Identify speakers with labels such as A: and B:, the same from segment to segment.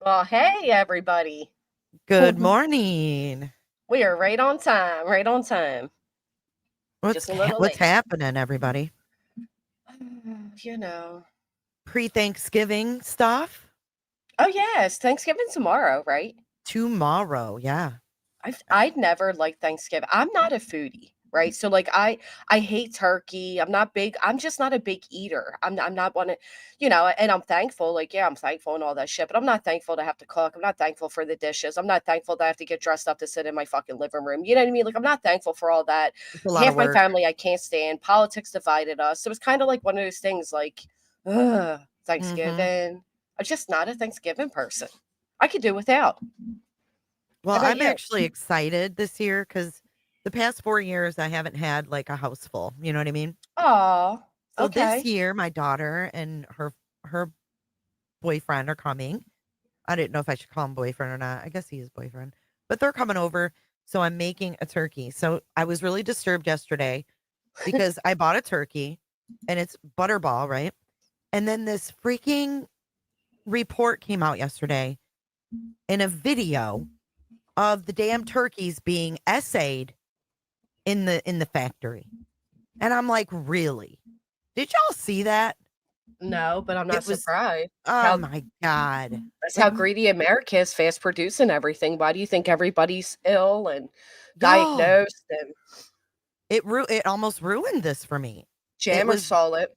A: Well, hey, everybody.
B: Good morning.
A: We are right on time, right on time.
B: What's
A: Just a little
B: what's
A: late.
B: happening, everybody?
A: You know.
B: Pre-Thanksgiving stuff
A: Oh, yeah, it's Thanksgiving tomorrow, right?
B: tomorrow. Yeah.
A: I'd never liked Thanksgiving. I'm not a foodie, right? So like I hate turkey. I'm just not a big eater. I'm not one of, and I'm thankful, like yeah, I'm thankful and all that shit, but I'm not thankful to have to cook. I'm not thankful for the dishes. I'm not thankful that I have to get dressed up to sit in my fucking living room. You know what I mean? Like I'm not thankful for all that.
B: It's a lot of
A: Half my
B: work.
A: family I can't stand. Politics divided us. So it's kind of like one of those things like
B: Hmm.
A: Thanksgiving. I'm just not a Thanksgiving person. I could do without. How
B: Well,
A: about
B: I'm
A: you?
B: actually excited this year because the past 4 years I haven't had like a house full. You know what I mean?
A: Oh,
B: So this
A: okay.
B: year, my daughter and her boyfriend are coming. I didn't know if I should call him boyfriend or not. I guess he is boyfriend, but they're coming over. So I'm making a turkey. So I was really disturbed yesterday because I bought a turkey and it's butterball, right? And then this freaking report came out yesterday in a video of the damn turkeys being essayed in the factory. And I'm like, "Really? Did y'all see that?"
A: No, but I'm not
B: It was
A: surprised.
B: oh
A: How
B: my god.
A: that's how
B: Like
A: greedy America is, fast producing everything. Why do you think everybody's ill and
B: y'all,
A: diagnosed and
B: it almost ruined this for me. It
A: jam or
B: was
A: solid?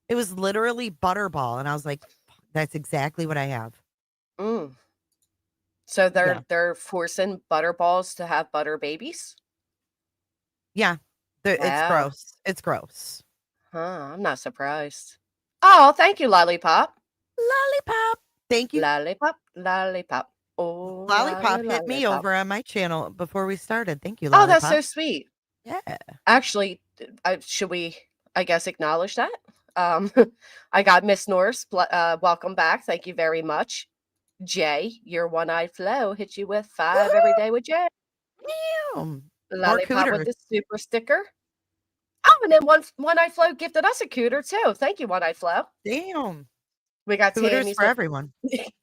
B: it was literally butterball and I was like, "Fuck, that's exactly what I have."
A: Mm. So they're
B: Yeah.
A: they're forcing butterballs to have butter babies?
B: Yeah. It's
A: Wow.
B: gross. It's gross.
A: Huh, I'm not surprised. Oh, thank you, Lollipop.
B: Lollipop. Thank you.
A: Lollipop, lollipop. Oh,
B: Lollipop hit me
A: lollipop.
B: over on my channel before we started. Thank you,
A: Oh, that's
B: Lollipop.
A: so sweet.
B: Yeah.
A: Actually, should we, I guess, acknowledge that? Um, I got Miss Norse. Welcome back. Thank you very much. Jay, your one-eyed flow hit you with 5 every
B: Woohoo!
A: day with Jay.
B: Damn. More
A: Lollipop with
B: cooters.
A: the super sticker. Oh, and then one-eyed flow gifted us a cooter too. Thank you, one-eyed flow.
B: Damn.
A: We got
B: Cooters
A: Tammy's
B: for
A: with
B: everyone.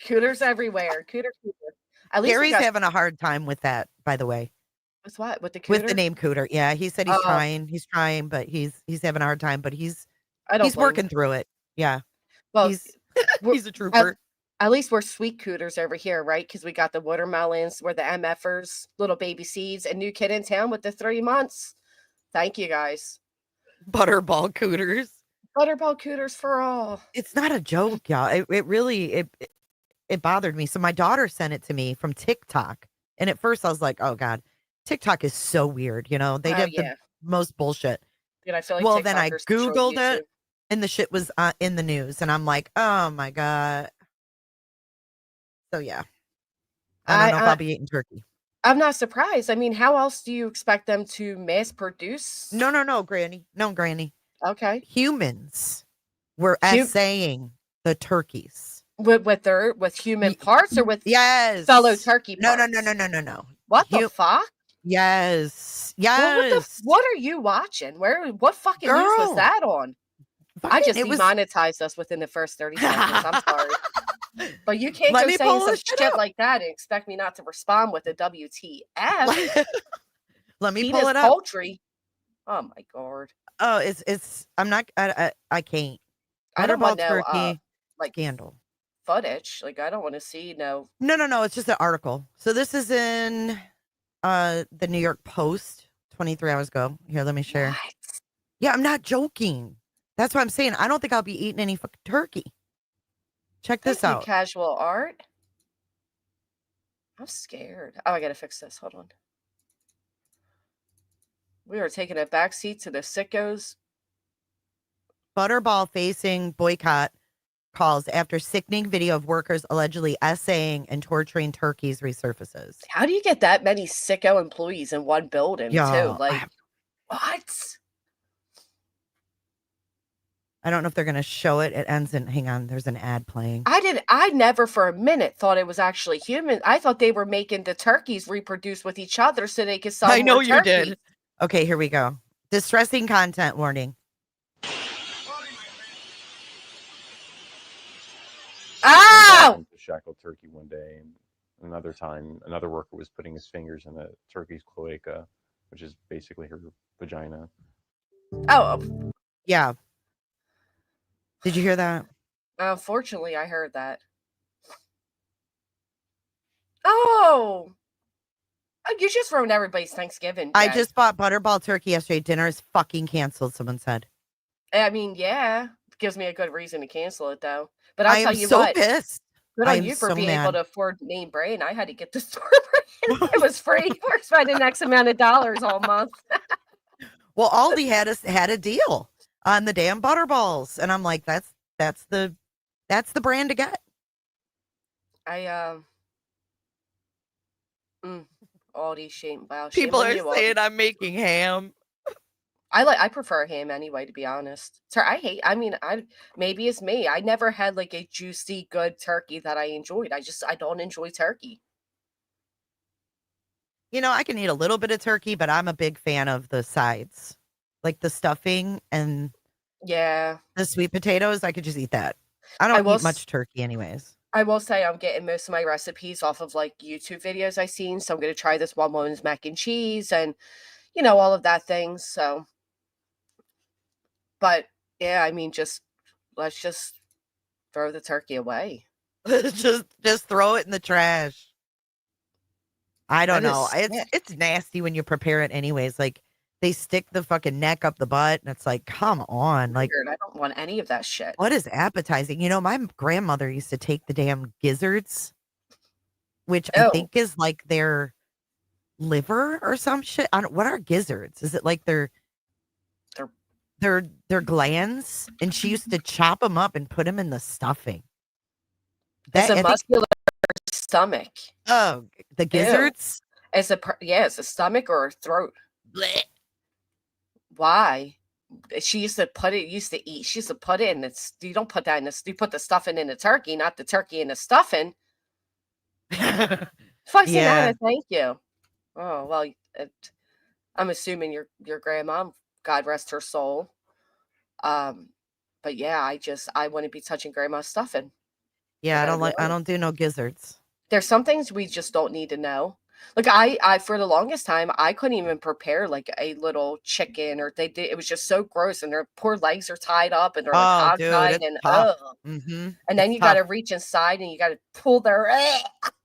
A: cooters everywhere. Cooter, cooter. At least we
B: Gary's
A: got
B: having a hard time with that, by the way.
A: what's what with the
B: With the
A: cooter?
B: name Cooter. Yeah, he said he's
A: Oh,
B: trying. He's trying, but he's having a hard time, but
A: I don't
B: he's
A: blame
B: working
A: him.
B: through it. Yeah.
A: Well,
B: He's
A: we're,
B: he's a
A: at,
B: trooper.
A: at least we're sweet cooters over here, right? Because we got the watermelons, we're the MFers, little baby seeds, and new kid in town with the 3 months. Thank you guys.
B: Butterball cooters.
A: Butterball cooters for all.
B: It's not a joke, y'all. It really it bothered me. So my daughter sent it to me from TikTok. And at first I was like, "Oh god, TikTok is so weird, you know. They
A: Oh
B: have the
A: yeah,
B: most bullshit."
A: dude. I feel like
B: Well, then I
A: TikTokers control
B: googled it
A: YouTube.
B: and the shit was in the news and I'm like, "Oh my god." So yeah, I don't
A: I,
B: know if I'll
A: I
B: be eating turkey.
A: I'm not surprised. I mean, how else do you expect them to mass produce?
B: No, no, no, granny. No, granny.
A: Okay,
B: Humans were
A: Hu-
B: essaying the turkeys.
A: with human
B: Y-
A: parts or with fellow
B: yes.
A: turkey
B: No, no, no, no,
A: parts?
B: no, no, no.
A: What the fuck?
B: Yes.
A: Well,
B: Yes.
A: what are you watching? What fucking news was
B: Girl.
A: that on? I
B: Fucking
A: just
B: it was
A: demonetized us within the first 30 seconds. I'm sorry. But you can't
B: let
A: go
B: me
A: saying
B: pull
A: some
B: this shit
A: shit
B: up.
A: like that and expect me not to respond with a WTF.
B: let let me pull
A: Penis
B: it up.
A: poultry. Oh my god.
B: Oh, it's I'm not I can't.
A: I don't want
B: Butterball
A: no
B: turkey
A: like
B: scandal.
A: footage. Like I don't want to see no
B: No, no, no, it's just an article. So this is in the New York Post 23 hours ago. Here, let me share.
A: what?
B: Yeah, I'm not joking. That's what I'm saying. I don't think I'll be eating any fucking turkey. Check this
A: Thank you,
B: out.
A: casual art. I'm scared. Oh, I gotta fix this. Hold on. We are taking a backseat to the sickos.
B: Butterball facing boycott calls after sickening video of workers allegedly essaying and torturing turkeys resurfaces.
A: How do you get that many sicko employees in one building too?
B: Yo,
A: Like what?
B: I don't know if they're going to show it. It ends in, hang on, there's an ad playing.
A: I never for a minute thought it was actually human. I thought they were making the turkeys reproduce with each other so they could sell
B: I
A: more
B: know you
A: turkeys.
B: did. Okay, here we go. Distressing content warning.
A: Oh!
C: shackled turkey one day, and another time, another worker was putting his fingers in a turkey's cloaca, which is basically her vagina.
A: Oh,
B: Yeah. Did you hear that?
A: unfortunately, I heard that. Oh, you just ruined everybody's Thanksgiving,
B: I
A: Jen.
B: just bought butterball turkey yesterday. Dinner is fucking canceled, someone said.
A: I mean, yeah, gives me a good reason to cancel it though. But I'll
B: I
A: tell
B: am
A: you
B: so
A: what,
B: pissed.
A: good
B: I
A: on
B: am
A: you for
B: so
A: being able
B: mad.
A: to afford name brand. I had to get the store brand. It was free. We're spending X amount of dollars all month.
B: Well, Aldi had a deal on the damn butterballs, and I'm like, that's the brand to get.
A: I mm, all these shame wow, shame
B: People
A: on
B: are
A: you, all
B: saying
A: these.
B: I'm making ham.
A: I prefer ham anyway, to be honest. So I mean, I maybe it's me. I never had like a juicy, good turkey that I enjoyed. I don't enjoy turkey.
B: You know, I can eat a little bit of turkey, but I'm a big fan of the sides, like the stuffing and
A: Yeah.
B: the sweet potatoes. I could just eat that. I
A: I
B: don't
A: will
B: eat
A: s-
B: much turkey, anyways.
A: I will say I'm getting most of my recipes off of like YouTube videos I seen. So I'm gonna try this one woman's mac and cheese and all of that things. So but yeah, I mean just let's just throw the turkey away.
B: Just throw it in the trash. I don't
A: That is
B: know.
A: sick.
B: It's nasty when you prepare it anyways. Like they stick the fucking neck up the butt and it's like, come on. Like
A: Weird. I don't want any of that shit.
B: what is appetizing? You know, my grandmother used to take the damn gizzards, which I
A: Oh,
B: think is like their liver or some shit. I don't, what are gizzards? Is it like
A: they're
B: their glands? And she used to chop them up and put them in the stuffing.
A: it's
B: That
A: a
B: I think.
A: muscular stomach.
B: Oh, the
A: Ew.
B: gizzards.
A: Yeah, it's a stomach or a throat.
B: Blech.
A: Why? She used to put it used to eat. She used to put it in it's you don't put that in this you put the stuffing in the turkey, not the turkey in the stuffing. If I seen
B: Yeah,
A: that, thank you. Oh, well, I'm assuming your grandma, God rest her soul. Um, but yeah, I wouldn't be touching grandma's stuffing. I
B: yeah.
A: gotta be
B: I
A: honest.
B: don't do no gizzards.
A: There's some things we just don't need to know. Like I for the longest time, I couldn't even prepare like a little chicken or they did it was just so gross and their poor legs are tied up and they're like
B: Oh, dude,
A: hog-tied
B: it's
A: and
B: tough. Mhm.
A: and then
B: It's
A: you gotta
B: tough.
A: reach inside and you gotta pull their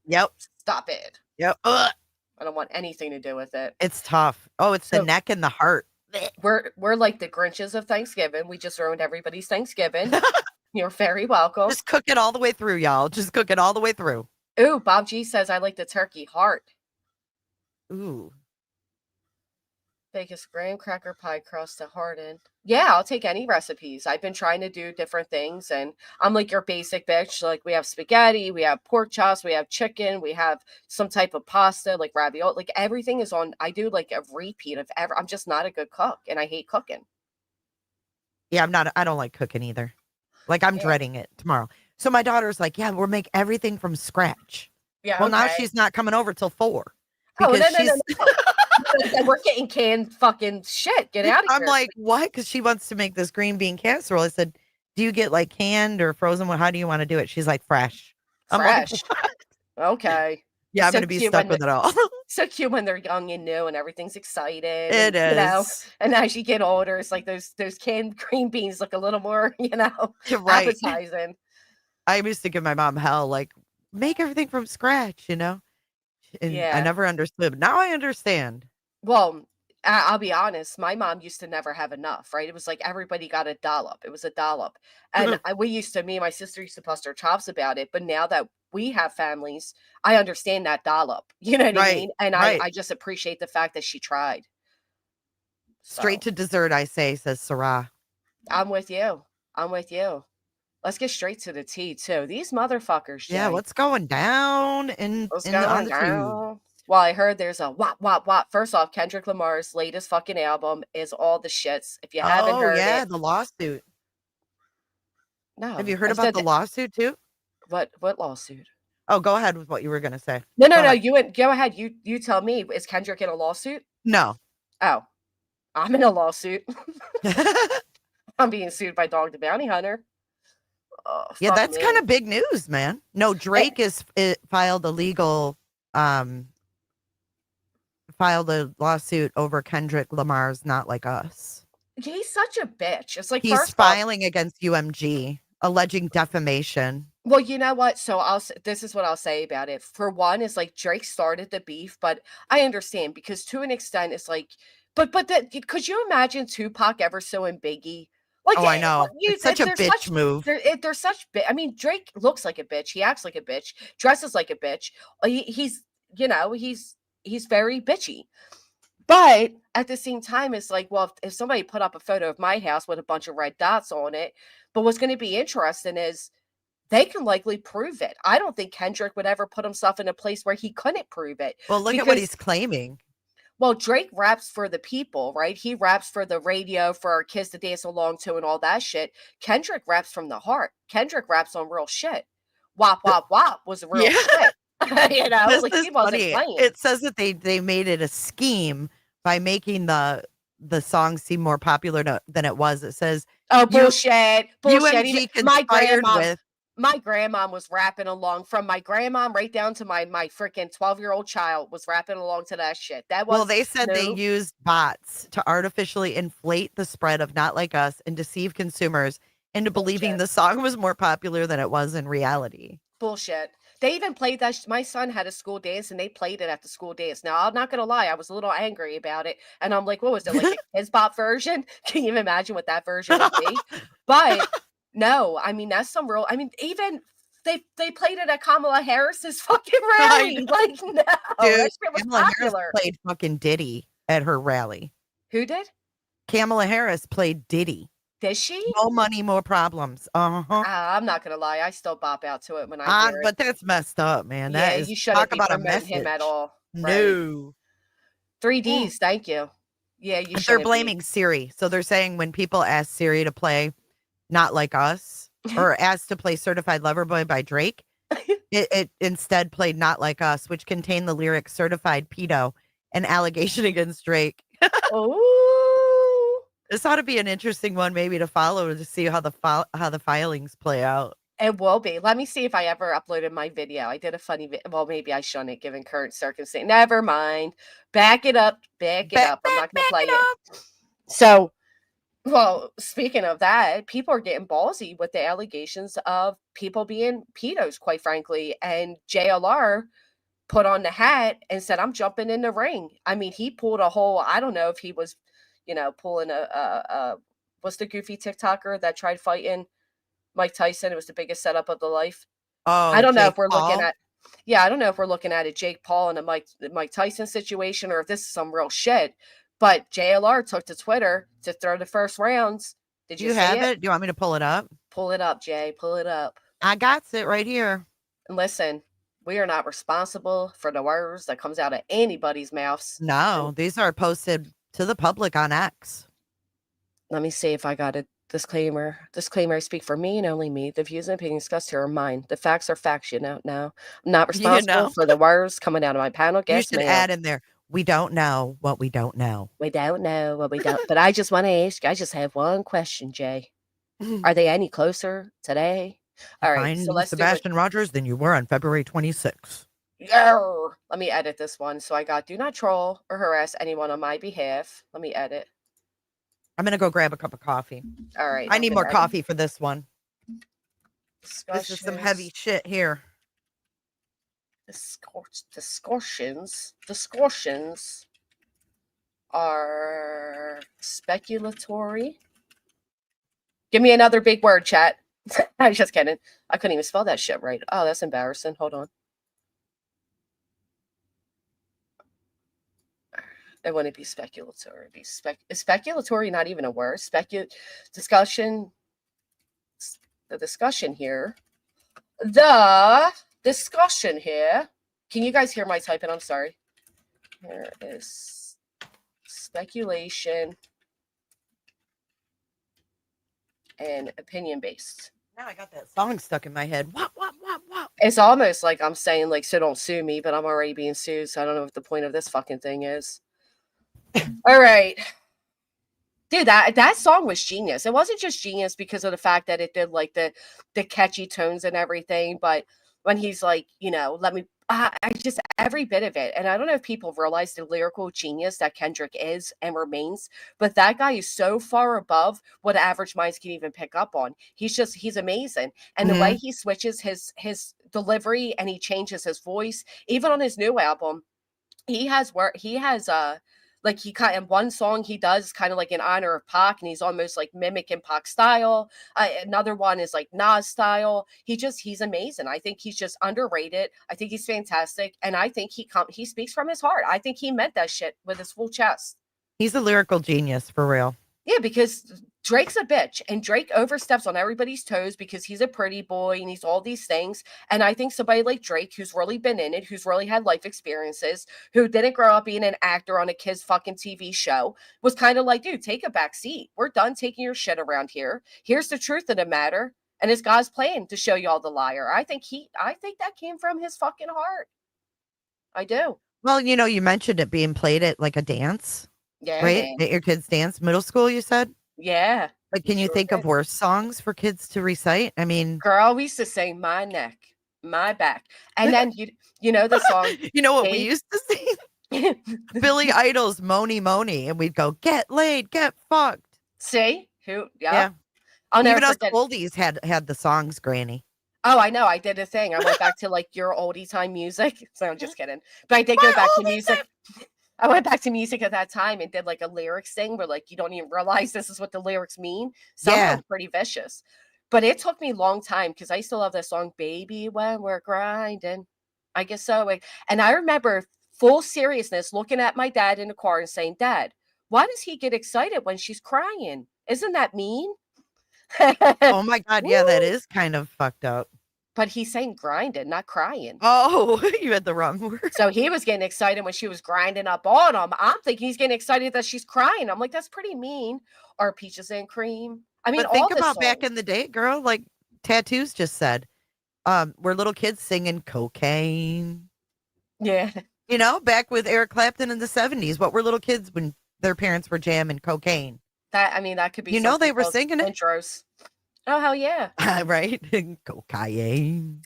B: Yep.
A: stop it.
B: Yep. Ugh.
A: I don't want anything to do with it.
B: It's tough. Oh, it's the
A: So
B: neck and the heart. Blech.
A: we're like the Grinches of Thanksgiving. We just ruined everybody's Thanksgiving. You're very welcome.
B: Just cook it all the way through, y'all. Just cook it all the way through.
A: Ooh, Bob G says I like the turkey heart.
B: Ooh.
A: Bake a graham cracker pie crust to harden. Yeah, I'll take any recipes. I've been trying to do different things, and I'm like your basic bitch. Like we have spaghetti, we have pork chops, we have chicken, we have some type of pasta, like ravioli. Like everything is on. I do like a repeat of ever. I'm just not a good cook, and I hate cooking.
B: Yeah, I don't like cooking either. Like I'm
A: Yeah,
B: dreading it tomorrow. So my daughter's like, "Yeah, we'll make everything from scratch."
A: yeah,
B: Well, now
A: okay.
B: she's not coming over till 4
A: Oh
B: because
A: no, no, no,
B: she's
A: no. We're getting canned fucking shit. Get out of
B: I'm
A: here.
B: like, "What?" Cuz she wants to make this green bean casserole. I said, "Do you get like canned or frozen? How do you want to do it?" She's like, "Fresh." I'm like,
A: Fresh. Okay.
B: yeah,
A: It's
B: I'm
A: so
B: gonna be
A: cute
B: stuck with it all.
A: so cute when they're young and new and everything's excited
B: It
A: and
B: is.
A: and as you get older it's like those canned green beans look a little more
B: You're right.
A: appetizing.
B: I used to give my mom hell, like, make everything from scratch, you know? And I
A: Yeah,
B: never understood. But now I understand.
A: well, I'll be honest, my mom used to never have enough, right? It was like everybody got a dollop. It was a dollop. And we used to me and my sister used to bust our chops about it, but now that we have families, I understand that dollop. You know what I
B: Right.
A: mean? And
B: Right.
A: I just appreciate the fact that she tried.
B: Straight
A: So,
B: to dessert, I say, says Sarah.
A: I'm with you. I'm with you. Let's get straight to the tea too. These motherfuckers,
B: Yeah,
A: Jay.
B: what's going down
A: What's
B: in on
A: going
B: the tube?
A: down? Well, I heard there's a wop wop wop. First off, Kendrick Lamar's latest fucking album is all the shits. If you haven't
B: Oh
A: heard
B: yeah,
A: it,
B: the lawsuit. Have
A: no.
B: you heard
A: I
B: about
A: said
B: the lawsuit too?
A: what lawsuit?
B: Oh, go ahead with what you were gonna say.
A: No, no,
B: Go
A: no.
B: ahead.
A: You went. Go ahead. You tell me. Is Kendrick in a lawsuit?
B: No.
A: Oh, I'm in a lawsuit. I'm being sued by Dog the Bounty Hunter. Oh,
B: Yeah,
A: fuck
B: that's kind
A: me.
B: of big news, man. No, Drake filed a um filed a lawsuit over Kendrick Lamar's Not Like Us.
A: He's such a bitch. It's like,
B: He's
A: first off,
B: filing against UMG, alleging defamation.
A: well, you know what? So this is what I'll say about it. For one, it's like Drake started the beef, but I understand because to an extent, it's like, but that could you imagine Tupac ever suing Biggie? Like,
B: Oh, I know. It's such a
A: they're
B: bitch
A: such
B: move.
A: they're such. I mean, Drake looks like a bitch. He acts like a bitch. Dresses like a bitch. He's he's very bitchy. But at the same time, it's like, well, if somebody put up a photo of my house with a bunch of red dots on it, but what's going to be interesting is they can likely prove it. I don't think Kendrick would ever put himself in a place where he couldn't prove it
B: Well, look at what
A: because,
B: he's claiming.
A: well, Drake raps for the people, right? He raps for the radio, for our kids to dance along to and all that shit. Kendrick raps from the heart. Kendrick raps on real shit. Wop,
B: The-
A: wop, wop was real
B: yeah,
A: shit.
B: this
A: Like
B: is
A: he wasn't
B: funny.
A: playing.
B: It says that they made it a scheme by making the song seem more popular than it was. It says
A: Oh,
B: you
A: bullshit. Bullshit. Even
B: UMG conspired with.
A: my grandma was rapping along from my grandma right down to my freaking 12-year-old child was rapping along to that shit. That
B: Well,
A: was
B: they said they
A: Snoop.
B: used bots to artificially inflate the spread of Not Like Us and deceive consumers into believing
A: Bullshit.
B: the song was more popular than it was in reality.
A: Bullshit. They even played that. My son had a school dance and they played it at the school dance. Now, I'm not going to lie. I was a little angry about it. And I'm like, what was it? Like a Kids Bop version? Can you imagine what that version would be? But no, I mean, that's some real, I mean, even they played it at Kamala Harris's fucking
B: I
A: rally. Like, no,
B: Dude,
A: that shit was
B: Kamala Harris
A: popular.
B: played fucking Diddy at her rally.
A: Who did?
B: Kamala Harris played Diddy.
A: Did she?
B: More money, more problems. Uh-huh.
A: I'm not gonna lie, I still bop out to it when I hear it.
B: But that's messed up, man.
A: Yeah,
B: That is
A: you shouldn't
B: talk
A: be
B: about a
A: promoting him at
B: message.
A: all. Right.
B: No.
A: 3Ds, thank you. Yeah, you
B: They're
A: shouldn't be.
B: blaming Siri. So they're saying when people ask Siri to play Not Like Us or asked to play Certified Lover Boy by Drake, it instead played Not Like Us, which contained the lyric Certified Pedo, an allegation against Drake.
A: Oh,
B: This ought to be an interesting one maybe to follow to see how the filings play out.
A: it will be. Let me see if I ever uploaded my video. I did a funny well, maybe I shouldn't given current circumstance. Never mind. Back it up. Back it up. I'm not gonna play
B: Back
A: it.
B: up.
A: So, well, speaking of that, people are getting ballsy with the allegations of people being pedos, quite frankly. And JLR put on the hat and said, I'm jumping in the ring. I mean, he pulled a whole, I don't know if he was, pulling what's the goofy TikToker that tried fighting Mike Tyson? It was the biggest setup of the life. I
B: Oh,
A: don't know
B: Jake
A: if we're looking
B: Paul.
A: at, yeah, I don't know if we're looking at a Jake Paul and a Mike Tyson situation or if this is some real shit. But JLR took to Twitter to throw the first rounds. Did
B: Do
A: you
B: you
A: see
B: have
A: it?
B: it? Do you want me to pull it up?
A: Pull it up, Jay. Pull it up.
B: I got it right here.
A: And listen, we are not responsible for the words that comes out of anybody's mouths. And
B: No, these are posted to the public on X.
A: let me see if I got a disclaimer. Disclaimer, I speak for me and only me. The views and opinions discussed here are mine. The facts are facts, now. I'm not
B: You
A: responsible
B: know,
A: for the words coming out of my panel
B: you
A: guest
B: should
A: mouth.
B: add in there. We don't know what we don't know.
A: We don't know what we don't. But I just want to ask, I just have one question, Jay. Are they any closer today? All right, so
B: Finding
A: let's do it.
B: Sebastian Rogers than you were on February 26th.
A: Yarr! Let me edit this one. So I got do not troll or harass anyone on my behalf. Let me edit.
B: I'm gonna go grab a cup of coffee.
A: All right.
B: I
A: I'm
B: need
A: gonna
B: more
A: edit.
B: coffee for this one. This is some heavy shit here.
A: Discussions are speculatory. Give me another big word, chat. I was just kidding. I couldn't even spell that shit right. Oh, that's embarrassing. Hold on. It wouldn't be speculatory. It'd be is speculatory not even a word? Discussion. The discussion here. The discussion here. Can you guys hear my typing? I'm sorry. Here is speculation and opinion based.
B: Now I got that song stuck in my head. What?
A: It's almost like I'm saying, like, so don't sue me, but I'm already being sued, so I don't know what the point of this fucking thing is. All right. Dude, that song was genius. It wasn't just genius because of the fact that it did like the catchy tones and everything, but when he's like, let me I just every bit of it. And I don't know if people realize the lyrical genius that Kendrick is and remains, but that guy is so far above what average minds can even pick up on. He's amazing. And the way
B: Mhm.
A: he switches his delivery and he changes his voice, even on his new album, he has like he kind in one song he does kind of like in honor of Pac, and he's almost like mimicking Pac style. Another one is like Nas style. He's amazing. I think he's just underrated. I think he's fantastic, and I think he speaks from his heart. I think he meant that shit with his full chest.
B: He's a lyrical genius for real.
A: Yeah, because Drake's a bitch and Drake oversteps on everybody's toes because he's a pretty boy and he's all these things. And I think somebody like Drake, who's really been in it, who's really had life experiences, who didn't grow up being an actor on a kid's fucking TV show, was kind of like, dude, take a back seat. We're done taking your shit around here. Here's the truth of the matter. And it's God's plan to show y'all the liar. I think that came from his fucking heart. I do.
B: Well, you mentioned it being played at like a dance,
A: Yeah,
B: right?
A: man.
B: At your kids' dance, middle school, you said?
A: Yeah.
B: Like,
A: He
B: can you
A: sure
B: think of
A: did.
B: worse songs for kids to recite? I mean,
A: Girl, we used to sing "My Neck, My Back," and then you know the song
B: you know what we
A: "Babe."
B: used to sing? Billy Idol's Moni Moni, and we'd go, get laid, get fucked.
A: See who?
B: Yeah.
A: Yep, I'll never
B: Even us
A: forget.
B: oldies had the songs, Granny.
A: Oh, I know. I did a thing. I went back to like your oldie time music. So I'm just kidding, but I did go
B: My
A: back to
B: oldies
A: music. I went back to music at that time and did like a lyrics thing where like you don't even realize this is what the lyrics mean. Some of
B: Yeah.
A: them pretty vicious, but it took me a long time because I still love that song "Baby When We're Grinding." I guess so. And I remember full seriousness looking at my dad in the car and saying, "Dad, why does he get excited when she's crying? Isn't that mean?"
B: Oh my god, yeah, that
A: Woo!
B: is kind of fucked up.
A: But he's saying grinding, not crying.
B: Oh, you had the wrong word.
A: So he was getting excited when she was grinding up on him. I'm thinking he's getting excited that she's crying. I'm like, that's pretty mean. Or peaches and cream. I mean,
B: But
A: all
B: think
A: the
B: about back
A: songs.
B: in the day, girl, like Tattoos just said. Were little kids singing cocaine.
A: Yeah.
B: Back with Eric Clapton in the 70s. What were little kids when their parents were jamming cocaine?
A: That could be some
B: They were
A: people's
B: singing it.
A: intros. Oh, hell yeah.
B: Right? Cocaine.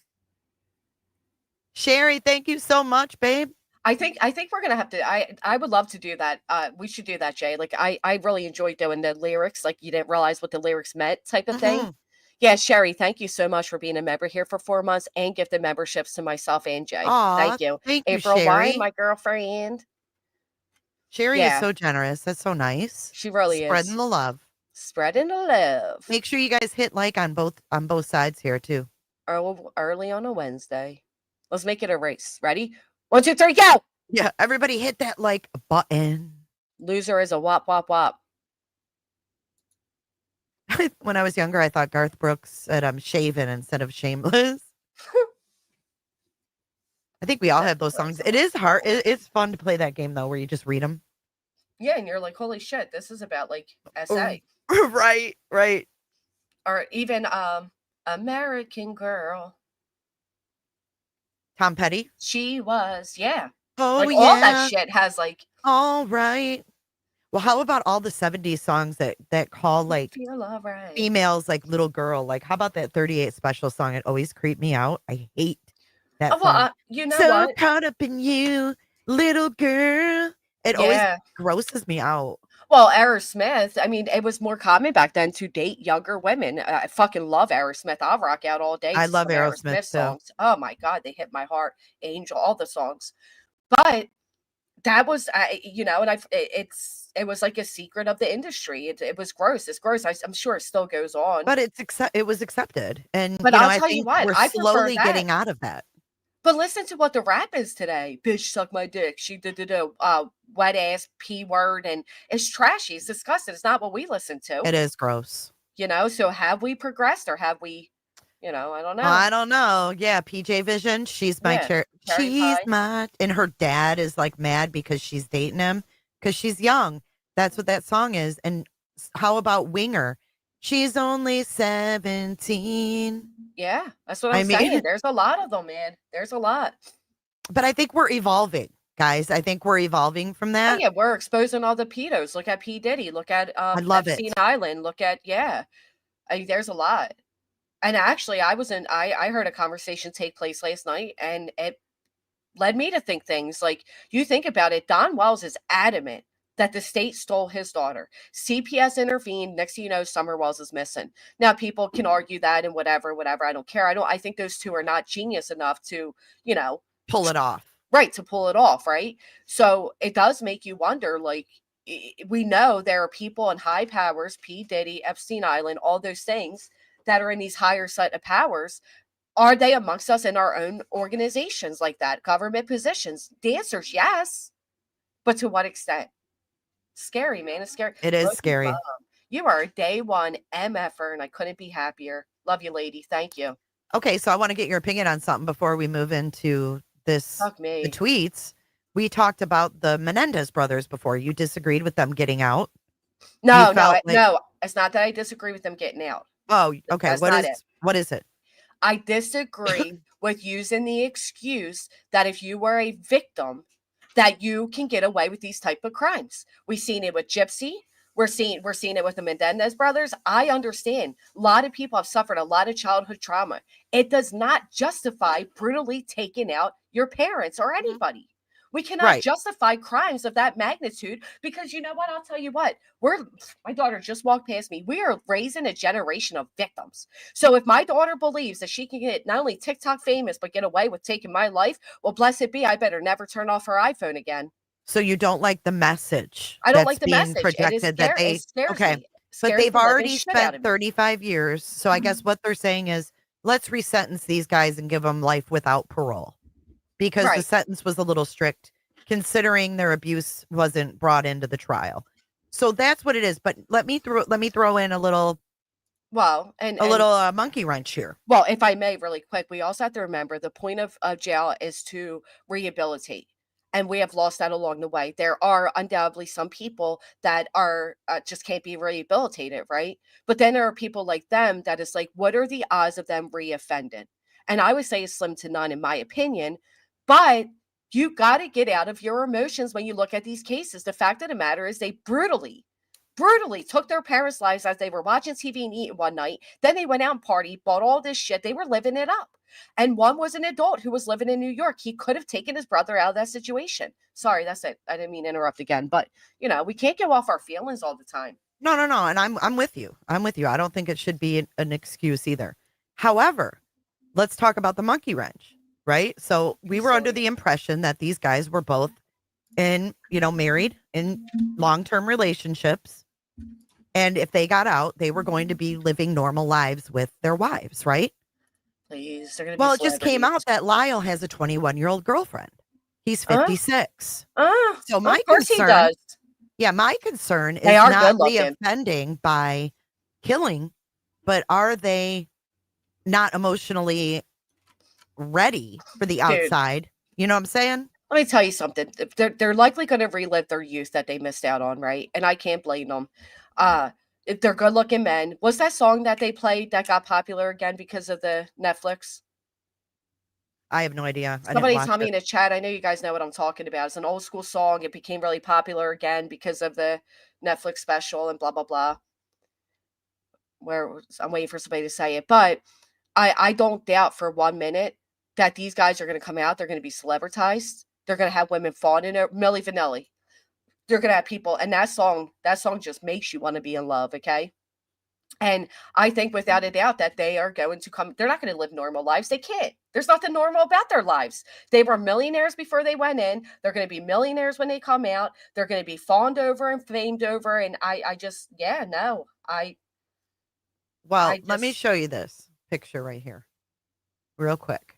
B: Sherry, thank you so much, babe.
A: I think we're gonna have to I would love to do that. We should do that, Jay. Like I really enjoyed doing the lyrics, like you didn't realize what the lyrics meant type of thing.
B: Mhm.
A: Yeah, Sherry, thank you so much for being a member here for 4 months and gifted memberships to myself and Jay.
B: Aw,
A: Thank you.
B: thank you,
A: April Wine,
B: Sherry.
A: my girlfriend.
B: Sherry is
A: Yeah,
B: so generous. That's so nice.
A: she really
B: Spreading
A: is.
B: the love.
A: Spreading the love.
B: Make sure you guys hit like on both sides here too.
A: Early on a Wednesday. Let's make it a race. Ready? 1, 2, 3, go!
B: Yeah, everybody hit that like button.
A: Loser is a wop wop wop.
B: When I was younger, I thought Garth Brooks said I'm shaven instead of shameless. I think we all
A: That's
B: have those
A: gross.
B: songs. It is hard. It's fun to play that game though, where you just read them.
A: Yeah, and you're like, holy shit, this is about like
B: Oh,
A: SA.
B: right, right.
A: Or even American Girl.
B: Tom Petty.
A: She was, yeah.
B: Oh
A: Like all that
B: yeah.
A: shit has like
B: All right. Well, how about all the 70s songs that call
A: make you
B: like
A: feel all right.
B: females like little girl? Like how about that 38 special song? It always creeped me out. I hate that
A: Oh well,
B: song.
A: you know
B: So
A: what?
B: caught up in you, little girl. It always
A: Yeah.
B: grosses me out.
A: Well, Aerosmith, I mean, it was more common back then to date younger women. I fucking love Aerosmith. I'll rock out all day
B: I
A: to
B: love
A: some
B: Aerosmith
A: Aerosmith
B: too.
A: songs. Oh my God, they hit my heart. Angel, all the songs. But that was, and it was like a secret of the industry. It was gross. It's gross. I'm sure it still goes on.
B: But it was accepted. And
A: But I'll
B: I
A: tell you
B: think
A: what,
B: we're
A: I prefer
B: slowly
A: that.
B: getting out of that.
A: But listen to what the rap is today. Bitch, suck my dick. She did wet ass p word, and it's trashy. It's disgusting. It's not what we listen to.
B: It is gross.
A: So have we progressed or have we, I don't know.
B: I don't know. Yeah, PJ Vision, she's my
A: Yeah, cherry
B: she's
A: pie.
B: my and her dad is like mad because she's dating him because she's young. That's what that song is. And how about Winger? She's only 17.
A: Yeah, that's what
B: I
A: I'm saying.
B: mean,
A: There's a lot of them, man. There's a lot.
B: but I think we're evolving. guys. I think we're evolving from
A: Oh
B: that.
A: yeah, we're exposing all the pedos. Look at P. Diddy. Look at
B: I love
A: Epstein
B: it.
A: Island. Look at there's a lot. And actually, I heard a conversation take place last night, and it led me to think things like you think about it. Don Wells is adamant that the state stole his daughter. CPS intervened. Next thing you know, Summer Wells is missing. Now people can argue that and whatever, whatever. I don't care. I think those two are not genius enough to, you know,
B: Pull it off.
A: right, to pull it off, right? So it does make you wonder, like, we know there are people in high powers, P. Diddy, Epstein Island, all those things that are in these higher set of powers. Are they amongst us in our own organizations like that, government positions? The answer is yes, but to what extent? Scary, man. It's scary.
B: It is
A: Look,
B: scary.
A: you are a day one MFer, and I couldn't be happier. Love you, lady. Thank you.
B: Okay, so I want to get your opinion on something before we move into
A: Fuck
B: the
A: me.
B: tweets. We talked about the Menendez brothers before. You disagreed with them getting out.
A: No,
B: You felt like,
A: no. It's not that I disagree with them getting out.
B: oh, okay.
A: That's not it.
B: What is it?
A: I disagree with using the excuse that if you were a victim, that you can get away with these type of crimes. We've seen it with Gypsy. We're seeing it with the Menendez brothers. I understand. A lot of people have suffered a lot of childhood trauma. It does not justify brutally taking out your parents or anybody. We cannot
B: Right.
A: justify crimes of that magnitude because you know what? I'll tell you what. My daughter just walked past me. We are raising a generation of victims. So if my daughter believes that she can get not only TikTok famous but get away with taking my life, well, blessed be, I better never turn off her iPhone again.
B: So you don't like the message
A: I don't
B: that's
A: like the
B: being
A: message.
B: projected that
A: It
B: they
A: scares
B: okay.
A: me. It
B: But
A: scares
B: they've
A: the living
B: already
A: shit out
B: spent
A: of me.
B: 35 years. So I guess what they're saying is let's resentence these guys and give them life without parole. Because the
A: Right.
B: sentence was a little strict considering their abuse wasn't brought into the trial. So that's what it is. But let me throw in a little
A: Well,
B: monkey wrench here.
A: well, if I may, really quick, we also have to remember the point of jail is to rehabilitate. And we have lost that along the way. There are undoubtedly some people that are just can't be rehabilitated, right? But then there are people like them that is like, what are the odds of them reoffending? And I would say it's slim to none, in my opinion. But you got to get out of your emotions when you look at these cases. The fact of the matter is, they brutally took their parents' lives as they were watching TV and eating one night. Then they went out and partied, bought all this shit. They were living it up. And one was an adult who was living in New York. He could have taken his brother out of that situation. Sorry, that's it. I didn't mean to interrupt again. But, we can't go off our feelings all the time.
B: No. And I'm with you. I'm with you. I don't think it should be an excuse either. However, let's talk about the monkey wrench, right? So we were under the impression that these guys were both married in long-term relationships. And if they got out, they were going to be living normal lives with their wives, right?
A: Please, they're gonna be
B: Well, it just came out
A: celebrities.
B: that Lyle has a 21-year-old girlfriend. He's
A: Huh?
B: 56. So
A: Of
B: my
A: course he
B: concern,
A: does.
B: my concern is
A: They are
B: not
A: good looking.
B: reoffending by killing, but are they not emotionally ready for the
A: Dude,
B: outside? You know what I'm saying?
A: let me tell you something. They're likely going to relive their youth that they missed out on, right? And I can't blame them. If they're good looking men. What's that song that they played that got popular again because of the Netflix?
B: I have no idea. I didn't
A: Somebody
B: watch
A: tell me
B: it.
A: in the chat. I know you guys know what I'm talking about. It's an old school song. It became really popular again because of the Netflix special and blah blah blah. Where I'm waiting for somebody to say it, but I don't doubt for 1 minute that these guys are going to come out. They're going to be celebritized. They're going to have women fawning over Milli Vanilli. They're going to have people, and that song just makes you want to be in love. Okay. And I think without a doubt that they are going to come, they're not going to live normal lives. They can't. There's nothing normal about their lives. They were millionaires before they went in. They're going to be millionaires when they come out. They're going to be fawned over and famed over. And I just, yeah, no,
B: Well,
A: I
B: let me
A: just,
B: show you this picture right here, real quick.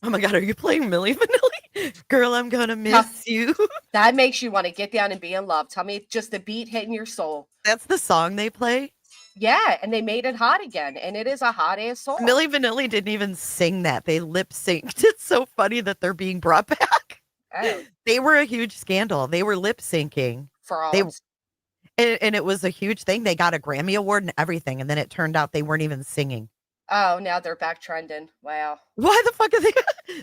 B: Oh my God, are you playing Milli Vanilli? Girl, I'm gonna miss you.
A: that makes you want to get down and be in love. Tell me just the beat hitting your soul.
B: That's the song they play.
A: Yeah, and they made it hot again, and it is a hot ass song.
B: Milli Vanilli didn't even sing that. They lip synced. It's so funny that they're being brought back.
A: Oh,
B: They were a huge scandal. They were lip syncing.
A: frauds.
B: And it was a huge thing. They got a Grammy Award and everything. And then it turned out they weren't even singing.
A: Oh, now they're back trending. Wow.
B: Why the fuck are they?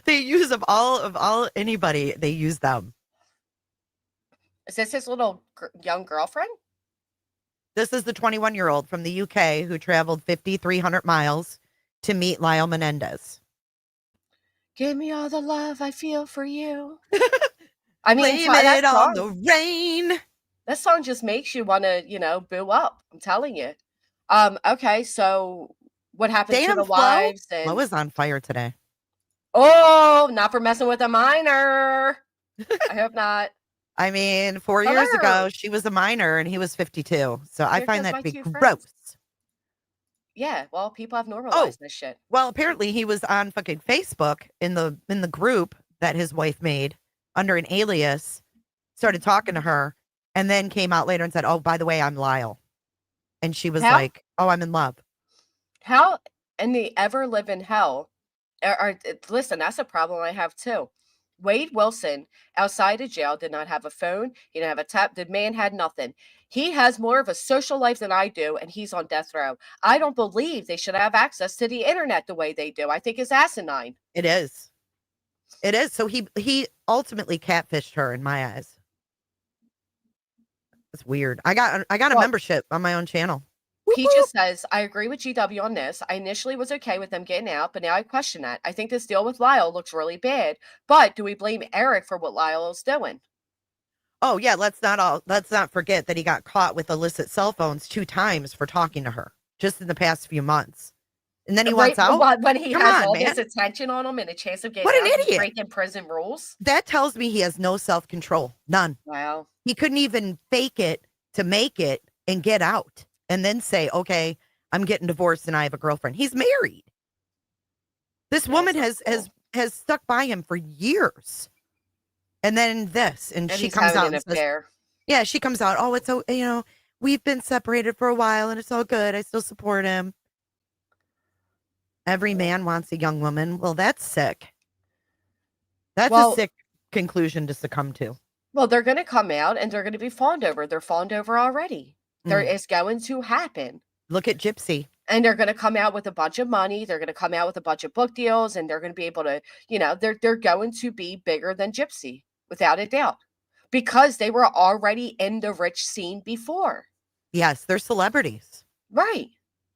B: They use of all anybody. They use them.
A: Is this his little young girlfriend?
B: This is the 21-year-old from the UK who traveled 5,300 miles to meet Lyle Menendez.
A: Give me all the love I feel for you. I mean,
B: blame it on the rain.
A: That song just makes you want to, boo up. I'm telling you. Okay, so what happened to the wives? And
B: Flo is on fire today.
A: oh, not for messing with a minor. I hope not.
B: I mean, 4 years ago, she was a minor and he was 52. So I find that to be gross.
A: Yeah, well, people have normalized this shit.
B: Well, apparently he was on fucking Facebook in the group that his wife made under an alias, started talking to her, and then came out later and said, "Oh, by the way, I'm Lyle." And she was like, "Oh, I'm in love."
A: How in the ever live in hell? Listen, that's a problem I have too. Wade Wilson, outside of jail, did not have a phone. He didn't have a tap. The man had nothing. He has more of a social life than I do, and he's on death row. I don't believe they should have access to the internet the way they do. I think it's asinine.
B: It is. It is. So he ultimately catfished her in my eyes. It's weird. I got a membership on my own channel.
A: He just says, I agree with GW on this. I initially was okay with them getting out, but now I question that. I think this deal with Lyle looks really bad. But do we blame Eric for what Lyle is doing?
B: Oh, yeah. Let's not forget that he got caught with illicit cell phones 2 times for talking to her just in the past few months. And then he wants out.
A: When he has all this attention on him and a chance of getting out and breaking prison rules.
B: That tells me he has no self-control. None.
A: Wow.
B: He couldn't even fake it to make it and get out. And then say, okay, I'm getting divorced and I have a girlfriend. He's married. This woman has stuck by him for years. And then this, and she comes out and says, yeah, she comes out. Oh, it's so, we've been separated for a while and it's all good. I still support him. Every man wants a young woman. Well, that's sick. That's a sick conclusion to succumb to.
A: Well, they're going to come out and they're going to be fawned over. They're fawned over already. There is going to happen.
B: Look at Gypsy.
A: And they're going to come out with a bunch of money. They're going to come out with a bunch of book deals, and they're going to be able to, they're going to be bigger than Gypsy, without a doubt, because they were already in the rich scene before.
B: Yes, they're celebrities.
A: Right.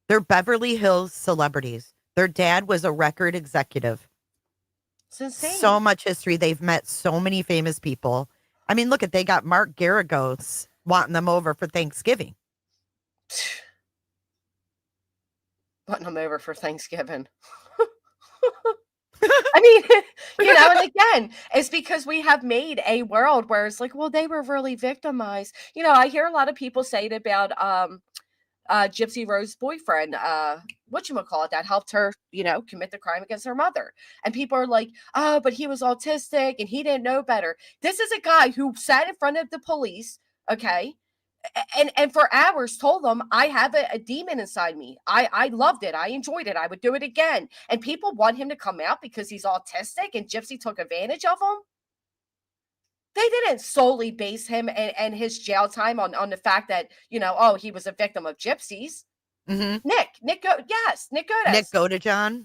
B: They're Beverly Hills celebrities. Their dad was a record executive.
A: It's insane.
B: So much history. They've met so many famous people. I mean, look they got Mark Garagos wanting them over for Thanksgiving.
A: Wanting them over for Thanksgiving. I mean, and again, it's because we have made a world where it's like, well, they were really victimized. I hear a lot of people say it about Gypsy Rose's boyfriend, whatchamacallit, that helped her, commit the crime against her mother. And people are like, oh, but he was autistic and he didn't know better. This is a guy who sat in front of the police, okay, and for hours told them, I have a demon inside me. I loved it. I enjoyed it. I would do it again. And people want him to come out because he's autistic and Gypsy took advantage of him. They didn't solely base him and his jail time on the fact that, he was a victim of gypsies.
B: Mm-hmm.
A: Nick
B: Godejohn.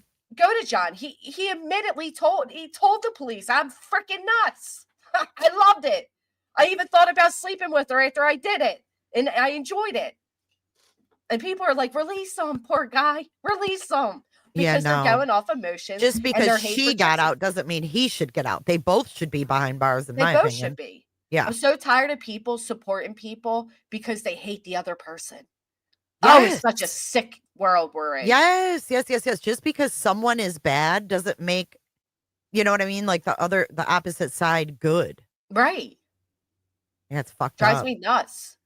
A: He admittedly told the police, I'm freaking nuts. I loved it. I even thought about sleeping with her after I did it. And I enjoyed it. And people are like, release him, poor guy. Release him. Because they're going off emotions.
B: Just because she got out doesn't mean he should get out. They both should be behind bars, in my opinion. They both should
A: be.
B: Yeah.
A: I'm so tired of people supporting people because they hate the other person.
B: Yes.
A: Oh, it's such a sick world we're in.
B: Yes. Just because someone is bad doesn't make, you know what I mean? Like the opposite side good.
A: Right.
B: Yeah, it's fucked
A: up. Drives
B: me
A: nuts.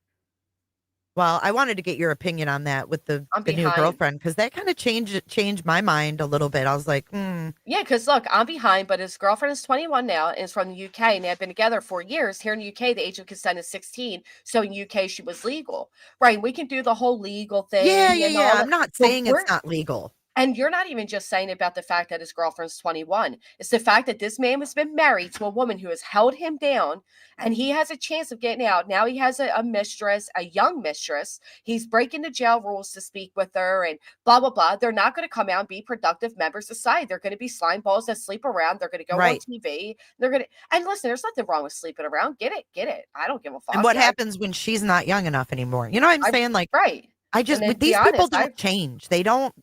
B: Well, I wanted to get your opinion on that with the new girlfriend, because that kind of changed my mind a little bit. I was like,
A: Yeah, because look, I'm behind, but his girlfriend is 21 now and is from the UK, and they've been together for years. Here in the UK, the age of consent is 16, so in the UK, she was legal. Right, we can do the whole legal thing.
B: Yeah. I'm not saying it's not legal.
A: And you're not even just saying about the fact that his girlfriend's 21. It's the fact that this man has been married to a woman who has held him down, and he has a chance of getting out. Now he has a mistress, a young mistress. He's breaking the jail rules to speak with her and blah, blah, blah. They're not going to come out and be productive members of society. They're going to be slime balls that sleep around. They're going to go on
B: Right.
A: TV. They're going to, and listen, there's nothing wrong with sleeping around. Get it, get it. I don't give a fuck.
B: And what happens when she's not young enough anymore? You know what I'm saying? Like,
A: right.
B: I just,
A: And
B: with
A: to be
B: these people
A: honest,
B: don't change. They don't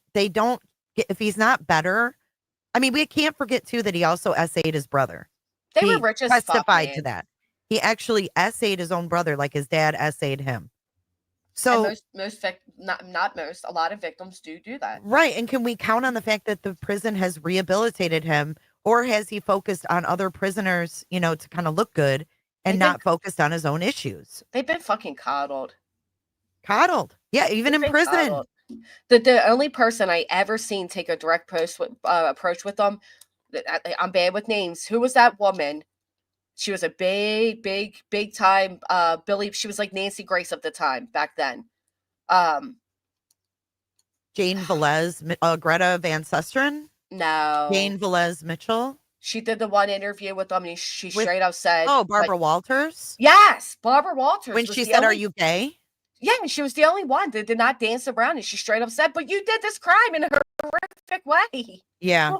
B: get, if he's not better. I mean, we can't forget too that he also essayed his brother.
A: They
B: He
A: were rich as fuck,
B: testified to
A: man.
B: that. He actually essayed his own brother like his dad essayed him. So
A: And not most, a lot of victims do that.
B: right. And can we count on the fact that the prison has rehabilitated him, or has he focused on other prisoners, you know, to kind of look good and not focused on his own issues?
A: They've been fucking coddled.
B: Coddled. Yeah, even in prison.
A: Coddled. The only person I ever seen take a direct approach with them, I'm bad with names. Who was that woman? She was a big time Billy. She was like Nancy Grace of the time back then.
B: Jane Velez, Greta Van Susteren?
A: No.
B: Jane Velez Mitchell?
A: She did the one interview with them, and she straight up said,
B: "Oh, Barbara Walters."
A: Yes, Barbara Walters.
B: When she said, "Are you gay?"
A: Yeah, she was the only one that did not dance around, and she straight up said, "But you did this crime in a horrific way."
B: Yeah.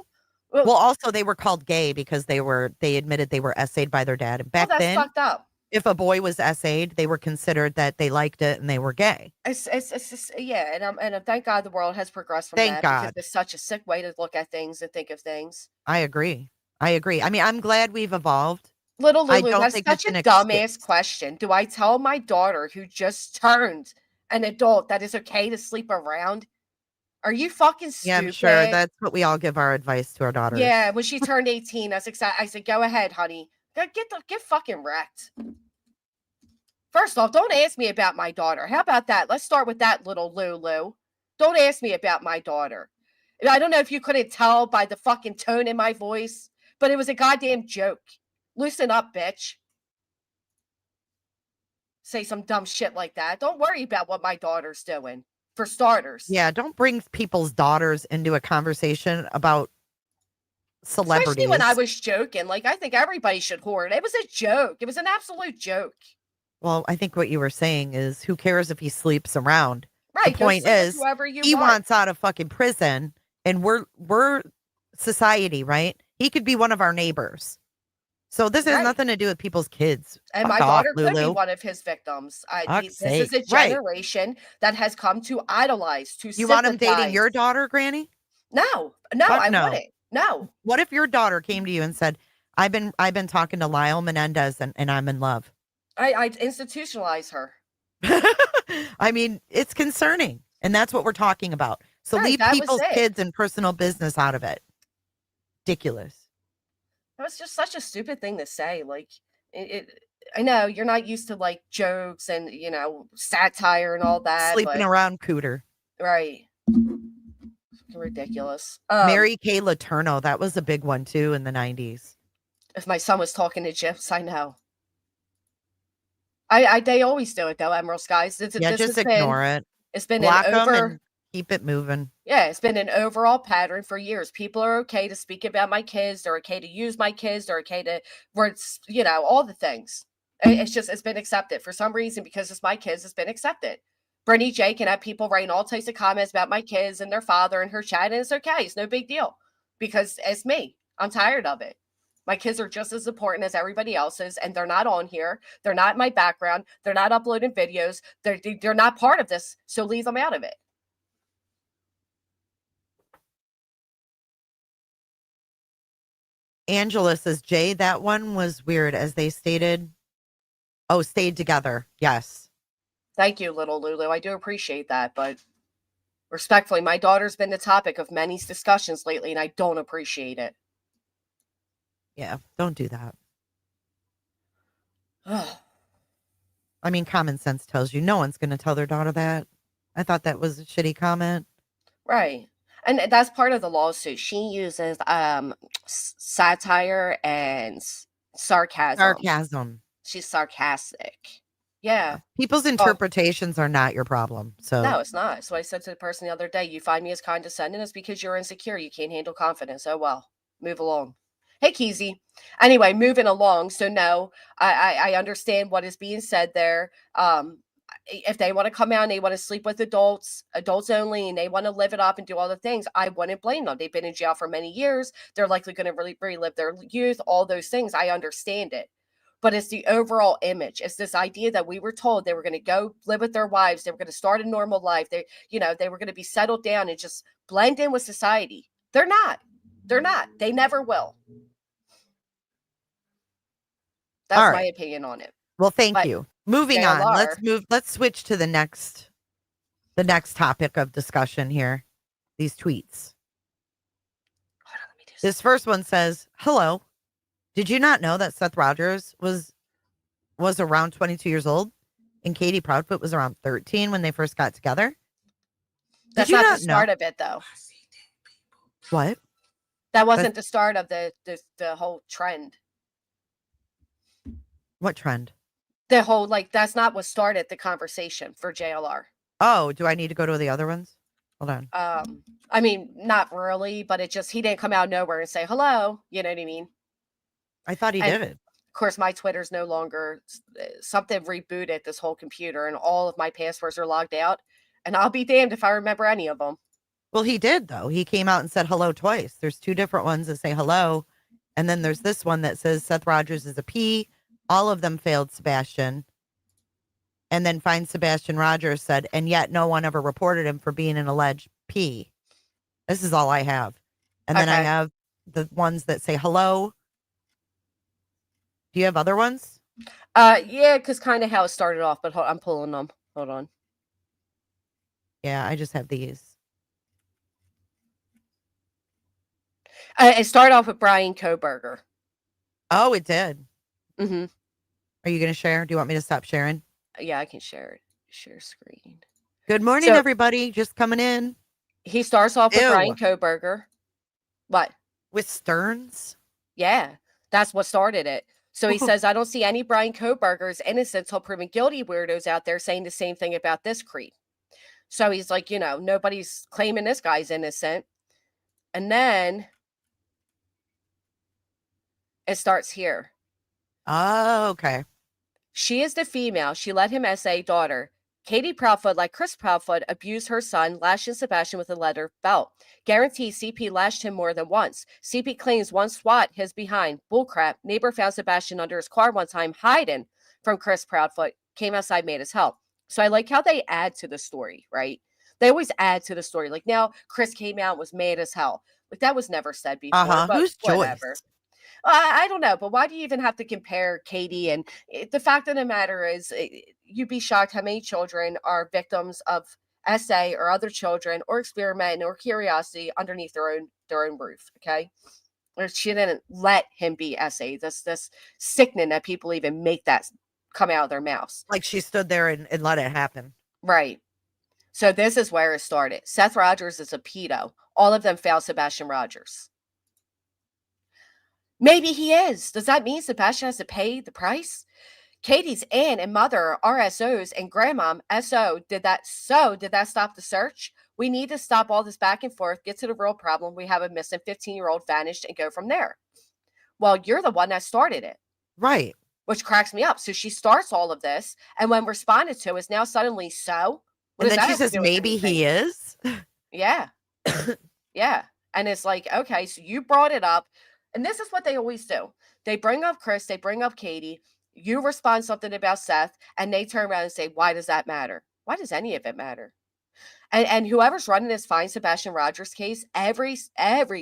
B: Well, also they were called gay because they admitted they were essayed by their dad. And back
A: that's
B: then,
A: fucked up.
B: If a boy was essayed, they were considered that they liked it and they were gay.
A: It's just, yeah, and thank God the world has progressed from
B: Thank
A: that
B: God.
A: because it's such a sick way to look at things and think of things.
B: I agree. I mean, I'm glad we've evolved.
A: Little
B: I
A: Lulu,
B: don't
A: that's
B: think
A: such
B: it's
A: a
B: an
A: dumbass
B: excuse.
A: question. Do I tell my daughter who just turned an adult that it's okay to sleep around? Are you fucking stupid?
B: Yeah, I'm sure that's what we all give our advice to our daughters.
A: Yeah, when she turned 18, I said, "Go ahead, honey. Get fucking wrecked." First off, don't ask me about my daughter. How about that? Let's start with that, little Lulu. Don't ask me about my daughter. I don't know if you couldn't tell by the fucking tone in my voice, but it was a goddamn joke. Loosen up, bitch. Say some dumb shit like that. Don't worry about what my daughter's doing, for starters.
B: Yeah, don't bring people's daughters into a conversation about celebrities.
A: Especially when I was joking. Like, I think everybody should hoard. It was a joke. It was an absolute joke.
B: Well, I think what you were saying is, who cares if he sleeps around?
A: Right.
B: The point is, he
A: want.
B: wants out of fucking prison, and we're society, right? He could be one of our neighbors. So this has nothing to do with people's kids.
A: And
B: Fuck
A: my daughter
B: off,
A: could be
B: Lulu.
A: one of his victims. This
B: sake.
A: is a generation that has come to idolize, to
B: You want him dating your daughter, Granny?
A: No,
B: Fuck
A: I
B: no.
A: wouldn't. No.
B: What if your daughter came to you and said, I've been talking to Lyle Menendez and I'm in love?
A: I'd institutionalize her.
B: I mean, it's concerning. And that's what we're talking about. So leave people's kids and personal business out of it. Ridiculous.
A: That was just such a stupid thing to say. Like, I know you're not used to like jokes and, you know, satire and all that.
B: Sleeping around cooter.
A: Right. Ridiculous.
B: Mary Kay Letourneau, that was a big one too in the 90s.
A: If my son was talking to Gyps, I know. They always do it though, Emerald Skies.
B: Just ignore it.
A: It's been
B: block
A: an
B: them and keep it moving.
A: Yeah, it's been an overall pattern for years. People are okay to speak about my kids. They're okay to use my kids. They're okay to words, you know, all the things. It's been accepted for some reason because it's my kids. It's been accepted. Brittany J can have people writing all types of comments about my kids and their father and her chat, and it's okay. It's no big deal because it's me. I'm tired of it. My kids are just as important as everybody else's, and they're not on here. They're not in my background. They're not uploading videos. They're not part of this, so leave them out of it.
B: Angela says, Jay, that one was weird as they stated. Oh, stayed together. Yes.
A: Thank you, little Lulu. I do appreciate that, but respectfully, my daughter's been the topic of many discussions lately, and I don't appreciate it.
B: Yeah, don't do that. I mean, common sense tells you no one's going to tell their daughter that. I thought that was a shitty comment.
A: Right. And that's part of the lawsuit. She uses satire and sarcasm.
B: Sarcasm.
A: She's sarcastic. Yeah.
B: People's
A: Oh,
B: interpretations are not your problem. So
A: no, it's not. So I said to the person the other day, you find me as condescending, it's because you're insecure. You can't handle confidence. Oh, well, move along. Hey, Keezy. Anyway, moving along. So, no, I understand what is being said there. If they want to come out and they want to sleep with adults, adults only, and they want to live it up and do all the things, I wouldn't blame them. They've been in jail for many years. They're likely going to really relive their youth, all those things. I understand it. But it's the overall image. It's this idea that we were told they were going to go live with their wives. They were going to start a normal life. They were going to be settled down and just blend in with society. They're not. They're not. They never will.
B: all
A: That's my
B: right.
A: opinion on it.
B: Well, thank
A: But
B: you. Moving on.
A: JLR,
B: Let's switch to the next topic of discussion here. These tweets.
A: hold on, let me do
B: This first one says, "Hello. Did you not know that Seth Rogers was around 22 years old and Katie Proudfoot was around 13 when they first got together?"
A: That's
B: Did you
A: not the
B: not know?
A: start of it, though.
B: What?
A: That wasn't the start of the whole trend.
B: What trend?
A: The whole, like, that's not what started the conversation for JLR.
B: Oh, do I need to go to the other ones? Hold on.
A: I mean, not really, but he didn't come out of nowhere and say hello. You know what I mean?
B: I thought he
A: And
B: did.
A: of course, my Twitter's no longer, something rebooted this whole computer, and all of my passwords are logged out. And I'll be damned if I remember any of them.
B: Well, he did, though. He came out and said hello twice. There's two different ones that say hello. And then there's this one that says Seth Rogers is a P. All of them failed Sebastian. And then Find Sebastian Rogers said, and yet no one ever reported him for being an alleged P. This is all I have. And then I
A: Okay.
B: have the ones that say hello. Do you have other ones?
A: Yeah, because kind of how it started off, but I'm pulling them. Hold on.
B: Yeah, I just have these.
A: It started off with Brian Koberger.
B: Oh, it did.
A: Mm-hmm.
B: Are you going to share? Do you want me to stop sharing?
A: Yeah, I can share it. Share screen.
B: Good morning,
A: So-
B: everybody. Just coming in.
A: He starts off with
B: Ew.
A: Brian Koberger. What?
B: With Stearns?
A: Yeah, that's what started it. So he says, I don't see any Brian Koberger's innocent till proven guilty weirdos out there saying the same thing about this creep. So he's like, nobody's claiming this guy's innocent. And then it starts here.
B: Oh, okay.
A: She is the female. She let him SA daughter. Katie Proudfoot, like Chris Proudfoot, abused her son, lashing Sebastian with a leather belt. Guarantees CP lashed him more than once. CP claims one swat his behind. Bullcrap. Neighbor found Sebastian under his car one time, hiding from Chris Proudfoot. Came outside, made as hell. So I like how they add to the story, right? They always add to the story. Like now, Chris came out and was mad as hell. Like that was never said before. But
B: Who's
A: whatever.
B: Joyce?
A: I don't know, but why do you even have to compare Katie? And the fact of the matter is, you'd be shocked how many children are victims of SA or other children or experiment or curiosity underneath their own roof. Okay, or she didn't let him be SA. This sickening that people even make that come out of their mouths.
B: Like she stood there and let it happen.
A: Right. So this is where it started. Seth Rogers is a pedo. All of them failed Sebastian Rogers. Maybe he is. Does that mean Sebastian has to pay the price? Katie's aunt and mother are SOs and grandmom SO. Did that stop the search? We need to stop all this back and forth, get to the real problem. We have a missing 15-year-old vanished and go from there. Well, you're the one that started it.
B: Right.
A: Which cracks me up. So she starts all of this, and when responded to is now suddenly so.
B: And then she says maybe he is.
A: Yeah. Yeah. And it's like, okay, so you brought it up. And this is what they always do. They bring up Chris, they bring up Katie, you respond something about Seth, and they turn around and say, why does that matter? Why does any of it matter? And whoever's running this Find Sebastian Rogers case, every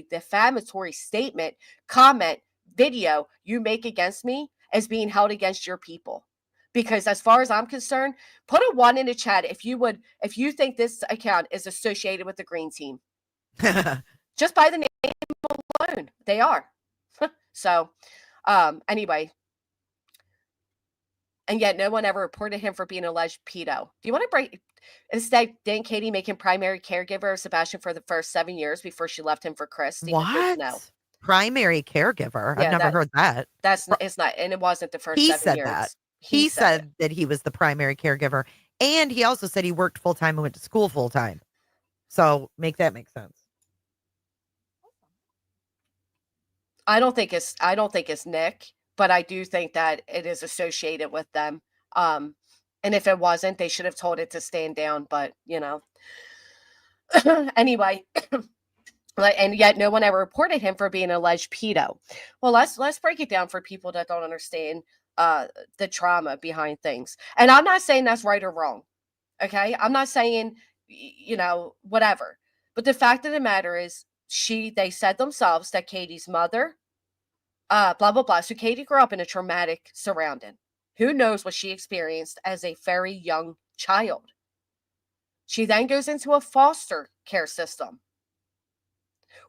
A: defamatory statement, comment, video you make against me is being held against your people. Because as far as I'm concerned, put a 1 in the chat if you think this account is associated with the green team. Just by the name alone, they are. So, anyway, and yet no one ever reported him for being an alleged pedo. Do you want to break? Instead, didn't Katie make him primary caregiver of Sebastian for the first 7 years before she left him for Chris?
B: What?
A: No.
B: Primary caregiver?
A: Yeah,
B: I've never heard that.
A: It's not, and it wasn't the first
B: He
A: 7
B: said
A: years.
B: that.
A: He
B: He
A: said it.
B: said that he was the primary caregiver, and he also said he worked full time and went to school full time. So make that make sense.
A: I don't think it's Nick, but I do think that it is associated with them. Um, and if it wasn't, they should have told it to stand down. But anyway, and yet no one ever reported him for being an alleged pedo. Well, let's break it down for people that don't understand uh the trauma behind things. And I'm not saying that's right or wrong. Okay, I'm not saying whatever. But the fact of the matter is, they said themselves that Katie's mother, blah blah blah. So Katie grew up in a traumatic surrounding. Who knows what she experienced as a very young child? She then goes into a foster care system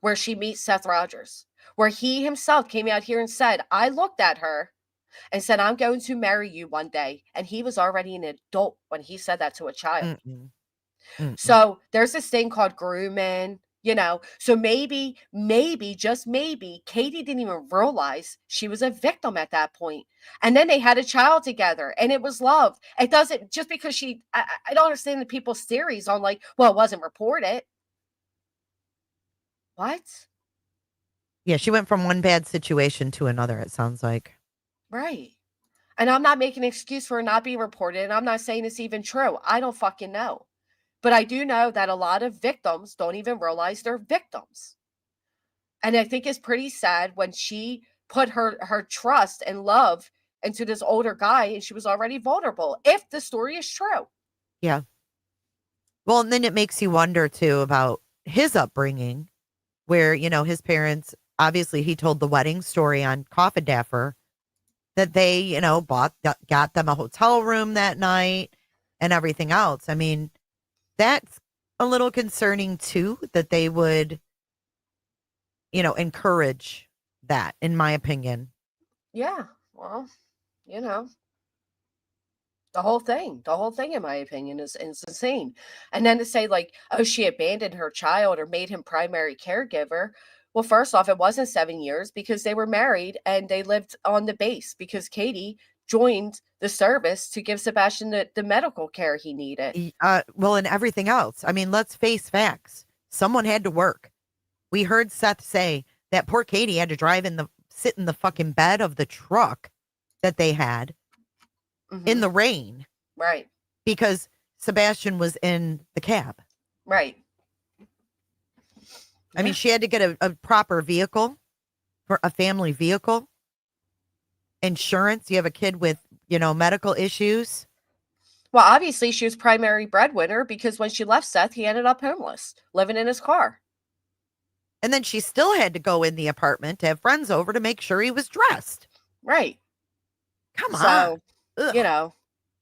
A: where she meets Seth Rogers, where he himself came out here and said, I looked at her and said, I'm going to marry you one day. And he was already an adult when he said that to a child.
B: Mm-mm. Mm-mm.
A: So there's this thing called grooming. So maybe, just maybe, Katie didn't even realize she was a victim at that point. And then they had a child together and it was love. It doesn't, just because I don't understand the people's theories on like, well, it wasn't reported. What?
B: Yeah, she went from one bad situation to another, it sounds like.
A: Right. And I'm not making an excuse for it not being reported. And I'm not saying it's even true. I don't fucking know. But I do know that a lot of victims don't even realize they're victims. And I think it's pretty sad when she put her trust and love into this older guy and she was already vulnerable, if the story is true.
B: Yeah. Well, and then it makes you wonder too about his upbringing, where, his parents, obviously he told the wedding story on Coffin Daffer that they, got them a hotel room that night and everything else. I mean, that's a little concerning too, that they would, encourage that, in my opinion.
A: Yeah. Well, you know, the whole thing, in my opinion, is insane. And then to say like, oh, she abandoned her child or made him primary caregiver. Well, first off, it wasn't 7 years because they were married and they lived on the base because Katie joined the service to give Sebastian the medical care he needed.
B: Well, and everything else. I mean, let's face facts. Someone had to work. We heard Seth say that poor Katie had to sit in the fucking bed of the truck that they had in the rain
A: Right.
B: because Sebastian was in the cab.
A: Right.
B: I mean, she had to get a proper vehicle, for a family vehicle, insurance. You have a kid with, medical issues.
A: Well, obviously, she was primary breadwinner because when she left Seth, he ended up homeless, living in his car.
B: And then she still had to go in the apartment to have friends over to make sure he was dressed.
A: Right.
B: Come on.
A: So,
B: Ugh.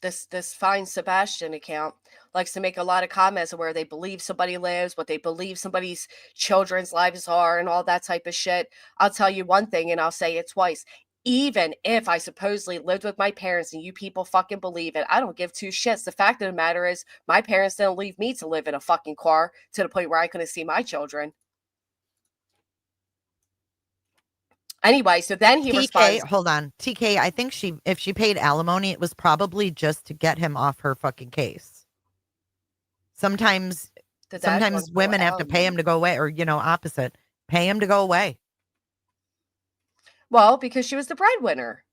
A: this fine Sebastian account likes to make a lot of comments where they believe somebody lives, what they believe somebody's children's lives are, and all that type of shit. I'll tell you one thing, and I'll say it twice. Even if I supposedly lived with my parents and you people fucking believe it, I don't give two shits. The fact of the matter is, my parents didn't leave me to live in a fucking car to the point where I couldn't see my children. Anyway, so then he responds.
B: Hold on. TK, I think if she paid alimony, it was probably just to get him off her fucking case. Sometimes women have to pay him to go away, or, opposite. Pay him to go away.
A: Well, because she was the breadwinner.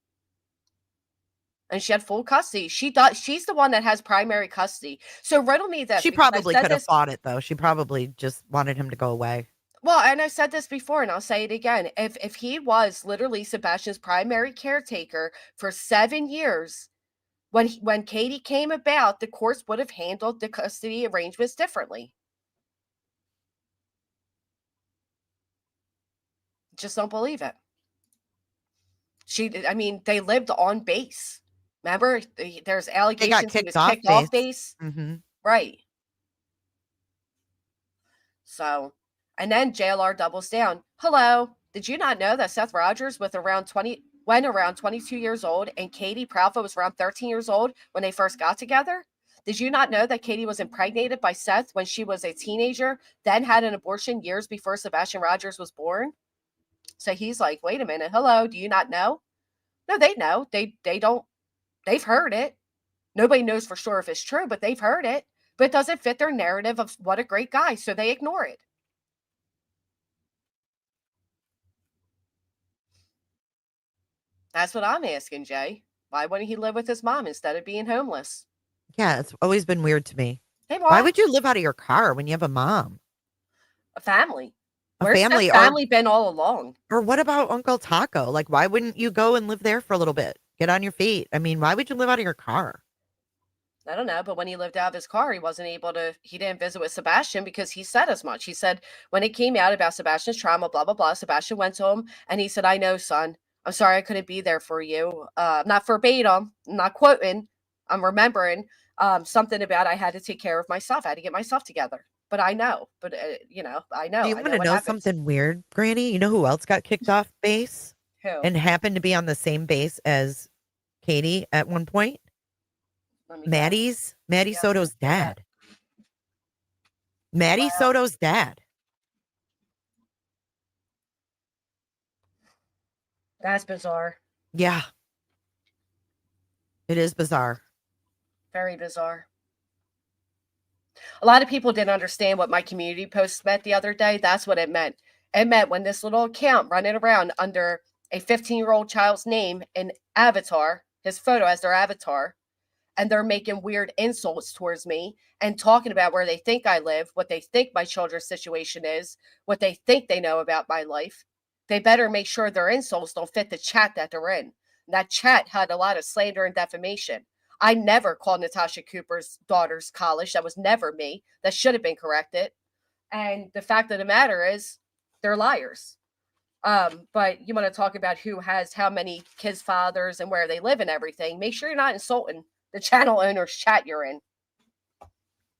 A: And she had full custody. She's the one that has primary custody. So riddle me this.
B: She probably could have fought it, though. She probably just wanted him to go away.
A: Well, and I've said this before, and I'll say it again. If he was literally Sebastian's primary caretaker for 7 years, when Katie came about, the courts would have handled the custody arrangements differently. Just don't believe it. They lived on base. Remember, there's allegations he was kicked off base.
B: Mm-hmm.
A: Right. So, and then JLR doubles down. Hello, did you not know that Seth Rogers went around 22 years old and Katie Proudfoot was around 13 years old when they first got together? Did you not know that Katie was impregnated by Seth when she was a teenager, then had an abortion years before Sebastian Rogers was born? So he's like, wait a minute. Hello, do you not know? No, they know. They don't They've heard it. Nobody knows for sure if it's true, but they've heard it. But it doesn't fit their narrative of what a great guy, so they ignore it. That's what I'm asking, Jay. Why wouldn't he live with his mom instead of being homeless?
B: Yeah, it's always been weird to me.
A: Hey,
B: Why
A: Mom,
B: would you live out of your car when you have a mom?
A: a family.
B: A
A: Where's that
B: family,
A: family been all along?
B: or what about Uncle Taco? Like, why wouldn't you go and live there for a little bit? Get on your feet. I mean, why would you live out of your car?
A: I don't know, but when he lived out of his car, he didn't visit with Sebastian because he said as much. He said when it came out about Sebastian's trauma, blah, blah, blah, Sebastian went to him and he said, I know, son. I'm sorry I couldn't be there for you. Not verbatim, not quoting. I'm remembering something about I had to take care of myself. I had to get myself together. But I know, I
B: Do
A: know.
B: you
A: I
B: want
A: know
B: to
A: what
B: know
A: happens.
B: something weird, Granny? You know who else got kicked off base
A: Who?
B: and happened to be on the same base as Katie at one point?
A: Let me guess.
B: Maddie
A: Yeah,
B: Soto's
A: yeah.
B: dad. Maddie
A: Wow.
B: Soto's dad.
A: That's bizarre.
B: Yeah, it is bizarre.
A: Very bizarre. A lot of people didn't understand what my community post meant the other day. That's what it meant. It meant when this little account running around under a 15-year-old child's name and avatar, his photo as their avatar, and they're making weird insults towards me and talking about where they think I live, what they think my children's situation is, what they think they know about my life. They better make sure their insults don't fit the chat that they're in. And that chat had a lot of slander and defamation. I never called Natasha Cooper's daughters college. That was never me. That should have been corrected. And the fact of the matter is, they're liars. But you want to talk about who has how many kids' fathers and where they live and everything. Make sure you're not insulting the channel owner's chat you're in.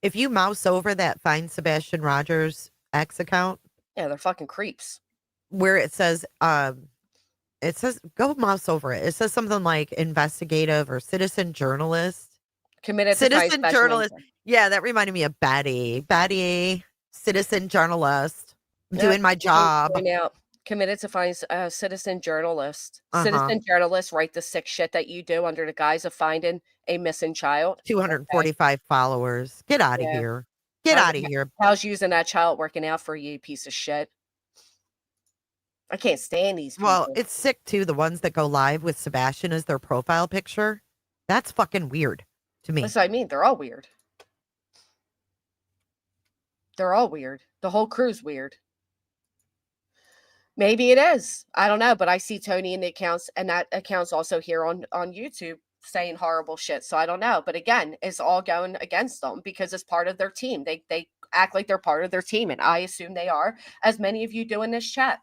B: If you mouse over that Find Sebastian Rogers X account,
A: Yeah, they're fucking creeps.
B: where it says go mouse over it. It says something like investigative or citizen journalist.
A: Committed to find
B: Citizen
A: special
B: journalist.
A: interest.
B: Yeah, that reminded me of Batty, citizen journalist. I'm
A: Yeah,
B: doing my job.
A: point out. Committed to find citizen journalist.
B: Uh-huh.
A: Citizen journalists write the sick shit that you do under the guise of finding a missing child. Okay.
B: 245 followers. Get out of
A: Yeah.
B: here. Get out of here.
A: How's using that child working out for you, piece of shit? I can't stand these people.
B: Well, it's sick too. The ones that go live with Sebastian as their profile picture. That's fucking weird to me.
A: That's what I mean. They're all weird. They're all weird. The whole crew's weird. Maybe it is. I don't know, but I see Tony in the accounts, and that account's also here on YouTube saying horrible shit. So I don't know, but again, it's all going against them because it's part of their team. They act like they're part of their team, and I assume they are, as many of you do in this chat.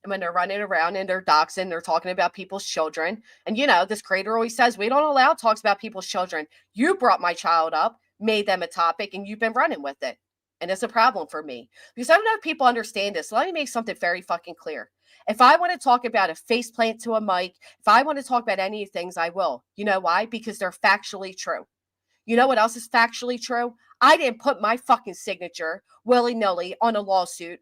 A: And when they're running around and they're doxing, they're talking about people's children. And this creator always says, we don't allow talks about people's children. You brought my child up, made them a topic, and you've been running with it. And it's a problem for me because I don't know if people understand this. So let me make something very fucking clear. If I want to talk about a faceplant to a mic, if I want to talk about any things, I will. You know why? Because they're factually true. You know what else is factually true? I didn't put my fucking signature willy-nilly on a lawsuit,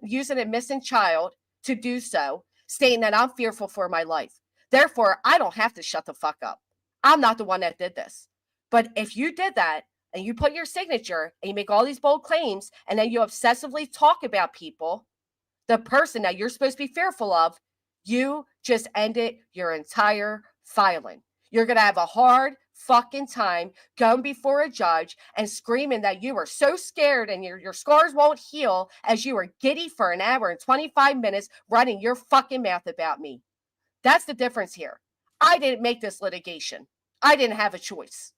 A: using a missing child to do so, stating that I'm fearful for my life. Therefore, I don't have to shut the fuck up. I'm not the one that did this. But if you did that and you put your signature and you make all these bold claims and then you obsessively talk about people, the person that you're supposed to be fearful of, you just ended your entire filing. You're going to have a hard fucking time going before a judge and screaming that you were so scared and your scars won't heal as you were giddy for an hour and 25 minutes running your fucking mouth about me. That's the difference here. I didn't make this litigation. I didn't have a choice.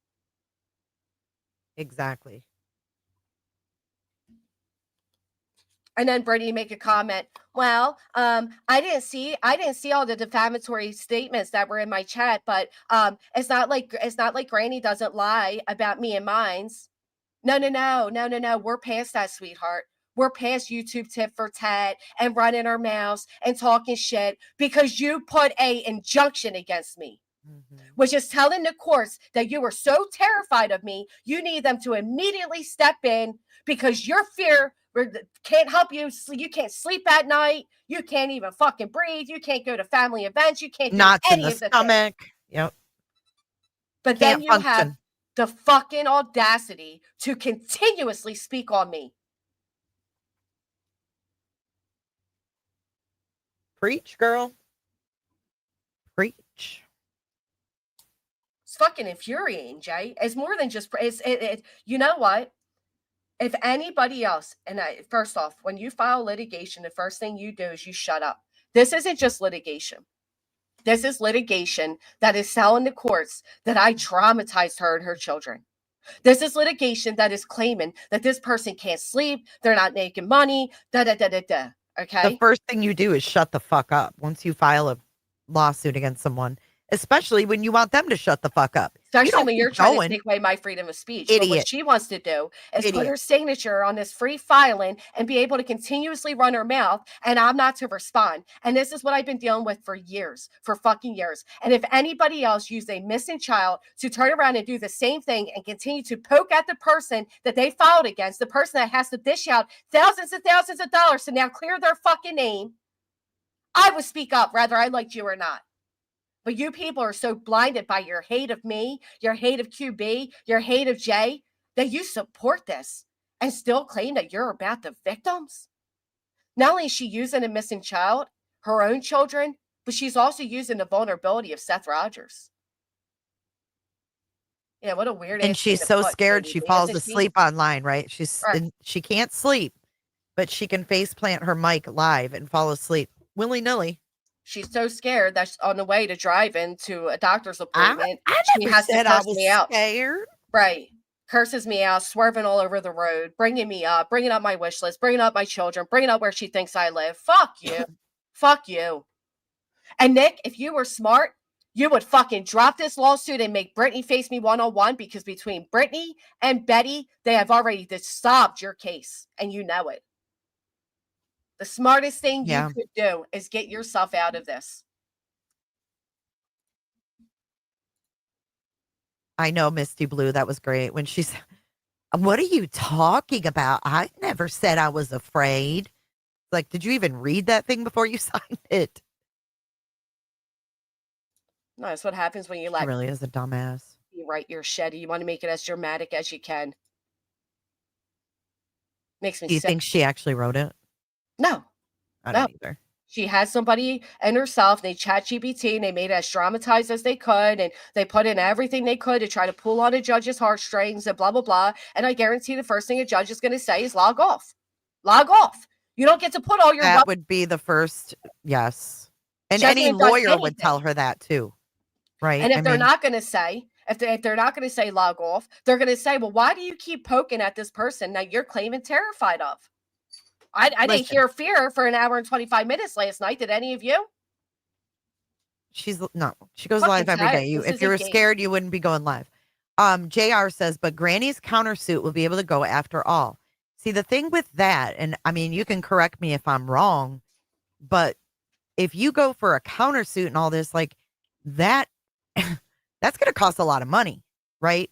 B: Exactly.
A: And then Brittany make a comment. Well, I didn't see all the defamatory statements that were in my chat, but it's not like Granny doesn't lie about me and mines. No. We're past that, sweetheart. We're past YouTube tit for tat and running our mouths and talking shit because you put a injunction against me, which is telling the courts that you were so terrified of me, you need them to immediately step in because your fear can't help you. You can't sleep at night. You can't even fucking breathe. You can't go to family events. You can't do
B: Knots in
A: any
B: the
A: of the
B: stomach.
A: things.
B: Yep.
A: But then
B: Can't
A: you have
B: function.
A: the fucking audacity to continuously speak on me.
B: Preach, girl. Preach.
A: It's fucking infuriating, Jay. It's more than just, you know what? If anybody else, and first off, when you file litigation, the first thing you do is you shut up. This isn't just litigation. This is litigation that is selling the courts that I traumatized her and her children. This is litigation that is claiming that this person can't sleep, they're not making money, da da da da da.
B: The
A: Okay.
B: first thing you do is shut the fuck up once you file a lawsuit against someone, especially when you want them to shut the fuck up. You
A: Especially
B: don't
A: when you're
B: keep
A: trying to
B: going.
A: take away my freedom of speech. But what
B: Idiot.
A: she wants to do is put
B: Idiot.
A: her signature on this free filing and be able to continuously run her mouth, and I'm not to respond. And this is what I've been dealing with for years, for fucking years. And if anybody else used a missing child to turn around and do the same thing and continue to poke at the person that they filed against, the person that has to dish out thousands and thousands of dollars to now clear their fucking name, I would speak up, whether I liked you or not. But you people are so blinded by your hate of me, your hate of QB, your hate of Jay, that you support this and still claim that you're about the victims. Not only is she using a missing child, her own children, but she's also using the vulnerability of Seth Rogers. Yeah, what a weird
B: And
A: ass thing
B: she's
A: to
B: so
A: put,
B: scared
A: Katie,
B: she falls
A: isn't she?
B: asleep online, right?
A: Right.
B: She can't sleep, but she can face plant her mic live and fall asleep willy-nilly.
A: She's so scared that on the way to drive into a doctor's
B: I
A: appointment,
B: I
A: she
B: never
A: has to
B: said I
A: curse
B: was
A: me out.
B: scared.
A: Right. Curses me out, swerving all over the road, bringing me up, bringing up my wish list, bringing up my children, bringing up where she thinks I live. Fuck you. Fuck you. And Nick, if you were smart, you would fucking drop this lawsuit and make Brittany face me one-on-one, because between Brittany and Betty, they have already stopped your case, and you know it. The smartest thing you
B: Yeah.
A: could do is get yourself out of this.
B: I know, Misty Blue, that was great when she said, "What are you talking about? I never said I was afraid." Like, did you even read that thing before you signed it?
A: No, that's what happens when you
B: She
A: let
B: really is a dumbass.
A: you write your shit. You want to make it as dramatic as you can. Makes me
B: Do you
A: sick.
B: think she actually wrote it?
A: No,
B: I
A: no.
B: don't either.
A: She has somebody and herself. They chat GBT and they made it as dramatized as they could. And they put in everything they could to try to pull on a judge's heartstrings and blah, blah, blah. And I guarantee the first thing a judge is going to say is log off. Log off. You don't get to put all your
B: That would be the first, yes. And
A: She hasn't
B: any
A: even done
B: lawyer would
A: anything.
B: tell her that too, right?
A: And if
B: I
A: they're
B: mean,
A: not going to say, if they're not going to say log off, they're going to say, well, why do you keep poking at this person that you're claiming terrified of? I didn't
B: listen,
A: hear fear for an hour and 25 minutes last night. Did any of you?
B: she goes
A: Fucking
B: live every
A: tired.
B: day.
A: This
B: If
A: is a
B: you were
A: game.
B: scared, you wouldn't be going live. JR says, but Granny's countersuit will be able to go after all. See, the thing with that, and I mean, you can correct me if I'm wrong, but if you go for a countersuit and all this, like that, that's going to cost a lot of money, right?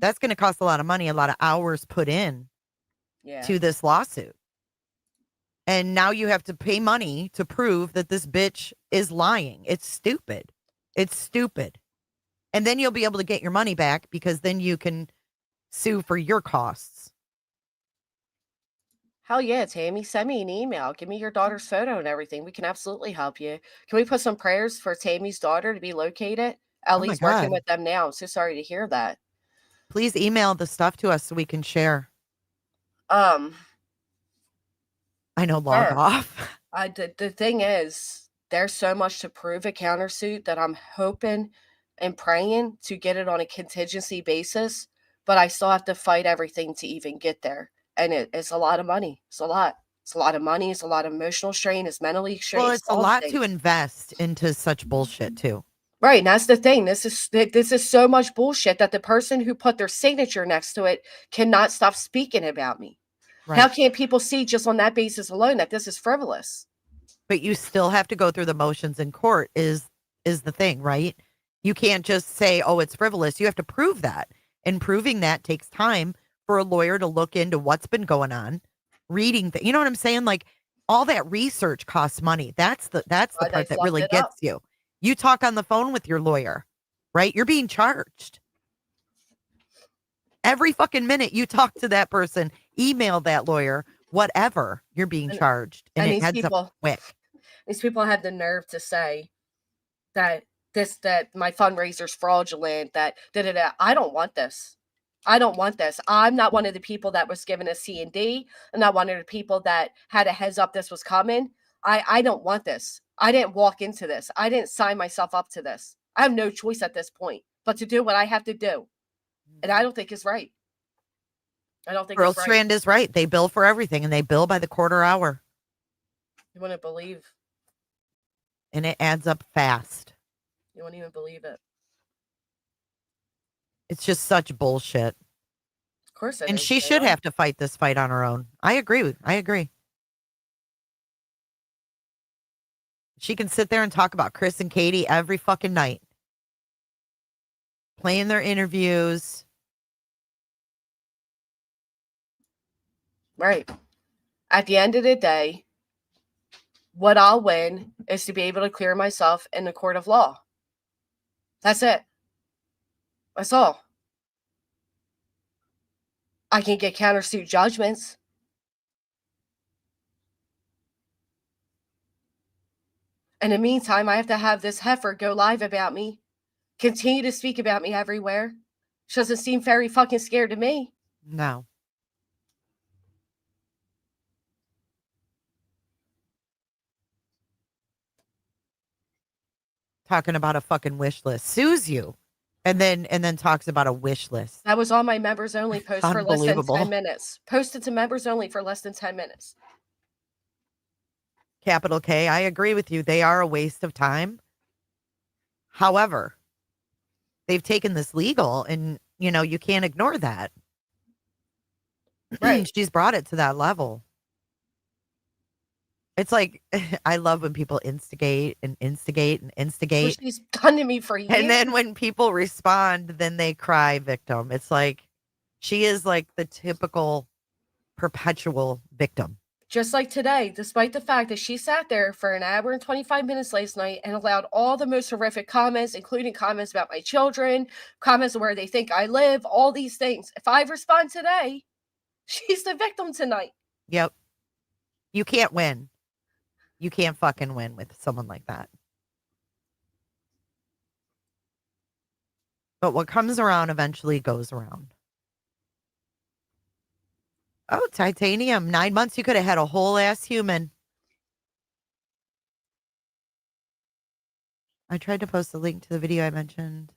B: That's going to cost a lot of money, a lot of hours put in to this lawsuit. And now you have to pay money to prove that this bitch is lying. It's stupid. It's stupid. And then you'll be able to get your money back because then you can sue for your costs.
A: Hell yeah, Tammy. Send me an email. Give me your daughter's photo and everything. We can absolutely help you. Can we put some prayers for Tammy's daughter to be located?
B: Oh my
A: Ellie's working
B: God.
A: with them now. I'm so sorry to hear that.
B: Please email the stuff to us so we can share.
A: Um,
B: I know, log off.
A: the thing is, there's so much to prove a countersuit that I'm hoping and praying to get it on a contingency basis, but I still have to fight everything to even get there. And it's a lot of money. It's a lot. It's a lot of money. It's a lot of emotional strain. It's mentally strain.
B: Well,
A: It's
B: it's a
A: all the
B: lot to
A: things.
B: invest into such bullshit too.
A: Right, and that's the thing. This is so much bullshit that the person who put their signature next to it cannot stop speaking about me.
B: Right.
A: How can people see just on that basis alone that this is frivolous?
B: But you still have to go through the motions in court is the thing, right? You can't just say, "Oh, it's frivolous." You have to prove that. And proving that takes time for a lawyer to look into what's been going on, reading you know what I'm saying? Like all that research costs money. That's the
A: Why they
B: part that
A: fluffed
B: really
A: it up.
B: gets you. You talk on the phone with your lawyer, right? You're being charged. Every fucking minute you talk to that person, email that lawyer, whatever, you're being
A: And,
B: charged. And
A: and
B: it adds up quick.
A: these people have the nerve to say that that my fundraiser's fraudulent, that da da da. I don't want this. I don't want this. I'm not one of the people that was given a C&D. I'm not one of the people that had a heads up this was coming. I don't want this. I didn't walk into this. I didn't sign myself up to this. I have no choice at this point but to do what I have to do. And I don't think it's right. I don't think
B: Girl
A: it's right.
B: Strand is right. They bill for everything and they bill by the quarter hour.
A: You wouldn't believe.
B: And it adds up fast.
A: You wouldn't even believe it.
B: It's just such bullshit.
A: Of course it
B: and
A: is.
B: she should have to fight this fight on her own. I agree. She can sit there and talk about Chris and Katie every fucking night. Playing their interviews.
A: Right. At the end of the day, what I'll win is to be able to clear myself in the court of law. That's it. That's all. I can get countersuit judgments. In the meantime, I have to have this heifer go live about me, continue to speak about me everywhere. She doesn't seem very fucking scared of me.
B: No. Talking about a fucking wish list. Sues you. And then talks about a wish list.
A: That was on my members only post for less than 10
B: Unbelievable.
A: minutes. Posted to members only for less than 10 minutes.
B: Capital K, I agree with you. They are a waste of time. However, they've taken this legal and, you can't ignore that.
A: Right.
B: She's brought it to that level. It's like, I love when people instigate.
A: Which she's done to me for years.
B: And then when people respond, then they cry victim. It's like, she is like the typical perpetual victim.
A: Just like today, despite the fact that she sat there for an hour and 25 minutes last night and allowed all the most horrific comments, including comments about my children, comments where they think I live, all these things. If I respond today, she's the victim tonight.
B: Yep. You can't win. You can't fucking win with someone like that. But what comes around eventually goes around. Oh, titanium. 9 months, you could have had a whole ass human. I tried to post a link to the video I mentioned.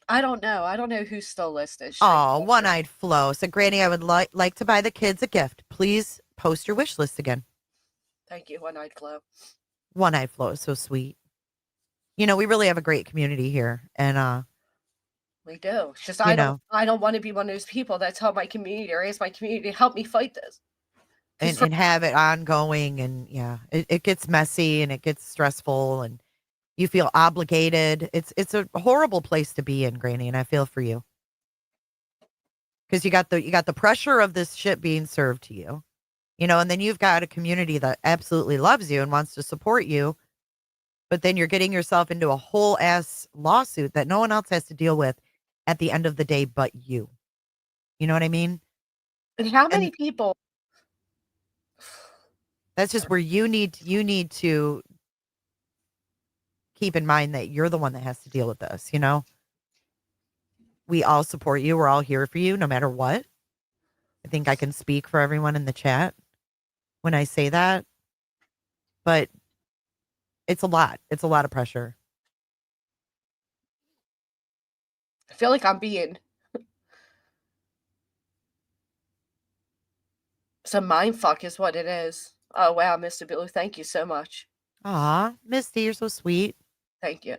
A: I don't know. I don't know who's still listed.
B: Oh, one-eyed Flo. So, Granny, I would like to buy the kids a gift. Please post your wish list again.
A: Thank you, One-Eyed Flo.
B: One-eyed Flo is so sweet. We really have a great community here. And
A: we do. It's just I don't want to be one of those people that tell my community or ask my community to help me fight this.
B: And have it ongoing. And yeah, it gets messy and it gets stressful and you feel obligated. It's a horrible place to be in, Granny, and I feel for you. Because you got the pressure of this shit being served to you. And then you've got a community that absolutely loves you and wants to support you. But then you're getting yourself into a whole ass lawsuit that no one else has to deal with at the end of the day but you. You know what I mean?
A: And how many people?
B: That's just where you need to keep in mind that you're the one that has to deal with this, We all support you. We're all here for you no matter what. I think I can speak for everyone in the chat when I say that. But it's a lot. It's a lot of pressure.
A: I feel like I'm being some mind fuck is what it is. Oh, wow, Mr. Blue. Thank you so much.
B: Aw, Misty, you're so sweet.
A: Thank you.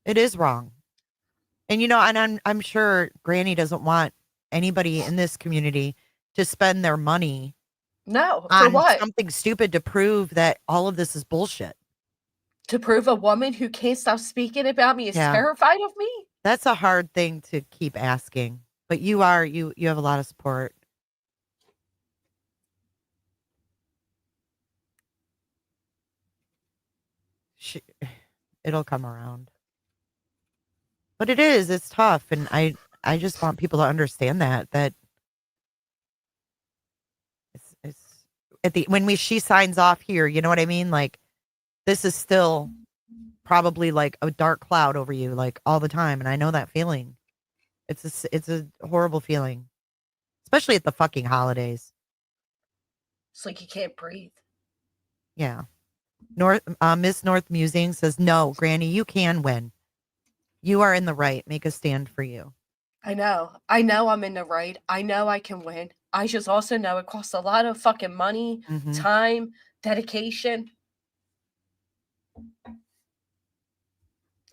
B: It is wrong. And, and I'm sure Granny doesn't want anybody in this community to spend their money
A: No, for
B: on
A: what?
B: something stupid to prove that all of this is bullshit.
A: To prove a woman who can't stop speaking about me is terrified of me?
B: That's a hard thing to keep asking. But you have a lot of support. It'll come around. But it's tough. And I just want people to understand that it's at the, when she signs off here, you know what I mean? Like, this is still probably like a dark cloud over you, like all the time. And I know that feeling. It's a horrible feeling, especially at the fucking holidays.
A: It's like you can't breathe.
B: Yeah. Miss North Musing says, no, Granny, you can win. You are in the right. Make a stand for you.
A: I know I'm in the right. I know I can win. I just also know it costs a lot of fucking money, time, dedication.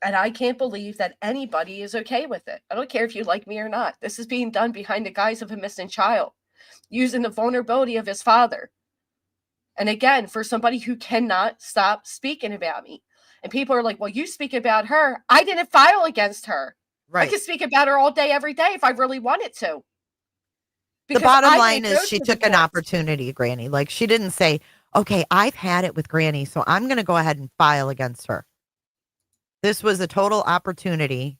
A: And I can't believe that anybody is okay with it. I don't care if you like me or not. This is being done behind the guise of a missing child, using the vulnerability of his father. And again, for somebody who cannot stop speaking about me. And people are like, well, you speak about her. I didn't file against her.
B: Right.
A: I could speak about her all day, every day if I really wanted to.
B: The bottom line is she took an opportunity, Granny. Like, she didn't say, okay, I've had it with Granny, so I'm going to go ahead and file against her. This was a total opportunity.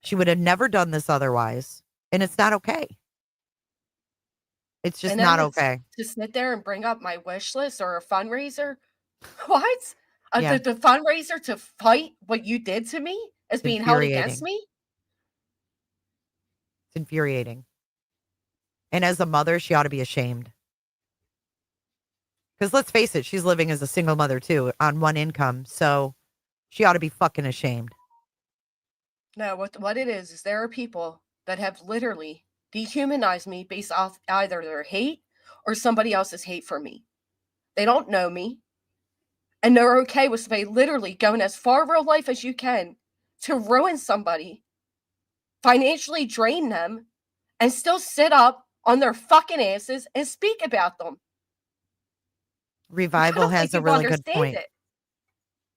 B: She would have never done this otherwise. And it's not okay. It's just not okay.
A: To sit there and bring up my wish list or a fundraiser. What?
B: Yeah.
A: The fundraiser to fight what you did to me as being held against me?
B: It's infuriating. And as a mother, she ought to be ashamed. Because let's face it, she's living as a single mother too, on one income. So she ought to be fucking ashamed.
A: No, what it is there are people that have literally dehumanized me based off either their hate or somebody else's hate for me. They don't know me. And they're okay with somebody literally going as far real life as you can to ruin somebody, financially drain them, and still sit up on their fucking asses and speak about them.
B: Revival has a really good point.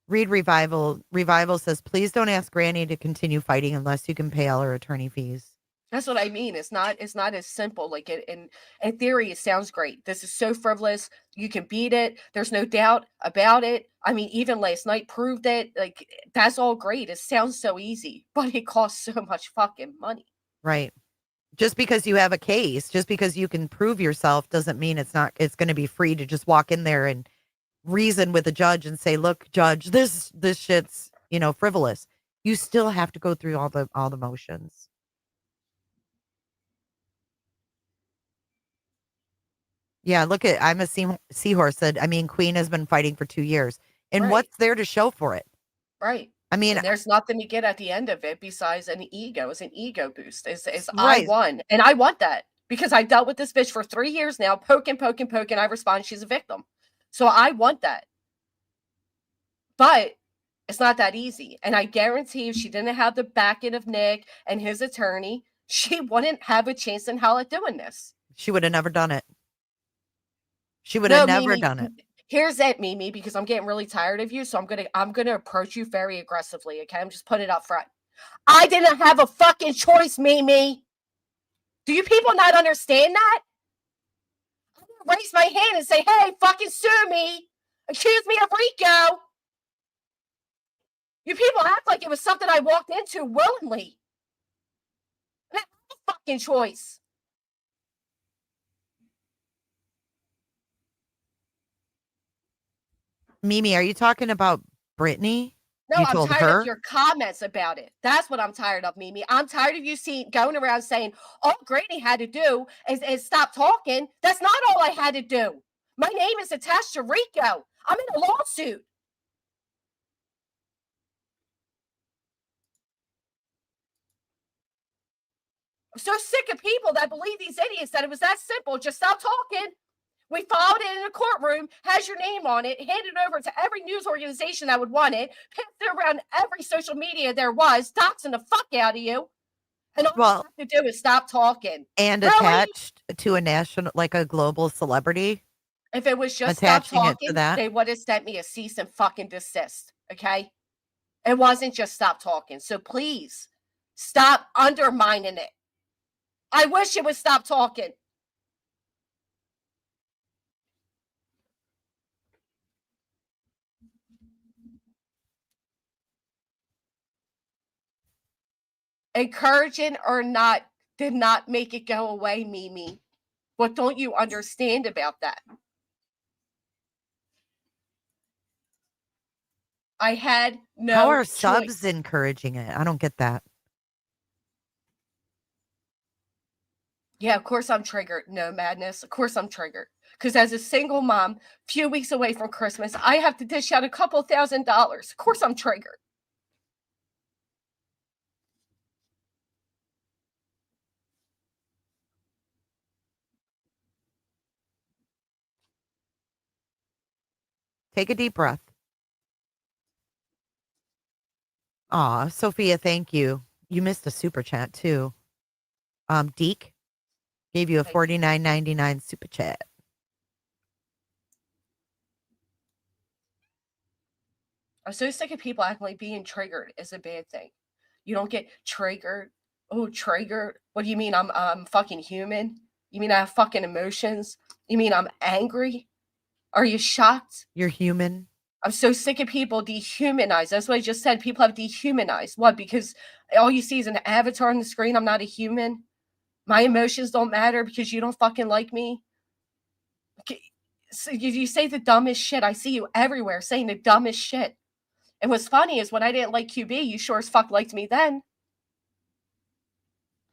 B: Read Revival. Revival says, please don't ask Granny to continue fighting unless you can pay all her attorney fees.
A: That's what I mean. It's not as simple. Like in theory, it sounds great. This is so frivolous. You can beat it. There's no doubt about it. I mean, even last night proved it. Like, that's all great. It sounds so easy, but it costs so much fucking money.
B: Right. Just because you have a case, just because you can prove yourself doesn't mean it's going to be free to just walk in there and reason with a judge and say, look, judge, this shit's, frivolous. You still have to go through all the motions. Yeah, look at, I'm a seahorse said, I mean, Queen has been fighting for 2 years. And what's there to show for it?
A: Right.
B: I mean,
A: and there's nothing to get at the end of it besides an ego. It's an ego boost. It's
B: right.
A: I won. And I want that because I've dealt with this bitch for 3 years now, poking. I respond, she's a victim. So I want that. But it's not that easy. And I guarantee if she didn't have the backing of Nick and his attorney, she wouldn't have a chance in hell at doing this.
B: She would have never done it. She would have never done it.
A: Here's it, Mimi, because I'm getting really tired of you. So I'm gonna approach you very aggressively. Okay, I'm just putting it up front. I didn't have a fucking choice, Mimi. Do you people not understand that? I'm gonna raise my hand and say, "Hey, fucking sue me, accuse me of RICO." You people act like it was something I walked into willingly. I didn't have a fucking choice.
B: Mimi, are you talking about Brittany?
A: No, I'm tired of your comments about it. That's what I'm tired of, Mimi. I'm tired of you going around saying all Granny had to do is stop talking. That's not all I had to do. My name is attached to RICO. I'm in a lawsuit. I'm so sick of people that believe these idiots that it was that simple. Just stop talking. We filed it in a courtroom, has your name on it, handed it over to every news organization that would want it, picked it around every social media there was, doxing the fuck out of you. And all you have to do is stop talking.
B: And attached to a national, like a global celebrity.
A: If it was just stop talking, they would have sent me a cease and fucking desist. Okay? It wasn't just stop talking. So please, stop undermining it. I wish it would stop talking. Encouraging or not did not make it go away, Mimi. What don't you understand about that? I had
B: How
A: no
B: are
A: choice.
B: subs encouraging it? I don't get that.
A: Yeah, of course I'm triggered. No, Madness. Of course I'm triggered. Because as a single mom, few weeks away from Christmas, I have to dish out a couple $1,000s. Of course I'm triggered.
B: Take a deep breath. Aw, Sophia, thank you. You missed a super chat too. Deke gave you a
A: Thank you.
B: $49.99 super chat.
A: I'm so sick of people acting like being triggered is a bad thing. You don't get triggered. Oh, triggered. What do you mean? I'm fucking human? You mean I have fucking emotions? You mean I'm angry? Are you shocked?
B: You're human.
A: I'm so sick of people dehumanized. That's what I just said. People have dehumanized. What? Because all you see is an avatar on the screen. I'm not a human. My emotions don't matter because you don't fucking like me. So you say the dumbest shit. I see you everywhere saying the dumbest shit. And what's funny is when I didn't like QB, you sure as fuck liked me then.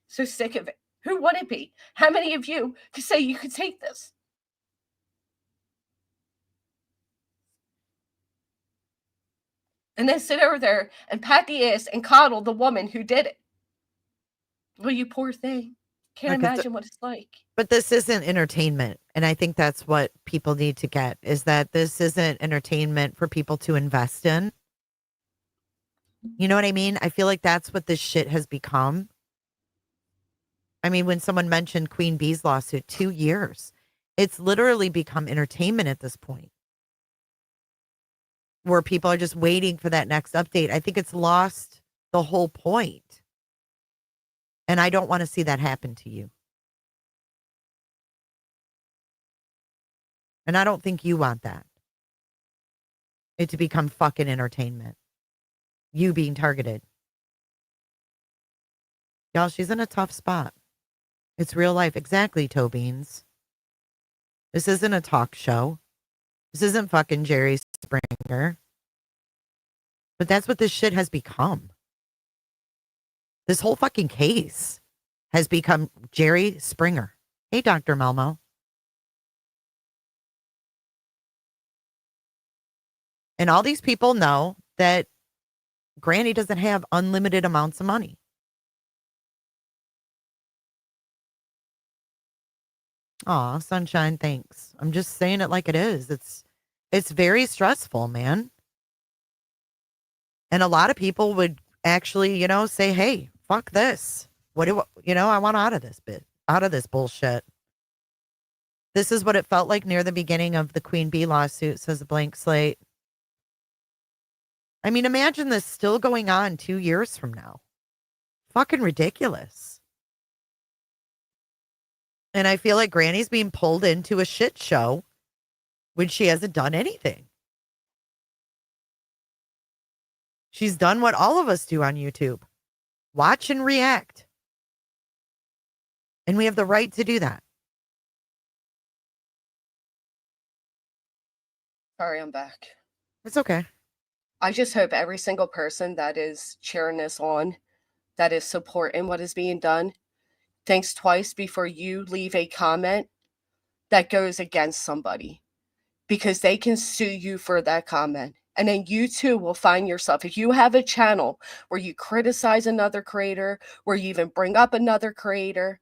A: So sick of it. Who would it be? How many of you could say you could take this? And then sit over there and pat the ass and coddle the woman who did it. Well, you poor thing. Can't imagine what it's like.
B: But this isn't entertainment. And I think that's what people need to get is that this isn't entertainment for people to invest in. You know what I mean? I feel like that's what this shit has become. I mean, when someone mentioned Queen Bee's lawsuit, 2 years, it's literally become entertainment at this point where people are just waiting for that next update. I think it's lost the whole point. And I don't want to see that happen to you. And I don't think you want that. It to become fucking entertainment. You being targeted. Y'all, she's in a tough spot. It's real life. Exactly, Toe Beans. This isn't a talk show. This isn't fucking Jerry Springer. But that's what this shit has become. This whole fucking case has become Jerry Springer. Hey, Dr. Melmo. And all these people know that Granny doesn't have unlimited amounts of money. Aw, Sunshine, thanks. I'm just saying it like it is. It's very stressful, man. And a lot of people would actually, say, hey, fuck this. What do I want out of this out of this bullshit. This is what it felt like near the beginning of the Queen Bee lawsuit, says a blank slate. I mean, imagine this still going on 2 years from now. Fucking ridiculous. And I feel like Granny's being pulled into a shit show when she hasn't done anything. She's done what all of us do on YouTube. Watch and react. And we have the right to do that.
A: Sorry, I'm back.
B: It's okay.
A: I just hope every single person that is cheering this on, that is supporting what is being done, thinks twice before you leave a comment that goes against somebody, because they can sue you for that comment. And then you too will find yourself, if you have a channel where you criticize another creator, where you even bring up another creator,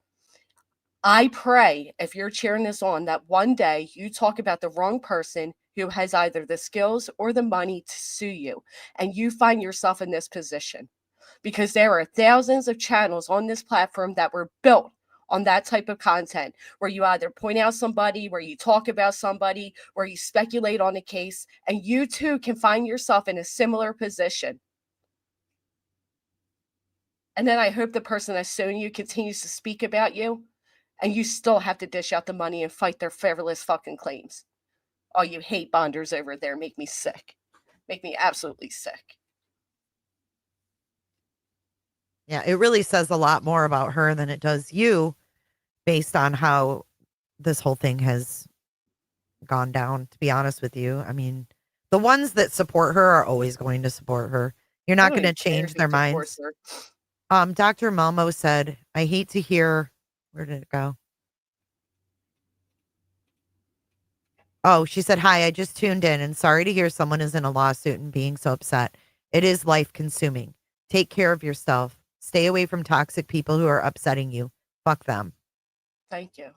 A: I pray, if you're cheering this on, that one day you talk about the wrong person who has either the skills or the money to sue you, and you find yourself in this position. Because there are thousands of channels on this platform that were built on that type of content, where you either point out somebody, where you talk about somebody, where you speculate on a case, and you too can find yourself in a similar position. And then I hope the person that's suing you continues to speak about you, and you still have to dish out the money and fight their frivolous fucking claims. Oh, you hate bonders over there make me sick. Make me absolutely sick.
B: Yeah, it really says a lot more about her than it does you based on how this whole thing has gone down, to be honest with you. I mean, the ones that support her are always going to support her. You're
A: I
B: not
A: don't
B: going to
A: even care
B: change
A: who
B: their
A: supports
B: minds.
A: her.
B: Dr. Malmo said, I hate to hear, where did it go? Oh, she said, hi, I just tuned in and sorry to hear someone is in a lawsuit and being so upset. It is life consuming. Take care of yourself. Stay away from toxic people who are upsetting you. Fuck them.
A: Thank you.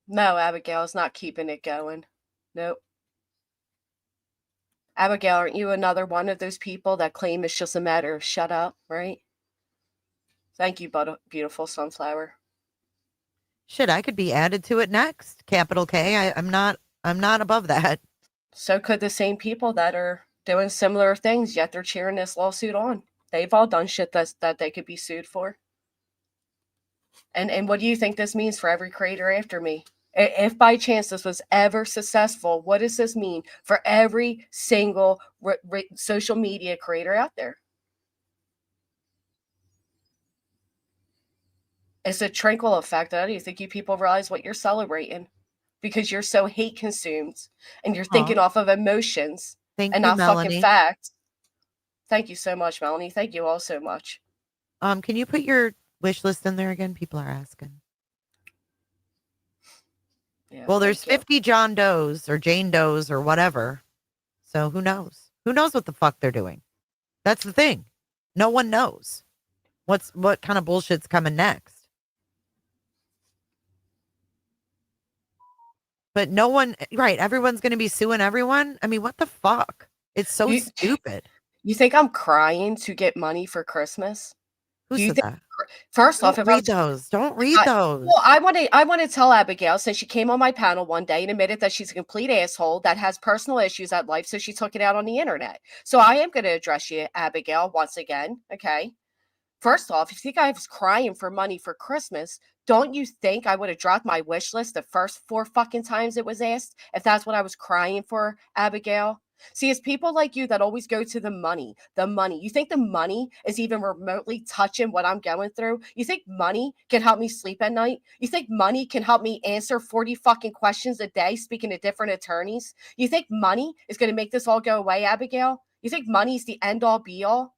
A: No, Abigail's not keeping it going. Nope. Abigail, aren't you another one of those people that claim it's just a matter of shut up, right? Thank you, beautiful sunflower.
B: Shit, I could be added to it next. Capital K. I'm not above that.
A: So could the same people that are doing similar things, yet they're cheering this lawsuit on. They've all done shit that they could be sued for. And what do you think this means for every creator after me? If by chance this was ever successful, what does this mean for every single social media creator out there? It's a tranquil effect. I don't even think you people realize what you're celebrating because you're so hate consumed and you're thinking
B: Aw.
A: off of emotions
B: Thank
A: and
B: you,
A: not fucking
B: Melanie.
A: facts. Thank you so much, Melanie. Thank you all so much.
B: Can you put your wish list in there again? People are asking.
A: Yeah,
B: Well, there's
A: thank you.
B: 50 John Does or Jane Does or whatever. So who knows? Who knows what the fuck they're doing? That's the thing. No one knows what kind of bullshit's coming next. But no one, right? Everyone's going to be suing everyone. I mean, what the fuck? It's so
A: You
B: stupid.
A: you think I'm crying to get money for Christmas?
B: Who
A: Do you
B: said
A: think
B: that?
A: first off,
B: Don't
A: if I
B: read
A: was
B: those. Don't read
A: I
B: those.
A: well, I wanna tell Abigail since she came on my panel one day and admitted that she's a complete asshole that has personal issues at life, so she took it out on the internet. So I am gonna address you, Abigail, once again, okay? First off, if you think I was crying for money for Christmas, don't you think I would have dropped my wish list the first 4 fucking times it was asked if that's what I was crying for, Abigail? See, it's people like you that always go to the money, the money. You think the money is even remotely touching what I'm going through? You think money can help me sleep at night? You think money can help me answer 40 fucking questions a day speaking to different attorneys? You think money is going to make this all go away, Abigail? You think money is the end all be all?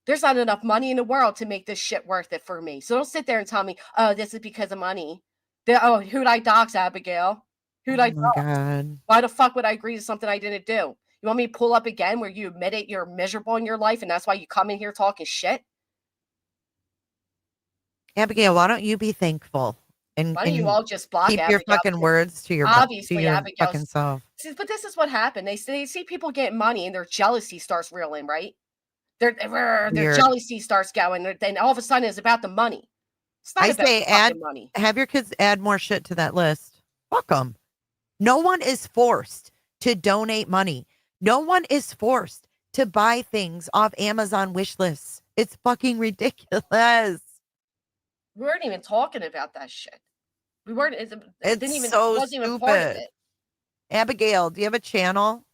A: There's not enough money in the world to make this shit worth it for me. So don't sit there and tell me, oh, this is because of money. Who'd I dox, Abigail? Who'd
B: Oh
A: I
B: my
A: dox?
B: God.
A: Why the fuck would I agree to something I didn't do? You want me to pull up again where you admit it, you're miserable in your life, and that's why you come in here talking shit?
B: Abigail, why don't you be thankful
A: Why don't you
B: and
A: all just block
B: keep your
A: Abigail?
B: fucking words to your to
A: Obviously,
B: your fucking
A: Abigail's.
B: self?
A: But this is what happened. They see people getting money and their jealousy starts reeling, right? Their
B: Weird.
A: jealousy starts going. Then all of a sudden, it's about the money. It's not
B: I
A: about
B: say
A: the fucking money.
B: have your kids add more shit to that list. Fuck them. No one is forced to donate money. No one is forced to buy things off Amazon wish lists. It's fucking ridiculous.
A: We weren't even talking about that shit. We weren't. It didn't
B: It's
A: even.
B: so
A: Wasn't even part of
B: stupid.
A: it.
B: Abigail, do you have a channel?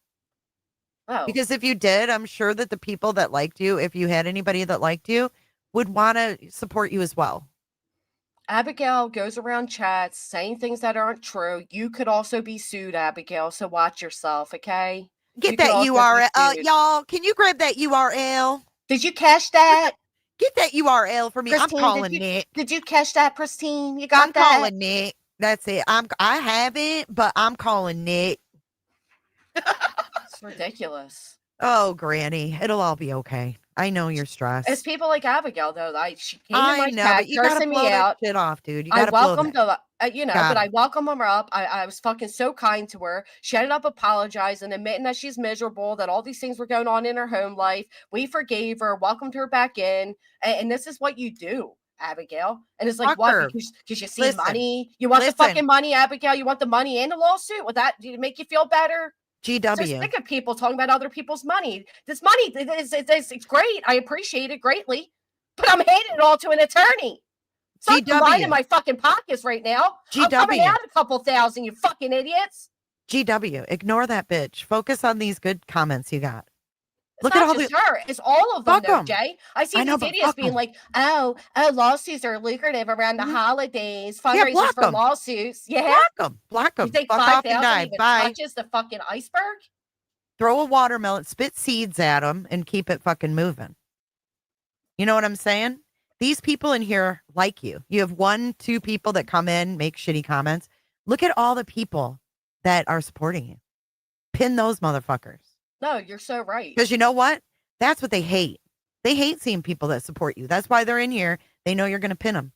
A: Oh,
B: Because if you did, I'm sure that the people that liked you, if you had anybody that liked you, would want to support you as well.
A: Abigail goes around chats saying things that aren't true. You could also be sued, Abigail. So watch yourself, okay?
B: Get
A: You could
B: that
A: also be
B: URL.
A: sued.
B: Y'all, can you grab that URL?
A: Did you catch that,
B: Get that URL for me. I'm
A: Pristine?
B: calling Nick.
A: Did you catch that, Pristine? You
B: I'm
A: got that?
B: calling Nick. That's it. I haven't, but I'm calling Nick.
A: It's ridiculous.
B: Oh, Granny, it'll all be okay. I know you're
A: It's
B: stressed.
A: people like Abigail, though. She came in
B: I
A: my
B: know,
A: chat
B: but you gotta
A: cursing
B: blow
A: me
B: that
A: out.
B: shit off, dude. You
A: I
B: gotta blow
A: welcomed
B: that.
A: her, but I
B: Gotta.
A: welcome her up. I was fucking so kind to her. She ended up apologizing, admitting that she's miserable, that all these things were going on in her home life. We forgave her, welcomed her back in, and this is what you do, Abigail. And it's like,
B: Fuck
A: what?
B: her.
A: Because you see
B: Listen,
A: money? You want the
B: listen,
A: fucking money, Abigail? You want the money and the lawsuit? Would that make you feel better? So
B: GW.
A: sick of people talking about other people's money. This money it's great. I appreciate it greatly, but I'm handing it all to an attorney. Stop lining
B: GW.
A: my fucking pockets right now. I'm coming
B: GW.
A: out a couple thousand, you fucking idiots.
B: GW, ignore that bitch. Focus on these good comments you got.
A: It's
B: Look at
A: not
B: all
A: just
B: the
A: her. It's all of them,
B: fuck
A: though,
B: them.
A: Jay. I see
B: I know,
A: these
B: but
A: idiots
B: fuck
A: being
B: them.
A: like, lawsuits are lucrative around the holidays,
B: Yeah,
A: fundraisers
B: block
A: for
B: them.
A: lawsuits. Yeah.
B: Block
A: You
B: them.
A: think
B: Fuck off and
A: 5,000
B: die.
A: even
B: Bye.
A: touches the fucking iceberg?
B: Throw a watermelon, spit seeds at them, and keep it fucking moving. You know what I'm saying? These people in here like you. You have 1, 2 people that come in, make shitty comments. Look at all the people that are supporting you. Pin those motherfuckers.
A: No, you're so right.
B: Because you know what? That's what they hate. They hate seeing people that support you. That's why they're in here. They know you're going to pin them.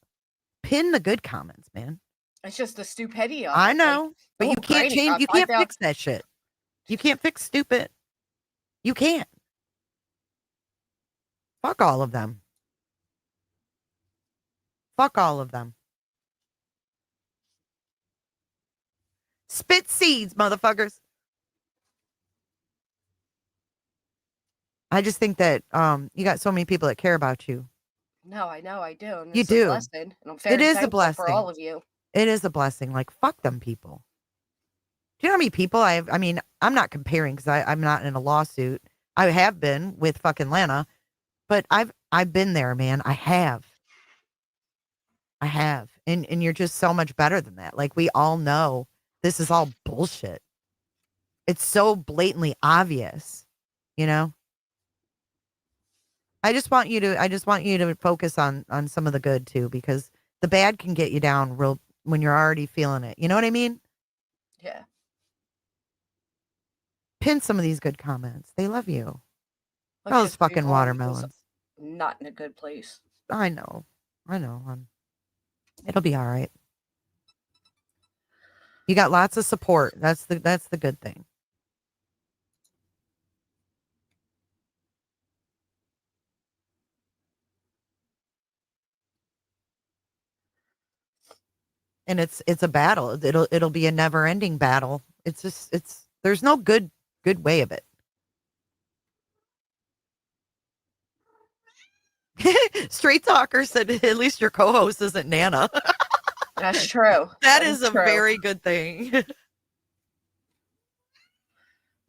B: Pin the good comments, man.
A: It's just the stupidity of it.
B: I
A: Like,
B: know, but you
A: oh,
B: can't
A: Granny
B: change.
A: got
B: You can't
A: 5,000.
B: fix that shit. You can't fix stupid. You can't. Fuck all of them. Fuck all of them. Spit seeds, motherfuckers. I just think that you got so many people that care about you.
A: No, I know I do. And
B: You
A: it's
B: do.
A: a blessing. And I'm
B: It
A: very
B: is a
A: thankful for
B: blessing.
A: all of you.
B: It is a blessing. Like, fuck them people. Do you know how many people I mean, I'm not comparing because I'm not in a lawsuit. I have been with fucking Lana, but I've been there, man. I have. And you're just so much better than that. Like, we all know this is all bullshit. It's so blatantly obvious, you know? I just want you to focus on some of the good too, because the bad can get you down real when you're already feeling it. You know what I mean?
A: Yeah.
B: Pin some of these good comments. They love you.
A: Let's
B: Those
A: just move
B: fucking
A: on because
B: watermelons.
A: I'm not in a good place.
B: I know. It'll be all right. You got lots of support. That's the good thing. And it's a battle. It'll be a never-ending battle. It's just there's no good way of it. Straight Talker said at least your co-host isn't Nana.
A: That's true.
B: That is a
A: true.
B: very good thing.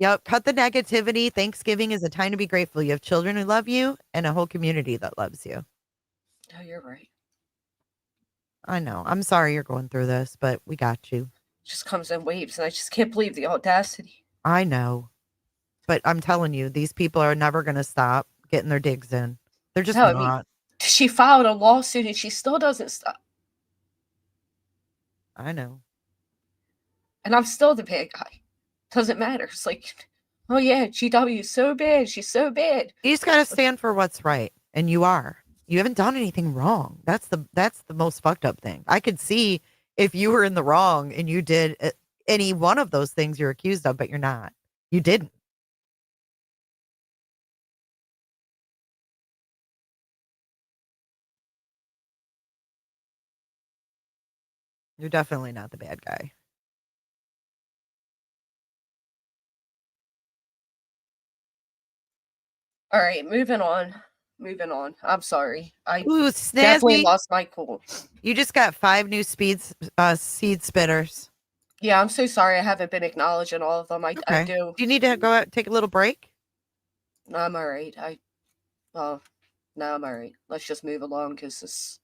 B: Yep. Cut the negativity. Thanksgiving is a time to be grateful. You have children who love you and a whole community that loves you.
A: Oh, you're right.
B: I know. I'm sorry you're going through this, but we got you.
A: It just comes in waves, and I just can't believe the audacity.
B: I know. But I'm telling you, these people are never going to stop getting their digs in. They're just not.
A: I mean, she filed a lawsuit, and she still doesn't stop.
B: I know.
A: And I'm still the bad guy. Doesn't matter. It's like, oh yeah, GW is so bad. She's so bad.
B: You just got to stand for what's right, and you are. You haven't done anything wrong. That's the most fucked up thing. I could see if you were in the wrong and you did any one of those things you're accused of, but you're not. You didn't. You're definitely not the bad guy.
A: All right, moving on. I'm sorry. I
B: Ooh,
A: definitely
B: snazzy.
A: lost my cool.
B: You just got 5 new seed spitters.
A: Yeah, I'm so sorry I haven't been acknowledging all of them. I do.
B: Do you need to go out take a little break?
A: No, I'm all right. No, I'm all right. Let's just move along because this.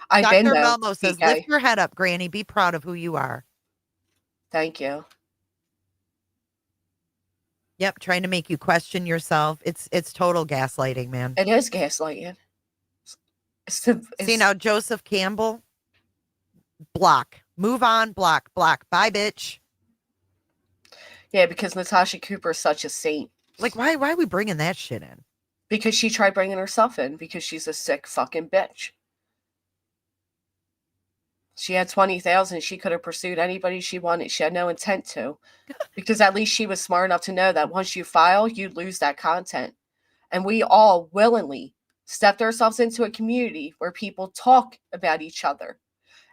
A: I've been
B: Dr.
A: though.
B: Melmo says,
A: PK.
B: lift your head up, Granny. Be proud of who you are.
A: Thank you.
B: Yep, trying to make you question yourself. It's total gaslighting, man.
A: It is gaslighting.
B: See now, Joseph Campbell, block. Move on, block. Bye, bitch.
A: Yeah, because Natasha Cooper is such a saint.
B: Like, why are we bringing that shit in?
A: Because she tried bringing herself in because she's a sick fucking bitch. She had 20,000. She could have pursued anybody she wanted. She had no intent to. Because at least she was smart enough to know that once you file, you lose that content. And we all willingly stepped ourselves into a community where people talk about each other.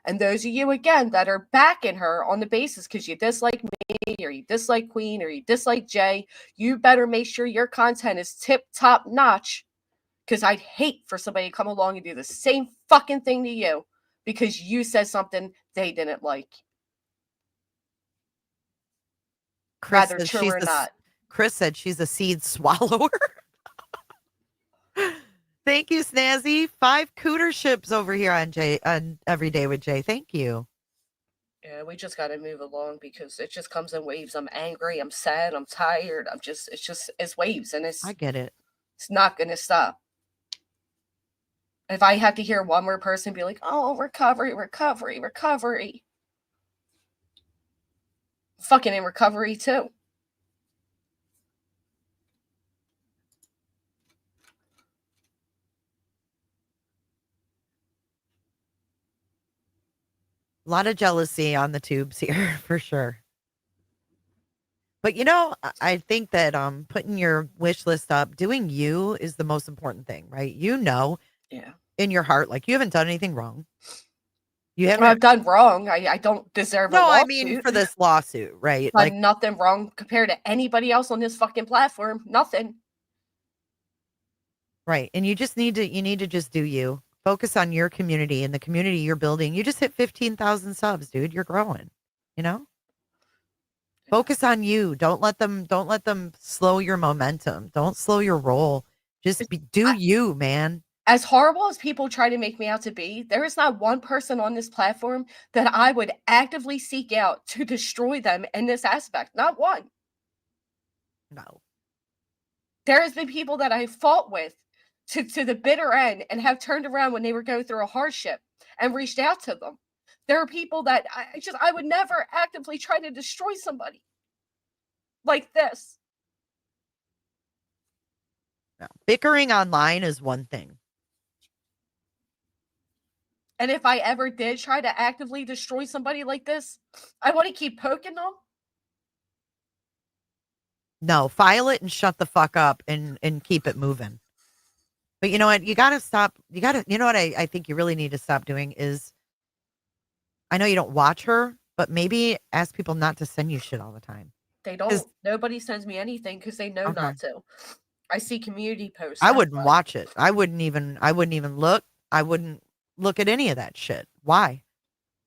A: And those of you, again, that are backing her on the basis because you dislike me or you dislike Queen or you dislike Jay, you better make sure your content is tip-top notch, because I'd hate for somebody to come along and do the same fucking thing to you because you said something they didn't like.
B: Chris
A: Rather
B: says
A: true or not.
B: Chris said she's a seed swallower. Thank you, Snazzy. 5 cooter ships over here on Every Day with Jay. Thank you.
A: Yeah, we just got to move along because it just comes in waves. I'm angry, I'm sad, I'm tired. It's waves, and
B: I get it.
A: it's not going to stop. If I have to hear one more person be like, "Oh, recovery, recovery, recovery," fucking in recovery too.
B: A lot of jealousy on the tubes here for sure. But you know, I think that putting your wish list up, doing you is the most important thing, right? You know,
A: Yeah.
B: in your heart, like you haven't done anything wrong. You
A: I've
B: haven't.
A: done wrong. I don't deserve a
B: No, I mean
A: lawsuit.
B: for this lawsuit, right?
A: Done
B: Like,
A: nothing wrong compared to anybody else on this fucking platform. Nothing.
B: right. And you need to just do you. Focus on your community and the community you're building. You just hit 15,000 subs, dude. You're growing, you know? Focus on you. Don't let them slow your momentum. Don't slow your roll. Just do you, man.
A: As horrible as people try to make me out to be, there is not one person on this platform that I would actively seek out to destroy them in this aspect. Not one.
B: No.
A: There has been people that I fought with to the bitter end and have turned around when they were going through a hardship and reached out to them. There are people that I would never actively try to destroy somebody like this.
B: No. Bickering online is one thing.
A: And if I ever did try to actively destroy somebody like this, I want to keep poking them.
B: No, file it and shut the fuck up and keep it moving. But you know what? You got to stop. You know what I think you really need to stop doing is, I know you don't watch her, but maybe ask people not to send you shit all the time.
A: They don't. Nobody sends me anything because they know not to. I see community posts.
B: I wouldn't watch it. I wouldn't even look. I wouldn't look at any of that shit. Why?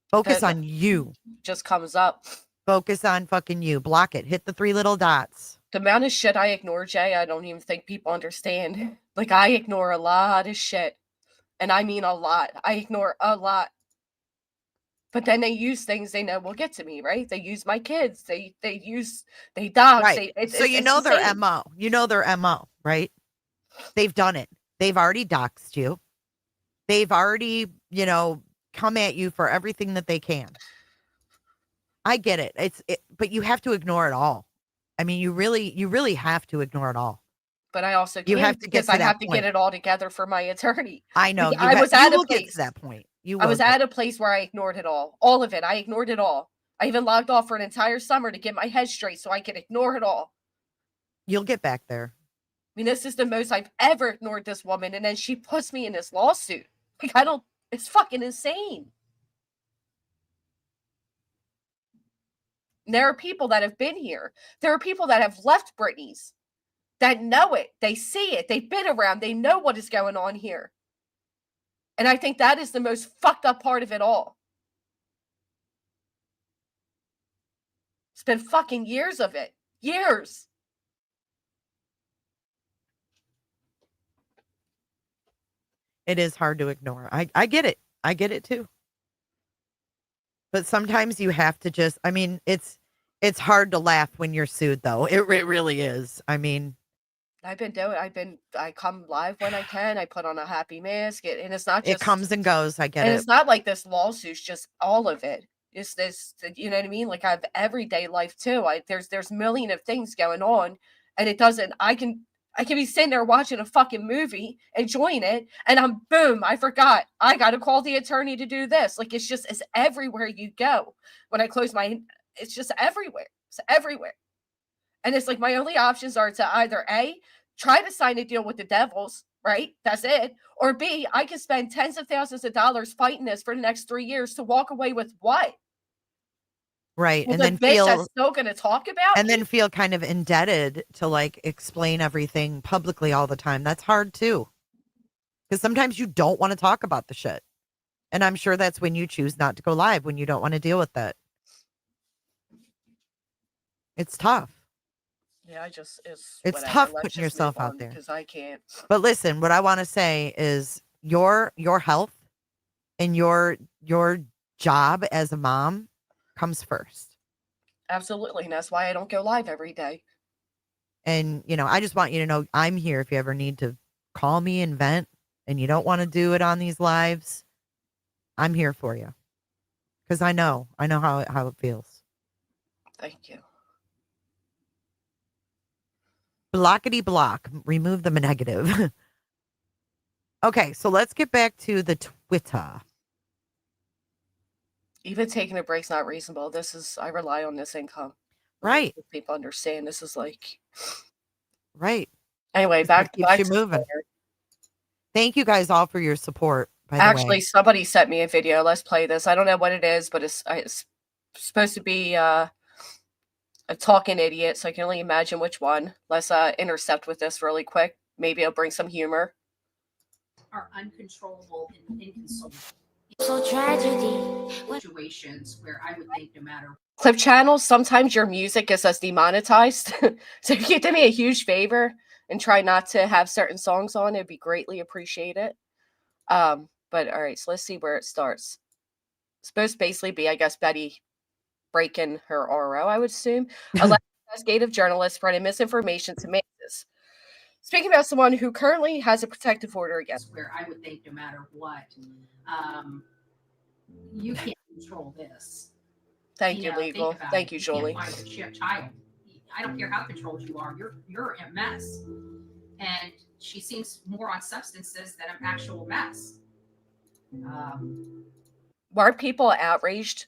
B: Focus on you.
A: Just comes up.
B: Focus on fucking you. Block it. Hit the 3 little dots.
A: The amount of shit I ignore, Jay, I don't even think people understand. Like, I ignore a lot of shit. And I mean a lot. I ignore a lot. But then they use things they know will get to me, right? They use my kids. They dox.
B: Right. So you know their MO. You know their MO, right? They've done it. They've already doxed you. They've already, come at you for everything that they can. I get it. But you have to ignore it all. I mean, you really have to ignore it all.
A: But I also
B: you have to get to
A: I have to get it all together for my attorney.
B: I know.
A: I was at a place.
B: Get to that point.
A: I was at a place where I ignored it all of it. I ignored it all. I even logged off for an entire summer to get my head straight so I could ignore it all.
B: You'll get back there.
A: I mean, this is the most I've ever ignored this woman, and then she puts me in this lawsuit. Like, it's fucking insane. And there are people that have been here. There are people that have left Britney's that know it. They see it. They've been around. They know what is going on here. And I think that is the most fucked up part of it all. It's been fucking years of it. Years.
B: It is hard to ignore. I get it. I get it too. But sometimes you have to just, I mean, it's hard to laugh when you're sued though. It really is. I mean,
A: I come live when I can. I put on a happy mask. And it's not just.
B: It comes and goes. I get it.
A: And it's not like this lawsuit's just all of it. It's this, you know what I mean? Like, I have everyday life too. There's a million of things going on. And it doesn't, I can be sitting there watching a fucking movie, enjoying it. And boom, I forgot. I got to call the attorney to do this. Like, it's everywhere you go. When I close it's just everywhere. It's everywhere. And it's like my only options are to either A, try to sign a deal with the Devils, right? That's it. Or B, I can spend tens of thousands of dollars fighting this for the next 3 years to walk away with what?
B: Right.
A: With
B: and then
A: bitch that's still going to talk about
B: and
A: me?
B: then feel kind of indebted to like explain everything publicly all the time. That's hard too. Because sometimes you don't want to talk about the shit. And I'm sure that's when you choose not to go live, when you don't want to deal with that. It's tough.
A: Yeah, it's
B: It's
A: whatever.
B: tough
A: Let's
B: putting
A: just move
B: yourself out
A: on
B: there.
A: because I can't.
B: But listen, what I want to say is your health and your job as a mom comes first.
A: Absolutely. And that's why I don't go live every day.
B: And, I just want you to know I'm here if you ever need to call me and vent and you don't want to do it on these lives. I'm here for you. Because I know how it feels.
A: Thank you.
B: Blockety block. Remove the negative. Okay, so let's get back to the Twitter.
A: Even taking a break's not reasonable. I rely on this income.
B: Right.
A: People understand this is like.
B: Right.
A: Anyway,
B: Keeps
A: back
B: you
A: to
B: moving. Thank you guys all for your support, by the
A: Actually,
B: way.
A: somebody sent me a video. Let's play this. I don't know what it is, but it's supposed to be a talking idiot, so I can only imagine which one. Let's intercept with this really quick. Maybe it'll bring some humor.
D: Are uncontrollable and inconsolable.
E: So tragedy.
D: Situations where I would think no matter.
A: Clip channels, sometimes your music gets us demonetized. So if you could do me a huge favor and try not to have certain songs on, it'd be greatly appreciated. But all right, so let's see where it starts. It's supposed to basically be, I guess, Betty breaking her RO, I would assume. Investigative journalist spreading misinformation to masses. Speaking about someone who currently has a protective order against.
D: Where I would think no matter what, you can't control this.
A: Thank you, legal. Thank you, Jolie.
D: You can't find a child. I don't care how controlled you are. You're a mess. And she seems more on substances than an actual mess.
A: Weren't people outraged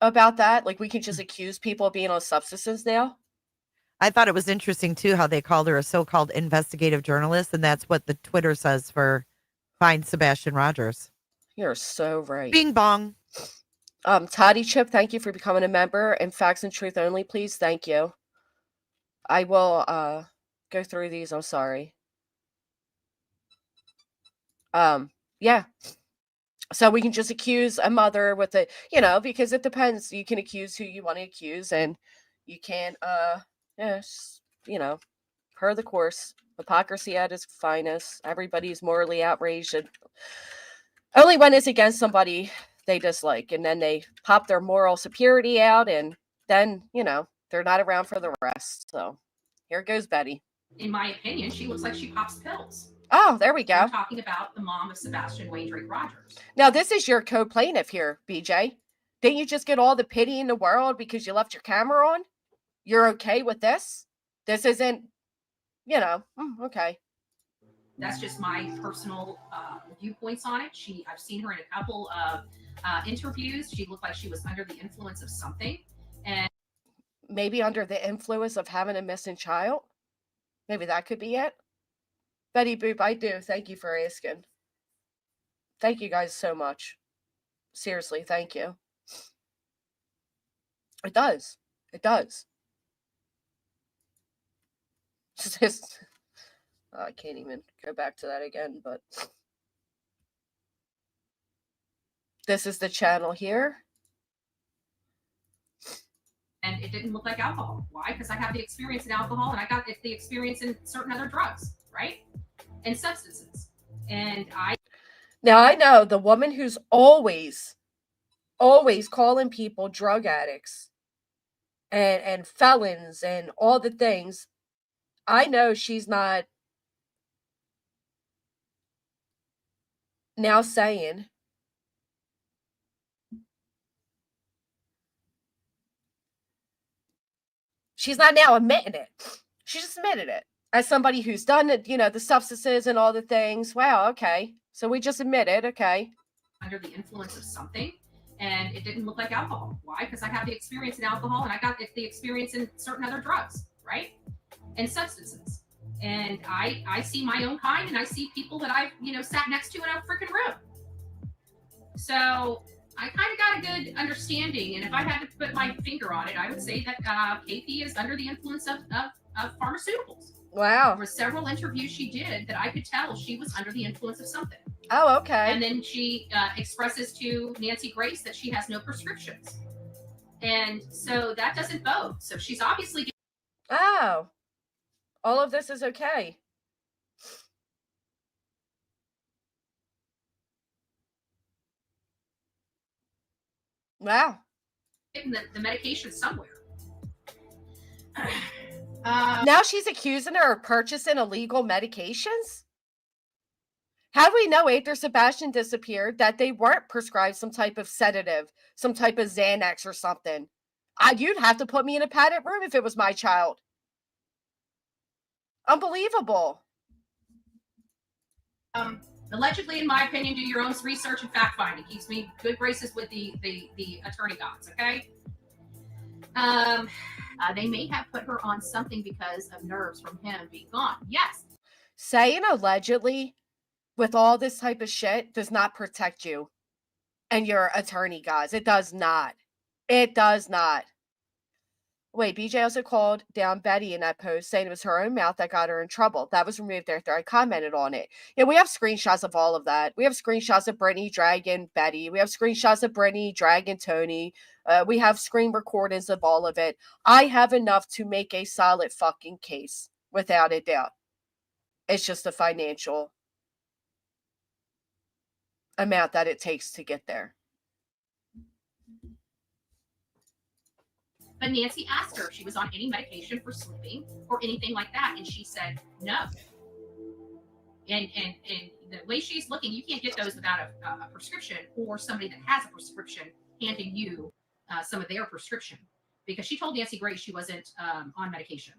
A: about that? Like, we can just accuse people of being on substances now?
B: I thought it was interesting, too, how they called her a so-called investigative journalist, and that's what the Twitter says for Find Sebastian Rogers.
A: You're so right.
B: Bing bong.
A: Toddy Chip, thank you for becoming a member. And Facts and Truth Only, please. Thank you. I will go through these. I'm sorry. Yeah. So we can just accuse a mother with it, because it depends. You can accuse who you want to accuse, and you can't, yes, per the course. Hypocrisy at its finest. Everybody's morally outraged. Only when it's against somebody they dislike, and then they pop their moral superiority out, and then, they're not around for the rest. So here goes Betty.
D: In my opinion, she looks like she pops pills.
A: Oh, there we go.
D: I'm talking about the mom of Sebastian Rogers.
A: Now, this is your co-plaintiff here, BJ. Didn't you just get all the pity in the world because you left your camera on? You're okay with this? This isn't, okay.
D: That's just my personal viewpoints on it. I've seen her in a couple of interviews. She looked like she was under the influence of something. And
A: maybe under the influence of having a missing child? Maybe that could be it? Betty Boop, I do. Thank you for asking. Thank you guys so much. Seriously, thank you. It does. It does. Just, I can't even go back to that again, but this is the channel here.
D: And it didn't look like alcohol. Why? Because I have the experience in alcohol, and I got the experience in certain other drugs, right? And substances.
A: Now, I know the woman who's always calling people drug addicts and felons and all the things. I know she's not now saying she's not now admitting it. She just admitted it. As somebody who's done it, the substances and all the things. Wow, okay. So we just admitted, okay.
D: Under the influence of something, and it didn't look like alcohol. Why? Because I have the experience in alcohol, and I got the experience in certain other drugs, right? And substances. And I see my own kind, and I see people that I've, sat next to in a freaking room. So I kind of got a good understanding, and if I had to put my finger on it, I would say that KP is under the influence of pharmaceuticals.
A: Wow.
D: There were several interviews she did that I could tell she was under the influence of something.
A: Oh, okay.
D: And then she expresses to Nancy Grace that she has no prescriptions. And so that doesn't bode. So she's obviously.
A: Oh, all of this is okay. Wow.
D: Getting the medication somewhere.
A: Now she's accusing her of purchasing illegal medications? How do we know after Sebastian disappeared that they weren't prescribed some type of sedative, some type of Xanax or something? You'd have to put me in a padded room if it was my child. Unbelievable.
D: Allegedly, in my opinion, do your own research and fact finding. Keeps me good graces with the attorney gods. Okay. They may have put her on something because of nerves from him being gone. Yes.
A: Saying allegedly with all this type of shit does not protect you and your attorney, guys. It does not. It does not. Wait, BJ also called down Betty in that post saying it was her own mouth that got her in trouble. That was removed after I commented on it. Yeah, we have screenshots of all of that. We have screenshots of Brittany dragging Betty. We have screenshots of Brittany dragging Tony. We have screen recordings of all of it. I have enough to make a solid fucking case, without a doubt. It's just the financial amount that it takes to get there.
D: But Nancy asked her if she was on any medication for sleeping or anything like that, and she said no. And the way she's looking, you can't get those without a prescription or somebody that has a prescription handing you some of their prescription, because she told Nancy Grace she wasn't on medication.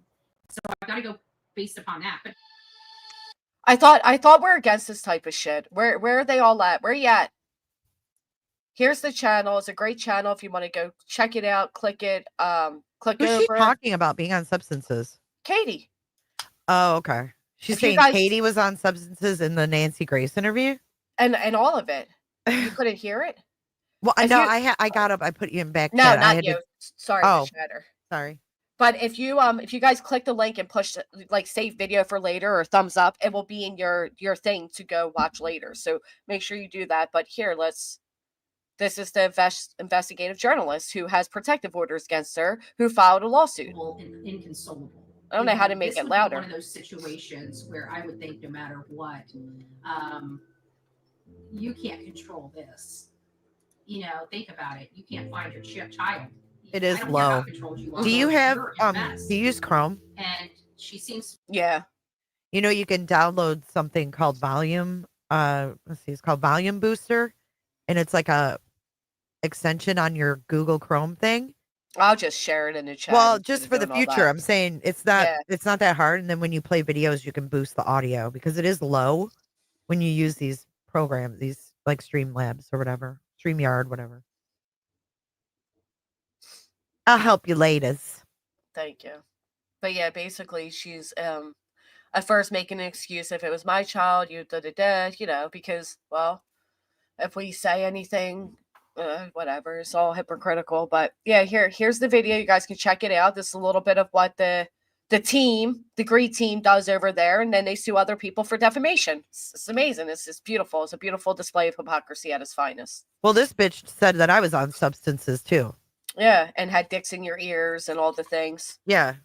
D: So I've got to go based upon that. But
A: I thought we're against this type of shit. Where are they all at? Where are you at? Here's the channel. It's a great channel. If you want to go check it out, click it. Click
B: Who's
A: over.
B: she talking about being on substances?
A: Katie.
B: Oh, okay. She's saying Katie was on substances in the Nancy Grace interview,
A: and all of it. You couldn't hear it.
B: Well, I know. I got up. I put you in back.
A: No,
B: chat.
A: not you. Sorry,
B: oh,
A: Shatter.
B: Sorry.
A: But if you guys click the link and push like save video for later or thumbs up, it will be in your thing to go watch later. So make sure you do that. But here, this is the investigative journalist who has protective orders against her, who filed a lawsuit.
D: Inconsolable.
A: I don't know how to make it louder.
D: One of those situations where I would think no matter what, you can't control this. Think about it. You can't find your child.
B: It is low. Do you have do you use Chrome?
D: And she seems.
A: Yeah.
B: You can download something called Volume. Let's see, it's called Volume Booster, and it's like a extension on your Google Chrome thing.
A: I'll just share it in the chat.
B: Well, just for the future, I'm saying it's not that hard. And then when you play videos, you can boost the audio because it is low when you use these programs, these like Streamlabs or whatever, StreamYard, whatever. I'll help you ladies.
A: Thank you. But yeah, basically she's at first making an excuse if it was my child, because, well, if we say anything, whatever, it's all hypocritical. But yeah, here's the video. You guys can check it out. This is a little bit of what the great team does over there, and then they sue other people for defamation. It's amazing. It's beautiful. It's a beautiful display of hypocrisy at its finest.
B: Well, this bitch said that I was on substances too.
A: Yeah, and had dicks in your ears and all the things.
B: Yeah.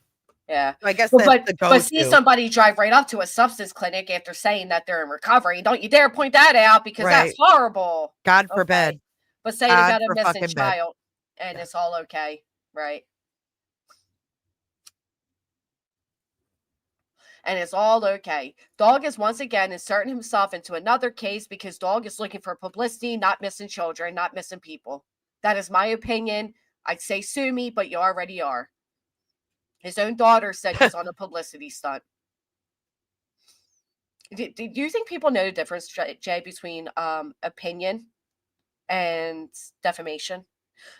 A: Yeah.
B: I guess
A: but see somebody drive right up to a substance clinic after saying that they're in recovery. Don't you dare point that out, because that's horrible.
B: God forbid.
A: Okay. But say about a missing child and it's all okay, right? And it's all okay. Dog is once again inserting himself into another case because Dog is looking for publicity, not missing children, not missing people. That is my opinion. I'd say sue me, but you already are. His own daughter said he's on a publicity stunt. Do you think people know the difference, Jay, between opinion and defamation?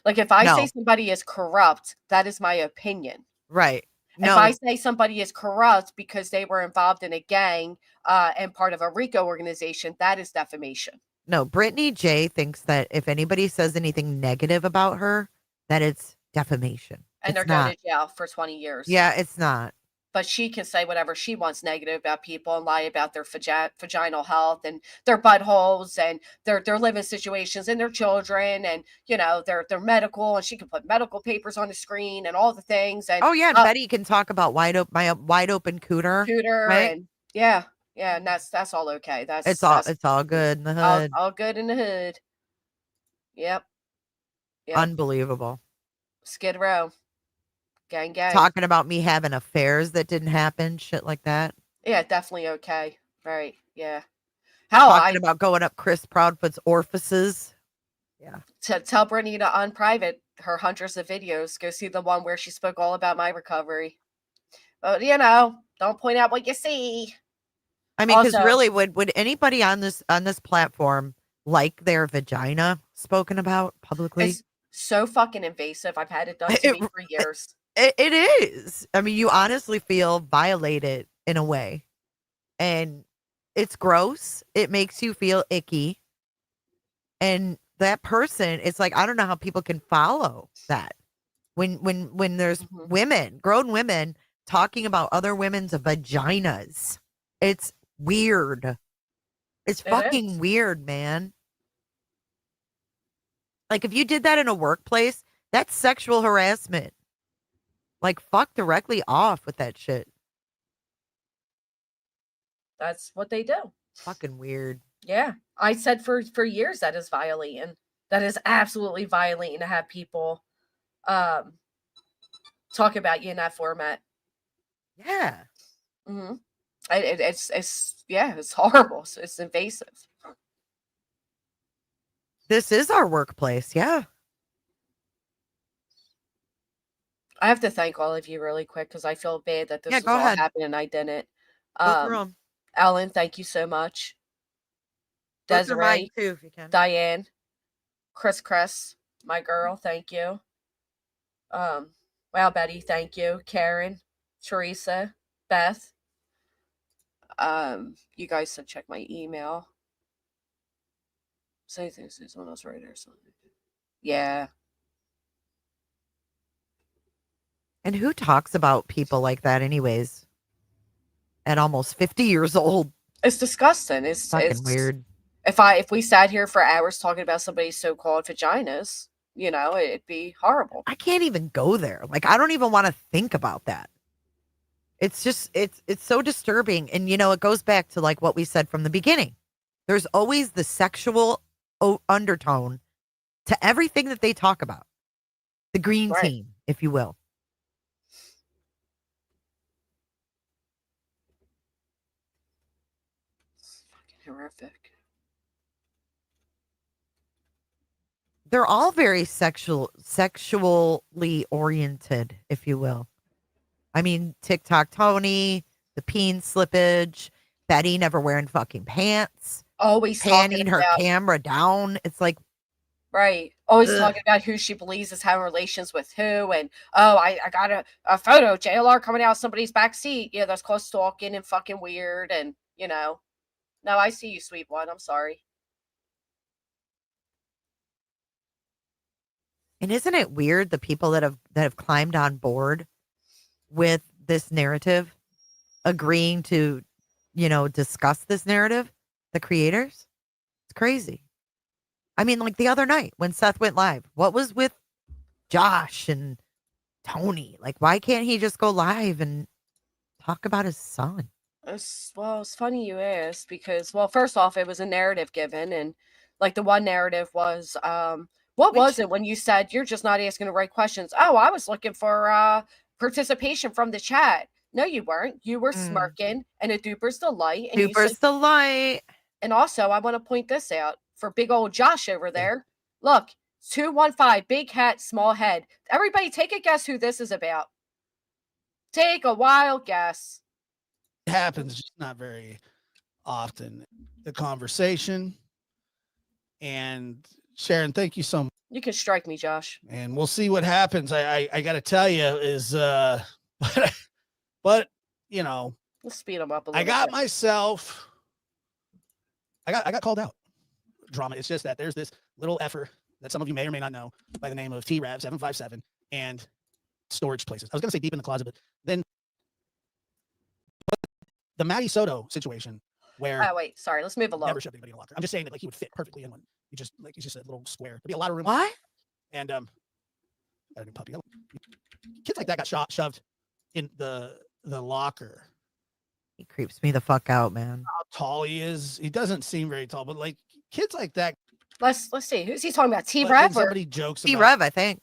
A: Like if I say somebody is corrupt, that is my opinion.
B: Right.
A: If I say somebody is corrupt because they were involved in a gang and part of a RICO organization, that is defamation.
B: No, Brittany J thinks that if anybody says anything negative about her, that it's defamation.
A: And they're going to jail for 20 years.
B: Yeah, it's not.
A: but she can say whatever she wants negative about people and lie about their vaginal health and their buttholes and their living situations and their children and their medical, and she can put medical papers on the screen and all the things and
B: Oh yeah, and Betty can talk about my wide open cooter,
A: computer
B: right?
A: and yeah, and that's all okay.
B: It's
A: That's
B: all good in the
A: all,
B: hood.
A: all good in the hood. Yep. Yep.
B: Unbelievable.
A: Skid Row. Gang gang.
B: Talking about me having affairs that didn't happen, shit like that.
A: Yeah, definitely okay. Right. Yeah. Hell,
B: Talking about going up Chris Proudfoot's orifices. Yeah.
A: to tell Brittany to unprivate her hundreds of videos. Go see the one where she spoke all about my recovery. But don't point out what you see.
B: I mean, because
A: Also-
B: really, would anybody on this platform like their vagina spoken about publicly?
A: It's so fucking invasive. I've had it done to me for years.
B: It is. I mean, you honestly feel violated in a way. And it's gross. It makes you feel icky. And that person, it's like, I don't know how people can follow that. When there's women, grown women, talking about other women's vaginas. It's weird. It's fucking weird, man. Like, if you did that in a workplace, that's sexual harassment. Like, fuck directly off with that shit.
A: That's what they do.
B: Fucking weird.
A: Yeah. I said for years that is violating. That is absolutely violating to have people talk about you in that format.
B: Yeah.
A: Mm-hmm. It's horrible. It's invasive.
B: This is our workplace. Yeah.
A: I have to thank all of you really quick because I feel bad that this was
B: go
A: all
B: ahead.
A: happening and I didn't.
B: Go through 'em.
A: Ellen, thank you so much.
B: Go through mine
A: Desiree,
B: too, if you can.
A: Diane, Chris, my girl, thank you. Wow, Betty, thank you. Karen, Teresa, Beth. You guys should check my email. Say things, someone else right or something. Yeah.
B: And who talks about people like that anyways? At almost 50 years old.
A: It's disgusting. It's
B: fucking weird.
A: If we sat here for hours talking about somebody's so-called vaginas, it'd be horrible.
B: I can't even go there. Like, I don't even want to think about that. It's just, it's so disturbing. And, it goes back to like what we said from the beginning. There's always the sexual undertone to everything that they talk about. The green team, if you will.
A: It's fucking horrific.
B: They're all very sexually oriented, if you will. I mean, TikTok Tony, the peen slippage, Betty never wearing fucking pants,
A: always
B: panning her camera down. It's like,
A: right. Always talking about who she believes is having relations with who, and I got a photo JLR coming out of somebody's back seat. Yeah, that's called stalking and fucking weird, and No, I see you, sweet one. I'm sorry.
B: And isn't it weird the people that have climbed on board with this narrative, agreeing to, discuss this narrative, the creators? It's crazy. I mean, like the other night when Seth went live, what was with Josh and Tony? Like, why can't he just go live and talk about his son?
A: It's funny you asked because, first off, it was a narrative given, and like the one narrative was, what was it when you said you're just not asking the right questions? Oh, I was looking for participation from the chat. No, you weren't. You were smirking and a duper's delight. And
B: duper's delight.
A: And also, I want to point this out for big old Josh over there. Look, 215, big hat, small head. Everybody take a guess who this is about. Take a wild guess.
F: It happens, just not very often. The conversation. And Sharon, thank you so much.
A: You can strike me, Josh.
F: And we'll see what happens. I got to tell you is, but
A: let's speed them up a little
F: I got
A: bit.
F: myself, I got called out. Drama. It's just that there's this little effer that some of you may or may not know by the name of TRAV 757 and storage places. I was going to say deep in the closet, but then the Matty Soto situation where
A: Oh wait, sorry. Let's move along.
F: never shoved anybody in a locker. I'm just saying that like he would fit perfectly in one. He's just a little square. There'd be a lot of room.
B: What?
F: And got a new puppy. Kids like that got shoved in the locker.
B: He creeps me the fuck out, man.
F: How tall he is. He doesn't seem very tall, but like kids like that.
A: Let's see. Who's he talking about? T
F: Like,
A: Rev or
F: somebody jokes
B: T
F: about.
B: Rev, I think.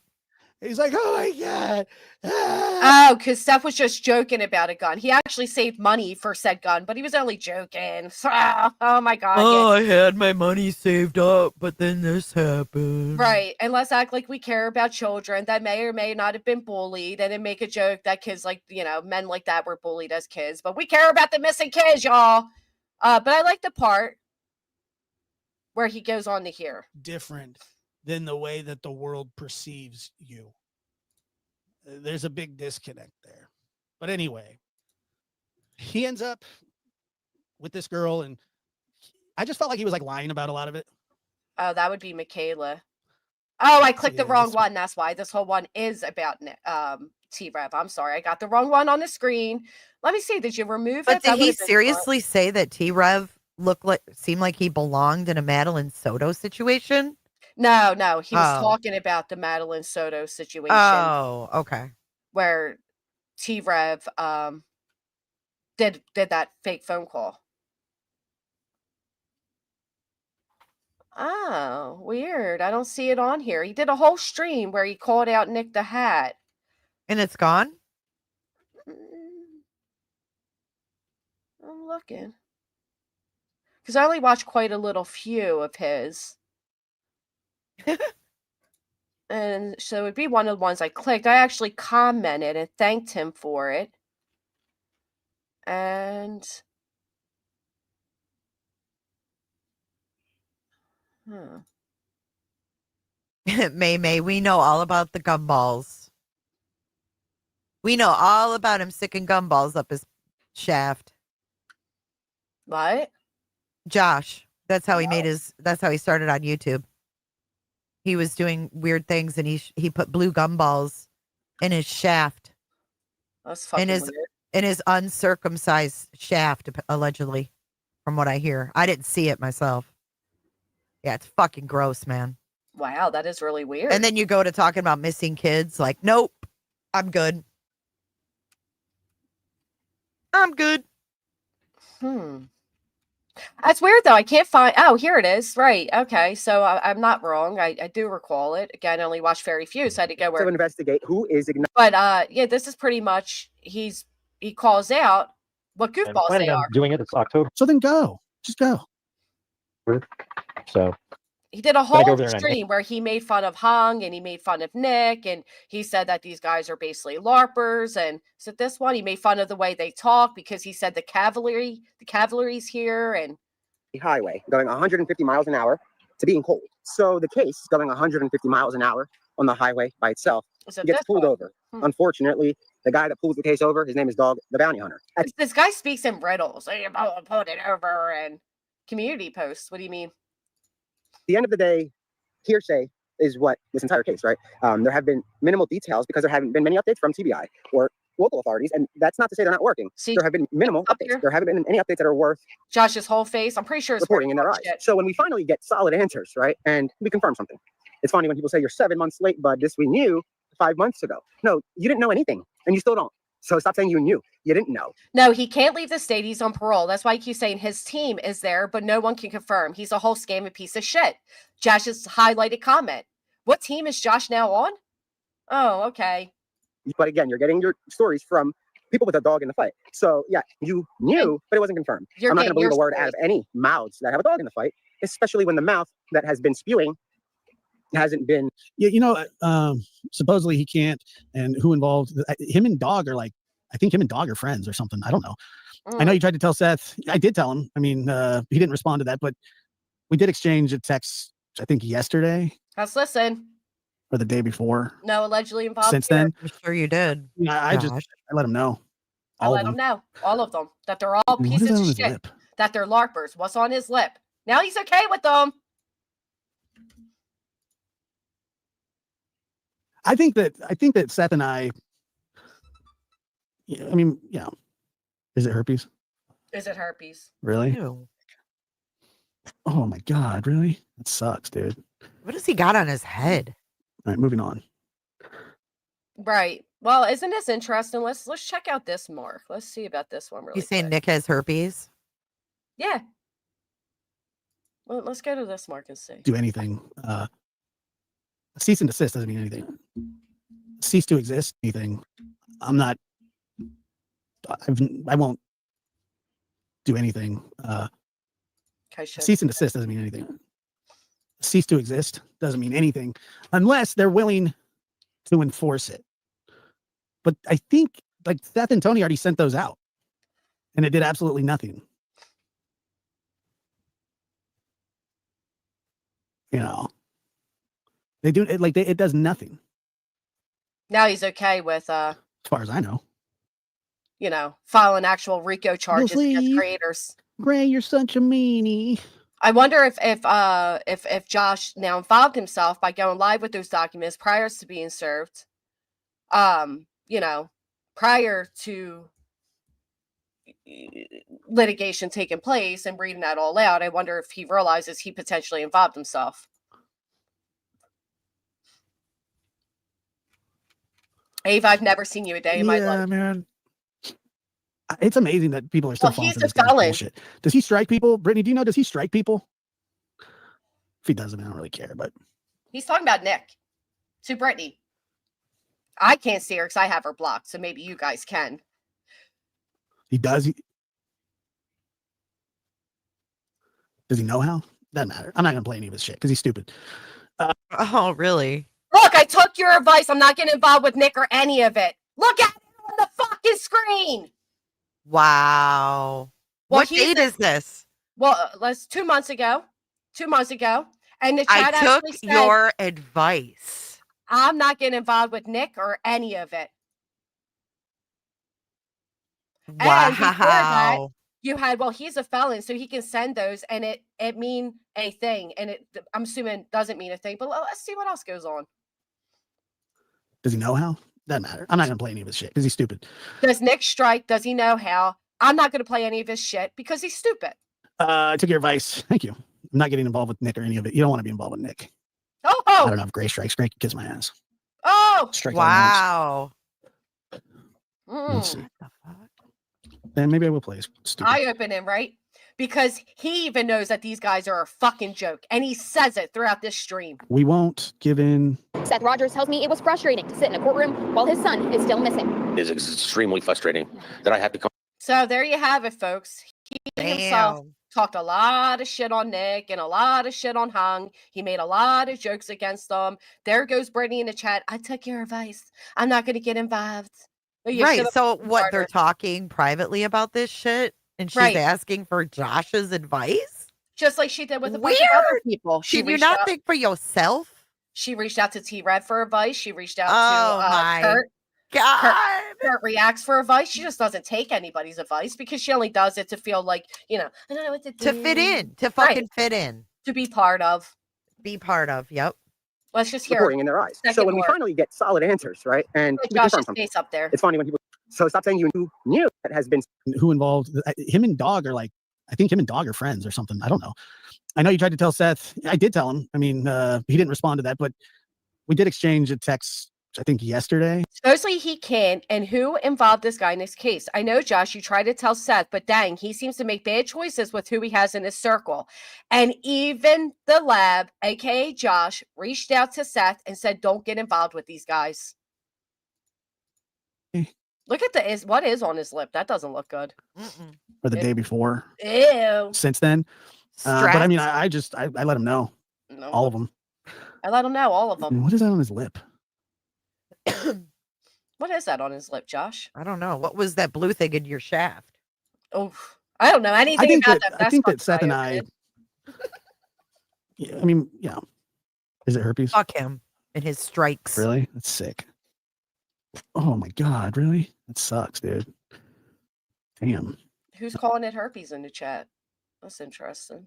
F: He's like, oh my god. Ah.
A: oh, because Steph was just joking about a gun. He actually saved money for said gun, but he was only joking. Oh my god.
B: Oh,
A: yeah.
B: I had my money saved up, but then this happened.
A: Right. And let's act like we care about children that may or may not have been bullied and then make a joke that kids like, men like that were bullied as kids. But we care about the missing kids, y'all. But I like the part where he goes on to hear.
F: Different than the way that the world perceives you. There's a big disconnect there. But anyway, he ends up with this girl, and I just felt like he was like lying about a lot of it.
A: Oh, that would be Michaela. Oh, I clicked the
F: Yeah,
A: wrong
F: this
A: one. That's why this whole one is about T-Rev. I'm sorry. I got the wrong one on the screen. Let me see. Did you remove
B: But
A: it?
B: did
A: That
B: he
A: would've been fun.
B: seriously say that T Rev seemed like he belonged in a Madeline Soto situation?
A: No. He was
B: Oh.
A: talking about the Madeline Soto situation
B: Oh, okay.
A: where T-Rev did that fake phone call. Oh, weird. I don't see it on here. He did a whole stream where he called out Nick the Hat.
B: And it's gone?
A: I'm looking. Because I only watched quite a little few of his. And so it'd be one of the ones I clicked. I actually commented and thanked him for it. And
B: May, we know all about the gumballs. We know all about him sticking gumballs up his shaft.
A: What?
B: Josh. That's how he that's how he started on YouTube. He was doing weird things and he put blue gumballs in his shaft.
A: That's fucking weird.
B: In his uncircumcised shaft, allegedly, from what I hear. I didn't see it myself. Yeah, it's fucking gross, man.
A: Wow, that is really weird.
B: And then you go to talking about missing kids, like, nope, I'm good. I'm good.
A: That's weird, though. I can't find... Oh, here it is. Right. Okay. So I'm not wrong. I do recall it. Again, I only watched very few, so I had to go where...
G: To investigate who is...
A: But, yeah, this is pretty much... He calls out what goofballs they are.
C: Doing it. It's October.
F: So then go. Just go.
C: So
A: He did a
C: go
A: whole
C: over there and
A: stream where he made fun of Hung and he made fun of Nick and he said that these guys are basically LARPers. And so this one, he made fun of the way they talk because he said the cavalry's here and
G: highway going 150 miles an hour to being cold. So the case going 150 miles an hour on the highway by itself gets pulled over. Unfortunately, the guy that pulls the case over, his name is Dog the Bounty Hunter.
A: This guy speaks in riddles. I'll put it over and community posts. What do you mean?
G: At the end of the day, hearsay is what this entire case, right? There have been minimal details because there haven't been many updates from TBI or local authorities, and that's not to say they're not working.
A: See,
G: there have been minimal updates.
A: Here?
G: There haven't been any updates that are worth
A: Josh's whole face. I'm pretty sure it's
G: reporting in their eyes.
A: shit.
G: So when we finally get solid answers, right, and we confirm something, it's funny when people say you're 7 months late, bud. This we knew 5 months ago. No, you didn't know anything, and you still don't. So stop saying you knew. You didn't know.
A: No, he can't leave the state. He's on parole. That's why I keep saying his team is there, but no one can confirm. He's a whole scam and piece of shit. Josh's highlighted comment. What team is Josh now on? Oh, okay.
G: But again, you're getting your stories from people with a dog in the fight. So yeah, you knew, but it wasn't confirmed. I'm not going to believe a word out of any mouths that have a dog in the fight, especially when the mouth that has been spewing hasn't been.
F: Supposedly he can't. And who involved? Him and Dog are like, I think him and Dog are friends or something. I don't know. I know you tried to tell Seth. I did tell him. I mean, he didn't respond to that, but we did exchange a text, I think yesterday.
A: Let's listen.
F: Or the day before.
A: No, allegedly involved.
F: Since then,
B: I'm sure you did.
F: I let him know.
A: I let him know, all of them, that they're all pieces of shit.
F: Lip?
A: That they're LARPers. What's on his lip? Now he's okay with them.
F: I think that Seth and I. Yeah, I mean, is it herpes?
A: Is it herpes?
F: Really?
B: Ew.
F: Oh my God, really? That sucks, dude.
B: What does he got on his head?
F: All right, moving on.
A: Right. Well, isn't this interesting? Let's check out this mark. Let's see about this one really
B: He's saying
A: quick.
B: Nick has herpes.
A: Yeah. Well, let's go to this mark and see.
F: Do anything. Cease and desist doesn't mean anything. Cease to exist, anything. I'm not. I won't do anything. Cease and desist doesn't mean anything. Cease to exist doesn't mean anything unless they're willing to enforce it. But I think like Seth and Tony already sent those out, and it did absolutely nothing. You know, they do it like it does nothing.
A: Now he's okay with
F: As far as I know.
A: you know, filing actual RICO charges against
F: see.
A: creators.
F: Gray, you're such a meanie.
A: I wonder if Josh now involved himself by going live with those documents prior to being served. You know, prior to litigation taking place and reading that all out. I wonder if he realizes he potentially involved himself. Ave, I've never seen you a day in my life.
F: Man. It's amazing that people are still
A: Well,
F: falling
A: he's
F: for
A: a
F: this kind of
A: felon.
F: bullshit. Does he strike people? Brittany, do you know, does he strike people? If he doesn't, I don't really care, but
A: He's talking about Nick to Brittany. I can't see her because I have her blocked, so maybe you guys can.
F: he does. Does he know how? Doesn't matter. I'm not going to play any of his shit because he's stupid.
B: Oh, really?
A: Look, I took your advice. I'm not getting involved with Nick or any of it. Look at it on the fucking screen.
B: Wow.
A: Well,
B: What date is this?
A: Well, let's 2 months ago. 2 months ago. And the chat
B: I took
A: actually said,
B: your advice.
A: I'm not getting involved with Nick or any of it. And before that,
B: Wow.
A: you had, well, he's a felon, so he can send those, and it mean a thing, and it, I'm assuming, doesn't mean a thing. But let's see what else goes on.
F: Does he know how? Doesn't matter. I'm not going to play any of his shit because he's stupid.
A: Does Nick strike? Does he know how? I'm not going to play any of his shit because he's stupid.
F: I took your advice. Thank you. I'm not getting involved with Nick or any of it. You don't want to be involved with Nick. I
A: Oh,
F: don't know if Gray strikes. Gray can kiss my ass.
A: oh.
F: Strike all he wants.
B: Wow.
F: Let's see.
B: What the fuck?
F: Then maybe I will play. Stupid.
A: Eye-opening, right? Because he even knows that these guys are a fucking joke, and he says it throughout this stream.
F: We won't give in.
H: Seth Rogers tells me it was frustrating to sit in a courtroom while his son is still missing.
I: It is extremely frustrating that I have to come.
A: So there you have it, folks. He himself
B: Damn.
A: talked a lot of shit on Nick and a lot of shit on Hung. He made a lot of jokes against them. There goes Brittany in the chat. I took your advice. I'm not going to get involved. Well, you
B: Right.
A: should've
B: So
A: been
B: what, they're
A: smarter.
B: talking privately about this shit? And she's
A: Right.
B: asking for Josh's advice?
A: Just like she did with a bunch of other
B: Weird.
A: people. She
B: Can you
A: reached
B: not
A: out.
B: think for yourself?
A: She reached out to T-Red for advice. She reached out
B: Oh
A: to
B: my
A: Kurt.
B: God.
A: Kurt reacts for advice. She just doesn't take anybody's advice because she only does it to feel like, you know, I don't know what to do.
B: To fit in. To
A: Right.
B: fucking fit in.
A: To be part of.
B: Be part of. Yep.
A: Let's just hear
G: reporting in their eyes. So
A: Second
G: when we
A: mark.
G: finally get solid answers, right, and
A: Put
G: we confirm
A: Josh's
G: something,
A: face up there.
G: it's funny when people. So stop saying you knew that has been.
F: Who involved? Him and Dog are like, I think him and Dog are friends or something. I don't know. I know you tried to tell Seth. I did tell him. I mean, he didn't respond to that, but we did exchange a text, I think yesterday.
A: Supposedly he can't. And who involved this guy in this case? I know, Josh, you tried to tell Seth, but dang, he seems to make bad choices with who he has in his circle. And even the lab, aka Josh, reached out to Seth and said, don't get involved with these guys. Look at what is on his lip. That doesn't look good.
B: Mm-mm.
F: Or the day before.
A: Ew.
F: Since then. But I mean, I let him know.
A: No.
F: All of them.
A: I let him know, all of them.
F: What is that on his lip?
A: What is that on his lip, Josh?
B: I don't know. What was that blue thing in your shaft?
A: Oh, I don't know anything
F: I think
A: about
F: that,
A: that.
F: I think that Seth and I. Yeah, I mean, yeah. Is it herpes?
B: Fuck him and his strikes.
F: Really? That's sick. Oh my God, really? That sucks, dude. Damn.
A: Who's calling it herpes in the chat? That's interesting.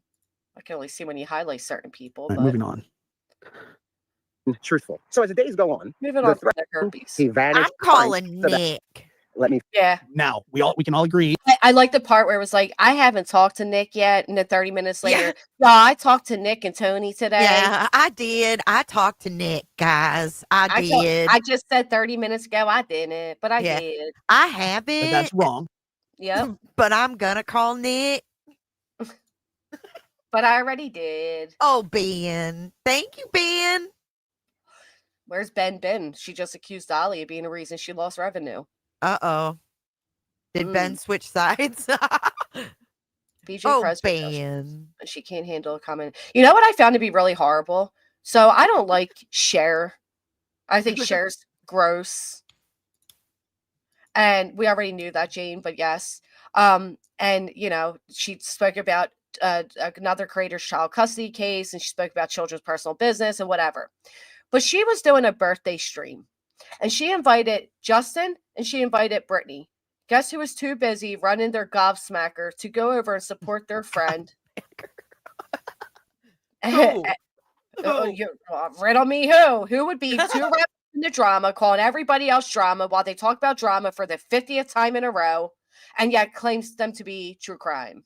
A: I can only see when you highlight certain people.
F: All right,
A: But
F: moving on.
G: Truthful. So as the days go on,
A: moving
G: the
A: on from
G: threat
A: the herpes.
G: he vanished.
B: I'm calling
G: So that-
B: Nick.
G: let me.
A: Yeah.
F: Now we can all agree.
A: I like the part where it was like, I haven't talked to Nick yet. And then 30 minutes later,
B: Yeah.
A: no, I talked to Nick and Tony today.
B: Yeah, I did. I talked to Nick, guys. I did.
A: I just said 30 minutes ago I didn't, but I
B: Yeah.
A: did.
B: I haven't.
F: But that's wrong.
A: Yep.
B: But I'm gonna call Nick.
A: But I already did.
B: Oh, Ben. Thank you, Ben.
A: Where's Ben been? She just accused Dolly of being the reason she lost revenue.
B: Uh-oh. Did Ben switch sides?
A: BJ
B: Oh,
A: Presby.
B: Ben.
A: She can't handle a comment. You know what I found to be really horrible? So I don't like Cher. I think Cher's gross. And we already knew that, Jane, but yes. And you know, she spoke about another creator's child custody case, and she spoke about children's personal business and whatever. But she was doing a birthday stream, and she invited Justin and she invited Brittany. Guess who was too busy running their gobsmacker to go over and support their friend? Riddle me who? Who would be too wrapped in the drama, calling everybody else drama while they talk about drama for the 50th time in a row, and yet claims them to be true crime?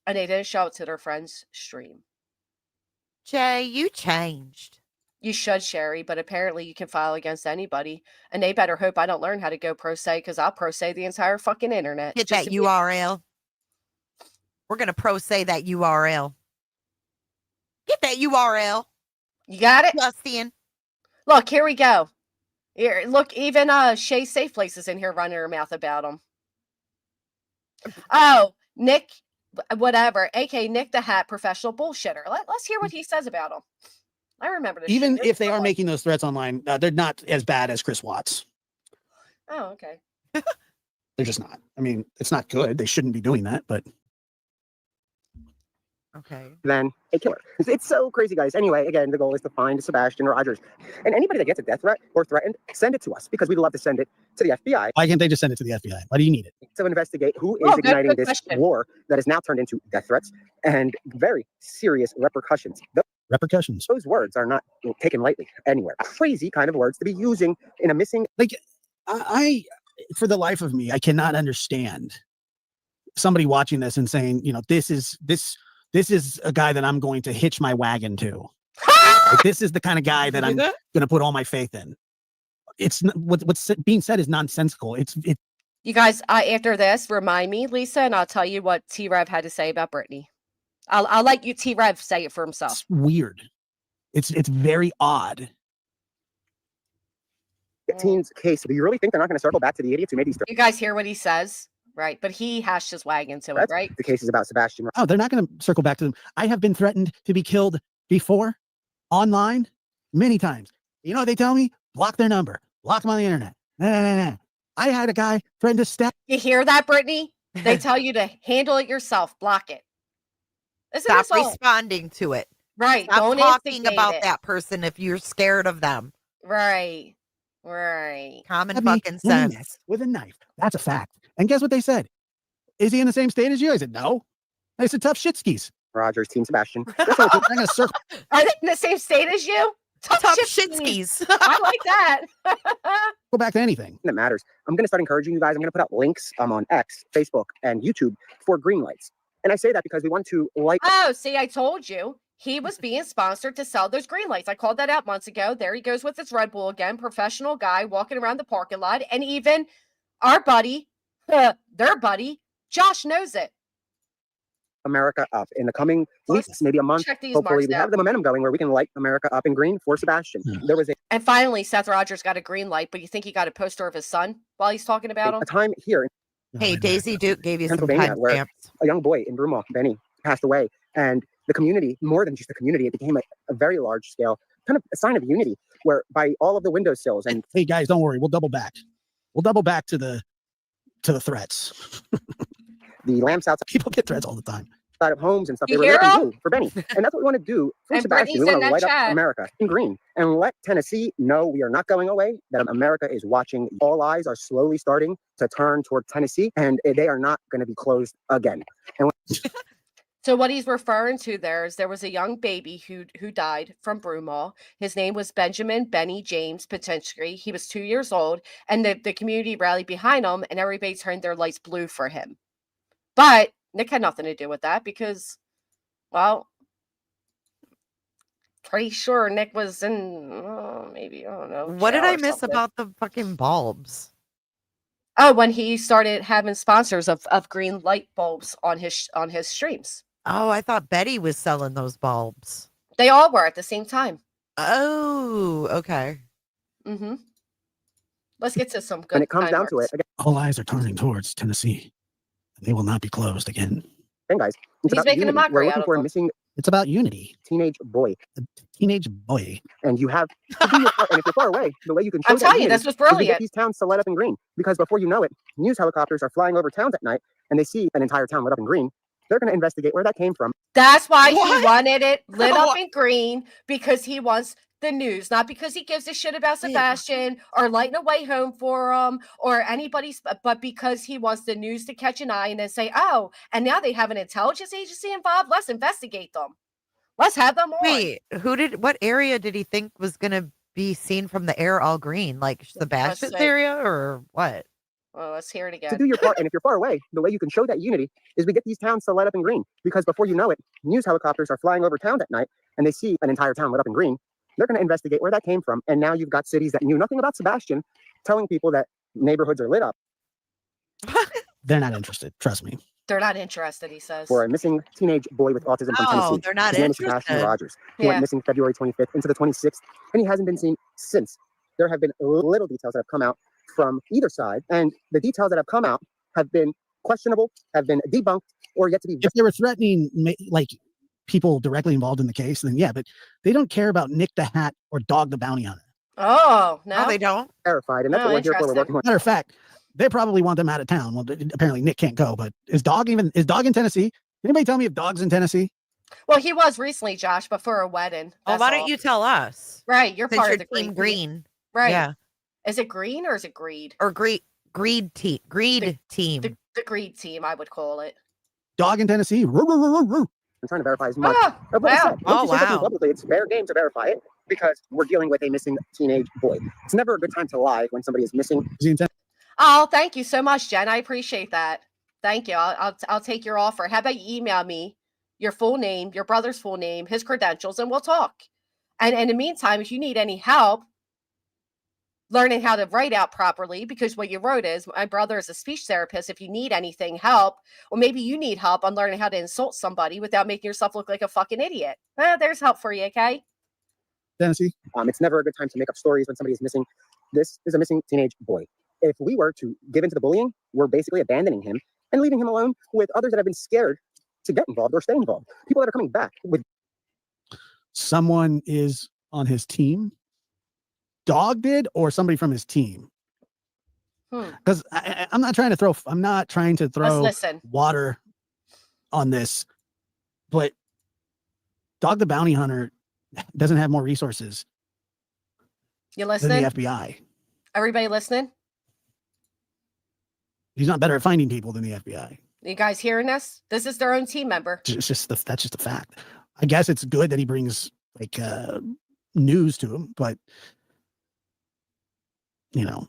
A: And they didn't show it to their friend's stream.
B: Jay, you changed.
A: You should, Sherry, but apparently you can file against anybody. And they better hope I don't learn how to go pro se, because I'll pro se the entire fucking internet.
B: Get that URL. We're going to pro se that URL. Get that URL.
A: You got it?
B: Justin.
A: Look, here we go. Here, look, even Shay Safe Place is in here running her mouth about him. Oh, Nick, whatever, aka Nick the Hat, professional bullshitter. Let's hear what he says about him. I remember this.
F: Even if they are making those threats online, they're not as bad as Chris Watts.
A: Oh, okay.
F: They're just not. I mean, it's not good. They shouldn't be doing that, but.
B: Okay.
G: Than a killer. It's so crazy, guys. Anyway, again, the goal is to find Sebastian Rogers. And anybody that gets a death threat or threatened, send it to us, because we'd love to send it to the FBI.
F: Why can't they just send it to the FBI? Why do you need it?
G: To investigate who is igniting this war that is now turned into death threats and very serious repercussions.
F: Repercussions.
G: Those words are not taken lightly anywhere. Crazy kind of words to be using in a missing.
F: Like, I for the life of me, I cannot understand somebody watching this and saying, you know, this is a guy that I'm going to hitch my wagon to. Like, this is the kind of guy that I'm going to put all my faith in. It's what's being said is nonsensical.
A: You guys, after this, remind me, Lisa, and I'll tell you what T-Rev had to say about Brittany. I'll let you T-Rev say it for himself.
F: It's weird. It's very odd.
G: The teen's case. Do you really think they're not going to circle back to the idiots who made these?
A: You guys hear what he says? Right, but he hashed his wagon to it, right?
G: The case is about Sebastian.
F: Oh, they're not going to circle back to them. I have been threatened to be killed before, online, many times. You know what they tell me? Block their number. Block them on the internet. Nah. I had a guy threaten to stab.
A: You hear that, Brittany? They tell you to handle it yourself. Block it.
B: Stop responding to it.
A: Right.
B: Stop
A: Don't
B: talking
A: instigate
B: about
A: it.
B: that person if you're scared of them.
A: Right.
B: Common fucking sense.
F: With a knife. That's a fact. And guess what they said? Is he in the same state as you? I said, no. I said, tough shit skis.
G: Rogers, Team Sebastian.
A: Are they in the same state as you? Tough shit skis. I like that.
F: Go back to anything
G: that matters. I'm going to start encouraging you guys. I'm going to put out links on X, Facebook, and YouTube for green lights. And I say that because we want to
A: Oh, see, I told you. He was being sponsored to sell those green lights. I called that out months ago. There he goes with his Red Bull again. Professional guy walking around the parking lot. And even our buddy, their buddy, Josh knows it.
G: America up in the coming weeks, maybe a month. Hopefully we have the momentum going where we can light America up in green for Sebastian. There was
A: and finally, Seth Rogers got a green light, but you think he got a poster of his son while he's talking about him?
G: A time here.
B: Hey, Daisy Duke gave you some
G: Pennsylvania, where
B: timestamps.
G: a young boy in Broomall, Benny, passed away, and the community, more than just the community, it became a very large scale kind of a sign of unity, where by all of the windowsills and
F: hey guys, don't worry, we'll double back. We'll double back to the threats.
G: The lamps outside.
F: People get threats all the time.
G: Of homes and stuff. They were there to do for Benny. And that's what we want to do for Sebastian. We want to light up America in green and let Tennessee know we are not going away, that America is watching. All eyes are slowly starting to turn toward Tennessee, and they are not going to be closed again. And
A: So what he's referring to there is there was a young baby who died from Broomall. His name was Benjamin Benny James Potentially. He was 2 years old, and the community rallied behind him, and everybody turned their lights blue for him. But Nick had nothing to do with that because, well, pretty sure Nick was in maybe, I don't know.
B: What did
A: jail
B: I
A: or
B: miss
A: something.
B: about the fucking bulbs?
A: Oh, when he started having sponsors of green light bulbs on his streams.
B: Oh, I thought Betty was selling those bulbs.
A: They all were at the same time.
B: Oh, okay.
A: Mm-hmm. Let's get to some good.
G: When it comes
A: kind
G: down to
A: words.
G: it, again,
F: All eyes are turning towards Tennessee. They will not be closed again.
G: guys, it's
A: He's
G: about
A: making a
G: unity. We're
A: mockery
G: looking
A: out
G: for
A: of
G: a
A: them.
G: missing
F: It's about unity.
G: teenage boy,
F: A teenage boy.
G: and you have to do your part. And if you're far away, the way you can show
A: I'm
G: that
A: telling you,
G: unity
A: this was
G: is to get
A: brilliant.
G: these towns to light up in green. Because before you know it, news helicopters are flying over towns at night, and they see an entire town lit up in green. They're going to investigate where that came from.
A: That's why
B: What?
A: he wanted it lit up
B: What?
A: in green, because he wants the news, not because he gives a shit about
B: Wait.
A: Sebastian or lighting a way home for him or anybody's, but because he wants the news to catch an eye and then say, oh, and now they have an intelligence agency involved. Let's investigate them. Let's have them on.
B: Wait, what area did he think was going to be seen from the air all green? Like Sebastian's
A: see.
B: area or what?
A: Well, let's hear it
G: To
A: again.
G: do your part, and if you're far away, the way you can show that unity is we get these towns to light up in green. Because before you know it, news helicopters are flying over towns at night, and they see an entire town lit up in green. They're going to investigate where that came from. And now you've got cities that knew nothing about Sebastian telling people that neighborhoods are lit up
F: They're not interested. Trust me.
A: They're not interested, he says.
G: for a missing teenage boy with autism from
B: Oh,
G: Tennessee.
B: they're not
G: His name is Sebastian
B: interested.
G: Rogers. He went
A: Yeah.
G: missing February 25th into the 26th, and he hasn't been seen since. There have been little details that have come out from either side, and the details that have come out have been questionable, have been debunked, or yet to be.
F: If they were threatening like people directly involved in the case, then yeah, but they don't care about Nick the Hat or Dog the Bounty Hunter.
A: Oh, no.
B: No, they don't.
G: Verified, and that's
A: Oh,
G: what we're here for. We're
A: interesting.
G: working on.
F: Matter of fact, they probably want them out of town. Well, apparently Nick can't go, but is Dog in Tennessee? Anybody tell me if Dog's in Tennessee?
A: Well, he was recently, Josh, but for a wedding.
B: Well,
A: That's
B: why
A: all.
B: don't you tell us?
A: Right, you're
B: Since
A: part
B: you're
A: of the
B: team green.
A: Right.
B: Yeah.
A: Is it green or is it greed?
B: Or greed team.
A: The greed team, I would call it.
F: Dog in Tennessee? Roo, roo, roo, roo, roo.
G: I'm trying to verify as much
A: Ah,
G: of what is
A: wow.
G: said. Once you say something
B: wow.
G: publicly, it's fair game to verify it because we're dealing with a missing teenage boy. It's never a good time to lie when somebody is missing.
F: Is he in Tennessee?
A: Oh, thank you so much, Jen. I appreciate that. Thank you. I'll take your offer. How about you email me your full name, your brother's full name, his credentials, and we'll talk. And in the meantime, if you need any help learning how to write out properly, because what you wrote is, my brother is a speech therapist. If you need anything, help, or maybe you need help on learning how to insult somebody without making yourself look like a fucking idiot. There's help for you, okay?
F: Tennessee?
G: It's never a good time to make up stories when somebody is missing. This is a missing teenage boy. If we were to give into the bullying, we're basically abandoning him and leaving him alone with others that have been scared to get involved or stay involved. People that are coming back with.
F: Someone is on his team? Dog did, or somebody from his team? Because I'm not trying to throw.
A: Let's listen.
F: Water on this, but Dog the Bounty Hunter doesn't have more resources
A: You
F: than
A: listening?
F: the FBI.
A: Everybody listening?
F: He's not better at finding people than the FBI.
A: You guys hearing this? This is their own team member.
F: That's just a fact. I guess it's good that he brings like news to him, but you know,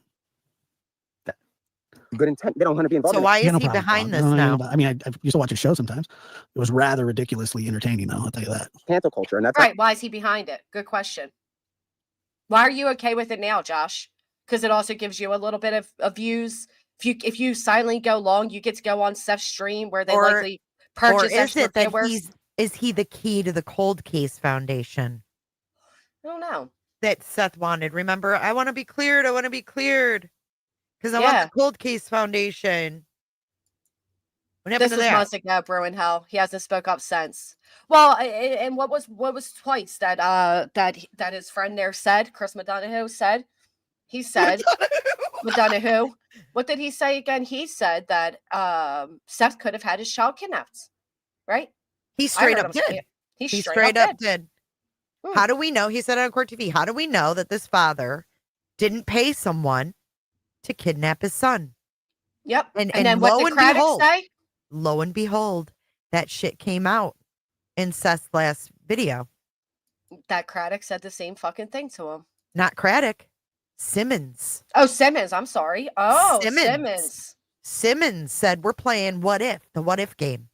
G: good intent. They don't want to be involved.
B: So
G: in it.
B: why is
F: yeah, no
B: he
F: problem,
B: behind
F: Dog.
B: this
F: No,
B: now?
F: I mean, I used to watch his show sometimes. It was rather ridiculously entertaining, though. I'll tell you that.
G: Cancel culture, and that's
A: Right. Why is he behind it? Good question. Why are you okay with it now, Josh? Because it also gives you a little bit of views. If you silently go long, you get to go on Steph's stream where they likely
B: Or
A: purchase
B: is
A: extra
B: it that
A: viewers.
B: is he the key to the Cold Case Foundation
A: I don't know.
B: that Seth wanted? Remember, I want to be cleared. I want to be cleared because I want
A: Yeah.
B: the Cold Case Foundation. What happened
A: This
B: to
A: was
B: that?
A: months ago, brewing hell. He hasn't spoke up since. Well, and what was twice that his friend there said, Chris McDonough said, he said, McDonough, what did he say again? He said that Seth could have had his child kidnapped, right?
B: He
A: I
B: straight
A: heard
B: up
A: him say
B: did.
A: it. He
B: He
A: straight up
B: did.
A: Hmm.
B: How do we know? He said it on Court TV. How do we know that this father didn't pay someone to kidnap his son?
A: Yep.
B: And
A: then what
B: lo
A: did
B: and
A: Craddock
B: behold,
A: say?
B: lo and behold, that shit came out in Seth's last video.
A: That Craddock said the same fucking thing to him.
B: Not Craddock. Simmons.
A: Oh, Simmons. I'm sorry. Oh,
B: Simmons. Simmons said we're playing What If, the What If game.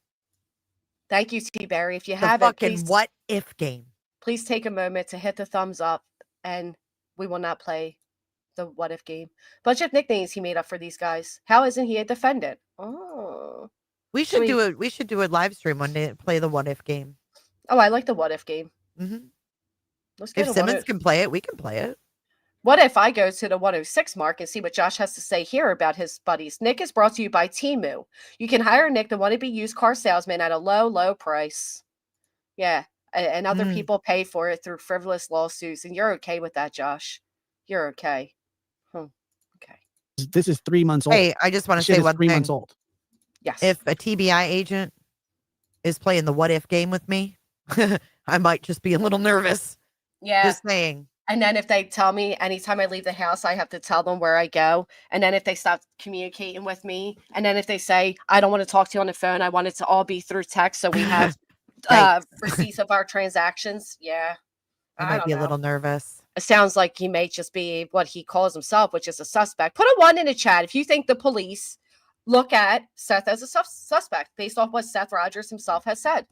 A: Thank you, T. Barry. If you
B: The
A: have it,
B: fucking
A: please,
B: What If game.
A: please take a moment to hit the thumbs up, and we will not play the What If game. Bunch of nicknames he made up for these guys. How isn't he a defendant? Oh,
B: We should do it. We should do a live stream one day and play the What If game.
A: Oh, I like the What If game.
B: Mm-hmm.
A: Let's go
B: If
A: to
B: Simmons can play it, we can play it.
A: What if I go to the 106 mark and see what Josh has to say here about his buddies? Nick is brought to you by Temu. You can hire Nick, the wannabe used car salesman, at a low, low price. Yeah, and other people pay for it through frivolous lawsuits, and you're okay with that, Josh. You're okay. Okay.
F: This is 3 months old.
B: Hey, I just want to say one
F: 3
B: thing.
F: months old.
A: Yes.
B: If a TBI agent is playing the What If game with me, I might just be a little nervous.
A: Yeah.
B: Just saying.
A: And then if they tell me anytime I leave the house, I have to tell them where I go. And then if they stop communicating with me, and then if they say, I don't want to talk to you on the phone, I want it to all be through text so we have receipts of our transactions. Yeah.
B: I might be a little nervous.
A: It sounds like he may just be what he calls himself, which is a suspect. Put a 1 in the chat if you think the police look at Seth as a suspect based off what Seth Rogers himself has said.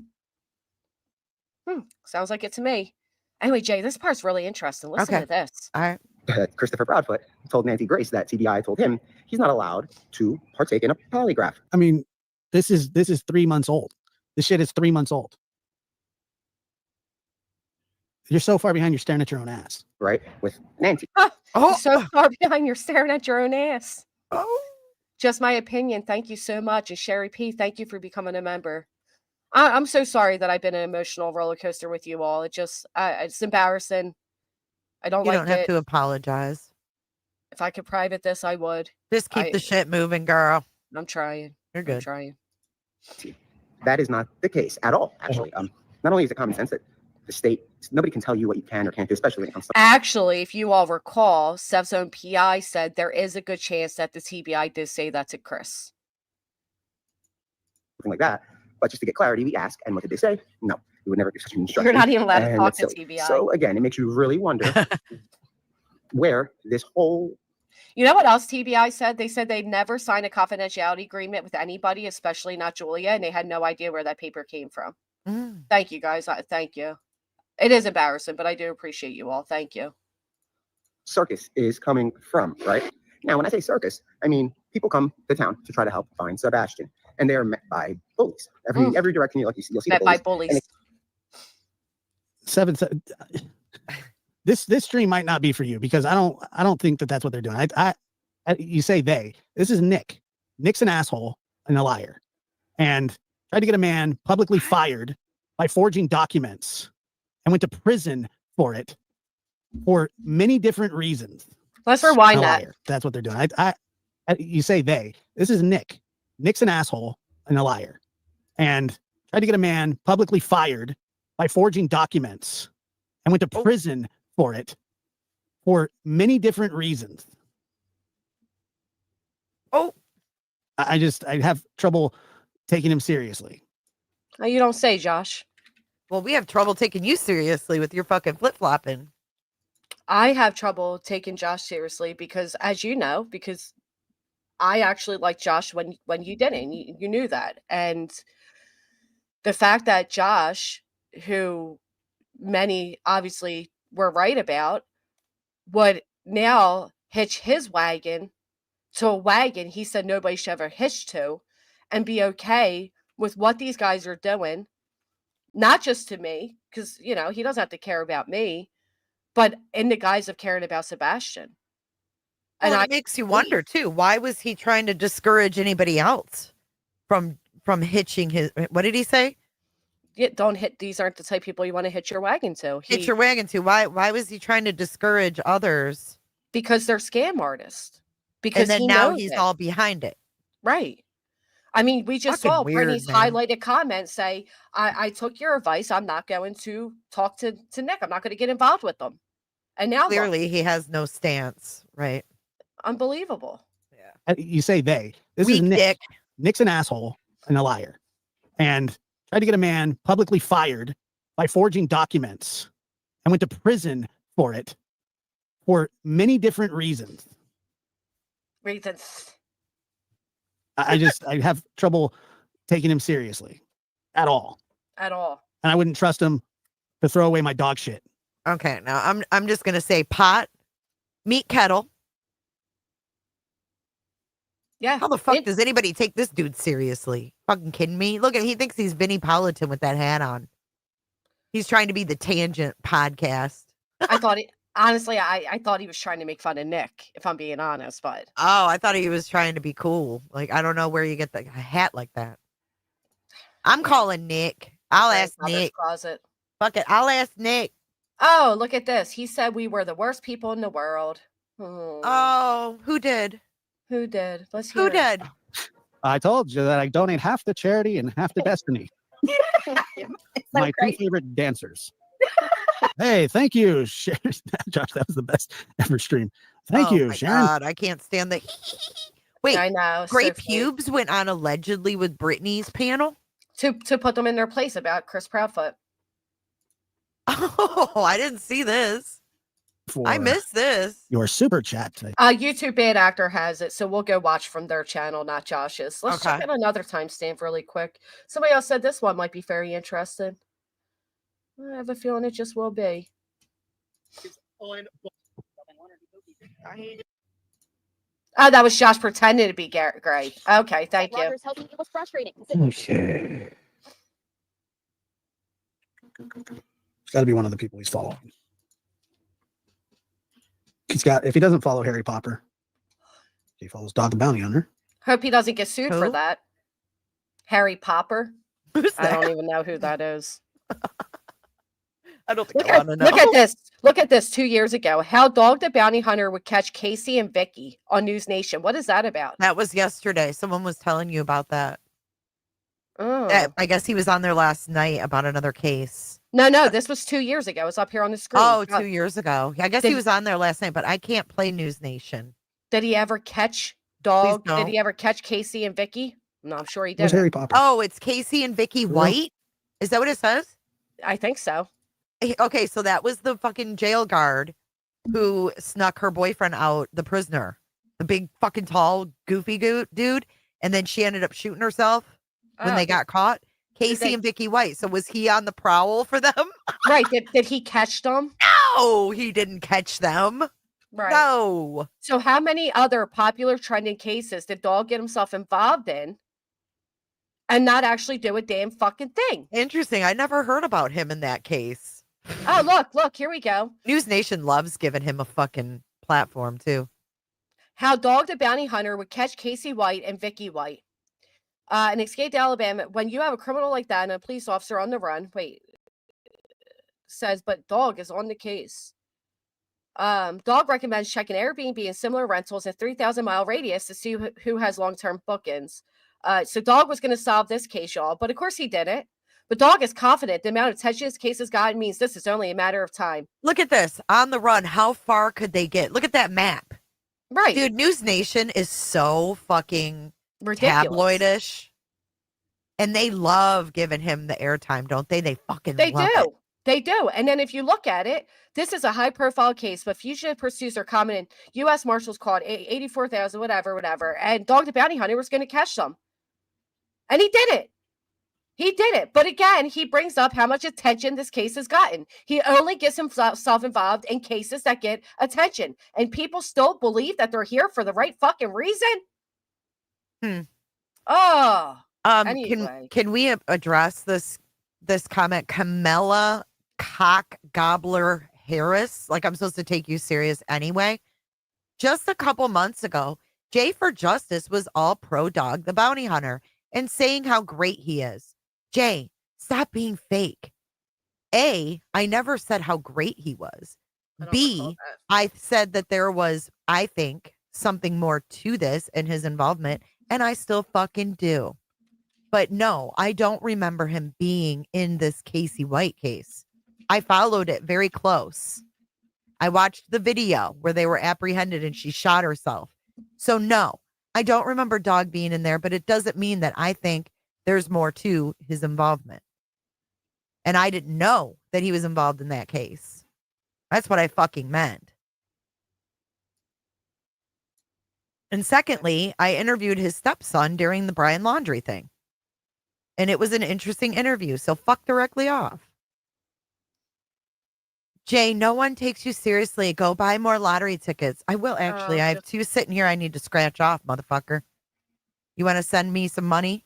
A: Sounds like it to me. Anyway, Jay, this part's really interesting. Listen to this.
B: All right.
G: Christopher Broadfoot told Nancy Grace that TBI told him he's not allowed to partake in a polygraph.
F: I mean, this is 3 months old. This shit is 3 months old. You're so far behind, you're staring at your own ass.
G: Right? With Nancy.
A: Oh, so far behind, you're staring at your own ass.
B: Oh.
A: Just my opinion. Thank you so much. And Sherry P, thank you for becoming a member. I'm so sorry that I've been an emotional roller coaster with you all. It's embarrassing. I don't
B: You
A: like
B: don't have
A: it.
B: to apologize.
A: If I could private this, I would.
B: Just keep the shit moving, girl.
A: I'm trying.
B: You're good.
A: I'm trying.
G: That is not the case at all, actually. Not only is it common sense that the state, nobody can tell you what you can or can't do, especially when it comes to
A: Actually, if you all recall, Sev's own PI said there is a good chance that the TBI did say that to Chris.
G: something like that. But just to get clarity, we ask, and what did they say? No, we would never give such an instruction.
A: You're not even allowed to
G: and
A: talk
G: that's
A: to
G: silly.
A: TBI.
G: So again, it makes you really wonder where this whole
A: You know what else TBI said? They said they'd never sign a confidentiality agreement with anybody, especially not Julia, and they had no idea where that paper came from. Thank you, guys. Thank you. It is embarrassing, but I do appreciate you all. Thank you.
G: circus is coming from, right? Now, when I say circus, I mean people come to town to try to help find Sebastian, and they are met by bullies. Every direction you look, you'll see
A: Met
G: the
A: by
G: bullies.
A: bullies.
F: This stream might not be for you because I don't think that that's what they're doing. You say they. This is Nick. Nick's an asshole and a liar, and tried to get a man publicly fired by forging documents, and went to prison for it for many different reasons.
A: Let's rewind that.
F: That's what they're doing. You say they. This is Nick. Nick's an asshole and a liar, and tried to get a man publicly fired by forging documents, and went to prison for it for many different reasons. I have trouble taking him seriously.
A: Oh, you don't say, Josh.
B: Well, we have trouble taking you seriously with your fucking flip-flopping.
A: I have trouble taking Josh seriously because, as you know, because I actually liked Josh when you didn't. You knew that. And the fact that Josh, who many obviously were right about, would now hitch his wagon to a wagon he said nobody should ever hitch to, and be okay with what these guys are doing, not just to me, because, you know, he doesn't have to care about me, but in the guise of caring about Sebastian.
B: And it makes you wonder too, why was he trying to discourage anybody else from hitching his, what did he say?
A: Yeah, don't hit, these aren't the type of people you want to hitch your wagon to.
B: Hitch your wagon to. Why was he trying to discourage others?
A: Because they're scam artists. Because
B: and then now he's all behind it.
A: Right. I mean, we just saw Brittany's highlighted comment say, I took your advice. I'm not going to talk to Nick. I'm not going to get involved with them. And now
B: clearly he has no stance, right?
A: Unbelievable.
F: Yeah. You say they. This is Nick. Nick's an asshole and a liar, and tried to get a man publicly fired by forging documents and went to prison for it for many different reasons. I have trouble taking him seriously at all.
A: At all.
F: And I wouldn't trust him to throw away my dog shit.
B: Okay, now I'm just gonna say pot, meat kettle.
A: Yeah.
B: How the fuck does anybody take this dude seriously? Fucking kidding me? Look at he thinks he's Vinnie Politan with that hat on. He's trying to be the Tangent podcast.
A: I thought honestly, I thought he was trying to make fun of Nick, if I'm being honest, but
B: Oh, I thought he was trying to be cool. Like, I don't know where you get the hat like that. I'm calling Nick. I'll ask Nick.
A: Closet.
B: Fuck it. I'll ask Nick.
A: Oh, look at this. He said we were the worst people in the world.
B: Oh, who did?
A: Who did? Let's hear
B: Who
A: it.
B: did?
F: I told you that I donate half to charity and half to Destiny. My two favorite dancers. Hey, thank you, Sharon. Josh, that was the best ever stream. Thank you, Sharon.
B: God, I can't stand the. Wait,
A: I know.
B: Gray
A: so
B: Pubes went on allegedly with Britney's panel
A: to put them in their place about Chris Proudfoot.
B: Oh, I didn't see this. I missed this.
F: Your super chat today.
A: YouTube Bad Actor has it, so we'll go watch from their channel, not Josh's. Let's check
B: Okay.
A: out another timestamp really quick. Somebody else said this one might be very interesting. I have a feeling it just will be. Oh, that was Josh pretending to be Gray. Okay, thank you.
H: Rogers helping it was frustrating.
F: Okay. It's got to be one of the people he's following. If he doesn't follow Harry Popper, he follows Dog the Bounty Hunter.
A: Hope he doesn't get sued for
B: Who?
A: that. Harry Popper.
B: Who's
A: I
B: that?
A: don't even know who that is.
B: I don't think
A: Look
B: I
A: at,
B: want to know.
A: look at this. Look at this 2 years ago. How Dog the Bounty Hunter would catch Casey and Vicky on News Nation. What is that about?
B: That was yesterday. Someone was telling you about that.
A: Oh.
B: I guess he was on there last night about another case.
A: No, this was 2 years ago. It's up here on the screen.
B: Oh, 2 years ago. I guess he
A: Did-
B: was on there last night, but I can't play News Nation.
A: Did he ever catch Dog? Did
B: don't.
A: he ever catch Casey and Vicky? No, I'm sure he
F: Where's
A: did.
F: Harry Popper?
B: Oh, it's Casey and Vicky White? Is that what it says?
A: I think so.
B: Okay, so that was the fucking jail guard who snuck her boyfriend out, the prisoner, the big fucking tall, goofy dude. And then she ended up shooting herself when they got caught. Casey and Vicky White. So was he on the prowl for them?
A: Right. Did he catch them?
B: No, he didn't catch them.
A: Right.
B: No.
A: So how many other popular trending cases did Dog get himself involved in and not actually do a damn fucking thing?
B: Interesting. I never heard about him in that case.
A: Oh, look, here we go.
B: News Nation loves giving him a fucking platform too.
A: How Dog the Bounty Hunter would catch Casey White and Vicky White. In Escape to Alabama, when you have a criminal like that and a police officer on the run, says, but Dog is on the case. Dog recommends checking Airbnb and similar rentals in 3,000-mile radius to see who has long-term bookings. So Dog was going to solve this case, y'all, but of course he didn't. But Dog is confident the amount of attention this case has gotten means this is only a matter of time.
B: Look at this. On the run, how far could they get? Look at that map.
A: Right.
B: Dude, News Nation is so fucking
A: Ridiculous.
B: tabloidish. And they love giving him the airtime, don't they? They fucking
A: They
B: love
A: do.
B: it.
A: They do. And then if you look at it, this is a high profile case, but fugitive pursuits are common in U.S. Marshals caught 84,000, whatever. And Dog the Bounty Hunter was going to catch them. And he did it. He did it. But again, he brings up how much attention this case has gotten. He only gets himself involved in cases that get attention. And people still believe that they're here for the right fucking reason. Oh. Anyway.
B: Can we address this comment? Camilla Cock Gobbler Harris. Like I'm supposed to take you serious anyway. Just a couple months ago, Jay for Justice was all pro Dog the Bounty Hunter and saying how great he is. Jay, stop being fake. A, I never said how great he was. B, I said that there was, I think, something more to this and his involvement, and I still fucking do. But no, I don't remember him being in this Casey White case. I followed it very close. I watched the video where they were apprehended and she shot herself. So no, I don't remember Dog being in there, but it doesn't mean that I think there's more to his involvement. And I didn't know that he was involved in that case. That's what I fucking meant. And secondly, I interviewed his stepson during the Brian Laundrie thing. And it was an interesting interview. So fuck directly off. Jay, no one takes you seriously. Go buy more lottery tickets. I will actually. I have 2 sitting here I need to scratch off, motherfucker. You want to send me some money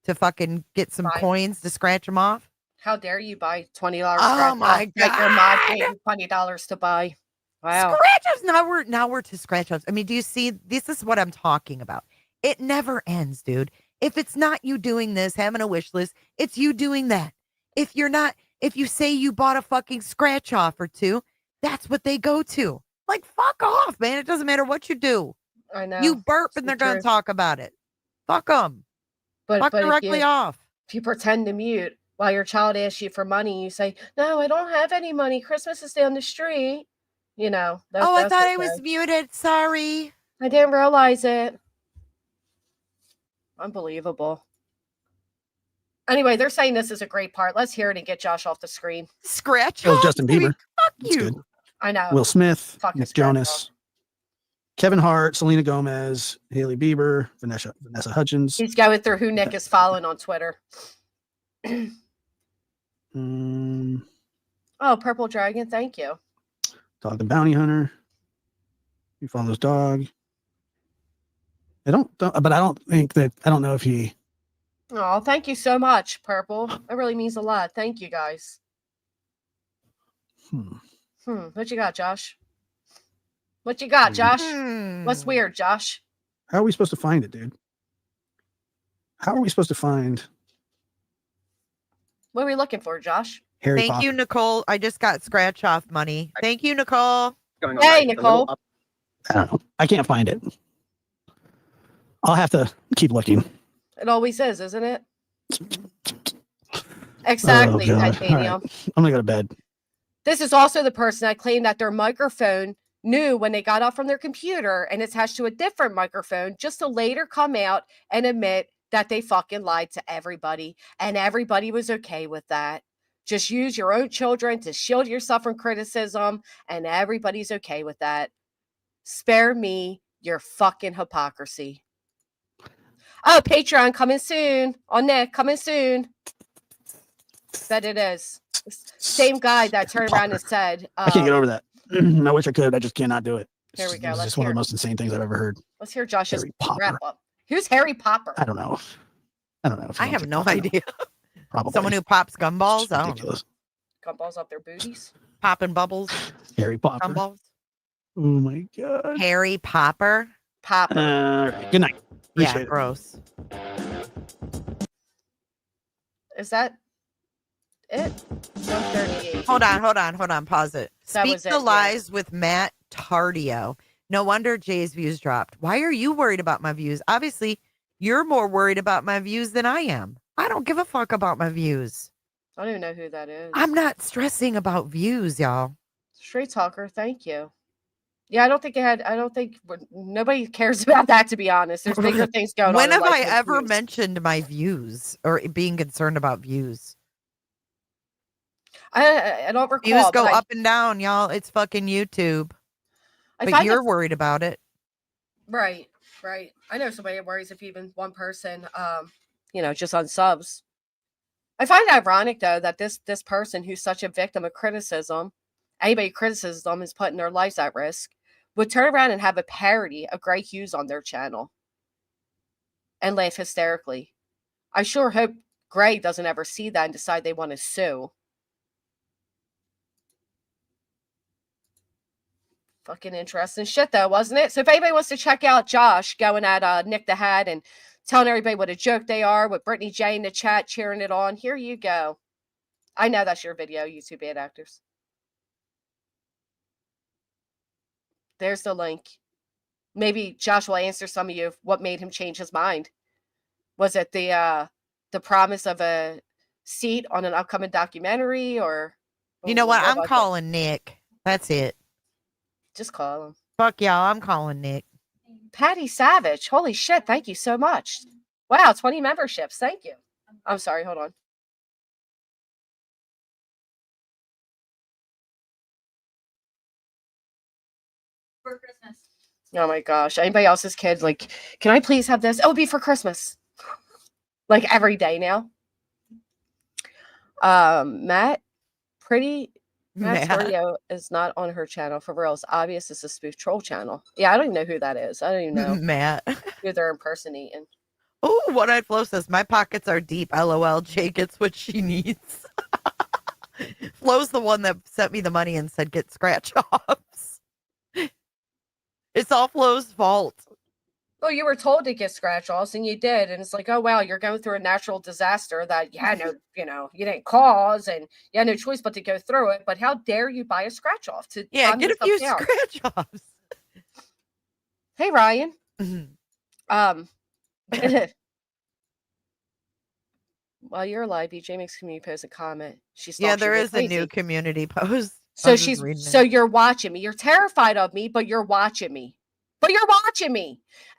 B: to fucking get some coins to scratch them off?
A: How dare you buy $20
B: Oh my God.
A: That your mom gave you $20 to buy. Wow.
B: Scratch-offs. Now we're to scratch-offs. I mean, do you see? This is what I'm talking about. It never ends, dude. If it's not you doing this, having a wish list, it's you doing that. If you say you bought a fucking scratch-off or 2, that's what they go to. Like, fuck off, man. It doesn't matter what you do.
A: I know.
B: You burp and they're going to talk about it. Fuck them. Fuck directly off.
A: If you pretend to mute while your child asks you for money, you say, no, I don't have any money. Christmas is down the street. You know.
B: I thought I was muted. Sorry.
A: I didn't realize it. Unbelievable. Anyway, they're saying this is a great part. Let's hear it and get Josh off the screen.
B: Scratch
F: off. Justin Bieber.
B: Fuck
F: That's
B: you.
F: good.
A: I know.
F: Will Smith,
A: Fucking
F: Nick Jonas, Kevin Hart, Selena Gomez, Haley Bieber, Vanessa Hudgens.
A: He's going through who Nick is following on Twitter. Oh, Purple Dragon. Thank you.
F: Dog the Bounty Hunter. He follows Dog. I don't know if he.
A: Oh, thank you so much, Purple. That really means a lot. Thank you, guys. What you got, Josh? What you got, Josh? What's weird, Josh?
F: How are we supposed to find it, dude? How are we supposed to find?
A: What are we looking for, Josh?
F: Harry
B: Thank
F: Potter.
B: you, Nicole. I just got scratch off money. Thank you, Nicole.
A: Hey, Nicole.
F: I don't know. I can't find it. I'll have to keep looking.
A: It always is, isn't it? Exactly, Titanium.
F: Right. I'm gonna go to bed.
A: This is also the person that claimed that their microphone knew when they got off from their computer and attached to a different microphone, just to later come out and admit that they fucking lied to everybody, and everybody was okay with that. Just use your own children to shield yourself from criticism, and everybody's okay with that. Spare me your fucking hypocrisy. Oh, Patreon coming soon. On Nick, coming soon. Bet it is. Same guy that turned around and said,
F: I can't get over that. I wish I could. I just cannot do it.
A: Here we go.
F: It's
A: Let's
F: just one of
A: hear
F: the
A: it.
F: most insane things I've ever heard.
A: Let's hear Josh's
F: Harry Popper.
A: wrap up. Who's Harry Popper?
F: I don't know.
B: I have no idea.
F: Probably.
B: Someone who pops gumballs?
F: It's
B: I don't know.
F: ridiculous.
A: Gumballs up their booties.
B: Popping bubbles.
F: Harry Popper.
B: Gumballs.
F: Oh my god.
B: Harry Popper.
A: Popper.
F: All right. Good night. Appreciate
B: Yeah,
F: it.
B: gross.
A: Is that it? 138.
B: Hold on. Pause it.
A: That
B: Speak
A: was it,
B: the
A: yeah.
B: lies with Matt Tardio. No wonder Jay's views dropped. Why are you worried about my views? Obviously, you're more worried about my views than I am. I don't give a fuck about my views.
A: I don't even know who that is.
B: I'm not stressing about views, y'all.
A: Straight talker. Thank you. Yeah, I don't think nobody cares about that, to be honest. There's bigger things going on.
B: When
A: in
B: have
A: life
B: I
A: than
B: ever
A: views.
B: mentioned my views or being concerned about views?
A: I don't recall.
B: Views go
A: but
B: up and down, y'all. It's fucking YouTube.
A: I
B: But
A: find
B: you're
A: it-
B: worried about it.
A: Right. I know somebody that worries if even one person, just unsubs. I find it ironic though that this person who's such a victim of criticism, anybody criticism is putting their lives at risk, would turn around and have a parody of Greg Hughes on their channel and laugh hysterically. I sure hope Greg doesn't ever see that and decide they want to sue. Fucking interesting shit though, wasn't it? So if anybody wants to check out Josh going at Nick the Hat and telling everybody what a joke they are with Brittany J in the chat cheering it on, here you go. I know that's your video, YouTube bad actors. There's the link. Maybe Josh will answer some of you of what made him change his mind. Was it the promise of a seat on an upcoming documentary, or
B: You know what? I'm
A: was it?
B: calling Nick. That's it.
A: Just call him.
B: Fuck y'all. I'm calling Nick.
A: Patty Savage. Holy shit. Thank you so much. Wow. 20 memberships. Thank you. I'm sorry. Hold on.
H: for Christmas.
A: Oh my gosh. Anybody else's kid, like, can I please have this? Oh, it'll be for Christmas. Like every day now. Matt Storio is not on her channel for real. It's obvious it's a spoof troll channel. Yeah, I don't even know who that is. I don't even know
B: Matt.
A: who they're impersonating.
B: Oh, One Eyed Flo says, my pockets are deep. LOL. Jay gets what she needs. Flo's the one that sent me the money and said, get scratch offs. It's all Flo's fault.
A: Well, you were told to get scratch offs and you did. And it's like, oh, wow, you're going through a natural disaster that you had no, you didn't cause and you had no choice but to go through it. But how dare you buy a scratch off to
B: get a few
A: down.
B: scratch offs.
A: Hey, Ryan. While you're alive, BJ makes community post a comment.
B: There is a new community post.
A: So you're watching me. You're terrified of me, but you're watching me.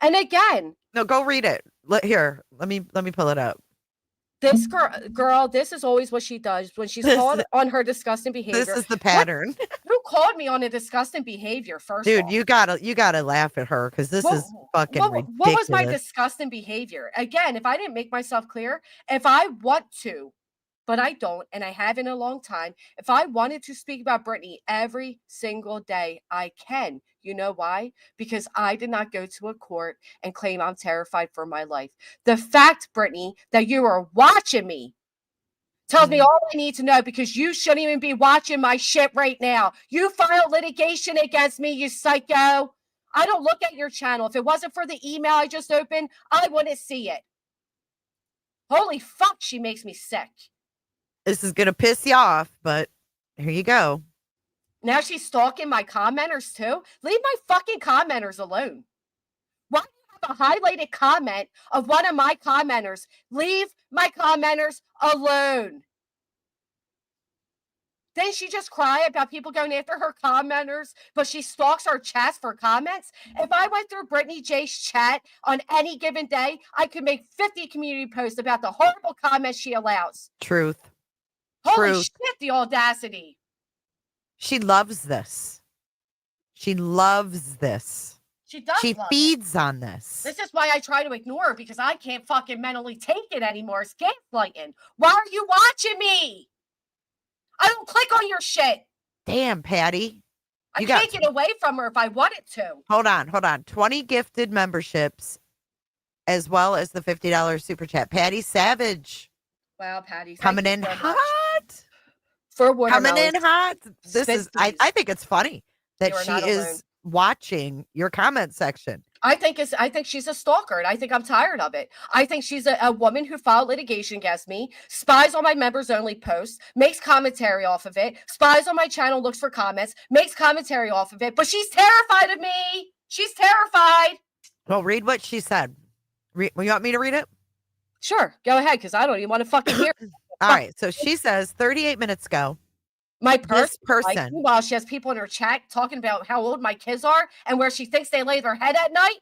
A: And again,
B: no, go read it. Let me pull it up.
A: This girl, this is always what she does when she's called on her disgusting behavior.
B: This is the pattern.
A: Who called me on a disgusting behavior first?
B: Dude, you gotta laugh at her because this is fucking ridiculous.
A: What was my disgusting behavior? Again, if I didn't make myself clear, if I want to, but I don't, and I haven't in a long time. If I wanted to speak about Brittany every single day, I can. You know why? Because I did not go to a court and claim I'm terrified for my life. The fact, Brittany, that you are watching me tells me all I need to know, because you shouldn't even be watching my shit right now. You filed litigation against me, you psycho. I don't look at your channel. If it wasn't for the email I just opened, I wouldn't see it. Holy fuck, she makes me sick.
B: This is going to piss you off, but here you go.
A: Now she's stalking my commenters too? Leave my fucking commenters alone. Why do you have a highlighted comment of one of my commenters? Leave my commenters alone. Didn't she just cry about people going after her commenters, but she stalks our chats for comments? If I went through Brittany J's chat on any given day, I could make 50 community posts about the horrible comments she allows.
B: Truth.
A: Holy shit, the audacity.
B: She loves this. She loves this.
A: She does.
B: She feeds on this.
A: This is why I try to ignore her, because I can't fucking mentally take it anymore. It's gaslighting. Why are you watching me? I don't click on your shit.
B: Damn, Patty.
A: I can't get away from her if I wanted to.
B: Hold on. 20 gifted memberships, as well as the $50 super chat. Patty Savage.
A: Wow, Patty.
B: Coming in hot.
A: For watermelon.
B: Coming in hot. This is, I think it's funny that she is watching your comment section.
A: I think she's a stalker, and I think I'm tired of it. I think she's a woman who filed litigation against me, spies on my members only posts, makes commentary off of it, spies on my channel, looks for comments, makes commentary off of it, but she's terrified of me. She's terrified.
B: Well, read what she said. You want me to read it?
A: Sure, go ahead, because I don't even want to fucking hear it.
B: All right, so she says 38 minutes ago.
A: This person.
B: Like,
A: while she has people in her chat talking about how old my kids are and where she thinks they lay their head at night.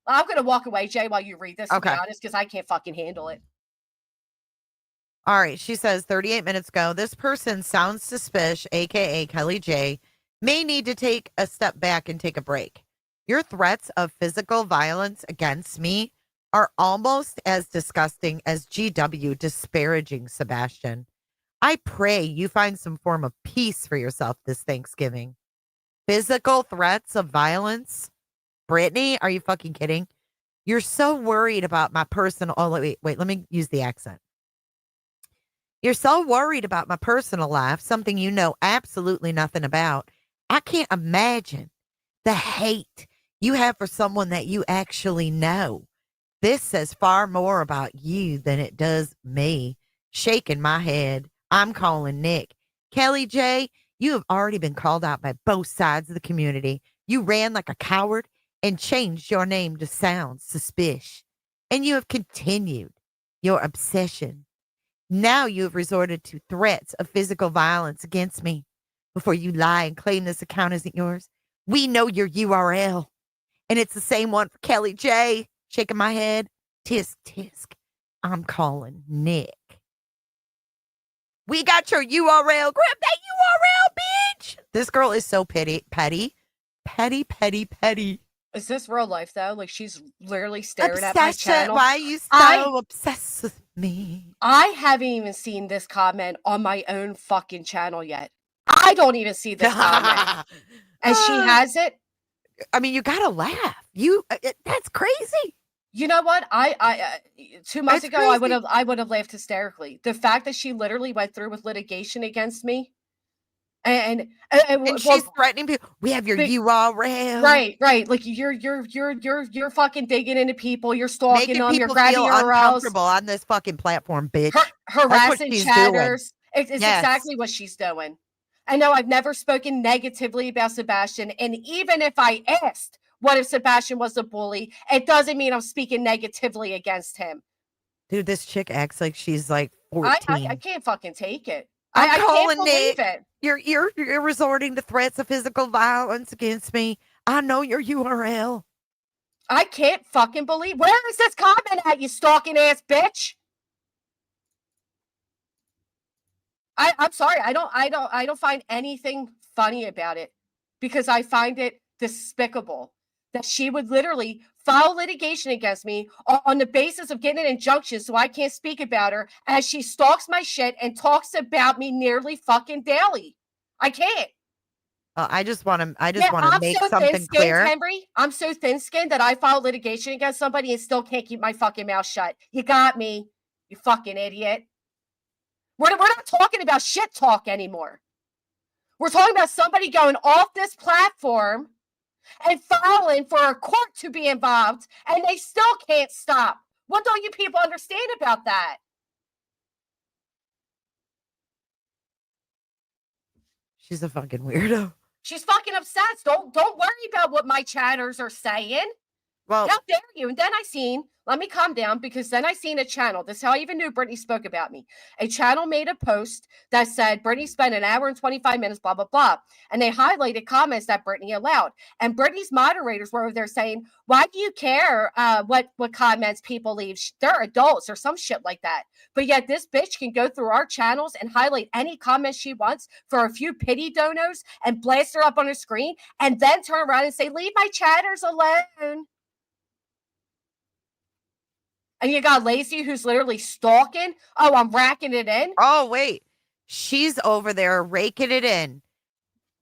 A: I'm going to walk away, Jay, while you read this, to be honest, because I can't fucking handle it.
B: All right, she says 38 minutes ago, this person sounds suspicious, a.k.a. Kelly J, may need to take a step back and take a break. Your threats of physical violence against me are almost as disgusting as GW disparaging Sebastian. I pray you find some form of peace for yourself this Thanksgiving. Physical threats of violence? Brittany, are you fucking kidding? You're so worried about my personal... Oh, wait, let me use the accent. You're so worried about my personal life, something you know absolutely nothing about. I can't imagine the hate you have for someone that you actually know. This says far more about you than it does me. Shaking my head. I'm calling Nick. Kelly J, you have already been called out by both sides of the community. You ran like a coward and changed your name to sound suspicious. And you have continued your obsession. Now you have resorted to threats of physical violence against me. Before you lie and claim this account isn't yours, we know your URL. And it's the same one for Kelly J. Shaking my head. Tisk, tisk. I'm calling Nick. We got your URL. Grab that URL, bitch. This girl is so petty. Petty, petty, petty.
A: Is this real life though? Like she's literally staring at my
B: Obsession.
A: channel.
B: Why are you so
A: I-
B: obsessed with me?
A: I haven't even seen this comment on my own fucking channel yet. I don't even see this comment. And she has it.
B: I mean, you gotta laugh. That's crazy.
A: You know what? I 2 months
B: That's
A: ago,
B: crazy.
A: I would have laughed hysterically. The fact that she literally went through with litigation against me, and
B: she's threatening people. We have your URL.
A: Right. Like you're fucking digging into people. You're stalking
B: Making
A: them. You're
B: people
A: grabbing
B: feel
A: URLs.
B: uncomfortable on this fucking platform, bitch.
A: Harassing
B: she's
A: chatters. It's
B: Yes.
A: exactly what she's doing. I know I've never spoken negatively about Sebastian, and even if I asked what if Sebastian was a bully, it doesn't mean I'm speaking negatively against him.
B: Dude, this chick acts like she's like 14.
A: I can't fucking take it.
B: I'm
A: I
B: calling
A: can't believe it.
B: You're resorting to threats of physical violence against me. I know your URL.
A: I can't fucking believe. Where is this comment at, you stalking ass bitch? I'm sorry. I don't find anything funny about it because I find it despicable that she would literally file litigation against me on the basis of getting an injunction so I can't speak about her as she stalks my shit and talks about me nearly fucking daily. I can't.
B: I just want to make
A: so
B: something clear.
A: Henry. I'm so thin-skinned that I filed litigation against somebody and still can't keep my fucking mouth shut. You got me, you fucking idiot. We're not talking about shit talk anymore. We're talking about somebody going off this platform and filing for a court to be involved, and they still can't stop. What don't you people understand about that?
B: She's a fucking weirdo.
A: She's fucking obsessed. Don't worry about what my chatters are saying.
B: Well,
A: how dare you? And then let me calm down because then I seen a channel. This is how I even knew Brittany spoke about me. A channel made a post that said Brittany spent an hour and 25 minutes, blah, blah, blah. And they highlighted comments that Brittany allowed. And Brittany's moderators were over there saying, why do you care what comments people leave? They're adults or some shit like that. But yet this bitch can go through our channels and highlight any comment she wants for a few pity donos and blast her up on her screen and then turn around and say, leave my chatters alone. And you got Lacey who's literally stalking. Oh, I'm racking it in.
B: Oh, wait. She's over there raking it in.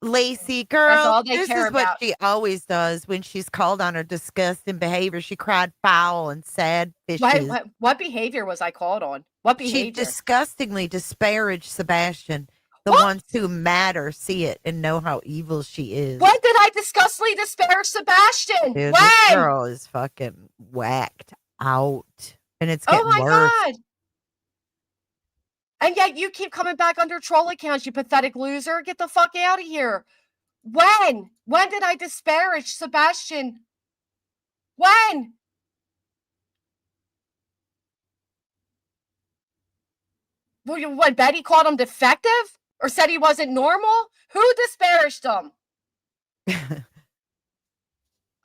B: Lacey, girl, this is what she always does when she's called on her disgusting behavior. She cried foul and sad fishes.
A: What behavior was I called on? What behavior?
B: She disgustingly disparaged Sebastian. The ones who matter see it and know how evil she is.
A: When did I disgustingly disparage Sebastian?
B: Dude,
A: when?
B: This girl is fucking whacked out. And it's getting worse. God.
A: And yet you keep coming back under troll accounts, you pathetic loser. Get the fuck out of here. When? When did I disparage Sebastian? When? When Betty called him defective? Or said he wasn't normal? Who disparaged him?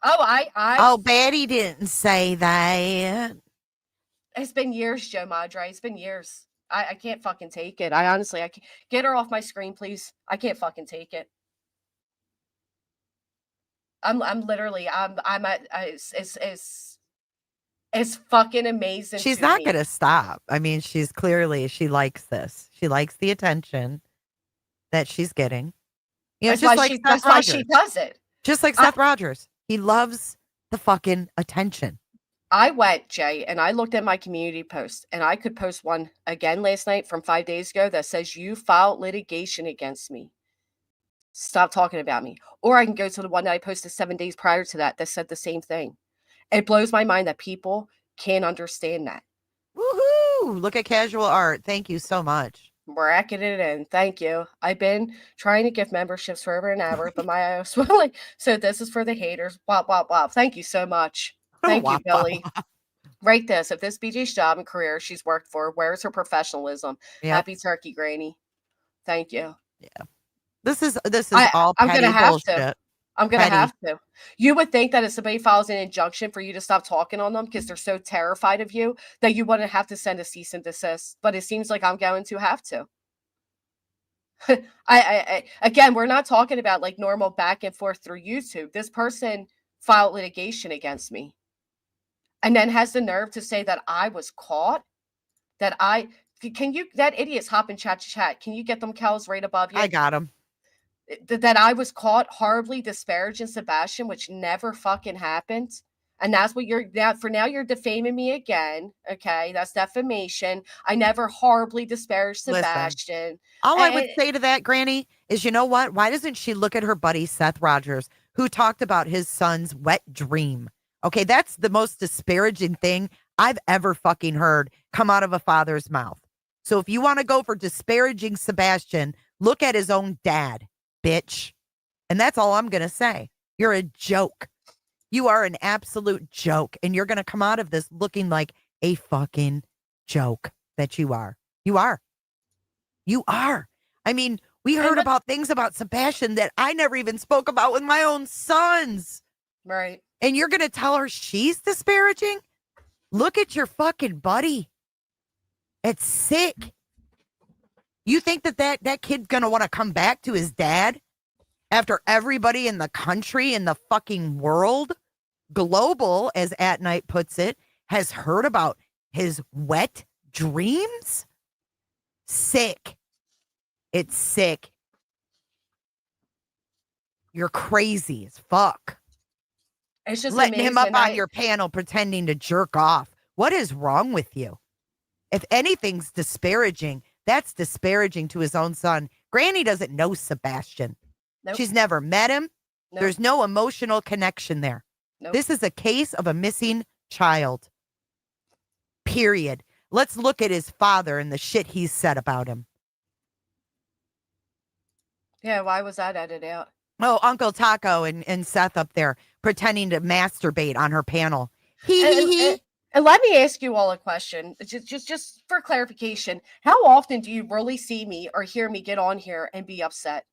B: Oh, Betty didn't say that.
A: It's been years, Joe Madre. It's been years. I can't fucking take it. I can't. Get her off my screen, please. I can't fucking take it. I'm literally, it's fucking amazing.
B: She's not going to stop. I mean, she likes this. She likes the attention that she's getting. You know,
A: that's why she does it.
B: Just like Seth Rogers. He loves the fucking attention.
A: I went, Jay, and I looked at my community post, and I could post one again last night from 5 days ago that says you filed litigation against me. Stop talking about me. Or I can go to the one that I posted 7 days prior to that said the same thing. It blows my mind that people can't understand that.
B: Woohoo! Look at Casual Art. Thank you so much.
A: Racking it in. Thank you. I've been trying to give memberships forever and ever, but my eye was swelling. So this is for the haters. Blah, blah, blah. Thank you so much. Thank you, Billy. Write this. If this BJ's job and career she's worked for, where's her professionalism? Yep. Happy turkey, Granny. Thank you.
B: Yeah. This is all petty
A: I'm gonna have
B: bullshit.
A: to. I'm gonna have to. You would think that if somebody files an injunction for you to stop talking on them because they're so terrified of you that you wouldn't have to send a cease and desist. But it seems like I'm going to have to. Again, we're not talking about like normal back and forth through YouTube. This person filed litigation against me and then has the nerve to say that I was caught, that that idiot's hopping chat to chat. Can you get them cows right above you?
B: I got him.
A: That I was caught horribly disparaging Sebastian, which never fucking happened. And that's what you're defaming me again. Okay. That's defamation. I never horribly disparaged Sebastian.
B: All I would say to that, Granny, is you know what? Why doesn't she look at her buddy, Seth Rogers, who talked about his son's wet dream? Okay. That's the most disparaging thing I've ever fucking heard come out of a father's mouth. So if you want to go for disparaging Sebastian, look at his own dad, bitch. And that's all I'm going to say. You're a joke. You are an absolute joke. And you're going to come out of this looking like a fucking joke that you are. You are. You are. I mean, we heard about things about Sebastian that I never even spoke about with my own sons.
A: Right.
B: And you're going to tell her she's disparaging? Look at your fucking buddy. It's sick. You think that kid's going to want to come back to his dad after everybody in the country, in the fucking world, global, as At Night puts it, has heard about his wet dreams? Sick. It's sick. You're crazy as fuck.
A: It's just
B: letting him up
A: amazing.
B: on your panel pretending to jerk off. What is wrong with you? If anything's disparaging, that's disparaging to his own son. Granny doesn't know Sebastian.
A: Nope.
B: She's never met him.
A: Nope.
B: There's no emotional connection there.
A: Nope.
B: This is a case of a missing child. Period. Let's look at his father and the shit he's said about him.
A: Yeah, why was that edited out?
B: Oh, Uncle Taco and Seth up there pretending to masturbate on her panel.
A: And let me ask you all a question, just for clarification. How often do you really see me or hear me get on here and be upset?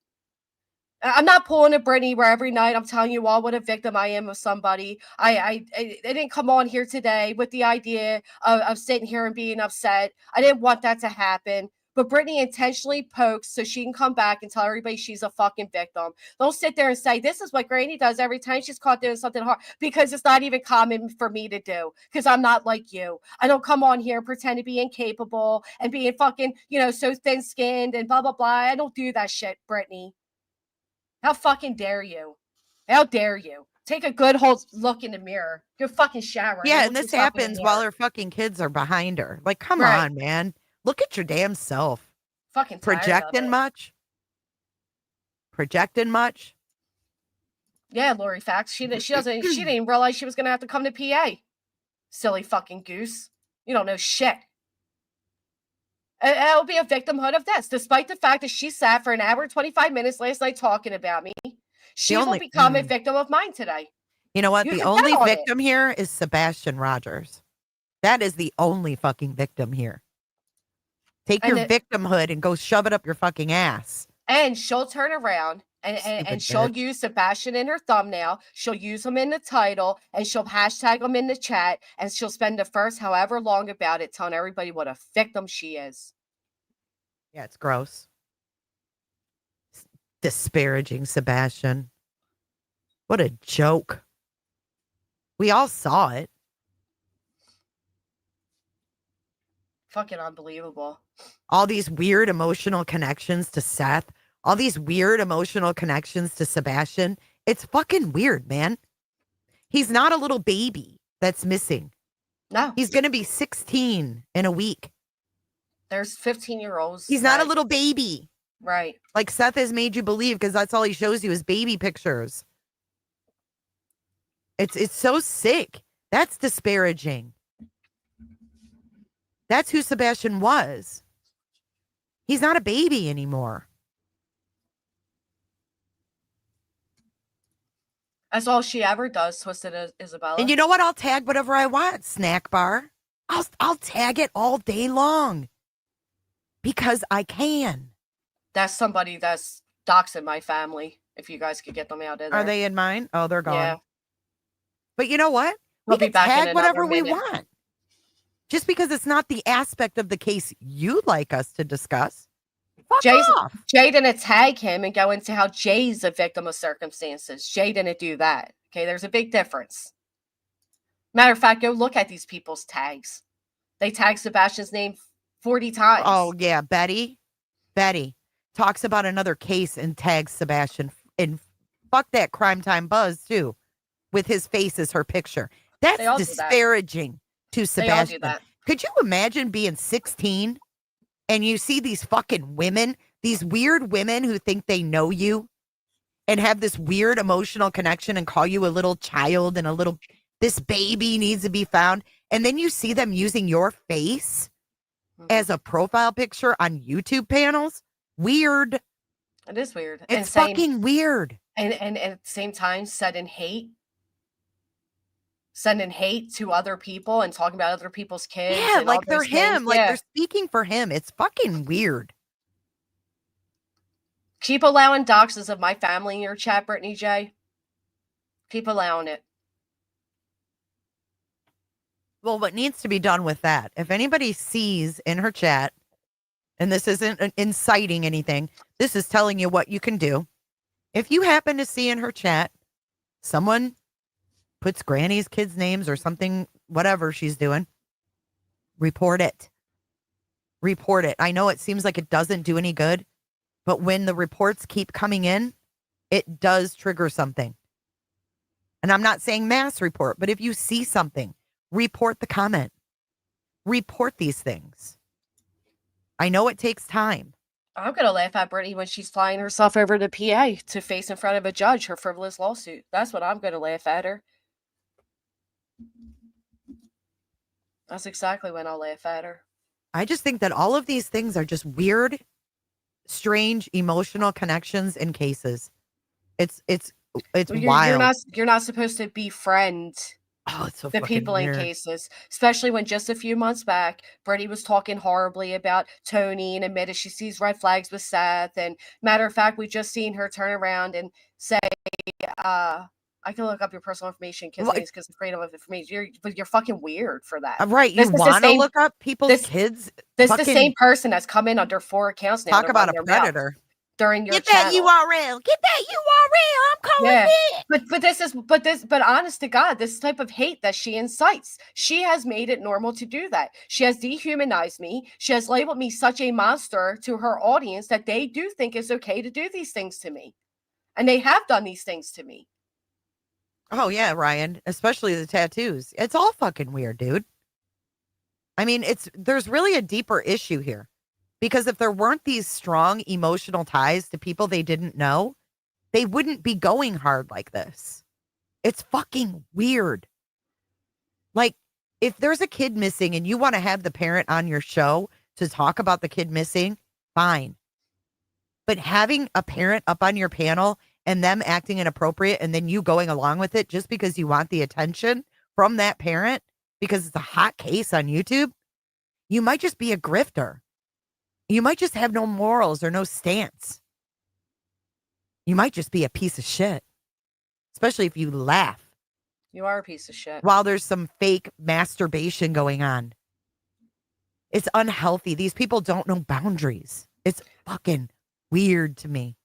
A: I'm not pulling a Brittany where every night I'm telling you all what a victim I am of somebody. I didn't come on here today with the idea of sitting here and being upset. I didn't want that to happen. But Brittany intentionally pokes so she can come back and tell everybody she's a fucking victim. Don't sit there and say, this is what Granny does every time she's caught doing something hard, because it's not even common for me to do, because I'm not like you. I don't come on here and pretend to be incapable and being fucking, so thin-skinned and blah, blah, blah. I don't do that shit, Brittany. How fucking dare you? How dare you? Take a good whole look in the mirror. Go fucking shower.
B: Yeah, and this happens while her fucking kids are behind her. Like, come on, man. Look at your damn self.
A: Fucking
B: projecting much? Projecting much?
A: Yeah, Lori Fax. She didn't realize she was gonna have to come to PA. Silly fucking goose. You don't know shit. It'll be a victimhood of this, despite the fact that she sat for an hour and 25 minutes last night talking about me. She will become a victim of mine today.
B: You know what? The only victim here is Sebastian Rogers. That is the only fucking victim here. Take your victimhood and go shove it up your fucking ass.
A: And she'll turn around and she'll use Sebastian in her thumbnail. She'll use him in the title and she'll hashtag him in the chat. And she'll spend the first however long about it telling everybody what a victim she is.
B: Yeah, it's gross. Disparaging Sebastian. What a joke. We all saw it.
A: Fucking unbelievable.
B: All these weird emotional connections to Seth, all these weird emotional connections to Sebastian. It's fucking weird, man. He's not a little baby that's missing.
A: No.
B: He's going to be 16 in a week.
A: There's 15-year-olds.
B: He's not a little baby.
A: Right.
B: Like Seth has made you believe, because that's all he shows you is baby pictures. It's so sick. That's disparaging. That's who Sebastian was. He's not a baby anymore.
A: That's all she ever does, Twisted Isabella.
B: And you know what? I'll tag whatever I want, snack bar. I'll tag it all day long. Because I can.
A: That's somebody that's doxing my family. If you guys could get them out of there.
B: Are they in mine? Oh, they're gone.
A: Yeah.
B: But you know what?
A: We'll
B: We
A: be
B: can
A: back in
B: tag whatever we
A: minute.
B: want. Just because it's not the aspect of the case you'd like us to discuss. Fuck
A: Jay's
B: off.
A: Jay didn't tag him and go into how Jay's a victim of circumstances. Jay didn't do that. Okay, there's a big difference. Matter of fact, go look at these people's tags. They tagged Sebastian's name 40 times.
B: Oh, yeah. Betty talks about another case and tags Sebastian. And fuck that Crime Time Buzz, too, with his face as her picture. That's
A: They all do that.
B: disparaging to
A: They all do
B: Sebastian.
A: that.
B: Could you imagine being 16 and you see these fucking women, these weird women who think they know you and have this weird emotional connection and call you a little child and this baby needs to be found. And then you see them using your face as a profile picture on YouTube panels? Weird.
A: It is weird.
B: It's fucking weird.
A: And at the same time, sending hate to other people and talking about other people's kids.
B: Yeah,
A: and
B: like
A: all
B: they're
A: those
B: him.
A: things.
B: Like
A: Yeah.
B: they're speaking for him. It's fucking weird.
A: Keep allowing doxes of my family in your chat, Brittany J. Keep allowing it.
B: Well, what needs to be done with that, if anybody sees in her chat, and this isn't inciting anything, this is telling you what you can do. If you happen to see in her chat, someone puts Granny's kids' names or something, whatever she's doing, report it. Report it. I know it seems like it doesn't do any good, but when the reports keep coming in, it does trigger something. And I'm not saying mass report, but if you see something, report the comment. Report these things. I know it takes time.
A: I'm going to laugh at Brittany when she's flying herself over to PA to face in front of a judge her frivolous lawsuit. That's what I'm going to laugh at her. That's exactly when I'll laugh at her.
B: I just think that all of these things are just weird, strange, emotional connections and cases. It's
A: Well,
B: wild.
A: You're not supposed to befriend
B: Oh, it's so
A: the
B: fucking
A: people
B: weird.
A: in cases, especially when just a few months back, Brittany was talking horribly about Tony and admitted she sees red flags with Seth. And matter of fact, we just seen her turn around and say, I can look up your personal information because of freedom of information. But you're fucking weird for that.
B: Right. You want to look up people's kids?
A: This is the same person that's come in under 4 accounts now.
B: Talk about a predator.
A: During your
B: Get
A: channel.
B: that URL. Get that URL. I'm calling it.
A: But honest to God, this type of hate that she incites, she has made it normal to do that. She has dehumanized me. She has labeled me such a monster to her audience that they do think it's okay to do these things to me. And they have done these things to me.
B: Oh, yeah, Ryan. Especially the tattoos. It's all fucking weird, dude. I mean, there's really a deeper issue here. Because if there weren't these strong emotional ties to people they didn't know, they wouldn't be going hard like this. It's fucking weird. Like, if there's a kid missing and you want to have the parent on your show to talk about the kid missing, fine. But having a parent up on your panel and them acting inappropriate and then you going along with it just because you want the attention from that parent because it's a hot case on YouTube, you might just be a grifter. You might just have no morals or no stance. You might just be a piece of shit, especially if you laugh.
A: You are a piece of shit.
B: While there's some fake masturbation going on. It's unhealthy. These people don't know boundaries. It's fucking weird to me.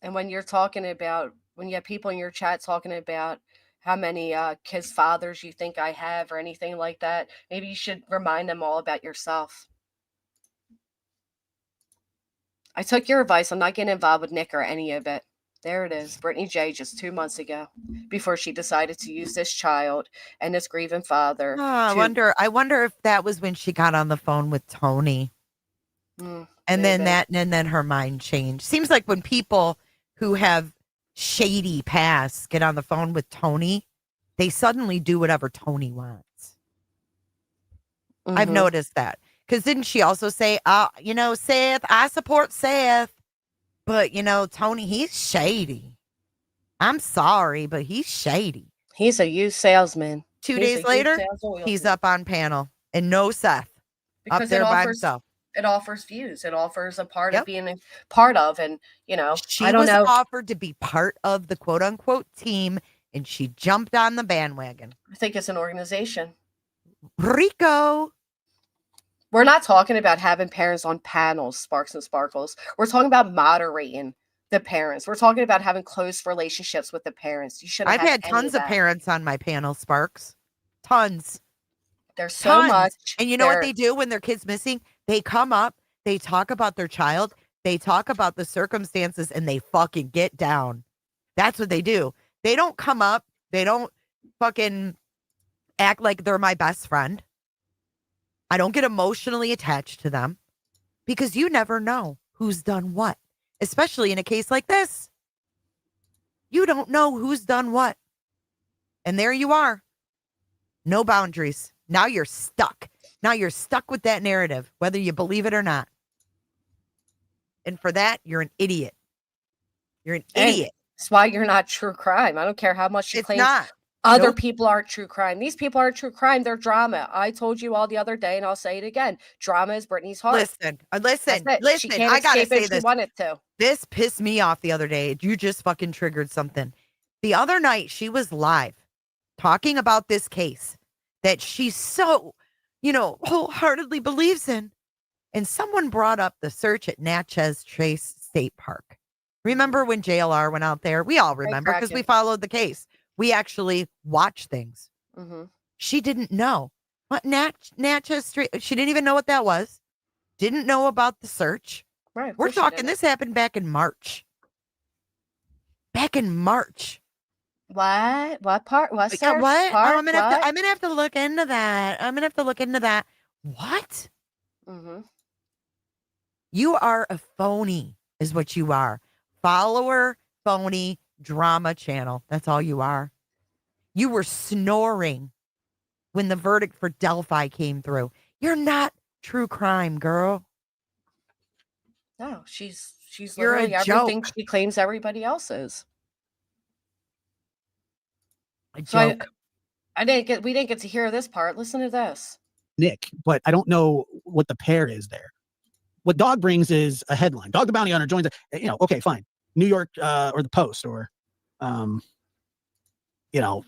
A: And when you're talking about, when you have people in your chat talking about how many kids' fathers you think I have or anything like that, maybe you should remind them all about yourself. I took your advice. I'm not getting involved with Nick or any of it. There it is. Brittany J just 2 months ago before she decided to use this child and this grieving father.
B: I wonder if that was when she got on the phone with Tony. And then her mind changed. Seems like when people who have shady pasts get on the phone with Tony, they suddenly do whatever Tony wants. I've noticed that. Because didn't she also say, Seth, I support Seth. But, Tony, he's shady. I'm sorry, but he's shady.
A: He's a used salesman.
B: 2 days later, he's up on panel. And no Seth.
A: Because
B: up there by himself.
A: It offers views. It offers a part of being a part of. And,
B: she was offered to be part of the quote unquote team. And she jumped on the bandwagon.
A: I think it's an organization.
B: Rico.
A: We're not talking about having parents on panels, Sparks and Sparkles. We're talking about moderating the parents. We're talking about having close relationships with the parents. You shouldn't
B: I've
A: have
B: had
A: any of
B: tons of
A: that.
B: parents on my panel, Sparks. Tons.
A: There's so
B: Tons.
A: much.
B: And you know what they do when their kid's missing? They come up, they talk about their child, they talk about the circumstances, and they fucking get down. That's what they do. They don't come up, they don't fucking act like they're my best friend. I don't get emotionally attached to them because you never know who's done what, especially in a case like this. You don't know who's done what. And there you are. No boundaries. Now you're stuck. Now you're stuck with that narrative, whether you believe it or not. And for that, you're an idiot. You're an idiot.
A: That's why you're not true crime. I don't care how much you
B: It's
A: claim
B: not.
A: other
B: Nope.
A: people aren't true crime. These people aren't true crime. They're drama. I told you all the other day, and I'll say it again. Drama is Brittany's heart.
B: Listen.
A: That's it. She
B: Listen.
A: can't
B: I gotta
A: escape
B: say
A: it if she
B: this.
A: wanted to.
B: This pissed me off the other day. You just fucking triggered something. The other night, she was live talking about this case that she so, wholeheartedly believes in. And someone brought up the search at Natchez Trace State Park. Remember when JLR went out there? We all remember because we followed the case. We actually watched things.
A: Mm-hmm.
B: She didn't know what Natchez Street. She didn't even know what that was. Didn't know about the search.
A: Right.
B: We're talking. This happened back in March. Back in March.
A: What? What part? What search?
B: What?
A: Part?
B: I'm gonna have to look into that. What?
A: Mm-hmm.
B: You are a phony, is what you are. Follower, phony, drama channel. That's all you are. You were snoring when the verdict for Delphi came through. You're not true crime, girl.
A: No, she's
B: You're
A: literally
B: a
A: everything
B: joke.
A: she claims everybody else is.
B: A joke.
A: We didn't get to hear this part. Listen to this.
F: Nick, but I don't know what the pair is there. What Dog brings is a headline. Dog the Bounty Hunter joins, okay, fine. New York or the Post or,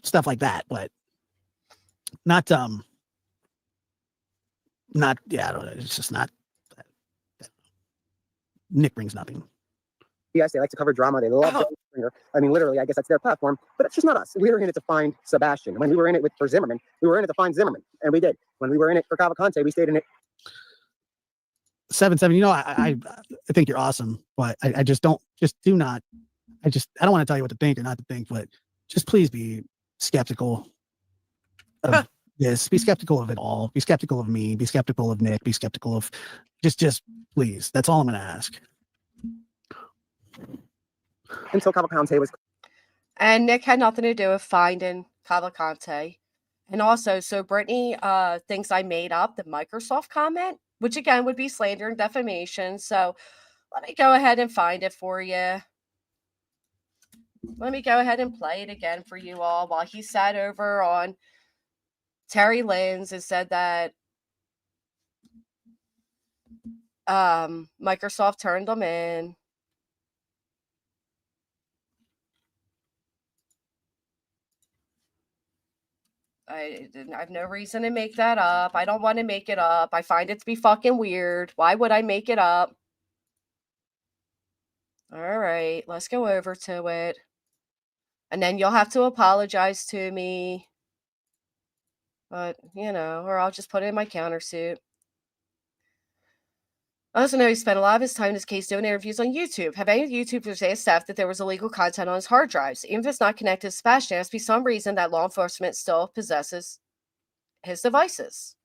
F: stuff like that, but not, I don't know. It's just not. Nick brings nothing.
G: Yes, they like to cover drama. They love Springer. I mean, literally, I guess that's their platform. But it's just not us. We were in it to find Sebastian. When we were in it for Zimmerman, we were in it to find Zimmerman, and we did. When we were in it for Cavalcante, we stayed in it.
F: 7-7. I think you're awesome, but I just don't. Just do not. I don't want to tell you what to think or not to think, but just please be skeptical of this. Be skeptical of it all. Be skeptical of me. Be skeptical of Nick. Be skeptical of just please. That's all I'm going to ask.
G: Until Cavalcante was.
A: And Nick had nothing to do with finding Cavalcante. And also, so Brittany thinks I made up the Microsoft comment, which again would be slander and defamation. So let me go ahead and find it for you. Let me go ahead and play it again for you all while he sat over on Terry Lynn's and said that Microsoft turned them in. I have no reason to make that up. I don't want to make it up. I find it to be fucking weird. Why would I make it up? All right, let's go over to it. And then you'll have to apologize to me. But, or I'll just put it in my countersuit. I also know he spent a lot of his time in this case doing interviews on YouTube. Have any of the YouTubers asked staff that there was illegal content on his hard drives? Even if it's not connected to Sebastian, there must be some reason that law enforcement still possesses his devices.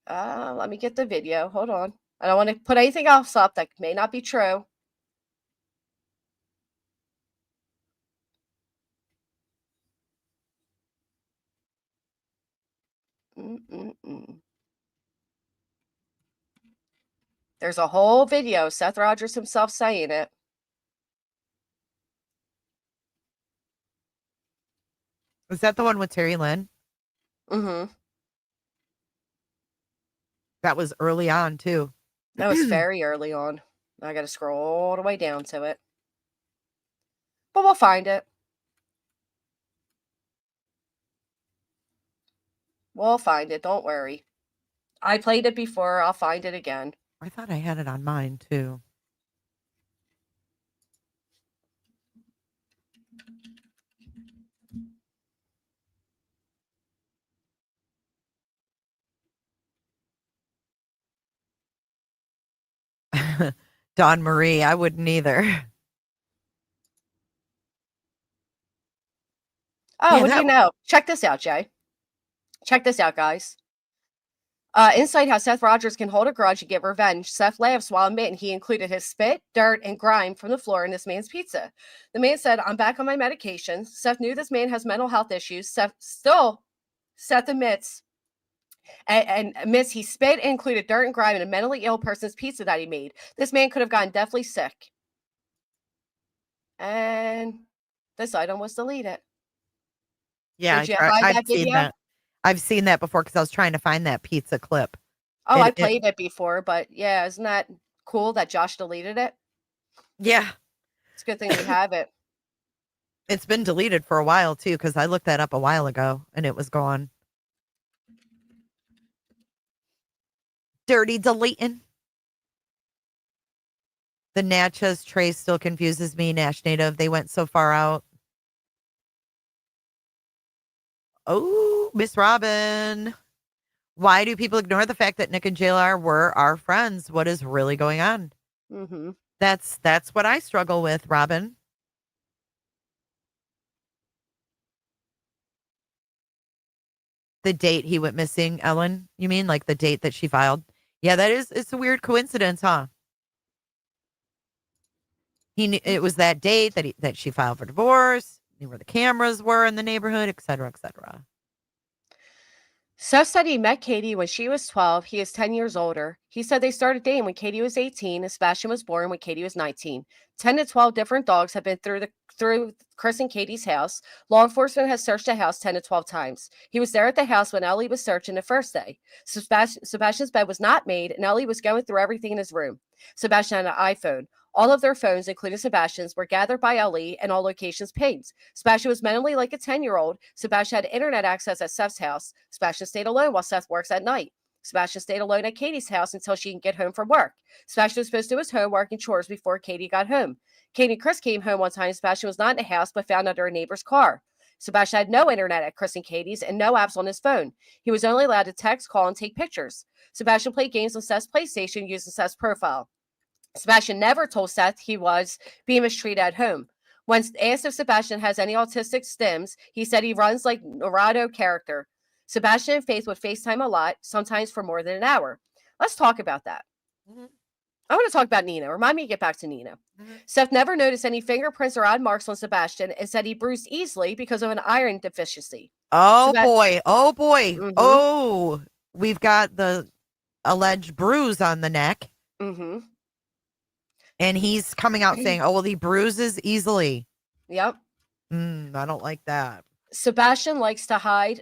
A: Let me get the video. Hold on. I don't want to put anything else up that may not be true. There's a whole video, Seth Rogers himself saying it.
B: Was that the one with Terry Lynn?
A: Mm-hmm.
B: That was early on, too.
A: That was very early on. I got to scroll all the way down to it. But we'll find it. We'll find it. Don't worry. I played it before. I'll find it again.
B: I thought I had it on mine too. Dawn Marie, I wouldn't either.
A: Oh,
B: Man,
A: what do you
B: that
A: know? Check this out, Jay. Check this out, guys. Insight how Seth Rogers can hold a grudge and get revenge. Seth laughs while admitting he included his spit, dirt, and grime from the floor in this man's pizza. The man said, I'm back on my medication. Seth knew this man has mental health issues. Seth admits and admits he spit and included dirt and grime in a mentally ill person's pizza that he made. This man could have gotten deathly sick. And this item was deleted.
B: yeah,
A: Did you find
B: I've
A: that
B: seen
A: video?
B: that. I've seen that before because I was trying to find that pizza clip.
A: Oh,
B: And
A: I played it before, but yeah, isn't that cool that Josh deleted it?
B: Yeah,
A: It's a good thing we have it.
B: it's been deleted for a while too because I looked that up a while ago and it was gone. Dirty deleting. The Natchez trace still confuses me. Nash native. They went so far out. Oh, Miss Robin. Why do people ignore the fact that Nick and JLR were our friends? What is really going on?
A: Mm-hmm.
B: That's what I struggle with, Robin. The date he went missing, Ellen? You mean like the date that she filed? Yeah, it's a weird coincidence, huh? It was that date that she filed for divorce, knew where the cameras were in the neighborhood, et cetera, et cetera.
A: Seth said he met Katie when she was 12. He is 10 years older. He said they started dating when Katie was 18 and Sebastian was born when Katie was 19. 10 to 12 different dogs have been through Chris and Katie's house. Law enforcement has searched the house 10 to 12 times. He was there at the house when Ellie was searching the first day. Sebastian's bed was not made and Ellie was going through everything in his room. Sebastian had an iPhone. All of their phones, including Sebastian's, were gathered by Ellie and all locations pinged. Sebastian was mentally like a 10-year-old. Sebastian had internet access at Seth's house. Sebastian stayed alone while Seth works at night. Sebastian stayed alone at Katie's house until she can get home from work. Sebastian was supposed to do his homework and chores before Katie got home. Katie and Chris came home one time. Sebastian was not in the house but found under a neighbor's car. Sebastian had no internet at Chris and Katie's and no apps on his phone. He was only allowed to text, call, and take pictures. Sebastian played games on Seth's PlayStation using Seth's profile. Sebastian never told Seth he was being mistreated at home. When asked if Sebastian has any autistic stims, he said he runs like Naruto character. Sebastian and Faith would FaceTime a lot, sometimes for more than an hour. Let's talk about that.
B: Mm-hmm.
A: I want to talk about Nina. Remind me to get back to Nina. Mm-hmm. Seth never noticed any fingerprints or odd marks on Sebastian and said he bruised easily because of an iron deficiency.
B: Oh, boy. Oh, boy.
A: Mm-hmm.
B: Oh, we've got the alleged bruise on the neck.
A: Mm-hmm.
B: And he's coming out saying, oh, well, he bruises easily.
A: Yep.
B: I don't like that.
A: Sebastian likes to hide.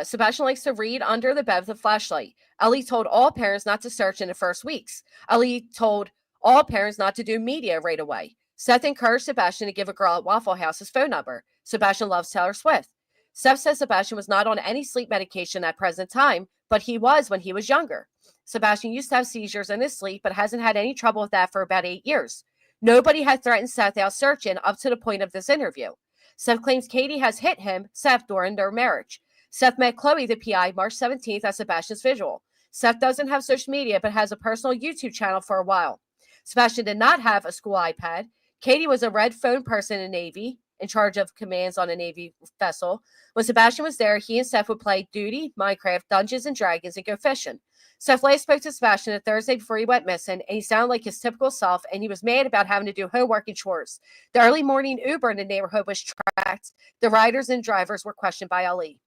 A: Sebastian likes to read under the bed with a flashlight. Ellie told all parents not to search in the first weeks. Ellie told all parents not to do media right away. Seth encouraged Sebastian to give a girl at Waffle House his phone number. Sebastian loves Taylor Swift. Seth says Sebastian was not on any sleep medication at present time, but he was when he was younger. Sebastian used to have seizures in his sleep, but hasn't had any trouble with that for about 8 years. Nobody had threatened Seth out searching up to the point of this interview. Seth claims Katie has hit him, Seth, during their marriage. Seth met Chloe, the PI, March 17th at Sebastian's visual. Seth doesn't have social media, but has a personal YouTube channel for a while. Sebastian did not have a school iPad. Katie was a red phone person in Navy, in charge of commands on a Navy vessel. When Sebastian was there, he and Seth would play Duty, Minecraft, Dungeons and Dragons, and go fishing. Seth last spoke to Sebastian the Thursday before he went missing, and he sounded like his typical self, and he was mad about having to do homework and chores. The early morning Uber in the neighborhood was tracked. The riders and drivers were questioned by Ali.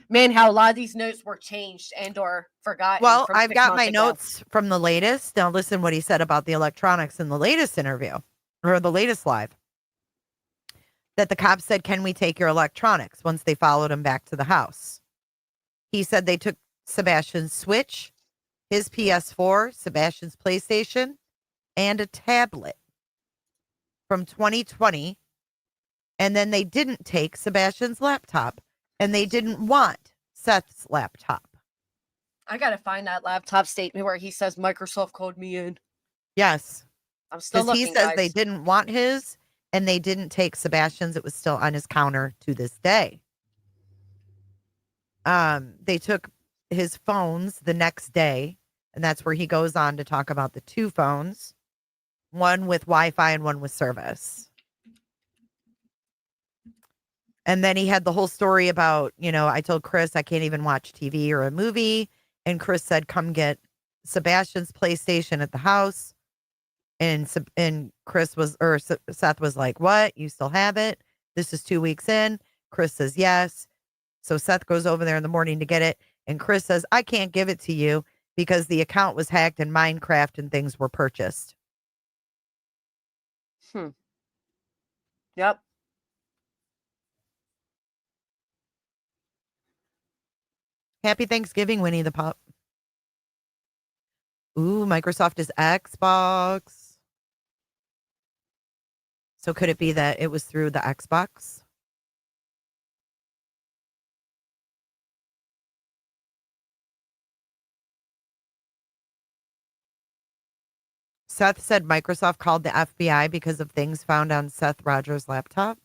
A: Man, how a lot of these notes were changed and or forgotten.
B: Well, I've got my notes from the latest. Now listen what he said about the electronics in the latest interview, or the latest live. That the cops said, can we take your electronics, once they followed him back to the house. He said they took Sebastian's Switch, his PS4, Sebastian's PlayStation, and a tablet from 2020. And then they didn't take Sebastian's laptop, and they didn't want Seth's laptop.
A: I gotta find that laptop statement where he says Microsoft called me in.
B: Yes.
A: I'm still
B: Because he
A: looking,
B: says
A: guys.
B: they didn't want his and they didn't take Sebastian's. It was still on his counter to this day. They took his phones the next day, and that's where he goes on to talk about the 2 phones, one with Wi-Fi and one with service. And then he had the whole story about, I told Chris I can't even watch TV or a movie. And Chris said, come get Sebastian's PlayStation at the house. And Chris was, or Seth was like, what? You still have it? This is 2 weeks in. Chris says, yes. So Seth goes over there in the morning to get it. And Chris says, I can't give it to you because the account was hacked in Minecraft and things were purchased.
A: Yep.
B: Happy Thanksgiving, Winnie the Pup. Ooh, Microsoft is Xbox. So could it be that it was through the Xbox? Seth said Microsoft called the FBI because of things found on Seth Rogers' laptop.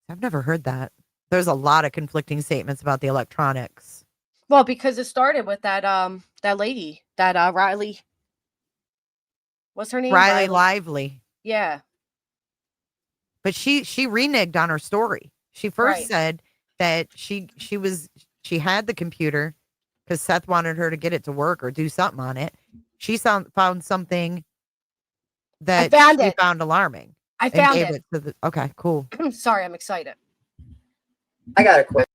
B: I've never heard that. There's a lot of conflicting statements about the electronics.
A: Well, because it started with that lady, that Riley. What's her name?
B: Riley Lively.
A: Yeah.
B: But she reneged on her story. She first said that she had the computer because Seth wanted her to get it to work or do something on it. She found something that she found alarming.
A: I found it.
B: Okay, cool.
A: Sorry, I'm excited.
J: I got a question.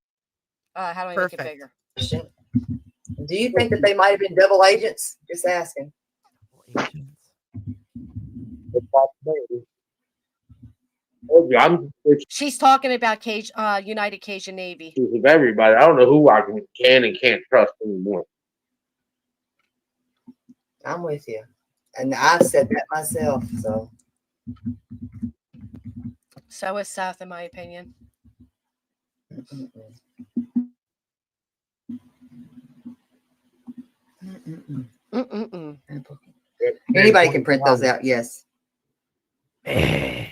A: How do I make it bigger?
J: Do you think that they might have been double agents? Just asking.
A: She's talking about United Cajun Navy.
K: Of everybody, I don't know who I can and can't trust anymore.
J: I'm with you, and I've said that myself.
A: So is Seth, in my opinion.
J: Anybody can print those out. Yes.
A: I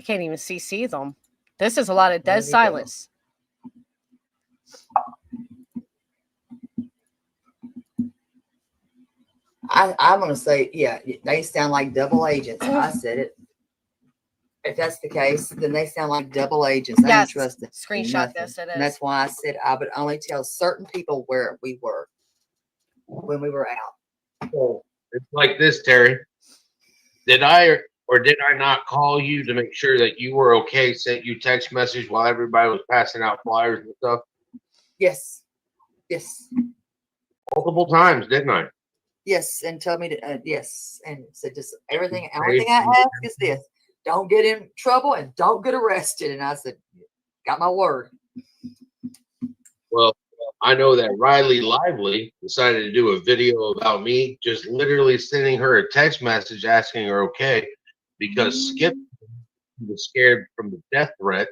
A: can't even see them. This is a lot of dead silence.
J: I'm going to say, yeah, they sound like double agents. I said it. If that's the case, then they sound like double agents. I ain't trusting.
A: Screenshot this. It is.
J: And that's why I said I would only tell certain people where we were when we were out.
K: So it's like this, Terry. Did I or did I not call you to make sure that you were okay? Sent you text message while everybody was passing out flyers and stuff?
J: Yes. Yes.
K: Multiple times, didn't I?
J: Yes, and told me to yes, and said just everything. Only thing I ask is this: don't get in trouble and don't get arrested. And I said, got my word.
K: Well, I know that Riley Lively decided to do a video about me, just literally sending her a text message asking her okay, because Skip was scared from the death threat.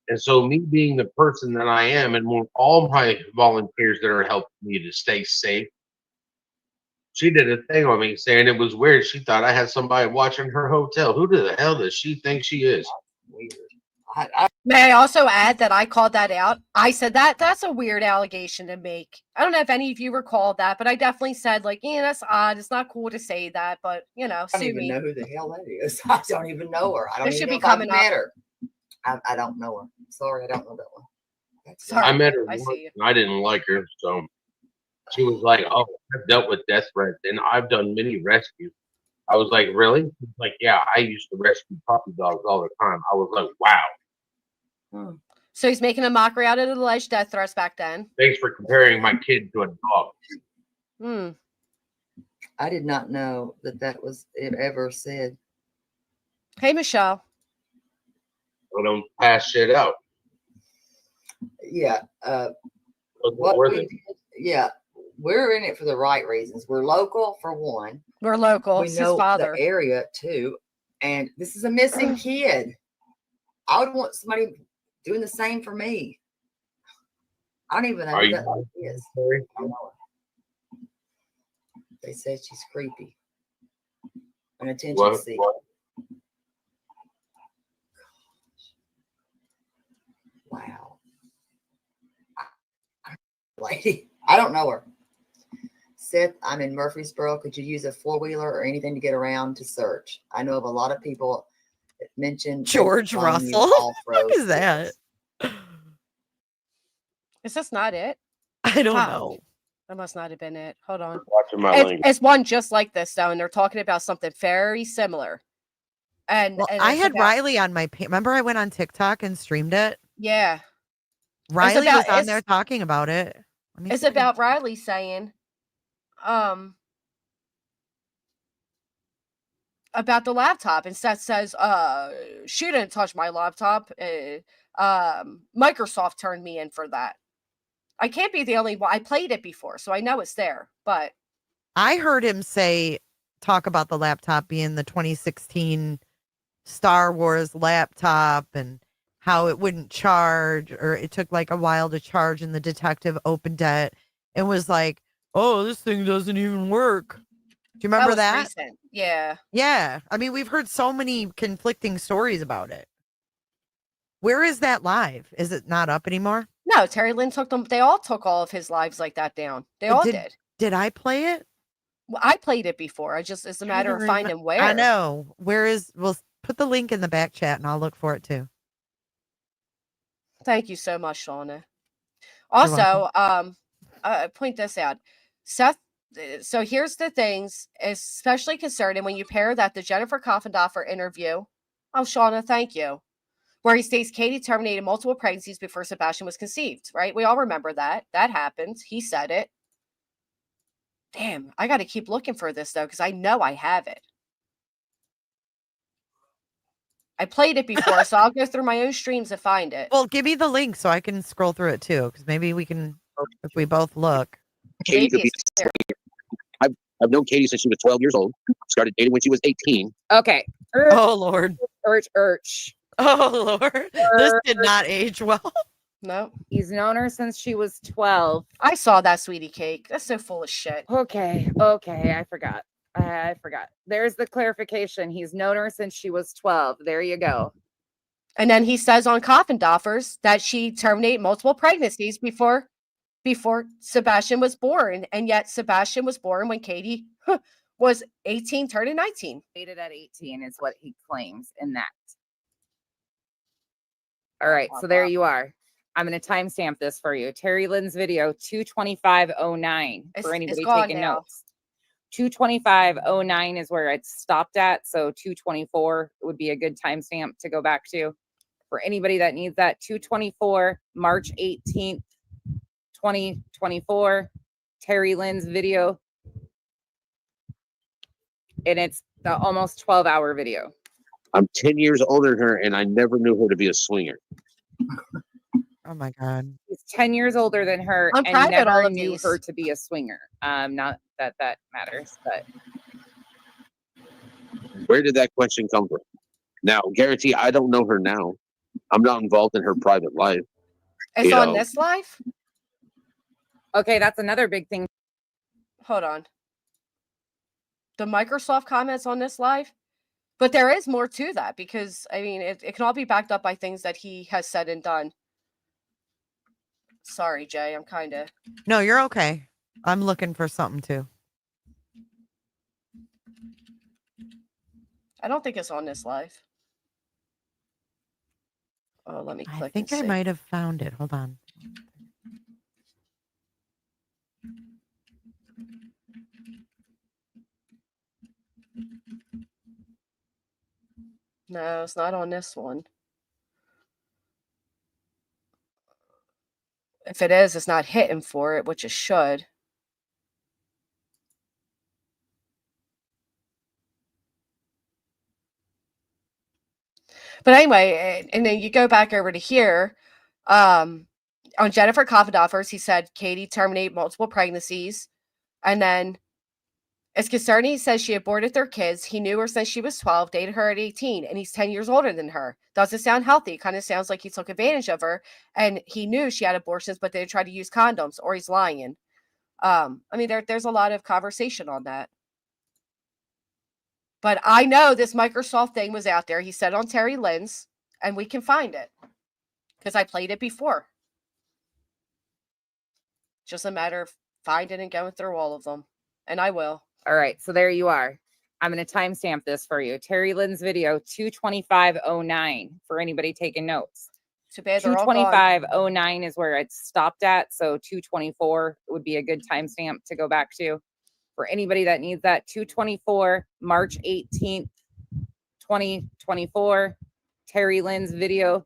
K: And so me being the person that I am and all my volunteers that are helping me to stay safe, she did a thing on me saying it was weird. She thought I had somebody watching her hotel. Who the hell does she think she is?
J: Weird.
A: May I also add that I called that out? I said that's a weird allegation to make. I don't know if any of you recalled that, but I definitely said, like, yeah, that's odd. It's not cool to say that, but,
J: I don't even know who the hell that is. I don't even know her. I don't even know if I've met her. I don't know her. Sorry, I don't know that one.
A: Sorry,
K: I met her once and I didn't like her, so she was like, oh, I've dealt with death threats and I've done many rescues. I was like, really? She's like, yeah, I used to rescue puppy dogs all the time. I was like, wow.
A: So he's making a mockery out of the alleged death threats back then.
K: Thanks for comparing my kid to a dog.
J: I did not know that was it ever said.
A: Hey, Michelle.
K: I don't pass shit out.
J: Yeah. Yeah. We're in it for the right reasons. We're local for one.
A: We're local.
J: We know the area too. And this is a missing kid. I would want somebody doing the same for me. I don't even know who that is. I don't know her. They said she's creepy. An attention seeker. Wow. Lady, I don't know her. Seth, I'm in Murfreesboro. Could you use a 4-wheeler or anything to get around to search? I know of a lot of people that mentioned
B: George Russell. What is that?
A: Is this not it?
B: I don't know.
A: That must not have been it. Hold on.
K: Watching my language.
A: It's one just like this, though, and they're talking about something very similar. And,
B: well,
A: and
B: I
A: it's
B: had
A: about,
B: Riley on my page. Remember I went on TikTok and streamed it?
A: Yeah.
B: Riley was on there talking about it.
A: It's about Riley saying, about the laptop, and Seth says, she didn't touch my laptop. Microsoft turned me in for that. I can't be the only one. I played it before, so I know it's there, but
B: I heard him talk about the laptop being the 2016 Star Wars laptop and how it wouldn't charge, or it took like a while to charge, and the detective opened it and was like, oh, this thing doesn't even work. Do you remember that?
A: Recent. Yeah.
B: Yeah. I mean, we've heard so many conflicting stories about it. Where is that live? Is it not up anymore?
A: No, Terry Lynn took them. They all took all of his lives like that down. They all did.
B: Did I play it?
A: Well, I played it before. It's a matter of finding where.
B: I know. We'll put the link in the back chat and I'll look for it too.
A: Thank you so much, Shauna. Also, point this out. Seth, so here's the things, especially concerning when you pair that the Jennifer Coffendorfer interview. Oh, Shauna, thank you. Where he states Katie terminated multiple pregnancies before Sebastian was conceived, right? We all remember that. That happened. He said it. Damn, I got to keep looking for this, though, because I know I have it. I played it before, so I'll go through my own streams to find it.
B: Well, give me the link so I can scroll through it, too, because maybe we can, if we both look.
I: Katie could be. I've known Katie since she was 12 years old. Started dating when she was 18.
L: Okay.
B: Oh, Lord.
L: Urch.
B: Oh, Lord. This did not age well.
A: No.
L: He's known her since she was 12.
A: I saw that, sweetie cake. That's so full of shit.
L: Okay. I forgot. There's the clarification. He's known her since she was 12. There you go.
A: And then he says on Coffendorfer's that she terminated multiple pregnancies before Sebastian was born. And yet Sebastian was born when Katie was 18, turning 19.
L: Dated at 18 is what he claims in that. All right, so there you are. I'm going to timestamp this for you. Terry Lynn's video, 2:25:09 for anybody taking notes. 2:25:09 is where it stopped at. So 2:24 would be a good timestamp to go back to for anybody that needs that. 2:24, March 18th, 2024, Terry Lynn's video. And it's the almost 12-hour video.
I: I'm 10 years older than her, and I never knew her to be a swinger.
B: Oh my God.
L: He's 10 years older than her
A: I'm
L: and
A: private, all
L: never
A: of
L: knew
A: these.
L: her to be a swinger. Not that that matters, but
I: Where did that question come from? Now, guarantee I don't know her now. I'm not involved in her private life.
A: It's
I: You
A: on
I: know.
A: this live?
L: okay, that's another big thing.
A: Hold on. The Microsoft comments on this live? But there is more to that because, I mean, it can all be backed up by things that he has said and done. Sorry, Jay. I'm kind of...
B: No, you're okay. I'm looking for something too.
A: I don't think it's on this live. Oh, let me click.
B: I think I might have found it. Hold on.
A: No, it's not on this one. If it is, it's not hitting for it, which it should. But anyway, and then you go back over to here. On Jennifer Coffendorfer's, he said Katie terminated multiple pregnancies. And then It's concerning. He says she aborted their kids. He knew her since she was 12, dated her at 18, and he's 10 years older than her. Doesn't sound healthy. It kind of sounds like he took advantage of her, and he knew she had abortions, but they tried to use condoms, or he's lying. I mean, there's a lot of conversation on that. But I know this Microsoft thing was out there. He said on Terry Lynn's, and we can find it because I played it before. Just a matter of finding and going through all of them, and I will.
L: All right, so there you are. I'm going to timestamp this for you. Terry Lynn's video, 2:25:09 for anybody taking notes.
A: Too bad they're all gone.
L: 2:25:09 is where it stopped at. So 2:24 would be a good timestamp to go back to for anybody that needs that. 2:24, March 18th, 2024. Terry Lynn's video.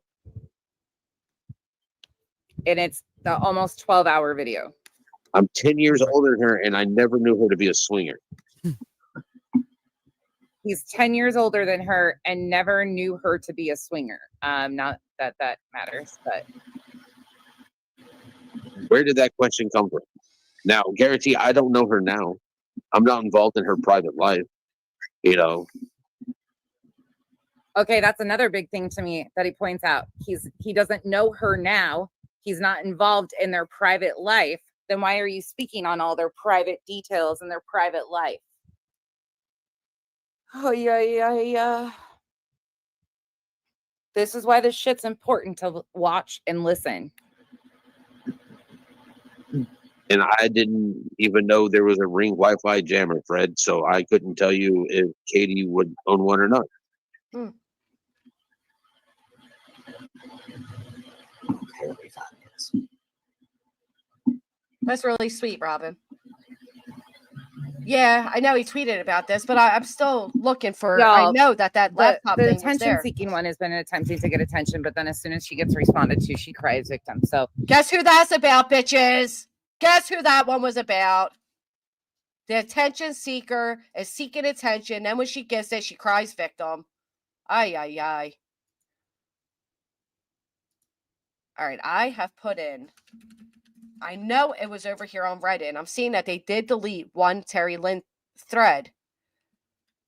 L: And it's the almost 12-hour video.
I: I'm 10 years older than her, and I never knew her to be a swinger.
L: He's 10 years older than her and never knew her to be a swinger. Not that that matters, but
I: Where did that question come from? Now, guarantee I don't know her now. I'm not involved in her private life. You know,
L: okay, that's another big thing to me that he points out. He doesn't know her now. He's not involved in their private life. Then why are you speaking on all their private details in their private life? Oh, yeah. This is why this shit's important to watch and listen.
I: and I didn't even know there was a Ring Wi-Fi jammer, Fred, so I couldn't tell you if Katie would own one or not.
A: Hmm. That's really sweet, Robin. Yeah, I know he tweeted about this, but I'm still looking for. I know that laptop
L: the
A: thing was there.
L: attention-seeking one has been attempting to get attention, but then as soon as she gets responded to, she cries victim. So
A: guess who that's about, bitches? Guess who that one was about? The attention seeker is seeking attention. Then when she gets it, she cries victim. Ay, ay, ay. All right, I have put in. I know it was over here on Reddit, and I'm seeing that they did delete one Terry Lynn thread.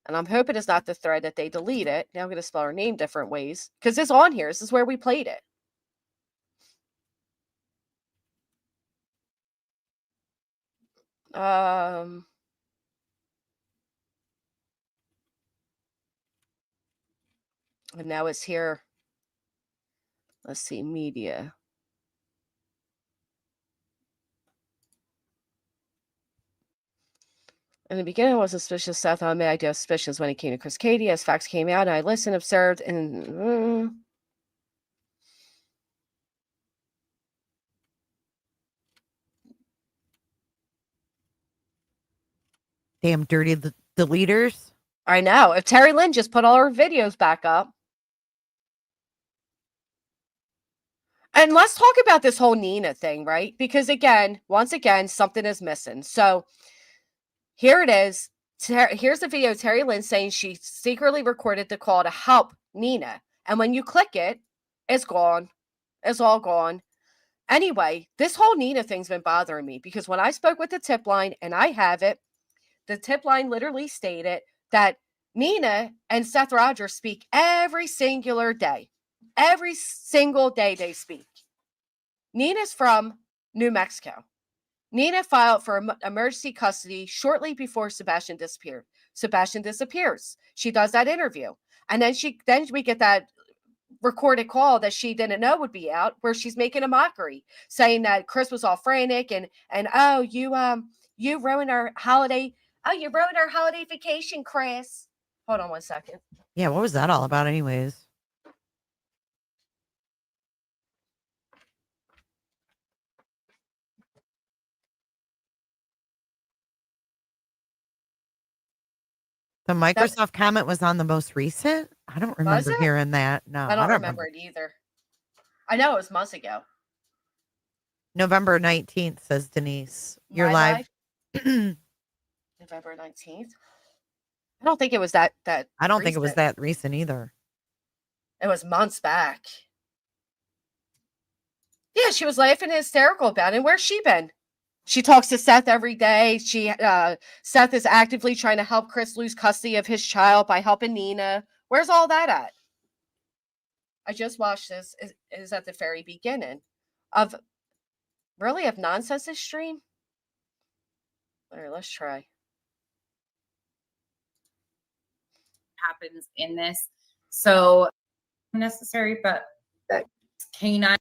A: And I'm hoping it's not the thread that they deleted. Now I'm going to spell her name different ways. Because it's on here. This is where we played it. And now it's here. Let's see, media. In the beginning, I was suspicious. Seth on me. I had suspicions when it came to Chris Katie. As facts came out, and I listened, observed, and
B: damn dirty deleters.
A: I know. If Terry Lynn just put all her videos back up. And let's talk about this whole Nina thing, right? Because once again, something is missing. So here it is. Here's the video of Terry Lynn saying she secretly recorded the call to help Nina. And when you click it, it's gone. It's all gone. Anyway, this whole Nina thing's been bothering me because when I spoke with the tip line, and I have it, the tip line literally stated that Nina and Seth Rogers speak every singular day. Every single day they speak. Nina's from New Mexico. Nina filed for emergency custody shortly before Sebastian disappeared. Sebastian disappears. She does that interview. And then we get that recorded call that she didn't know would be out, where she's making a mockery, saying that Chris was all frantic and oh, you ruined our holiday. Oh, you ruined our holiday vacation, Chris. Hold on one second.
B: Yeah, what was that all about anyways? The Microsoft comment was on the most recent? I don't remember hearing that. No,
A: I don't remember it either. I know it was months ago.
B: November 19th, says Denise. You're live.
A: November 19th. I don't think it was that
B: I don't think it was that recent either.
A: It was months back. Yeah, she was laughing and hysterical about it. Where's she been? She talks to Seth every day. Seth is actively trying to help Chris lose custody of his child by helping Nina. Where's all that at? I just watched this. Is at the very beginning of Nonsense's stream. All right, let's try.
L: Happens in this, so necessary, but that canine.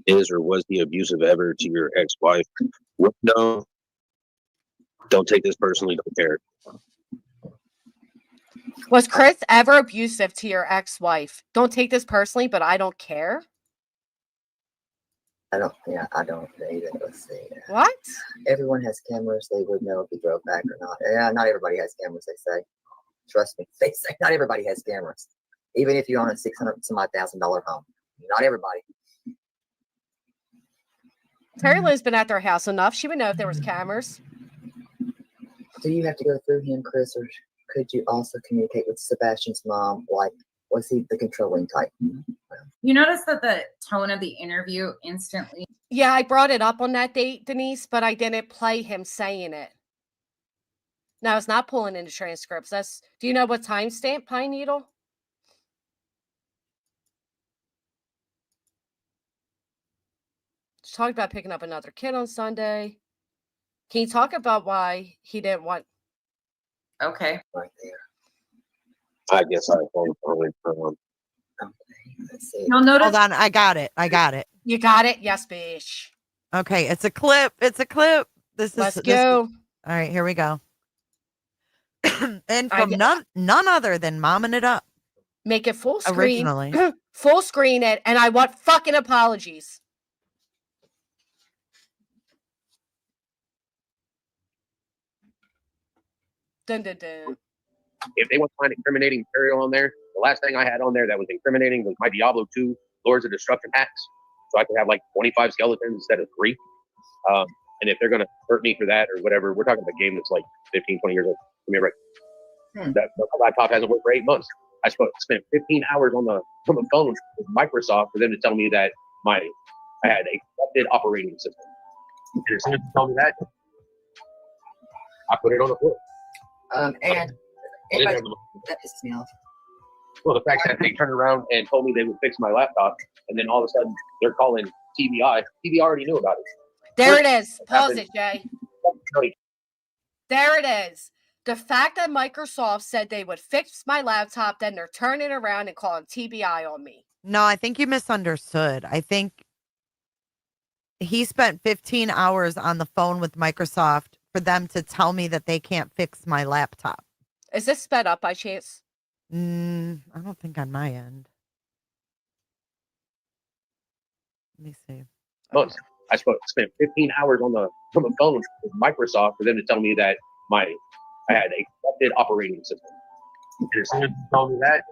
I: Is or was he abusive ever to your ex-wife? No. Don't take this personally. Don't care.
A: Was Chris ever abusive to your ex-wife? Don't take this personally, but I don't care.
J: I don't. Yeah, I don't either. Let's see.
A: What?
J: Everyone has cameras. They would know if he drove back or not. Yeah, not everybody has cameras. They say. Trust me. They say not everybody has cameras. Even if you own a $600,000 home, not everybody.
A: Terry Lynn's been at their house enough. She would know if there was cameras.
J: Do you have to go through him, Chris, or could you also communicate with Sebastian's mom? Like, was he the controlling type?
L: You notice that the tone of the interview instantly.
A: Yeah, I brought it up on that date, Denise, but I didn't play him saying it. No, it's not pulling into transcripts. Do you know what timestamp, Pine Needle? She talked about picking up another kid on Sunday. Can you talk about why he didn't want?
L: Okay.
J: Right there.
I: I guess I phone from.
J: Let's see.
L: You'll notice.
B: Hold on, I got it.
A: You got it? Yes, bitch.
B: Okay, it's a clip.
A: Let's go.
B: All right, here we go. And from none other than Momming It Up.
A: Make it full screen.
B: Originally.
A: Full screen it, and I want fucking apologies. Dun, dun, dun.
I: If they want to find incriminating material on there, the last thing I had on there that was incriminating was my Diablo 2 Lords of Destruction hacks. So I could have like 25 skeletons instead of 3. And if they're going to hurt me for that or whatever, we're talking about a game that's like 15, 20 years old. Give me a break. That laptop hasn't worked for 8 months. I spent 15 hours on the phone with Microsoft for them to tell me that I had a corrupted operating system. And as soon as they told me that, I put it on the floor.
J: And that pisses me off.
I: Well, the fact that they turned around and told me they would fix my laptop, and then all of a sudden they're calling TBI. TBI already knew about it.
A: There it is. Pause it, Jay. There it is. The fact that Microsoft said they would fix my laptop, then they're turning around and calling TBI on me.
B: No, I think you misunderstood. I think he spent 15 hours on the phone with Microsoft for them to tell me that they can't fix my laptop.
A: Is this sped up by chance?
B: I don't think on my end. Let me see.
I: Months. I spent 15 hours on the phone with Microsoft for them to tell me that I had a corrupted operating system. And as soon as they told me that,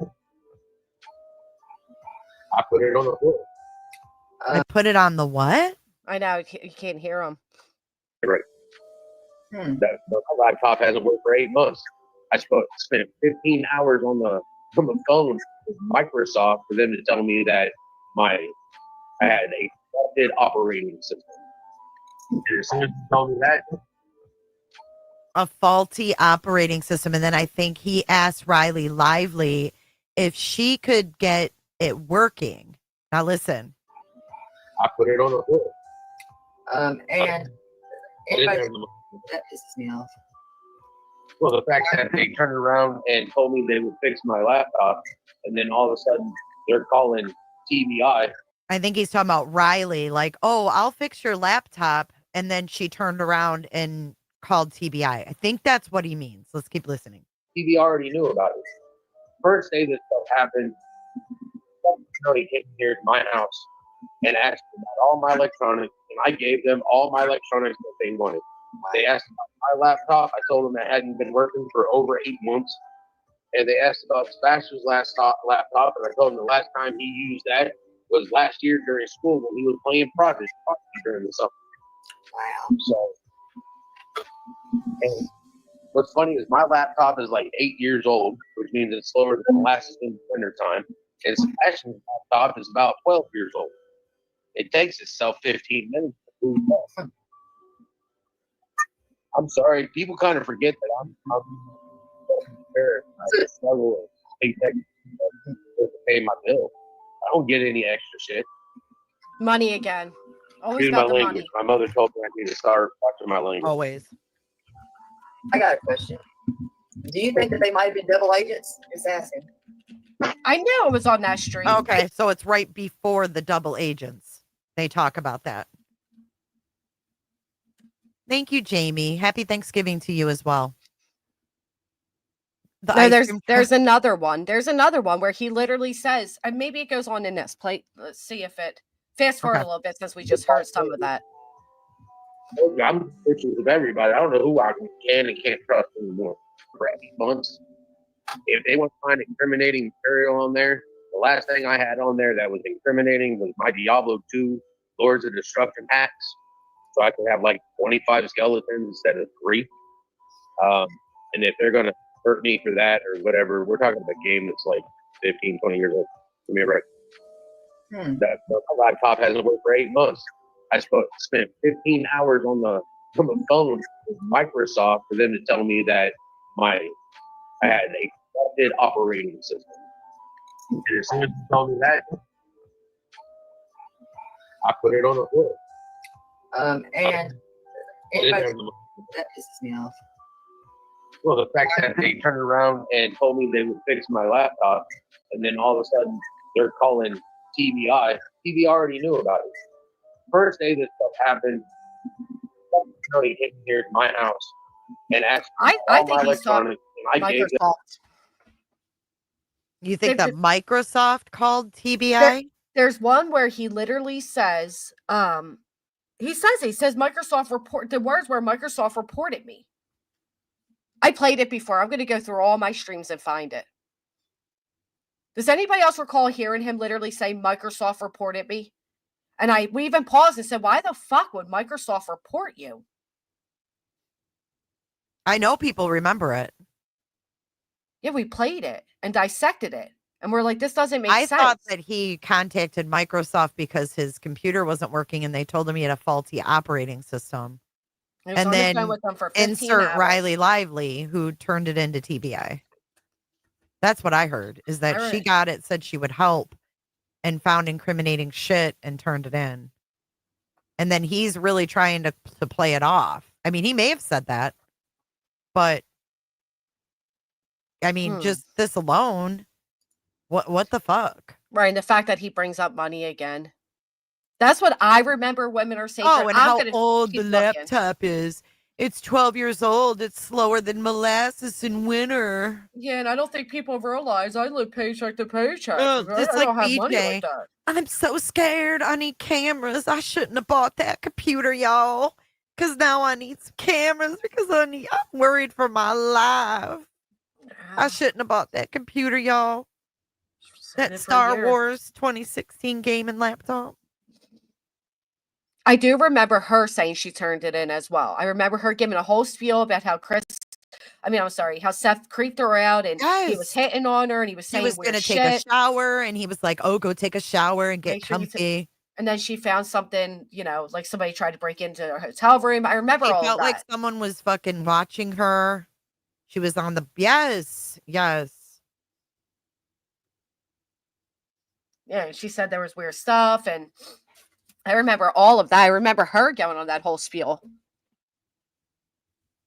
I: I put it on the floor.
B: I put it on the what?
A: I know, you can't hear them.
I: Right. The laptop hasn't worked for 8 months. I spent 15 hours on the phone with Microsoft for them to tell me that I had a corrupted operating system. And as soon as they told me that,
B: a faulty operating system. And then I think he asked Riley Lively if she could get it working. Now listen.
I: I put it on the floor.
J: And that pisses me off.
I: Well, the fact that they turned around and told me they would fix my laptop, and then all of a sudden they're calling TBI.
B: I think he's talking about Riley, like, oh, I'll fix your laptop. And then she turned around and called TBI. I think that's what he means. Let's keep listening.
I: TBI already knew about it. First day this stuff happened, somebody came here to my house and asked about all my electronics, and I gave them all my electronics that they wanted. They asked about my laptop. I told them that hadn't been working for over 8 months. And they asked about Sebastian's laptop, and I told them the last time he used that was last year during school when he was playing Project during the summer.
J: Wow.
I: So, and what's funny is my laptop is like 8 years old, which means it's slower than the last in the winter time. And Sebastian's laptop is about 12 years old. It takes itself 15 minutes to I'm sorry. People kind of forget that I'm fair. I struggle to pay my bill. I don't get any extra shit.
A: Money again. Always
I: Excuse my
A: about the
I: language.
A: money.
I: My mother told me I need to start watching my language.
B: Always.
J: I got a question. Do you think that they might have been double agents? Just asking.
A: I knew it was on that street.
B: Okay, so it's right before the double agents. They talk about that. Thank you, Jamie. Happy Thanksgiving to you as well.
A: No, there's another one. There's another one where he literally says, and maybe it goes on in this plate. Let's see if it fast forward a little bit since we just heard some of that.
I: I'm pictures of everybody. I don't know who I can and can't trust anymore. For 8 months. If they want to find incriminating material on there, the last thing I had on there that was incriminating was my Diablo 2 Lords of Destruction packs. So I could have like 25 skeletons instead of 3. And if they're going to hurt me for that or whatever, we're talking about a game that's like 15, 20 years old. Give me a break. That laptop hasn't worked for 8 months. I spent 15 hours on the phone with Microsoft for them to tell me that I had a corrupted operating system. And as soon as they told me that, I put it on the floor.
J: And that pisses me off.
I: Well, the fact that they turned around and told me they would fix my laptop, and then all of a sudden they're calling TBI. TBI already knew about it. First day this stuff happened, somebody hit me here at my house and asked me
A: I
I: all
A: think
I: my
A: he saw
I: electronics, and I gave them.
A: Microsoft.
B: You think that Microsoft called TBI?
A: There's one where he literally says, he says Microsoft report, the words were Microsoft reported me. I played it before. I'm going to go through all my streams and find it. Does anybody else recall hearing him literally say Microsoft reported me? And we even paused and said, why the fuck would Microsoft report you?
B: I know people remember it.
A: Yeah, we played it and dissected it. And we're like, this doesn't make sense.
B: I thought that he contacted Microsoft because his computer wasn't working and they told him he had a faulty operating system. And then
A: with them for 15
B: insert
A: hours.
B: Riley Lively, who turned it into TBI. That's what I heard, is that she got it, said she would help, and found incriminating shit and turned it in. And then he's really trying to play it off. I mean, he may have said that, but I mean, just this alone, what the fuck?
A: Right, and the fact that he brings up money again. That's what I remember women are saying.
B: Oh, and how old the laptop is. It's 12 years old. It's slower than molasses in winter.
A: Yeah, and I don't think people realize I live paycheck to paycheck.
B: Just
A: I
B: like
A: don't have
B: BJ.
A: money like that.
B: I'm so scared. I need cameras. I shouldn't have bought that computer, y'all. Because now I need some cameras because I'm worried for my life. I shouldn't have bought that computer, y'all. That Star Wars 2016 gaming laptop.
A: I do remember her saying she turned it in as well. I remember her giving a whole spiel about how how Seth creeped her out and he was hitting on her and he was saying
B: he was going to take a shower and he was like, oh, go take a shower and get comfy.
A: And then she found something, like somebody tried to break into her hotel room. I remember all that. It felt
B: like someone was fucking watching her. She was on the, yes.
A: Yeah, she said there was weird stuff and I remember all of that. I remember her going on that whole spiel.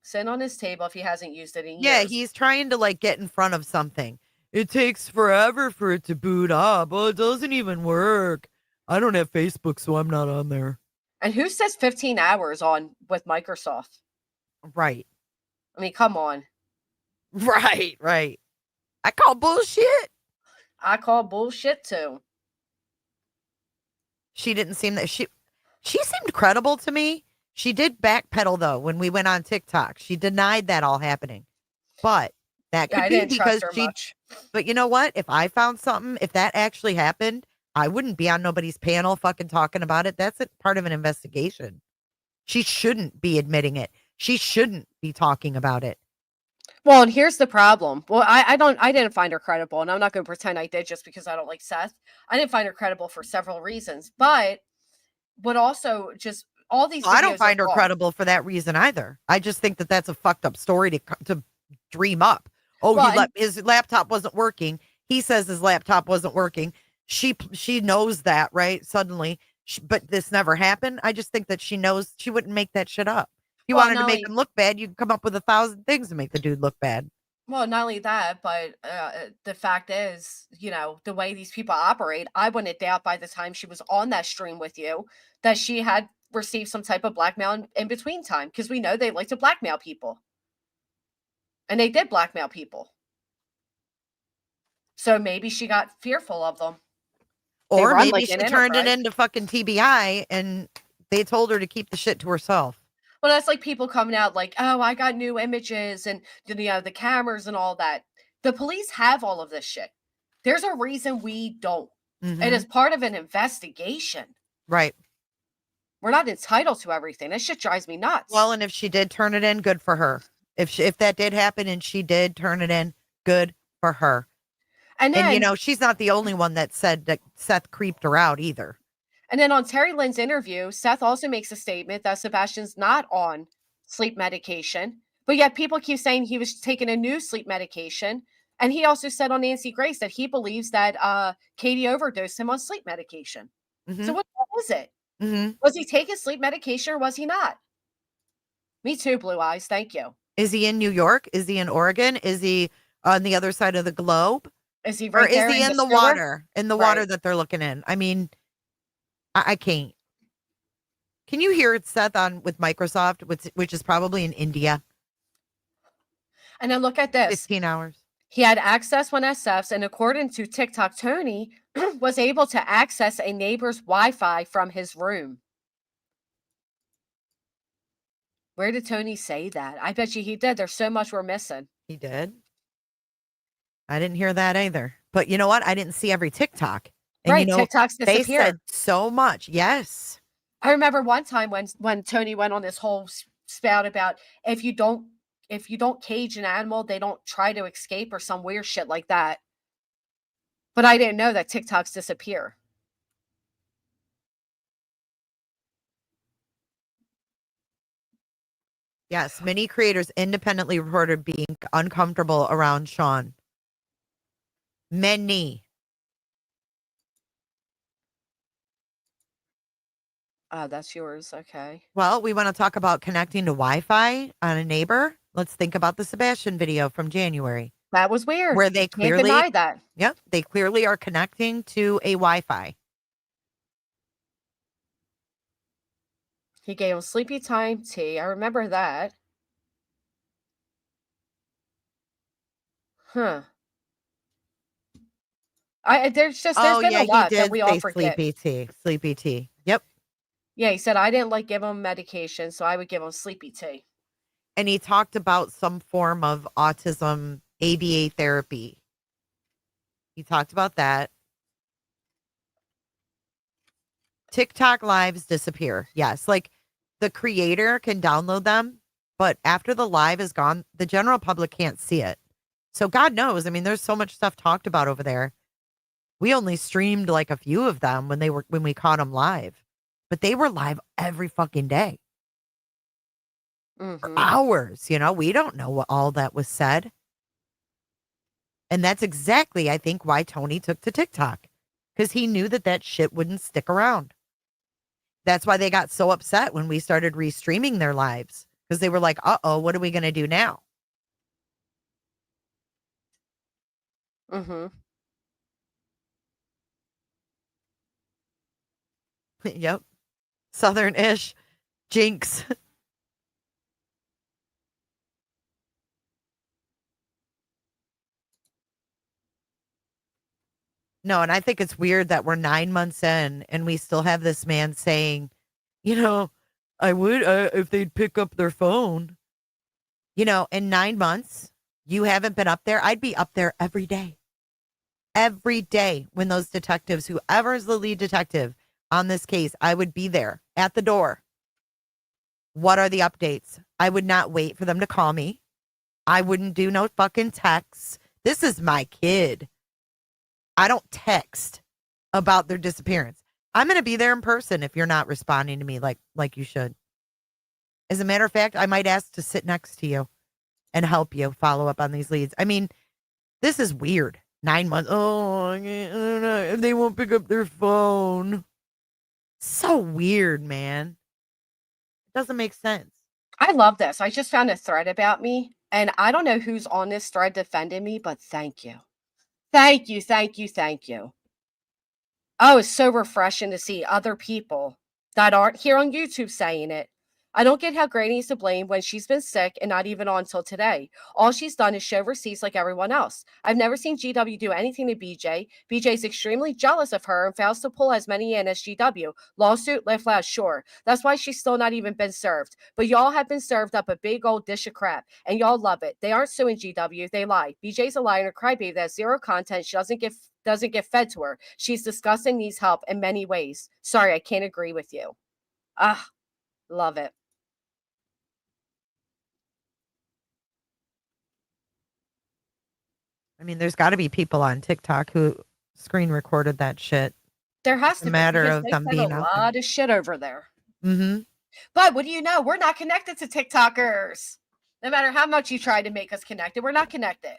A: Sitting on his table if he hasn't used it in years.
B: Yeah, he's trying to get in front of something. It takes forever for it to boot up. Well, it doesn't even work. I don't have Facebook, so I'm not on there.
A: And who says 15 hours on with Microsoft?
B: Right.
A: I mean, come on.
B: Right. I call bullshit.
A: I call bullshit too.
B: She didn't seem that she seemed credible to me. She did backpedal though when we went on TikTok. She denied that all happening. But that could be because but you know what? If I found something, if that actually happened, I wouldn't be on nobody's panel fucking talking about it. That's a part of an investigation. She shouldn't be admitting it. She shouldn't be talking about it.
A: Well, and here's the problem. Well, I didn't find her credible, and I'm not going to pretend I did just because I don't like Seth. I didn't find her credible for several reasons, but what also just all these
B: Well, I don't
A: videos are
B: find her
A: wrong.
B: credible for that reason either. I just think that that's a fucked up story to dream up. Oh,
A: Well,
B: his laptop wasn't working. He says his laptop wasn't working. She knows that, right? Suddenly, but this never happened. I just think that she knows she wouldn't make that shit up. If you
A: Well,
B: wanted to
A: not
B: make
A: only
B: him look bad, you can come up with 1,000 things to make the dude look bad.
A: well, not only that, but the fact is, the way these people operate, I wouldn't doubt by the time she was on that stream with you that she had received some type of blackmail in between time, because we know they like to blackmail people. And they did blackmail people. So maybe she got fearful of them. They
B: Or
A: run
B: maybe
A: like
B: she
A: an
B: turned it
A: enterprise.
B: into fucking TBI and they told her to keep the shit to herself.
A: Well, that's like people coming out like, oh, I got new images and the cameras and all that. The police have all of this shit. There's a reason we don't. It is part of an investigation.
B: Right.
A: We're not entitled to everything. That shit drives me nuts.
B: Well, and if she did turn it in, good for her. If that did happen and she did turn it in, good for her.
A: And then,
B: she's not the only one that said that Seth creeped her out either.
A: And then on Terry Lynn's interview, Seth also makes a statement that Sebastian's not on sleep medication, but yet people keep saying he was taking a new sleep medication. And he also said on Nancy Grace that he believes that Katie overdosed him on sleep medication. So what is it? Was he taking sleep medication or was he not? Me too, Blue Eyes. Thank you.
B: Is he in New York? Is he in Oregon? Is he on the other side of the globe?
A: Is he right
B: or is
A: there
B: he in the
A: sewer?
B: water? In the water
A: Right.
B: that they're looking in? I mean, I can't. Can you hear it, Seth, on with Microsoft, which is probably in India?
A: And then look at this.
B: 15 hours.
A: He had access when SFs, and according to TikTok, Tony was able to access a neighbor's Wi-Fi from his room. Where did Tony say that? I bet you he did. There's so much we're missing.
B: He did? I didn't hear that either. But you know what? I didn't see every TikTok. And
A: right, TikToks
B: they
A: disappear.
B: said so much. Yes.
A: I remember one time when Tony went on this whole spout about if you don't cage an animal, they don't try to escape or some weird shit like that. But I didn't know that TikToks disappear.
B: Yes, many creators independently reported being uncomfortable around Sean. Many.
A: Oh, that's yours. Okay.
B: Well, we want to talk about connecting to Wi-Fi on a neighbor. Let's think about the Sebastian video from January.
A: That was weird.
B: Where they
A: Can't
B: clearly
A: deny that.
B: Yep, they clearly are connecting to a Wi-Fi.
A: He gave him sleepy time tea. I remember that. Huh. There's been a lot that we all forget.
B: Sleepy tea. Yep.
A: Yeah, he said I didn't like give him medication, so I would give him sleepy tea.
B: And he talked about some form of autism ABA therapy. He talked about that. TikTok lives disappear. Yes, like the creator can download them, but after the live is gone, the general public can't see it. So God knows. I mean, there's so much stuff talked about over there. We only streamed like a few of them when we caught them live, but they were live every fucking day. For hours, we don't know what all that was said. And that's exactly, I think, why Tony took to TikTok, because he knew that shit wouldn't stick around. That's why they got so upset when we started restreaming their lives, because they were like, uh-oh, what are we going to do now? Yep. Southern-ish. Jinx. No, and I think it's weird that we're 9 months in and we still have this man saying, I would if they'd pick up their phone. In 9 months, you haven't been up there. I'd be up there every day. Every day when those detectives, whoever is the lead detective on this case, I would be there at the door. What are the updates? I would not wait for them to call me. I wouldn't do no fucking texts. This is my kid. I don't text about their disappearance. I'm going to be there in person if you're not responding to me like you should. As a matter of fact, I might ask to sit next to you and help you follow up on these leads. I mean, this is weird. 9 months. Oh, they won't pick up their phone. So weird, man. It doesn't make sense.
A: I love this. I just found a thread about me, and I don't know who's on this thread defending me, but thank you. Thank you, thank you, thank you. Oh, it's so refreshing to see other people that aren't here on YouTube saying it. I don't get how Granny's to blame when she's been sick and not even on till today. All she's done is show receipts like everyone else. I've never seen GW do anything to BJ. BJ's extremely jealous of her and fails to pull as many in as GW. Lawsuit, lift loud, sure. That's why she's still not even been served. But y'all have been served up a big old dish of crap, and y'all love it. They aren't suing GW, they lie. BJ's a liar and a crybaby that has zero content. She doesn't get fed to her. She's disgusting, needs help in many ways. Sorry, I can't agree with you. Love it.
B: I mean, there's got to be people on TikTok who screen recorded that shit.
A: There has to be.
B: Matter
A: Because
B: of
A: they
B: them
A: send
B: being
A: a
B: out
A: lot of shit over there.
B: Mm-hmm.
A: But what do you know? We're not connected to TikTokers. No matter how much you try to make us connected, we're not connected.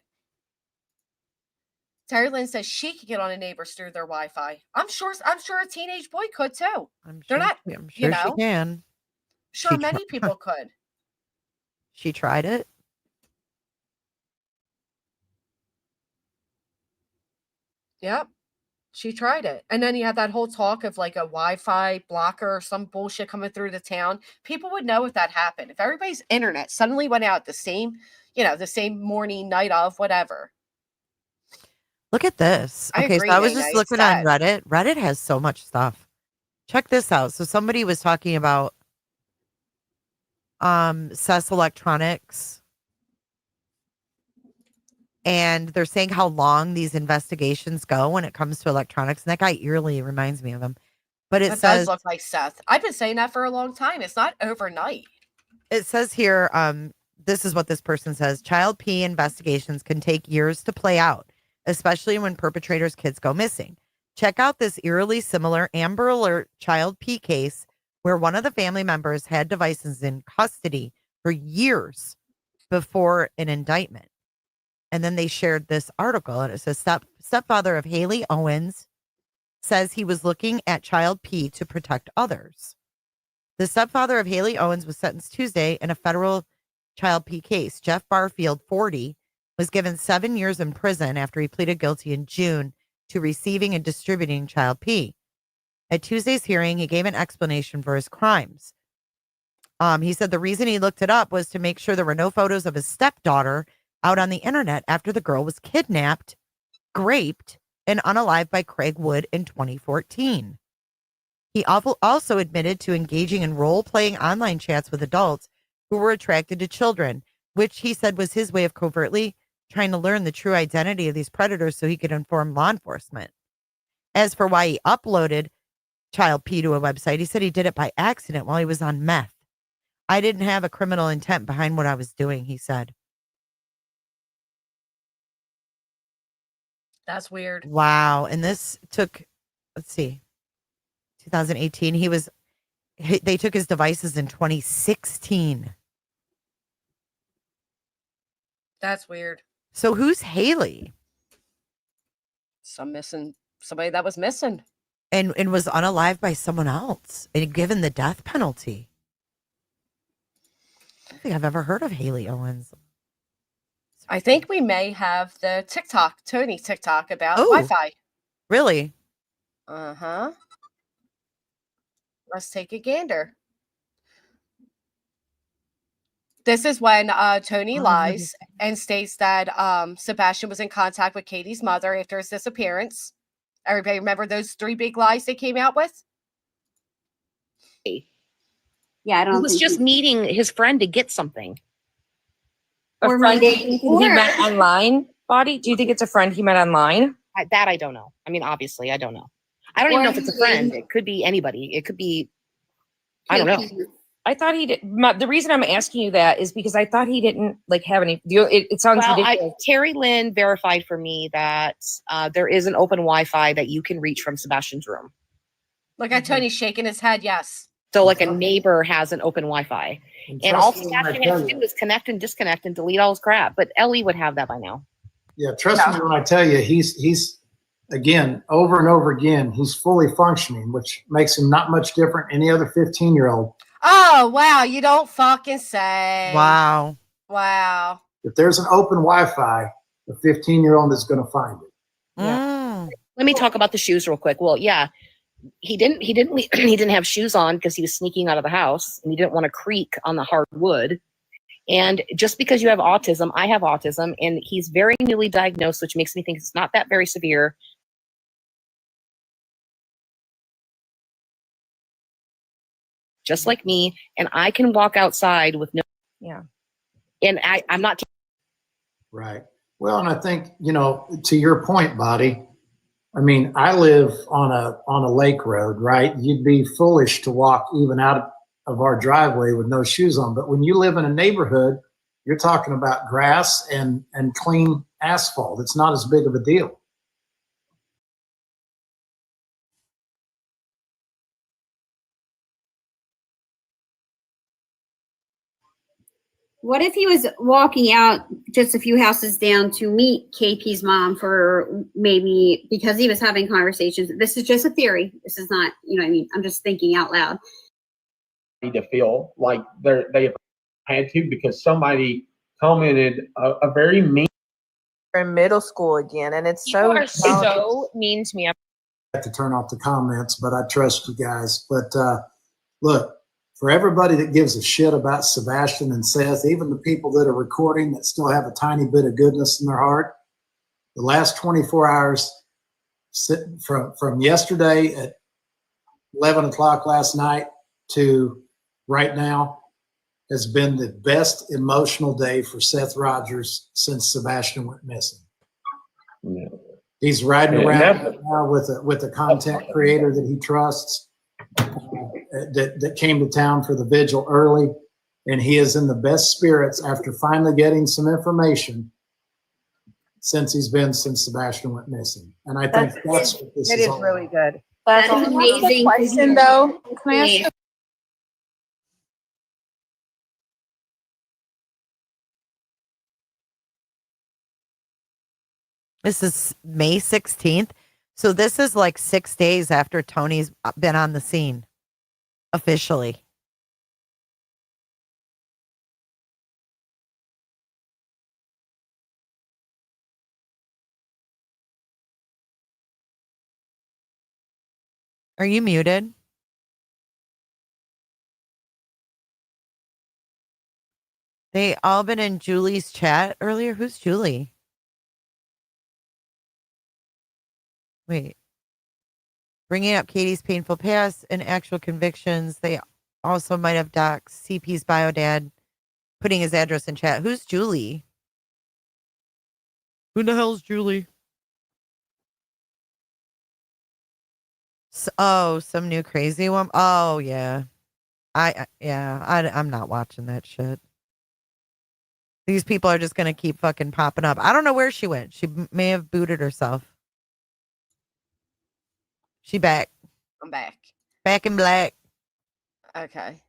A: Terry Lynn says she could get on a neighbor's through their Wi-Fi. I'm sure a teenage boy could too.
B: I'm
A: They're
B: sure,
A: not,
B: I'm sure she can.
A: Sure, many people could.
B: She tried it.
A: Yep. She tried it. And then you had that whole talk of like a Wi-Fi blocker or some bullshit coming through the town. People would know if that happened. If everybody's internet suddenly went out the same morning, night of, whatever.
B: Look at this.
A: I
B: Okay,
A: agree,
B: so I was
A: Nana,
B: just
A: it's
B: looking on
A: sad.
B: Reddit. Reddit has so much stuff. Check this out. So somebody was talking about CES Electronics. And they're saying how long these investigations go when it comes to electronics. And that guy eerily reminds me of him. But it
A: That
B: says
A: does look like Seth. I've been saying that for a long time. It's not overnight.
B: it says here, this is what this person says. Child P investigations can take years to play out, especially when perpetrators' kids go missing. Check out this eerily similar Amber Alert Child P case where one of the family members had devices in custody for years before an indictment. And then they shared this article, and it says stepfather of Haley Owens says he was looking at child P to protect others. The stepfather of Haley Owens was sentenced Tuesday in a federal child P case. Jeff Barfield, 40, was given 7 years in prison after he pleaded guilty in June to receiving and distributing child P. At Tuesday's hearing, he gave an explanation for his crimes. He said the reason he looked it up was to make sure there were no photos of his stepdaughter out on the internet after the girl was kidnapped, raped, and unalived by Craig Wood in 2014. He also admitted to engaging in role-playing online chats with adults who were attracted to children, which he said was his way of covertly trying to learn the true identity of these predators so he could inform law enforcement. As for why he uploaded child P to a website, he said he did it by accident while he was on meth. I didn't have a criminal intent behind what I was doing, he said.
A: That's weird.
B: Wow. And this took, let's see, 2018. They took his devices in 2016.
A: That's weird.
B: So who's Haley?
A: Somebody that was missing.
B: And was unalived by someone else and given the death penalty. I don't think I've ever heard of Haley Owens.
A: I think we may have the Tony TikTok about Wi-Fi.
B: Really?
A: Uh-huh. Let's take a gander. This is when Tony lies and states that Sebastian was in contact with Katie's mother after his disappearance. Everybody remember those 3 big lies they came out with?
M: Yeah, I don't.
N: He was just meeting his friend to get something. A
M: Or
N: friend
M: maybe-
N: he met online, Body? Do you think it's a friend he met online? That I don't know. I mean, obviously, I don't know. I don't even know if it's a friend. It could be anybody. It could be, I don't know. I thought he did. The reason I'm asking you that is because I thought he didn't have any. It sounds ridiculous. Terry Lynn verified for me that there is an open Wi-Fi that you can reach from Sebastian's room.
A: Look at Tony shaking his head. Yes.
N: So like a neighbor has an open Wi-Fi, and all Sebastian has to do is connect and disconnect and delete all his crap. But Ellie would have that by now.
M: Yeah, trust me when I tell you, he's again over and over again. He's fully functioning, which makes him not much different than any other 15-year-old.
A: Oh wow! You don't fucking say.
B: Wow.
A: Wow.
M: If there's an open Wi-Fi, the 15-year-old is going to find it.
N: Yeah. Let me talk about the shoes real quick. Well, yeah, he didn't have shoes on because he was sneaking out of the house and he didn't want to creak on the hard wood. And just because you have autism, I have autism, and he's very newly diagnosed, which makes me think it's not that very severe. Just like me, and I can walk outside with no, and I'm not.
M: Right. Well, and I think, to your point, Buddy, I mean, I live on a lake road, right? You'd be foolish to walk even out of our driveway with no shoes on. But when you live in a neighborhood, you're talking about grass and clean asphalt. It's not as big of a deal.
O: What if he was walking out just a few houses down to meet KP's mom for maybe because he was having conversations? This is just a theory. This is not, what I mean? I'm just thinking out loud.
P: To feel like they've had to because somebody commented a very mean.
Q: We're in middle school again, and it's
N: People are so mean to me.
M: I have to turn off the comments, but I trust you guys. But look, for everybody that gives a shit about Sebastian and Seth, even the people that are recording that still have a tiny bit of goodness in their heart, the last 24 hours from yesterday at 11 o'clock last night to right now has been the best emotional day for Seth Rogers since Sebastian went missing.
P: Yeah.
M: He's riding around right now with a content creator that he trusts. That came to town for the vigil early, and he is in the best spirits after finally getting some information since Sebastian went missing. And I think that's what this is all about.
L: Really good.
O: That's amazing.
L: Question though, can I ask?
B: This is May 16th. So this is like 6 days after Tony's been on the scene officially. Are you muted? They all been in Julie's chat earlier. Who's Julie? Wait. Bringing up Katie's painful past and actual convictions. They also might have doxed CP's bio dad, putting his address in chat. Who's Julie? Who the hell's Julie? Some new crazy one. Oh yeah, I'm not watching that shit. These people are just gonna keep fucking popping up. I don't know where she went. She may have booted herself. She back.
A: I'm back.
B: Back in black.
A: Okay.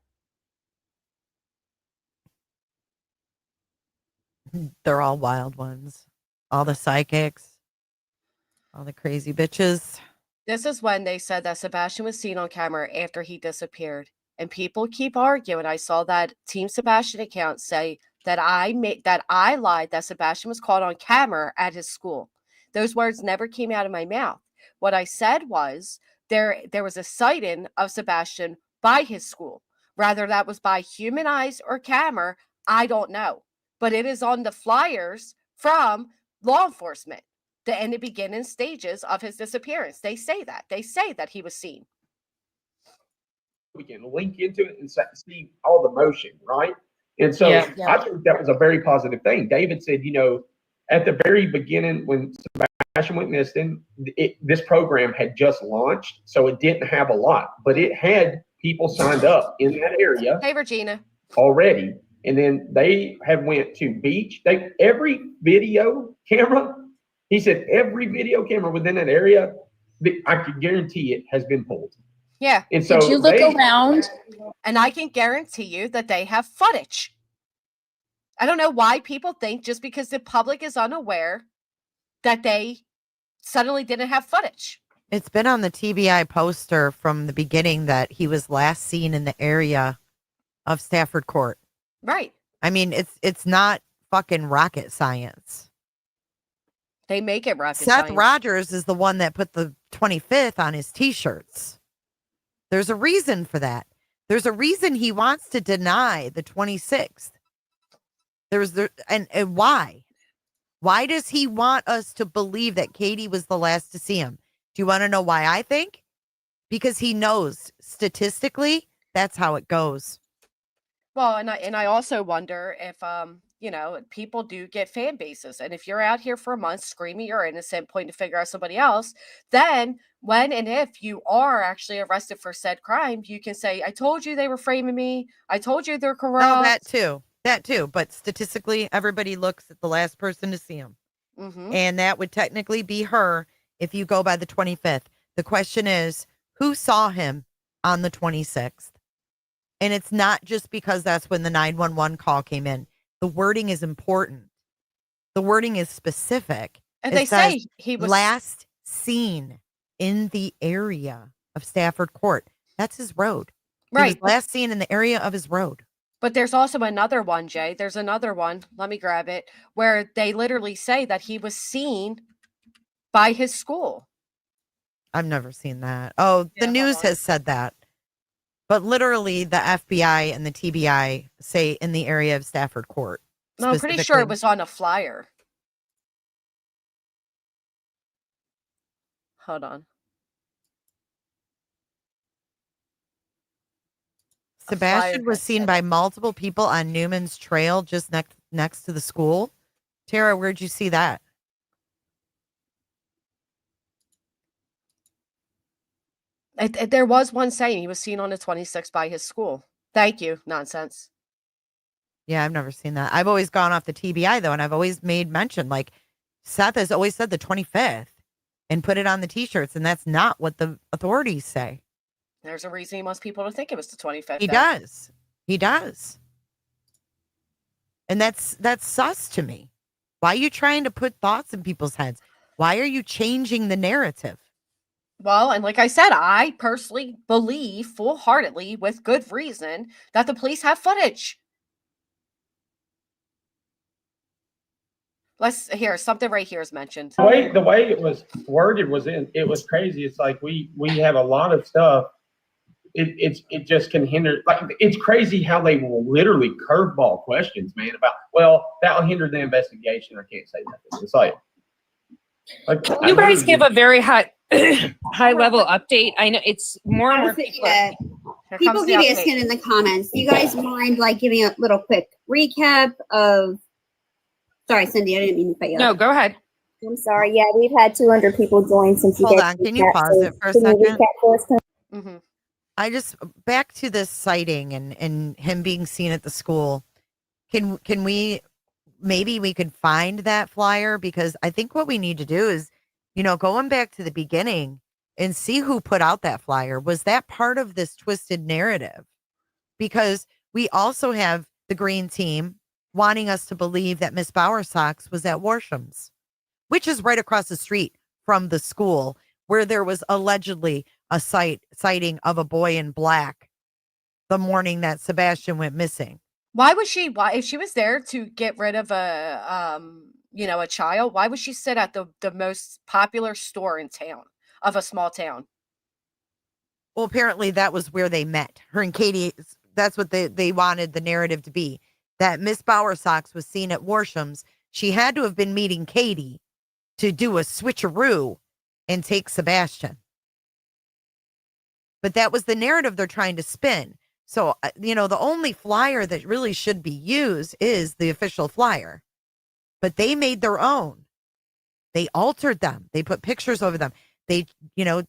B: They're all wild ones. All the psychics. All the crazy bitches.
A: This is when they said that Sebastian was seen on camera after he disappeared. And people keep arguing. I saw that Team Sebastian account say that I lied that Sebastian was caught on camera at his school. Those words never came out of my mouth. What I said was there was a sighting of Sebastian by his school. Whether that was by human eyes or camera, I don't know. But it is on the flyers from law enforcement in the beginning stages of his disappearance. They say that he was seen.
P: We can link into it and see all the motion, right? And so I think that was a very positive thing. David said, at the very beginning when Sebastian went missing, this program had just launched, so it didn't have a lot, but it had people signed up in that area.
A: Hey, Regina. Already.
P: And then they have went to beach. Every video camera, he said every video camera within that area, I could guarantee it has been pulled.
A: Yeah.
P: And so
A: Did you look
P: they,
A: around? And I can guarantee you that they have footage. I don't know why people think just because the public is unaware that they suddenly didn't have footage.
B: It's been on the TBI poster from the beginning that he was last seen in the area of Stafford Court.
A: Right.
B: I mean, it's not fucking rocket science.
A: They make it rocket
B: Seth
A: science.
B: Rogers is the one that put the 25th on his t-shirts. There's a reason for that. There's a reason he wants to deny the 26th. And why? Why does he want us to believe that Katie was the last to see him? Do you want to know why I think? Because he knows statistically that's how it goes.
A: Well, and I also wonder if people do get fan bases, and if you're out here for a month screaming you're innocent, pointing to figure out somebody else, then when and if you are actually arrested for said crime, you can say, "I told you they were framing me. I told you they're corrupt."
B: No, that too. But statistically, everybody looks at the last person to see him, and that would technically be her if you go by the 25th. The question is, who saw him on the 26th? And it's not just because that's when the 911 call came in. The wording is important. The wording is specific.
A: And
B: It
A: they say
B: says
A: he was
B: last seen in the area of Stafford Court. That's his road. He was
A: Right.
B: last seen in the area of his road.
A: But there's also another one, Jay. There's another one. Let me grab it. Where they literally say that he was seen by his school.
B: I've never seen that. Oh, the news has said that. But literally, the FBI and the TBI say in the area of Stafford Court.
A: No, I'm pretty sure it was on a flyer. Hold on.
B: Sebastian was seen by multiple people on Newman's Trail just next to the school. Tara, where'd you see that?
A: There was one saying he was seen on the 26th by his school. Thank you. Nonsense.
B: Yeah, I've never seen that. I've always gone off the TBI, though, and I've always made mention, like, Seth has always said the 25th and put it on the T-shirts, and that's not what the authorities say.
A: There's a reason he wants people to think it was the 25th.
B: He does. He does. And that's sus to me. Why are you trying to put thoughts in people's heads? Why are you changing the narrative?
A: Well, and like I said, I personally believe full-heartedly, with good reason, that the police have footage. Something right here is mentioned.
P: The way it was worded it was crazy. It's like we have a lot of stuff. It just can hinder. Like, it's crazy how they will literally curveball questions, man. About, well, that will hinder the investigation. I can't say nothing. It's like
N: Can you guys give a very high level update? I know it's more and more people.
O: People keep asking in the comments. Do you guys mind like giving a little quick recap of? Sorry, Cindy, I didn't mean to cut you off.
N: No, go ahead.
O: I'm sorry. Yeah, we've had 200 people join since you
B: Hold
O: guys.
B: on, can you pause it for a
O: can you
B: second?
O: recap for us?
B: I just back to this sighting and him being seen at the school. Can we maybe we could find that flyer, because I think what we need to do is, going back to the beginning and see who put out that flyer. Was that part of this twisted narrative? Because we also have the green team wanting us to believe that Miss Bowersox was at Warsham's, which is right across the street from the school where there was allegedly a sighting of a boy in black the morning that Sebastian went missing.
A: Why if she was there to get rid of a child, why would she sit at the most popular store in town of a small town?
B: Well, apparently that was where they met. Her and Katie, that's what they wanted the narrative to be. That Miss Bowersox was seen at Warsham's. She had to have been meeting Katie to do a switcheroo and take Sebastian. But that was the narrative they're trying to spin. So, the only flyer that really should be used is the official flyer. But they made their own. They altered them. They put pictures over them. They,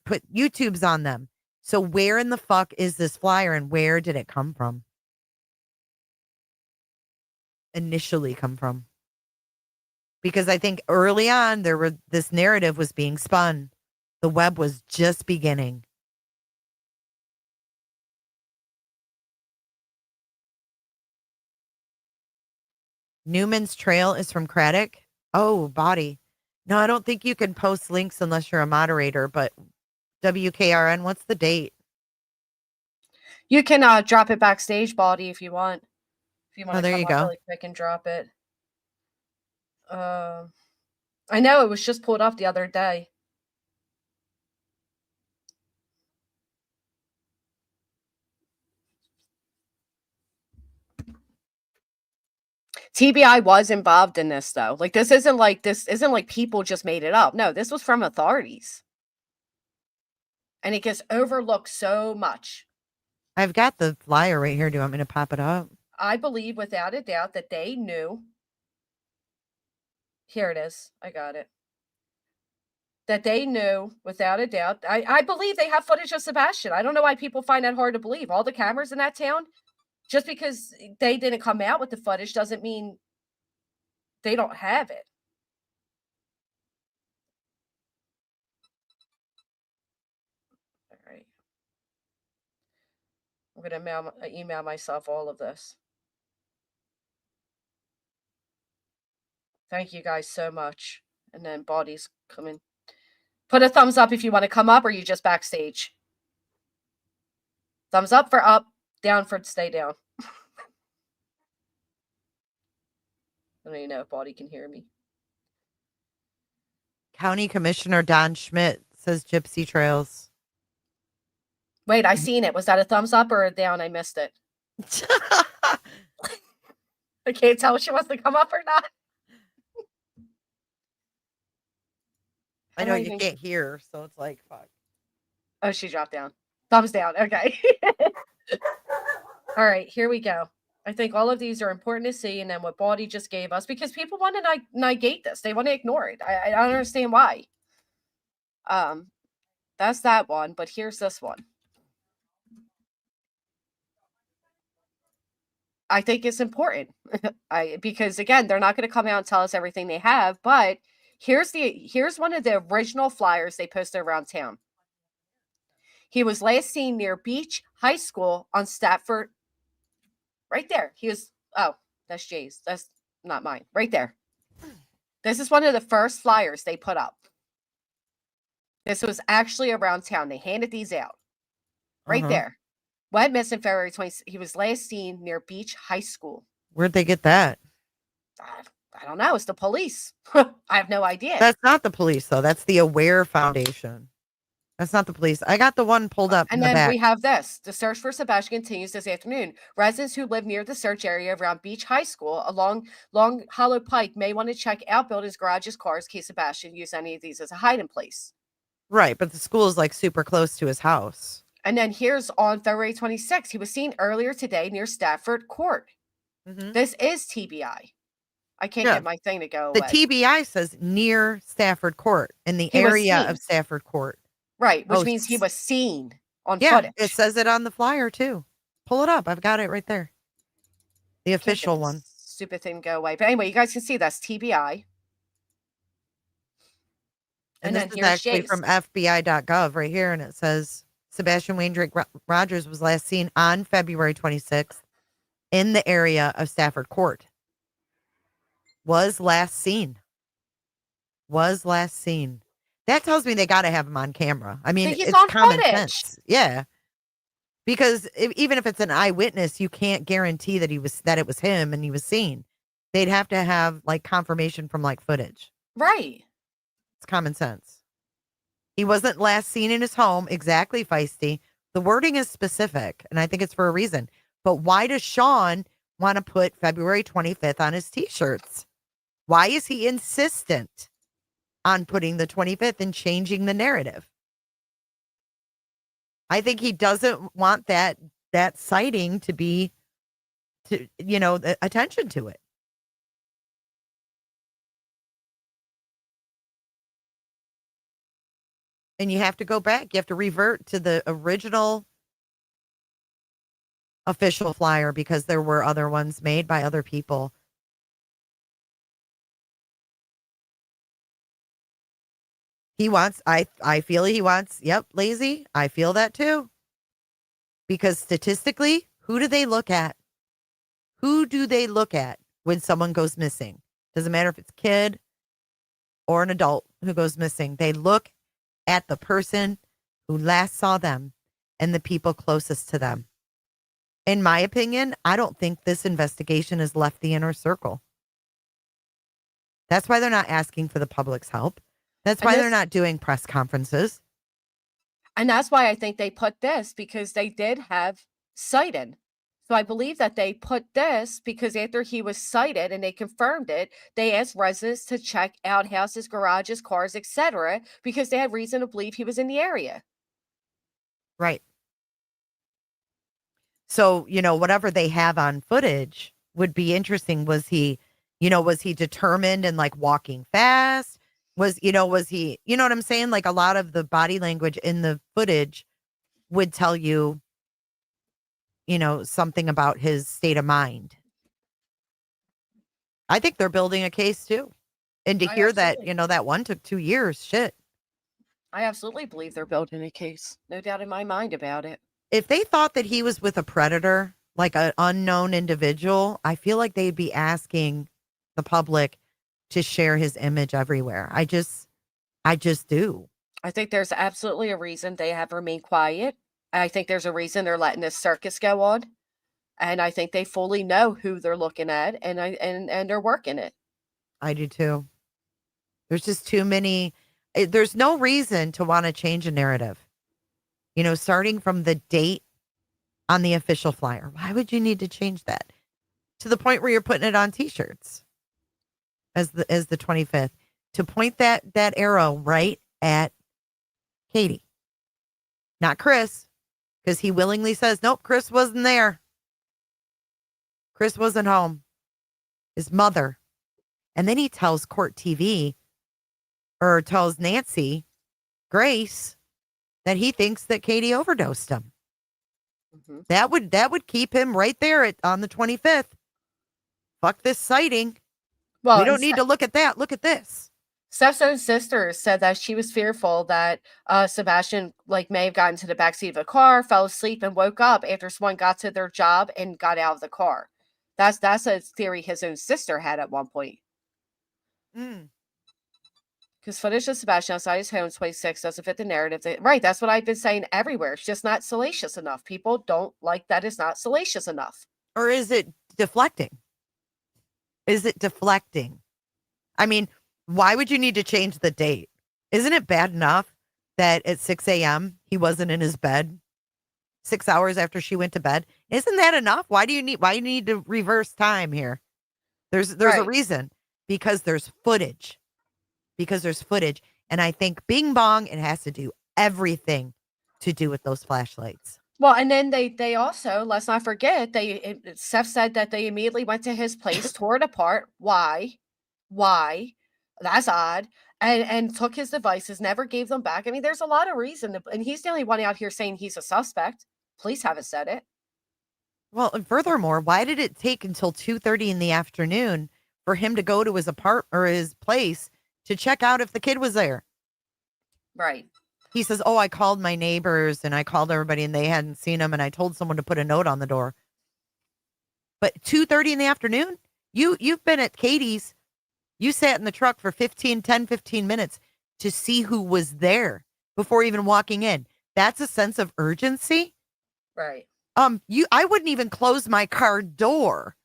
B: put YouTubes on them. So where in the fuck is this flyer, and where did it come from? Initially come from? Because I think early on this narrative was being spun. The web was just beginning. Newman's Trail is from Craddock. Oh, body. No, I don't think you can post links unless you're a moderator, but WKRN, what's the date?
A: You can drop it backstage, body, if you want. If you want
B: Oh,
A: to
B: there
A: come
B: you
A: up
B: go.
A: really quick and drop it. I know it was just pulled up the other day. TBI was involved in this though. Like this isn't like people just made it up. No, this was from authorities. And it gets overlooked so much.
B: I've got the flyer right here. Do you want me to pop it up?
A: I believe without a doubt that they knew. Here it is. I got it. That they knew without a doubt. I believe they have footage of Sebastian. I don't know why people find that hard to believe. All the cameras in that town, just because they didn't come out with the footage doesn't mean they don't have it. All right. I'm going to email myself all of this. Thank you guys so much. And then Body's coming. Put a thumbs up if you want to come up or you just backstage. Thumbs up for up, down for stay down. I don't even know if Body can hear me.
B: County Commissioner Don Schmidt says Gypsy Trails.
A: Wait, I seen it. Was that a thumbs up or a down? I missed it. I can't tell if she wants to come up or not.
B: I know you can't hear, so it's like, fuck.
A: Oh, she dropped down. Thumbs down. Okay. All right, here we go. I think all of these are important to see, and then what Body just gave us, because people want to negate this. They want to ignore it. I don't understand why. That's that one, but here's this one. I think it's important. Because again, they're not going to come out and tell us everything they have, but here's one of the original flyers they posted around town. He was last seen near Beach High School on Stafford. Right there. He was, oh, that's Jay's. That's not mine. Right there. This is one of the first flyers they put up. This was actually around town. They handed these out. Right there. Went missing February 20th. He was last seen near Beach High School.
B: Where'd they get that?
A: I don't know. It's the police. I have no idea.
B: That's not the police, though. That's the Aware Foundation. That's not the police. I got the one pulled up.
A: And then we have this. The search for Sebastian continues this afternoon. Residents who live near the search area around Beach High School along Long Hollow Pike may want to check out buildings, garages, cars, in case Sebastian used any of these as a hiding place.
B: Right, but the school is like super close to his house.
A: And then here's on February 26th. He was seen earlier today near Stafford Court. This is TBI. I can't get my thing to go away.
B: The TBI says near Stafford Court, in the area of Stafford Court.
A: Right, which means he was seen on footage.
B: It says it on the flyer too. Pull it up. I've got it right there. The official one.
A: Stupid thing go away. But anyway, you guys can see that's TBI.
B: And this is actually from FBI.gov right here. And it says Sebastian Rogers was last seen on February 26th in the area of Stafford Court. Was last seen. That tells me they got to have him on camera. I mean, it's common sense. Yeah. Because even if it's an eyewitness, you can't guarantee that it was him and he was seen. They'd have to have like confirmation from like footage.
A: Right.
B: It's common sense. He wasn't last seen in his home. Exactly, Feisty. The wording is specific, and I think it's for a reason. But why does Sean want to put February 25th on his t-shirts? Why is he insistent on putting the 25th and changing the narrative? I think he doesn't want that sighting to be, the attention to it. And you have to go back. You have to revert to the original official flyer because there were other ones made by other people. He wants, I feel he wants, yep, lazy. I feel that too. Because statistically, who do they look at? Who do they look at when someone goes missing. Doesn't matter if it's a kid or an adult who goes missing. They look at the person who last saw them and the people closest to them. In my opinion, I don't think this investigation has left the inner circle. That's why they're not asking for the public's help. That's why they're not doing press conferences.
A: And that's why I think they put this, because they did have cited. So I believe that they put this because after he was cited and they confirmed it, they asked residents to check out houses, garages, cars, etc., because they had reason to believe he was in the area.
B: Right. So, whatever they have on footage would be interesting. Was he determined and like walking fast? Was he, you know what I'm saying? Like a lot of the body language in the footage would tell you, something about his state of mind. I think they're building a case too. And to hear that, that one took 2 years, shit.
A: I absolutely believe they're building a case. No doubt in my mind about it.
B: If they thought that he was with a predator, like an unknown individual, I feel like they'd be asking the public to share his image everywhere. I just do.
A: I think there's absolutely a reason they have remained quiet. I think there's a reason they're letting this circus go on. And I think they fully know who they're looking at and they're working it.
B: I do too. There's just too many. There's no reason to want to change a narrative. Starting from the date on the official flyer. Why would you need to change that? To the point where you're putting it on t-shirts as the 25th, to point that arrow right at Katie, not Chris, because he willingly says, nope, Chris wasn't there. Chris wasn't home. His mother. And then he tells Court TV, or tells Nancy Grace, that he thinks that Katie overdosed him. Mm-hmm. That would keep him right there on the 25th. Fuck this sighting. Well, we don't need to look at that. Look at this.
A: Steph's own sister said that she was fearful that Sebastian may have gotten to the backseat of a car, fell asleep, and woke up after someone got to their job and got out of the car. That's a theory his own sister had at one point. Because footage of Sebastian outside his home, 26, doesn't fit the narrative. Right, that's what I've been saying everywhere. It's just not salacious enough. People don't like that it's not salacious enough.
B: Or is it deflecting? Is it deflecting? I mean, why would you need to change the date? Isn't it bad enough that at 6 a.m. he wasn't in his bed 6 hours after she went to bed? Isn't that enough? Why do you need to reverse time here? There's right. A reason. Because there's footage. And I think bing bong, it has to do everything to do with those flashlights.
A: Well, and then they also, let's not forget, Steph said that they immediately went to his place, tore it apart. Why? That's odd. And took his devices, never gave them back. I mean, there's a lot of reason. And he's the only one out here saying he's a suspect. Police haven't said it.
B: Well, and furthermore, why did it take until 2:30 in the afternoon for him to go to his apartment or his place to check out if the kid was there?
A: Right.
B: He says, I called my neighbors and I called everybody and they hadn't seen him and I told someone to put a note on the door. But 2:30 in the afternoon, you've been at Katie's. You sat in the truck for 10, 15 minutes to see who was there before even walking in. That's a sense of urgency.
A: Right.
B: I wouldn't even close my car door.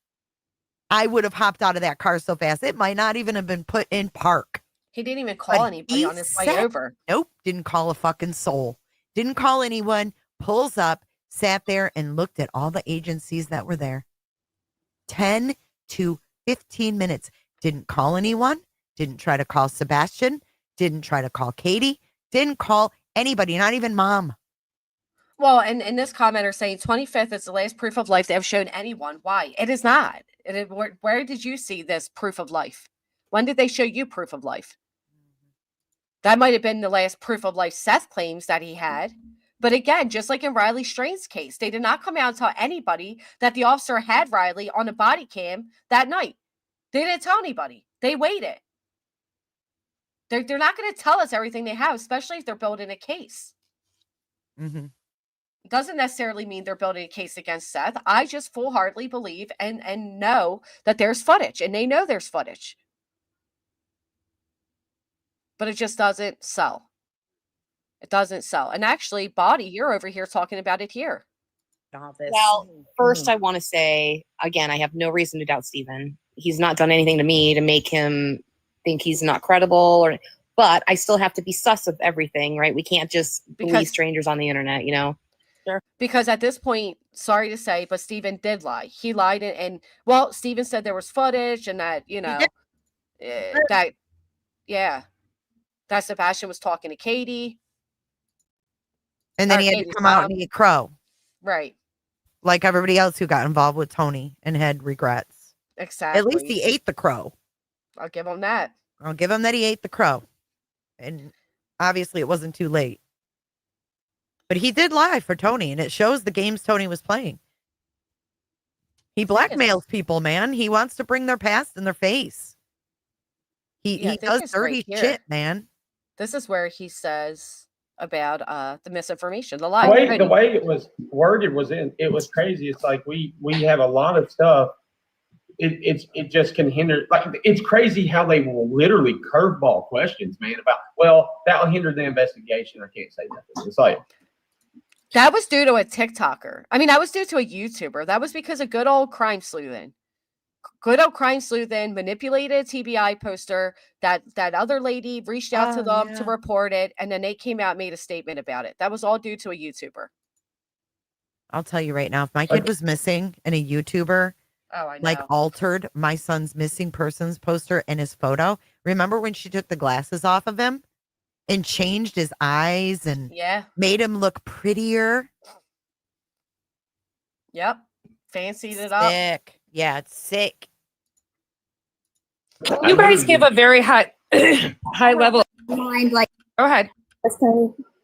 B: I would have hopped out of that car so fast. It might not even have been put in park.
A: He didn't even call anybody on his way over.
B: Nope. Didn't call a fucking soul. Didn't call anyone. Pulls up, sat there and looked at all the agencies that were there. 10 to 15 minutes. Didn't call anyone. Didn't try to call Sebastian. Didn't try to call Katie. Didn't call anybody, not even mom.
A: Well, and this commenter saying 25th is the last proof of life they have shown anyone. Why? It is not. Where did you see this proof of life? When did they show you proof of life? That might have been the last proof of life Seth claims that he had. But again, just like in Riley Strain's case, they did not come out and tell anybody that the officer had Riley on a body cam that night. They didn't tell anybody. They waited. They're not going to tell us everything they have, especially if they're building a case.
B: Mm-hmm.
A: doesn't necessarily mean they're building a case against Seth. I just full-heartedly believe and know that there's footage, and they know there's footage. But it just doesn't sell. It doesn't sell. And actually, Body, you're over here talking about it here.
N: Well, first I want to say, again, I have no reason to doubt Steven. He's not done anything to me to make him think he's not credible, but I still have to be sus of everything, right? We can't just believe strangers on the internet, you know?
A: Sure. Because at this point, sorry to say, but Steven did lie. He lied and well, Steven said there was footage and that, that Sebastian was talking to Katie.
B: And then he had to come out and eat crow.
A: Right.
B: Like everybody else who got involved with Tony and had regrets.
A: Exactly.
B: At least he ate the crow.
A: I'll give him that.
B: I'll give him that he ate the crow. And obviously it wasn't too late. But he did lie for Tony, and it shows the games Tony was playing. He blackmails people, man. He wants to bring their past in their face. He does dirty shit, man.
A: This is where he says about the misinformation, the lie.
P: The way it was worded it was crazy. It's like we have a lot of stuff. It just can hinder. Like, it's crazy how they will literally curveball questions, man. About that will hinder the investigation. I can't say nothing. It's like
A: that was due to a TikToker. I mean, that was due to a YouTuber. That was because of good old crime sleuthing. Good old crime sleuthing manipulated a TBI poster. That other lady reached out to them to report it, and then they came out and made a statement about it. That was all due to a YouTuber.
B: I'll tell you right now, if my kid was missing and a YouTuber altered my son's missing persons poster and his photo, remember when she took the glasses off of him and changed his eyes and made him look prettier?
A: Yep. Fancied it up.
B: Sick. Yeah, it's sick.
L: You guys give a very high level. Go ahead.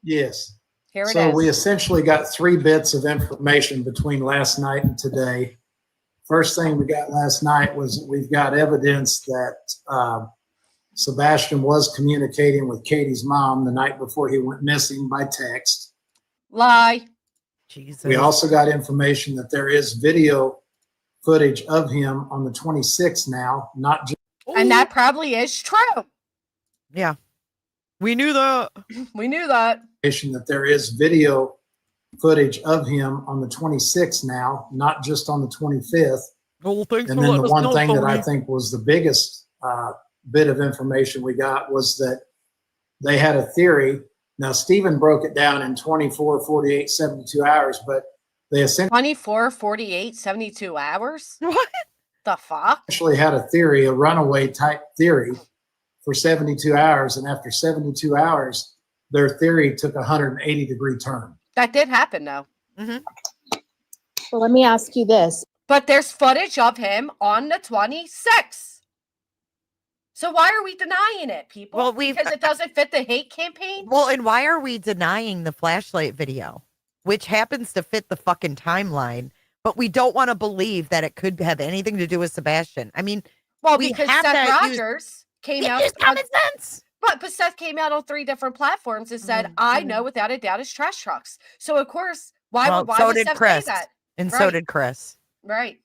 M: Yes.
A: Here it
M: so
A: is.
M: We essentially got 3 bits of information between last night and today. First thing we got last night was we've got evidence that Sebastian was communicating with Katie's mom the night before he went missing by text.
A: Lie.
B: Jesus.
M: We also got information that there is video footage of him on the 26th now, not just.
A: And that probably is true.
B: Yeah. We knew that.
A: We knew that.
M: That there is video footage of him on the 26th now, not just on the 25th.
B: Well, thanks
M: and
B: for
M: then the
B: letting us
M: one
B: know,
M: thing that I
B: Tony.
M: think was the biggest bit of information we got was that they had a theory. Now, Stephen broke it down in 24, 48, 72 hours, but they essentially
A: 24, 48, 72 hours?
B: What
A: the fuck?
M: Actually had a theory, a runaway type theory for 72 hours. And after 72 hours, their theory took a 180-degree turn.
A: That did happen, though.
B: Mm-hmm.
R: So let me ask you this.
A: But there's footage of him on the 26th. So why are we denying it, people?
B: Well,
A: because it doesn't fit the hate campaign?
B: Well, and why are we denying the flashlight video, which happens to fit the fucking timeline, but we don't want to believe that it could have anything to do with Sebastian? I mean,
A: well, because Seth Rogers came out.
B: Use common sense.
A: But Seth came out on 3 different platforms and said, I know without a doubt it's trash trucks. So, of course, why would Seth
B: Chris.
A: say that?
B: And so did Chris.
A: Right.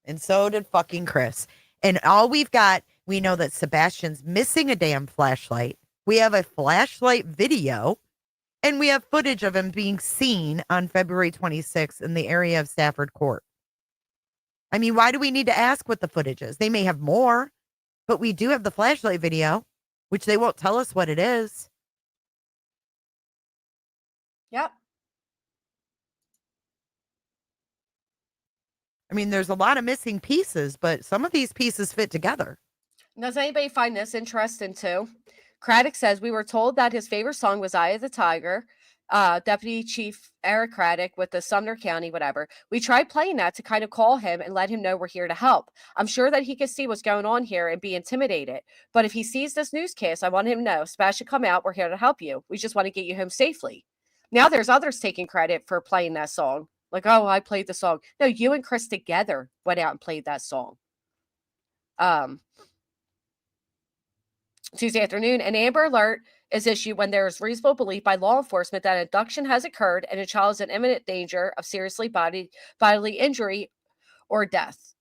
B: And so did fucking Chris. And all we've got, we know that Sebastian's missing a damn flashlight. We have a flashlight video, and we have footage of him being seen on February 26th in the area of Stafford Court. I mean, why do we need to ask what the footage is? They may have more, but we do have the flashlight video, which they won't tell us what it is.
A: Yep.
B: I mean, there's a lot of missing pieces, but some of these pieces fit together.
A: Does anybody find this interesting too? Craddock says, we were told that his favorite song was Eye of the Tiger, Deputy Chief Eric Craddock with the Sumner County, whatever. We tried playing that to kind of call him and let him know we're here to help. I'm sure that he could see what's going on here and be intimidated. But if he sees this newscast, I want him to know, Sebastian, come out. We're here to help you. We just want to get you home safely. Now there's others taking credit for playing that song. Like, oh, I played the song. No, you and Chris together went out and played that song. Tuesday afternoon, an Amber Alert is issued when there is reasonable belief by law enforcement that abduction has occurred and a child is in imminent danger of seriously bodily injury or death.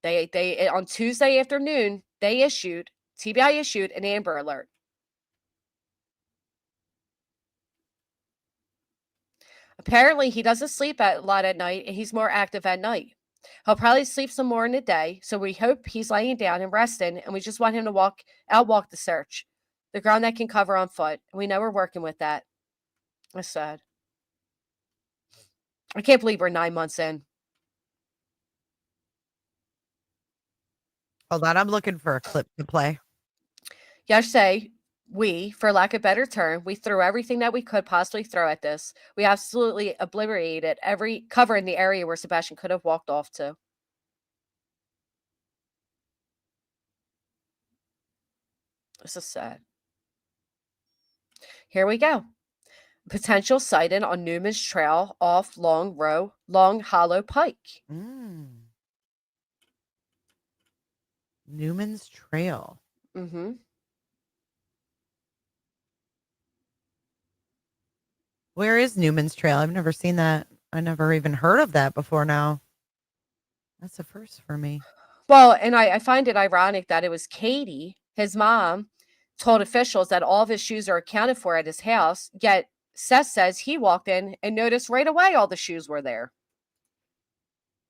A: They on Tuesday afternoon, TBI issued an Amber Alert. Apparently, he doesn't sleep a lot at night, and he's more active at night. He'll probably sleep some more in the day, so we hope he's laying down and resting, and we just want him to walk the search. The ground that can cover on foot. We know we're working with that. That's sad. I can't believe we're 9 months in.
B: Hold on, I'm looking for a clip to play.
A: Yesterday, we, for lack of a better term, we threw everything that we could possibly throw at this. We absolutely obliterated every cover in the area where Sebastian could have walked off to. This is sad. Here we go. Potential sighting on Newman's Trail off Long Hollow Pike.
B: Newman's Trail.
A: Mm-hmm.
B: Where is Newman's Trail? I've never seen that. I never even heard of that before now. That's a first for me.
A: Well, and I find it ironic that it was Katie, his mom, told officials that all of his shoes are accounted for at his house, yet Seth says he walked in and noticed right away all the shoes were there.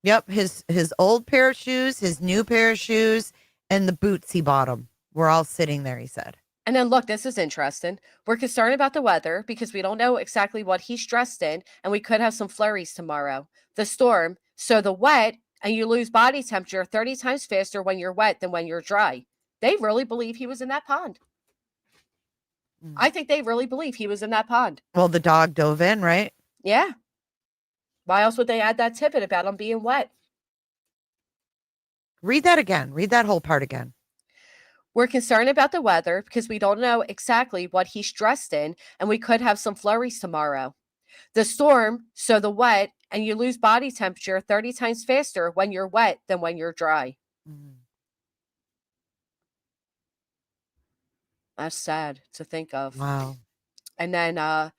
B: Yep, his old pair of shoes, his new pair of shoes, and the boots he bought him were all sitting there, he said.
A: And then look, this is interesting. We're concerned about the weather because we don't know exactly what he's dressed in, and we could have some flurries tomorrow. The storm, so the wet, and you lose body temperature 30 times faster when you're wet than when you're dry. They really believe he was in that pond. I think they really believe he was in that pond.
B: Well, the dog dove in, right?
A: Yeah. Why else would they add that tidbit about him being wet?
B: Read that again. Read that whole part again.
A: We're concerned about the weather because we don't know exactly what he's dressed in, and we could have some flurries tomorrow. The storm, so the wet, and you lose body temperature 30 times faster when you're wet than when you're dry. That's sad to think of.
B: Wow.
A: And then I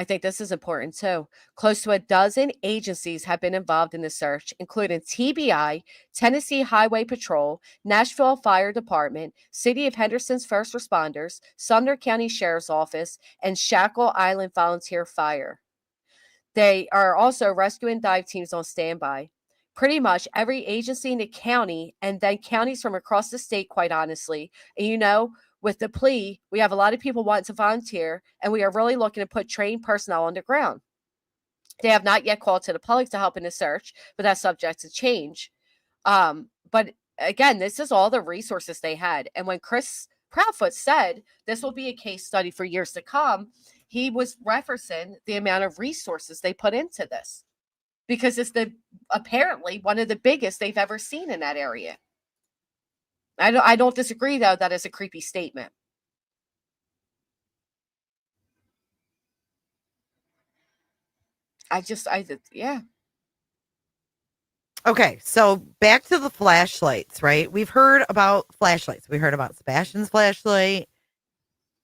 A: think this is important too. Close to a dozen agencies have been involved in the search, including TBI, Tennessee Highway Patrol, Nashville Fire Department, City of Henderson's First Responders, Sumner County Sheriff's Office, and Shackle Island Volunteer Fire. They are also rescue and dive teams on standby. Pretty much every agency in the county, and then counties from across the state, quite honestly. And you know, with the plea, we have a lot of people wanting to volunteer, and we are really looking to put trained personnel on the ground. They have not yet called to the public to help in the search, but that's subject to change. But again, this is all the resources they had. And when Chris Proudfoot said this will be a case study for years to come, he was referencing the amount of resources they put into this, because it's apparently one of the biggest they've ever seen in that area. I don't disagree, though, that is a creepy statement. Yeah.
B: Okay, so back to the flashlights, right? We've heard about flashlights. We heard about Sebastian's flashlight.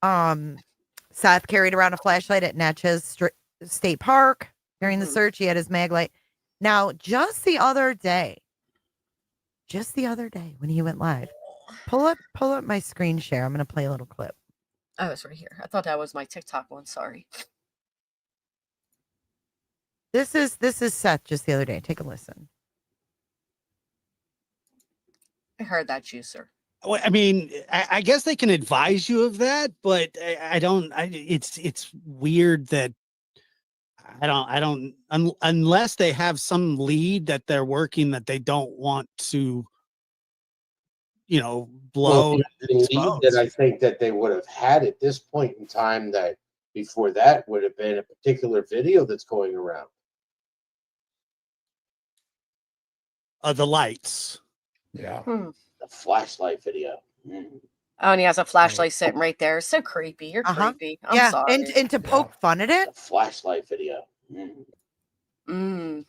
B: Seth carried around a flashlight at Natchez State Park during the search. He had his mag light. Now, just the other day when he went live, pull up my screen share. I'm going to play a little clip.
A: Oh, it's right here. I thought that was my TikTok one. Sorry.
B: This is Seth just the other day. Take a listen.
A: I heard that, juicer.
F: Well, I mean, I guess they can advise you of that, but I don't. It's weird that I don't unless they have some lead that they're working that they don't want to, blow.
K: Well, the lead that I think that they would have had at this point in time, that before that would have been a particular video that's going around.
F: The lights.
K: Yeah. The flashlight video.
A: Oh, and he has a flashlight sitting right there. It's so creepy. You're creepy. I'm sorry.
B: And to poke fun at it.
K: The flashlight video.
B: I don't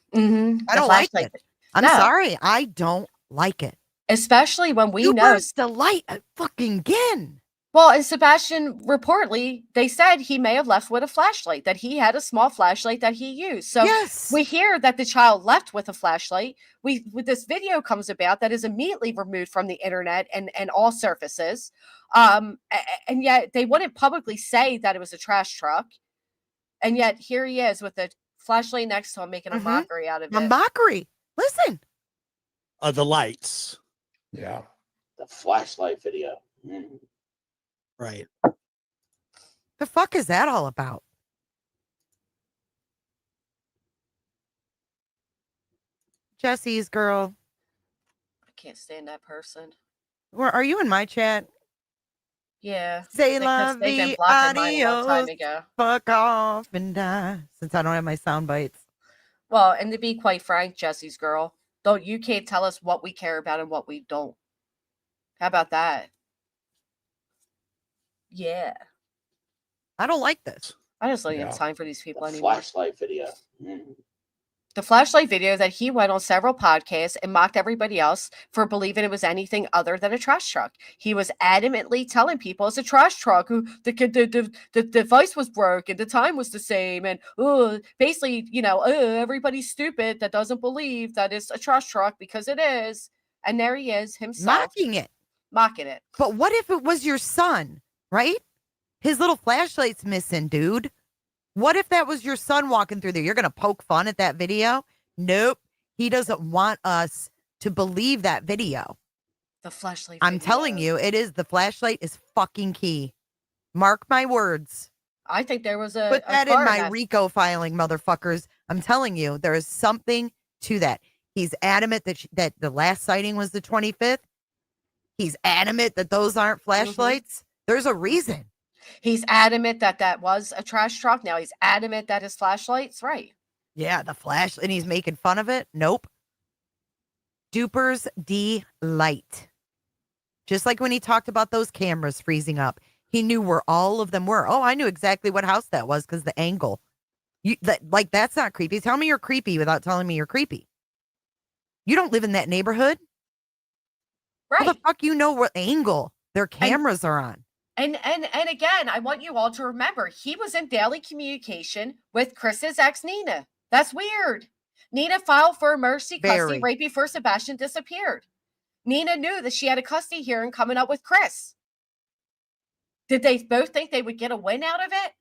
B: like it. I'm sorry. I don't like it.
A: Especially when we
B: you
A: know
B: burst the light fucking again.
A: Well, and Sebastian, reportedly, they said he may have left with a flashlight, that he had a small flashlight that he used. So we hear that the child left with a flashlight. With this video comes about that is immediately removed from the internet and all surfaces. And yet they wouldn't publicly say that it was a trash truck. And yet here he is with a flashlight next to him making a mockery out of it.
B: A mockery. Listen.
F: The lights.
K: Yeah. The flashlight video.
F: Right.
B: The fuck is that all about? Jesse's girl.
A: I can't stand that person.
B: Where are you in my chat?
A: Yeah.
B: Say
A: because
B: la
A: they've been
B: vie,
A: blocking mine a long time
B: adios,
A: ago.
B: fuck off and die. Since I don't have my sound bites.
A: Well, and to be quite frank, Jesse's girl, you can't tell us what we care about and what we don't. How about that? Yeah.
B: I don't like this.
A: I just don't have time for these people anymore.
K: Flashlight video.
A: The flashlight video that he went on several podcasts and mocked everybody else for believing it was anything other than a trash truck. He was adamantly telling people it's a trash truck. The device was broken, the time was the same, and basically, everybody's stupid that doesn't believe that it's a trash truck because it is. And there he is himself
B: mocking it. But what if it was your son, right? His little flashlight's missing, dude. What if that was your son walking through there? You're going to poke fun at that video? Nope. He doesn't want us to believe that video.
A: The flashlight
B: I'm telling you, the flashlight is fucking key. Mark my words.
A: I think there was
B: Put that in my RICO filing, motherfuckers. I'm telling you, there is something to that. He's adamant that the last sighting was the 25th. He's adamant that those aren't flashlights. There's a reason.
A: He's adamant that was a trash truck. Now he's adamant that his flashlight's right.
B: Yeah, the flash, and he's making fun of it. Nope. Duper's delight. Just like when he talked about those cameras freezing up, he knew where all of them were. Oh, I knew exactly what house that was because the angle. That's not creepy. Tell me you're creepy without telling me you're creepy. You don't live in that neighborhood.
A: Right.
B: How the fuck you know what angle their cameras are on?
A: And again, I want you all to remember, he was in daily communication with Chris's ex, Nina. That's weird. Nina filed for a mercy custody right before Sebastian disappeared. Nina knew that she had a custody hearing coming up with Chris. Did they both think they would get a win out of it?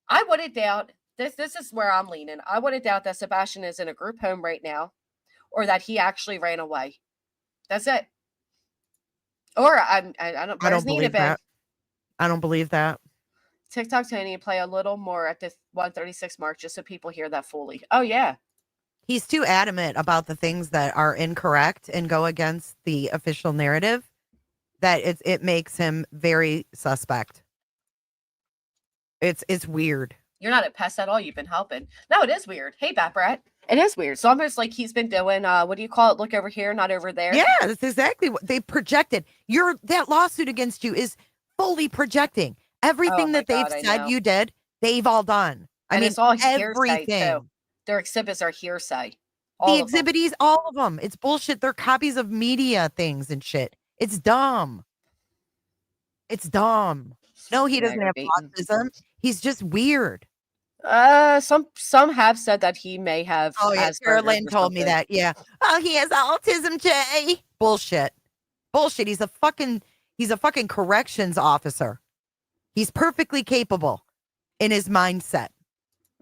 A: I wouldn't doubt, this is where I'm leaning. I wouldn't doubt that Sebastian is in a group home right now or that he actually ran away. That's it. Or I don't
B: believe that. I don't believe that.
A: TikTok Tony, play a little more at the 136 mark just so people hear that fully. Oh yeah.
B: He's too adamant about the things that are incorrect and go against the official narrative that it makes him very suspect. It's weird.
A: You're not a pest at all. You've been helping. No, it is weird. Hey, Bat Brat. It is weird. It's almost like he's been doing, what do you call it? Look over here, not over there.
B: Yeah, that's exactly what they projected. That lawsuit against you is fully projecting. Everything that they've said you did, they've all done. I mean,
A: it's all
B: everything.
A: Hearsay too. Their exhibits are hearsay.
B: The exhibits, all of them. It's bullshit. They're copies of media things and shit. It's dumb. It's dumb. No, he doesn't have autism. He's just weird.
A: Some have said that he may have.
B: Oh yeah, Carolyn told me that. Yeah. Oh, he has autism, Jay. Bullshit. He's a fucking corrections officer. He's perfectly capable in his mindset.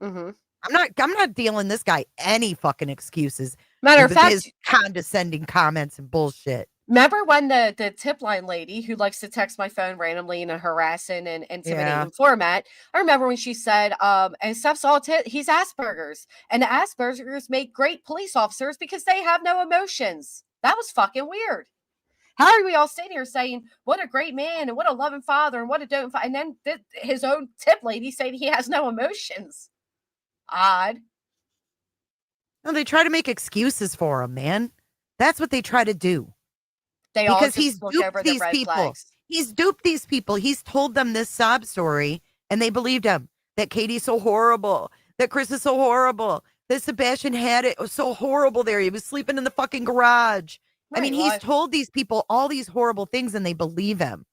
A: Mm-hmm.
B: I'm not dealing this guy any fucking excuses.
A: Matter of fact,
B: his condescending comments and bullshit.
A: Remember when the tip line lady who likes to text my phone randomly in a harassing and intimidating format, I remember when she said, and Steph's he's Asperger's, and the Asperger's make great police officers because they have no emotions. That was fucking weird. How are we all sitting here saying, what a great man and what a loving father and what a doting father, and then his own tip lady saying he has no emotions? Odd.
B: No, they try to make excuses for him, man. That's what they try to do.
A: Because
B: he's duped these people.
A: Flags.
B: He's duped these people. He's told them this sob story and they believed him. That Katie's so horrible. That Chris is so horrible. That Sebastian had it was so horrible there. He was sleeping in the fucking garage. Right, I mean, he's told these people all these horrible things and they believe him.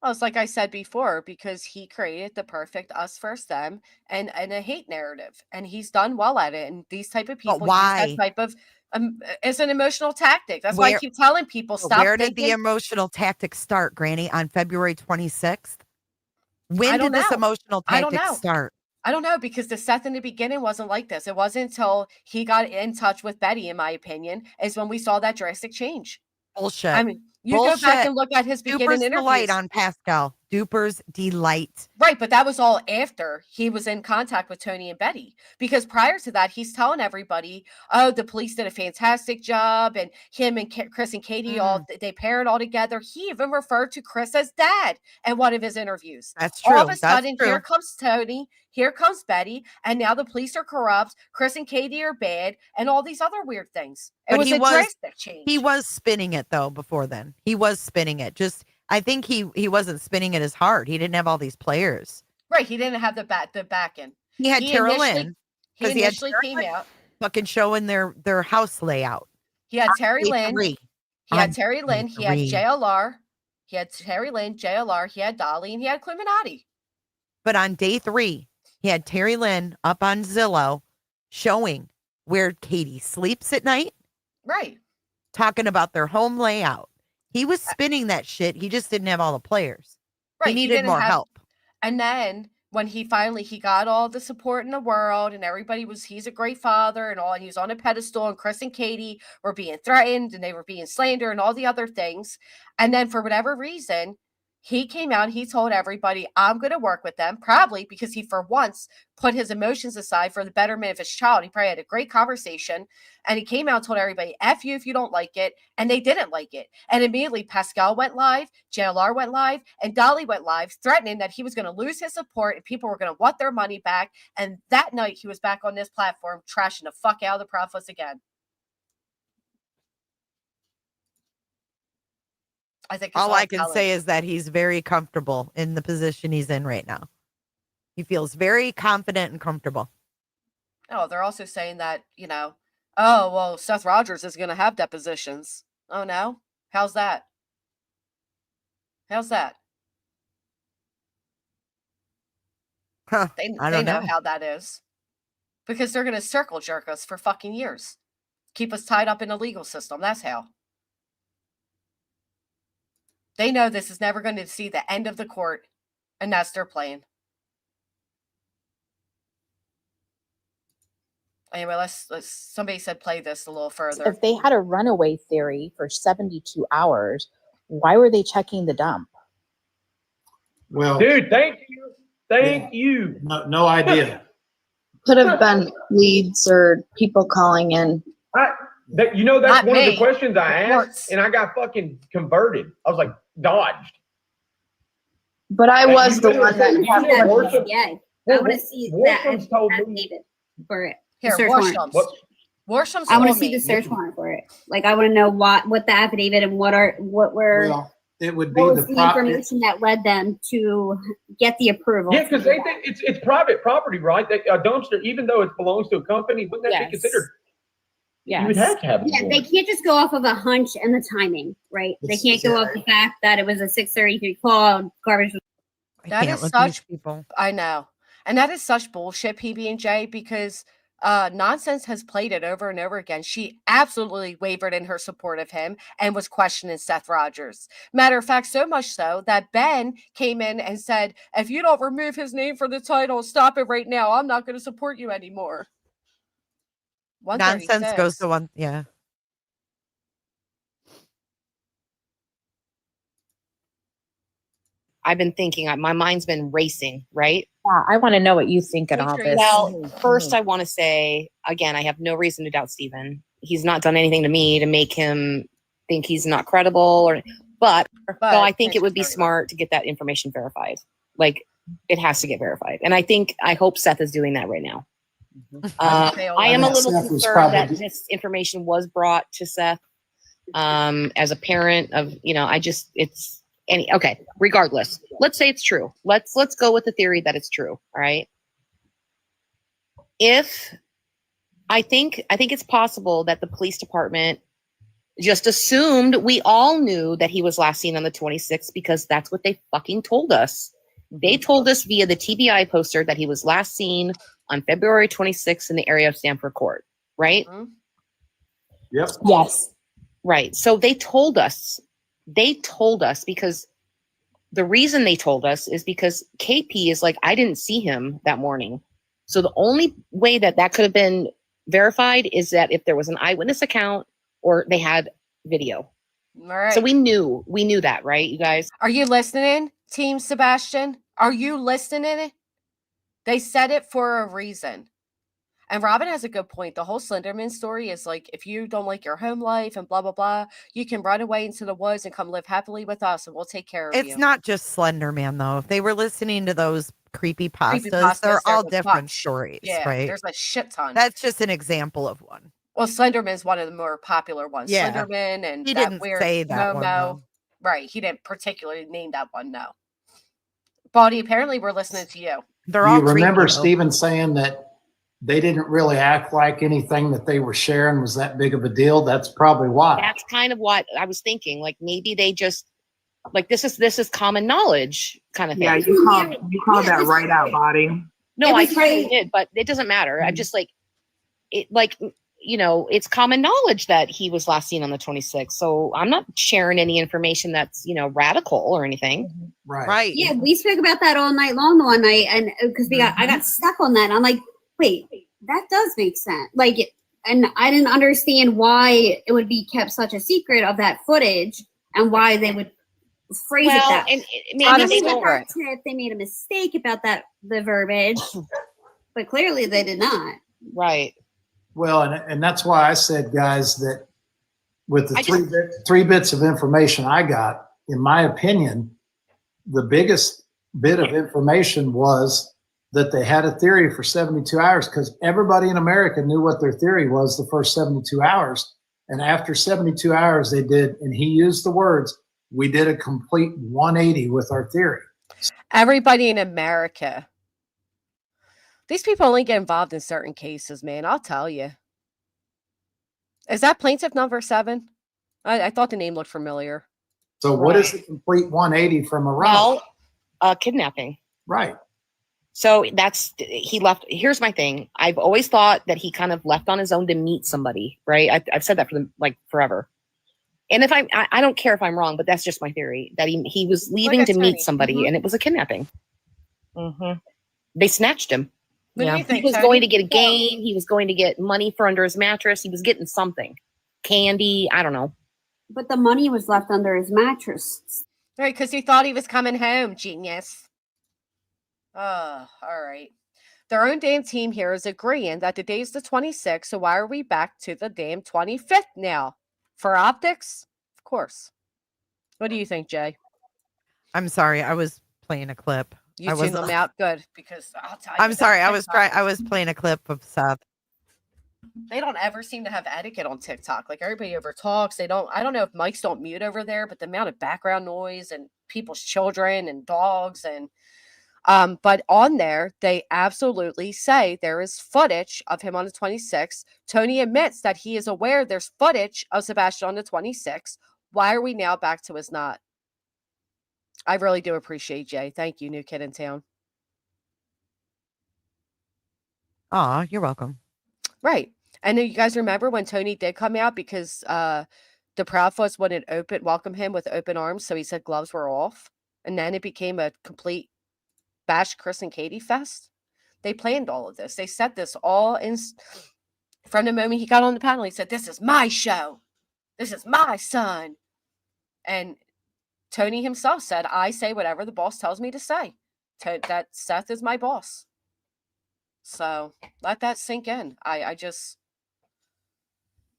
A: Well, it's like I said before, because he created the perfect us versus them and a hate narrative, and he's done well at it. And these type of
B: But
A: people use that
B: why?
A: type of it's an emotional tactic. That's why I
B: Where
A: keep telling people stop
B: where did the
A: thinking.
B: emotional tactic start, Granny? On February 26th?
A: I
B: When
A: don't
B: did this
A: know.
B: emotional
A: I don't
B: tactic
A: know.
B: start?
A: I don't know, because the Seth in the beginning wasn't like this. It wasn't until he got in touch with Betty, in my opinion, is when we saw that drastic change. I
B: Bullshit.
A: mean, you go back
B: Bullshit.
A: and look at his beginning
B: Duper's delight
A: interviews.
B: on Pascal. Duper's delight.
A: Right, but that was all after he was in contact with Tony and Betty. Because prior to that, he's telling everybody, "Oh, the police did a fantastic job, and him and Chris and Katie all they paired all together." He even referred to Chris as dad in one of his interviews.
B: That's
A: All of
B: true.
A: a
B: That's
A: sudden, here
B: true.
A: comes Tony, here comes Betty, and now the police are corrupt. Chris and Katie are bad, and all these other weird things. It
B: But
A: was a drastic change.
B: he was spinning it though before then. He was spinning it. Just I think he wasn't spinning it as hard. He didn't have all these players.
A: Right, he didn't have the back end.
B: He had Tara Lynn
A: He
B: because he had
A: initially
B: Tara
A: came
B: Lynn
A: out.
B: fucking showing their house layout.
A: He had
B: On
A: Terry
B: day
A: Lynn.
B: three.
A: He had
B: On
A: Terry
B: day
A: Lynn. He had
B: three.
A: JLR. He had Terry Lynn, JLR. He had Dolly, and he had Illuminati.
B: But on day 3, he had Terry Lynn up on Zillow showing where Katie sleeps at night,
A: Right.
B: talking about their home layout. He was spinning that shit. He just didn't have all the players.
A: Right.
B: He needed more help.
A: And then when he got all the support in the world, and everybody he's a great father and all, and he was on a pedestal, and Chris and Katie were being threatened and they were being slandered and all the other things. And then for whatever reason, he came out and he told everybody, "I'm going to work with them," probably because he, for once, put his emotions aside for the betterment of his child. He probably had a great conversation, and he came out and told everybody, "F you if you don't like it," and they didn't like it. And immediately Pascal went live, JLR went live, and Dolly went live, threatening that he was going to lose his support and people were going to want their money back. And that night he was back on this platform trashing the fuck out of the Prophets again. I think
B: All I can say is that he's very comfortable in the position he's in right now. He feels very confident and comfortable.
A: Oh, they're also saying that, oh, well, Seth Rogers is going to have depositions. Oh, no? How's that? How's that?
B: Huh,
A: They know how that is. Because they're going to circle jerk us for fucking years. Keep us tied up in the legal system. That's how. They know this is never going to see the end of the court, and that's their plan. Anyway, let's somebody said play this a little further.
R: If they had a runaway theory for 72 hours, why were they checking the dump?
M: Well,
P: dude, thank you. Thank you.
M: No idea.
S: Could have been leads or people calling in.
P: That's one of the questions I asked, and I got fucking converted. I was like, dodged.
S: But I was the one that
J: Yeah, I want to see that affidavit for it.
A: Here,
J: search warrant.
A: Warsham's
J: I want to
A: told
J: see
A: me.
J: the search warrant for it. Like, I want to know what the affidavit and what
M: it would be
J: what was
M: the
J: the information that led them to get the approval.
P: Yeah, because they think it's private property, right? A dumpster, even though it belongs to a company, wouldn't that be considered?
J: Yeah,
P: You would have to have it.
J: Yeah, they can't just go off of a hunch and the timing, right? They can't go off the fact that it was a 6:33 call. Garbage.
A: That is such people. I know, and that is such bullshit, PB&J, because Nonsense has played it over and over again. She absolutely wavered in her support of him and was questioning Seth Rogers. Matter of fact, so much so that Ben came in and said, "If you don't remove his name from the title, stop it right now. I'm not going to support you anymore."
B: Nonsense goes to one, yeah.
N: I've been thinking, my mind's been racing, right?
R: Yeah, I want to know what you think in all this.
N: Well, first I want to say, again, I have no reason to doubt Stephen. He's not done anything to me to make him think he's not credible, but I think it would be smart to get that information verified. Like, it has to get verified. And I hope Seth is doing that right now. I am a little concerned that this information was brought to Seth as a parent of, okay, regardless, let's say it's true. Let's go with the theory that it's true. All right. I think it's possible that the police department just assumed we all knew that he was last seen on the 26th because that's what they fucking told us. They told us via the TBI poster that he was last seen on February 26th in the area of Stamford Court, right?
M: Yep.
R: Yes.
N: Right. So they told us because the reason they told us is because KP is like, I didn't see him that morning. So the only way that that could have been verified is that if there was an eyewitness account or they had video.
A: All right.
N: So we knew that, right, you guys?
A: Are you listening, Team Sebastian? Are you listening? They said it for a reason. And Robin has a good point. The whole Slenderman story is like, if you don't like your home life and blah, blah, blah, you can run away into the woods and come live happily with us and we'll take care of you.
B: It's not just Slender Man, though. If they were listening to those creepypastas,
A: Creepypastas,
B: they're all
A: there's a
B: different
A: bunch.
B: stories,
A: Yeah,
B: right?
A: there's a shit ton.
B: That's just an example of one.
A: Well, Slenderman is one of the more popular ones.
B: Yeah.
A: Slenderman and
B: He
A: that
B: didn't
A: weird
B: say that one,
A: Momo.
B: though.
A: Right. He didn't particularly name that one, no. Bonnie, apparently we're listening to you.
B: They're
M: Do
B: all
M: you remember
B: creepy, though.
M: Steven saying that they didn't really act like anything that they were sharing was that big of a deal? That's probably why.
N: That's kind of what I was thinking. Like maybe they just like this is common knowledge kind of thing.
Q: Yeah, you called that right out, Body.
N: No, I totally did, but it doesn't matter. I'm just like it like you know, it's common knowledge that he was last seen on the 26th. So I'm not sharing any information that's, you know, radical or anything.
M: Right.
O: Yeah, we spoke about that all night long the one night, and because I got stuck on that. And I'm like, wait, that does make sense. Like, and I didn't understand why it would be kept such a secret of that footage and why they would phrase it that.
N: And
O: maybe if they made a mistake about the verbiage, but clearly they did not.
N: Right.
M: Well, and that's why I said, guys, that with the three bits of information I got, in my opinion, the biggest bit of information was that they had a theory for 72 hours because everybody in America knew what their theory was the first 72 hours. And after 72 hours, they did, and he used the words, we did a complete 180 with our theory.
A: Everybody in America. These people only get involved in certain cases, man. I'll tell you. Is that plaintiff number 7? I thought the name looked familiar.
M: So what is the complete 180 from a robbery?
N: Well, kidnapping.
M: Right.
N: So he left. Here's my thing. I've always thought that he kind of left on his own to meet somebody, right? I've said that for forever. And if I don't care if I'm wrong, but that's just my theory that he was leaving to meet somebody and it was a kidnapping. They snatched him.
A: Yeah.
N: He was going to get a game. He was going to get money for under his mattress. He was getting something. Candy. I don't know.
O: But the money was left under his mattress.
A: Right, because he thought he was coming home, genius. Oh, all right. Their own damn team here is agreeing that the day's the 26th, so why are we back to the damn 25th now? For optics? Of course. What do you think, Jay?
B: I'm sorry, I was playing a clip.
A: You tuned them out? Good, because I'll tell you.
B: I'm sorry, I was playing a clip of Seth.
A: They don't ever seem to have etiquette on TikTok. Like everybody over talks. I don't know if mics don't mute over there, but the amount of background noise and people's children and dogs and but on there, they absolutely say there is footage of him on the 26th. Tony admits that he is aware there's footage of Sebastian on the 26th. Why are we now back to his not? I really do appreciate Jay. Thank you, new kid in town.
B: Aw, you're welcome.
A: Right. And you guys remember when Tony did come out because the Proudfoots wouldn't welcome him with open arms, so he said gloves were off. And then it became a complete Bash Chris and Katie fest. They planned all of this. They set this all in from the moment he got on the panel. He said, "This is my show. This is my son." And Tony himself said, "I say whatever the boss tells me to say. That Seth is my boss." So let that sink in. I just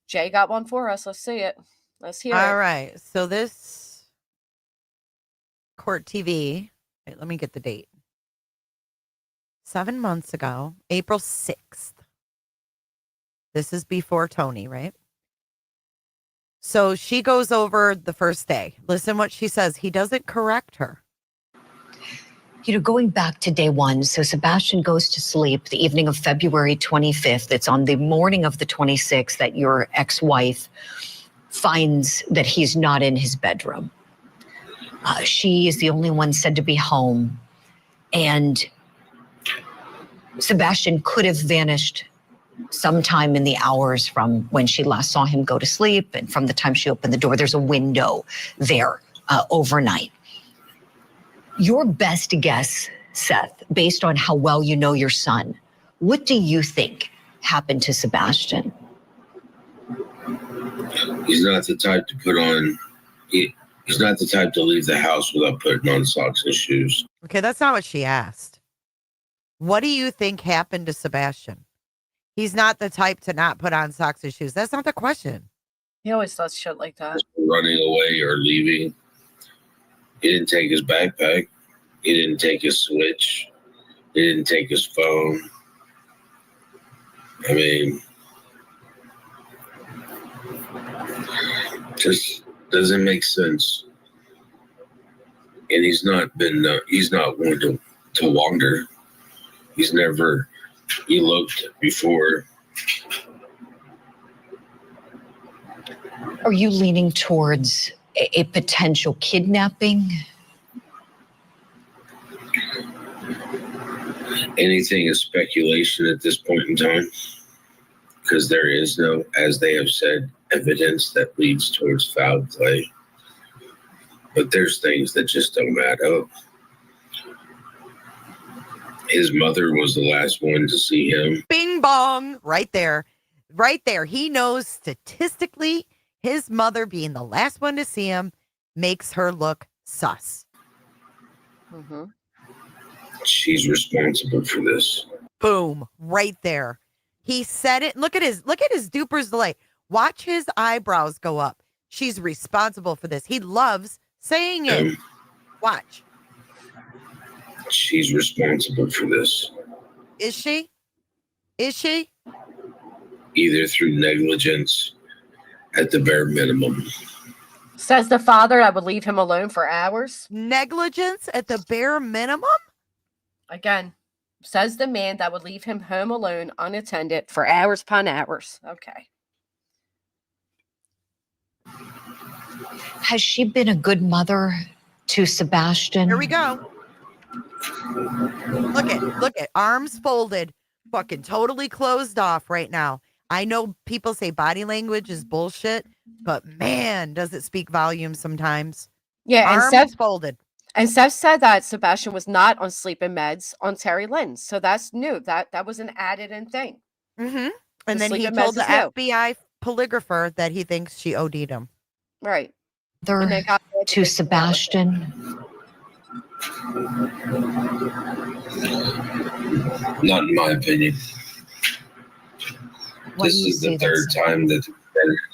A: Jay got one for us. Let's see it. Let's hear it.
B: All right. So this court TV. Wait, let me get the date. 7 months ago, April 6th. This is before Tony, right? So she goes over the first day. Listen what she says. He doesn't correct her.
T: You know, going back to day one, so Sebastian goes to sleep the evening of February 25th. It's on the morning of the 26th that your ex-wife finds that he's not in his bedroom. She is the only one said to be home. And Sebastian could have vanished sometime in the hours from when she last saw him go to sleep and from the time she opened the door. There's a window there overnight. Your best guess, Seth, based on how well you know your son, what do you think happened to Sebastian?
K: He's not the type to put on. He's not the type to leave the house without putting on socks and shoes.
B: Okay, that's not what she asked. What do you think happened to Sebastian? He's not the type to not put on socks and shoes. That's not the question.
A: He always does shit like that.
K: Running away or leaving. He didn't take his backpack. He didn't take his switch. He didn't take his phone. I mean, just doesn't make sense. And he's not one to wander. He's never eloped before.
T: Are you leaning towards a potential kidnapping?
K: Anything is speculation at this point in time, because there is no, as they have said, evidence that leads towards foul play. But there's things that just don't add up. His mother was the last one to see him.
B: Bing bong, right there. Right there. He knows statistically his mother being the last one to see him makes her look sus.
A: Mm-hmm.
K: She's responsible for this.
B: Boom, right there. He said it. Look at his duper's delay. Watch his eyebrows go up. She's responsible for this. He loves saying it. Watch.
K: She's responsible for this.
B: Is she? Is she?
K: Either through negligence at the bare minimum.
A: Says the father, I would leave him alone for hours.
B: Negligence at the bare minimum?
A: Again, says the man that would leave him home alone, unattended, for hours upon hours. Okay.
T: Has she been a good mother to Sebastian?
B: Here we go. Look at arms folded, fucking totally closed off right now. I know people say body language is bullshit, but man, does it speak volumes sometimes.
A: Yeah,
B: arms
A: and Seth
B: folded.
A: And Seth said that Sebastian was not on sleeping meds on Terry Lynn's. So that's new. That was an added in thing.
B: Mm-hmm. And
A: The
B: then he
A: sleeping
B: told
A: meds
B: the
A: is new.
B: FBI polygrapher that he thinks she OD'd him.
A: Right.
T: Mother
A: And they got
T: to Sebastian?
K: Not in my opinion.
T: What
K: This
T: do you
K: is the
T: see
K: third
T: that's-
K: time that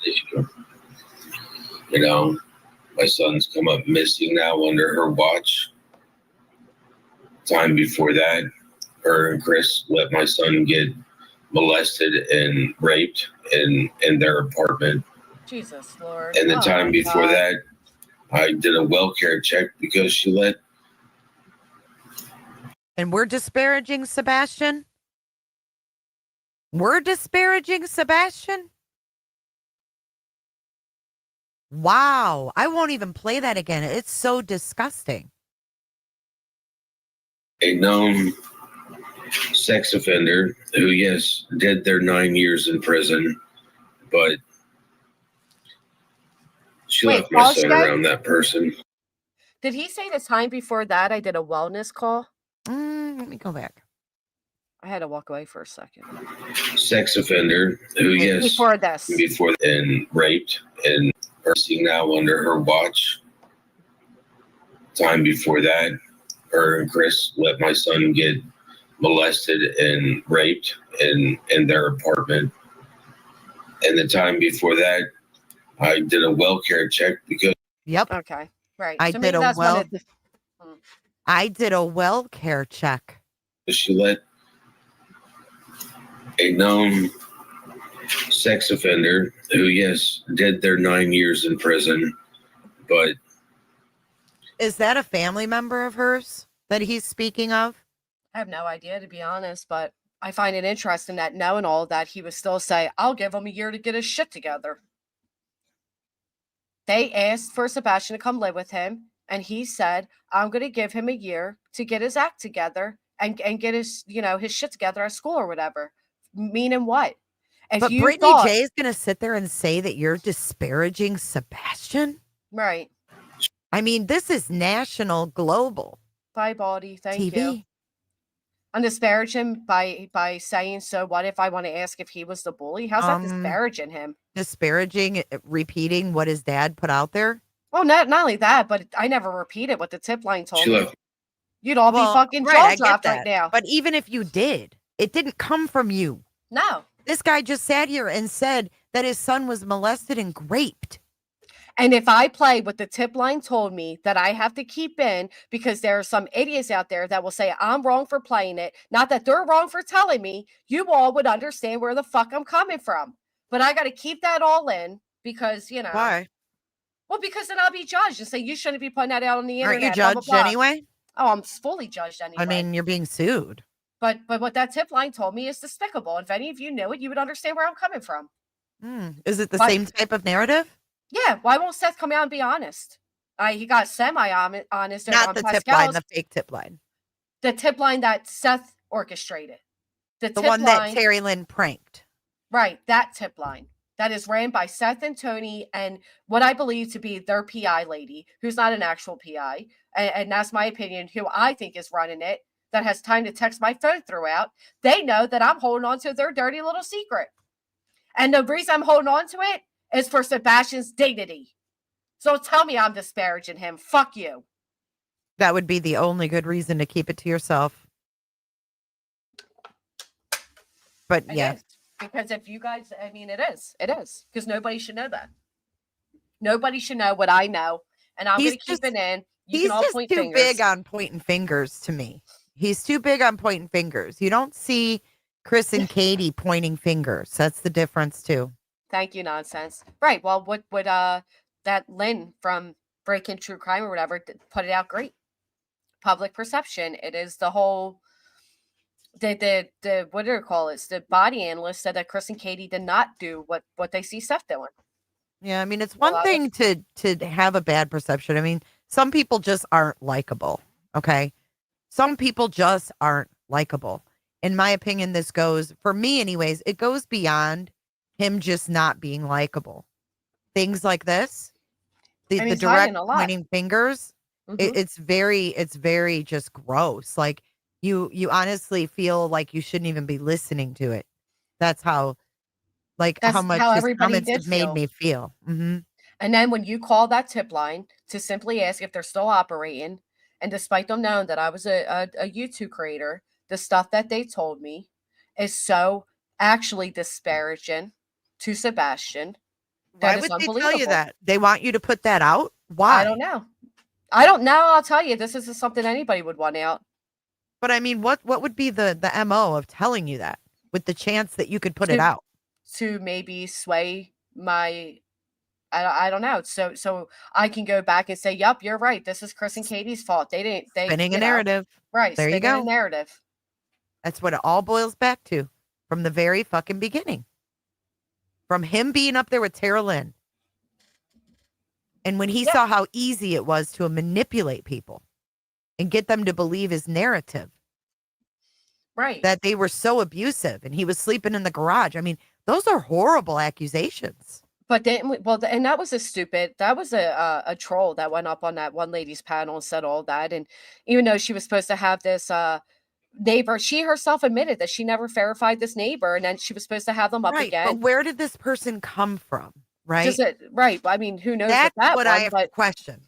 K: issue. You know, my son's come up missing now under her watch. Time before that, her and Chris let my son get molested and raped in their apartment.
A: Jesus, Lord.
K: And the
A: Oh,
K: time
A: my
K: before
A: God.
K: that, I did a well care check because she let.
B: And we're disparaging Sebastian? We're disparaging Sebastian? Wow. I won't even play that again. It's so disgusting.
K: A known sex offender who, yes, did their 9 years in prison, but she
A: Wait,
K: left my
A: pause,
K: son
A: Jay?
K: around that person.
A: Did he say the time before that I did a wellness call?
B: Let me go back.
A: I had to walk away for a second.
K: Sex offender who, yes,
A: Before this.
K: before and raped and nursing now under her watch. Time before that, her and Chris let my son get molested and raped in their apartment. And the time before that, I did a well care check because.
B: Yep.
A: Okay. Right.
B: I
A: So
B: did
A: maybe
B: a
A: that's
B: well.
A: when it-
B: I did a well care check.
K: She let a known sex offender who, yes, did their 9 years in prison, but.
B: Is that a family member of hers that he's speaking of?
A: I have no idea, to be honest, but I find it interesting that knowing all that, he would still say, I'll give him a year to get his shit together. They asked for Sebastian to come live with him, and he said, "I'm going to give him a year to get his act together and get his, his shit together at school or whatever." Meaning what? If
B: But
A: you
B: Brittany
A: thought,
B: J is going to sit there and say that you're disparaging Sebastian?
A: right?
B: I mean, this is national, global
A: Bye, Baldy. Thank you.
B: TV.
A: I'm disparaging by saying, so what if I want to ask if he was the bully? How's that disparaging him?
B: Disparaging, repeating what his dad put out there?
A: Well, not only that, but I never repeated what the tip line told
K: She
A: me.
K: left.
A: You'd all be fucking jaw dropped right now.
B: But even if you did, it didn't come from you.
A: No.
B: This guy just sat here and said that his son was molested and raped.
A: And if I play what the tip line told me that I have to keep in, because there are some idiots out there that will say I'm wrong for playing it, not that they're wrong for telling me, you all would understand where the fuck I'm coming from. But I got to keep that all in because,
B: Why?
A: Well, because then I'll be judged and say you shouldn't be putting that out on the internet.
B: Aren't you judged anyway?
A: Oh, I'm fully judged anyway.
B: I mean, you're being sued.
A: But what that tip line told me is despicable. If any of you knew it, you would understand where I'm coming from.
B: Is it the same type of narrative?
A: Yeah. Why won't Seth come out and be honest? He got semi-honest.
B: Not the tip line, the fake tip line.
A: The tip line that Seth orchestrated. The tip
B: one
A: line,
B: that Terry Lynn pranked.
A: Right. That tip line. That is ran by Seth and Tony and what I believe to be their PI lady, who's not an actual PI. And that's my opinion, who I think is running it, that has time to text my phone throughout. They know that I'm holding on to their dirty little secret. And the reason I'm holding on to it is for Sebastian's dignity. So tell me I'm disparaging him. Fuck you.
B: That would be the only good reason to keep it to yourself. But yeah.
A: Because if you guys, I mean, it is. Because nobody should know that. Nobody should know what I know. And I'm going to keep it in.
B: He's just too big on pointing fingers to me. He's too big on pointing fingers. You don't see Chris and Katie pointing fingers. That's the difference too.
A: Thank you, nonsense. Right. Well, what would that Lynn from Breaking True Crime or whatever put it out great? Public perception. It is the whole the what do you call it? The body analyst said that Chris and Katie did not do what they see Seth doing.
B: Yeah, I mean, it's one thing to have a bad perception. I mean, some people just aren't likable. Okay. Some people just aren't likable. In my opinion, this goes, for me anyways, it goes beyond him just not being likable. Things like this, the direct pointing fingers, it's very just gross. Like you honestly feel like you shouldn't even be listening to it. That's how much his comments have made me feel. Mm-hmm.
A: And then when you call that tip line to simply ask if they're still operating, and despite them knowing that I was a YouTube creator, the stuff that they told me is so actually disparaging to Sebastian.
B: Why would they tell you that? They want you to put that out? Why?
A: I don't know. I'll tell you, this isn't something anybody would want out.
B: But I mean, what would be the MO of telling you that with the chance that you could put it out?
A: To maybe sway my, I don't know. So I can go back and say, "Yep, you're right. This is Chris and Katie's fault. They
B: spinning a narrative."
A: Right.
B: There you go.
A: A narrative.
B: That's what it all boils back to from the very fucking beginning. From him being up there with Tara Lynn. And when he saw how easy it was to manipulate people and get them to believe his narrative.
A: Right.
B: That they were so abusive and he was sleeping in the garage. I mean, those are horrible accusations.
A: But then, and that was a troll that went up on that one lady's panel and said all that. And even though she was supposed to have this neighbor, she herself admitted that she never verified this neighbor, and then she was supposed to have them up again.
B: But where did this person come from? Right.
A: Right. I mean, who knows?
B: That's
A: that
B: what I have to question.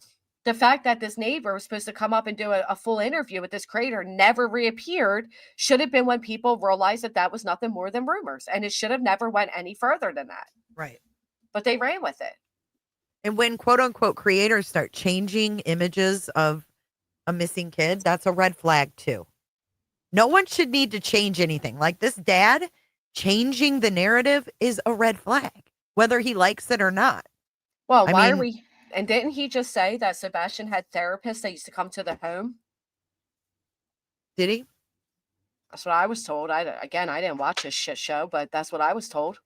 A: The fact that this neighbor was supposed to come up and do a full interview with this creator never reappeared should have been when people realized that was nothing more than rumors, and it should have never went any further than that.
B: Right.
A: But they ran with it.
B: And when quote unquote creators start changing images of a missing kid, that's a red flag too. No one should need to change anything. Like this dad changing the narrative is a red flag, whether he likes it or not.
A: Well, why are we? And didn't he just say that Sebastian had therapists that used to come to the home?
B: Did he?
A: That's what I was told. I didn't watch this shit show, but that's what I was told.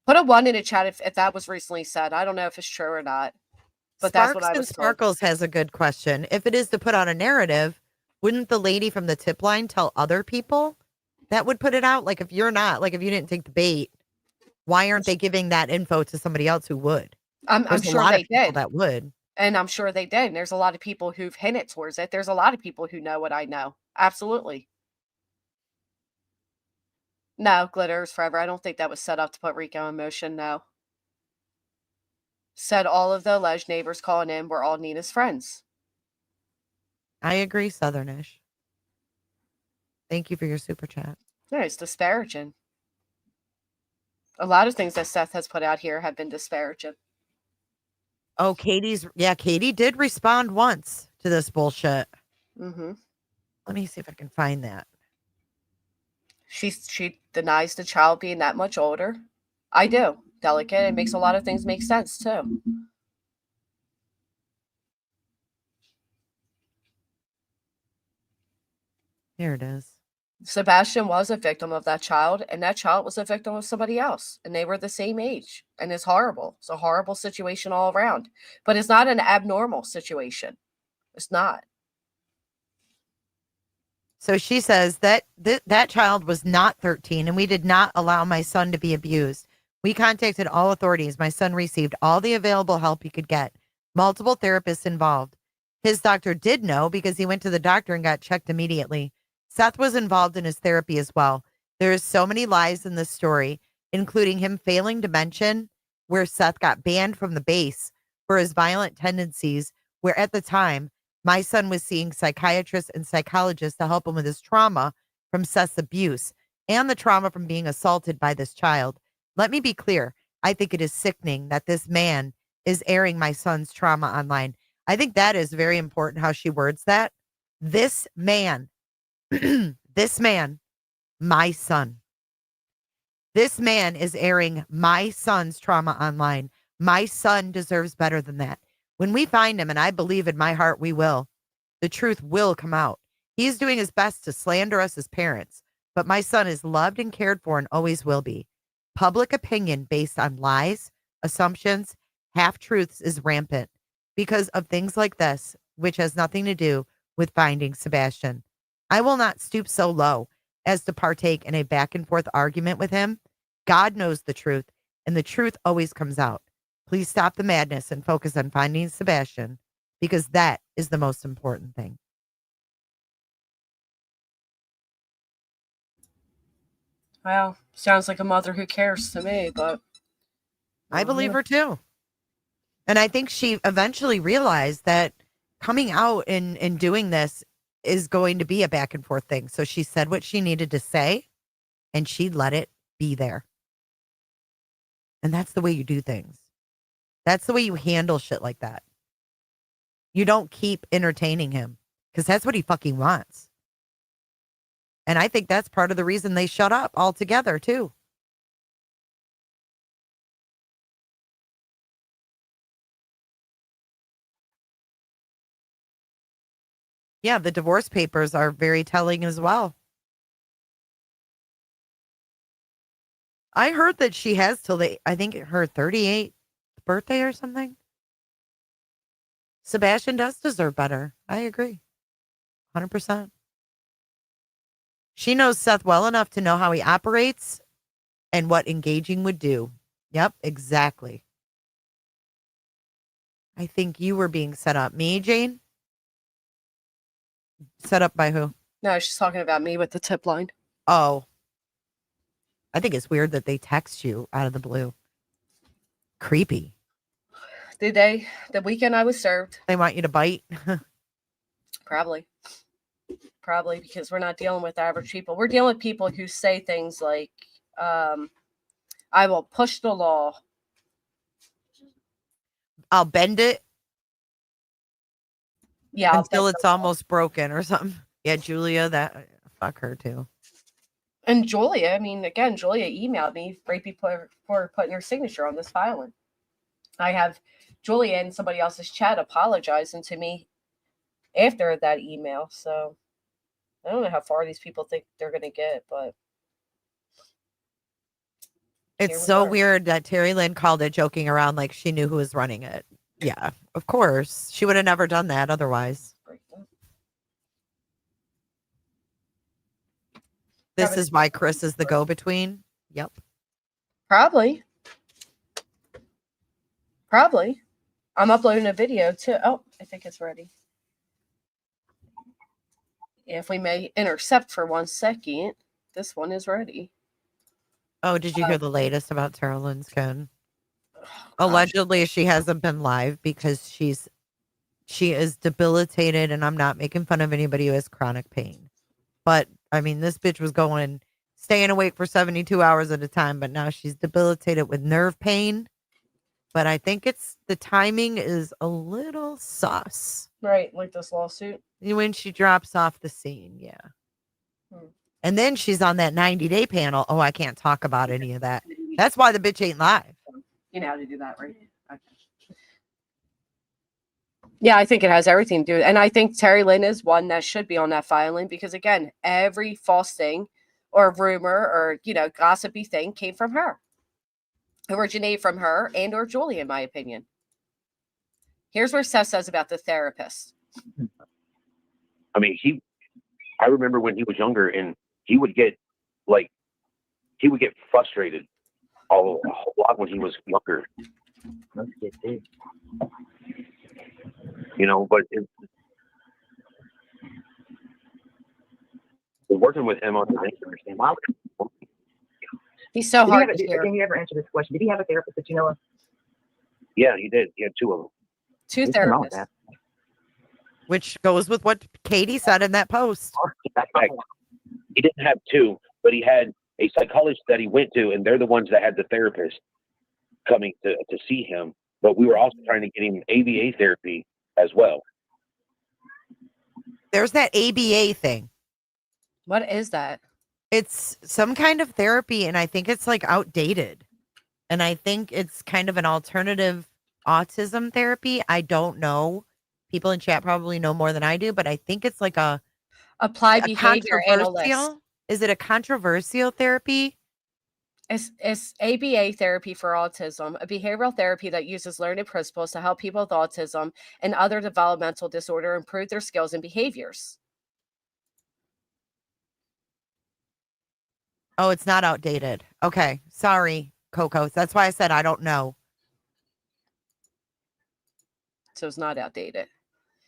A: Put a 1 in the chat if that was recently said. I don't know if it's true or not, but that's what
B: Sparks
A: I
B: and
A: was told.
B: Sparkles has a good question. If it is to put on a narrative, wouldn't the lady from the tip line tell other people that would put it out? Like if you're not, like if you didn't take the bait, why aren't they giving that info to somebody else who would?
A: I'm
B: There's a
A: sure
B: lot
A: they
B: of people
A: did.
B: that would.
A: And I'm sure they did. And there's a lot of people who've hinted towards it. There's a lot of people who know what I know. Absolutely. No, glitters forever. I don't think that was set up to put Rico in motion. No. Said all of the alleged neighbors calling in were all Nina's friends.
B: I agree, Southernish. Thank you for your super chat.
A: No, it's disparaging. A lot of things that Seth has put out here have been disparaging.
B: Oh, Katie did respond once to this bullshit.
A: Mm-hmm.
B: Let me see if I can find that.
A: She denies the child being that much older. I do. Delicate. It makes a lot of things make sense too.
B: Here it is.
A: Sebastian was a victim of that child, and that child was a victim of somebody else, and they were the same age. And it's horrible. It's a horrible situation all around. But it's not an abnormal situation. It's not.
B: So she says that that child was not 13, and we did not allow my son to be abused. We contacted all authorities. My son received all the available help he could get. Multiple therapists involved. His doctor did know because he went to the doctor and got checked immediately. Seth was involved in his therapy as well. There is so many lies in this story, including him failing to mention where Seth got banned from the base for his violent tendencies, where at the time, my son was seeing psychiatrists and psychologists to help him with his trauma from Seth's abuse and the trauma from being assaulted by this child. Let me be clear. I think it is sickening that this man is airing my son's trauma online. I think that is very important how she words that. This man, this man, my son. This man is airing my son's trauma online. My son deserves better than that. When we find him, and I believe in my heart we will, the truth will come out. He's doing his best to slander us as parents, but my son is loved and cared for and always will be. Public opinion based on lies, assumptions, half-truths is rampant because of things like this, which has nothing to do with finding Sebastian. I will not stoop so low as to partake in a back-and-forth argument with him. God knows the truth, and the truth always comes out. Please stop the madness and focus on finding Sebastian, because that is the most important thing.
A: Well, sounds like a mother who cares to me, but
B: I believe her too. And I think she eventually realized that coming out and doing this is going to be a back and forth thing. So she said what she needed to say and she let it be there. And that's the way you do things. That's the way you handle shit like that. You don't keep entertaining him because that's what he fucking wants. And I think that's part of the reason they shut up altogether too. Yeah, the divorce papers are very telling as well. I heard that she has till I think her 38th birthday or something. Sebastian does deserve better. I agree. 100%. She knows Seth well enough to know how he operates and what engaging would do. Yep, exactly. I think you were being set up. Me, Jane? Set up by who?
A: No, she's talking about me with the tip line.
B: Oh. I think it's weird that they text you out of the blue. Creepy.
A: Did they? The weekend I was served.
B: They want you to bite?
A: Probably. Probably because we're not dealing with average people. We're dealing with people who say things like, I will push the law.
B: I'll bend it.
A: Yeah.
B: Until it's almost broken or something. Yeah, Julia, fuck her too.
A: And Julia, I mean, again, Julia emailed me right before putting her signature on this filing. I have Julia in somebody else's chat apologizing to me after that email. So I don't know how far these people think they're going to get, but
B: It's
A: Here we
B: so
A: are.
B: weird that Terry Lynn called it joking around like she knew who was running it. Yeah, of course. She would have never done that otherwise. This is why Chris is the go-between. Yep.
A: Probably. Probably. I'm uploading a video too. Oh, I think it's ready. If we may intercept for 1 second, this one is ready.
B: Oh, did you hear the latest about Tara Lynn's Ken? Allegedly, she hasn't been live because she is debilitated, and I'm not making fun of anybody who has chronic pain. But I mean, this bitch was staying awake for 72 hours at a time, but now she's debilitated with nerve pain. But I think the timing is a little sus.
A: Right, like this lawsuit.
B: When she drops off the scene, yeah.
A: Hmm.
B: And then she's on that 90-day panel. Oh, I can't talk about any of that. That's why the bitch ain't live.
A: You know how to do that, right? Okay. Yeah, I think it has everything to do. And I think Terry Lynn is one that should be on that filing because, again, every false thing or rumor or, gossipy thing came from her. Originated from her and or Julie, in my opinion. Here's where Seth says about the therapist.
I: I mean, I remember when he was younger and he would get frustrated a whole lot when he was younger. But working with him on the
A: he's so hard to hear.
Q: Can you ever answer this question? Did he have a therapist that you know of?
I: Yeah, he did. He had 2 of them.
A: 2 therapists.
B: Which goes with what Katie said in that post.
I: He didn't have 2, but he had a psychologist that he went to, and they're the ones that had the therapist coming to see him. But we were also trying to get him ABA therapy as well.
B: There's that ABA thing.
A: What is that?
B: It's some kind of therapy, and I think it's like outdated. And I think it's kind of an alternative autism therapy. I don't know. People in chat probably know more than I do, but I think it's like a
A: applied behavior analyst.
B: Is it a controversial therapy?
A: It's ABA therapy for autism, a behavioral therapy that uses learned principles to help people with autism and other developmental disorder improve their skills and behaviors.
B: Oh, it's not outdated. Okay. Sorry, Coco. That's why I said I don't know.
A: So it's not outdated.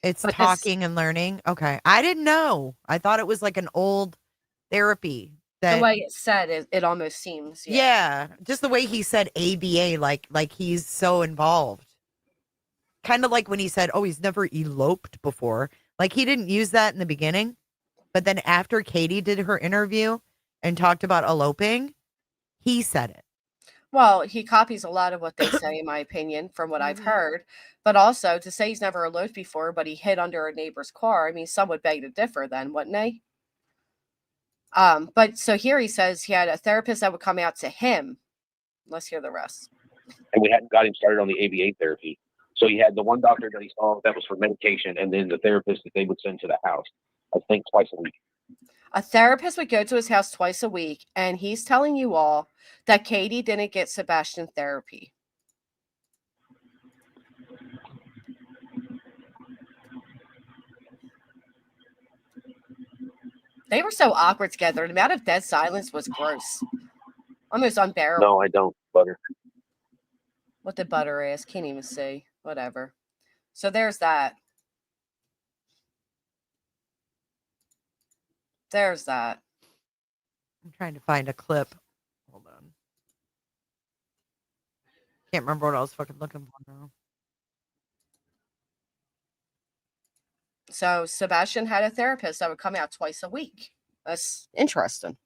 B: It's talking and learning. Okay. I didn't know. I thought it was like an old therapy.
A: The way it said it almost seems.
B: Yeah. Just the way he said ABA, like he's so involved. Kind of like when he said, oh, he's never eloped before. Like he didn't use that in the beginning. But then after Katie did her interview and talked about eloping, he said it.
A: Well, he copies a lot of what they say, in my opinion, from what I've heard. But also to say he's never eloped before, but he hid under a neighbor's car. I mean, some would beg to differ then, wouldn't they? But so here he says he had a therapist that would come out to him. Let's hear the rest.
I: And we hadn't got him started on the ABA therapy. So he had the one doctor that he saw that was for medication, and then the therapist that they would send to the house, I think twice a week.
A: A therapist would go to his house twice a week, and he's telling you all that Katie didn't get Sebastian therapy. They were so awkward together. The amount of dead silence was gross. Almost unbearable.
I: No, I don't, Butter.
A: What did Butter ask? Can't even see. Whatever. So there's that. There's that.
B: I'm trying to find a clip. Hold on. Can't remember what I was fucking looking for now.
A: So Sebastian had a therapist that would come out twice a week. That's interesting.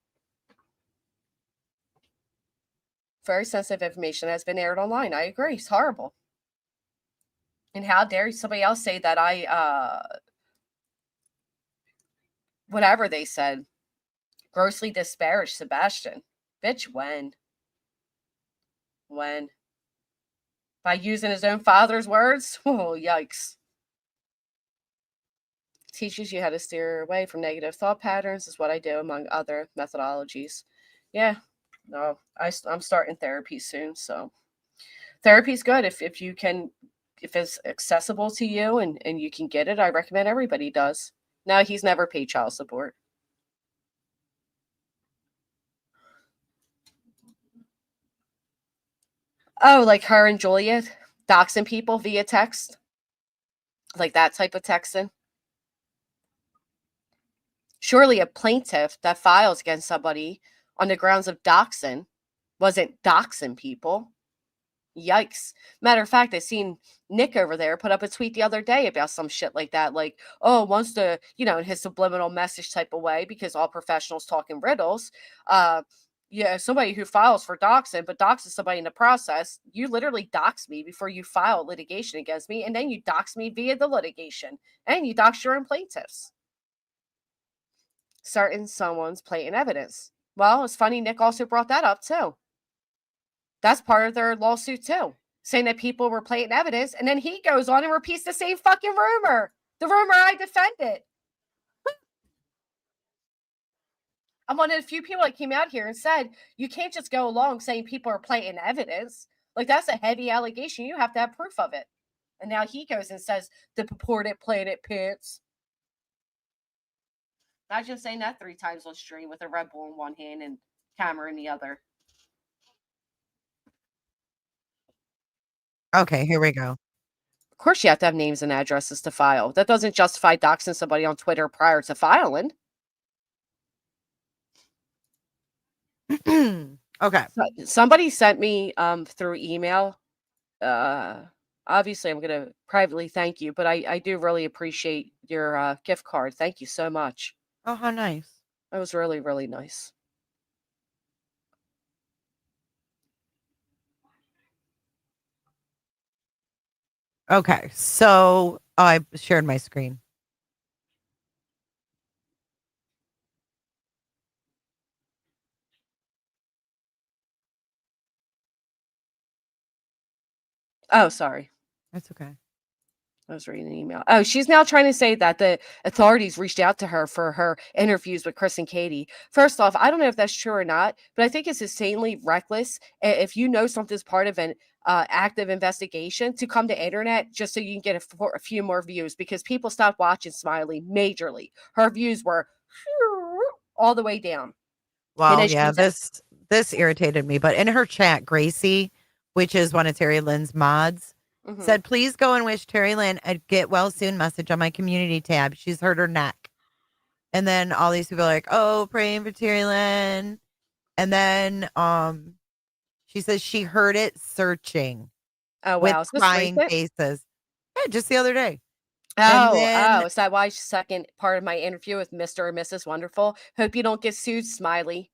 A: Very sensitive information has been aired online. I agree. It's horrible. And how dare somebody else say that whatever they said, grossly disparaged Sebastian. Bitch, when? When? By using his own father's words? Oh, yikes. Teaches you how to steer away from negative thought patterns is what I do, among other methodologies. Yeah, No, I'm starting therapy soon. So therapy's good if you can, if it's accessible to you and you can get it. I recommend everybody does. No, he's never paid child support. Oh, like her and Juliet doxing people via text, like that type of texting. Surely a plaintiff that files against somebody on the grounds of doxing wasn't doxing people. Yikes. Matter of fact, I seen Nick over there put up a tweet the other day about some shit like that. Like, oh, wants to, in his subliminal message type of way, because all professionals talk in riddles. Yeah, somebody who files for doxing, but doxes somebody in the process, you literally dox me before you file litigation against me, and then you dox me via the litigation, and you dox your own plaintiffs. Certain someone's blatant evidence. Well, it's funny Nick also brought that up too. That's part of their lawsuit too, saying that people were blatant evidence, and then he goes on and repeats the same fucking rumor. The rumor I defended. I'm one of the few people that came out here and said, you can't just go along saying people are blatant evidence. Like, that's a heavy allegation. You have to have proof of it. And now he goes and says the purported planet pits. Imagine saying that 3 times on stream with a Red Bull in one hand and camera in the other.
B: Okay, here we go.
A: Of course you have to have names and addresses to file. That doesn't justify doxing somebody on Twitter prior to filing.
B: Okay.
A: Somebody sent me through email. Obviously I'm going to privately thank you, but I do really appreciate your gift card. Thank you so much.
B: Oh, how nice.
A: That was really, really nice.
B: Okay, so I shared my screen.
A: Oh, sorry.
B: That's okay.
A: I was reading an email. Oh, she's now trying to say that the authorities reached out to her for her interviews with Chris and Katie. First off, I don't know if that's true or not, but I think it's insanely reckless if you know something's part of an active investigation to come to internet just so you can get a few more views, because people stopped watching Smiley majorly. Her views were all the way down.
B: Well, yeah, this irritated me, but in her chat, Gracie, which is one of Terry Lynn's mods, said, please go and wish Terry Lynn a get well soon message on my community tab. She's hurt her neck. And then all these people are like, oh, praying for Terry Lynn. And then she says she heard it searching.
A: Oh, wow.
B: With crying faces. Yeah, just the other day.
A: Oh, is that why second part of my interview with Mr. and Mrs. Wonderful? Hope you don't get sued, Smiley.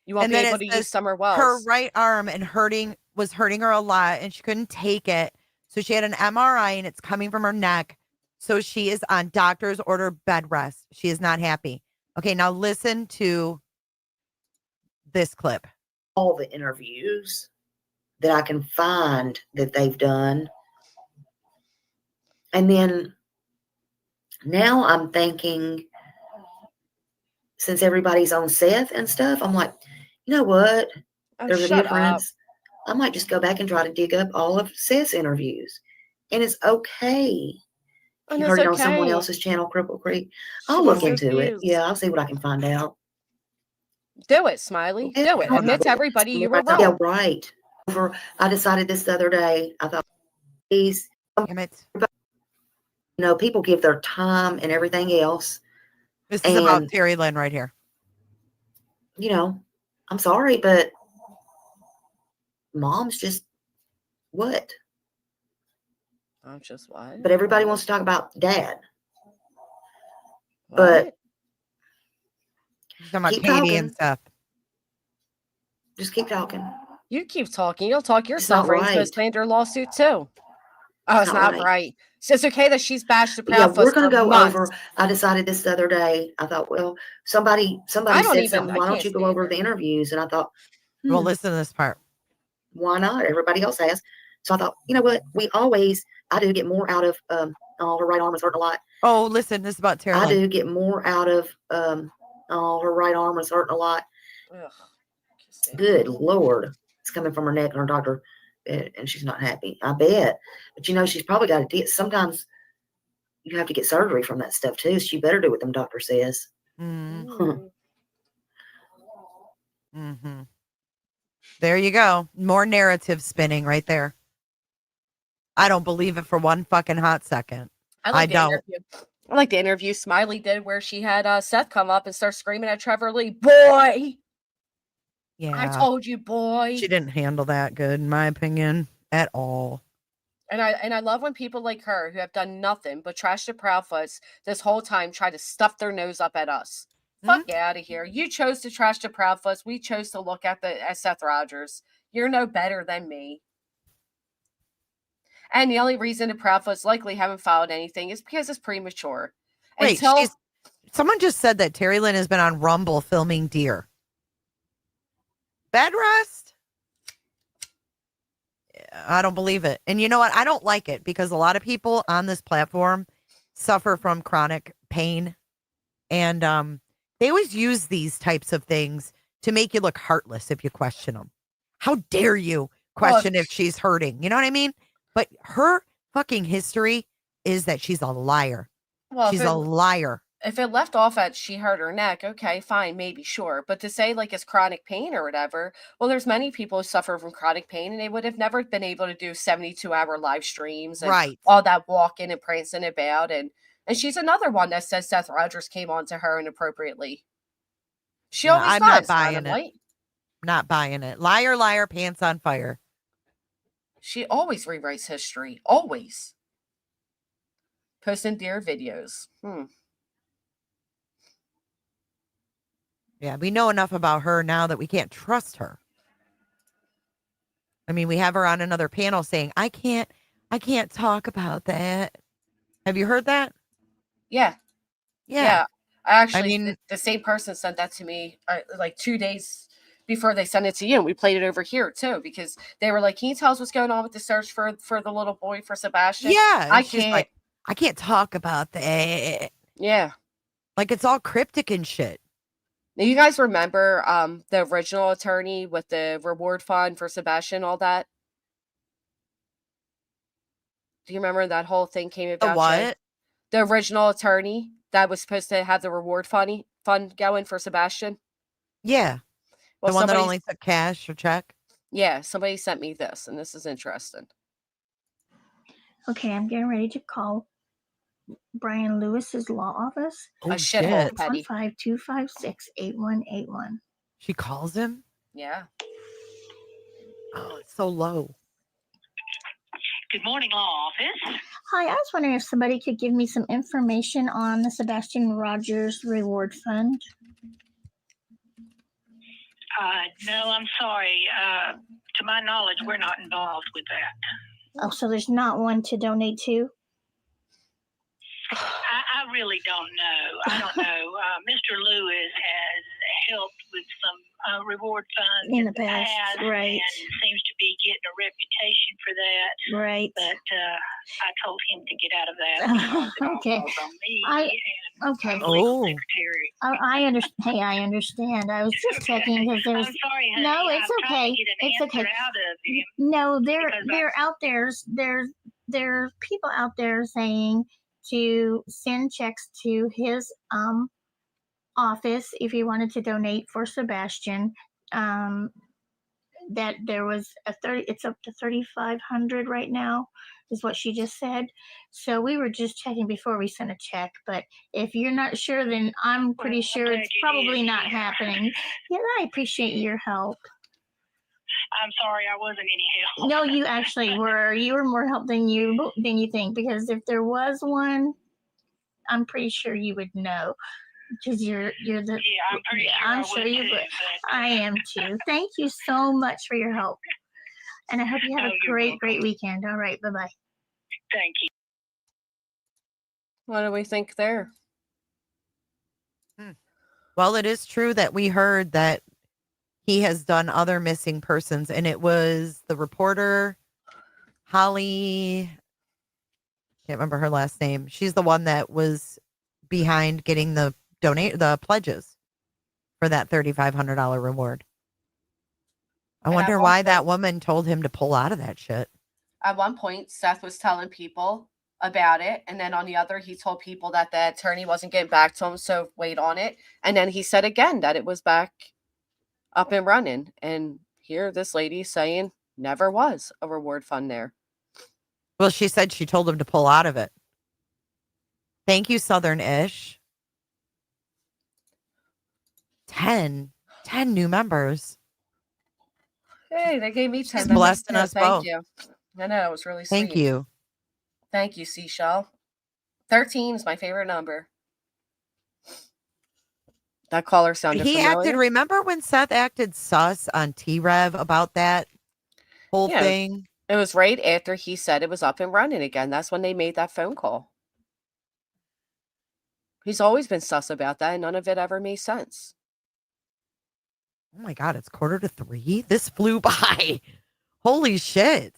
A: You won't be able to use Summer Wells.
B: Her right arm was hurting her a lot, and she couldn't take it. So she had an MRI, and it's coming from her neck. So she is on doctor's order bed rest. She is not happy. Okay, now listen to this clip.
U: All the interviews that I can find that they've done. And then now I'm thinking, since everybody's on Seth and stuff, I'm like, you know what? There's a difference. I might just go back and try to dig up all of Seth's interviews. And it's okay. You heard it on someone else's channel, Cripple Creek. I'll look into it. Yeah, I'll see what I can find out.
A: Do it, Smiley. Do it. Admit to everybody you were wrong.
U: Yeah, right. I decided this the other day. I thought, please, people give their time and everything else.
B: This is about Terry Lynn right here.
U: I'm sorry, but mom's just what?
A: I'm just what?
U: But everybody wants to talk about dad. What? But
B: talking about Katie and stuff.
U: Just keep talking.
A: You keep talking. You'll talk yourself right into a slander lawsuit too. Oh, it's not right. So it's okay that she's bashed the Proud
U: we're going to go over. I decided this the other day. I thought, well, somebody said something. Why don't you go over the interviews? And I thought,
B: well, listen to this part.
U: Why not? Everybody else has. So I thought, you know what? I do get her right arm was hurting a lot.
B: Oh, listen, this is about Terry.
U: I do get more out of her right arm was hurting a lot. Good Lord. It's coming from her neck and her doctor, and she's not happy. I bet. But she's probably got to get, sometimes you have to get surgery from that stuff too. So you better do what them doctor says.
B: Mm-hmm. There you go. More narrative spinning right there. I don't believe it for one fucking hot second. I don't.
A: I like the interview Smiley did where she had Seth come up and start screaming at Trevor Lee, boy.
B: Yeah.
A: I told you, boy.
B: She didn't handle that good, in my opinion, at all.
A: And I love when people like her who have done nothing but trash the Proudfoots this whole time try to stuff their nose up at us. Fuck out of here. You chose to trash the Proudfoots. We chose to look at Seth Rogers. You're no better than me. And the only reason the Proudfoots likely haven't filed anything is because it's premature.
B: Wait, someone just said that Terry Lynn has been on Rumble filming deer. Bed rest? I don't believe it. And you know what? I don't like it because a lot of people on this platform suffer from chronic pain. And they always use these types of things to make you look heartless if you question them. How dare you question if she's hurting? You know what I mean? But her fucking history is that she's a liar.
A: Well,
B: she's a liar.
A: If it left off at she hurt her neck, okay, fine, maybe, sure. But to say like it's chronic pain or whatever, well, there's many people who suffer from chronic pain and they would have never been able to do 72-hour live streams and all that walking and prancing about. And she's another one that says Seth Rogers came on to her inappropriately. She always
B: I'm
A: does.
B: not buying it. Not buying it. Liar, liar, pants on fire.
A: She always rewrites history. Always. Posting deer videos.
B: Yeah, we know enough about her now that we can't trust her. I mean, we have her on another panel saying, I can't talk about that. Have you heard that?
A: Yeah.
B: Yeah.
A: Actually, I mean, the same person sent that to me like 2 days before they sent it to you. And we played it over here too, because they were like, can you tell us what's going on with the search for the little boy, for Sebastian?
B: Yeah.
A: I can't.
B: Like, I can't talk about that.
A: Yeah.
B: Like it's all cryptic and shit.
A: Now, you guys remember the original attorney with the reward fund for Sebastian, all that? Do you remember that whole thing came about?
B: The what?
A: The original attorney that was supposed to have the reward fund going for Sebastian?
B: Yeah.
A: Well,
B: the one that only took cash or check?
A: Yeah, somebody sent me this, and this is interesting.
E: Okay, I'm getting ready to call Brian Lewis's law office.
B: Oh, shit.
E: 15256-8181.
B: She calls him?
A: Yeah.
B: Oh, it's so low.
V: Good morning, law office.
E: Hi, I was wondering if somebody could give me some information on the Sebastian Rogers Reward Fund.
V: No, I'm sorry. To my knowledge, we're not involved with that.
E: Oh, so there's not one to donate to?
V: I really don't know. I don't know. Mr. Lewis has helped with some reward funds
E: in the past, right?
V: And seems to be getting a reputation for that,
E: right?
V: But I told him to get out of that.
E: Okay. Okay. I understand. Hey, I understand. I was just checking because there's.
V: I'm sorry, honey.
E: No, it's okay. It's okay. No, they're out there. There are people out there saying to send checks to his office if he wanted to donate for Sebastian. That there was it's up to 3,500 right now, is what she just said. So we were just checking before we sent a check. But if you're not sure, then I'm pretty sure it's probably not happening. Yeah, I appreciate your help.
V: I'm sorry, I wasn't any help.
E: No, you actually were. You were more help than you think, because if there was one, I'm pretty sure you would know. Because you're the.
V: Yeah, I'm pretty sure.
E: I'm sure you would. I am too. Thank you so much for your help, and I hope you have a great weekend. All right, bye bye.
V: Thank you.
A: What do we think there?
B: Well, it is true that we heard that he has done other missing persons, and it was the reporter, Holly. Can't remember her last name. She's the one that was behind getting the pledges for that $3,500 reward. I
A: And at
B: wonder
A: one
B: why that
A: point,
B: woman told him to pull out of that shit.
A: at one point, Seth was telling people about it, and then on the other, he told people that the attorney wasn't getting back to him, so wait on it. And then he said again that it was back up and running. And here, this lady saying never was a reward fund there.
B: Well, she said she told him to pull out of it. Thank you, Southern-ish. 10 new members.
A: Hey, they gave me 10
B: She's
A: members
B: blessing
A: too.
B: us
A: Thank
B: both.
A: you. I know, it was really sweet.
B: Thank you.
A: Thank you, Seashell. 13 is my favorite number. That caller sounded
B: He
A: familiar.
B: acted, remember when Seth acted sus on T-Rev about that whole
A: Yeah,
B: thing?
A: it was right after he said it was up and running again. That's when they made that phone call. He's always been sus about that, and none of it ever made sense.
B: Oh my God, it's 2:45. This flew by. Holy shit.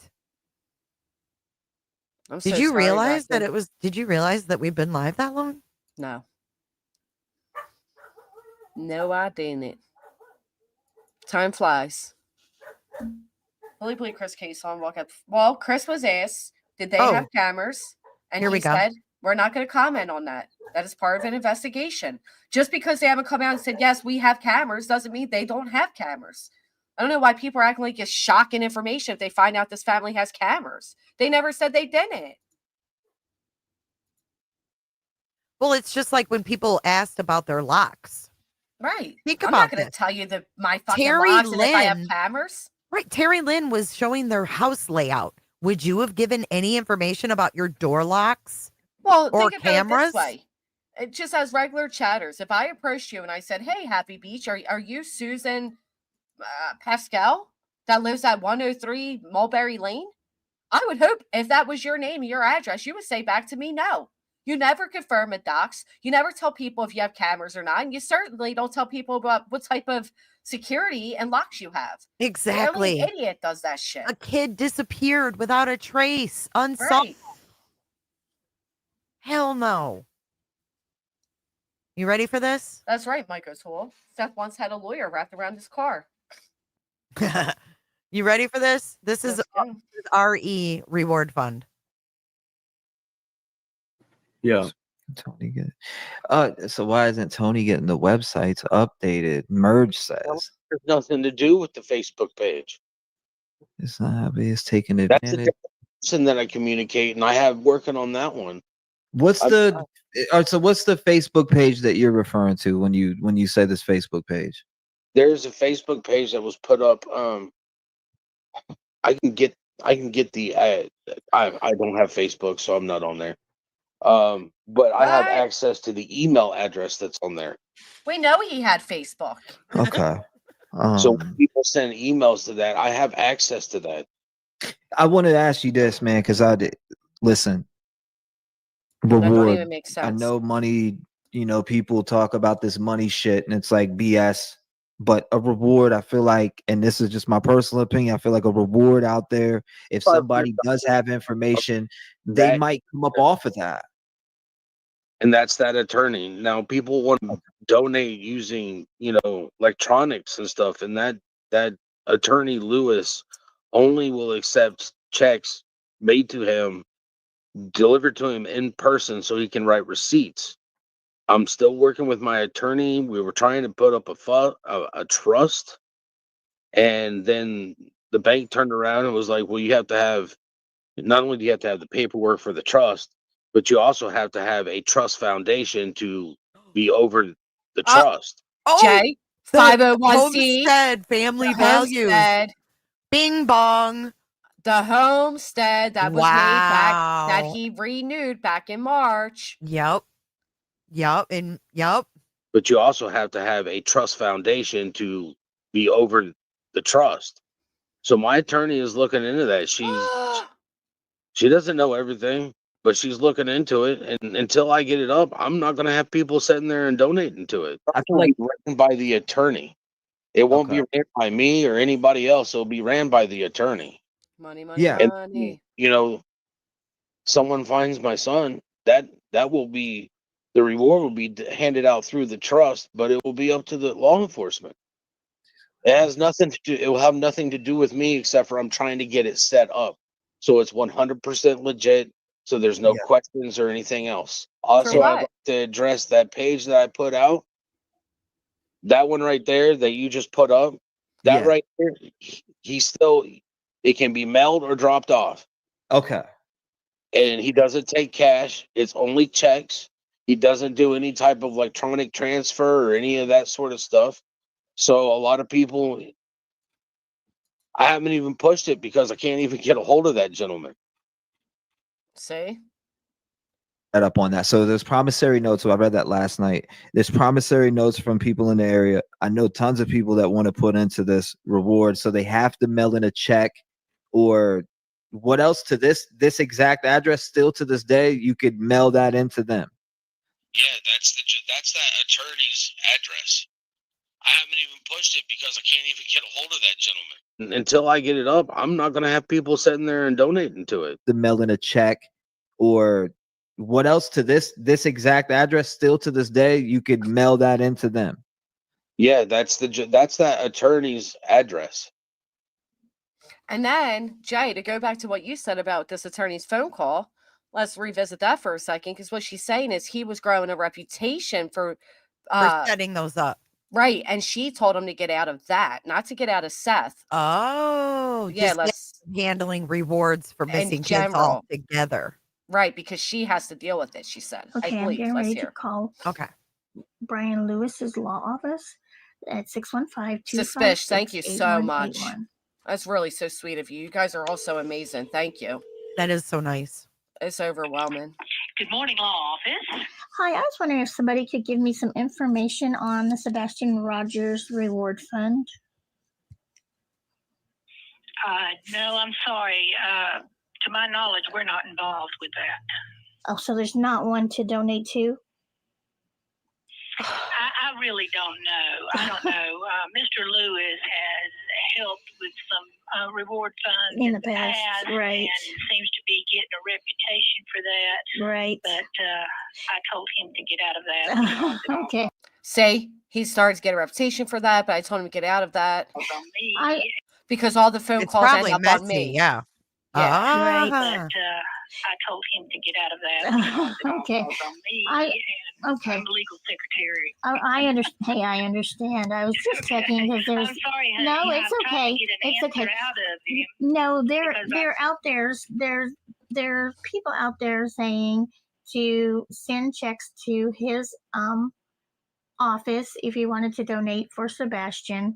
A: I'm
B: Did
A: so
B: you
A: sorry,
B: realize that
A: Becky.
B: it was, did you realize that we've been live that long?
A: No. No, I didn't. Time flies. Billy Blue, Chris Case on walk up. Well, Chris was asked, did they have cameras? And
B: Here we
A: he
B: go.
A: said, we're not going to comment on that. That is part of an investigation. Just because they haven't come out and said, yes, we have cameras, doesn't mean they don't have cameras. I don't know why people are acting like it's shocking information if they find out this family has cameras. They never said they didn't.
B: Well, it's just like when people asked about their locks.
A: Right.
B: Think
A: I'm
B: about
A: not going to
B: this.
A: tell you my fucking
B: Terry
A: locks and if I have
B: Lynn-
A: cameras.
B: Right. Terry Lynn was showing their house layout. Would you have given any information about your door locks?
A: Well,
B: or
A: think about
B: cameras?
A: it this way. It just as regular chatters. If I approached you and I said, hey, Happy Beach, are you Susan Pascal that lives at 103 Mulberry Lane? I would hope if that was your name and your address, you would say back to me, no. You never confirm it, docs. You never tell people if you have cameras or not. And you certainly don't tell people about what type of security and locks you have.
B: Exactly.
A: Only an idiot does that shit.
B: A kid disappeared without a trace, unsolved.
A: Right.
B: Hell no. You ready for this?
A: That's right, Mike O'Toole. Seth once had a lawyer wrapped around his car.
B: You ready for this? This is
A: Let's go.
B: RE Reward Fund.
C: Yeah.
D: Tony get so why isn't Tony getting the websites updated? Merge says
C: There's nothing to do with the Facebook page.
D: it's not happy. It's taking
C: That's the
D: advantage.
C: person that I communicate, and I have working on that one.
D: What's the so what's the Facebook page that you're referring to when you say this Facebook page?
C: There's a Facebook page that was put up. I can get the I don't have Facebook, so I'm not on there. But I have access to the email address that's on there.
A: We know he had Facebook.
D: Okay.
C: So when people send emails to that, I have access to that.
D: I wanted to ask you this, man, because I did listen.
A: That don't
D: Reward.
A: even make sense.
D: I know money, people talk about this money shit and it's like BS, but a reward, I feel like, and this is just my personal opinion, I feel like a reward out there, if somebody does have information, they might come up off of that.
C: And that's that attorney. Now people want to donate using, electronics and stuff, and that attorney Lewis only will accept checks made to him, delivered to him in person so he can write receipts. I'm still working with my attorney. We were trying to put up a trust, and then the bank turned around and was like, well, you have to have, not only do you have to have the paperwork for the trust, but you also have to have a trust foundation to be over the trust.
A: Jay, 501c.
B: Homestead family values. Bing bong.
A: The homestead that was made back, that
B: Wow.
A: he renewed back in March.
B: Yep.
C: But you also have to have a trust foundation to be over the trust. So my attorney is looking into that. She doesn't know everything, but she's looking into it. And until I get it up, I'm not going to have people sitting there and donating to it. I feel like ran by the attorney. It won't be ran by me or anybody else. It'll be ran by the attorney.
A: Money,
C: And, someone finds my son, that will be, the reward will be handed out through the trust, but it will be up to the law enforcement. It has nothing to do. It will have nothing to do with me except for I'm trying to get it set up so it's 100% legit. So there's no questions or anything else. Also, I'd like to address that page that I put out. That one right there that you just put up. That right there. He's still. It can be mailed or dropped off.
D: Okay.
C: And he doesn't take cash. It's only checks. He doesn't do any type of electronic transfer or any of that sort of stuff. So a lot of people, I haven't even pushed it because I can't even get a hold of that gentleman.
A: See?
D: Up on that. So there's promissory notes. So I read that last night. There's promissory notes from people in the area. I know tons of people that want to put into this reward. So they have to mail in a check or what else to this exact address. Still to this day, you could mail that into them.
C: Yeah, that's that attorney's address. I haven't even pushed it because I can't even get a hold of that gentleman. Until I get it up, I'm not going to have people sitting there and donating to it.
D: The mail in a check or what else to this exact address. Still to this day, you could mail that into them.
C: Yeah, that's that attorney's address.
A: And then, Jay, to go back to what you said about this attorney's phone call, let's revisit that for a second, because what she's saying is he was growing a reputation for
B: setting those up.
A: Right. And she told him to get out of that, not to get out of Seth.
B: Oh,
A: yeah. Let's
B: handling rewards for missing kids all together.
A: Right. Because she has to deal with it, she said.
E: Okay,
A: I believe.
E: I'm getting
A: Let's
E: ready
A: hear.
E: to call
B: Okay.
E: Brian Lewis's law office at 615-256-8181.
A: Suspish, thank you so much. That's really so sweet of you. You guys are all so amazing. Thank you.
B: That is so nice.
A: It's overwhelming.
V: Good morning, law office.
E: Hi, I was wondering if somebody could give me some information on the Sebastian Rogers Reward Fund.
V: No, I'm sorry. To my knowledge, we're not involved with that.
E: Oh, so there's not one to donate to?
V: I really don't know. I don't know. Mr. Lewis has helped with some reward funds
E: In the past, right.
V: And seems to be getting a reputation for that.
E: Right.
V: But I told him to get out of that.
E: Okay.
A: See, he started to get a reputation for that, but I told him to get out of that. Because all the phone calls end
B: probably
A: up
B: messy,
A: on me.
B: yeah.
A: Yeah.
V: Right. But I told him to get out of that.
E: Okay. Okay.
V: I'm the legal secretary.
E: I understand. Hey, I understand. I was just checking because there's.
V: I'm sorry, honey.
E: No, it's
V: I'm trying
E: okay.
V: to get an
E: It's
V: answer
E: okay.
V: out of him.
E: No, they're
V: because
E: out there. There are people out there saying to send checks to his office if you wanted to donate for Sebastian.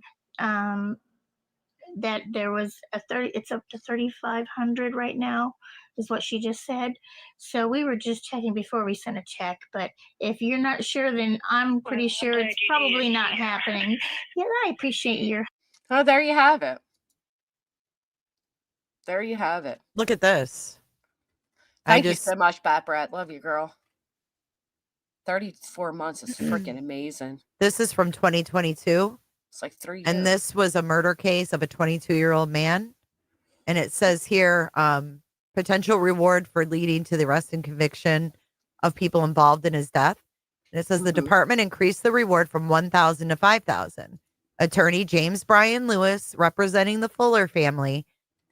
E: That there was it's up to 3,500 right now, is what she just said. So we were just checking before we sent a check. But if you're not sure, then I'm pretty sure it's probably not happening. Yeah, I appreciate your.
A: Oh, there you have it. There you have it.
B: Look at this.
A: Thank you so much, Bat Brat. Love you, girl. 34 months is freaking amazing.
B: This is from 2022.
A: It's like 3 years.
B: And this was a murder case of a 22-year-old man. And it says here, potential reward for leading to the arrest and conviction of people involved in his death. And it says the department increased the reward from $1,000 to $5,000. Attorney James Brian Lewis, representing the Fuller family,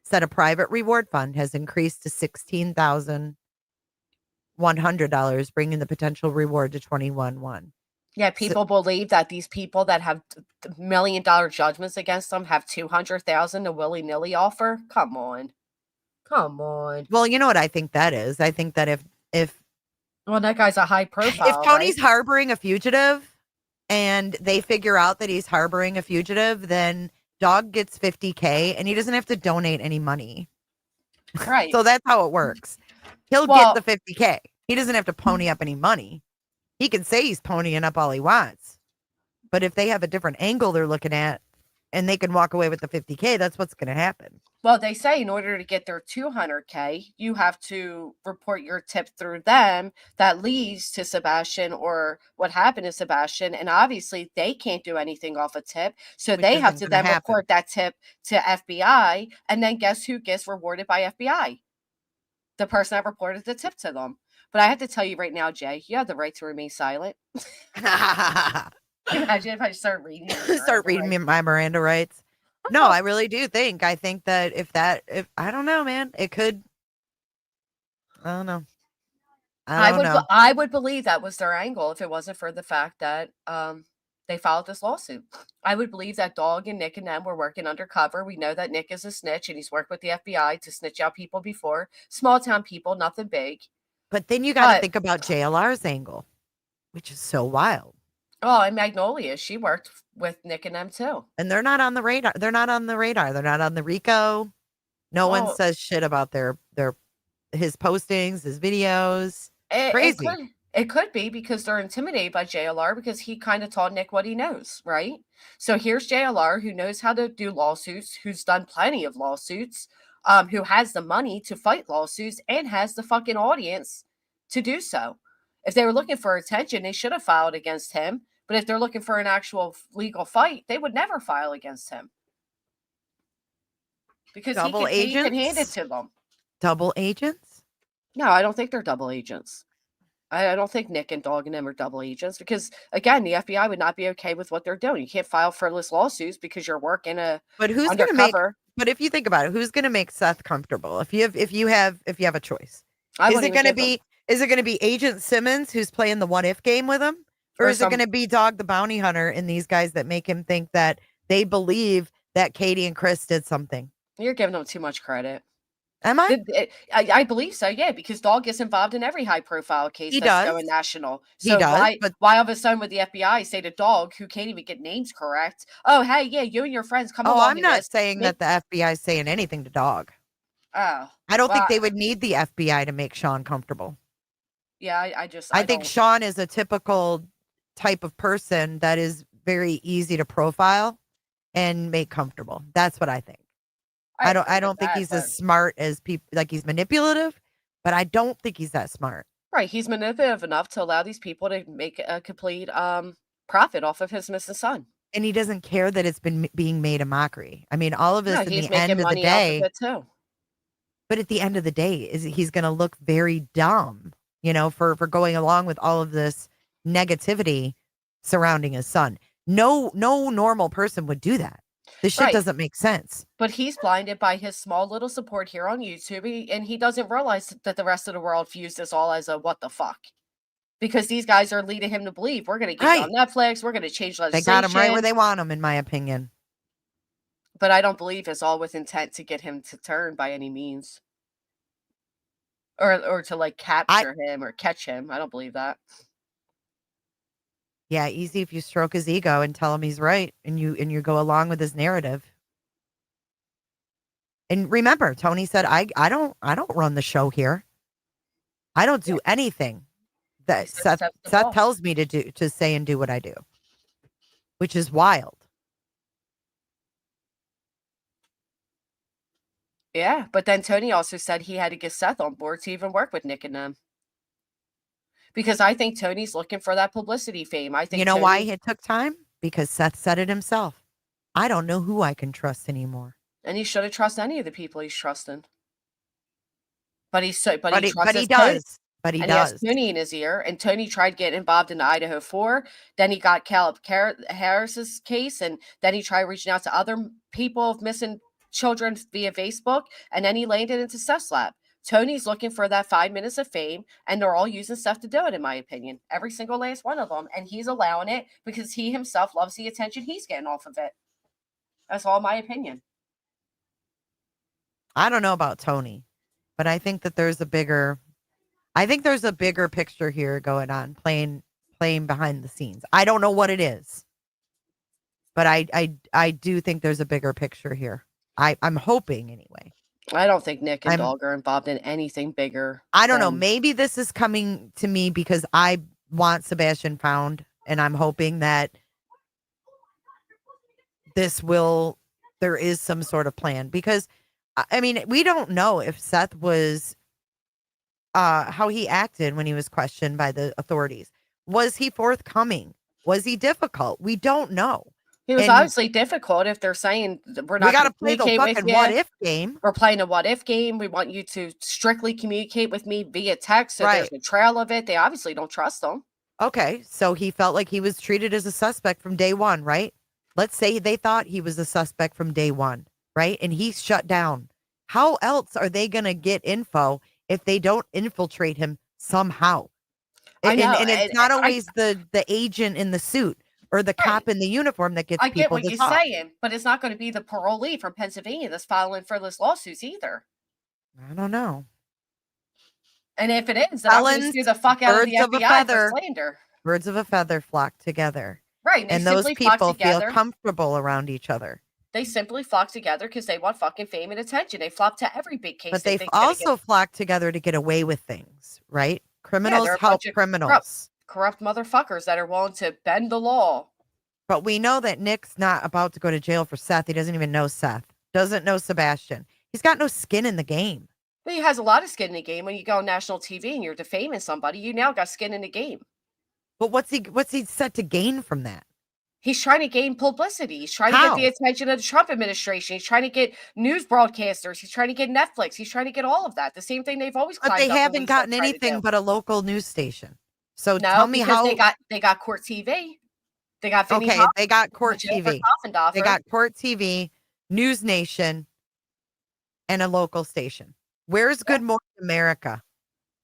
B: said a private reward fund has increased to $16,100, bringing the potential reward to $21,100.
A: Yeah, people believe that these people that have $1 million judgments against them have $200,000 to willy-nilly offer. Come on.
B: Well, you know what I think that is? I think that if
A: well, that guy's a high profile.
B: If Tony's
A: right?
B: harboring a fugitive and they figure out that he's harboring a fugitive, then Dog gets $50K and he doesn't have to donate any money.
A: Right.
B: So that's how it works. He'll get the $50K. He doesn't have to pony up any money. He can say he's ponying up all he wants. But if they have a different angle they're looking at and they can walk away with the $50K, that's what's going to happen.
A: Well, they say in order to get their $200K, you have to report your tip through them that leads to Sebastian or what happened to Sebastian. And obviously they can't do anything off a tip. So they have to then report that tip to FBI. And then guess who gets rewarded by FBI? The person that reported the tip to them. But I have to tell you right now, Jay, you have the right to remain silent. Imagine if I start reading.
B: Start reading me my Miranda rights. No, I really do think. I think that if I don't know, man, it could. I don't know. I don't know.
A: I would believe that was their angle if it wasn't for the fact that they filed this lawsuit. I would believe that Dog and Nick and them were working undercover. We know that Nick is a snitch and he's worked with the FBI to snitch out people before. Small town people, nothing big.
B: But then you got to think about JLR's angle, which is so wild.
A: Oh, and Magnolia, she worked with Nick and them too.
B: And they're not on the radar. They're not on the radar. They're not on the RICO. No one says shit about his postings, his videos. Crazy.
A: It could be because they're intimidated by JLR because he kind of taught Nick what he knows, right? So here's JLR who knows how to do lawsuits, who's done plenty of lawsuits, who has the money to fight lawsuits and has the fucking audience to do so. If they were looking for attention, they should have filed against him. But if they're looking for an actual legal fight, they would never file against him. Because he can hand it to them.
B: Double agents?
A: No, I don't think they're double agents. I don't think Nick and Dog and them are double agents because, again, the FBI would not be okay with what they're doing. You can't file frivolous lawsuits because you're working
B: But who's going to make? But if you think about it, who's going to make Seth comfortable? If you have a choice, is it going to be Agent Simmons who's playing the what if game with him, or is it going to be Dog the Bounty Hunter and these guys that make him think that they believe that Katie and Chris did something?
A: You're giving them too much credit.
B: Am I?
A: I believe so, yeah, because Dog gets involved in every high-profile case that's going national. So
B: he does,
A: why all of a sudden would the FBI say to Dog, who can't even get names correct, oh, hey, yeah, you and your friends come along.
B: I'm not saying that the FBI is saying anything to Dog.
A: Oh.
B: I don't think they would need the FBI to make Sean comfortable.
A: Yeah,
B: I think Sean is a typical type of person that is very easy to profile and make comfortable. That's what I think. I don't think he's as smart as people, like he's manipulative, but I don't think he's that smart.
A: Right. He's manipulative enough to allow these people to make a complete profit off of his missing son.
B: And he doesn't care that it's been being made a mockery. I mean, all of this in the end of the day.
A: Too.
B: But at the end of the day, he's going to look very dumb, for going along with all of this negativity surrounding his son. No normal person would do that. This shit doesn't make sense.
A: But he's blinded by his small little support here on YouTube, and he doesn't realize that the rest of the world views this all as a what the fuck. Because these guys are leading him to believe we're going to get you on Netflix, we're going to change legislation.
B: They got him right where they want him, in my opinion.
A: But I don't believe it's all with intent to get him to turn by any means. Or to like capture him or catch him. I don't believe that.
B: Yeah, easy if you stroke his ego and tell him he's right and you go along with his narrative. And remember, Tony said, I don't run the show here. I don't do anything that Seth tells me to say and do what I do. Which is wild.
A: Yeah, but then Tony also said he had to get Seth on board to even work with Nick and them. Because I think Tony's looking for that publicity fame. I think
B: why it took time? Because Seth said it himself. I don't know who I can trust anymore.
A: And he shouldn't trust any of the people he's trusting. But he does.
B: But he
A: and
B: does.
A: He has Tony in his ear, and Tony tried getting involved in the Idaho 4. Then he got Caleb Harris's case, and then he tried reaching out to other people of missing children via Facebook, and then he landed into Seth's lap. Tony's looking for that 5 minutes of fame, and they're all using Seth to do it, in my opinion. Every single last one of them. And he's allowing it because he himself loves the attention he's getting off of it. That's all my opinion.
B: I don't know about Tony, but I think that there's a bigger picture here going on, playing behind the scenes. I don't know what it is, but I do think there's a bigger picture here. I'm hoping anyway.
A: I don't think Nick and Dog are involved in anything bigger.
B: I don't know. Maybe this is coming to me because I want Sebastian found, and I'm hoping that there is some sort of plan, because I mean, we don't know if Seth was how he acted when he was questioned by the authorities. Was he forthcoming? Was he difficult? We don't know.
A: He was obviously difficult if they're saying we're not.
B: We got to play the fucking what if game.
A: We're playing a what if game. We want you to strictly communicate with me via text. So there's a trail of it. They obviously don't trust them.
B: Okay, so he felt like he was treated as a suspect from day one, right? Let's say they thought he was a suspect from day one, right? And he's shut down. How else are they going to get info if they don't infiltrate him somehow?
A: I know,
B: And it's
A: and
B: not always the agent in the suit or the cop in the uniform that gets
A: I get
B: people
A: what
B: to
A: you're
B: talk.
A: saying, but it's not going to be the parolee from Pennsylvania that's filing for this lawsuits either.
B: I don't know.
A: And if it is, then I'm going to
B: Felons,
A: sue the fuck out of the
B: birds of a
A: FBI for
B: feather,
A: slander.
B: birds of a feather flock together.
A: Right,
B: And those people feel comfortable around each other.
A: They simply flock together because they want fucking fame and attention. They flop to every big case.
B: But
A: they
B: they've
A: think's gonna
B: also flocked together to get away with things, right? Criminals
A: they're a
B: help
A: bunch of
B: criminals.
A: corrupt motherfuckers that are willing to bend the law.
B: But we know that Nick's not about to go to jail for Seth. He doesn't even know Seth. Doesn't know Sebastian. He's got no skin in the game.
A: But he has a lot of skin in the game. When you go on national TV and you're defaming somebody, you now got skin in the game.
B: But what's he set to gain from that?
A: He's trying to gain publicity. He's trying to get the attention of the Trump administration. He's trying to get news broadcasters. He's trying to get Netflix. He's trying to get all of that. The same thing they've always.
B: But they haven't gotten anything but a local news station. So tell me how
A: they got Court TV. They got Vinny
B: okay.
A: Hoffman,
B: They got Court TV. They got Court TV, News Nation, and a local station. Where's Good Morning America?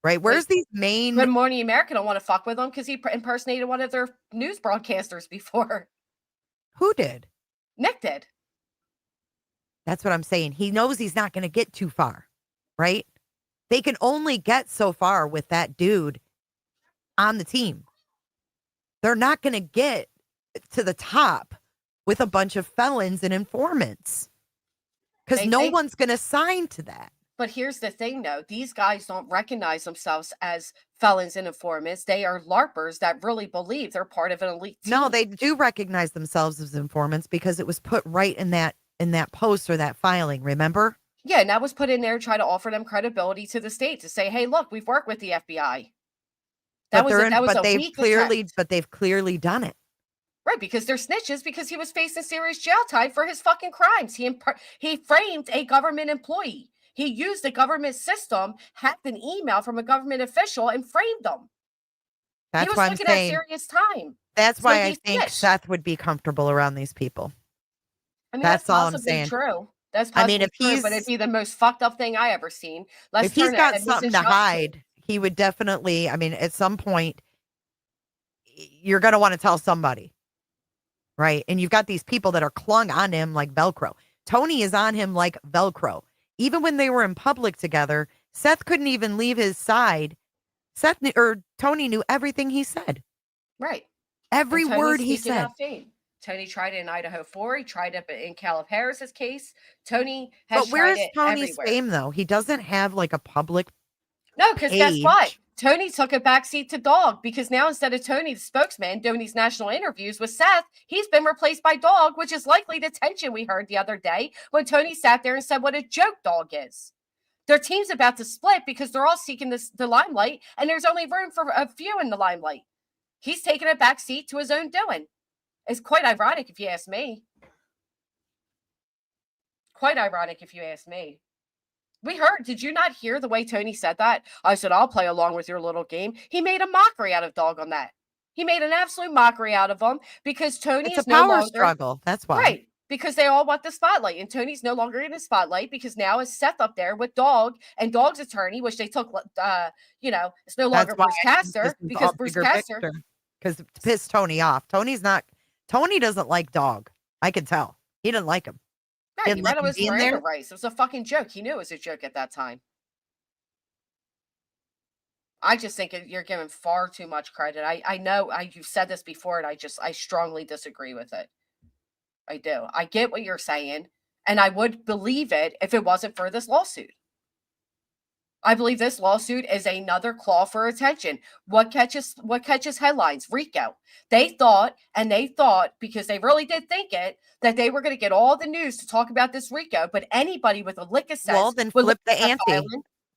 B: Right? Where's these main
A: Good Morning America don't want to fuck with him because he impersonated one of their news broadcasters before.
B: Who did?
A: Nick did.
B: That's what I'm saying. He knows he's not going to get too far, right? They can only get so far with that dude on the team. They're not going to get to the top with a bunch of felons and informants because no one's going to sign to that.
A: But here's the thing, though. These guys don't recognize themselves as felons and informants. They are LARPers that really believe they're part of an elite team.
B: No, they do recognize themselves as informants because it was put right in that post or that filing, remember?
A: Yeah, and that was put in there to try to offer them credibility to the state to say, hey, look, we've worked with the FBI. But
B: they've clearly done it.
A: Right, because they're snitches because he was facing serious jail time for his fucking crimes. He framed a government employee. He used the government system, hacked an email from a government official, and framed them.
B: That's why I'm saying
A: serious time.
B: That's why I think Seth would be comfortable around these people.
A: I mean,
B: that's all I'm saying.
A: True. That's possibly true, but it'd be the most fucked up thing I ever seen.
B: If he's got something to hide, he would definitely. I mean, at some point, you're going to want to tell somebody, right? And you've got these people that are clung on him like Velcro. Tony is on him like Velcro. Even when they were in public together, Seth couldn't even leave his side. Tony knew everything he said.
A: Right.
B: Every word he said.
A: Tony tried it in Idaho 4. He tried it in Caleb Harris's case. Tony
B: tried
A: has
B: But where's Tony's
A: everywhere.
B: fame, though? He doesn't have like a public
A: No, because guess what? Tony took a backseat to Dog because now instead of Tony, the spokesman, doing these national interviews with Seth, he's been replaced by Dog, which is likely the tension we heard the other day when Tony sat there and said what a joke Dog is. Their team's about to split because they're all seeking the limelight, and there's only room for a few in the limelight. He's taking a backseat to his own doing. It's quite ironic if you ask me. Quite ironic if you ask me. We heard, did you not hear the way Tony said that? I said, I'll play along with your little game. He made a mockery out of Dog on that. He made an absolute mockery out of him because Tony
B: is
A: no longer...
B: It's a power struggle. That's why.
A: Right. Because they all want the spotlight. And Tony's no longer in the spotlight because now it's Seth up there with Dog and Dog's attorney, which they took, it's no longer Bruce Castor because Bruce Castor...
B: Because to piss Tony off. Tony doesn't like Dog. I can tell. He didn't like him.
A: Right, he read it was Miranda rights. It was a fucking joke. He knew it was a joke at that time. I just think you're giving far too much credit. I know you've said this before, and I strongly disagree with it. I do. I get what you're saying, and I would believe it if it wasn't for this lawsuit. I believe this lawsuit is another claw for attention. What catches headlines? RICO. They thought, because they really did think it, that they were going to get all the news to talk about this RICO, but anybody with a lick of sense...
B: Well, then flip the ante.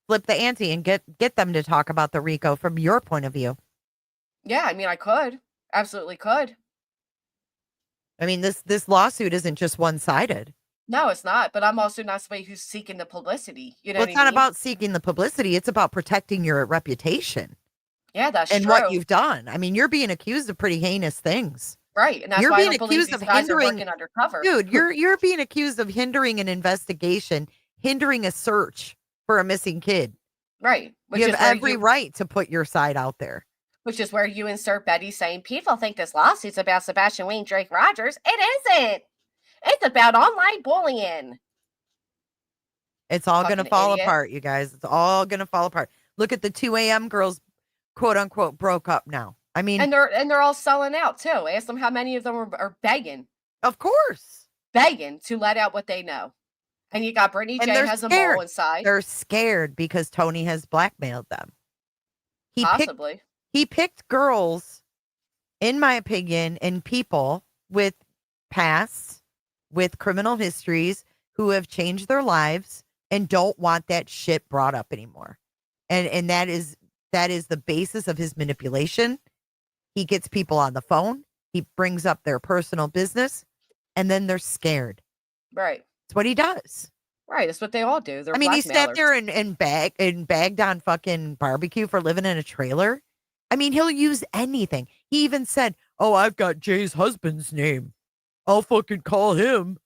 B: Flip the ante and get them to talk about the RICO from your point of view.
A: Yeah, I mean, I could. Absolutely could.
B: I mean, this lawsuit isn't just one-sided.
A: No, it's not. But I'm also not somebody who's seeking the publicity. You know,
B: it's not about seeking the publicity. It's about protecting your reputation.
A: Yeah, that's
B: and
A: true.
B: what you've done. I mean, you're being accused of pretty heinous things.
A: Right, and that's
B: You're
A: why I
B: being
A: don't believe
B: accused
A: these
B: of
A: guys are
B: hindering,
A: working undercover.
B: dude. You're being accused of hindering an investigation, hindering a search for a missing kid.
A: Right,
B: You have every right to put your side out there.
A: Which is where you insert Betty saying, people think this lawsuit's about Sebastian Wayne Drake Rogers. It isn't. It's about online bullying.
B: It's all going to fall
A: idiot.
B: apart, you guys. It's all going to fall apart. Look at the 2 a.m. girls, quote unquote, broke up now. I mean,
A: and they're all selling out too. Ask them how many of them are begging.
B: Of course.
A: Begging to let out what they know. And you got Brittany
B: and
A: J
B: they're
A: has a
B: scared.
A: mole inside.
B: They're scared because Tony has blackmailed them.
A: Possibly.
B: He picked girls, in my opinion, and people with pasts, with criminal histories, who have changed their lives and don't want that shit brought up anymore. And that is the basis of his manipulation. He gets people on the phone. He brings up their personal business, and then they're scared.
A: Right.
B: It's what he does.
A: Right. That's what they all do. They're
B: he sat
A: blackmailers.
B: there and bagged on fucking barbecue for living in a trailer. I mean, he'll use anything. He even said, "Oh, I've got Jay's husband's name. I'll fucking call him."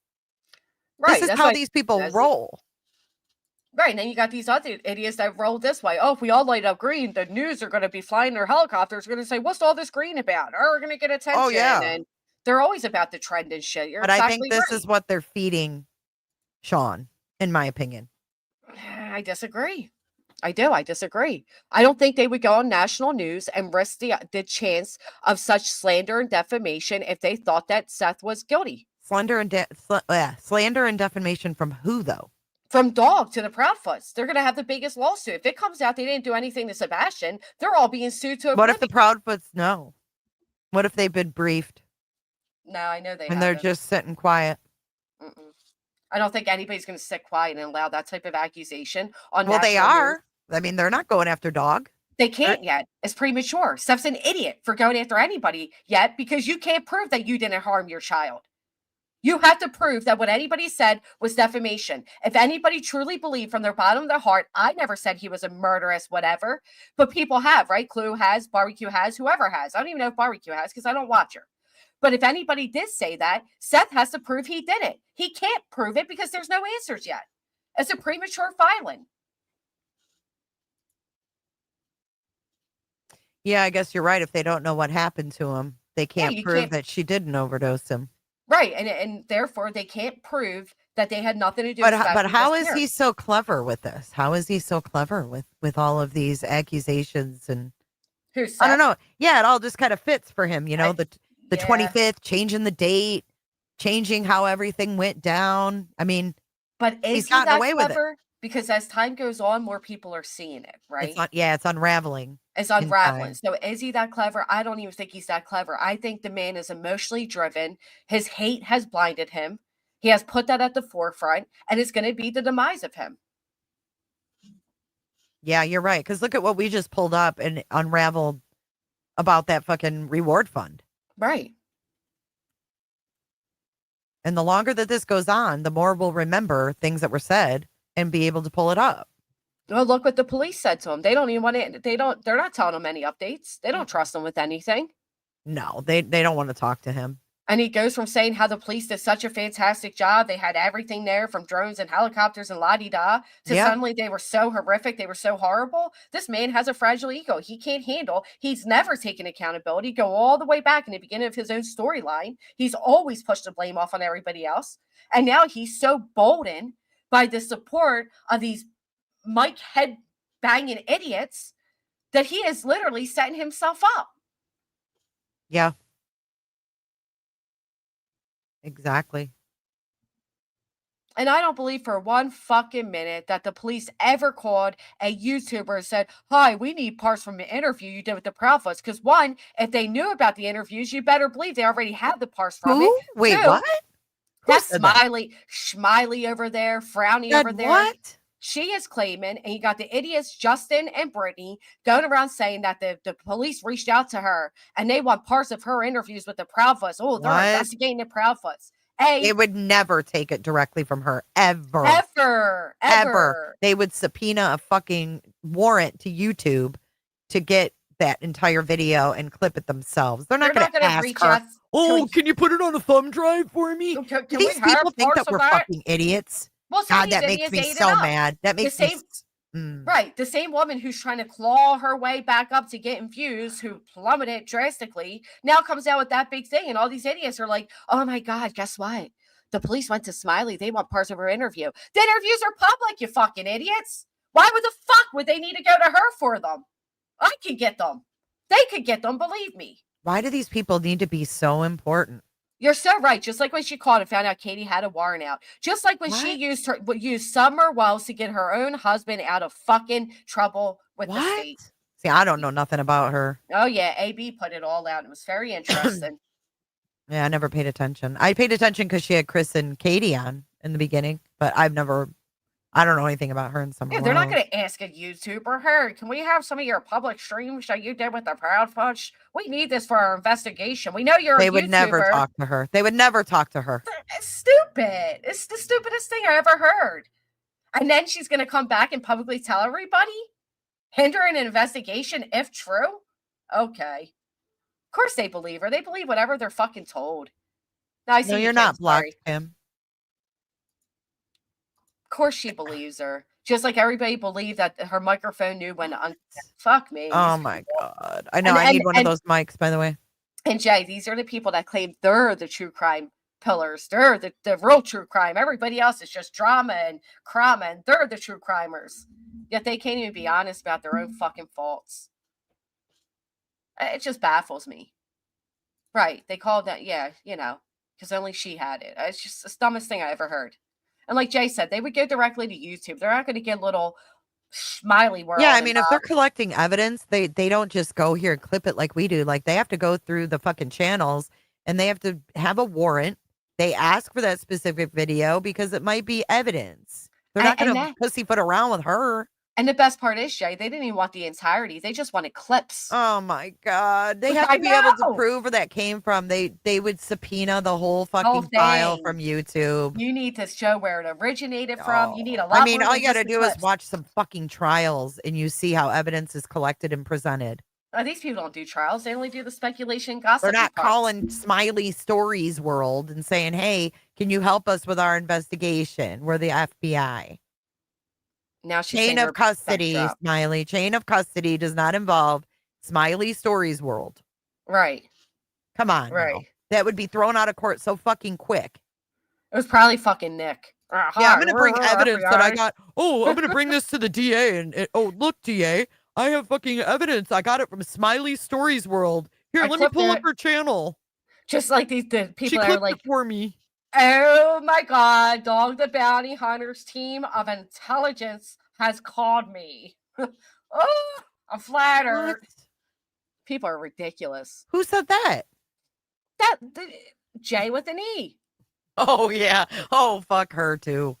A: Right.
B: This is how these people roll.
A: Right. And then you got these other idiots that roll this way. Oh, if we all light up green, the news are going to be flying their helicopters. Going to say, what's all this green about? Or we're going to get attention.
B: Oh, yeah.
A: And they're always about the trend and shit. You're
B: But
A: exactly
B: I think this
A: right.
B: is what they're feeding Sean, in my opinion.
A: I disagree. I do. I disagree. I don't think they would go on national news and risk the chance of such slander and defamation if they thought that Seth was guilty.
B: Slander and defamation from who, though?
A: From Dog to the Proudfoots. They're going to have the biggest lawsuit. If it comes out they didn't do anything to Sebastian, they're all being sued to
B: What if the Proudfoots know? What if they've been briefed?
A: No, I know they
B: And they're
A: haven't.
B: just sitting quiet.
A: I don't think anybody's going to sit quiet and allow that type of accusation on
B: Well, they
A: national news.
B: are. I mean, they're not going after Dog.
A: They can't yet. It's premature. Steph's an idiot for going after anybody yet because you can't prove that you didn't harm your child. You have to prove that what anybody said was defamation. If anybody truly believed from their bottom of their heart, I never said he was a murderous whatever, but people have, right? Clue has, Barbecue has, whoever has. I don't even know if Barbecue has because I don't watch her. But if anybody did say that, Seth has to prove he did it. He can't prove it because there's no answers yet. It's a premature filing.
B: Yeah, I guess you're right. If they don't know what happened to him, they can't prove that she didn't overdose him.
A: Right, and therefore they can't prove that they had nothing to do with that.
B: But how is he so clever with this? How is he so clever with all of these accusations and
A: Who's
B: I don't know. Yeah, it all just kind of fits for him, you know, the 25th, changing the date, changing how everything went down. I mean,
A: but is
B: he's
A: he
B: gotten
A: that
B: away with it.
A: clever? Because as time goes on, more people are seeing it, right?
B: It's unraveling.
A: It's
B: in
A: unraveling.
B: time.
A: So is he that clever? I don't even think he's that clever. I think the man is emotionally driven. His hate has blinded him. He has put that at the forefront, and it's going to be the demise of him.
B: Yeah, you're right. Because look at what we just pulled up and unraveled about that fucking reward fund.
A: Right.
B: And the longer that this goes on, the more we'll remember things that were said and be able to pull it up.
A: Well, look what the police said to him. They don't even want to, they're not telling him any updates. They don't trust him with anything.
B: No, they don't want to talk to him.
A: And he goes from saying how the police did such a fantastic job. They had everything there from drones and helicopters and la-di-da to suddenly they were so horrific. They were so horrible. This man has a fragile ego. He can't handle. He's never taken accountability. Go all the way back in the beginning of his own storyline. He's always pushed the blame off on everybody else. And now he's so boldened by the support of these Mike head banging idiots that he is literally setting himself up.
B: Yeah. Exactly.
A: And I don't believe for one fucking minute that the police ever called a YouTuber and said, hi, we need parts from the interview you did with the Proudfoots. Because one, if they knew about the interviews, you better believe they already had the parts from it.
B: Wait,
A: Two,
B: what?
A: That's Smiley over there, Frowny over there.
B: What?
A: She is claiming, and you got the idiots, Justin and Brittany, going around saying that the police reached out to her and they want parts of her interviews with the Proudfoots. Oh, they're investigating the Proudfoots.
B: They would never take it directly from her, ever.
A: Ever.
B: They would subpoena a fucking warrant to YouTube to get that entire video and clip it themselves. They're not
A: They're
B: going
A: not
B: to
A: gonna
B: ask
A: reach
B: her,
A: out.
B: "Oh, can you put it on a thumb drive for me?"
A: Can
B: Do
A: we
B: these
A: have
B: people think
A: parts
B: that
A: of
B: we're
A: that?
B: fucking idiots?
A: Well, some of
B: God,
A: these
B: that makes
A: idiots
B: me
A: ate it
B: so
A: up.
B: mad. That
A: The
B: makes me
A: same,
B: mm.
A: right? The same woman who's trying to claw her way back up to getting views, who plummeted drastically, now comes out with that big thing, and all these idiots are like, "Oh my god, guess what? The police went to Smiley. They want parts of her interview. The interviews are public, you fucking idiots. Why would the fuck would they need to go to her for them? I could get them. They could get them, believe me."
B: Why do these people need to be so important?
A: You're so right. Just like when she called and found out Katie had a warrant out. Just like when she used Summer Wells to get her own husband out of fucking trouble with the state.
B: See, I don't know nothing about her.
A: Oh yeah, AB put it all out. It was very interesting.
B: Yeah, I never paid attention. I paid attention because she had Chris and Katie on in the beginning, but I don't know anything about her and Summer
A: Yeah, they're not
B: Wells.
A: going to ask a YouTuber, "Hey, can we have some of your public streams that you did with the Proud Punch? We need this for our investigation. We know you're
B: They
A: a
B: would
A: YouTuber."
B: never talk to her. They would never talk to her.
A: It's stupid. It's the stupidest thing I ever heard. And then she's going to come back and publicly tell everybody? Hinder an investigation if true? Okay. Of course they believe her. They believe whatever they're fucking told. Now, I see
B: No,
A: you,
B: you're
A: Kim,
B: not blocked,
A: sorry.
B: Kim.
A: Of course she believes her. Just like everybody believed that her microphone knew when to fuck me.
B: Oh
A: these
B: my
A: people.
B: God. I know.
A: And-
B: I need
A: and-
B: one
A: and-
B: of those mics, by the way.
A: And Jay, these are the people that claim they're the true crime pillars. They're the real true crime. Everybody else is just drama and crime, and they're the true crimers. Yet they can't even be honest about their own fucking faults. It just baffles me. Right. They called that, yeah, because only she had it. It's just the dumbest thing I ever heard. And like Jay said, they would go directly to YouTube. They're not going to get little Smiley World.
B: Yeah, I mean, if they're collecting evidence, they don't just go here and clip it like we do. Like, they have to go through the fucking channels and they have to have a warrant. They ask for that specific video because it might be evidence. They're not going to pussyfoot around with her.
A: And the best part is, Jay, they didn't even want the entirety. They just wanted clips.
B: Oh my God. They have to be able to prove where that came from. They would subpoena the whole fucking file from YouTube.
A: You need to show where it originated from. You need a lot
B: I mean,
A: more
B: all
A: than
B: you got to
A: just the
B: do is
A: clips.
B: watch some fucking trials and you see how evidence is collected and presented.
A: These people don't do trials. They only do the speculation gossip.
B: They're not calling Smiley Stories World and saying, "Hey, can you help us with our investigation? We're the FBI."
A: Now she's
B: Chain
A: saying
B: of
A: her
B: custody,
A: backdrop.
B: Smiley. Chain of custody does not involve Smiley Stories World.
A: Right.
B: Come on.
A: Right.
B: Now. That would be thrown out of court so fucking quick.
A: It was probably fucking Nick.
B: Yeah, I'm going to bring evidence that I got. Oh, I'm going to bring this to the DA. And oh, look, DA, I have fucking evidence. I got it from Smiley Stories World. Here, let me pull up her channel.
A: Just like the people
B: She
A: that are
B: clipped
A: like,
B: it for me.
A: "Oh my God, Dog the Bounty Hunter's team of intelligence has called me." Oh, I'm flattered.
B: What?
A: People are ridiculous.
B: Who said that?
A: Jay with an E.
B: Oh, yeah. Oh, fuck her, too.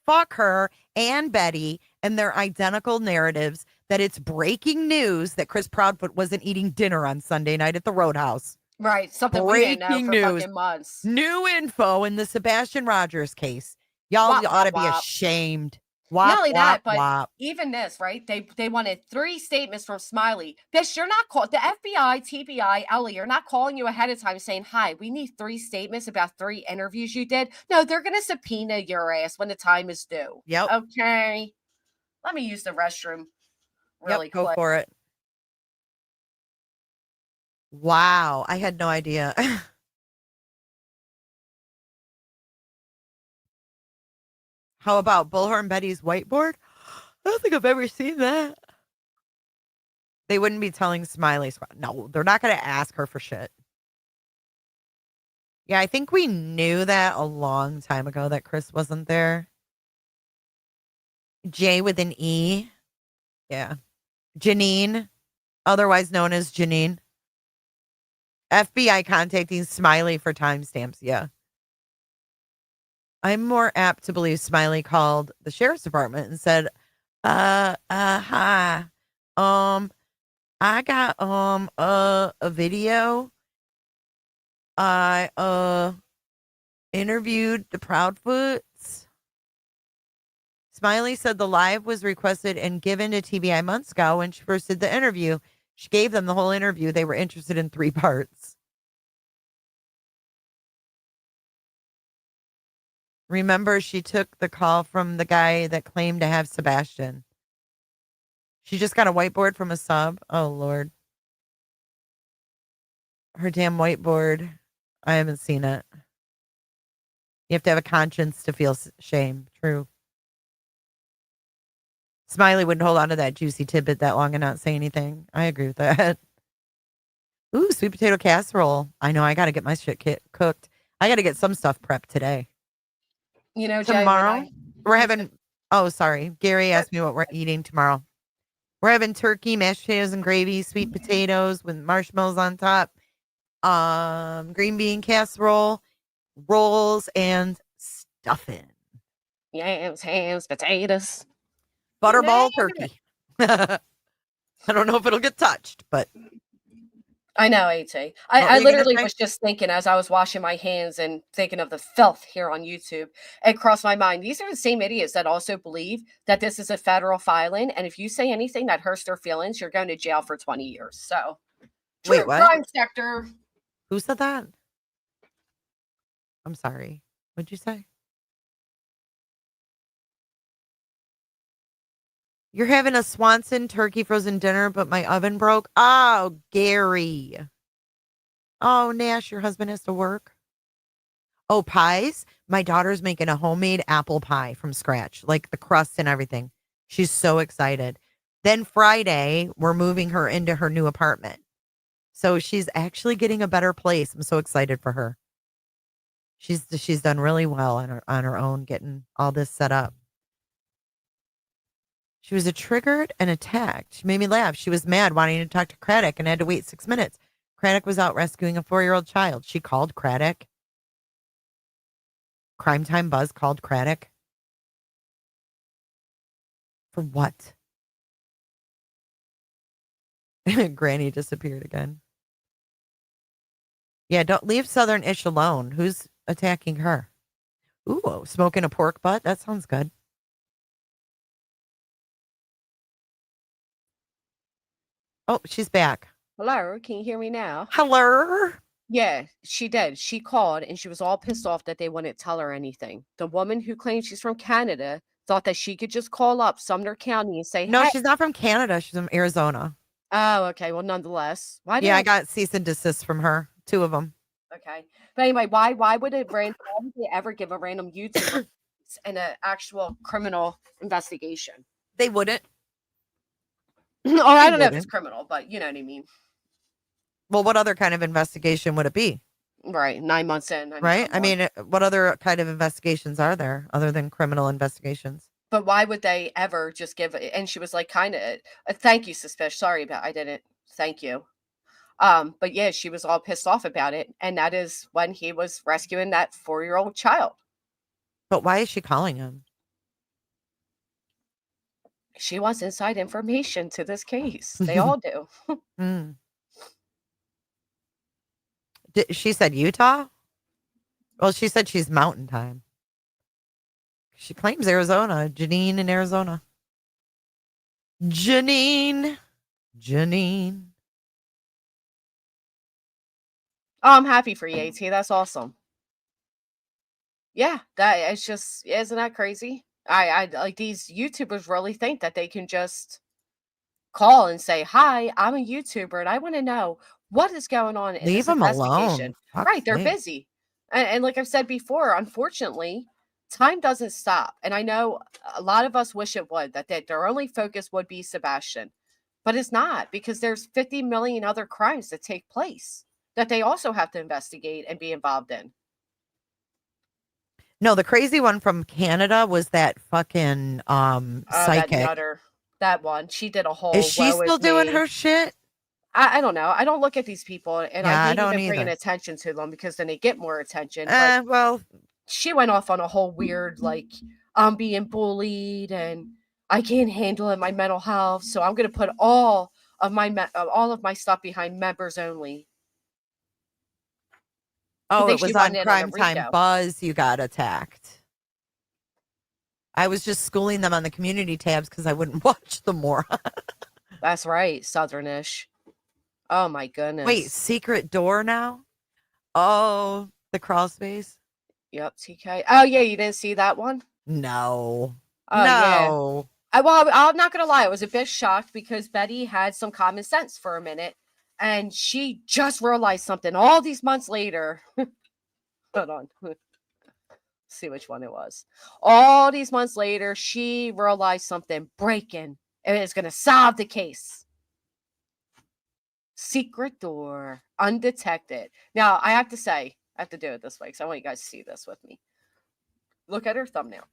B: Fuck her and Betty and their identical narratives that it's breaking news that Chris Proudfoot wasn't eating dinner on Sunday night at the Roadhouse.
A: Right. Something we didn't know
B: Breaking
A: for
B: news.
A: fucking months.
B: New info in the Sebastian Rogers case. Y'all
A: Wop,
B: ought to
A: wop,
B: be
A: wop.
B: ashamed.
A: Not
B: Wop,
A: only
B: wop,
A: that, but
B: wop.
A: even this, right? They wanted 3 statements from Smiley. Bitch, you're not called the FBI, TBI, Ellie. You're not calling you ahead of time saying, "Hi, we need 3 statements about 3 interviews you did." No, they're gonna subpoena your ass when the time is due.
B: Yep.
A: Okay. Let me use the restroom really
B: Go
A: quick.
B: for it. Wow, I had no idea. How about Bullhorn Betty's whiteboard? I don't think I've ever seen that. They wouldn't be telling Smiley. No, they're not going to ask her for shit. Yeah, I think we knew that a long time ago that Chris wasn't there. J with an E. Yeah. Janine, otherwise known as Janine. FBI contacting Smiley for timestamps. Yeah. I'm more apt to believe Smiley called the sheriff's department and said, hi. I got a video. I interviewed the Proudfoots. Smiley said the live was requested and given to TBI months ago when she first did the interview. She gave them the whole interview. They were interested in 3 parts. Remember, she took the call from the guy that claimed to have Sebastian. She just got a whiteboard from a sub. Oh, Lord. Her damn whiteboard. I haven't seen it. You have to have a conscience to feel shame. True. Smiley wouldn't hold on to that juicy tidbit that long and not say anything. I agree with that. Ooh, sweet potato casserole. I know I got to get my shit cooked. I got to get some stuff prepped today.
A: You know, Jay,
B: tomorrow we're having. Oh, sorry. Gary asked me what we're eating tomorrow. We're having turkey, mashed potatoes and gravy, sweet potatoes with marshmallows on top, green bean casserole, rolls, and stuffing.
A: Yams, hams, potatoes.
B: Butterball turkey. I don't know if it'll get touched, but
A: I know, AT. I literally was just thinking as I was washing my hands and thinking of the filth here on YouTube, it crossed my mind. These are the same idiots that also believe that this is a federal filing, and if you say anything that hurts their feelings, you're going to jail for 20 years. So,
B: wait,
A: true
B: what?
A: crime sector.
B: Who said that? I'm sorry. What'd you say? You're having a Swanson turkey frozen dinner, but my oven broke. Oh, Gary. Oh, Nash, your husband has to work. Oh, pies. My daughter's making a homemade apple pie from scratch, like the crust and everything. She's so excited. Then Friday, we're moving her into her new apartment. So she's actually getting a better place. I'm so excited for her. She's done really well on her own, getting all this set up. She was triggered and attacked. She made me laugh. She was mad, wanting to talk to Craddock and had to wait 6 minutes. Craddock was out rescuing a 4-year-old child. She called Craddock. Crime Time Buzz called Craddock. For what? Granny disappeared again. Yeah, don't leave Southern Ish alone. Who's attacking her? Ooh, smoking a pork butt? That sounds good. Oh, she's back.
A: Hello, can you hear me now?
B: Hello?
A: Yeah, she did. She called and she was all pissed off that they wouldn't tell her anything. The woman who claims she's from Canada thought that she could just call up Sumner County and say,
B: No,
A: hey.
B: she's not from Canada. She's from Arizona.
A: Oh, okay. Well, nonetheless. Why
B: I got cease and desist from her. 2 of them.
A: Okay. But anyway, why would why would they ever give a random YouTuber an actual criminal investigation?
B: They wouldn't.
A: Or I don't know if it's criminal, but you know what I mean.
B: Well, what other kind of investigation would it be?
A: Right. 9 months in.
B: Right? I mean, what other kind of investigations are there other than criminal investigations?
A: But why would they ever just give it? And she was like, kind of, thank you, Suspicious. Sorry about I didn't. Thank you. But yeah, she was all pissed off about it. And that is when he was rescuing that 4-year-old child.
B: But why is she calling him?
A: She wants inside information to this case. They all do.
B: She said Utah? Well, she said she's mountain time. She claims Arizona. Janine in Arizona. Janine.
A: Oh, I'm happy for you, AT. That's awesome. Yeah, that it's just, isn't that crazy? I like these YouTubers really think that they can just call and say, hi, I'm a YouTuber and I want to know what is going on in
B: Leave
A: this
B: them
A: investigation.
B: alone.
A: Right, they're
B: Fuck's sake.
A: busy. And like I've said before, unfortunately, time doesn't stop. And I know a lot of us wish it would, that their only focus would be Sebastian. But it's not, because there's 50 million other crimes that take place that they also have to investigate and be involved in.
B: No, the crazy one from Canada was that fucking psychic.
A: That nutter, that one. She did a whole.
B: Is she
A: woe
B: still
A: is
B: doing
A: me.
B: her shit?
A: I don't know. I don't look at these people, and
B: Yeah, I
A: I hate
B: don't
A: even bringing
B: either.
A: attention to them because then they get more attention. But
B: Well,
A: she went off on a whole weird, like, I'm being bullied and I can't handle it, my mental health, so I'm going to put all of my stuff behind members only.
B: oh,
A: think
B: it
A: she
B: was
A: went
B: on
A: in on a
B: Crime Time
A: Rico.
B: Buzz. You got attacked. I was just schooling them on the community tabs because I wouldn't watch them more.
A: That's right, Southernish. Oh my
B: Wait,
A: goodness.
B: secret door now? Oh, the crawl space?
A: Yep, TK. Oh yeah, you didn't see that one?
B: No.
A: Oh yeah.
B: No.
A: I'm not gonna lie, I was a bit shocked because Betty had some common sense for a minute, and she just realized something all these months later. Hold on. See which one it was. All these months later, she realized something breaking, and it's gonna solve the case. Secret door, undetected. Now I have to say, I have to do it this way because I want you guys to see this with me. Look at her thumbnail.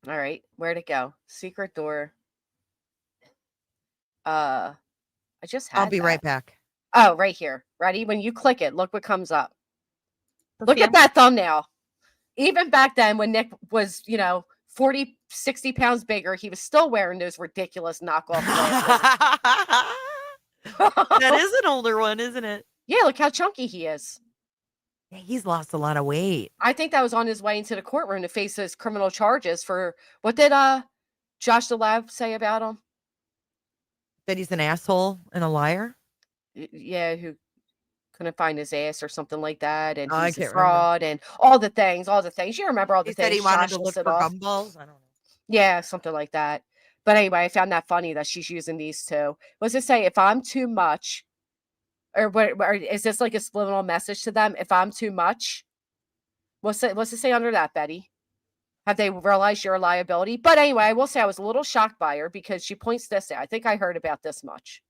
A: All right, where'd it go? Secret door. I just had
B: I'll be right
A: that.
B: back.
A: Oh, right here. Ready? When you click it, look what comes up. Look at that thumbnail. Even back then when Nick was, 40, 60 pounds bigger, he was still wearing those ridiculous knockoff glasses.
B: That is an older one, isn't it?
A: Yeah, look how chunky he is.
B: Yeah, he's lost a lot of weight.
A: I think that was on his way into the courtroom to face his criminal charges for what did Josh the Lab say about him?
B: That he's an asshole and a liar?
A: Yeah, who couldn't find his ass or something like that, and
B: Oh, I
A: he's a
B: can't
A: fraud and all the things. You remember all the
B: He
A: things.
B: said he wanted
A: Josh
B: to look
A: listed
B: for
A: off.
B: gumballs? I don't know.
A: Yeah, something like that. But anyway, I found that funny that she's using these two. What's it say? If I'm too much, or what? Or is this like a subliminal message to them? If I'm too much, what's it say under that, Betty? Have they realized you're a liability? But anyway, I will say I was a little shocked by her because she points this out. I think I heard about this much.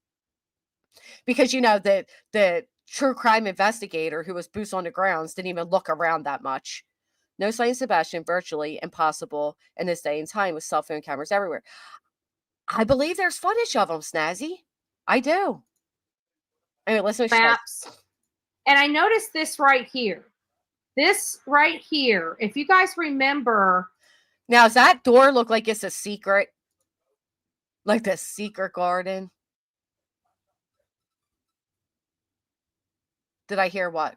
A: Because the true crime investigator who was boots on the grounds didn't even look around that much. No sign of Sebastian, virtually impossible in this day and time with cell phone cameras everywhere. I believe there's footage of him, Snazzy. I do. Anyway, listen to
G: maps. And I noticed this right here. This right here. If you guys remember.
A: Now, does that door look like it's a secret? Like the secret garden? Did I hear what?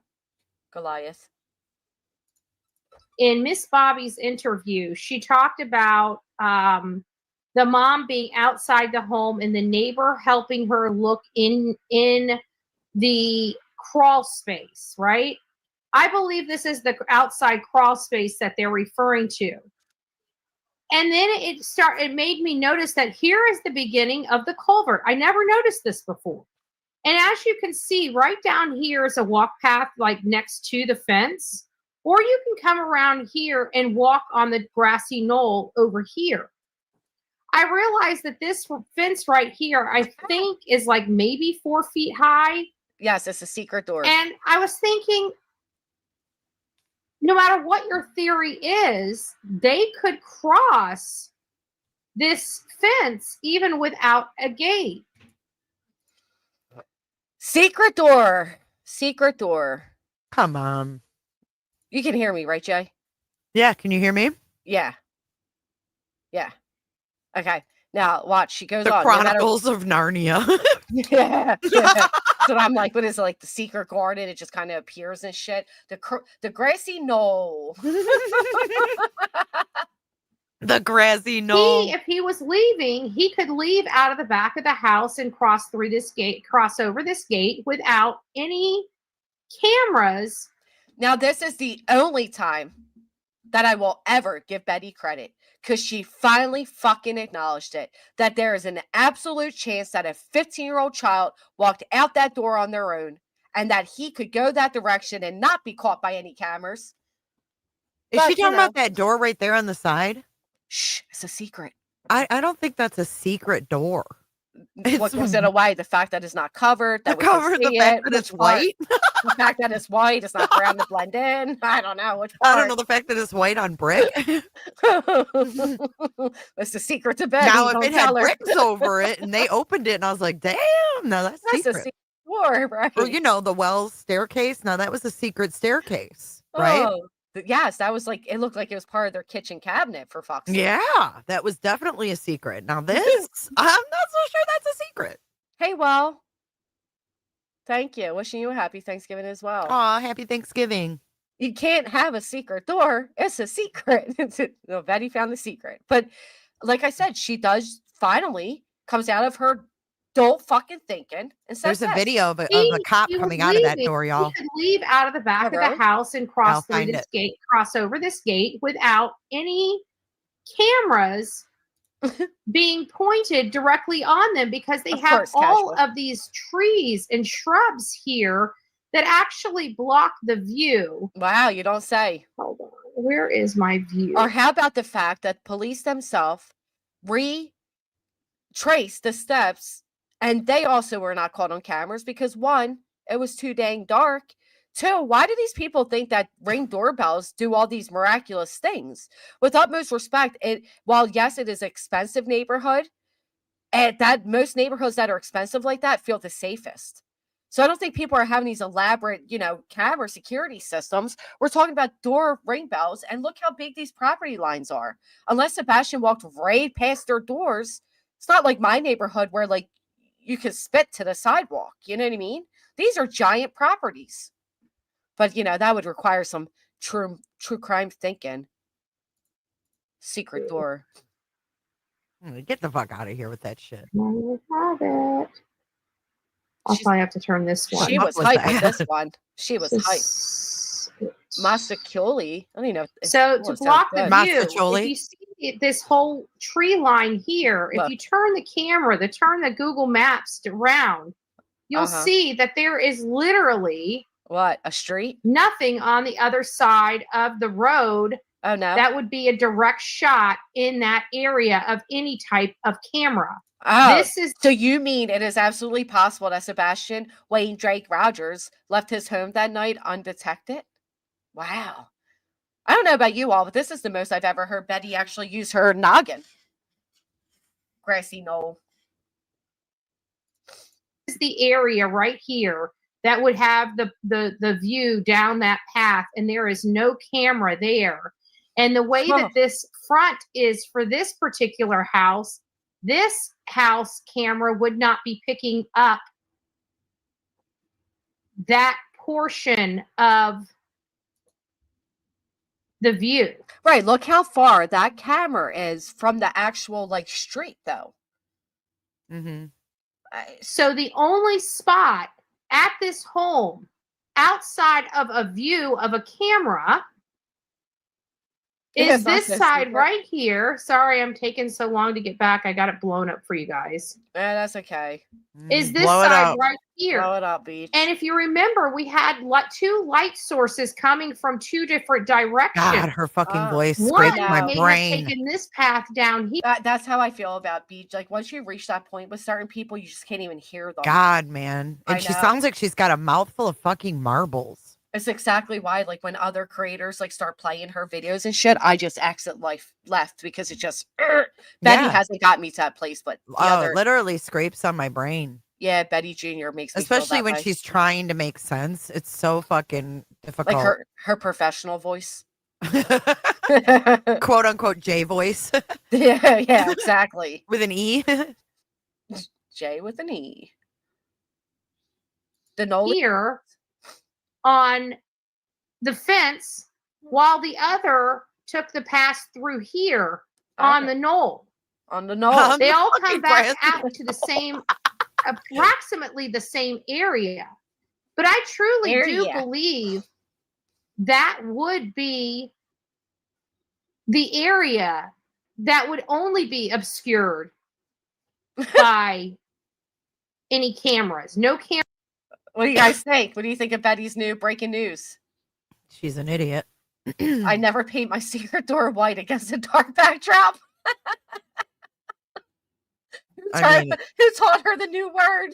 A: Goliath.
G: In Miss Bobby's interview, she talked about the mom being outside the home and the neighbor helping her look in the crawl space, right? I believe this is the outside crawl space that they're referring to. And then it made me notice that here is the beginning of the culvert. I never noticed this before. And as you can see, right down here is a walk path like next to the fence. Or you can come around here and walk on the grassy knoll over here. I realized that this fence right here, I think, is like maybe 4 feet high.
A: Yes, it's a secret door.
G: And I was thinking, no matter what your theory is, they could cross this fence even without a gate.
A: Secret door. Secret door.
B: Come on.
A: You can hear me, right, Jay?
B: Yeah, can you hear me?
A: Yeah. Yeah. Okay. Now, watch. She goes
B: the
A: on.
B: Chronicles of Narnia.
A: Yeah. Yeah. So I'm like, what is it, like the secret garden? It just kind of appears and shit. The grassy knoll.
B: The grassy knoll.
G: If he was leaving, he could leave out of the back of the house and cross over this gate without any cameras.
A: Now, this is the only time that I will ever give Betty credit because she finally fucking acknowledged it, that there is an absolute chance that a 15-year-old child walked out that door on their own and that he could go that direction and not be caught by any cameras.
B: Is she talking about that door right there on the side?
A: Shh, it's a secret.
B: I don't think that's a secret door.
A: What gives it away? The fact that it's not covered. That
B: the fact that it's white.
A: The fact that it's white. It's not brown to blend in. I don't know. Which part?
B: I don't know. The fact that it's white on brick.
A: It's the secret to Betty.
B: Now, if it had bricks over it and they opened it and I was like, damn, no, that's
A: a secret door, right?
B: Or, the Wells staircase. Now, that was a secret staircase, right?
A: Oh, yes, that was like, it looked like it was part of their kitchen cabinet, for fuck's sake.
B: Yeah, that was definitely a secret. Now this, I'm not so sure that's a secret.
A: Hey, well, thank you. Wishing you a happy Thanksgiving as well.
B: Aw, happy Thanksgiving.
A: You can't have a secret door. It's a secret. No, Betty found the secret. But like I said, she does finally comes out of her adult fucking thinking and says
B: There's a
A: this.
B: video of a cop
G: He was
B: coming out of that
G: leaving.
B: door, y'all.
G: He could leave out of the back of
A: really?
G: the house and cross
B: I'll
G: through
B: find
G: this
B: it.
G: gate, cross over this gate without any cameras being pointed directly on them, because they
A: Of
G: have
A: course,
G: all
A: casual.
G: of these trees and shrubs here that actually block the view.
A: Wow, you don't say.
G: Hold on. Where is my view?
A: Or how about the fact that police themselves retraced the steps, and they also were not caught on cameras because, one, it was too dang dark. Two, why do these people think that Ring doorbells do all these miraculous things? With utmost respect, while yes, it is an expensive neighborhood, and that most neighborhoods that are expensive like that feel the safest. So I don't think people are having these elaborate, camera security systems. We're talking about door ring bells, and look how big these property lines are. Unless Sebastian walked right past their doors, it's not like my neighborhood where like you could spit to the sidewalk. You know what I mean? These are giant properties. But that would require some true crime thinking. Secret door.
B: Get the fuck out of here with that shit.
G: I have it. I'll probably have to turn this one.
A: She was hyped with this one. She was hyped. Masaccioli. I don't even know.
G: So to block the view,
B: Masaccioli.
G: if you see this whole tree line here, if you turn the camera, turn the Google Maps around, you'll see that there is literally
A: what, a street?
G: Nothing on the other side of the road.
A: Oh no.
G: That would be a direct shot in that area of any type of camera.
A: Oh,
G: this is
A: so you mean it is absolutely possible that Sebastian Wayne Drake Rogers left his home that night undetected? Wow. I don't know about you all, but this is the most I've ever heard Betty actually use her noggin. Grassy knoll.
G: This is the area right here that would have the view down that path, and there is no camera there. And the way that this front is for this particular house, this house camera would not be picking up that portion of the view.
A: Right. Look how far that camera is from the actual street, though.
B: Mm-hmm.
G: So the only spot at this home outside of a view of a camera is this side right here. Sorry, I'm taking so long to get back. I got it blown up for you guys.
A: Yeah, that's okay.
G: Is this side right here?
A: Blow it up, Beach.
G: And if you remember, we had two light sources coming from two different directions.
B: God, her fucking voice
G: One
B: scraped my
G: may
B: brain.
G: have taken this path down here.
A: That's how I feel about Beach. Like once you reach that point with certain people, you just can't even hear them.
B: God, man. And she sounds like she's got a mouthful of fucking marbles.
A: It's exactly why, when other creators start playing her videos and shit, I just exit left because it just Betty hasn't got me to that place, but
B: literally scrapes on my brain.
A: Yeah, Betty Jr. makes me
B: especially
A: feel that
B: when
A: way.
B: she's trying to make sense. It's so fucking difficult.
A: Like her professional voice,
B: quote unquote J voice.
A: yeah, exactly.
B: With an E.
A: J with an E. The Nolan
G: here on the fence, while the other took the pass through here on the knoll.
A: On the knoll.
G: They all come back out to the same, approximately the same area. But I truly do believe that would be the area that would only be obscured by any cameras. No camera.
A: What do you guys think? What do you think of Betty's new breaking news?
B: She's an idiot.
A: I never paint my secret door white against a dark backdrop. Who taught her the new word?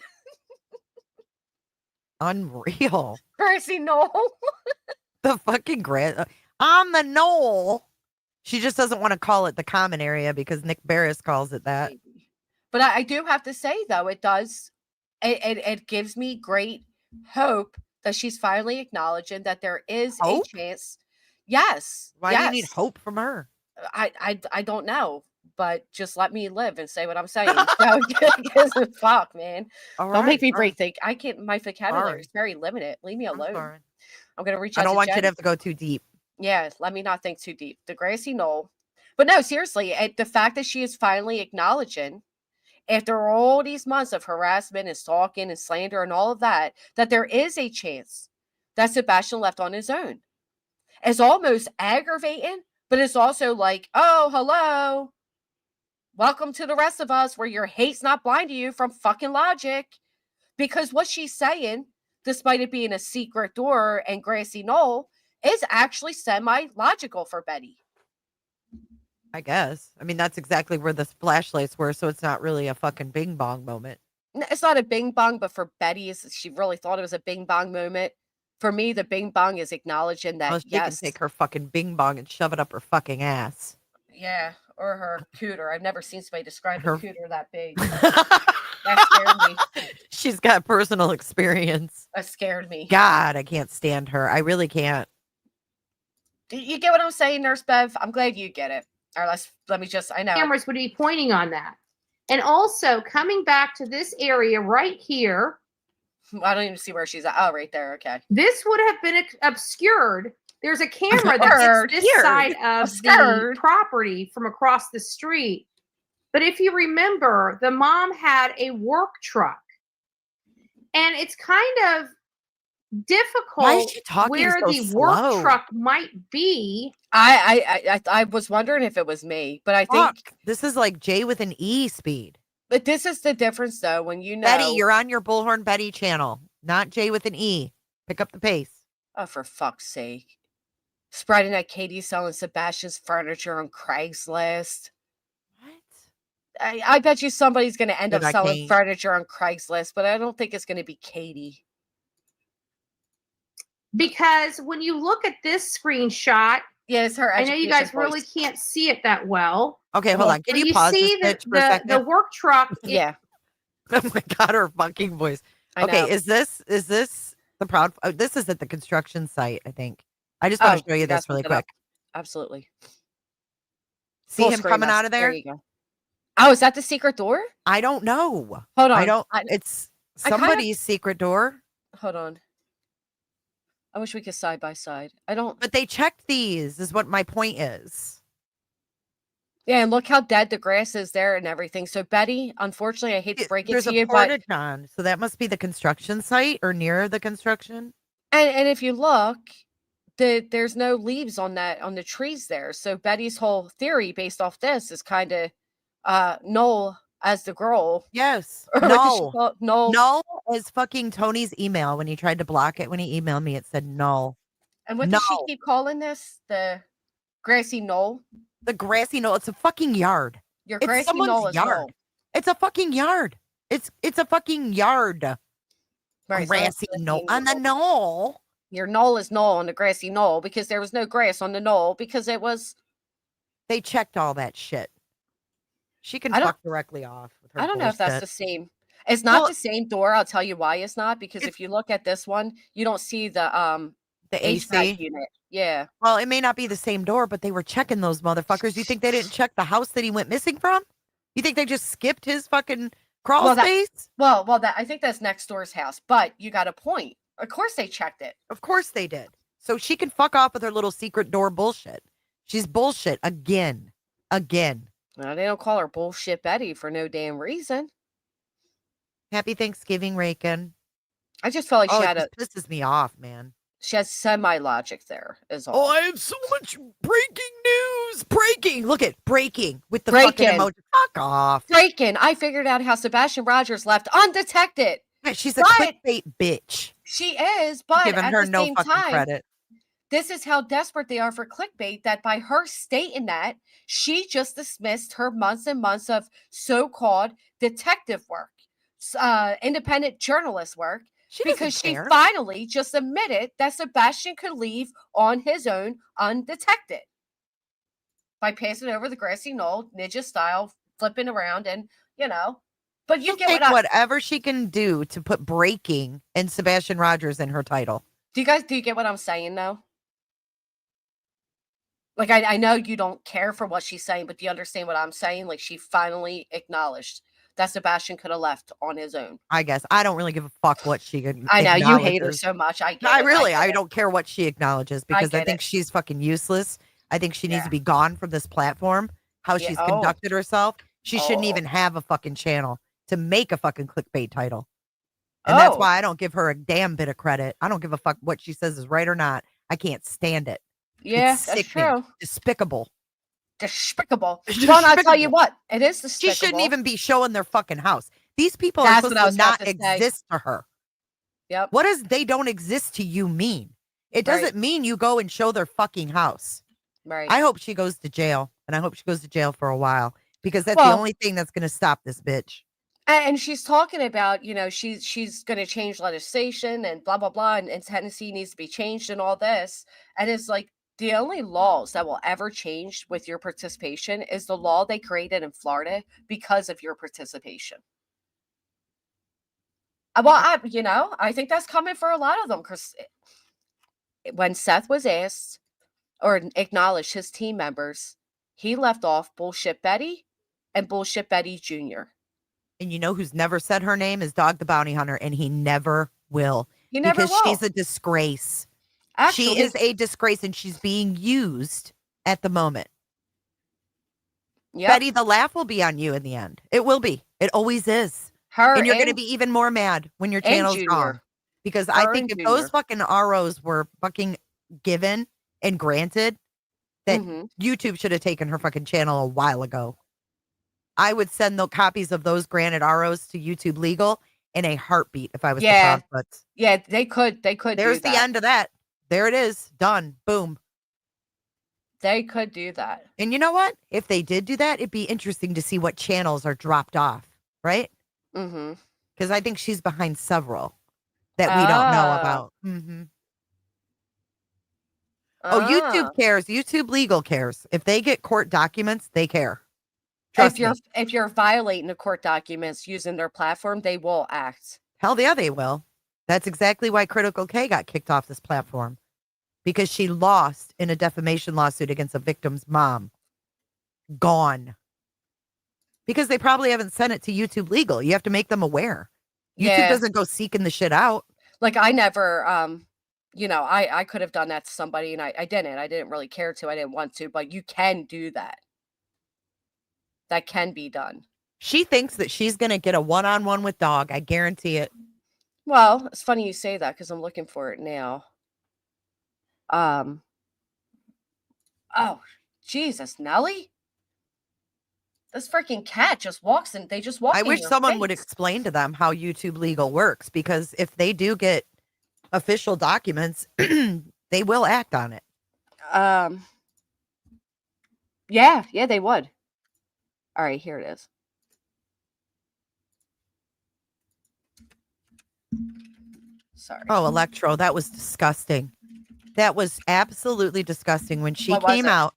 B: Unreal.
A: Grassy knoll.
B: The fucking grass on the knoll. She just doesn't want to call it the common area because Nick Barris calls it that.
A: But I do have to say, though, it does. It gives me great hope that she's finally acknowledging that there is a chance. Yes.
B: Why do you need hope from her?
A: I don't know, but just let me live and say what I'm saying. So, fuck, man. Don't make me break think. I can't. My vocabulary is very limited. Leave me alone. I'm gonna reach out.
B: I don't want
A: Jen.
B: you to have to go too deep.
A: Yeah, let me not think too deep. The grassy knoll. But no, seriously, the fact that she is finally acknowledging after all these months of harassment and stalking and slander and all of that, that there is a chance that Sebastian left on his own. It's almost aggravating, but it's also like, oh, hello. Welcome to the rest of us where your hate's not blind to you from fucking logic. Because what she's saying, despite it being a secret door and grassy knoll, is actually semi-logical for Betty.
B: I guess. I mean, that's exactly where the flashlights were, so it's not really a fucking bing bong moment.
A: It's not a bing bong, but for Betty, she really thought it was a bing bong moment. For me, the bing bong is acknowledging that,
B: Well, she can take her fucking bing bong and shove it up her fucking ass.
A: Yeah, or her cooter. I've never seen somebody describe a cooter that big. That scared me.
B: She's got personal experience.
A: That scared me.
B: God, I can't stand her. I really can't.
A: You get what I'm saying, Nurse Bev? I'm glad you get it. Or let me just, I know.
G: Cameras would be pointing on that. And also coming back to this area right here.
A: I don't even see where she's at. Oh, right there. Okay.
G: This would have been obscured. There's a camera that's this side of the property from across the street. But if you remember, the mom had a work truck. And it's kind of difficult where
B: so
G: the
B: slow?
G: work truck might be.
A: I was wondering if it was me, but I think
B: this is like J with an E speed.
A: But this is the difference, though, when you know
B: Betty, you're on your Bullhorn Betty channel, not J with an E. Pick up the pace.
A: Oh, for fuck's sake! Spreading that Katie's selling Sebastian's furniture on Craigslist. What? I bet you somebody's going to end up selling furniture on Craigslist, but I don't think it's going to be Katie.
G: Because when you look at this screenshot,
A: yeah, it's her.
G: I know you guys really can't see it that well.
B: Okay, hold on. Can you pause this bitch for a second?
G: The work truck?
A: Yeah.
B: Oh my God, her fucking voice. Okay, is this the proud? Oh, this is at the construction site, I think. I just want to show you this really quick.
A: Absolutely.
B: See him coming out of there?
A: There you go. Oh, is that the secret door?
B: I don't know.
A: Hold on.
B: I don't. It's somebody's secret door.
A: Hold on. I wish we could side by side. I don't.
B: But they checked these, is what my point is.
A: Yeah, and look how dead the grass is there and everything. So, Betty, unfortunately, I hate to break it to you, but
B: so that must be the construction site or near the construction.
A: And if you look, there's no leaves on the trees there. So Betty's whole theory based off this is kind of null as the girl.
B: Yes.
A: Null.
B: Null is fucking Tony's email when he tried to block it. When he emailed me, it said null.
A: And what does she keep calling this? The grassy knoll?
B: The grassy knoll. It's a fucking yard.
A: Your grassy knoll is
B: yard. It's a fucking yard. It's a fucking yard.
A: Right,
B: grassy knoll. On the knoll.
A: Your knoll is knoll on the grassy knoll because there was no grass on the knoll because it was.
B: They checked all that shit. She can fuck directly off with her.
A: I don't know if that's the same. It's not the same door. I'll tell you why it's not. Because if you look at this one, you don't see the
B: AC
A: HVAC unit. Yeah.
B: Well, it may not be the same door, but they were checking those motherfuckers. You think they didn't check the house that he went missing from? You think they just skipped his fucking crawl space?
A: I think that's next door's house. But you got a point. Of course they checked it.
B: Of course they did. So she can fuck off with her little secret door bullshit. She's bullshit again.
A: Well, they don't call her bullshit Betty for no damn reason.
B: Happy Thanksgiving, Raken.
A: I just felt like she had
B: pisses me off, man.
A: She has semi-logic there, is all.
B: Oh, I have so much breaking news. Breaking. Look at breaking with the fucking emoji. Fuck off.
A: Breaking. I figured out how Sebastian Rogers left undetected.
B: Yeah, she's a clickbait bitch.
A: She is, but
B: giving
A: at
B: her
A: the
B: no
A: same
B: fucking
A: time,
B: credit.
A: This is how desperate they are for clickbait that by her stating that, she just dismissed her months and months of so-called detective work, independent journalist work, because she finally just admitted that Sebastian could leave on his own undetected by passing over the grassy knoll, ninja style, flipping around, and But you get
B: whatever she can do to put breaking and Sebastian Rogers in her title.
A: Do you get what I'm saying though? Like I know you don't care for what she's saying, but do you understand what I'm saying? Like she finally acknowledged that Sebastian could have left on his own.
B: I guess I don't really give a fuck what she could.
A: I know you hate her so much. I
B: don't care what she acknowledges because I think she's fucking useless. I think she needs to be gone from this platform. How she's conducted herself. She shouldn't even have a fucking channel to make a fucking clickbait title. And that's why I don't give her a damn bit of credit. I don't give a fuck what she says is right or not. I can't stand it.
A: Yeah,
B: It's
A: that's
B: sickening.
A: true.
B: Despicable.
A: Despicable. Well, I tell you what, it is despicable.
B: She shouldn't even be showing their fucking house. These people
A: That's
B: are supposed
A: what I
B: to
A: was about
B: not
A: to say.
B: exist to her.
A: Yep.
B: What does they don't exist to you mean? It doesn't mean you go and show their fucking house.
A: Right.
B: I hope she goes to jail, and I hope she goes to jail for a while because that's the only thing that's going to stop this bitch.
A: And she's talking about, she's going to change legislation and blah, blah, blah. And Tennessee needs to be changed and all this. And it's like the only laws that will ever change with your participation is the law they created in Florida because of your participation. Well, I think that's coming for a lot of them because when Seth was asked or acknowledged his team members, he left off Bullshit Betty and Bullshit Betty Jr.
B: And you know who's never said her name is Dog the Bounty Hunter, and he never will.
A: He never
B: because
A: will.
B: she's a disgrace.
A: Actually,
B: she is a disgrace, and she's being used at the moment.
A: Yep.
B: Betty, the laugh will be on you in the end. It will be. It always is. And you're going to be even more mad when your channel's gone. Because I think if those fucking ROs were fucking given and granted, that YouTube should have taken her fucking channel a while ago. I would send the copies of those granted ROs to YouTube Legal in a heartbeat if I was the prospects.
A: Yeah, they could.
B: There's the end of that. There it is. Done. Boom.
A: They could do that.
B: And you know what? If they did do that, it'd be interesting to see what channels are dropped off, right?
A: Mm-hmm.
B: Because I think she's behind several that we don't know about. Mm-hmm. Oh, YouTube cares. YouTube Legal cares. If they get court documents, they care. Trust me.
A: If you're violating the court documents using their platform, they will act.
B: Hell yeah, they will. That's exactly why Critical K got kicked off this platform. Because she lost in a defamation lawsuit against a victim's mom. Gone. Because they probably haven't sent it to YouTube Legal. You have to make them aware. YouTube doesn't go seeking the shit out.
A: Like I never, I could have done that to somebody and I didn't. I didn't really care to. I didn't want to, but you can do that. That can be done.
B: She thinks that she's going to get a one-on-one with Dog. I guarantee it.
A: Well, it's funny you say that because I'm looking for it now. Oh, Jesus, Nelly. This freaking cat just walks in. They just walk.
B: I wish someone would explain to them how YouTube Legal works, because if they do get official documents, they will act on it.
A: Yeah, they would. All right, here it is. Sorry.
B: Oh, Electro, that was disgusting. That was absolutely disgusting when she came out.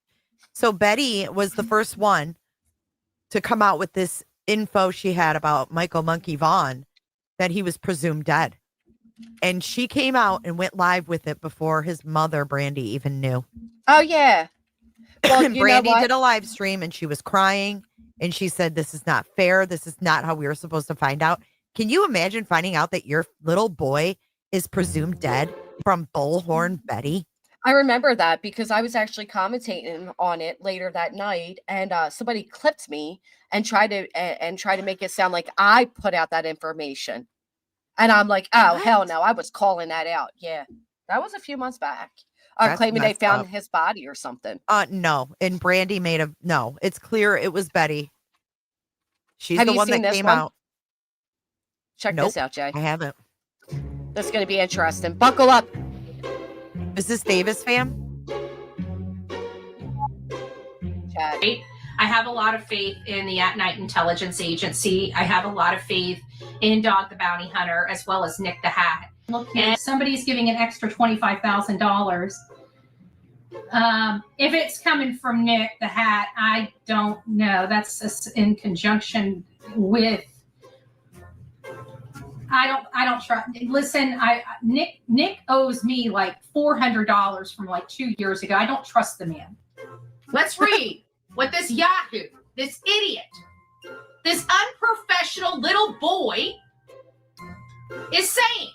B: So Betty was the first one to come out with this info she had about Michael Monkey Vaughn, that he was presumed dead. And she came out and went live with it before his mother, Brandy, even knew.
A: Oh, yeah. Well,
B: and Brandy did a live stream and she was crying and she said, this is not fair. This is not how we were supposed to find out. Can you imagine finding out that your little boy is presumed dead from Bullhorn Betty?
A: I remember that because I was actually commentating on it later that night, and somebody clipped me and tried to make it sound like I put out that information. And I'm like, oh, hell no, I was calling that out. Yeah, that was a few months back. Claiming they found his body or something.
B: No, and Brandy no. It's clear it was Betty. She's
A: Have
B: the
A: you
B: one
A: seen
B: that
A: this
B: came
A: one?
B: out.
A: Check
B: Nope,
A: this out, Jay.
B: I haven't.
A: This is going to be interesting. Buckle up.
B: Is this Davis fam?
G: I have a lot of faith in the At Night Intelligence Agency. I have a lot of faith in Dog the Bounty Hunter, as well as Nick the Hat. Look, and somebody's giving an extra $25,000. If it's coming from Nick the Hat, I don't know. That's in conjunction with. I don't trust. Listen, Nick owes me like $400 from like 2 years ago. I don't trust the man. Let's read what this Yahoo, this idiot, this unprofessional little boy is saying.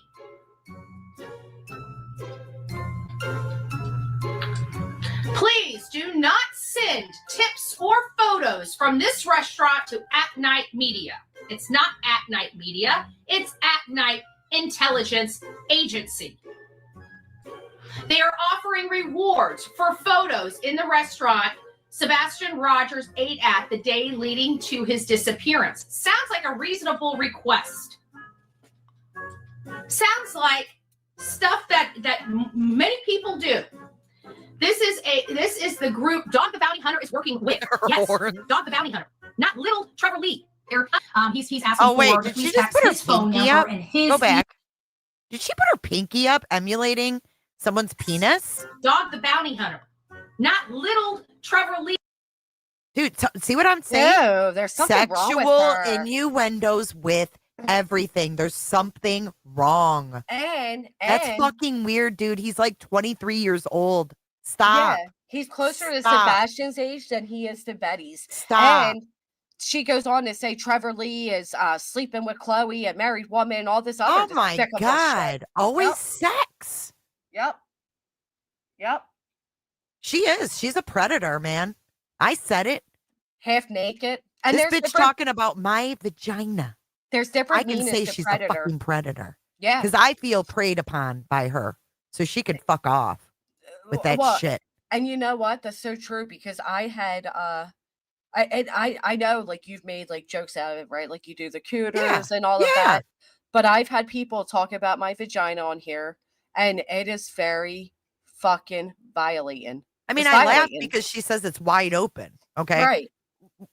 G: Please do not send tips or photos from
H: from this restaurant to At Night Media. It's not At Night Media, it's At Night Intelligence Agency. They are offering rewards for photos in the restaurant Sebastian Rogers ate at the day leading to his disappearance. Sounds like a reasonable request. Sounds like stuff that many people do. This is the group Dog the Bounty Hunter is working with. Yes, Dog the Bounty Hunter, not little Trevor Lee. He's asking
B: Oh wait,
H: for
B: did
H: the
B: she
H: police
B: just
H: text
B: put her
H: his phone
B: pinky
H: number
B: up?
H: and his
B: Go back. Did she put her pinky up, emulating someone's penis?
H: Dog the Bounty Hunter, not little Trevor Lee.
B: Dude, see what I'm saying?
A: No, there's something wrong with
B: Sexual
A: her.
B: innuendos with everything. There's something wrong.
A: And
B: That's fucking weird, dude. He's like 23 years old. Stop.
A: Yeah, he's closer to
B: Stop.
A: Sebastian's age than he is to Betty's.
B: Stop.
A: And she goes on to say Trevor Lee is sleeping with Chloe, a married woman, all this other
B: Oh my
A: despicable
B: God.
A: shit.
B: Always
A: Yep.
B: sex.
A: Yep.
B: She is. She's a predator, man. I said it.
A: Half naked. And
B: This
A: there's
B: bitch
A: different,
B: talking about my vagina.
A: there's different
B: I can
A: meanings
B: say
A: to
B: she's
A: predator.
B: a fucking predator.
A: Yeah.
B: Because I feel preyed upon by her. So she could fuck off with that
A: Well,
B: shit.
A: And you know what? That's so true because I had I know like you've made like jokes out of it, right? Like you do the cooters and all of that. But I've had people talk about my vagina on here and it is very fucking violating.
B: I mean,
A: It's
B: I laugh
A: violating.
B: because she says it's wide open. Okay.
A: Right.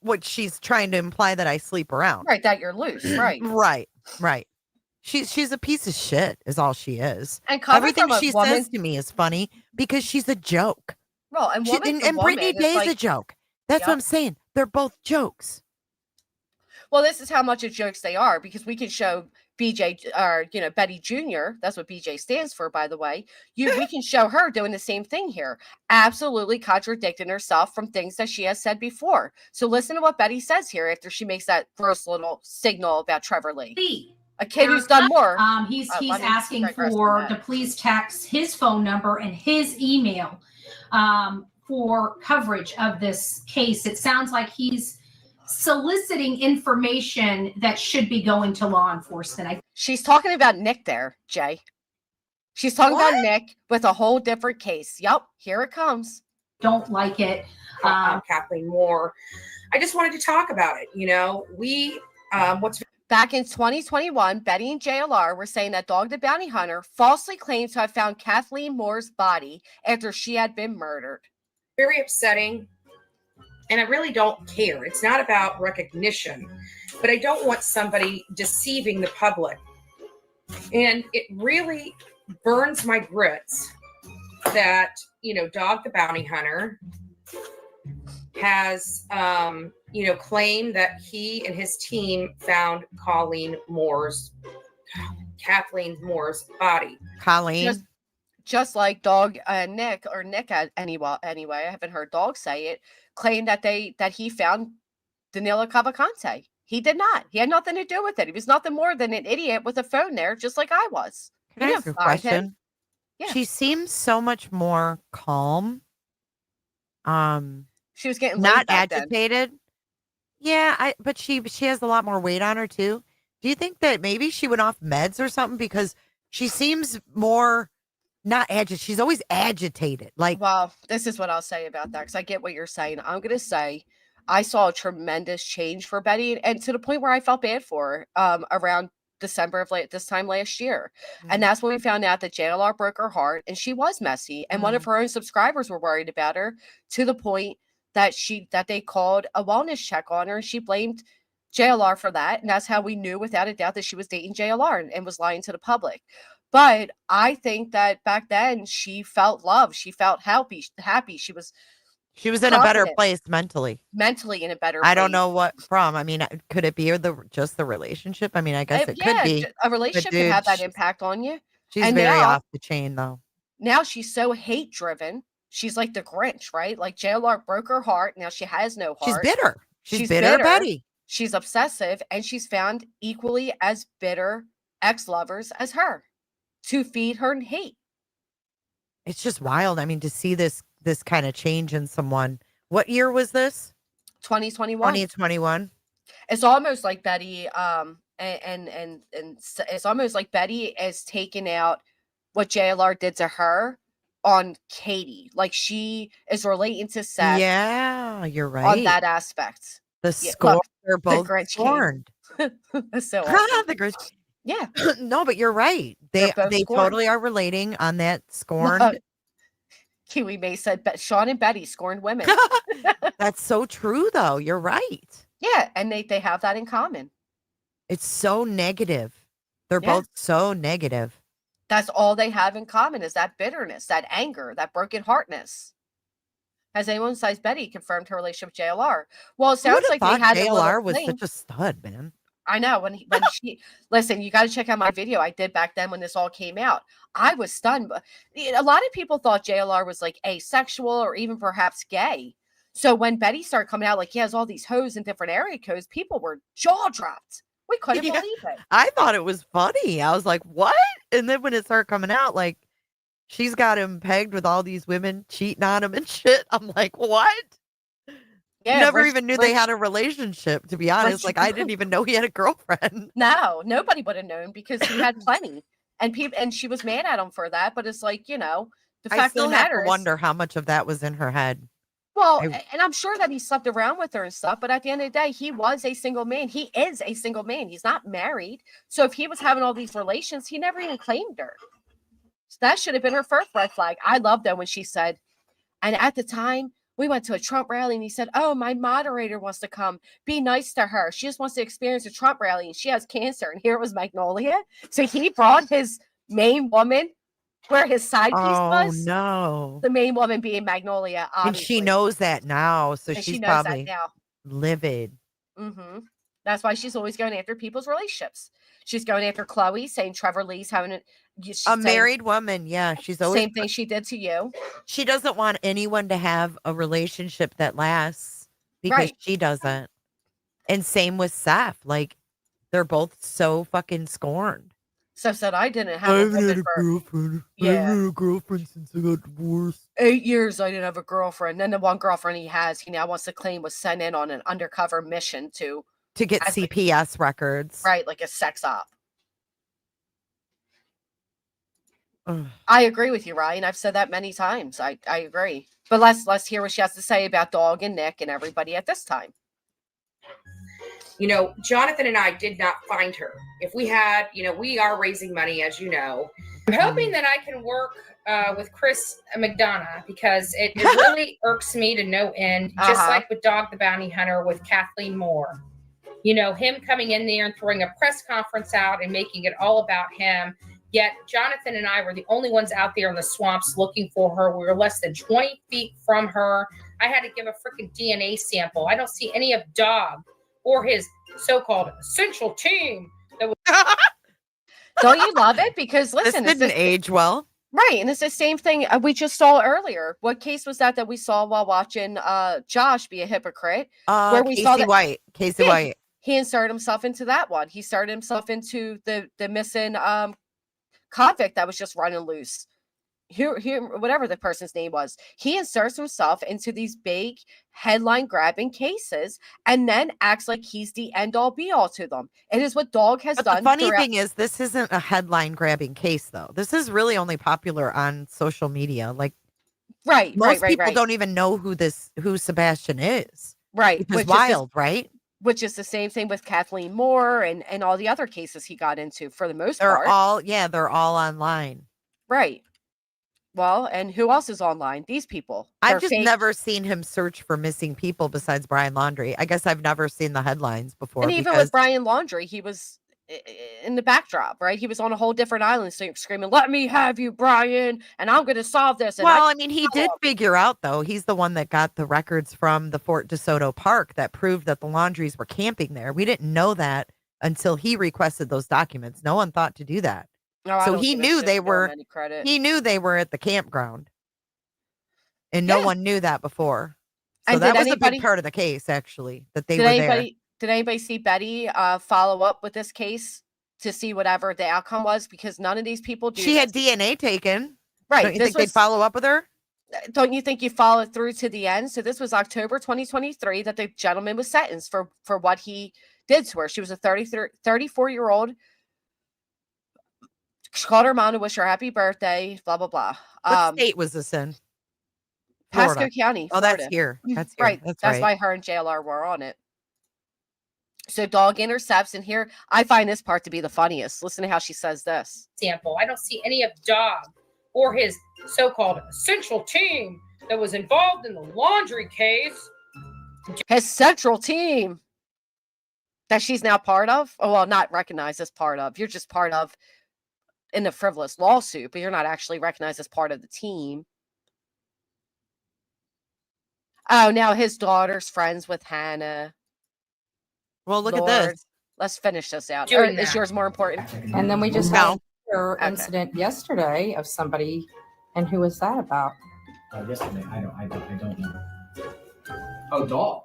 B: Which she's trying to imply that I sleep around.
A: Right, that you're loose, right.
B: Right. She's a piece of shit, is all she is.
A: And coming
B: Everything
A: from a
B: she
A: woman-
B: says to me is funny because she's a joke.
A: Well, and
B: She,
A: woman to
B: and Brittany
A: woman is
B: Day's a
A: like-
B: joke. That's what
A: Yep.
B: I'm saying. They're both jokes.
A: Well, this is how much of jokes they are because we can show BJ or Betty Jr. That's what BJ stands for, by the way. We can show her doing the same thing here, absolutely contradicting herself from things that she has said before. So listen to what Betty says here after she makes that gross little signal about Trevor Lee, a kid who's done more.
H: He's
A: let me
H: asking
A: digress
H: for
A: on
H: to
A: that.
H: please text his phone number and his email for coverage of this case. It sounds like he's soliciting information that should be going to law enforcement.
A: She's talking about Nick there, Jay. She's talking about Nick with a whole different case. Yep, here it comes.
H: Don't like it.
N: Kathleen Moore. I just wanted to talk about it. What's
A: Back in 2021, Betty and JLR were saying that Dog the Bounty Hunter falsely claimed to have found Kathleen Moore's body after she had been murdered.
N: very upsetting, and I really don't care. It's not about recognition, but I don't want somebody deceiving the public. And it really burns my grits that, Dog the Bounty Hunter has, claimed that he and his team found Kathleen Moore's body.
B: Colleen.
A: Just like Dog Nick anyway, I haven't heard Dog say it, claimed that he found Danilo Cavalcante. He did not. He had nothing to do with it. He was nothing more than an idiot with a phone there, just like I was.
B: Can I ask a question?
A: Yeah.
B: She seems so much more calm.
A: She was getting
B: not
A: laid back then.
B: agitated. Yeah, but she has a lot more weight on her too. Do you think that maybe she went off meds or something? Because she seems more not agitated. She's always agitated.
A: Well, this is what I'll say about that because I get what you're saying. I'm gonna say I saw a tremendous change for Betty, and to the point where I felt bad for her around December of this time last year. And that's when we found out that JLR broke her heart and she was messy. And one of her own subscribers were worried about her to the point that they called a wellness check on her and she blamed JLR for that. And that's how we knew without a doubt that she was dating JLR and was lying to the public. But I think that back then she felt love. She felt happy. She was
B: in a better
A: confident.
B: place mentally.
A: Mentally in a better place.
B: I don't know what from. I mean, could it be just the relationship? I mean, I guess it could be.
A: A relationship can have that impact on you.
B: She's
A: And
B: very
A: now-
B: off the chain, though.
A: Now she's so hate driven. She's like the Grinch, right? Like JLR broke her heart. Now she has no
B: She's
A: heart.
B: bitter. She's bitter, Betty.
A: She's obsessive, and she's found equally as bitter ex-lovers as her to feed her hate.
B: It's just wild. I mean, to see this kind of change in someone. What year was this?
A: 2021.
B: 2021.
A: It's almost like Betty, it's almost like Betty is taking out what JLR did to her on Katie. Like she is relating to Seth.
B: Yeah, you're
A: On
B: right.
A: that aspect.
B: The
A: Yeah,
B: score,
A: look,
B: they're
A: the
B: both
A: Grinch
B: scorned.
A: That's so awesome.
B: The Grinch.
A: Yeah.
B: No, but you're right.
A: They're both
B: They
A: scorned.
B: totally are relating on that scorned.
A: Look, Kiwi May said, Sean and Betty scorned women.
B: That's so true, though. You're right.
A: Yeah, and they have that in common.
B: It's so negative. They're
A: Yeah.
B: both so negative.
A: That's all they have in common is that bitterness, that anger, that broken heartness. Has anyone besides Betty confirmed her relationship with JLR? Well, it sounds like they had
B: JLR
A: a
B: was
A: little
B: such a stud, man.
A: I know when she listen, you got to check out my video I did back then when this all came out. I was stunned. But a lot of people thought JLR was like asexual or even perhaps gay. So when Betty started coming out, like he has all these hoes in different area codes, people were jaw dropped. We couldn't believe it.
B: I thought it was funny. I was like, what? And then when it started coming out, like she's got him pegged with all these women cheating on him and shit. I'm like, what?
A: Yeah,
B: Never even knew they had a relationship, to be honest. Like I didn't even know he had a girlfriend.
A: No, nobody would have known because he had plenty. And she was mad at him for that. But it's like, the
B: I
A: fact
B: still
A: of the
B: have
A: matter
B: to
A: is,
B: wonder how much of that was in her head.
A: well, and I'm sure that he slept around with her and stuff, but at the end of the day, he was a single man. He is a single man. He's not married. So if he was having all these relations, he never even claimed her. So that should have been her first red flag. I love that when she said, and at the time, we went to a Trump rally and he said, oh, my moderator wants to come. Be nice to her. She just wants to experience a Trump rally and she has cancer. And here it was Magnolia. So he brought his main woman where his side piece was.
B: Oh no.
A: The main woman being Magnolia, obviously.
B: And she knows that now. So
A: And
B: she's
A: she knows that
B: probably
A: now.
B: livid.
A: Mm-hmm. That's why she's always going after people's relationships. She's going after Chloe, saying Trevor Lee's having
B: A married woman. Yeah. She's always
A: same thing she did to you.
B: She doesn't want anyone to have a relationship that lasts because
A: Right.
B: she doesn't. And same with Seth. Like they're both so fucking scorned.
A: So said I didn't have a woman for
B: girlfriend. I
A: Yeah.
B: haven't had a girlfriend since I got divorced.
A: 8 years. I didn't have a girlfriend. Then the one girlfriend he has, he now wants to claim was sent in on an undercover mission to
B: get
A: as a-
B: CPS records.
A: right, like a sex op.
B: Ugh.
A: I agree with you, Ryan. I've said that many times. I agree. But let's hear what she has to say about Dog and Nick and everybody at this time.
F: Jonathan and I did not find her. If we had, we are raising money, as you know. I'm hoping that I can work with Chris McDonough because it really irks me to no end, just like with Dog the Bounty Hunter with Kathleen Moore. Him coming in there and throwing a press conference out and making it all about him. Yet Jonathan and I were the only ones out there in the swamps looking for her. We were less than 20 feet from her. I had to give a freaking DNA sample. I don't see any of Dog or his so-called essential team. That was
A: Don't you love it? Because listen,
B: This didn't age well.
A: Right, and it's the same thing we just saw earlier. What case was that we saw while watching Josh be a hypocrite? Where we
B: Casey
A: saw that
B: White. Casey
A: Yeah,
B: White.
A: He inserted himself into that one. He started himself into the missing convict that was just running loose. Here, whatever the person's name was, he inserts himself into these big headline grabbing cases and then acts like he's the end all be all to them. It is what Dog has
B: But
A: done.
B: the funny
A: throughout-
B: thing is, this isn't a headline grabbing case, though. This is really only popular on social media. Like,
A: right,
B: most
A: right,
B: people
A: right.
B: don't even know who Sebastian is.
A: Right,
B: Which is
A: which is
B: wild, right?
A: Which is the same thing with Kathleen Moore and all the other cases he got into for the most
B: They're
A: part.
B: they're all online.
A: Right. Well, and who else is online? These people.
B: I've
A: They're
B: just
A: fake.
B: never seen him search for missing people besides Brian Laundrie. I guess I've never seen the headlines before.
A: And even
B: because
A: with Brian Laundrie, he was in the backdrop, right? He was on a whole different island screaming, "Let me have you, Brian, and I'm going to solve this." And
B: Well, I mean, he did figure out, though. He's the one that got the records from the Fort DeSoto Park that proved that the Laundries were camping there. We didn't know that until he requested those documents. No one thought to do that.
A: No, I
B: So
A: don't
B: he
A: give a
B: knew
A: shit
B: they
A: to give him
B: were.
A: any credit.
B: He knew they were at the campground, and no
A: Yeah.
B: one knew that before. So
A: And
B: that
A: did
B: was a
A: anybody-
B: big part of the case, actually, that they
A: Did
B: were
A: anybody see Betty follow up with this case to see whatever the outcome was? Because none of these people do.
B: there. She had
A: this.
B: DNA taken.
A: Right.
B: Don't you
A: this
B: think they'd
A: was
B: follow up with her?
A: Don't you think you followed through to the end? So this was October 2023 that the gentleman was sentenced for what he did to her. She was a 34-year-old. She called her mom to wish her happy birthday, blah, blah, blah.
B: What state was this in?
A: Pasco
B: Florida.
A: County,
B: Oh,
A: Florida.
B: that's here. That's here.
A: Right. That's
B: right.
A: why her and JLR were on it. So dog intercepts, and here I find this part to be the funniest. Listen to how she says this.
F: Example, I don't see any of Dog or his so-called essential team that was involved in the laundry case.
A: His central team that she's now part of. Oh, well, not recognized as part of. You're just part of in the frivolous lawsuit, but you're not actually recognized as part of the team. Oh, now his daughter's friends with Hannah.
B: Well, look
A: Lord,
B: at this.
A: Let's finish this out. Or is yours more important?
L: And then we just had another incident yesterday of somebody, and who was that about?
S: Yesterday, I don't know. Oh, dog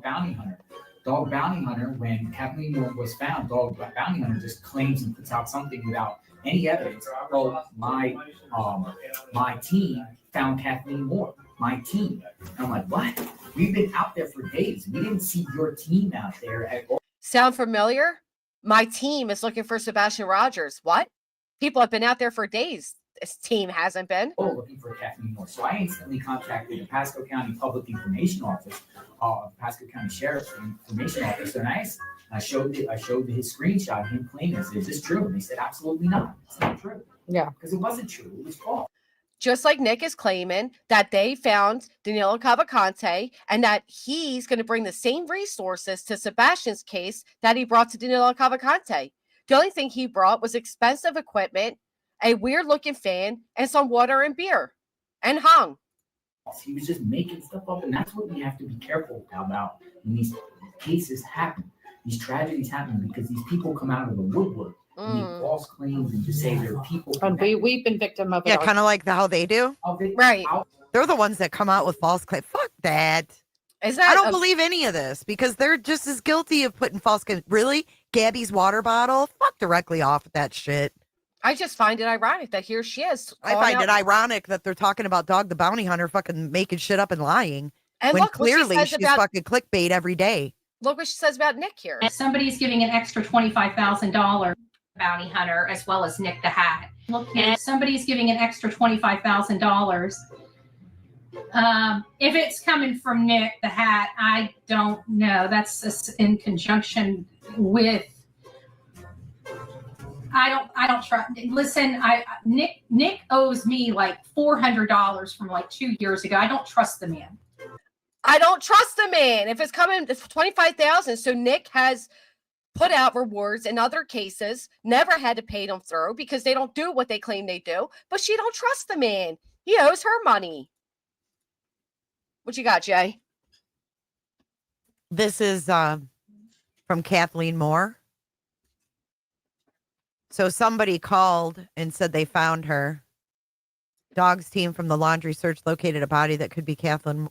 S: bounty hunter. Dog bounty hunter. When Kathleen Moore was found, dog bounty hunter just claims and puts out something without any evidence. Oh, my team found Kathleen Moore. My team. And I'm like, what? We've been out there for days. We didn't see your team out there at all.
A: Sound familiar? My team is looking for Sebastian Rogers. What? People have been out there for days. This team hasn't been.
S: Oh, looking for Kathleen Moore. So I instantly contacted the Pasco County Public Information Office, Pasco County Sheriff's Information Office, and I showed his screenshot of him claiming, I said, is this true? And they said, absolutely not. It's not true.
L: Yeah.
S: Because it wasn't true. It was false.
A: Just like Nick is claiming that they found Danilo Cavalcante and that he's going to bring the same resources to Sebastian's case that he brought to Danilo Cavalcante. The only thing he brought was expensive equipment, a weird-looking fan, and some water and beer, and hung.
S: He was just making stuff up, and that's what we have to be careful about when these cases happen. These tragedies happen because these people come out of the woodwork and make false claims and just say they're people.
L: And we've been victim of it.
B: Yeah, kind of like how they do.
A: Right.
B: They're the ones that come out with false claims. Fuck that.
A: Is that
B: I don't believe any of this because they're just as guilty of putting false claims. Really? Gabby's water bottle? Fuck directly off with that shit.
A: I just find it ironic that here she is.
B: I find it ironic that they're talking about Dog the Bounty Hunter fucking making shit up and lying.
A: And
B: when
A: look what she
B: clearly
A: says
B: she's
A: about-
B: fucking clickbait every day.
A: Look what she says about Nick here.
H: And somebody's giving an extra $25,000 bounty hunter as well as Nick the Hat. And somebody's giving an extra $25,000. If it's coming from Nick the Hat, I don't know. That's in conjunction with. I don't trust. Listen, Nick owes me like $400 from like 2 years ago. I don't trust the man.
A: I don't trust the man. If it's coming, it's 25,000. So Nick has put out rewards in other cases, never had to pay them through because they don't do what they claim they do. But she don't trust the man. He owes her money. What you got, Jay?
B: This is from Kathleen Moore. So somebody called and said they found her. Dog's team from the laundry search located a body that could be Kathleen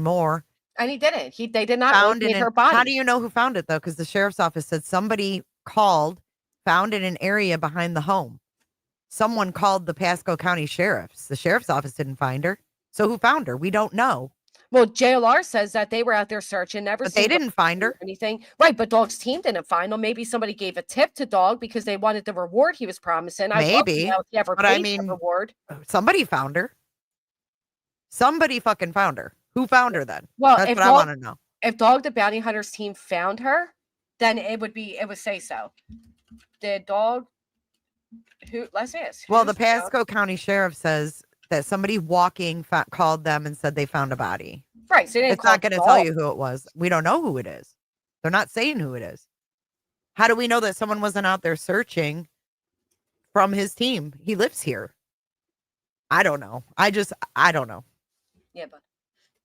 B: Moore.
A: And he didn't. They did not
B: Found
A: locate
B: in
A: her body.
B: How do you know who found it though? Because the sheriff's office said somebody called, found in an area behind the home. Someone called the Pasco County Sheriff's. The sheriff's office didn't find her. So who found her? We don't know.
A: Well, JLR says that they were out there searching,
B: But they didn't find her.
A: Anything. Right, but Dog's team didn't find them. Maybe somebody gave a tip to Dog because they wanted the reward he was promising.
B: Maybe.
A: If he ever
B: But
A: paid
B: I mean,
A: the reward.
B: Somebody found her. Somebody fucking found her. Who found her then?
A: Well,
B: that's
A: if
B: what I want to know.
A: If Dog the Bounty Hunter's team found her, then it would say so. Did Dog who let's ask.
B: Well, the Pasco County Sheriff says that somebody walking called them and said they found a body.
A: Right. So
B: it's not going to tell you who it was. We don't know who it is. They're not saying who it is. How do we know that someone wasn't out there searching from his team? He lives here. I don't know. I don't know.
A: Yeah, but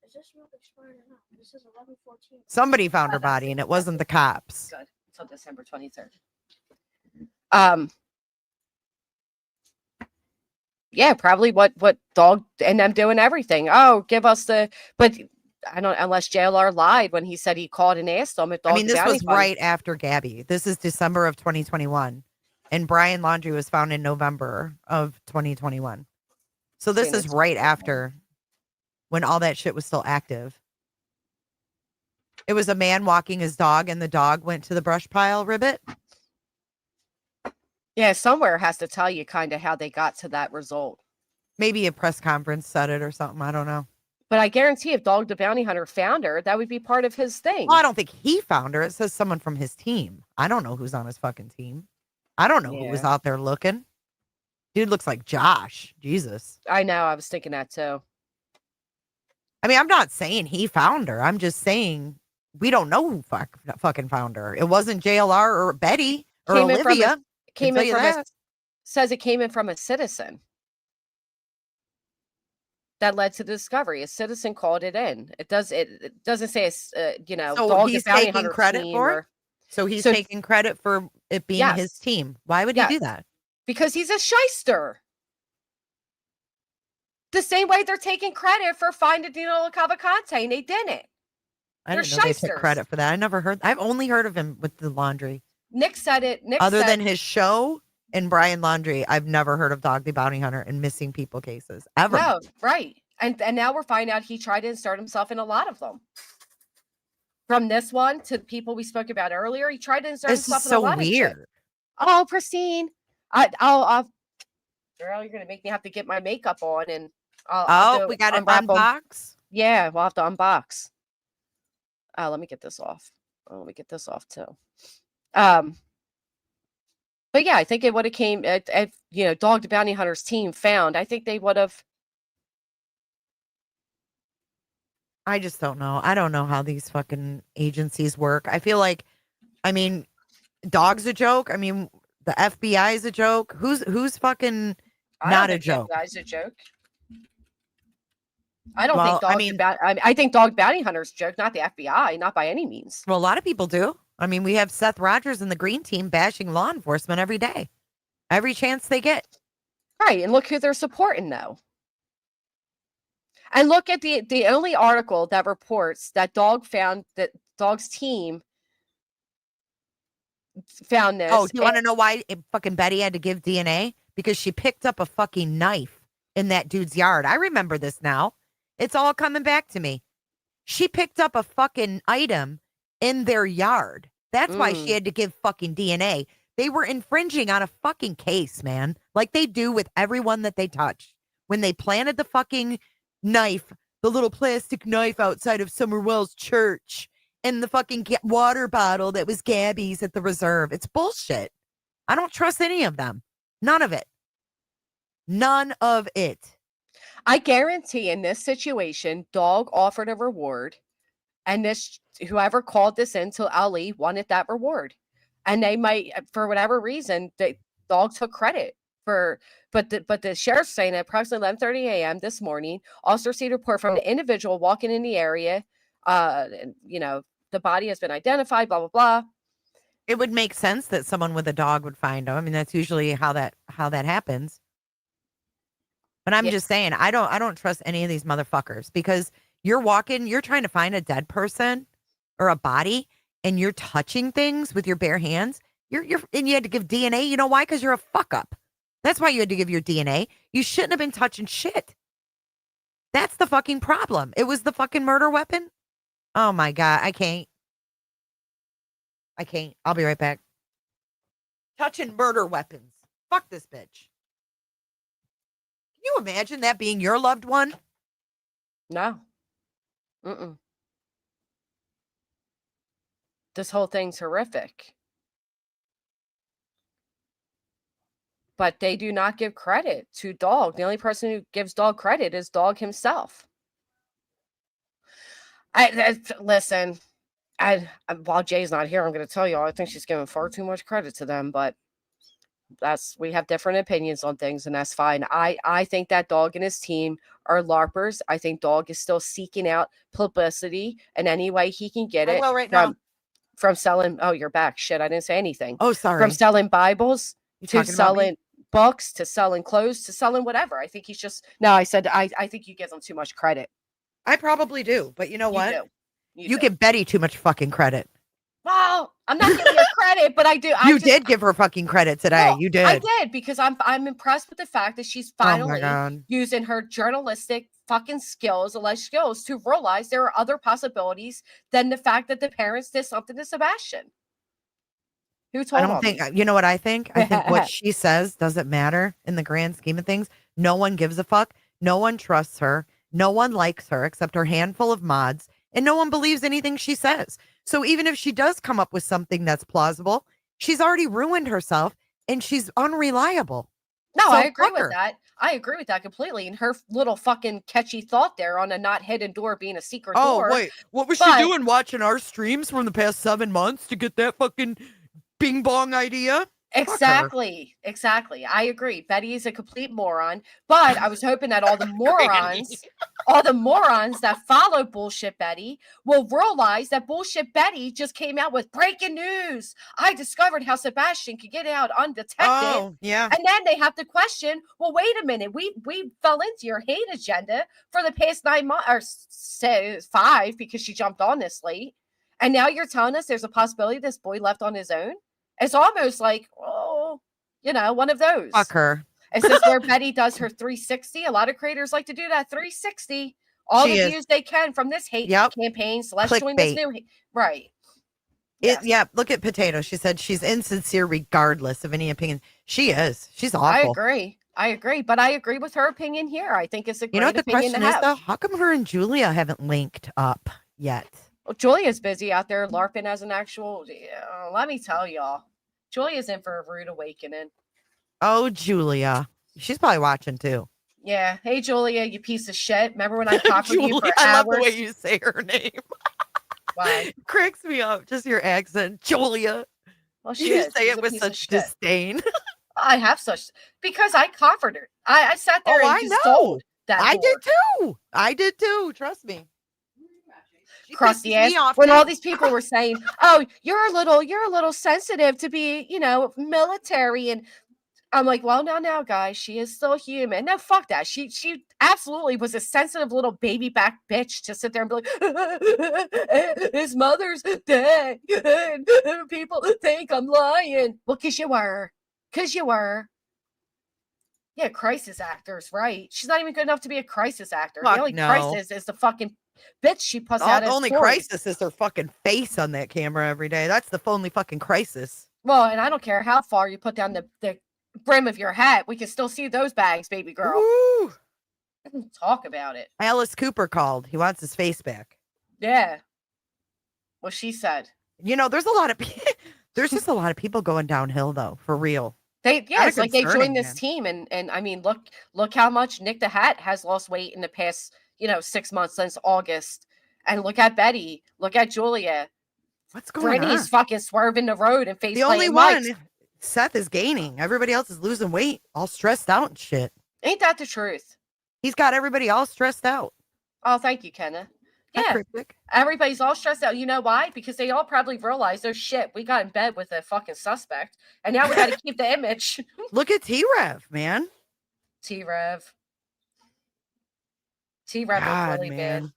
W: is this not expired enough? This is 11/14.
B: Somebody found her body and it wasn't the cops.
A: Good. Until December 23rd. Yeah, probably what Dog and them doing everything. Oh, give us but I don't, unless JLR lied when he said he called and asked them if Dog.
B: I mean, this was right after Gabby. This is December of 2021. And Brian Laundrie was found in November of 2021. So this
A: Saying
B: is
A: it's
B: right after when all that shit was still active. It was a man walking his dog and the dog went to the brush pile, Ribbit.
A: Yeah, somewhere has to tell you kind of how they got to that result.
B: Maybe a press conference said it or something. I don't know.
A: But I guarantee if Dog the Bounty Hunter found her, that would be part of his thing.
B: Well, I don't think he found her. It says someone from his team. I don't know who's on his fucking team. I don't know who was
A: Yeah.
B: out there looking. Dude looks like Josh. Jesus.
A: I know. I was thinking that too.
B: I mean, I'm not saying he found her. I'm just saying we don't know who fucking found her. It wasn't JLR or Betty or
A: Came in from
B: Olivia.
A: says it came in from a citizen. That led to the discovery. A citizen called it in. It doesn't say
B: So
A: Dog
B: he's
A: the Bounty
B: taking
A: Hunter
B: credit
A: team
B: for it?
A: or
B: So he's taking credit for it being his
A: Yes.
B: team. Why would he do that?
A: Because he's a shyster. The same way they're taking credit for finding Dino Cavalcante and they didn't.
B: I
A: They're
B: didn't know they took
A: shysters.
B: credit for that. I never heard. I've only heard of him with the laundry.
A: Nick said it. Nick
B: Other
A: said,
B: than his show and Brian Laundry, I've never heard of Dog the Bounty Hunter and missing people cases ever.
A: no, right. And now we're finding out he tried to insert himself in a lot of them. From this one to the people we spoke about earlier, he tried to insert
B: This
A: himself
B: is
A: in a
B: so
A: lot of shit.
B: weird.
A: Oh, Pristine. I'll girl, you're gonna make me have to get my makeup on and I'll
B: We got to
A: unwrap 'em.
B: unbox.
A: Yeah, we'll have to unbox. Let me get this off. Let me get this off too. But yeah, I think it would have came at Dog the Bounty Hunter's team found. I think they would have.
B: I just don't know. I don't know how these fucking agencies work. I feel like, I mean, Dog's a joke. I mean, the FBI is a joke. Who's fucking not a joke?
A: That's a joke. I don't
B: Well,
A: think I think Dog Bounty Hunter's a joke, not the FBI, not by any means.
B: Well, a lot of people do. I mean, we have Seth Rogers and the Green Team bashing law enforcement every day, every chance they get.
A: Right, and look who they're supporting though. And look at the only article that reports that Dog's team found this.
B: Oh, do you want to know why fucking Betty had to give DNA? Because she picked up a fucking knife in that dude's yard. I remember this now. It's all coming back to me. She picked up a fucking item in their yard. That's why she had to give fucking DNA. They were infringing on a fucking case, man. Like they do with everyone that they touch. When they planted the fucking knife, the little plastic knife outside of Summerwell's church, and the fucking water bottle that was Gabby's at the reserve. It's bullshit. I don't trust any of them. None of it. None of it.
A: I guarantee in this situation, Dog offered a reward, and whoever called this into Ali wanted that reward. And they might, for whatever reason, Dog took credit for, but the sheriff's saying at approximately 11:30 a.m. this morning, officers received a report from an individual walking in the area. The body has been identified, blah, blah, blah.
B: It would make sense that someone with a dog would find him. I mean, that's usually how that happens. But I'm just saying, I don't trust any of these motherfuckers because you're trying to find a dead person or a body and you're touching things with your bare hands. And you had to give DNA. You know why? Because you're a fuck up. That's why you had to give your DNA. You shouldn't have been touching shit. That's the fucking problem. It was the fucking murder weapon. Oh my God. I can't. I'll be right back. Touching murder weapons. Fuck this bitch. Can you imagine that being your loved one?
A: No. Mm-mm. This whole thing's horrific. But they do not give credit to Dog. The only person who gives Dog credit is Dog himself. Listen, while Jay's not here, I'm going to tell you, I think she's giving far too much credit to them, but we have different opinions on things, and that's fine. I think that Dog and his team are LARPers. I think Dog is still seeking out publicity in any way he can get it. From selling, oh, you're back. Shit, I didn't say anything.
B: Oh, sorry.
A: From selling Bibles to
B: talking about me?
A: selling books to selling clothes to selling whatever. I think he's just, no, I said, I think you give him too much credit.
B: I probably do, but you know what?
A: do.
B: You give Betty too much fucking credit.
A: Well, I'm not giving her credit, but I do.
B: You did give her fucking credit today.
A: Well,
B: You did.
A: I did because I'm impressed with the fact that she's
B: Oh my
A: finally
B: God.
A: using her journalistic fucking skills, alleged skills, to realize there are other possibilities than the fact that the parents did something to Sebastian. Who
B: I
A: told
B: don't
A: on
B: think,
A: me?
B: you know what I think? I think what she says doesn't matter in the grand scheme of things. No one gives a fuck. No one trusts her. No one likes her except her handful of mods, and no one believes anything she says. So even if she does come up with something that's plausible, she's already ruined herself and she's unreliable.
A: No,
B: So
A: I agree
B: fuck
A: with
B: her.
A: that. I agree with that completely. And her little fucking catchy thought there on a not hidden door being a secret
B: Oh,
A: door.
B: wait. What was
A: but-
B: she doing watching our streams from the past 7 months to get that fucking bing bong idea? Fuck her.
A: Exactly. I agree. Betty is a complete moron, but I was hoping that all the morons that follow bullshit Betty will realize that bullshit Betty just came out with breaking news. I discovered how Sebastian could get out undetected.
B: Oh, yeah.
A: And then they have to question, well, wait a minute. We fell into your hate agenda for the past 9 months, or say 5, because she jumped on this late. And now you're telling us there's a possibility this boy left on his own? It's almost like, oh, one of those.
B: Fuck her.
A: Is this where Betty does her 360? A lot of creators like to do that 360. All
B: She
A: the
B: is.
A: views they can from this hate campaign. So let's join this new right.
B: Yeah, look at Potato. She said she's insincere regardless of any opinion. She is. She's awful.
A: I agree. But I agree with her opinion here. I think it's a great
B: You know what the
A: opinion
B: question
A: to
B: is,
A: have.
B: though? How come her and Julia haven't linked up yet?
A: Well, Julia's busy out there LARPing as an actual. Let me tell y'all, Julia's in for a rude awakening.
B: Oh, Julia. She's probably watching, too.
A: Yeah. Hey, Julia, you piece of shit. Remember when I talked with you
B: Julia,
A: for
B: I
A: hours?
B: love the way you say her name.
A: Why?
B: Cracks me up. Just your accent. Julia.
A: Well, she
B: You
A: is.
B: say
A: She's
B: it
A: a
B: with
A: piece of
B: such
A: shit.
B: disdain.
A: I have such, because I comfort her. I sat there and
B: I
A: just
B: know.
A: told that
B: I
A: whore.
B: did too. I did too. Trust me.
A: Crusty
B: pisses
A: ass.
B: me off
A: When
B: too.
A: all these people were saying, "Oh, you're a little sensitive to be, military," and I'm like, "Well, now, guys, she is still human." No, fuck that. She absolutely was a sensitive little baby back bitch to sit there and be like, "His mother's dead, and people think I'm lying." Well, cause you were. Yeah, crisis actors, right? She's not even good enough to be a crisis actor.
B: Fuck
A: the only
B: no.
A: crisis is the fucking bitch she puts out
B: The
A: as
B: only
A: Tori.
B: crisis is her fucking face on that camera every day. That's the only fucking crisis.
A: Well, and I don't care how far you put down the brim of your hat. We can still see those bags, baby girl.
B: Woo!
A: Talk about it.
B: Alice Cooper called. He wants his face back.
A: Yeah. Well, she said.
B: There's a lot of there's just a lot of people going downhill though, for real.
A: It's like they
B: concerning,
A: joined this team, and I mean, look how much Nick the Hat has lost weight in the past, 6 months since August. And look at Betty. Look at Julia.
B: What's going on?
A: Brittany's fucking swerving the road and face
B: The only
A: planting
B: one, Seth, is gaining. Everybody else is losing weight, all stressed out and shit.
A: Ain't that the truth?
B: He's got everybody all stressed out.
A: Oh, thank you, Kenna.
B: Hi,
A: Yeah,
B: Cryptic.
A: everybody's all stressed out. You know why? Because they all probably realized, oh shit, we got in bed with a fucking suspect, and now we got to keep the image.
B: Look at T-Rev, man.
A: T-Rev looked really bad.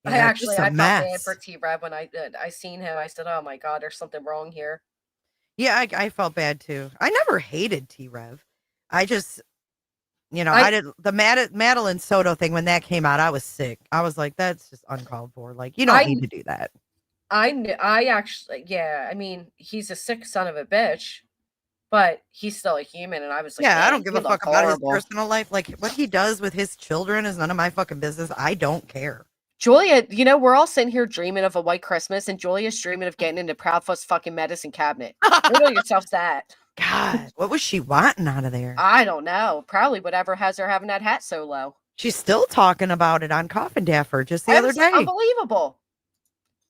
B: Yeah,
A: I
B: just a
A: felt bad
B: mess.
A: for T-Rev when I seen him. I said, oh my god, there's something wrong here.
B: Yeah, I felt bad too. I never hated T-Rev. I just, I did the Madeline Soto thing when that came out. I was sick. I was like, that's just uncalled for. Like, you don't need to do that.
A: I actually, yeah. I mean, he's a sick son of a bitch, but he's still a human. And I was like,
B: Yeah, I
A: man,
B: don't give
A: you
B: a
A: look
B: fuck about his
A: horrible.
B: personal life. Like, what he does with his children is none of my fucking business. I don't care.
A: Julia, we're all sitting here dreaming of a white Christmas, and Julia's dreaming of getting into Proudfoot's fucking medicine cabinet. Riddle yourself that.
B: God, what was she wanting out of there?
A: I don't know. Probably whatever has her having that hat so low.
B: She's still talking about it on Coffin Daffer just the other day.
A: Unbelievable.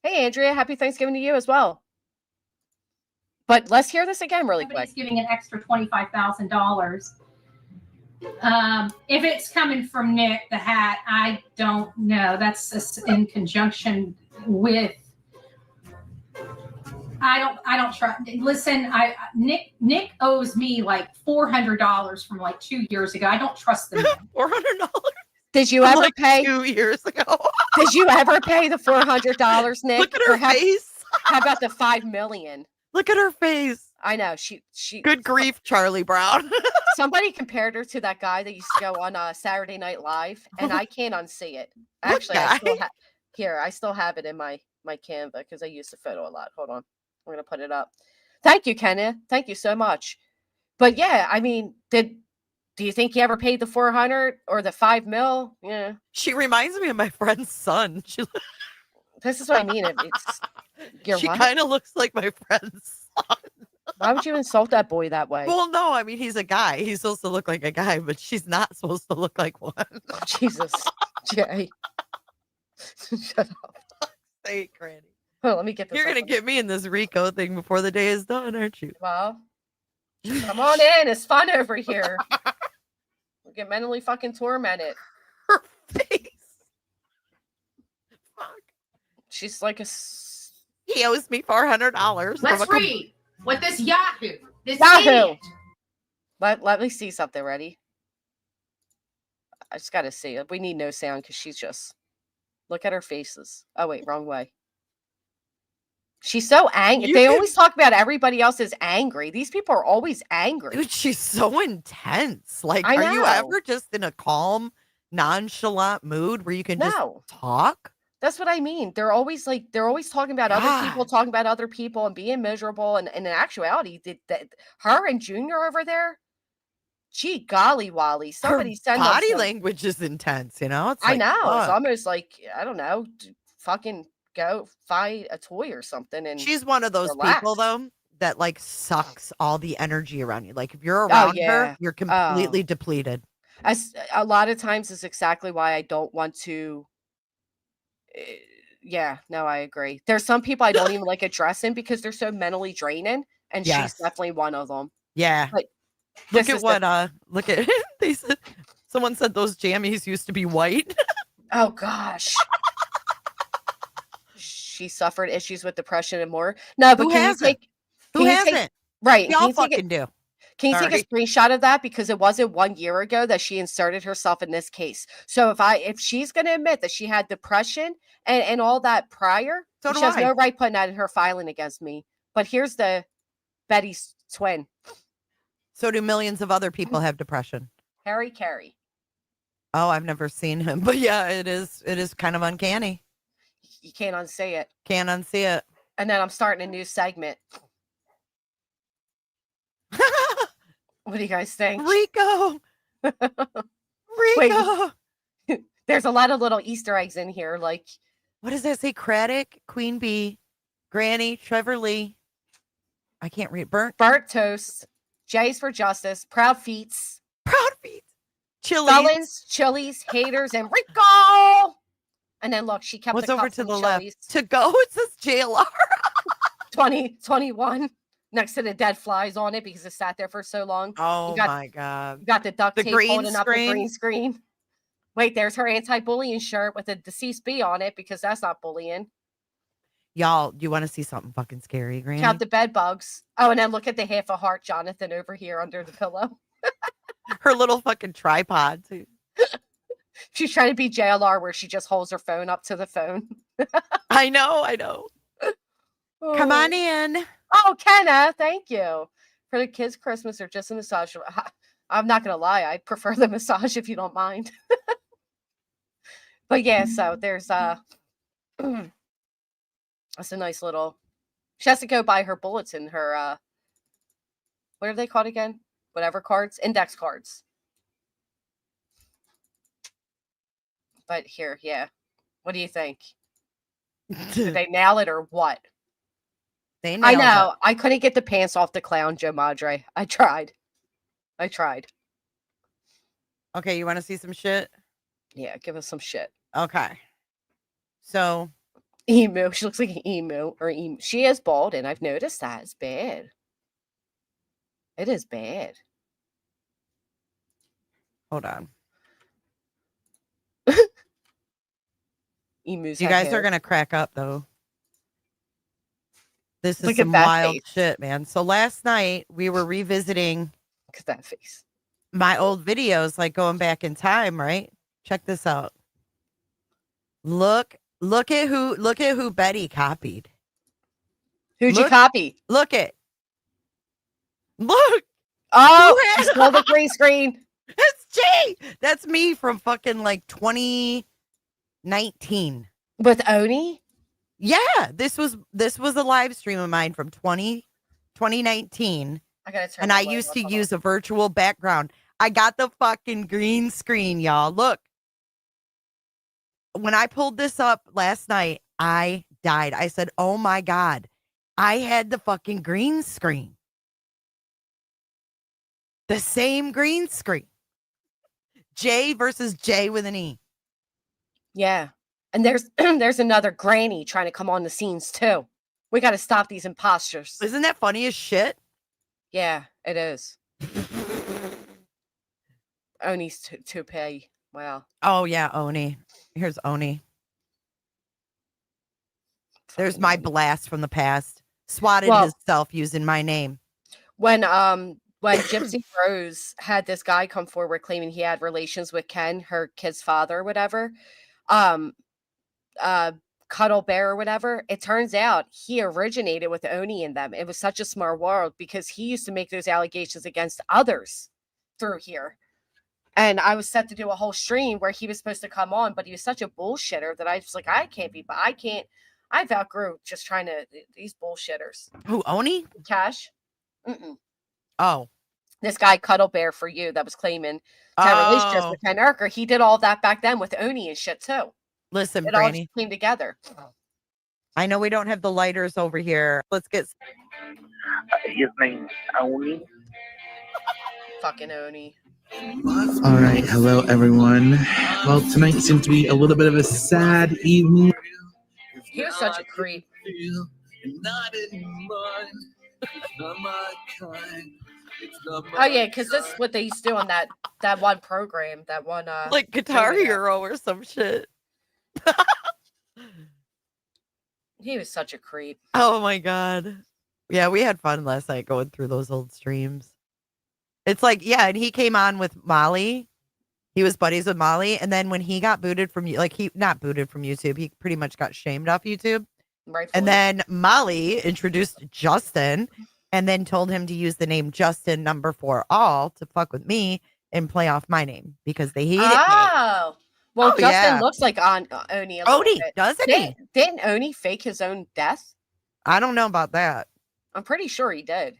A: Hey, Andrea, happy Thanksgiving to you as well. But let's hear this again really quick.
H: Somebody's giving an extra $25,000. If it's coming from Nick the Hat, I don't know. That's in conjunction with. I don't trust. Listen, Nick owes me like $400 from like 2 years ago. I don't trust the man.
B: $400.
A: Did you
B: from,
A: ever
B: like,
A: pay
B: 2 years ago.
A: Did you ever pay the $400, Nick?
B: Look at her
A: Or
B: face.
A: how about the $5 million?
B: Look at her face.
A: I know she.
B: Good grief, Charlie Brown.
A: Somebody compared her to that guy that used to go on Saturday Night Live, and I can't unsee it. Actually, I still have it in my Canva because I use the photo a lot. Hold on, I'm gonna put it up. Thank you, Kenneth. Thank you so much. But yeah, I mean, do you think he ever paid the 400 or the 5 mil? Yeah.
B: She reminds me of my friend's son.
A: This is what I mean.
B: She kind of looks like my friend's son.
A: Why would you insult that boy that way?
B: Well, no, I mean, he's a guy. He's supposed to look like a guy, but she's not supposed to look like one.
A: Jesus. Jay. Shut up.
B: Say, Granny.
A: Oh, let me get this.
B: You're going to get me in this Rico thing before the day is done, aren't you?
A: Well, come on in. It's fun over here. We'll get mentally fucking tormented.
B: Her face. Fuck.
A: She's like
B: He owes me $400.
H: Let's read what this Yahoo. This
A: Yahoo.
H: idiot.
A: Let me see something. Ready? I just got to see it. We need no sound because she's just. Look at her faces. Oh, wait, wrong way. She's so angry. They always talk about everybody else is angry. These people are always angry.
B: Dude, she's so intense. Like,
A: I
B: are you
A: know.
B: ever just in a calm, nonchalant mood where you can just talk?
A: That's what I mean. They're always talking about other people, talking about other people and being miserable. And in actuality, her and Junior over there, gee golly Wally, somebody
B: Her
A: send us
B: body
A: some-
B: language is intense, you know? It's
A: I
B: like,
A: know. It's
B: fuck.
A: almost like, I don't know, fucking go find a toy or something. And
B: She's one of those
A: relax.
B: people, though, that like sucks all the energy around you. Like, if you're around her, you're completely depleted.
A: A lot of times is exactly why I don't want to. Yeah, no, I agree. There's some people I don't even like addressing because they're so mentally draining, and she's
B: Yes.
A: definitely one of them.
B: Yeah.
A: Like,
B: Look
A: this
B: at
A: is
B: what look at they said someone said those jammies used to be white.
A: Oh gosh. She suffered issues with depression and more. No, but
B: Who
A: can you
B: hasn't?
A: take
B: Who hasn't?
A: right?
B: We all
A: Can you take
B: fucking do.
A: Can you take
B: Sorry.
A: a screenshot of that? Because it wasn't 1 year ago that she inserted herself in this case. So if she's going to admit that she had depression and all that prior,
B: So
A: she
B: do
A: has
B: I.
A: no right putting that in her filing against me. But here's the Betty's twin,
B: So do millions of other people have depression.
A: Harry Carey.
B: Oh, I've never seen him. But yeah, it is kind of uncanny.
A: You can't unsay it.
B: Can't unsee it.
A: And then I'm starting a new segment. What do you guys think?
B: Rico. Rico.
A: Wait, there's a lot of little Easter eggs in here. Like,
B: What does that say? Craddock, Queen Bee, Granny, Trevor Lee. I can't read. Burnt
A: Toast, Jay's for Justice, Proud Feets,
B: Chili's.
A: Felons, Chili's, Haters, and Rico. And then look, she kept
B: What's
A: the
B: over
A: cups
B: to
A: and
B: the
A: Chili's.
B: left? To go, it says JLR.
A: 2021 next to the dead flies on it because it sat there for so long.
B: Oh
A: got,
B: my God.
A: You got the duct
B: The
A: tape
B: green
A: holding up the
B: screen?
A: green screen. Wait, there's her anti-bullying shirt with a deceased bee on it because that's not bullying.
B: Y'all, you want to see something fucking scary, Granny?
A: Count the bed bugs. Oh, and then look at the half a heart Jonathan over here under the pillow.
B: Her little fucking tripod, too.
A: She's trying to be JLR where she just holds her phone up to the phone.
B: I know. Come on in.
A: Oh, Kenna, thank you. For the kids' Christmas or just a massage. I'm not going to lie. I prefer the massage if you don't mind. But yeah, so there's that's a nice little, she has to go buy her bulletin, her, what are they called again? Whatever cards, index cards. But here, yeah. What do you think? Did they nail it or what?
B: They
A: I
B: nailed
A: know.
B: it.
A: I couldn't get the pants off the clown, Joe Madre. I tried.
B: Okay, you want to see some shit?
A: Yeah, give us some shit.
B: Okay. So.
A: Emu. She looks like an emu or emu. She is bald, and I've noticed that. It's bad. It is bad.
B: Hold on.
A: Emus.
B: You
A: have
B: guys
A: hair.
B: are going to crack up, though. This is
A: Look at
B: some
A: that
B: wild
A: face.
B: shit, man. So last night we were revisiting
A: Look at that face.
B: my old videos, like going back in time, right? Check this out. Look at who Betty copied.
A: Who'd you copy?
B: Look.
A: Oh,
B: Who
A: she stole the green screen.
B: It's Jay. That's me from fucking like 2019.
A: With Oni?
B: Yeah, this was a live stream of mine from 2019.
A: I gotta turn.
B: And I used to use a virtual background. I got the fucking green screen, y'all. Look. When I pulled this up last night, I died. I said, oh my God, I had the fucking green screen. The same green screen. J versus J with an E.
A: Yeah. And there's there's another granny trying to come on the scenes too. We got to stop these imposters.
B: Isn't that funny as shit?
A: Yeah, it is. Oni's toupee. Wow.
B: Oh yeah, Oni. Here's Oni. There's my blast from the past. Swatted himself using my name.
A: When Gypsy Rose had this guy come forward claiming he had relations with Ken, her kid's father or whatever, Cuddle Bear or whatever, it turns out he originated with Oni in them. It was such a smart world because he used to make those allegations against others through here. And I was set to do a whole stream where he was supposed to come on, but he was such a bullshitter that I was like, I've outgrew just trying to, these bullshitters.
B: Who, Oni?
A: Cash? Mm-mm.
B: Oh.
A: This guy, Cuddle Bear for You, that was claiming to have relationships with Ken Urker. He did all that back then with Oni and shit too.
B: Listen,
A: it
B: Granny.
A: all came together.
B: I know we don't have the lighters over here. Let's get.
J: His name's Oni.
A: Fucking Oni.
P: All right, hello everyone. Well, tonight seems to be a little bit of a sad evening.
A: He was such a creep. Oh yeah, because this is what they used to do on that one program, that one
B: like Guitar Hero or some shit.
A: He was such a creep.
B: Oh my God. Yeah, we had fun last night going through those old streams. It's like, yeah, and he came on with Molly. He was buddies with Molly. And then when he got booted from, like, he not booted from YouTube, he pretty much got shamed off YouTube.
A: Right.
B: And then Molly introduced Justin and then told him to use the name Justin #4 all to fuck with me and play off my name because they hated me.
A: Oh. Well, Justin looks like Oni a little bit.
B: Doesn't he?
A: Didn't Oni fake his own death?
B: I don't know about that.
A: I'm pretty sure he did.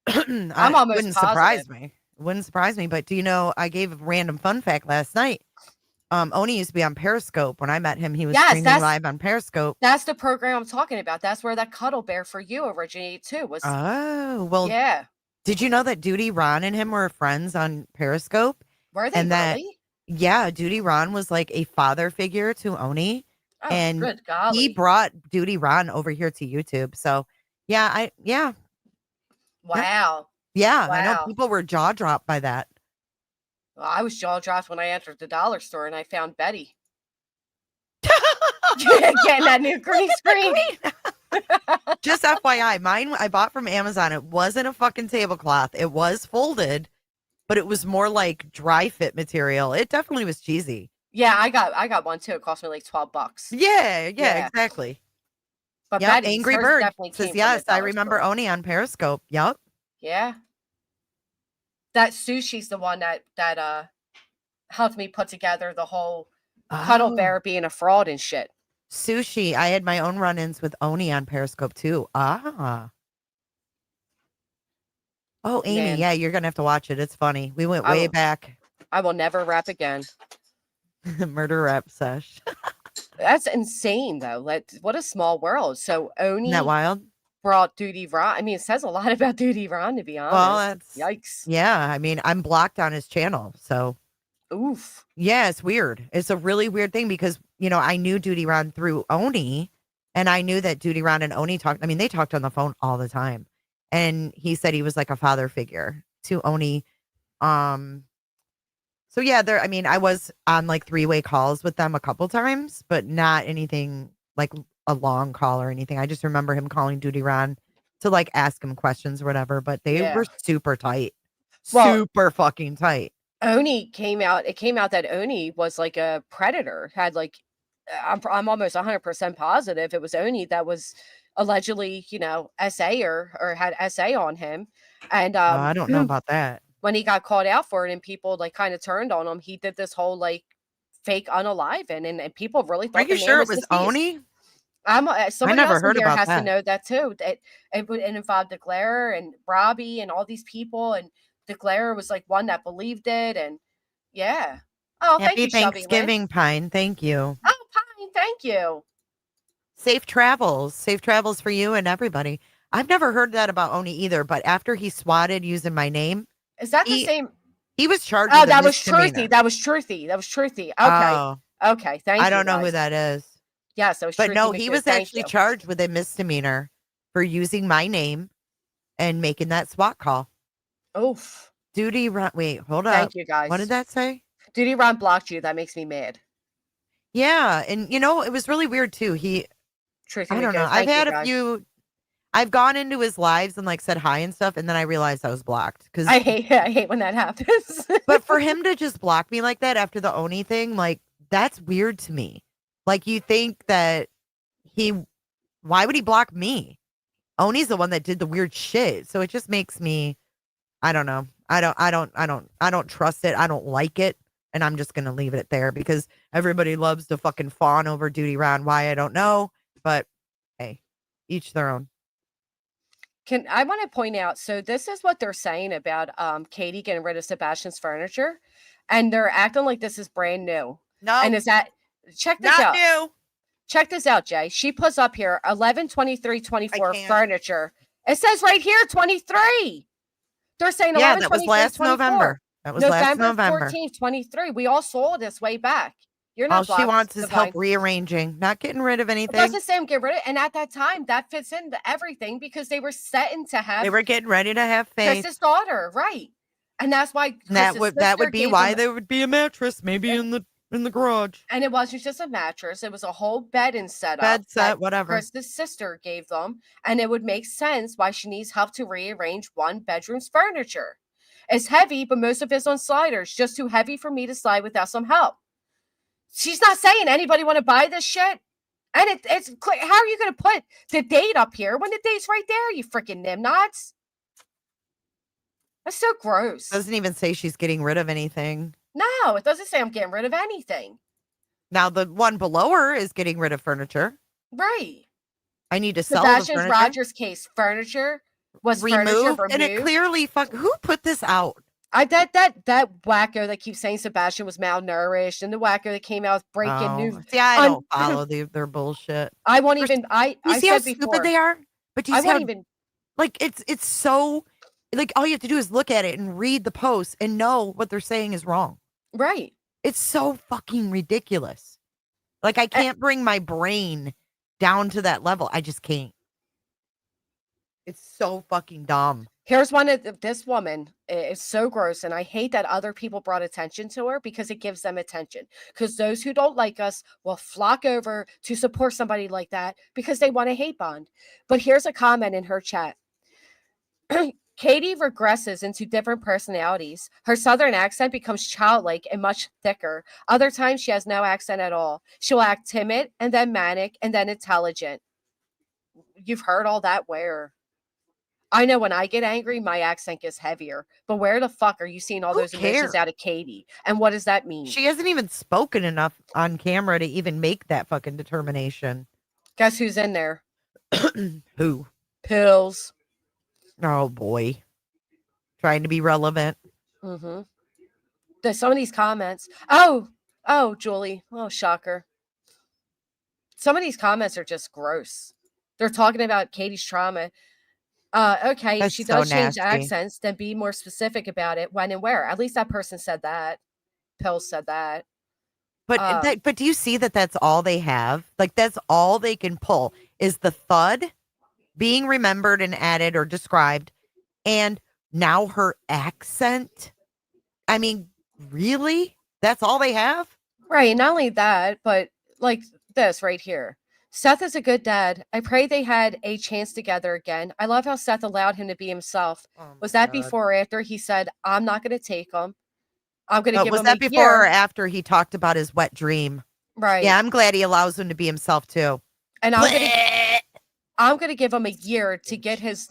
B: I'm
A: almost
B: wouldn't
A: positive.
B: surprise me. Wouldn't surprise me. But do you know, I gave a random fun fact last night. Oni used to be on Periscope. When I met him, he was streaming live on Periscope.
A: That's the program I'm talking about. That's where that Cuddle Bear for You originated too.
B: Oh, well,
A: yeah.
B: Did you know that Duty Ron and him were friends on Periscope?
A: Were they really?
B: Yeah, Duty Ron was like a father figure to Oni.
A: Oh,
B: and
A: good golly.
B: he brought Duty Ron over here to YouTube. So yeah.
A: Wow.
B: Yeah, I know
A: Wow.
B: people were jaw dropped by that.
A: Well, I was jaw dropped when I entered the dollar store and I found Betty. Getting that new green screen.
B: Just FYI, mine I bought from Amazon. It wasn't a fucking tablecloth. It was folded, but it was more like dry fit material. It definitely was cheesy.
A: Yeah, I got one too. It cost me like $12.
B: Yeah, exactly.
A: But
B: yep,
A: Betty's,
B: Angry
A: hers
B: Bird
A: definitely
B: says
A: came from
B: yes.
A: the
B: I
A: dollar
B: remember
A: store.
B: Oni on Periscope. Yep.
A: Yeah. That Sushi's the one that helped me put together the whole Cuddle Bear being a fraud and shit.
B: Sushi. I had my own run-ins with Oni on Periscope too. Ah. Oh, Amy,
A: Man.
B: yeah, you're gonna have to watch it. It's funny. We went way back.
A: I will never rap again.
B: Murder rap sesh.
A: That's insane though. What a small world. So Oni
B: Isn't that wild?
A: brought Duty Ron. I mean, it says a lot about Duty Ron, to be honest.
B: Well, that's
A: yikes.
B: Yeah, I mean, I'm blocked on his channel, so
A: oof.
B: Yeah, it's weird. It's a really weird thing because I knew Duty Ron through Oni, and I knew that Duty Ron and Oni talked. I mean, they talked on the phone all the time, and he said he was like a father figure to Oni. So yeah, I mean, I was on like 3-way calls with them a couple times, but not anything like a long call or anything. I just remember him calling Duty Ron to like ask him questions or whatever, but they were super tight.
A: Well,
B: super fucking tight.
A: Oni came out. It came out that Oni was like a predator. Had like, I'm almost 100% positive it was Oni that was allegedly, SA or had SA on him, and
B: I don't know about that.
A: when he got called out for it and people like kind of turned on him, he did this whole like fake unaliving, and people really
B: Are
A: thought
B: you
A: the man
B: sure it
A: was
B: was
A: deceased.
B: Oni?
A: Somebody
B: never
A: else in
B: heard
A: here
B: about
A: has to
B: that.
A: know that too. It involved DeClaire and Robbie and all these people, and DeClaire was like one that believed it, and yeah. Oh, thank
B: Happy
A: you, Shelby Lynn.
B: Thanksgiving, Pine. Thank you.
A: Oh, Pine, thank you.
B: Safe travels. Safe travels for you and everybody. I've never heard that about Oni either, but after he swatted using my name,
A: Is that the same?
B: he was charged
A: Oh,
B: with a
A: that was
B: misdemeanor.
A: Truthy. That was Truthy. That was Truthy. Okay.
B: Oh.
A: Okay. Thank you.
B: I don't know who
A: guys.
B: that is.
A: Yes, that was
B: But
A: Truthy
B: no, he
A: McHugh.
B: was
A: Thank
B: actually
A: you.
B: charged with a misdemeanor for using my name and making that SWAT call.
A: Oof.
B: Duty run. Wait, hold up.
A: Thank you, guys.
B: What did that say?
A: Duty Ron blocked you. That makes me mad.
B: Yeah, and it was really weird too.
A: Truthy
B: I don't know.
A: McHugh.
B: I've
A: Thank you,
B: had a
A: guys.
B: few. I've gone into his lives and like said hi and stuff, and then I realized I was blocked because
A: I hate when that happens.
B: But for him to just block me like that after the Oni thing, like that's weird to me. Like you think that why would he block me? Oni's the one that did the weird shit. So it just makes me, I don't know. I don't trust it. I don't like it. And I'm just going to leave it there because everybody loves to fucking fawn over Duty Ron. Why? I don't know. But hey, each their own.
A: I want to point out, so this is what they're saying about Katie getting rid of Sebastian's furniture, and they're acting like this is brand new.
B: No.
A: And check this out.
B: Not new.
A: Check this out, Jay. She puts up here 11/23/24 furniture. It says right here 23. They're saying 11/23/24.
B: That was last November. That was last November.
A: 14th, 23. We all saw this way back. You're not
B: All she
A: blocked,
B: wants is
A: Divine.
B: help rearranging, not getting rid of
A: It
B: anything.
A: doesn't say I'm getting rid of it. And at that time, that fits into everything because they were setting to have
B: They were getting ready to have faith.
A: Chris's daughter, right? And that's why
B: That
A: Chris's
B: would
A: sister
B: be
A: gave
B: why
A: them-
B: there would be a mattress maybe in the garage.
A: And it wasn't just a mattress; it was a whole bed and setup.
B: Bed set,
A: that
B: whatever.
A: Chris's sister gave them, and it would make sense why she needs help to rearrange one bedroom's furniture. It's heavy, but most of it's on sliders. Just too heavy for me to slide without some help. She's not saying anybody want to buy this shit. And it's clear. How are you going to put the date up here when the date's right there, you freaking nimnods? That's so gross.
B: Doesn't even say she's getting rid of anything.
A: No, it doesn't say I'm getting rid of anything.
B: Now the one below her is getting rid of furniture.
A: Right.
B: I need to sell
A: Sebastian
B: the furniture.
A: Rogers case furniture was furniture
B: Removed,
A: removed.
B: and it clearly who put this out?
A: That wacko that keeps saying Sebastian was malnourished, and the wacko that came out with breaking news.
B: See, I don't follow their bullshit.
A: I won't even.
B: You see how stupid they are? But you
A: I
B: see
A: won't
B: how,
A: even.
B: like it's so like all you have to do is look at it and read the post and know what they're saying is wrong.
A: Right.
B: It's so fucking ridiculous. Like I can't bring my brain down to that level. I just can't. It's so fucking dumb.
A: Here's one of this woman is so gross, and I hate that other people brought attention to her because it gives them attention. Because those who don't like us will flock over to support somebody like that because they want a hate bond. But here's a comment in her chat. Katie regresses into different personalities. Her southern accent becomes childlike and much thicker. Other times she has no accent at all. She'll act timid and then manic and then intelligent. You've heard all that where? I know when I get angry, my accent gets heavier. But where the fuck are you seeing all those emotions out of Katie? And what does that mean?
B: She hasn't even spoken enough on camera to even make that fucking determination.
A: Guess who's in there?
B: Who?
A: Pills.
B: Oh boy. Trying to be relevant.
A: Mm-hmm. Some of these comments. Oh, Julie. Oh, shocker. Some of these comments are just gross. They're talking about Katie's trauma. Okay,
B: That's
A: if she
B: so
A: does change
B: nasty.
A: accents, then be more specific about it, when and where. At least that person said that. Pills said that.
B: But do you see that that's all they have? Like that's all they can pull is the thud being remembered and added or described, and now her accent. I mean, really? That's all they have?
A: Right. Not only that, but like this right here. Seth is a good dad. I pray they had a chance together again. I love how Seth allowed him to be himself. Was that
B: God.
A: before or after he said, I'm not going to take him? I'm gonna give
B: Was
A: him
B: that
A: a
B: before or
A: year.
B: after he talked about his wet dream?
A: Right.
B: Yeah, I'm glad he allows him to be himself too.
A: And I'm gonna give him a year to get his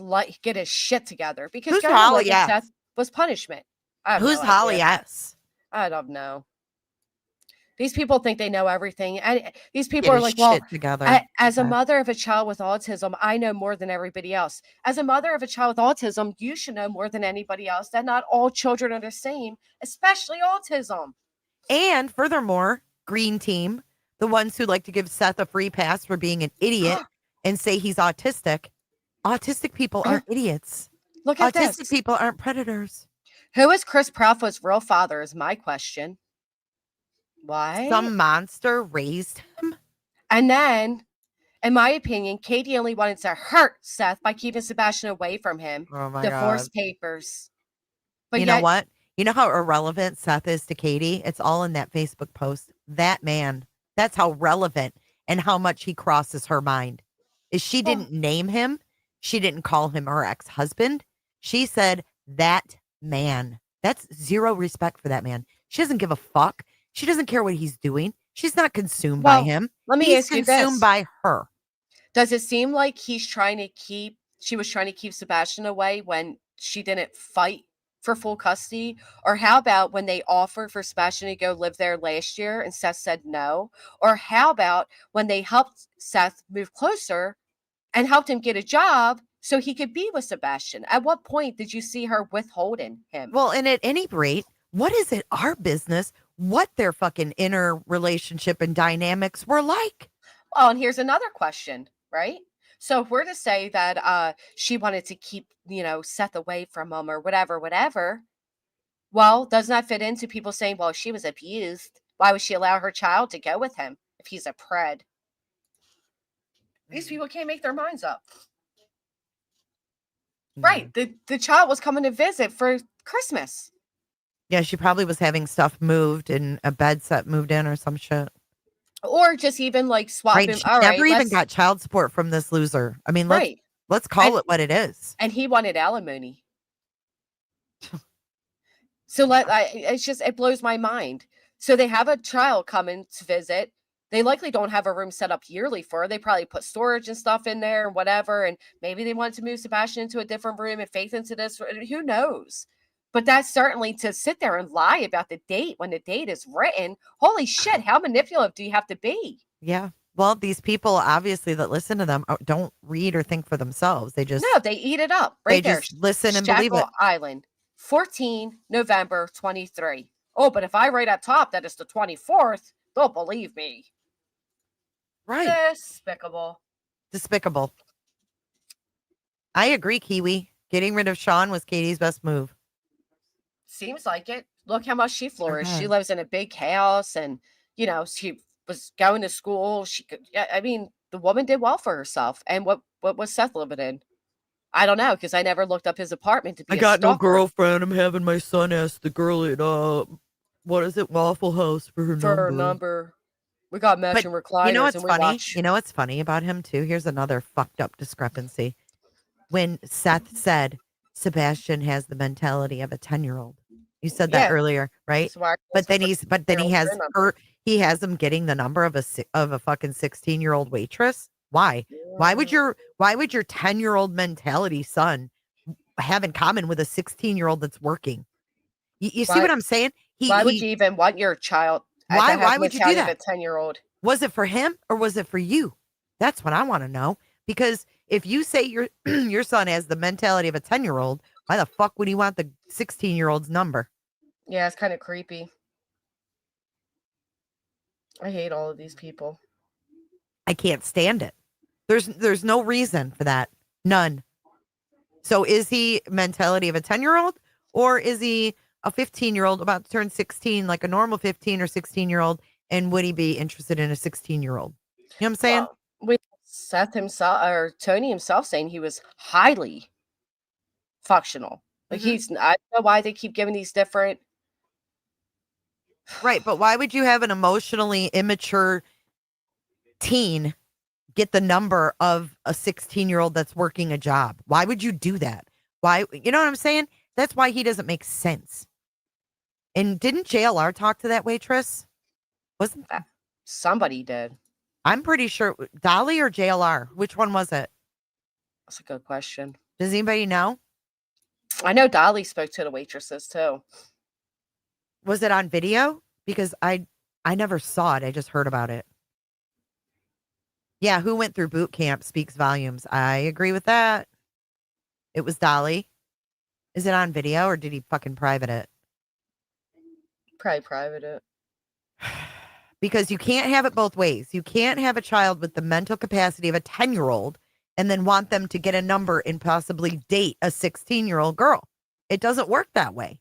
A: shit together because
B: Who's
A: going to
B: Holly
A: work with
B: S?
A: Seth was punishment. I have
B: Who's
A: no
B: Holly
A: idea.
B: S?
A: I don't know. These people think they know everything, and these people
B: Get
A: are
B: his
A: like, "Well,
B: shit together."
A: as a
B: Okay.
A: mother of a child with autism, I know more than everybody else. As a mother of a child with autism, you should know more than anybody else that not all children are the same, especially autism."
B: And furthermore, Green Team, the ones who like to give Seth a free pass for being an idiot and say he's autistic. Autistic people aren't idiots.
A: Look at
B: Autistic
A: this.
B: people aren't predators.
A: Who is Chris Proudfoot's real father is my question. Why?
B: Some monster raised him.
A: And then, in my opinion, Katie only wanted to hurt Seth by keeping Sebastian away from him.
B: Oh my
A: Divorce
B: God.
A: papers. But
B: You know what? You know how irrelevant Seth is to Katie? It's all in that Facebook post. That man, that's how relevant and how much he crosses her mind. Is she didn't name him. She didn't call him her ex-husband. She said that man. That's zero respect for that man. She doesn't give a fuck. She doesn't care what he's doing. She's not consumed by him.
A: Let me
B: He's
A: ask you
B: consumed
A: this.
B: by her.
A: Does it seem like she was trying to keep Sebastian away when she didn't fight for full custody? Or how about when they offered for Sebastian to go live there last year and Seth said no? Or how about when they helped Seth move closer and helped him get a job so he could be with Sebastian? At what point did you see her withholding him?
B: Well, and at any rate, what is it our business what their fucking inner relationship and dynamics were like?
A: Oh, and here's another question, right? So if we're to say that she wanted to keep, Seth away from him or whatever, well, doesn't that fit into people saying, well, she was abused. Why would she allow her child to go with him if he's a pred? These people can't make their minds up. Right. The child was coming to visit for Christmas.
B: Yeah, she probably was having stuff moved and a bed set moved in or some shit.
A: Or just even like swapping.
B: Right. She
A: All
B: never
A: right,
B: even got child support from this loser. I mean,
A: right.
B: let's call it what it is.
A: And he wanted alimony. So it blows my mind. So they have a child coming to visit. They likely don't have a room set up yearly for her. They probably put storage and stuff in there and whatever. And maybe they wanted to move Sebastian into a different room and Faith into this. Who knows? But that's certainly to sit there and lie about the date when the date is written. Holy shit, how manipulative do you have to be?
B: Yeah. Well, these people obviously that listen to them don't read or think for themselves. They just
A: they eat it up. Right
B: they
A: there.
B: just listen and believe it.
A: Shackle Island, 14 November 23. Oh, but if I write at top that it's the 24th, they'll believe me.
B: Right.
A: Despicable.
B: I agree, Kiwi. Getting rid of Sean was Katie's best move.
A: Seems like it. Look how much she flourished. She
B: does.
A: lives in a big house and, she was going to school. The woman did well for herself. And what was Seth living in? I don't know, because I never looked up his apartment to be
B: I got no
A: stalker.
B: girlfriend. I'm having my son ask the girl at what is it, Waffle House for her
A: number. We got matching recliners.
B: You know what's
A: and we
B: funny?
A: watch-
B: You know what's funny about him too? Here's another fucked up discrepancy. When Seth said Sebastian has the mentality of a 10-year-old. You said that earlier, right? But then he has him getting the number of a fucking 16-year-old waitress. Why? Why would your 10-year-old mentality son have in common with a 16-year-old that's working? You see what I'm saying?
A: Why would you even want your child?
B: Why would you do that?
A: A 10-year-old.
B: Was it for him or was it for you? That's what I want to know. Because if you say your son has the mentality of a 10-year-old, why the fuck would he want the 16-year-old's number?
A: Yeah, it's kind of creepy. I hate all of these people.
B: I can't stand it. There's no reason for that. None. So is he mentality of a 10-year-old or is he a 15-year-old about to turn 16 like a normal 15 or 16-year-old? And would he be interested in a 16-year-old? You know what I'm saying?
A: Well, with Seth himself or Tony himself saying he was highly functional. Like I don't know why they keep giving these different.
B: Right, but why would you have an emotionally immature teen get the number of a 16-year-old that's working a job? Why would you do that? Why? You know what I'm saying? That's why he doesn't make sense. And didn't JLR talk to that waitress? Wasn't that
A: somebody did?
B: I'm pretty sure Dolly or JLR. Which one was it?
A: That's a good question.
B: Does anybody know?
A: I know Dolly spoke to the waitresses too.
B: Was it on video? Because I never saw it. I just heard about it. Yeah, who went through boot camp speaks volumes. I agree with that. It was Dolly. Is it on video or did he fucking private it?
A: Probably private it.
B: Because you can't have it both ways. You can't have a child with the mental capacity of a 10-year-old and then want them to get a number and possibly date a 16-year-old girl. It doesn't work that way.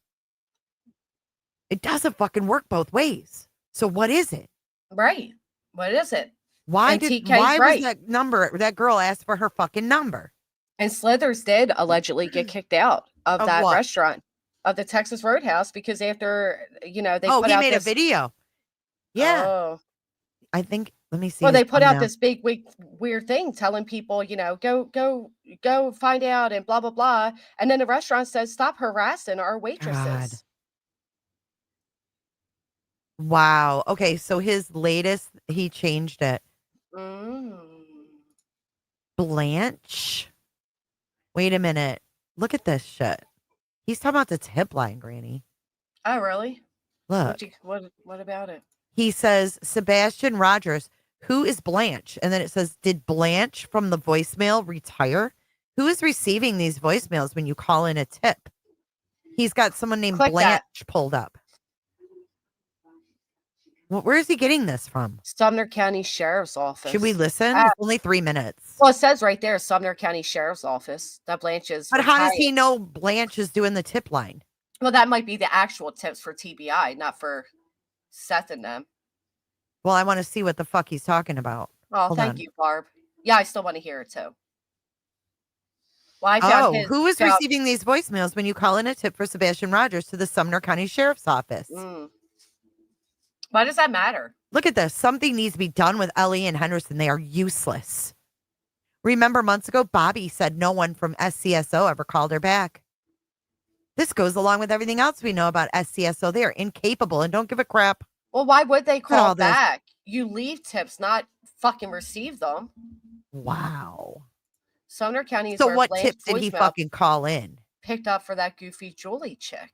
B: It doesn't fucking work both ways. So what is it?
A: Right. What is it?
B: Why
A: And
B: was
A: TK's
B: that girl asked for her fucking number?
A: And Slithers did allegedly get kicked out of that
B: what?
A: restaurant, of the Texas Roadhouse, because after, they
B: Oh,
A: put
B: he
A: out
B: made
A: this
B: a video. Yeah.
A: Oh.
B: I think, let me see.
A: Well,
B: his
A: they put out
B: thumbnail.
A: this big weird thing telling people, go find out and blah blah blah. And then the restaurant says, stop harassing our waitresses.
B: God. Wow. Okay, so his latest, he changed it. Blanche. Wait a minute. Look at this shit. He's talking about the tip line, Granny.
A: Oh, really?
B: Look.
A: What about it?
B: He says, Sebastian Rogers, who is Blanche? And then it says, did Blanche from the voicemail retire? Who is receiving these voicemails when you call in a tip? He's got someone named
A: Click
B: Blanche
A: that.
B: pulled up. Well, where is he getting this from?
A: Sumner County Sheriff's Office.
B: Should we listen? It's only 3 minutes.
A: Well, it says right there, Sumner County Sheriff's Office. That Blanche is.
B: But how does
A: retired.
B: he know Blanche is doing the tip line?
A: Well, that might be the actual tips for TBI, not for Seth and them.
B: Well, I want to see what the fuck he's talking about.
A: Oh,
B: Hold
A: thank
B: on.
A: you, Barb. Yeah, I still want to hear it too. Well, I found his
B: who is
A: about-
B: receiving these voicemails when you call in a tip for Sebastian Rogers to the Sumner County Sheriff's Office?
A: Why does that matter?
B: Look at this. Something needs to be done with Ellie and Henderson. They are useless. Remember months ago, Bobby said no one from SCSO ever called her back. This goes along with everything else we know about SCSO. They are incapable and don't give a crap.
A: Well, why would they
B: all
A: call
B: this.
A: back? You leave tips, not fucking receive them.
B: Wow.
A: Sumner County is
B: So
A: where
B: what
A: Blanche
B: tips did he
A: voicemail
B: fucking call in?
A: picked up for that goofy Julie chick.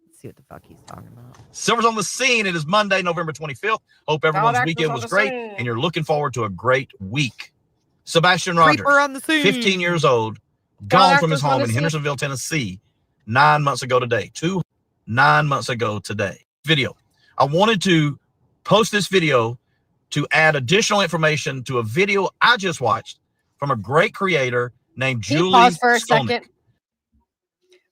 B: Let's see what the fuck he's talking about.
M: Silver's on the scene. It is Monday, November 25th. Hope everyone's
A: Actors
M: weekend
A: on
M: was
A: the
M: great
A: scene.
M: and you're looking forward to a great week. Sebastian
B: Creeper
M: Rogers,
B: on the scene.
M: 15 years old, gone from his
A: actors on
M: home
A: the
M: in
A: scene.
M: Hendersonville, Tennessee, 9 months ago today. 9 months ago today. Video. I wanted to post this video to add additional information to a video I just watched from a great creator named
A: Can you
M: Julie
A: pause for a
M: Skolnick.
A: second?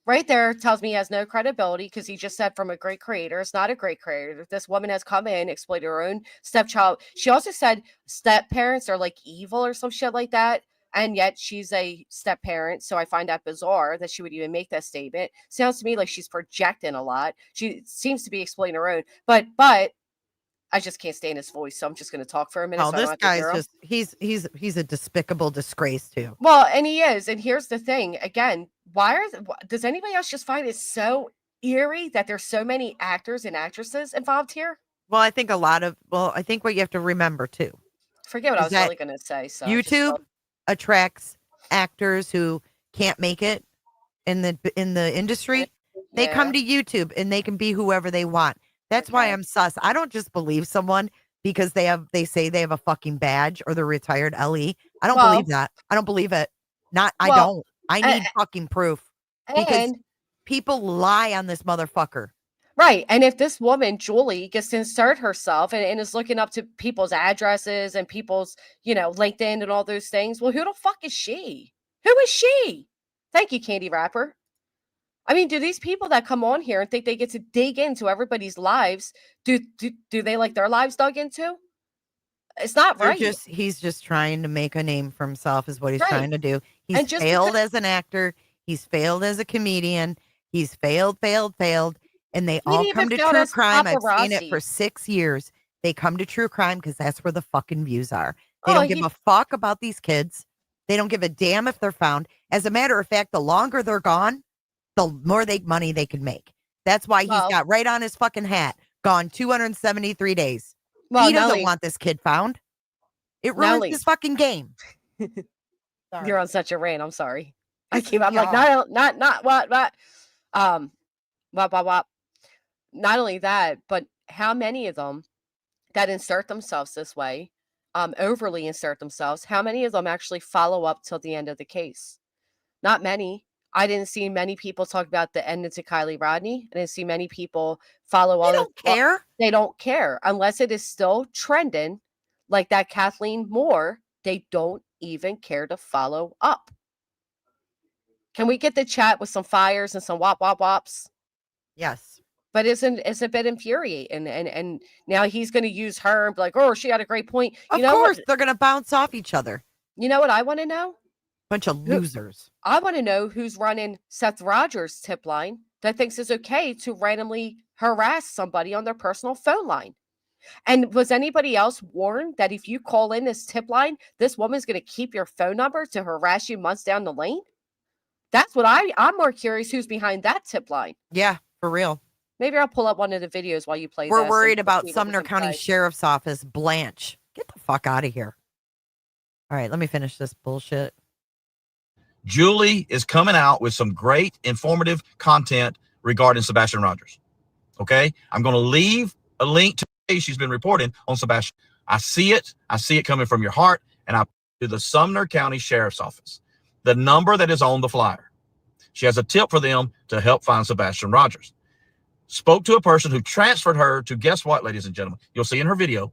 A: Right there tells me he has no credibility because he just said from a great creator. It's not a great creator. This woman has come in, exploited her own stepchild. She also said step parents are like evil or some shit like that. And yet she's a step parent. So I find that bizarre that she would even make that statement. Sounds to me like she's projecting a lot. She seems to be exploiting her own. But I just can't stand his voice. So I'm just going to talk for a minute.
B: Oh,
A: so I
B: this
A: don't have to
B: guy's
A: hear him.
B: just, he's a despicable disgrace too.
A: Well, and he is. And here's the thing. Again, does anybody else just find it so eerie that there's so many actors and actresses involved here?
B: Well, I think I think what you have to remember too.
A: Forget what I
B: Is
A: was
B: that
A: really going to say. So
B: YouTube attracts actors who can't make it in the industry. They come to YouTube and they can be whoever they want. That's why I'm sus. I don't just believe someone because they say they have a fucking badge or they're retired LE. I don't believe that. I don't believe it. I don't. I need fucking proof because
A: and-
B: people lie on this motherfucker.
A: Right. And if this woman, Julie, gets to insert herself and is looking up to people's addresses and people's, LinkedIn and all those things, well, who the fuck is she? Who is she? Thank you, Candy Rapper. I mean, do these people that come on here and think they get to dig into everybody's lives, do they like their lives dug into? It's not right.
B: He's just trying to make a name for himself is what he's
A: Right.
B: trying to do.
A: And
B: He's
A: just
B: failed as an actor. He's failed as a comedian. He's failed. And they all
A: even
B: come to
A: failed
B: true
A: as
B: crime. I've seen it
A: paparazzi.
B: for 6 years. They come to true crime because that's where the fucking views are. They
A: Oh,
B: don't give a fuck about these kids. They don't give a damn if they're found. As a matter of fact, the longer they're gone, the more money they can make. That's why he's
A: Well-
B: got right on his fucking hat, gone 273 days.
A: Well,
B: He doesn't
A: Nelly-
B: want this kid found. It ruins
A: Nelly-
B: his fucking game.
A: You're on such a rant. I'm sorry. I'm
B: y'all.
A: like, not what. What. Not only that, but how many of them that insert themselves this way, overly insert themselves, how many of them actually follow up till the end of the case? Not many. I didn't see many people talk about the end to Kylie Rodney. I didn't see many people follow all.
B: They don't care.
A: They don't care unless it is still trending, like that Kathleen Moore. They don't even care to follow up. Can we get the chat with some fires and some wops?
B: Yes.
A: But it's a bit infuriating, and now he's going to use her and be like, "Oh, she had a great point."
B: Of course, they're going to bounce off each other.
A: You know what I want to know?
B: Bunch of losers.
A: I want to know who's running Seth Rogers' tip line that thinks it's okay to randomly harass somebody on their personal phone line. And was anybody else warned that if you call in this tip line, this woman's going to keep your phone number to harass you months down the lane? That's what I'm more curious who's behind that tip line.
B: Yeah, for real.
A: Maybe I'll pull up one of the videos while you play.
B: We're
A: this
B: worried
A: and
B: about
A: see what we
B: Sumner
A: can
B: County
A: say.
B: Sheriff's Office. Blanche, get the fuck out of here. All right, let me finish this bullshit.
M: Julie is coming out with some great informative content regarding Sebastian Rogers. Okay. I'm going to leave a link to the she's been reporting on Sebastian. I see it. I see it coming from your heart. And I to the Sumner County Sheriff's Office, the number that is on the flyer. She has a tip for them to help find Sebastian Rogers. Spoke to a person who transferred her to, guess what, ladies and gentlemen, you'll see in her video,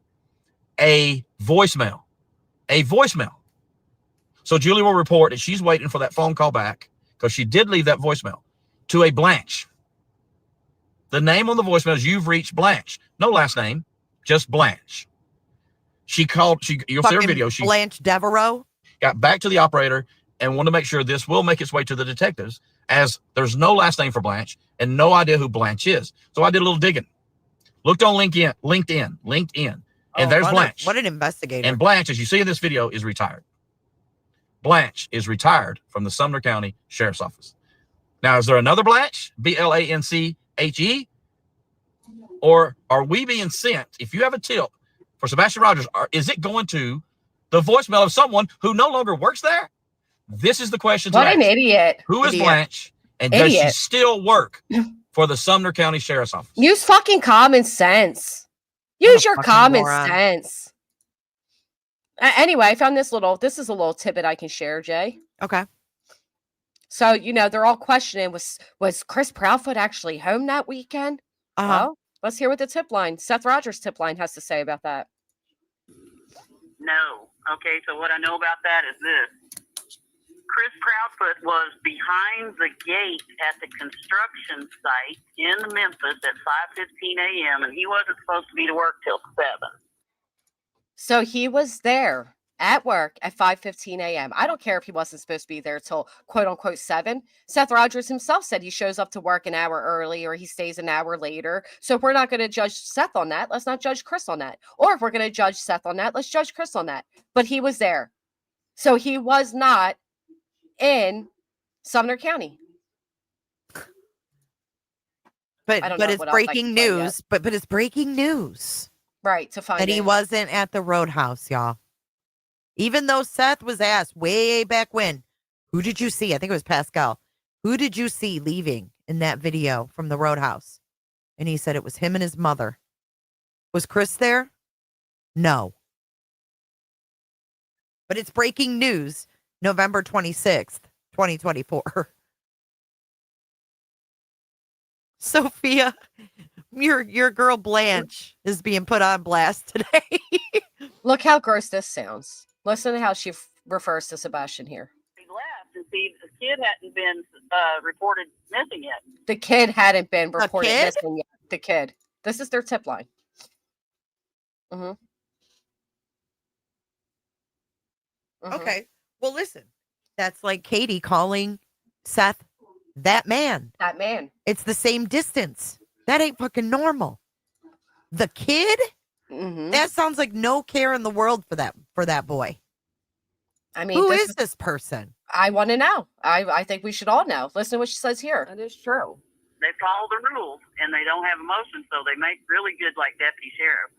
M: a voicemail. So Julie will report that she's waiting for that phone call back because she did leave that voicemail to a Blanche. The name on the voicemail is "You've reached Blanche." No last name, just Blanche. She called, you'll see her video. She
B: Blanche Devereaux
M: got back to the operator and wanted to make sure this will make its way to the detectives, as there's no last name for Blanche and no idea who Blanche is. So I did a little digging. Looked on LinkedIn, and there's Blanche.
B: What an investigator.
M: And Blanche, as you see in this video, is retired. Blanche is retired from the Sumner County Sheriff's Office. Now, is there another Blanche? BLANCHE? Or are we being sent, if you have a tip for Sebastian Rogers, is it going to the voicemail of someone who no longer works there? This is the question to
A: What an
M: ask.
A: idiot.
M: Who is
A: Idiot.
M: Blanche? And does she
A: Idiot.
M: still work for the Sumner County Sheriff's Office?
A: Use fucking common sense. Use your
M: fucking
A: common
M: moron.
A: sense. Anyway, I found this is a little tidbit I can share, Jay.
B: Okay.
A: So, they're all questioning, was Chris Proudfoot actually home that weekend? Well, let's hear what the tip line, Seth Rogers' tip line, has to say about that.
V: No. Okay, so what I know about that is this. Chris Proudfoot was behind the gate at the construction site in Memphis at 5:15 a.m. and he wasn't supposed to be to work till 7.
A: So he was there at work at 5:15 a.m. I don't care if he wasn't supposed to be there till quote unquote 7. Seth Rogers himself said he shows up to work an hour early or he stays an hour later. So if we're not going to judge Seth on that, let's not judge Chris on that. Or if we're going to judge Seth on that, let's judge Chris on that. But he was there. So he was not in Sumner County.
B: But
A: I don't know
B: it's
A: what else I
B: breaking
A: can find yet.
B: news. But it's breaking news
A: Right, to find
B: that he
A: it.
B: wasn't at the Roadhouse, y'all. Even though Seth was asked way back when, who did you see? I think it was Pascal. Who did you see leaving in that video from the Roadhouse? And he said it was him and his mother. Was Chris there? No. But it's breaking news, November 26th, 2024. Sophia, your girl Blanche is being put on blast today.
A: Look how gross this sounds. Listen to how she refers to Sebastian here.
V: He left and see the kid hadn't been reported missing yet.
A: The kid hadn't been reported
V: kid?
A: missing yet. The kid. This is their tip line. Mm-hmm.
B: Okay. Well, listen. That's like Katie calling Seth that man.
A: That man.
B: It's the same distance. That ain't fucking normal. The kid?
A: Mm-hmm.
B: That sounds like no care in the world for that boy.
A: I mean,
B: who is this person?
A: I want to know. I think we should all know. Listen to what she says here.
O: That is true.
V: They follow the rules and they don't have emotion, so they make really good like deputy sheriff.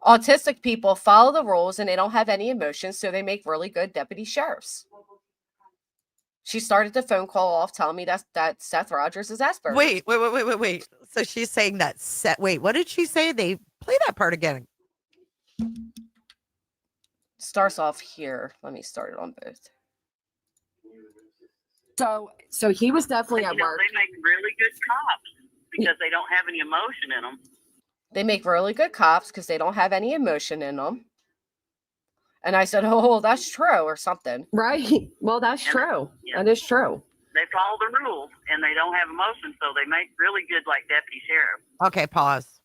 A: Autistic people follow the rules and they don't have any emotions, so they make really good deputy sheriffs. She started the phone call off telling me that Seth Rogers is Asperger's.
B: Wait. So she's saying that wait, what did she say? They play that part again.
A: Starts off here. Let me start it on both.
O: So he was definitely at work.
V: They make really good cops because they don't have any emotion in them.
A: They make really good cops because they don't have any emotion in them. And I said, oh, that's true, or something.
O: Right. Well, that's true.
V: Yeah.
O: That is true.
V: They follow the rules and they don't have emotion, so they make really good like deputy sheriff.
B: Okay, pause.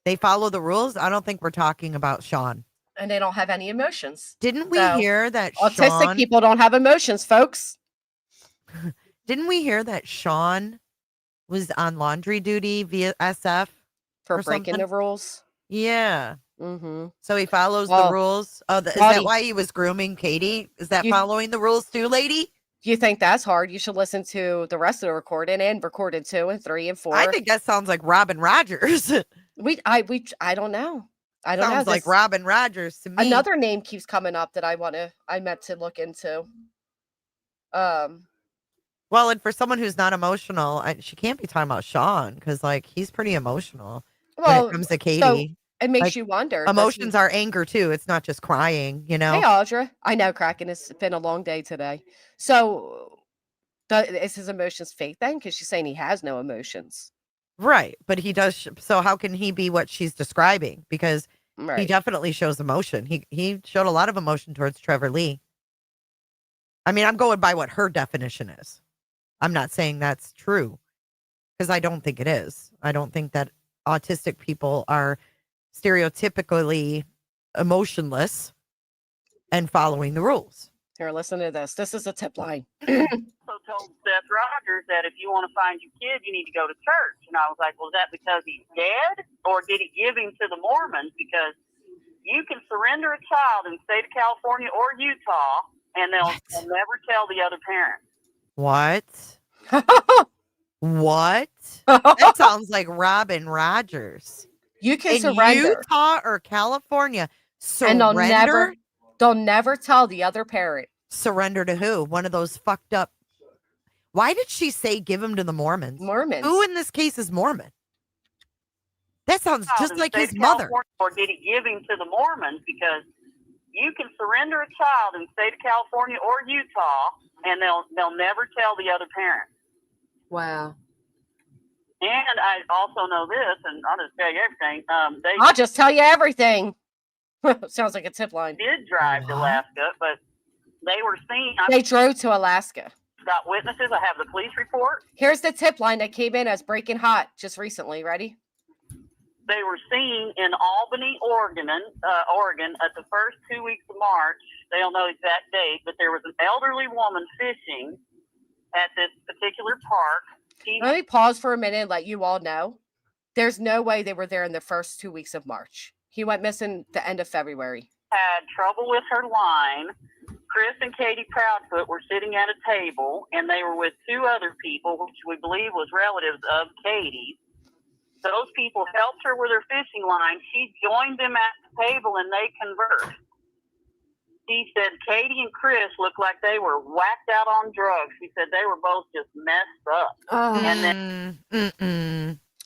B: They follow the rules. I don't think we're talking about Sean.
A: And they don't have any emotions.
B: Didn't we hear that
A: autistic people don't have emotions, folks?
B: Didn't we hear that Sean was on laundry duty via SF
A: for breaking the rules?
B: Yeah.
A: Mm-hmm.
B: So he follows the rules. Oh, is that why he was grooming Katie? Is that following the rules too, lady?
A: You think that's hard? You should listen to the rest of the recording and recorded 2 and 3 and 4.
B: I think that sounds like Robin Rogers.
A: I don't know. I don't know.
B: Sounds like Robin Rogers to me.
A: Another name keeps coming up that I meant to look into.
B: Well, and for someone who's not emotional, she can't be talking about Sean because, like, he's pretty emotional when it comes to Katie.
A: So it makes you wonder.
B: Emotions are anger too. It's not just crying, you know.
A: Hey, Audra. I know, Kraken. It's been a long day today. So, is his emotions fake then? Because she's saying he has no emotions.
B: Right, but he does. So how can he be what she's describing? Because he definitely shows emotion. He showed a lot of emotion towards Trevor Lee. I mean, I'm going by what her definition is. I'm not saying that's true because I don't think it is. I don't think that autistic people are stereotypically emotionless and following the rules.
A: Here, listen to this. This is a tip line.
V: Also told Seth Rogers that if you want to find your kid, you need to go to church. And I was like, well, is that because he's dead? Or did he give him to the Mormons? Because you can surrender a child in the state of California or Utah, and they'll never tell the other parent.
B: What? What? That sounds like Robin Rogers.
A: You can
B: in
A: surrender.
B: Utah or California.
A: And
B: Surrender?
A: they'll never tell the other parent.
B: Surrender to who? One of those fucked up. Why did she say give him to the Mormons?
A: Mormons.
B: Who in this case is Mormon? That sounds just like his mother.
V: Or did he give him to the Mormons? Because you can surrender a child in the state of California or Utah, and they'll never tell the other parent.
O: Wow.
V: And I also know this, and I'll just tell you everything.
A: I'll just tell you everything. Sounds like a tip line.
V: Did drive to Alaska, but they were seen.
A: They drove to Alaska.
V: Got witnesses. I have the police report.
A: Here's the tip line that came in as breaking hot just recently. Ready?
V: They were seen in Albany, Oregon, at the first 2 weeks of March. They don't know the exact date, but there was an elderly woman fishing at this particular park.
A: Let me pause for a minute and let you all know. There's no way they were there in the first 2 weeks of March. He went missing the end of February.
V: Had trouble with her line. Chris and Katie Proudfoot were sitting at a table, and they were with 2 other people, which we believe was relatives of Katie's. Those people helped her with her fishing line. She joined them at the table, and they conversed. She said Katie and Chris looked like they were whacked out on drugs. She said they were both just messed up.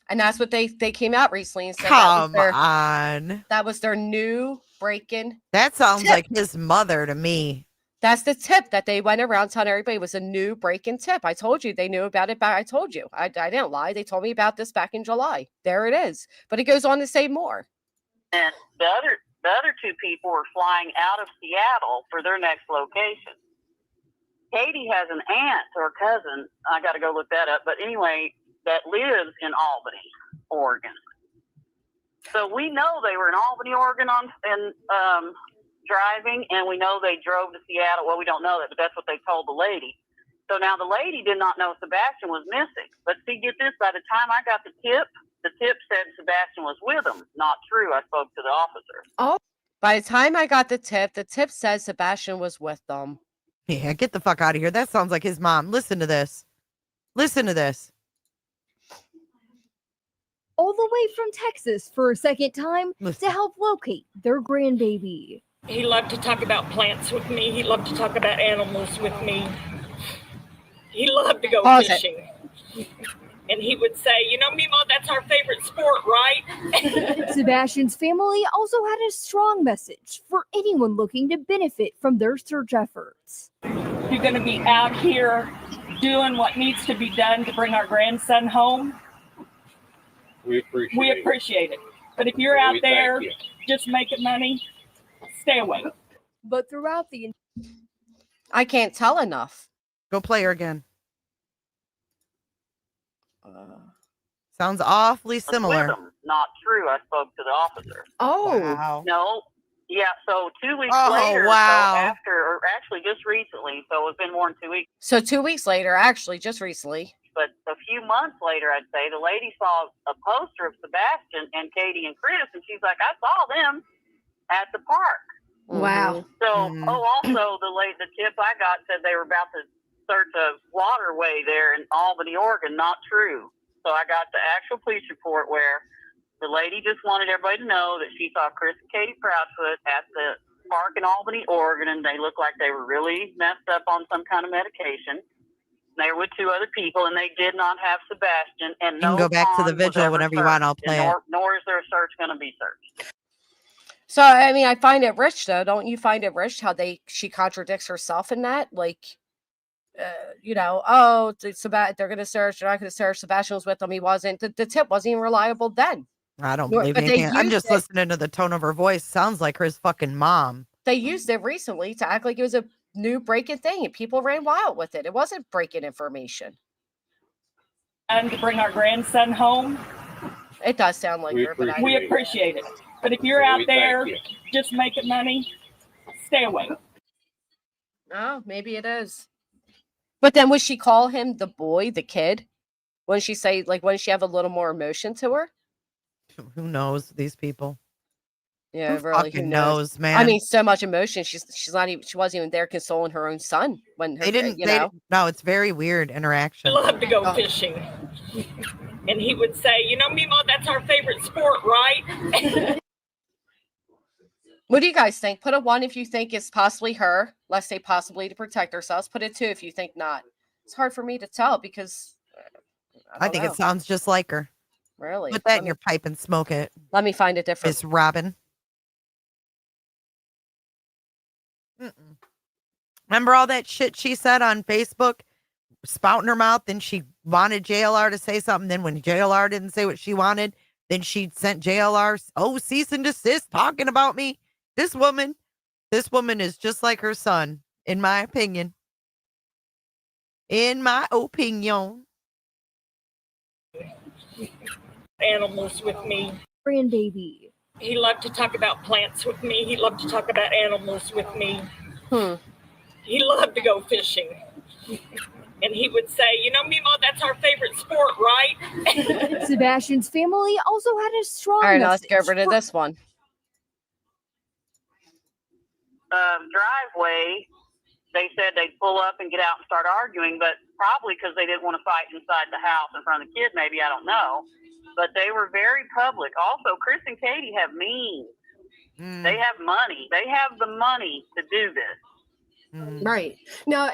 A: And that's what they came out recently and said.
B: Come on.
A: That was their new break-in.
B: That sounds
A: tip.
B: like his mother to me.
A: That's the tip that they went around telling everybody was a new break-in tip. I told you they knew about it. I told you. I didn't lie. They told me about this back in July. There it is. But it goes on to say more.
V: And the other 2 people were flying out of Seattle for their next location. Katie has an aunt or cousin. I got to go look that up. But anyway, that lives in Albany, Oregon. So we know they were in Albany, Oregon driving, and we know they drove to Seattle. Well, we don't know that, but that's what they told the lady. So now the lady did not know Sebastian was missing. But see, get this, by the time I got the tip said Sebastian was with him. Not true. I spoke to the officer.
A: Oh, by the time I got the tip said Sebastian was with them.
B: Yeah, get the fuck out of here. That sounds like his mom. Listen to this. Listen to this.
K: All the way from Texas for a second time to help locate their grandbaby.
R: He loved to talk about plants with me. He loved to talk about animals with me. He loved to go fishing. And he would say, you know, Mimo, that's our favorite sport, right?
K: Sebastian's family also had a strong message for anyone looking to benefit from their search efforts.
R: You're going to be out here doing what needs to be done to bring our grandson home. We appreciate it. But if you're out there just making money, stay away.
K: But throughout the...
A: I can't tell enough.
B: Go play her again. Sounds awfully similar.
V: Not true. I spoke to the officer.
K: Oh.
B: Wow.
V: No. Yeah, so 2 weeks
B: Oh,
V: later,
B: wow.
V: so after, or actually just recently, so it's been more than 2 weeks.
A: So 2 weeks later, actually, just recently.
V: But a few months later, I'd say, the lady saw a poster of Sebastian and Katie and Chris, and she's like, I saw them at the park.
K: Wow.
V: So, also the tip I got said they were about to search a waterway there in Albany, Oregon. Not true. So I got the actual police report where the lady just wanted everybody to know that she saw Chris and Katie Proudfoot at the park in Albany, Oregon, and they looked like they were really messed up on some kind of medication. They were with 2 other people, and they did not have Sebastian. And
B: You can go back to the vigil whenever you want. I'll play it.
V: Nor is there a search going to be searched.
A: So, I mean, I find it rich, though. Don't you find it rich how she contradicts herself in that? Like, you know, they're going to search. They're not going to search. Sebastian was with them. He wasn't. The tip wasn't even reliable then.
B: I don't believe anything. I'm just listening to the tone of her voice. Sounds like her fucking mom.
A: They used it recently to act like it was a new breaking thing, and people ran wild with it. It wasn't breaking information.
R: And to bring our grandson home.
A: It does sound like her, but
R: we appreciate it. But if you're out there just making money, stay away.
A: Oh, maybe it is. But then would she call him the boy, the kid? Wouldn't she say, like, wouldn't she have a little more emotion to her?
B: Who knows these people?
A: Yeah,
B: Who
A: really.
B: fucking
A: Who
B: knows, man?
A: I mean, so much emotion. She wasn't even there consoling her own son when her,
B: They didn't.
A: you know.
B: No, it's very weird interaction.
R: I love to go fishing. And he would say, you know, Mimo, that's our favorite sport, right?
A: What do you guys think? Put a 1 if you think it's possibly her. Let's say possibly to protect ourselves. Put a 2 if you think not. It's hard for me to tell because
B: I think it sounds just like her.
A: Really?
B: Put that in your pipe and smoke it.
A: Let me find it different.
B: Miss Robin. Remember all that shit she said on Facebook? Spouting her mouth, then she wanted JLR to say something. Then when JLR didn't say what she wanted, then she sent JLR, cease and desist, talking about me. This woman is just like her son, in my opinion. In my opinion.
R: Animals with me.
K: Grandbaby.
R: He loved to talk about plants with me. He loved to talk about animals with me. He loved to go fishing. And he would say, you know, Mimo, that's our favorite sport, right?
K: Sebastian's family also had a strong
A: All right, now let's go over to this one.
V: Driveway, they said they'd pull up and get out and start arguing, but probably because they didn't want to fight inside the house in front of the kid, maybe, I don't know. But they were very public. Also, Chris and Katie have means. They have money. They have the money to do this.
O: Right. No,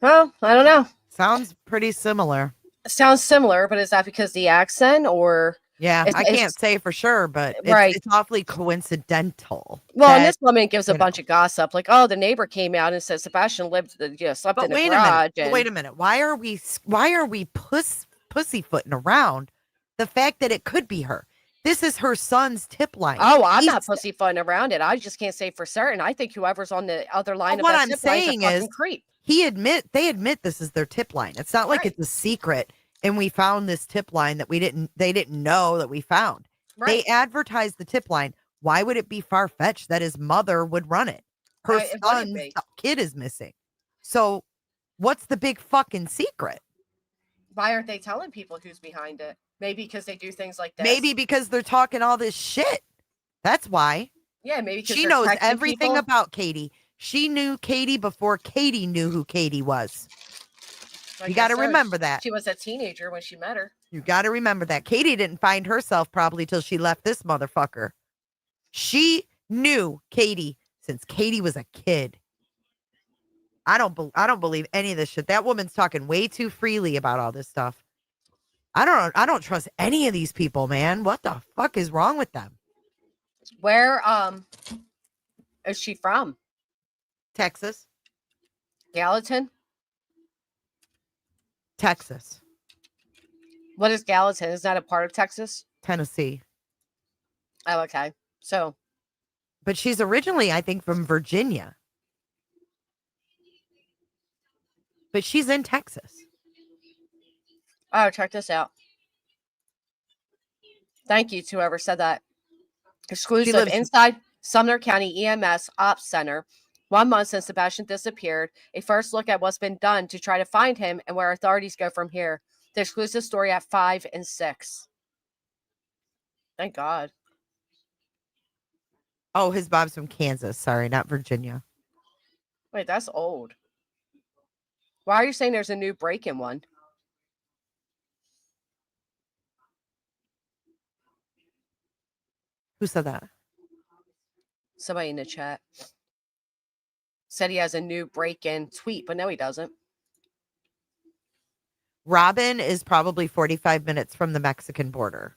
A: Well, I don't know.
B: Sounds pretty similar.
A: Sounds similar, but is that because the accent or?
B: Yeah, I can't say for sure, but it's awfully coincidental.
A: Well, and this woman gives a bunch of gossip, like, oh, the neighbor came out and said Sebastian slept in the garage.
B: Wait a minute. Why are we pussyfooting around the fact that it could be her? This is her son's tip line.
A: Oh, I'm not pussyfooting around it. I just can't say for certain. I think whoever's on the other line of
B: what
A: that
B: I'm
A: tip line's a
B: saying
A: fucking
B: is
A: creep.
B: they admit this is their tip line. It's not like it's a secret and we found this tip line that they didn't know that we found. They advertised the tip line. Why would it be far-fetched that his mother would run it? Her son's kid is missing. So what's the big fucking secret?
A: Why aren't they telling people who's behind it? Maybe because they do things like this.
B: Maybe because they're talking all this shit. That's why.
A: Yeah, maybe because
B: she knows everything about Katie. She knew Katie before Katie knew who Katie was.
A: I
B: You got to
A: guess so.
B: remember that.
A: She was a teenager when she met her.
B: You got to remember that. Katie didn't find herself probably till she left this motherfucker. She knew Katie since Katie was a kid. I don't believe any of this shit. That woman's talking way too freely about all this stuff. I don't trust any of these people, man. What the fuck is wrong with them?
A: Where is she from?
B: Texas.
A: Gallatin?
B: Texas.
A: What is Gallatin? Is that a part of Texas?
B: Tennessee.
A: Oh, okay. So.
B: But she's originally, I think, from Virginia. But she's in Texas.
A: Oh, check this out. Thank you to whoever said that. Exclusive inside Sumner County EMS Ops Center. 1 month since Sebastian disappeared. A first look at what's been done to try to find him and where authorities go from here. The exclusive story at 5 and 6. Thank God.
B: Oh, his mom's from Kansas. Sorry, not Virginia.
A: Wait, that's old. Why are you saying there's a new break-in one?
B: Who said that?
A: Somebody in the chat said he has a new break-in tweet, but no, he doesn't.
B: Robin is probably 45 minutes from the Mexican border.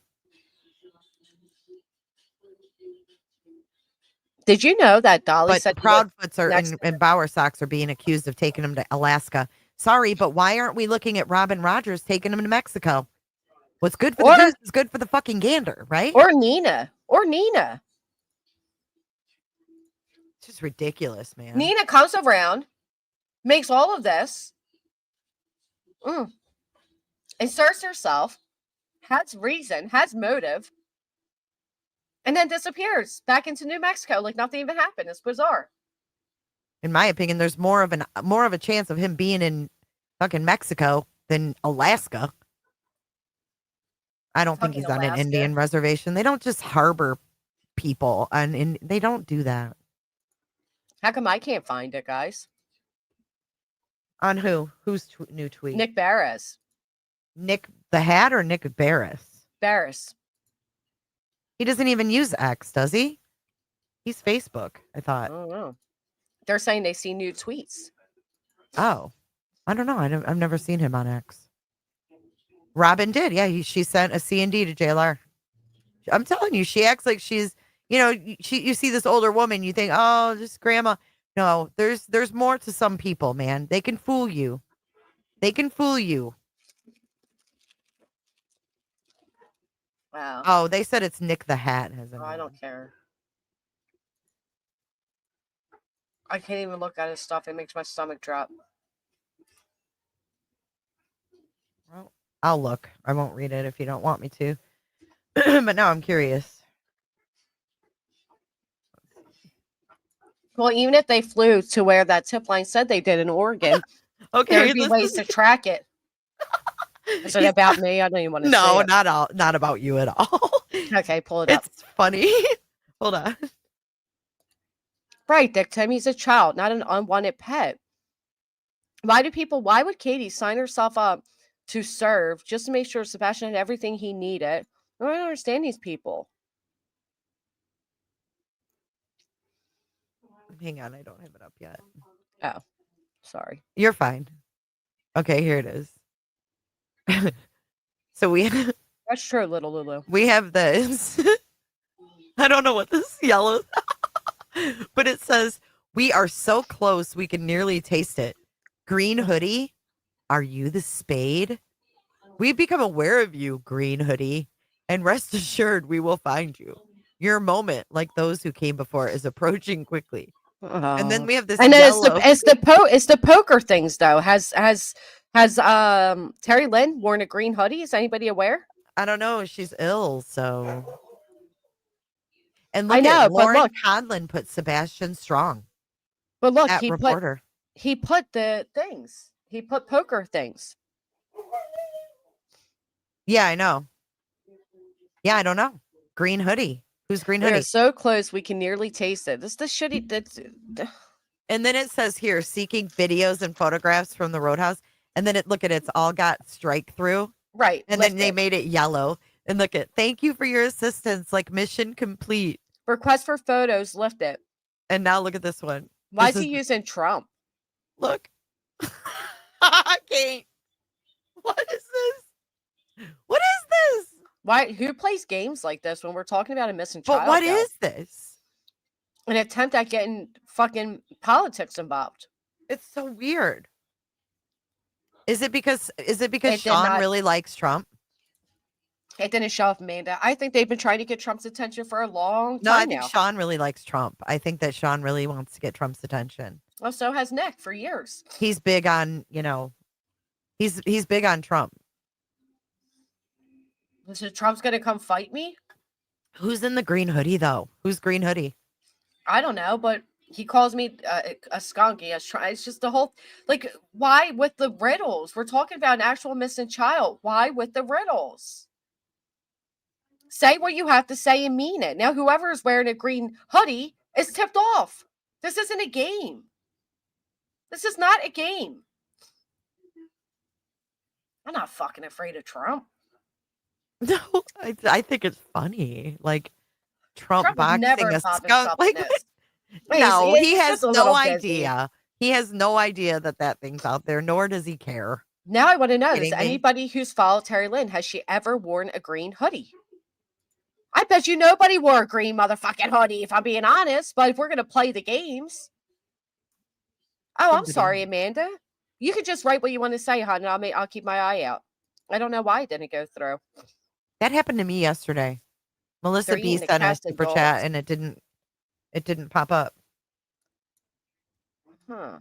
A: Did you know that Dolly said
B: Proudfoots and Bowersox are being accused of taking him to Alaska? Sorry, but why aren't we looking at Robin Rogers taking him to Mexico? What's good for the goose is good for the fucking gander, right?
A: Or Nina. It's
B: just ridiculous, man.
A: Nina comes around, makes all of this, inserts herself, has reason, has motive, and then disappears back into New Mexico like nothing even happened. It's bizarre.
B: In my opinion, there's more of a chance of him being in fucking Mexico than Alaska. I don't think he's on an Indian reservation. They don't just harbor people, and they don't do that.
A: How come I can't find it, guys?
B: On who? Whose new tweet?
A: Nick Barris.
B: Nick the Hat or Nick Barris?
A: Barris.
B: He doesn't even use X, does he? He's Facebook, I thought.
A: I don't know. They're saying they see new tweets.
B: Oh, I don't know. I've never seen him on X. Robin did. Yeah, she sent a C&D to JLR. I'm telling you, she acts like she's, you see this older woman, you think, oh, just grandma. No, there's more to some people, man. They can fool you.
A: Wow.
B: Oh, they said it's Nick the Hat.
A: I don't care. I can't even look at his stuff. It makes my stomach drop.
B: Well, I'll look. I won't read it if you don't want me to. But now I'm curious.
A: Well, even if they flew to where that tip line said they did in Oregon, there would be ways to track it. Is it about me? I don't even want to say it.
B: Not about you at all.
A: Okay, pull it up.
B: It's funny. Hold on.
A: Right, Dick Timmy's a child, not an unwanted pet. Why would Katie sign herself up to serve just to make sure Sebastian had everything he needed? I don't understand these people.
B: Hang on, I don't have it up yet.
A: Oh, sorry.
B: You're fine. Okay, here it is. So
A: that's true, little Lulu.
B: We have this. I don't know what this yellow, but it says, "We are so close we can nearly taste it." Green hoodie, are you the spade? We've become aware of you, green hoodie, and rest assured we will find you. Your moment, like those who came before, is approaching quickly. And then we have this.
A: And then
B: yellow.
A: it's the poker things though. Has Terry Lynn worn a green hoodie? Is anybody aware?
B: I don't know. She's ill, so. And
A: I know, but
B: Lauren
A: look,
B: Conlon put Sebastian Strong.
A: But look,
B: at reporter.
A: He put the things. He put poker things.
B: Yeah, I know. Yeah, I don't know. Green hoodie. Who's green hoodie?
A: We're so close we can nearly taste it. This is the shitty.
B: And then it says here, seeking videos and photographs from the roadhouse. And then it's all got strike through.
A: Right.
B: And then they made it yellow. And look at, thank you for your assistance. Like mission complete.
A: Request for photos, lift it.
B: And now look at this one.
A: Why
B: This
A: is he using Trump?
B: Look. I can't. What is this? What is this?
A: Why? Who plays games like this when we're talking about a missing child?
B: But what is this?
A: An attempt at getting fucking politics involved.
B: It's so weird. Is it because
A: It
B: Sean really likes Trump?
A: It didn't show up Amanda. I think they've been trying to get Trump's attention for a long time
B: No, I think
A: now.
B: Sean really likes Trump. I think that Sean really wants to get Trump's attention.
A: Well, so has Nick for years.
B: He's big on, he's big on Trump.
A: So Trump's gonna come fight me?
B: Who's in the green hoodie though? Who's green hoodie?
A: I don't know, but he calls me a skunky. It's just the whole, like, why with the riddles? We're talking about an actual missing child. Why with the riddles? Say what you have to say and mean it. Now, whoever is wearing a green hoodie is tipped off. This isn't a game. This is not a game. I'm not fucking afraid of Trump.
B: No, I think it's funny. Like Trump boxing
A: never
B: a
A: popping
B: skunk.
A: stuff
B: Like,
A: in this.
B: no,
A: He's
B: he has
A: just a
B: no
A: little busy.
B: idea. He has no idea that thing's out there, nor does he care.
A: Now I want to know,
B: Kidding
A: does
B: me?
A: anybody who's followed Terry Lynn, has she ever worn a green hoodie? I bet you nobody wore a green motherfucking hoodie, if I'm being honest. But if we're going to play the games. Oh, I'm sorry, Amanda. You can just write what you want to say, hon, and I'll keep my eye out. I don't know why it didn't go through.
B: That happened to me yesterday. Melissa
A: They're
B: B
A: eating the
B: sent a
A: cats and
B: super
A: dogs.
B: chat and it didn't pop up.
A: Huh.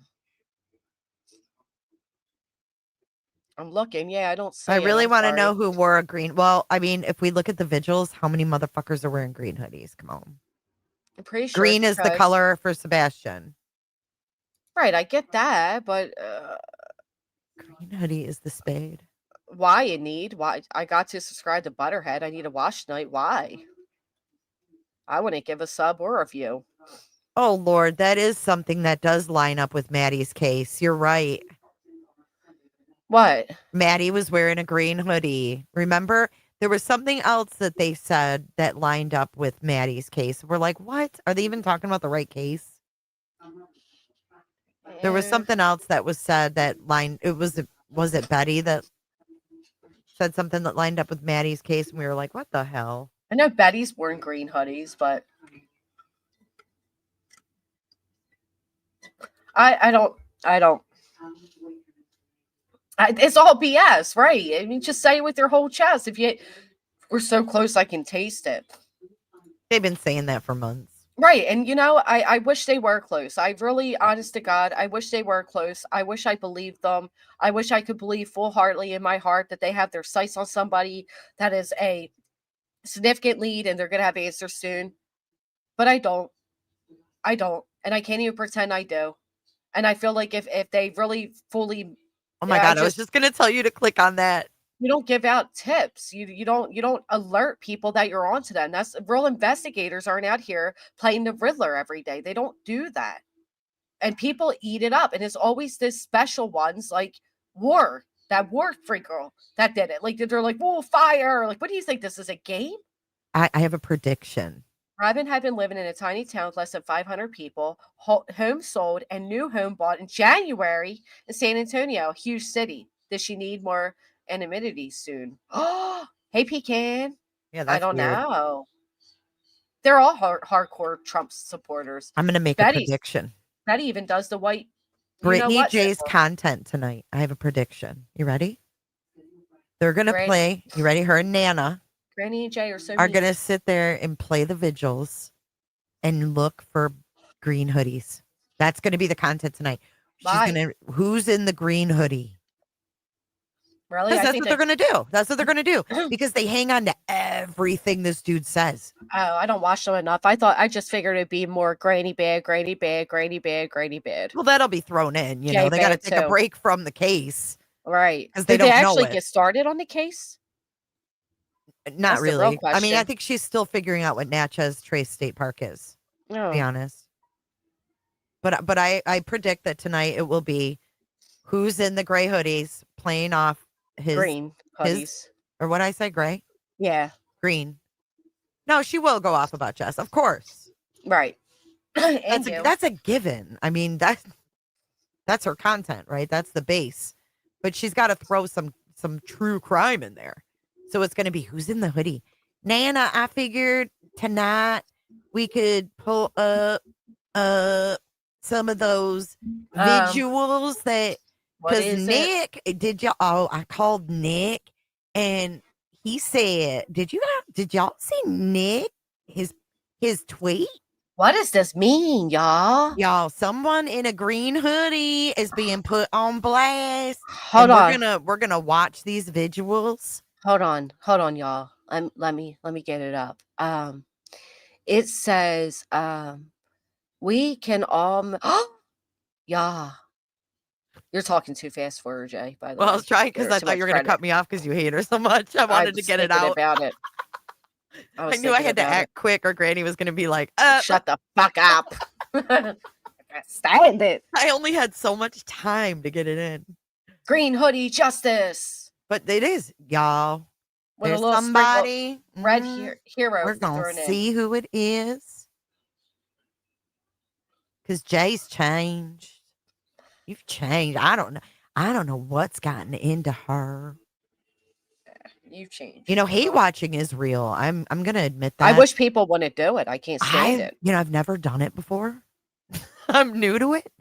A: I'm looking. Yeah, I don't see
B: I
A: it.
B: really
A: I'm
B: want to
A: sorry.
B: know who wore a green. Well, I mean, if we look at the vigils, how many motherfuckers are wearing green hoodies? Come on.
A: I'm pretty sure
B: Green
A: it's
B: is the
A: because-
B: color for Sebastian.
A: Right, I get that, but
B: Green hoodie is the spade.
A: why you need? Why I got to subscribe to Butterhead. I need a watch tonight. Why? I wouldn't give a sub or a view.
B: Oh Lord, that is something that does line up with Maddie's case. You're right.
A: What?
B: Maddie was wearing a green hoodie. Remember, there was something else that they said that lined up with Maddie's case. We're like, what? Are they even talking about the right case? There was something else that was said that lined. Was it Betty that said something that lined up with Maddie's case? And we were like, what the hell?
A: I know Betty's wearing green hoodies, but I don't. It's all BS, right? I mean, just say it with your whole chest. We're so close, I can taste it.
B: They've been saying that for months.
A: Right. And, I wish they were close. I really, honest to God, I wish they were close. I wish I believed them. I wish I could believe full-heartedly in my heart that they have their sights on somebody that is a significant lead and they're going to have answers soon. But I don't. And I can't even pretend I do. And I feel like if they really fully...
B: Oh my God, I was just going to tell you to click on that.
A: You don't give out tips. You don't alert people that you're onto them. That's real investigators aren't out here playing the Riddler every day. They don't do that. And people eat it up. And it's always this special ones like that War freak girl that did it. Like they're like, whoa, fire. Like, what do you think? This is a game?
B: I have a prediction.
A: Robin had been living in a tiny town with less than 500 people, home sold and new home bought in January in San Antonio, a huge city. Does she need more anonymity soon? Oh, hey, Pecan.
B: Yeah, that's
A: I don't
B: weird.
A: know. They're all hardcore Trump supporters.
B: I'm going to make a prediction.
A: Betty even does the white.
B: Brittany J's content tonight. I have a prediction. You ready? They're going to play. You ready? Her and Nana
A: Granny and Jay are
B: are going to sit there and play the vigils and look for green hoodies. That's going to be the content tonight. Who's in the green hoodie?
A: Really?
B: Because that's what they're going to do. That's what they're going to do. Because they hang on to everything this dude says.
A: Oh, I don't watch them enough. I just figured it'd be more granny bad, granny bad, granny bad, granny bad.
B: Well, that'll be thrown in. They got to take a break from the case.
A: Right.
B: Because they
A: Did
B: don't
A: they actually
B: know it.
A: get started on the case?
B: Not
A: That's the real
B: really. I mean, I
A: question.
B: think she's still figuring out what Natchez Trace State Park is, to be
A: Oh.
B: honest. But I predict that tonight it will be who's in the gray hoodies playing off
A: Green hoodies.
B: or what I say, gray?
A: Yeah.
B: Green. No, she will go off about Jess, of course.
A: Right. And
B: That's a given. I mean, that's her content, right? That's the base. But she's got to throw some true crime in there. So it's going to be who's in the hoodie. Nana, I figured tonight we could pull up some of those visuals that because Nick I called Nick and he said, did y'all see Nick his tweet?
A: What does this mean, y'all?
B: Y'all, someone in a green hoodie is being put on blast.
A: Hold on.
B: We're gonna watch these visuals.
A: Hold on, y'all. Let me get it up. It says, we can all. Yeah. You're talking too fast for her, Jay. By the way,
B: Well, I was trying because I thought you were gonna cut me off because you hate her so much. I wanted to get it out.
A: About it.
B: I knew I had to act quick, or Granny was gonna be like,
A: "Shut the fuck up." I can't stand it.
B: I only had so much time to get it in.
A: Green hoodie justice.
B: But it is, y'all.
A: With
B: There's
A: a little
B: somebody.
A: Red hero.
B: We're gonna see who it is. Because Jay's changed. You've changed. I don't know what's gotten into her.
A: You've changed.
B: You know, hate watching is real. I'm gonna admit that.
A: I wish people wouldn't do it. I can't stand it.
B: You know, I've never done it before. I'm new to it.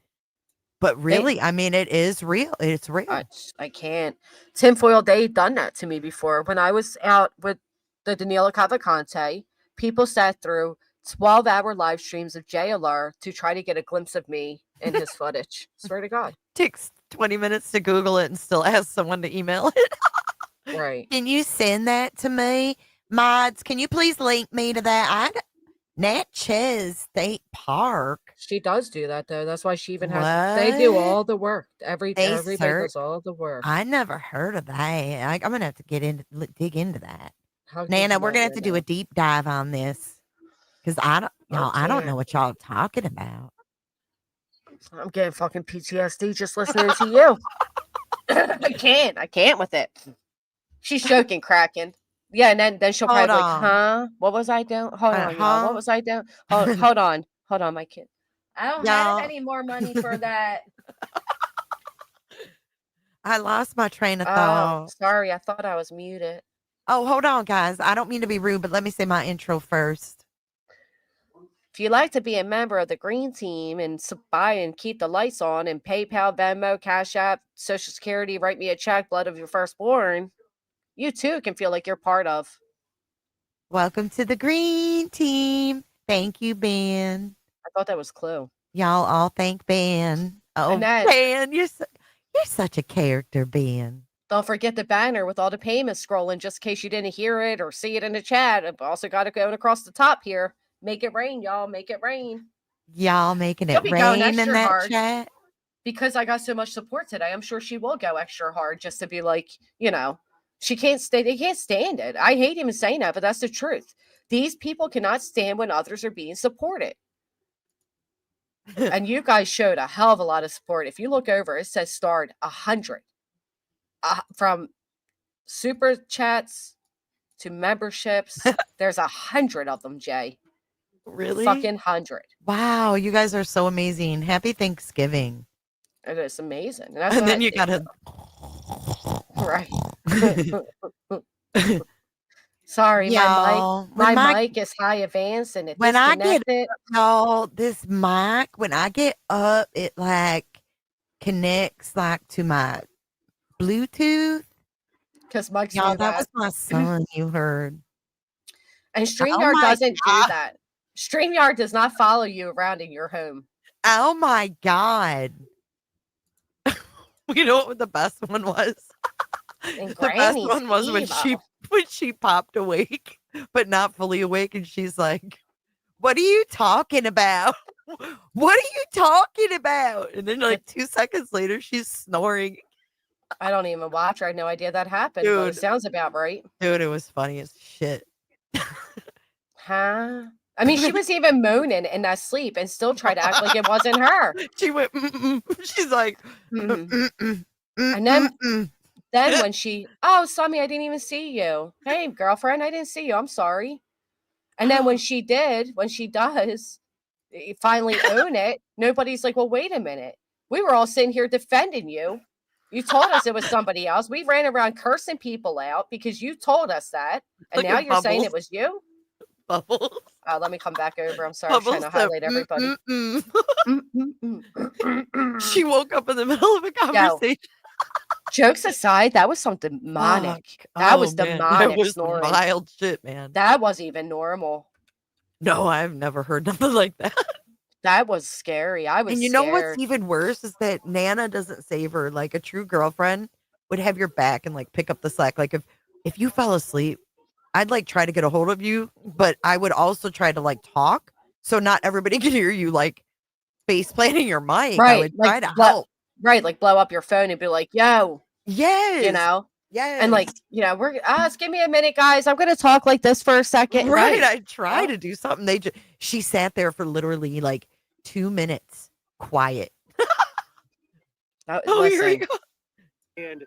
B: But really, I mean, it is real. It's real.
A: I can't. Tinfoil Dave done that to me before. When I was out with the Danilo Cavalcante, people sat through 12-hour live streams of JLR to try to get a glimpse of me in his footage. Swear to God.
B: Takes 20 minutes to Google it and still ask someone to email it.
A: Right.
B: Can you send that to me? Mods, can you please link me to that? Natchez State Park.
A: She does do that though. That's why she even has. They do all the work. Everybody does all the work.
B: I never heard of that. I'm gonna have to dig into that. Nana, we're gonna have to do a deep dive on this because I don't know what y'all are talking about.
A: I'm getting fucking PTSD just listening to you. I can't with it. She's joking, cracking. Yeah, and then she'll probably be like, huh? What was I doing? Hold on, y'all. What was I doing? Hold on, my kid. I don't have any more money for that.
B: I lost my train of thought.
A: Sorry, I thought I was muted.
B: Oh, hold on, guys. I don't mean to be rude, but let me say my intro first.
A: If you'd like to be a member of the Green Team and buy and keep the lights on and PayPal, Venmo, Cash App, Social Security, write me a check, blood of your firstborn, you too can feel like you're part of.
B: Welcome to the Green Team. Thank you, Ben.
A: I thought that was Clue.
B: Y'all all thank Ben. Oh, Ben, you're such a character, Ben.
A: Don't forget the banner with all the payments scrolling just in case you didn't hear it or see it in the chat. I've also got it going across the top here. Make it rain, y'all. Make it rain.
B: Y'all making it rain in that chat?
A: Because I got so much support today. I'm sure she will go extra hard just to be like, you know, they can't stand it. I hate even saying that, but that's the truth. These people cannot stand when others are being supported. And you guys showed a hell of a lot of support. If you look over, it says starred 100. From super chats to memberships. There's 100 of them, Jay.
B: Really?
A: Fucking 100.
B: Wow, you guys are so amazing. Happy Thanksgiving.
A: It is amazing.
B: And then you gotta
A: right. Sorry, my mic is high advanced and it's
B: when I get y'all this mic, when I get up, it like connects like to my Bluetooth.
A: Because Mike's
B: y'all, that was my son you heard.
A: And StreamYard doesn't do that. StreamYard does not follow you around in your home.
B: Oh my God. You know what the best one was? The best one was when she popped awake, but not fully awake, and she's like, "What are you talking about? What are you talking about?" And then like 2 seconds later, she's snoring.
A: I don't even watch her. I had no idea that happened. But it sounds about right.
B: Dude, it was funny as shit.
A: Huh? I mean, she was even moaning in that sleep and still tried to act like it wasn't her.
B: She went, she's like,
A: And then when she, oh, Sammy, I didn't even see you. Hey, girlfriend, I didn't see you. I'm sorry. And then when she does finally own it, nobody's like, well, wait a minute. We were all sitting here defending you. You told us it was somebody else. We ran around cursing people out because you told us that. And now you're saying it was you?
B: Bubbles.
A: Let me come back over. I'm sorry. I'm trying to highlight everybody.
B: She woke up in the middle of a conversation.
A: Jokes aside, that was some demonic. That was demonic
B: That was
A: snoring.
B: wild shit, man.
A: That wasn't even normal.
B: No, I've never heard nothing like that.
A: That was scary. I was
B: And you know what's even worse is that Nana doesn't save her. Like a true girlfriend would have your back and like pick up the slack. Like if you fell asleep, I'd like try to get a hold of you, but I would also try to like talk so not everybody could hear you like face planting your mic.
A: Right.
B: I would try to
A: blow,
B: help.
A: Right. Like blow up your phone and be like, yo.
B: Yes.
A: You know?
B: Yes.
A: And like, you know, just give me a minute, guys. I'm going to talk like this for a second.
B: Right. I try to do something. She sat there for literally like 2 minutes quiet.
I: Here we go. And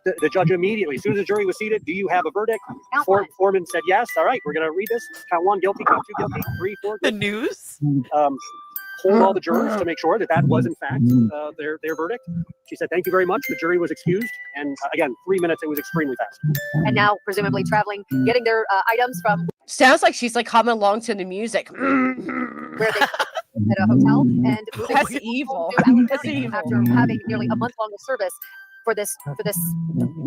I: the judge immediately, as soon as the jury was seated, do you have a verdict? Foreman said yes. All right, we're going to read this. Count 1, guilty. Count 2, guilty. 3, 4.
B: The news?
I: Poll all the jurors to make sure that was in fact their verdict. She said, thank you very much. The jury was excused. And again, 3 minutes, it was extremely fast.
O: And now presumably traveling, getting their items from
A: Sounds like she's like humming along to the music.
O: where they at a hotel and moving
A: That's evil.
O: to Allen
A: That's
O: County
A: evil.
O: after having nearly a month long of service for this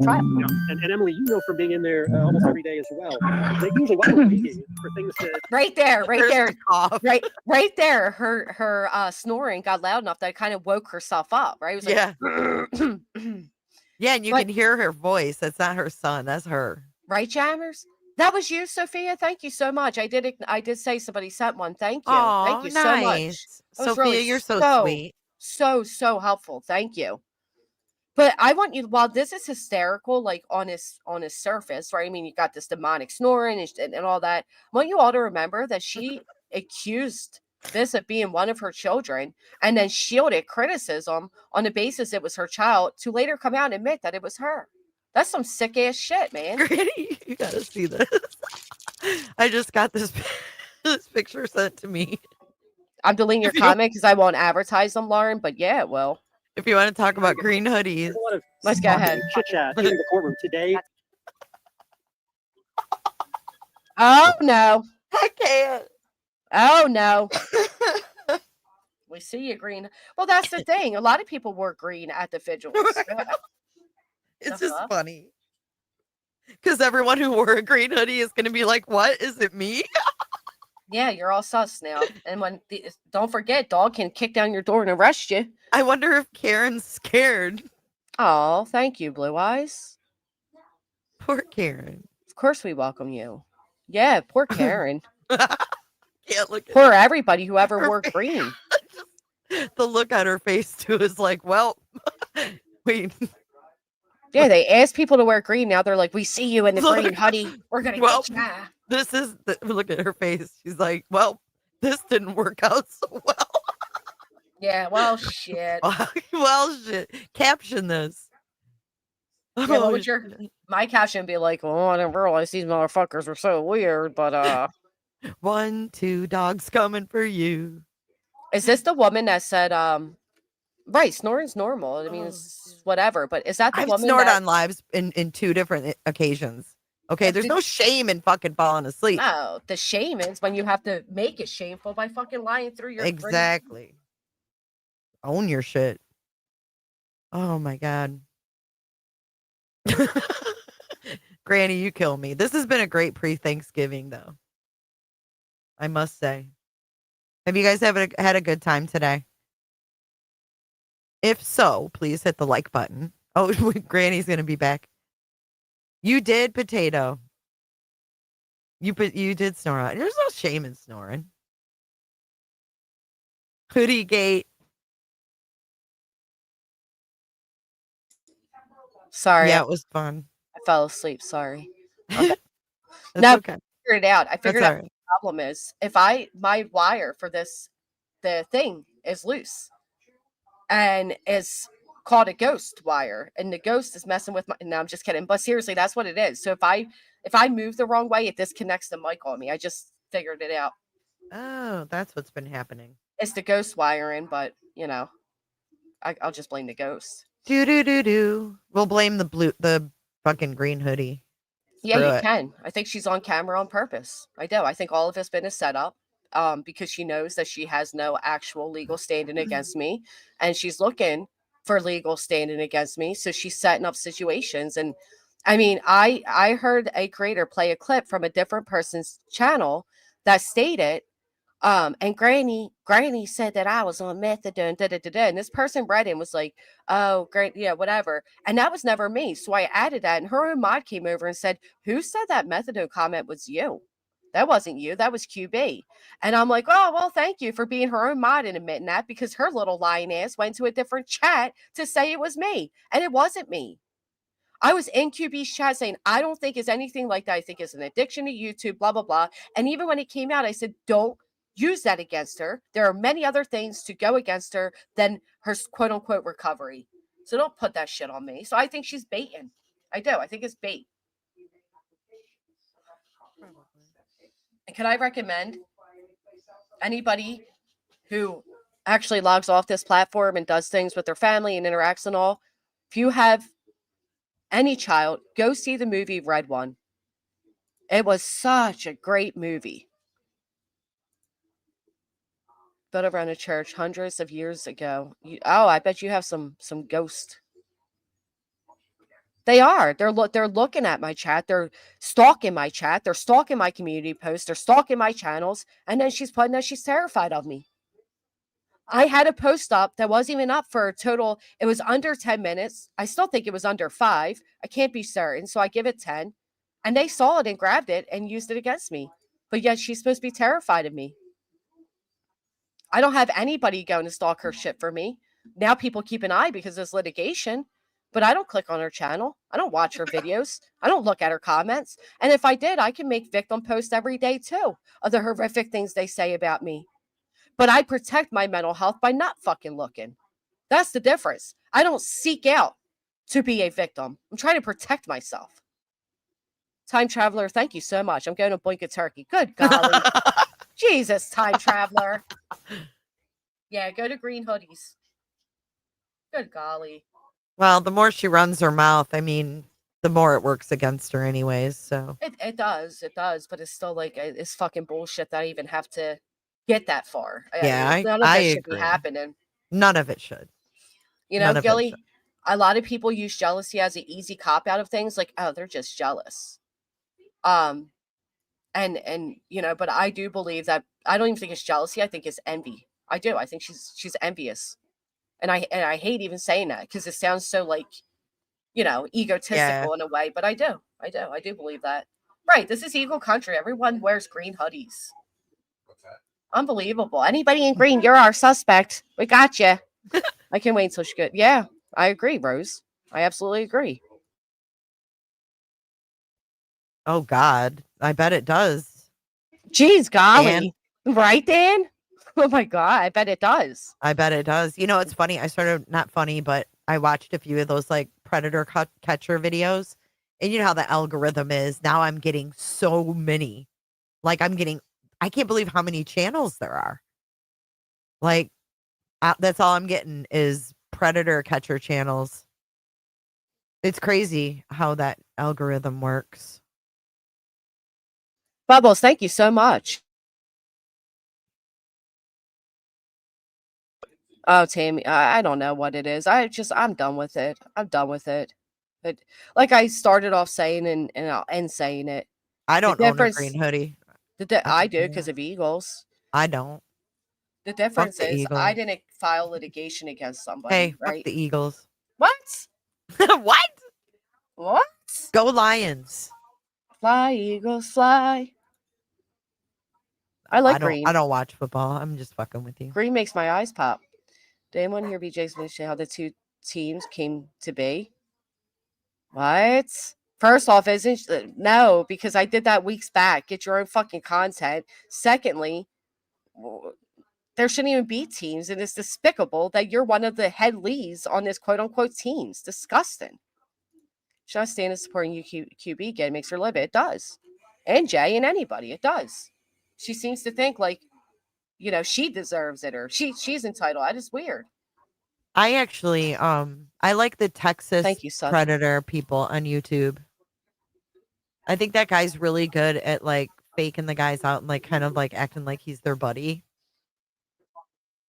O: trial.
I: Yeah. And Emily, you know from being in there almost every day as well, they usually want to meeting for things to
A: right there, right there. Her snoring got loud enough that it kind of woke herself up. Right? It was like,
B: yeah, and you can hear her voice. That's not her son. That's her.
A: Right, Jammers? That was you, Sophia. Thank you so much. I did say somebody sent one. Thank you. Thank you so much.
B: Sophia, you're so sweet.
A: So helpful. Thank you. But I want you, while this is hysterical, like on his surface, right? I mean, you got this demonic snoring and all that. I want you all to remember that she accused this of being one of her children and then shielded criticism on the basis it was her child to later come out and admit that it was her. That's some sick ass shit, man.
B: You gotta see this. I just got this picture sent to me.
I: I'm deleting your comment because I won't advertise them, Lauren. But yeah, well,
B: if you want to talk about green hoodies,
I: let's go ahead. Chit chat in the courtroom today.
A: Oh no,
B: I can't.
A: Oh no. We see you green. Well, that's the thing. A lot of people wore green at the vigils.
B: It's just funny because everyone who wore a green hoodie is going to be like, "What is it? Me?"
A: Yeah, you're all sus now. And when don't forget, dog can kick down your door and arrest you.
B: I wonder if Karen's scared.
A: Oh, thank you, Blue Eyes.
B: Poor Karen.
A: Of course, we welcome you. Yeah, poor Karen.
B: Can't look at
A: poor everybody who ever wore green.
B: The look on her face too is like, well, wait.
A: Yeah, they asked people to wear green. Now they're like, we see you in the green hoodie. We're gonna get you.
B: This is look at her face. She's like, well, this didn't work out so well.
A: Yeah, well, shit.
B: Well, shit. Caption this.
A: Yeah, what would my caption be like? Well, I didn't realize these motherfuckers were so weird, but
B: 1, 2 dogs coming for you.
A: Is this the woman that said, right, snoring's normal. I mean, it's whatever, but is that the woman
B: snored on lives in 2 different occasions. Okay, there's no shame in fucking falling asleep.
A: No, the shame is when you have to make it shameful by fucking lying through your
B: exactly. Own your shit. Oh my god. Granny, you kill me. This has been a great pre-Thanksgiving though. I must say. Have you guys had a good time today? If so, please hit the like button. Oh, Granny's gonna be back. You did, Potato. You did snore out. There's no shame in snoring. Hoodie gate.
A: Sorry.
B: Yeah, it was fun.
A: I fell asleep. Sorry.
B: Okay.
A: No,
B: okay.
A: I figured it out. I figured out. problem is if my wire for the thing is loose and is called a ghost wire, and the ghost is messing with my. No, I'm just kidding. But seriously, that's what it is. So if I move the wrong way, it disconnects the mic on me. I just figured it out.
B: Oh, that's what's been happening.
A: It's the ghost wiring, but I'll just blame the ghost.
B: Do. We'll blame the fucking green hoodie.
A: Yeah,
B: Screw
A: you
B: it.
A: can. I think she's on camera on purpose. I do. I think all of it's been a setup. Because she knows that she has no actual legal standing against me, and she's looking for legal standing against me. So she's setting up situations. And I mean, I heard a creator play a clip from a different person's channel that stated, and Granny said that I was on methadone, da da da da. And this person read it and was like, oh, great, yeah, whatever. And that was never me. So I added that, and her own mod came over and said, who said that methadone comment was you? That wasn't you. That was QB. And I'm like, oh, well, thank you for being her own mod and admitting that, because her little lying ass went to a different chat to say it was me. And it wasn't me. I was in QB's chat saying, I don't think it's anything like that. I think it's an addiction to YouTube, blah, blah, blah. And even when it came out, I said, don't use that against her. There are many other things to go against her than her quote unquote recovery. So don't put that shit on me. So I think she's baiting. I do. I think it's bait. And can I recommend anybody who actually logs off this platform and does things with their family and interacts and all, if you have any child, go see the movie Red One. It was such a great movie. Built around a church hundreds of years ago. I bet you have some ghost. They are. They're looking at my chat. They're stalking my chat. They're stalking my community posts. They're stalking my channels. And then she's putting that she's terrified of me. I had a post up that wasn't even up for a total. It was under 10 minutes. I still think it was under 5. I can't be certain. So I give it 10. And they saw it and grabbed it and used it against me. But yet she's supposed to be terrified of me. I don't have anybody going to stalk her shit for me. Now people keep an eye because there's litigation. But I don't click on her channel. I don't watch her videos. I don't look at her comments. And if I did, I can make victim posts every day too of the horrific things they say about me. But I protect my mental health by not fucking looking. That's the difference. I don't seek out to be a victim. I'm trying to protect myself. Time Traveler, thank you so much. I'm going to blink a turkey. Good golly. Jesus, Time Traveler. Yeah, go to Green Hoodies. Good golly.
B: Well, the more she runs her mouth, I mean, the more it works against her anyways, so.
A: It does, but it's still like, it's fucking bullshit that I even have to get that far.
B: Yeah,
A: none of
B: I
A: it should
B: agree.
A: be happening.
B: None of it should.
A: Gilly, a lot of people use jealousy as an easy cop out of things, like, oh, they're just jealous. And but I do believe that I don't even think it's jealousy. I think it's envy. I do. I think she's envious. And I hate even saying that because it sounds so like, egotistical in a way, but I do believe that. Right. This is Eagle Country. Everyone wears green hoodies.
Q: What's that?
A: Unbelievable. Anybody in green, you're our suspect. We got you. I can't wait until she good. Yeah, I agree, Rose. I absolutely agree.
B: Oh God, I bet it does.
A: Jeez, golly. Right, Dan? Oh my God, I bet it does.
B: I bet it does. It's funny. I started, not funny, but I watched a few of those like predator catcher videos. And you know how the algorithm is. Now I'm getting so many. Like I can't believe how many channels there are. Like that's all I'm getting is predator catcher channels. It's crazy how that algorithm works.
A: Bubbles, thank you so much. Oh, Tammy, I don't know what it is. I'm done with it. I'm done with it. But like I started off saying and I'll end saying it.
B: I don't own a green hoodie.
A: I do because of Eagles.
B: I don't.
A: The difference
B: the
A: is
B: Eagles.
A: I didn't file litigation against somebody.
B: Hey,
A: right?
B: fuck the Eagles.
A: What?
B: What?
A: What?
B: Go Lions.
A: Fly, Eagles, fly. I like green.
B: I don't watch football. I'm just fucking with you.
A: Green makes my eyes pop. Did anyone hear BJ's mention how the two teams came to be? What? First off, no, because I did that weeks back. Get your own fucking content. Secondly, there shouldn't even be teams, and it's despicable that you're one of the head leads on this quote unquote teams. Disgusting. Should I stand and supporting QB get makes her live it? It does. And Jay and anybody, it does. She seems to think like, she deserves it or she's entitled. That is weird.
B: I actually I like the Texas
A: Thank you, Seth.
B: Predator people on YouTube. I think that guy's really good at like faking the guys out and like kind of like acting like he's their buddy.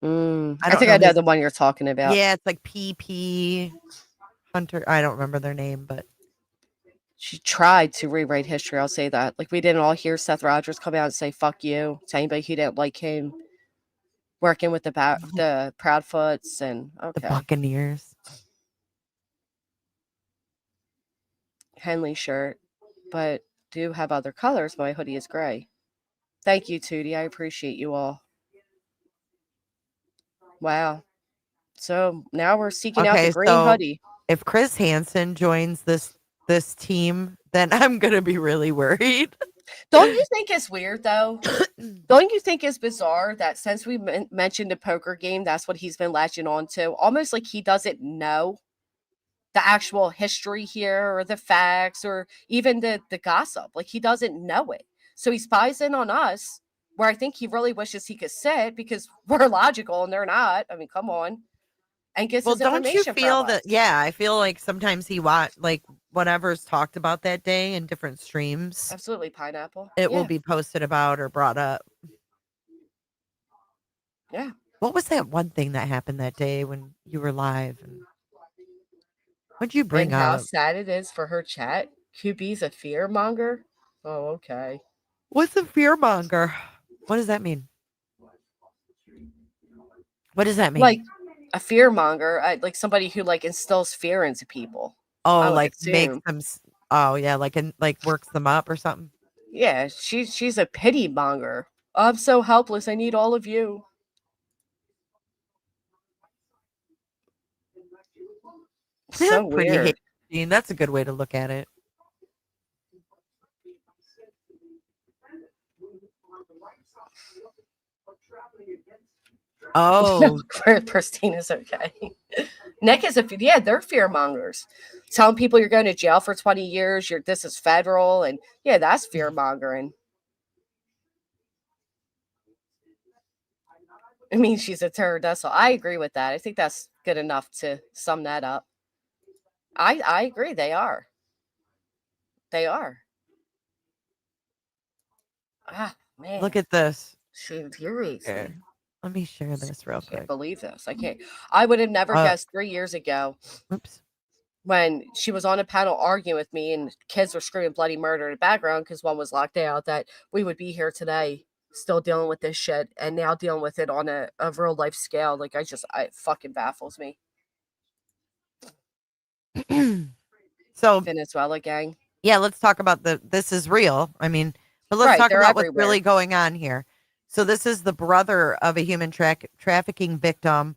A: I think I know the one you're talking about.
B: Yeah, it's like PP Hunter. I don't remember their name, but
A: she tried to rewrite history. I'll say that. Like, we didn't all hear Seth Rogers come out and say "fuck you" to anybody who didn't like him working with the Proudfoots and
B: the Buccaneers.
A: Henley shirt, but do have other colors. My hoodie is gray. Thank you, Tootie. I appreciate you all. Wow. So now we're seeking out the green hoodie.
B: If Chris Hansen joins this team, then I'm gonna be really worried.
A: Don't you think it's weird though? Don't you think it's bizarre that since we mentioned the poker game, that's what he's been latching on to? Almost like he doesn't know the actual history here or the facts or even the gossip. Like he doesn't know it. So he spies in on us where I think he really wishes he could sit because we're logical and they're not. I mean, come on. And gets his
B: don't you
A: information
B: feel
A: from
B: that?
A: us.
B: Yeah, I feel like sometimes he like whatever's talked about that day in different streams.
A: Absolutely, pineapple.
B: It will be posted about or brought up.
A: Yeah.
B: What was that one thing that happened that day when you were live? And what'd you bring
A: and how
B: up?
A: sad it is for her chat. QB's a fear monger. Oh, okay.
B: What's a fear monger? What does that mean? What does that mean?
A: Like a fear monger, like somebody who like instills fear into people.
B: Oh, like makes them. Oh, yeah, like works them up or something.
A: Yeah, she's a pity monger. I'm so helpless. I need all of you. So weird.
B: That's a good way to look at it. Oh,
A: Christina's okay. Nick is they're fear mongers. Telling people you're going to jail for 20 years, this is federal, and yeah, that's fear mongering. I mean, she's a turd. That's all. I agree with that. I think that's good enough to sum that up. I agree. They are. They are. Ah, man.
B: Look at this.
A: She infuriates me.
B: Let me share this real quick.
A: I can't believe this. I can't. I would have never guessed 3 years ago.
B: Oops.
A: When she was on a panel arguing with me and kids were screaming bloody murder in the background because one was locked out, that we would be here today still dealing with this shit and now dealing with it on a real life scale. Like, it fucking baffles me.
B: So
A: Venezuela gang.
B: Yeah, let's talk about this is real. I mean, but let's talk about what's really going on here. So this is the brother of a human trafficking victim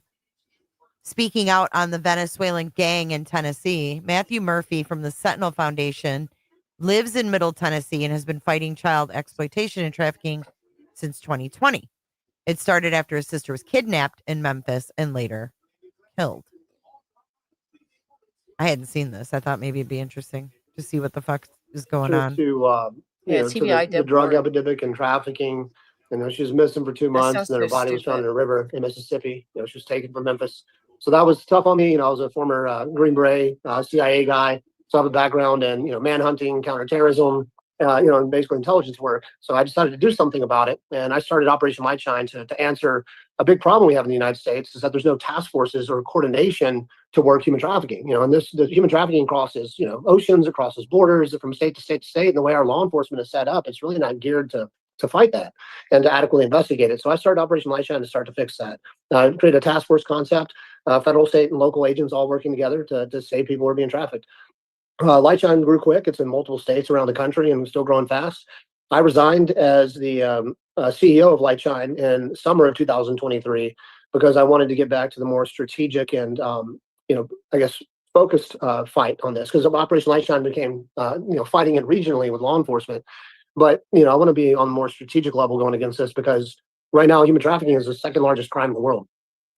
B: speaking out on the Venezuelan gang in Tennessee. Matthew Murphy from the Sentinel Foundation lives in Middle Tennessee and has been fighting child exploitation and trafficking since 2020. It started after his sister was kidnapped in Memphis and later killed. I hadn't seen this. I thought maybe it'd be interesting to see what the fuck is going on.
I: The drug epidemic and trafficking. She was missing for 2 months, and then her body was found in a river in Mississippi. She was taken from Memphis. So that was tough on me. I was a former Green Beret CIA guy, so I have a background in manhunting, counterterrorism, and basically intelligence work. So I decided to do something about it, and I started Operation Light Shine to answer a big problem we have in the United States is that there's no task forces or coordination to work human trafficking. And the human trafficking crosses oceans, it crosses borders from state to state to state, and the way our law enforcement is set up, it's really not geared to fight that and to adequately investigate it. So I started Operation Light Shine to start to fix that. Create a task force concept, federal, state, and local agents all working together to save people who are being trafficked. Light Shine grew quick. It's in multiple states around the country and still growing fast. I resigned as the CEO of Light Shine in summer of 2023 because I wanted to get back to the more strategic and, focused fight on this, because Operation Lightshine became fighting it regionally with law enforcement. But I want to be on a more strategic level going against this, because right now human trafficking is the second largest crime in the world.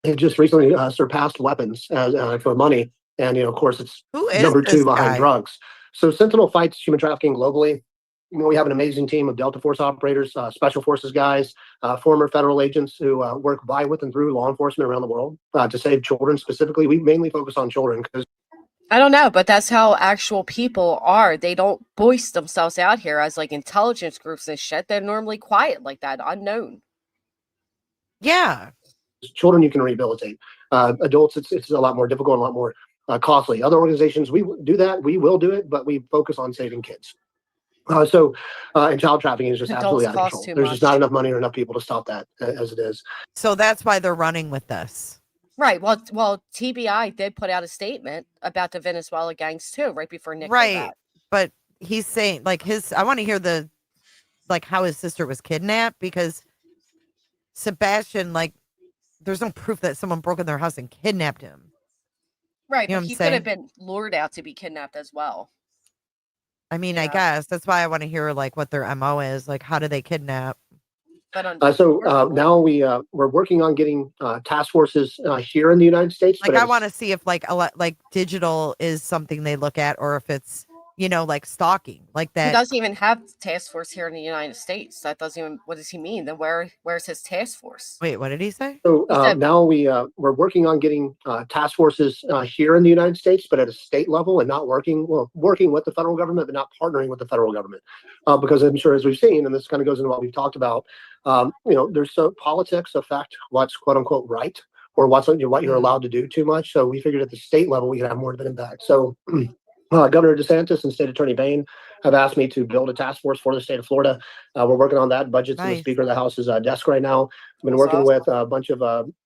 I: It just recently surpassed weapons for money, and of course it's number 2 behind drugs. So Sentinel fights human trafficking globally. We have an amazing team of Delta Force operators, special forces guys, former federal agents who work by, with, and through law enforcement around the world to save children. Specifically, we mainly focus on children because
A: I don't know, but that's how actual people are. They don't voice themselves out here as like intelligence groups and shit. They're normally quiet like that, unknown.
B: Yeah.
I: Children you can rehabilitate. Adults, it's a lot more difficult, a lot more costly. Other organizations, we do that, we will do it, but we focus on saving kids. And child trafficking is just absolutely out of control. There's just not enough money or enough people to stop that as it is.
B: So that's why they're running with this.
A: Right. Well, TBI did put out a statement about the Venezuela gangs too, right before Nick.
B: Right. But he's saying I want to hear how his sister was kidnapped, because Sebastian, there's no proof that someone broke in their house and kidnapped him.
A: Right.
B: You know
A: But he could have been lured out to be kidnapped as well.
B: I mean, I guess that's why I want to hear what their MO is. How do they kidnap?
I: Now we're working on getting task forces here in the United States.
B: I want to see if digital is something they look at, or if it's stalking that.
A: He doesn't even have task force here in the United States. That doesn't even. What does he mean? Then where's his task force?
B: Wait, what did he say?
I: So now we're working on getting task forces here in the United States, but at a state level, and not working with the federal government, but not partnering with the federal government, because I'm sure, as we've seen, and this kind of goes into what we've talked about, there's politics affect what's quote unquote right, or what you're allowed to do too much. So we figured at the state level we could have more of an impact. So Governor DeSantis and State Attorney Bain have asked me to build a task force for the state of Florida. We're working on that. Budget's in the Speaker of the House's desk right now. I've been working with a bunch of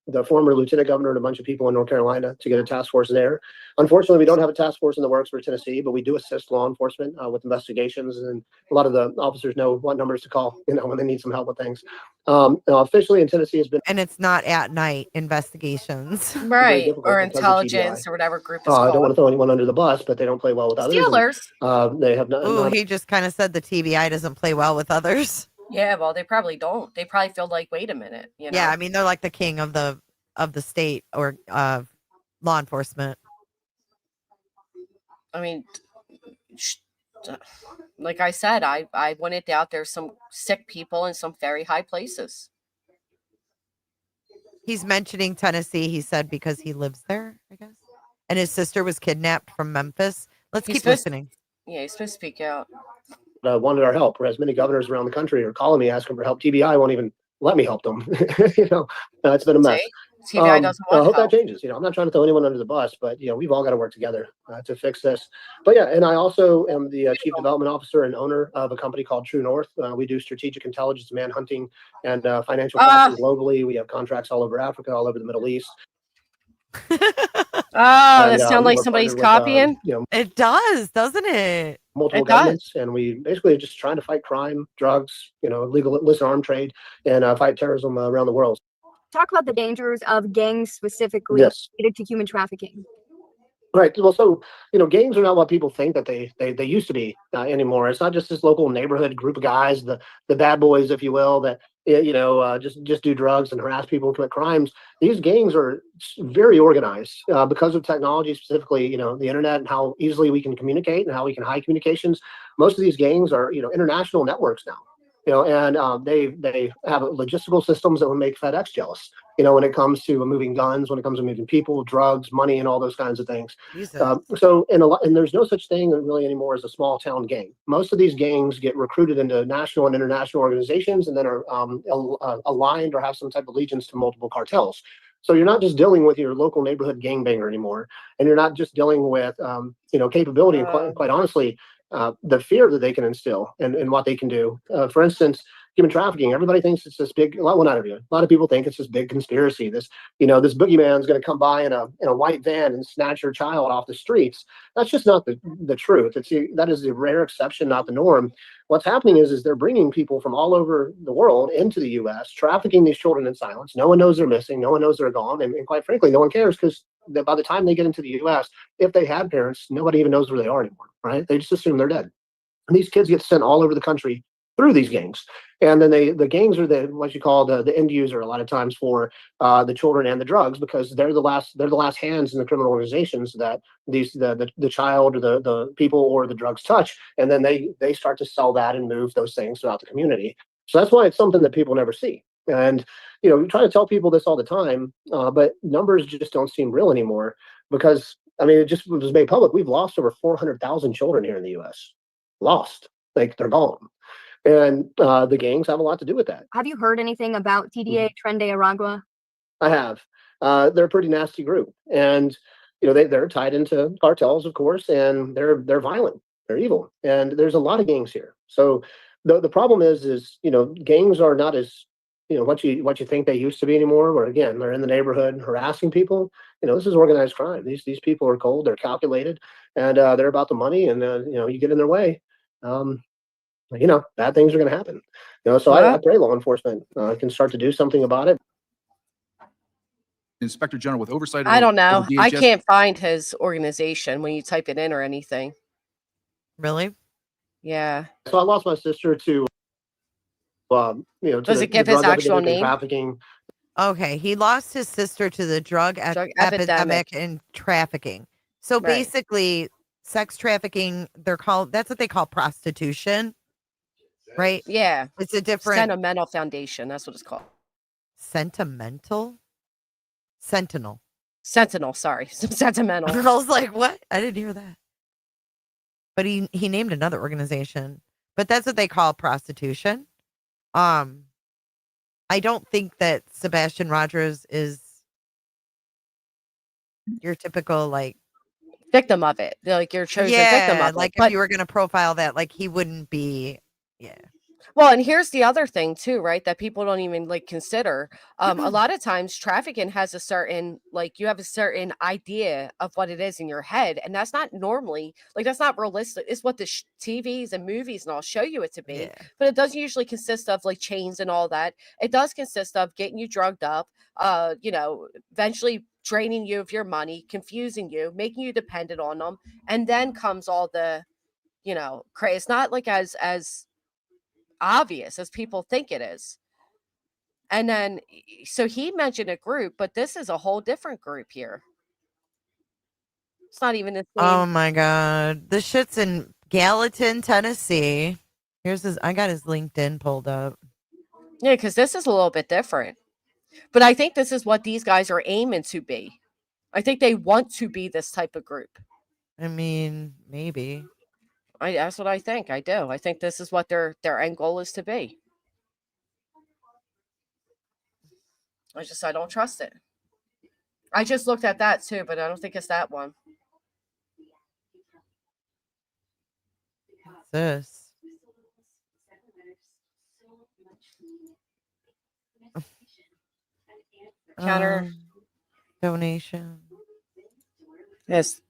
I: the former Lieutenant Governor and a bunch of people in North Carolina to get a task force there. Unfortunately, we don't have a task force in the works for Tennessee, but we do assist law enforcement with investigations, and a lot of the officers know what numbers to call, when they need some help with things. Officially in Tennessee has been,
B: and it's not at night investigations,
A: right? Or intelligence or whatever group is called.
I: I don't want to throw anyone under the bus, but they don't play well with others.
A: Steelers.
I: They have not.
B: He just kind of said the TBI doesn't play well with others.
A: Yeah, well, they probably don't. They probably feel like, wait a minute,
B: Yeah, I mean, they're like the king of the state or law enforcement.
A: I mean, like I said, I wouldn't doubt there's some sick people in some very high places.
B: He's mentioning Tennessee, he said, because he lives there, I guess. And his sister was kidnapped from Memphis. Let's keep listening.
A: Yeah, he's supposed to speak out.
I: Wanted our help, whereas many governors around the country are calling me asking for help. TBI won't even let me help them. It's been a mess.
A: TBI doesn't want
I: I hope
A: help.
I: that changes. I'm not trying to throw anyone under the bus, but we've all got to work together to fix this. But yeah, and I also am the chief development officer and owner of a company called True North. We do strategic intelligence, manhunting, and financial tracking globally. We have contracts all over Africa, all over the Middle East.
A: That sounds like somebody's copying.
B: It does, doesn't it?
I: Multiple governments, and we basically are just trying to fight crime, drugs, illegal illicit arm trade, and fight terrorism around the world.
K: Talk about the dangers of gangs specifically related to human trafficking.
I: Right. Well, so gangs are not what people think that they used to be anymore. It's not just this local neighborhood group of guys, the bad boys, if you will, that just do drugs and harass people and commit crimes. These gangs are very organized because of technology, specifically the internet, and how easily we can communicate and how we can hide communications. Most of these gangs are international networks now. And they have logistical systems that would make FedEx jealous. When it comes to moving guns, when it comes to moving people, drugs, money, and all those kinds of things. And there's no such thing really anymore as a small town gang. Most of these gangs get recruited into national and international organizations, and then are aligned or have some type of allegiance to multiple cartels. So you're not just dealing with your local neighborhood gangbanger anymore, and you're not just dealing with capability. And quite honestly, the fear that they can instill and what they can do. For instance, human trafficking. Everybody thinks it's this big. Well, not everyone. A lot of people think it's this big conspiracy. This boogeyman's going to come by in a white van and snatch your child off the streets. That's just not the truth. That is the rare exception, not the norm. What's happening is they're bringing people from all over the world into the U.S., trafficking these children in silence. No one knows they're missing. No one knows they're gone, and quite frankly, no one cares because that by the time they get into the U.S., if they have parents, nobody even knows where they are anymore, right? They just assume they're dead. And these kids get sent all over the country through these gangs. And then the gangs are what you call the end user a lot of times for the children and the drugs, because they're the last hands in the criminal organizations that the child or the people or the drugs touch, and then they start to sell that and move those things throughout the community. So that's why it's something that people never see. And we try to tell people this all the time, but numbers just don't seem real anymore, because I mean, it just was made public. We've lost over 400,000 children here in the U.S. Lost, like they're gone. And the gangs have a lot to do with that.
O: Have you heard anything about TDA Tren de Aragua?
I: I have. They're a pretty nasty group, and they're tied into cartels, of course, and they're violent. They're evil, and there's a lot of gangs here. So the problem is gangs are not as what you think they used to be anymore. Where again, they're in the neighborhood harassing people. This is organized crime. These people are cold. They're calculated, and they're about the money. And you get in their way. Bad things are going to happen. So I pray law enforcement can start to do something about it.
Q: Inspector General with oversight.
A: I don't know. I can't find his organization when you type it in or anything.
B: Really?
A: Yeah.
I: So I lost my sister to,
A: does it give his actual name?
I: Trafficking.
B: Okay, he lost his sister to the drug epidemic and trafficking. So basically, sex trafficking, that's what they call prostitution. Right?
A: Yeah.
B: It's a different
A: Sentimental Foundation. That's what it's called.
B: Sentimental? Sentinel.
A: Sentinel, sorry. Sentimental.
B: I was like, what? I didn't hear that. But he named another organization. But that's what they call prostitution. I don't think that Sebastian Rogers is your typical
A: victim of it. Like your chosen victim of it.
B: Like if you were gonna profile that, like he wouldn't be. Yeah.
A: Well, and here's the other thing too, right? That people don't even consider. A lot of times trafficking has a certain, you have a certain idea of what it is in your head. And that's not normally, that's not realistic. It's what the TVs and movies and all show you it to be.
B: Yeah.
A: But it doesn't usually consist of chains and all that. It does consist of getting you drugged up, eventually draining you of your money, confusing you, making you dependent on them. And then comes all the, crazy. It's not as obvious as people think it is. And then so he mentioned a group, but this is a whole different group here. It's not even the same.
B: Oh my god, this shit's in Gallatin, Tennessee. I got his LinkedIn pulled up.
A: Yeah, because this is a little bit different, but I think this is what these guys are aiming to be. I think they want to be this type of group.
B: I mean, maybe.
A: That's what I think. I do. I think this is what their end goal is to be. I don't trust it. I just looked at that too, but I don't think it's that one.
B: What's this?
A: Counter
B: donation.
A: Yes.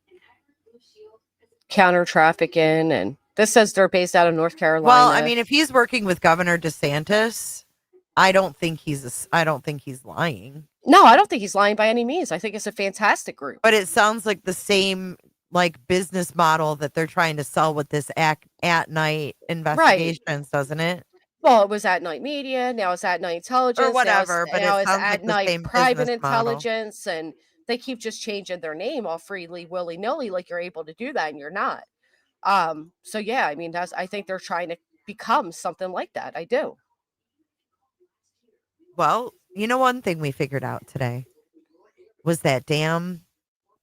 A: Counter trafficking, and this says they're based out of North Carolina.
B: Well, I mean, if he's working with Governor DeSantis, I don't think he's lying.
A: No, I don't think he's lying by any means. I think it's a fantastic group.
B: But it sounds like the same business model that they're trying to sell with this at night investigations, doesn't it?
A: Well, it was at night media, now it's at night intelligence,
B: or whatever.
A: Now
B: But
A: it's at night private intelligence,
B: model.
A: And they keep just changing their name all freely, willy nilly, like you're able to do that, and you're not. So yeah, I mean, I think they're trying to become something like that. I do.
B: Well, one thing we figured out today was that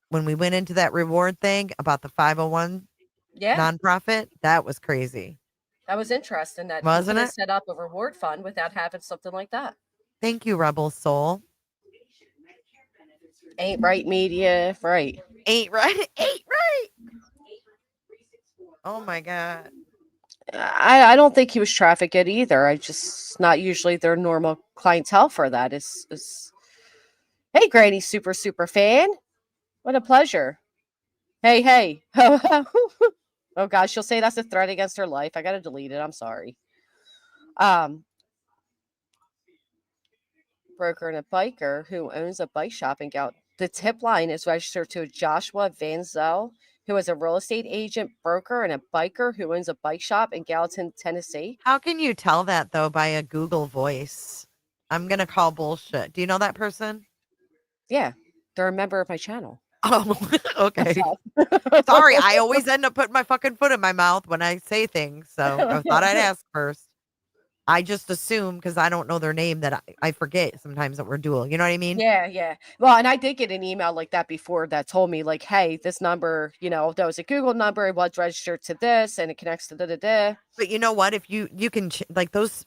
B: when we went into that reward thing about the 501 nonprofit, that was crazy.
A: That was interesting. That
B: wasn't it?
A: Set up a reward fund without having something like that.
B: Thank you, Rebel Soul.
A: Ain't right media, right?
B: Ain't right. Oh my god.
A: I don't think he was trafficked either. I just not usually their normal clientele for that. Is hey, Granny, super fan. What a pleasure. Hey. Oh gosh, she'll say that's a threat against her life. I gotta delete it. I'm sorry. Broker and a biker who owns a bike shop in The tip line is registered to Joshua Van Zel, who is a real estate agent, broker, and a biker who owns a bike shop in Gallatin, Tennessee.
B: How can you tell that though by a Google voice? I'm gonna call bullshit. Do you know that person?
A: Yeah, they're a member of my channel.
B: Oh, okay. Sorry, I always end up putting my fucking foot in my mouth when I say things, so I thought I'd ask first. I just assume because I don't know their name that I forget sometimes that we're dual. You know what I mean?
A: Yeah, yeah. Well, and I did get an email like that before that told me like, hey, this number, that was a Google number, it was registered to this and it connects to da.
B: But you know what? If you can like those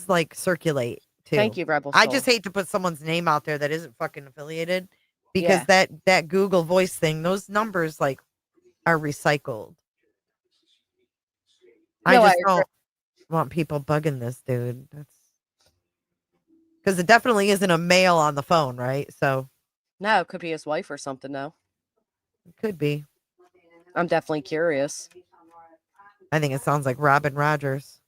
B: like circulate too.
A: Thank you, Rebel
B: I
A: Soul.
B: just hate to put someone's name out there that isn't fucking affiliated because that Google voice thing, those numbers like are recycled. I just don't want people bugging this dude. That's because it definitely isn't a male on the phone, right? So
A: no, it could be his wife or something though.
B: It could be.
A: I'm definitely curious.
B: I think it sounds like Robin Rogers.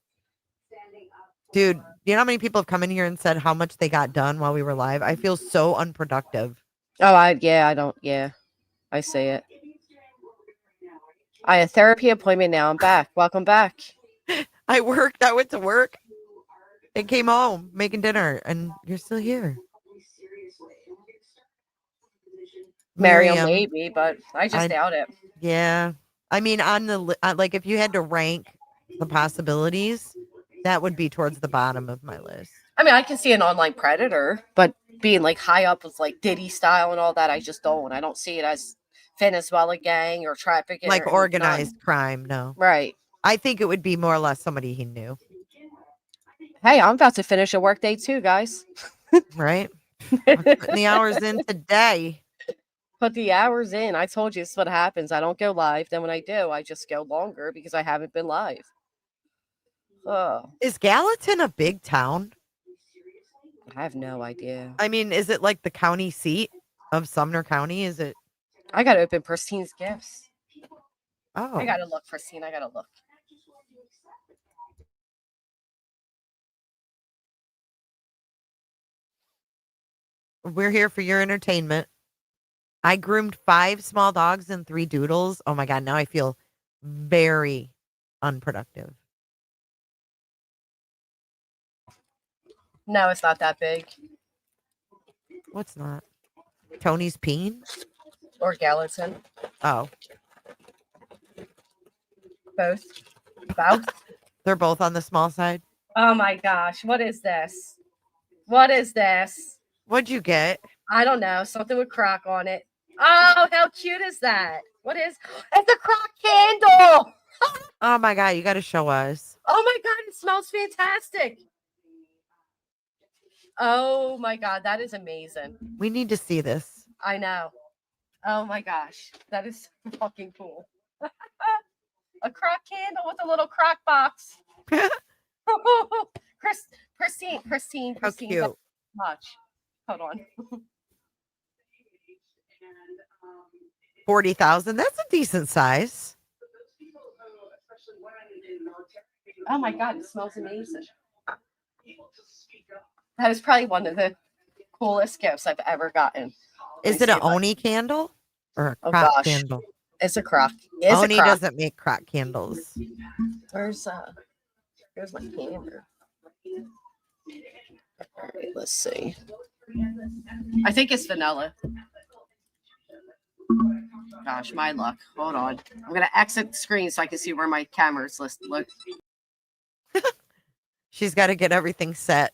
B: Dude, you know how many people have come in here and said how much they got done while we were live? I feel so unproductive.
A: Oh, I see it. I had a therapy appointment now. I'm back. Welcome back.
B: I went to work and came home making dinner, and you're still here.
A: Miriam, maybe, but I just doubt it.
B: Yeah. I mean, on the like, if you had to rank the possibilities, that would be towards the bottom of my list.
A: I mean, I can see an online predator, but being like high up with like Diddy style and all that, I just don't. I don't see it as Venezuela gang or trafficking.
B: Like organized crime, no.
A: Right.
B: I think it would be more or less somebody he knew.
A: Hey, I'm about to finish a work day too, guys.
B: Right? I'm putting the hours in today.
A: Put the hours in. I told you this is what happens. I don't go live. Then when I do, I just go longer because I haven't been live. Oh.
B: Is Gallatin a big town?
A: I have no idea.
B: I mean, is it like the county seat of Sumner County? Is it?
A: I got to open Pristine's gifts.
B: Oh.
A: I got to look, Pristine. I got to look.
B: We're here for your entertainment. I groomed 5 small dogs and 3 doodles. Oh my God. Now I feel very unproductive.
A: No, it's not that big.
B: What's not? Tony's Peen?
A: Or Gallatin.
B: Oh.
A: Both. Both?
B: They're both on the small side?
A: Oh my gosh. What is this? What is this?
B: What'd you get?
A: I don't know. Something with crock on it. Oh, how cute is that? What is? It's a crock candle.
B: Oh my God. You got to show us.
A: Oh my God. It smells fantastic. Oh my God. That is amazing.
B: We need to see this.
A: I know. Oh my gosh. That is fucking cool. A crock candle with a little crock box. Pristine.
B: How cute.
A: Much. Hold on.
B: 40,000. That's a decent size.
A: Oh my God, it smells amazing. That is probably one of the coolest gifts I've ever gotten.
B: Is it an Oni candle or a crock candle?
A: It's a crock.
B: Oni doesn't make crock candles.
A: Here's my camera. All right, let's see. I think it's vanilla. Gosh, my luck. Hold on. I'm gonna exit the screen so I can see where my camera's listed. Look.
B: She's got to get everything set.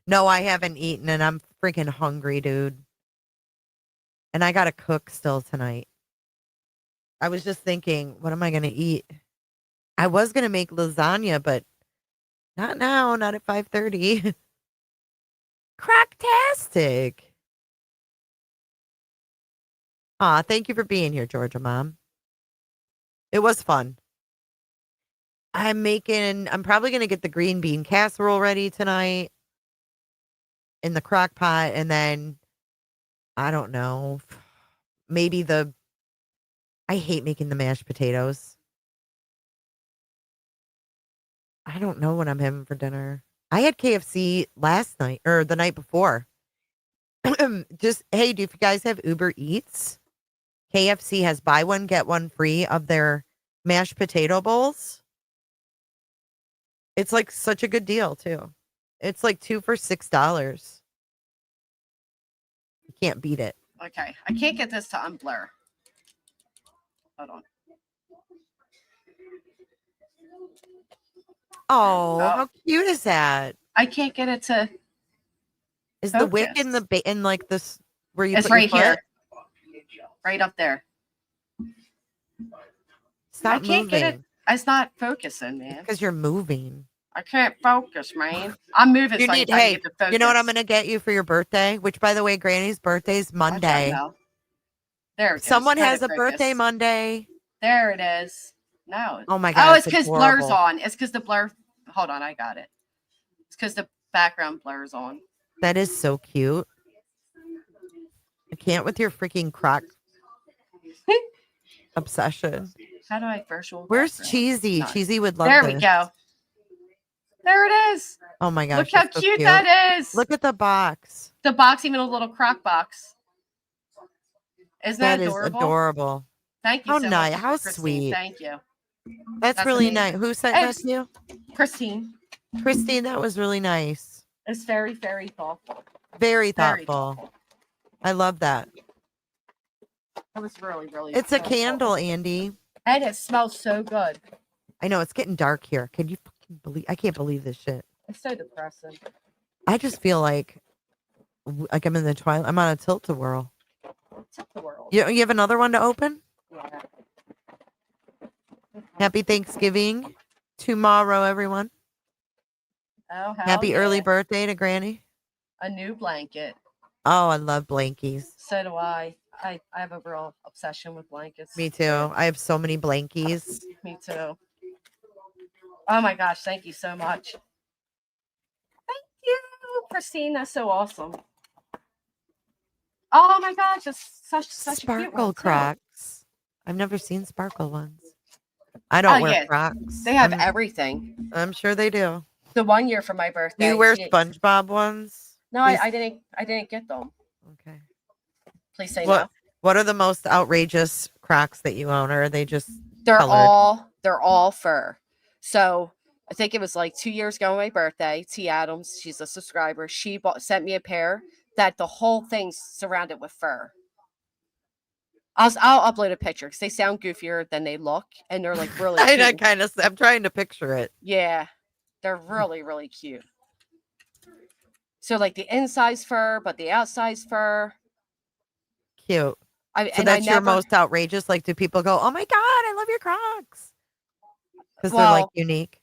B: No, I haven't eaten and I'm freaking hungry, dude. And I got to cook still tonight. I was just thinking, what am I going to eat? I was going to make lasagna, but not now, not at 5:30. Cracktastic. Aw, thank you for being here, Georgia Mom. It was fun. I'm probably going to get the green bean casserole ready tonight in the crock pot. And then, I don't know, maybe I hate making the mashed potatoes. I don't know what I'm having for dinner. I had KFC last night or the night before. Just hey, do you guys have Uber Eats? KFC has buy one get one free of their mashed potato bowls. It's like such a good deal too. It's like 2 for $6. You can't beat it.
A: Okay, I can't get this to unblur. Hold on.
B: Oh, how cute is that?
A: I can't get it to.
B: Is the wick in the in like this where you
A: It's
B: put your
A: right
B: foot?
A: here, right up there.
B: Stop
A: I can't
B: moving.
A: get it. It's not focusing, man.
B: Because you're moving.
A: I can't focus, man. I'm moving.
B: You
A: So
B: need,
A: I can
B: hey,
A: get the focus.
B: you know what I'm going to get you for your birthday? Which, by the way, Granny's birthday's Monday.
A: There it goes.
B: Someone
A: Try to
B: has a birthday
A: focus.
B: Monday.
A: There it is. No.
B: Oh my God.
A: Oh, it's because blur's
B: adorable.
A: on. It's because the blur. Hold on, I got it. It's because the background blur's on.
B: That is so cute. I can't with your freaking croc obsession.
A: How do I virtual?
B: Where's
A: background?
B: Cheesy?
A: No.
B: Cheesy would love
A: There
B: this.
A: we go. There it is.
B: Oh my gosh.
A: Look how
B: it's so
A: cute that is.
B: Look at the box.
A: The box, even a little crock box. Isn't that
B: That is
A: adorable?
B: adorable.
A: Thank you
B: How
A: so
B: nice.
A: much,
B: How
A: Christine.
B: sweet.
A: Thank you.
B: That's really nice.
A: amazing.
B: Who sent that
A: It's
B: to you?
A: Christine.
B: Christine, that was really nice.
A: It's very, very thoughtful.
B: Very
A: Very
B: thoughtful. I love that.
A: That was really, really.
B: It's a
A: thoughtful.
B: candle, Andy.
A: And it smells so good.
B: I know it's getting dark here. Can you fucking believe? I can't believe this shit.
A: It's so depressing.
B: I just feel like I'm in the twilight. I'm on a tilt-a-whirl.
A: Tilt-a-whirl.
B: You have another one to open?
A: Yeah.
B: Happy Thanksgiving tomorrow, everyone.
A: Oh,
B: Happy early birthday to Granny.
A: A new blanket.
B: Oh, I love blankies.
A: So do I. I have a real obsession with blankets.
B: Me too. I have so many blankies.
A: Me too. Oh my gosh, thank you so much. Thank you, Christine. That's so awesome. Oh my gosh, it's such a cute
B: Sparkle
A: one, too.
B: Crocs. I've never seen sparkle ones. I don't
A: Oh,
B: wear
A: yeah.
B: Crocs.
A: They have everything.
B: I'm sure they do.
A: The 1 year for my birthday.
B: You wear SpongeBob ones?
A: No,
B: Please-
A: I didn't get them.
B: Okay.
A: Please say
B: What
A: no.
B: What are the most outrageous Crocs that you own, or are they just
A: They're
B: colored?
A: all fur. So I think it was like 2 years ago on my birthday. T. Adams, she's a subscriber. She sent me a pair that the whole thing's surrounded with fur. I'll upload a picture because they sound goofier than they look, and they're like really cute.
B: I'm trying to picture it.
A: Yeah, they're really, really cute. So like the inside's fur, but the outside's fur.
B: Cute. So
A: and
B: that's
A: I
B: your
A: never-
B: most outrageous. Like, do people go, "Oh my god, I love your Crocs"? Because they're
A: Well,
B: like unique.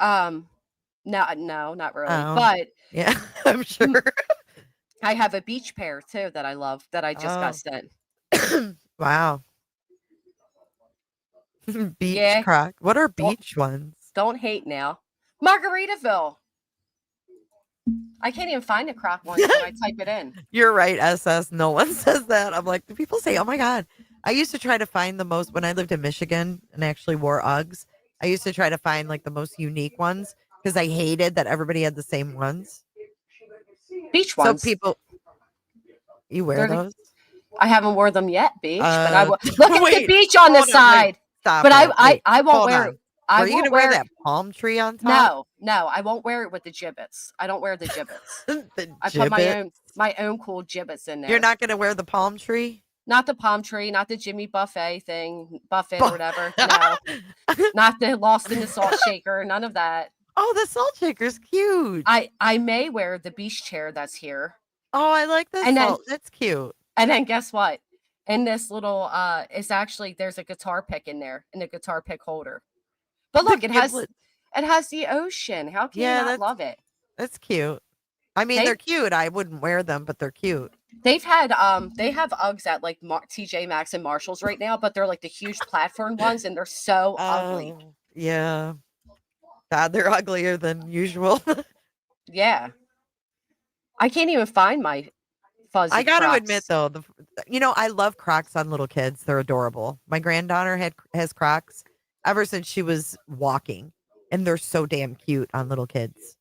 A: No, not really.
B: Oh.
A: But
B: Yeah, I'm sure.
A: I have a beach pair too that I love that I just
B: Oh.
A: got sent.
B: Wow. Beach
A: Yeah.
B: Croc. What are beach ones?
A: Don't hate now. Margaritaville. I can't even find a Croc one when I type it in.
B: You're right, SS. No one says that. I'm like, do people say, "Oh my god"? I used to try to find the most when I lived in Michigan and I actually wore Uggs. I used to try to find like the most unique ones because I hated that everybody had the same ones.
A: Beach ones.
B: So people, you wear
A: They're the-
B: those?
A: I haven't worn them yet, beach. But I will. Look at the
B: wait,
A: beach on the
B: hold on, wait,
A: side.
B: stop
A: But
B: it, wait,
A: I won't
B: hold
A: wear
B: on.
A: it. I
B: Were you
A: won't
B: gonna wear
A: wear
B: that palm tree on top?
A: No, I won't wear it with the gibbets. I don't wear the gibbets.
B: The
A: I put
B: gibbets?
A: my own cool gibbets in there.
B: You're not gonna wear the palm tree?
A: Not the palm tree, not the Jimmy Buffet thing, Buffett or whatever. No, not the Lost in the Salt Shaker. None of that.
B: Oh, the salt shaker's cute.
A: I may wear the beach chair that's here.
B: Oh, I like this.
A: And then-
B: Salt. That's cute.
A: And then guess what? In this little it's actually there's a guitar pick in there in the guitar pick holder. But look,
B: The
A: it has
B: giblet.
A: the ocean. How can you not
B: that's-
A: love it?
B: That's cute. I mean,
A: They-
B: they're cute. I wouldn't wear them, but they're cute.
A: They've had they have Uggs at like TJ Maxx and Marshalls right now, but they're like the huge platform ones, and they're so ugly.
B: Oh, yeah. God, they're uglier than usual.
A: Yeah, I can't even find my fuzzy.
B: I got to
A: Crocs.
B: admit though, I love Crocs on little kids. They're adorable. My granddaughter has Crocs ever since she was walking, and they're so damn cute on little kids.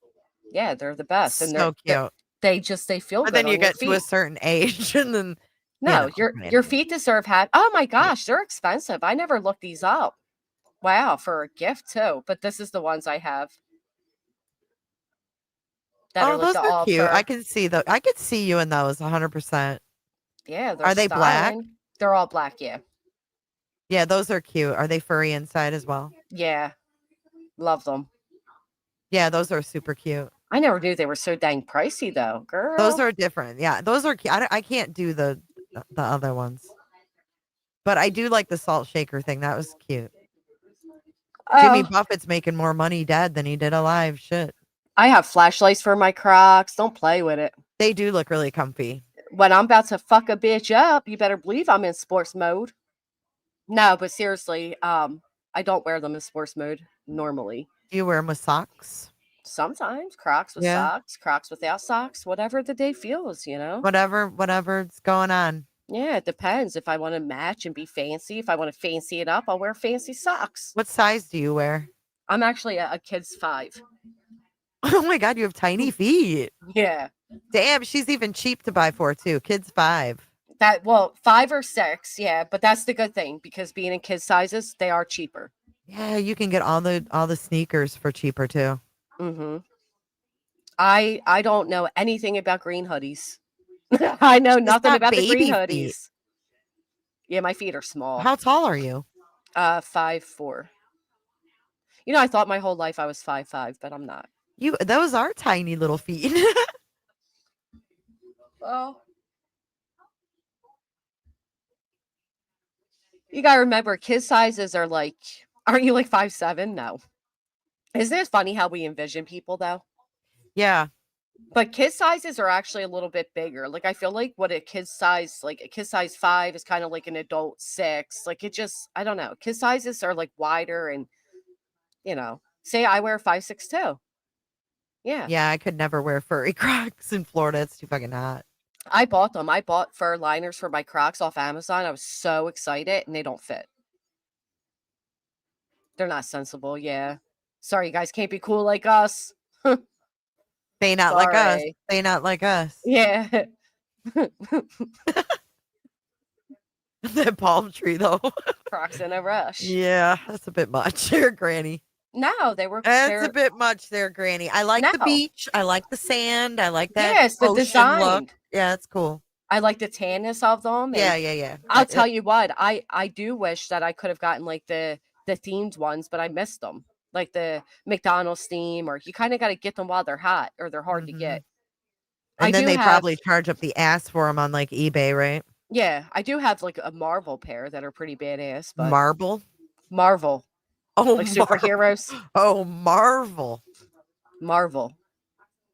A: Yeah, they're the best, and
B: So cute.
A: They feel
B: But
A: good
B: then you
A: on your
B: get to a
A: feet.
B: certain age and then
A: No, your feet deserve oh my gosh, they're expensive. I never looked these up. Wow, for a gift too. But this is the ones I have. That are
B: Oh,
A: like
B: those
A: the
B: are
A: all
B: cute. I
A: fur.
B: can see I could see you in those 100%.
A: Yeah, they're
B: Are they black?
A: styling. They're all black, yeah.
B: Yeah, those are cute. Are they furry inside as well?
A: Yeah. Love them.
B: Yeah, those are super cute.
A: I never knew they were so dang pricey though, girl.
B: Those are different. Yeah, those are cute. I can't do the other ones. But I do like the salt shaker thing. That was cute. Jimmy
A: Oh,
B: Buffett's making more money dead than he did alive. Shit.
A: I have flashlights for my Crocs. Don't play with it.
B: They do look really comfy.
A: When I'm about to fuck a bitch up, you better believe I'm in sports mode. No, but seriously, I don't wear them in sports mode normally.
B: Do you wear them with socks?
A: Sometimes Crocs with socks, Crocs without socks, whatever the day feels, you know?
B: Whatever's going on.
A: Yeah, it depends. If I want to match and be fancy, if I want to fancy it up, I'll wear fancy socks.
B: What size do you wear?
A: I'm actually a kid's 5.
B: Oh my God, you have tiny feet.
A: Yeah.
B: Damn, she's even cheap to buy for too. Kids 5.
A: 5 or 6, yeah, but that's the good thing because being in kids sizes, they are cheaper.
B: Yeah, you can get all the sneakers for cheaper too.
A: Mm-hmm. I don't know anything about green hoodies. I know nothing about the green hoodies.
B: Feet.
A: Yeah, my feet are small.
B: How tall are you?
A: 5'4". You know, I thought my whole life I was 5'5", but I'm not.
B: Those are tiny little feet.
A: Well, you gotta remember, kid sizes are like, aren't you like 5'7"? No. Isn't it funny how we envision people though?
B: Yeah.
A: But kid sizes are actually a little bit bigger. Like I feel like what a kid size 5 is kind of like an adult 6. Like it just, I don't know. Kid sizes are like wider and, you know, say I wear 5'6" too. Yeah.
B: Yeah, I could never wear furry Crocs in Florida. It's too fucking hot.
A: I bought them. I bought fur liners for my Crocs off Amazon. I was so excited and they don't fit. They're not sensible. Yeah. Sorry, you guys can't be cool like us.
B: They not like us. They not like us.
A: Yeah.
B: The palm tree though.
A: Crocs in a rush.
B: Yeah, that's a bit much there, Granny.
A: No, they were.
B: That's a bit much there, Granny. I like the beach. I like the sand. I like that.
A: Yes, the
B: ocean
A: design.
B: Look. Yeah, that's cool.
A: I like the tanness of them.
B: Yeah.
A: I'll tell you what, I do wish that I could have gotten like the themed ones, but I missed them. Like the McDonald's theme, or you kind of got to get them while they're hot or they're hard to get.
B: And then they probably charge up the ass for them on like eBay, right?
A: Yeah, I do have like a Marvel pair that are pretty badass. But
B: Marvel.
A: Oh, like superheroes.
B: Oh, Marvel.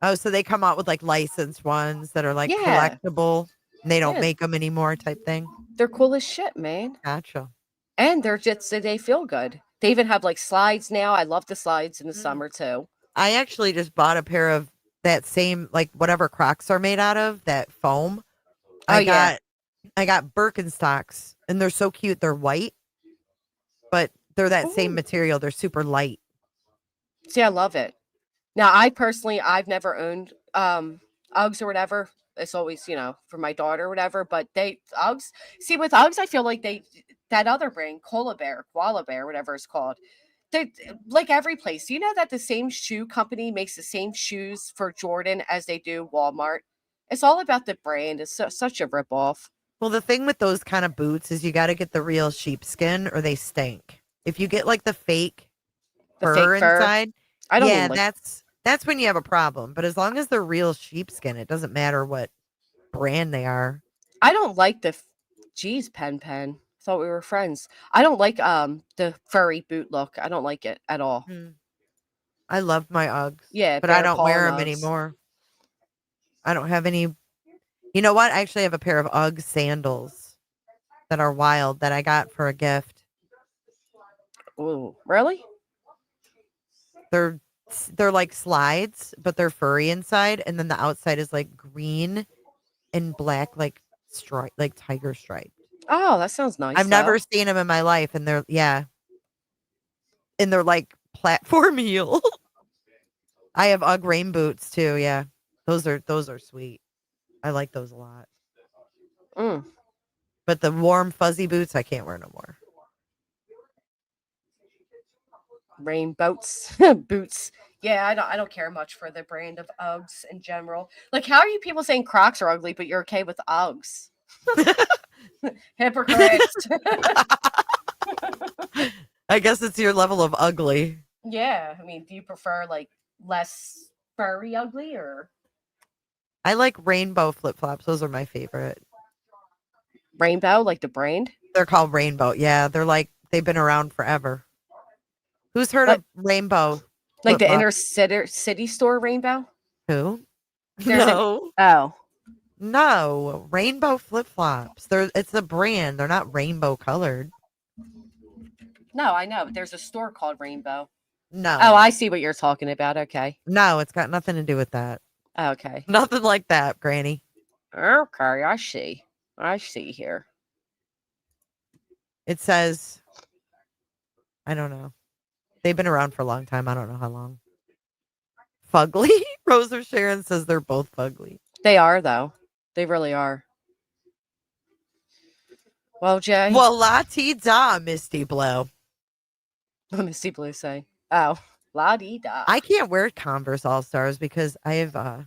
A: Oh,
B: so they come out with like licensed ones that are like
A: Yeah.
B: collectible. And they don't
A: Yeah.
B: make them anymore, type thing.
A: They're cool as shit, man.
B: Gotcha.
A: And they feel good. They even have like slides now. I love the slides in the summer too.
B: I actually just bought a pair of that same, like whatever Crocs are made out of, that foam. I got Birkenstocks and they're so cute. They're white, but they're that same material. They're super light.
A: See, I love it. Now, I've never owned Uggs or whatever. It's always, for my daughter or whatever. But Uggs. See, with Uggs, I feel like that other brand, Koala Bear, whatever it's called. They like every place. You know that the same shoe company makes the same shoes for Jordan as they do Walmart. It's all about the brand. It's such a ripoff.
B: Well, the thing with those kind of boots is you got to get the real sheepskin or they stink. If you get like the fake fur inside,
A: I don't mean, like,
B: that's when you have a problem. But as long as they're real sheepskin, it doesn't matter what brand they are.
A: I don't like geez, Pen. Thought we were friends. I don't like the furry boot look. I don't like it at all.
B: I love my Uggs.
A: Yeah,
B: but I don't wear
A: Paul
B: them
A: Uggs.
B: anymore. I don't have any. You know what? I actually have a pair of Ugg sandals that are wild that I got for a gift.
A: Oh, really?
B: They're like slides, but they're furry inside, and then the outside is like green and black, like stripe, like tiger stripe.
A: Oh, that sounds nice.
B: I've never seen them in my life, and they're like platform heel. I have Ugg rain boots too. Yeah, Those are sweet. I like those a lot.
A: Mm.
B: But the warm fuzzy boots, I can't wear no more.
A: Rain boots. Boots. Yeah, I don't care much for the brand of Uggs in general. Like, how are you people saying Crocs are ugly, but you're okay with Uggs? Hypocrites.
B: I guess it's your level of ugly.
A: Yeah, I mean, do you prefer like less furry ugly or
B: I like rainbow flip flops. Those are my favorite.
A: rainbow, like the brand?
B: They're called rainbow. Yeah, they're like they've been around forever. Who's heard of rainbow?
A: Like the
B: flip-flop?
A: inner city store rainbow?
B: Who?
A: There's
B: No.
A: Oh.
B: No, rainbow flip flops. It's a brand. They're not rainbow colored.
A: No, I know. There's a store called Rainbow.
B: No.
A: Oh, I see what you're talking about. Okay.
B: No, it's got nothing to do with that.
A: Okay.
B: Nothing like that, Granny.
A: Okay, I see. I see here.
B: It says, I don't know. They've been around for a long time. I don't know how long. Fugly? Rose or Sharon says they're both fugly.
A: They are, though. They really are. Well, Jay.
B: Well, la-ti-da, Misty Blue.
A: What Misty Blue say? Oh, la-di-da.
B: I can't wear Converse All-Stars because I have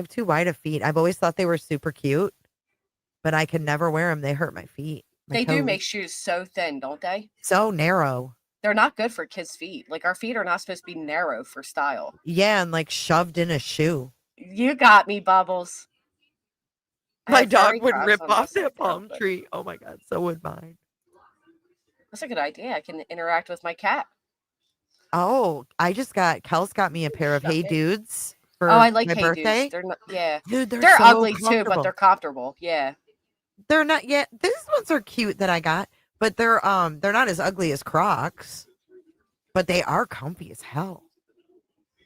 B: too wide of feet. I've always thought they were super cute, but I can never wear them. They hurt my feet.
A: They do make shoes so thin, don't they?
B: So narrow.
A: They're not good for kids' feet. Like, our feet are not supposed to be narrow for style.
B: Yeah, and like shoved in a shoe.
A: You got me, Bubbles.
B: My dog would rip off that palm tree. Oh my God, so would mine.
A: That's a good idea. I can interact with my cat.
B: Oh, Kels got me a pair of Hey Dudes for
A: I like
B: my
A: Hey
B: birthday.
A: Dudes. They're not, yeah.
B: Dude,
A: they're
B: so
A: ugly too, but
B: comfortable.
A: they're comfortable. Yeah.
B: They're not yet. These ones are cute that I got, but they're not as ugly as Crocs, but they are comfy as hell.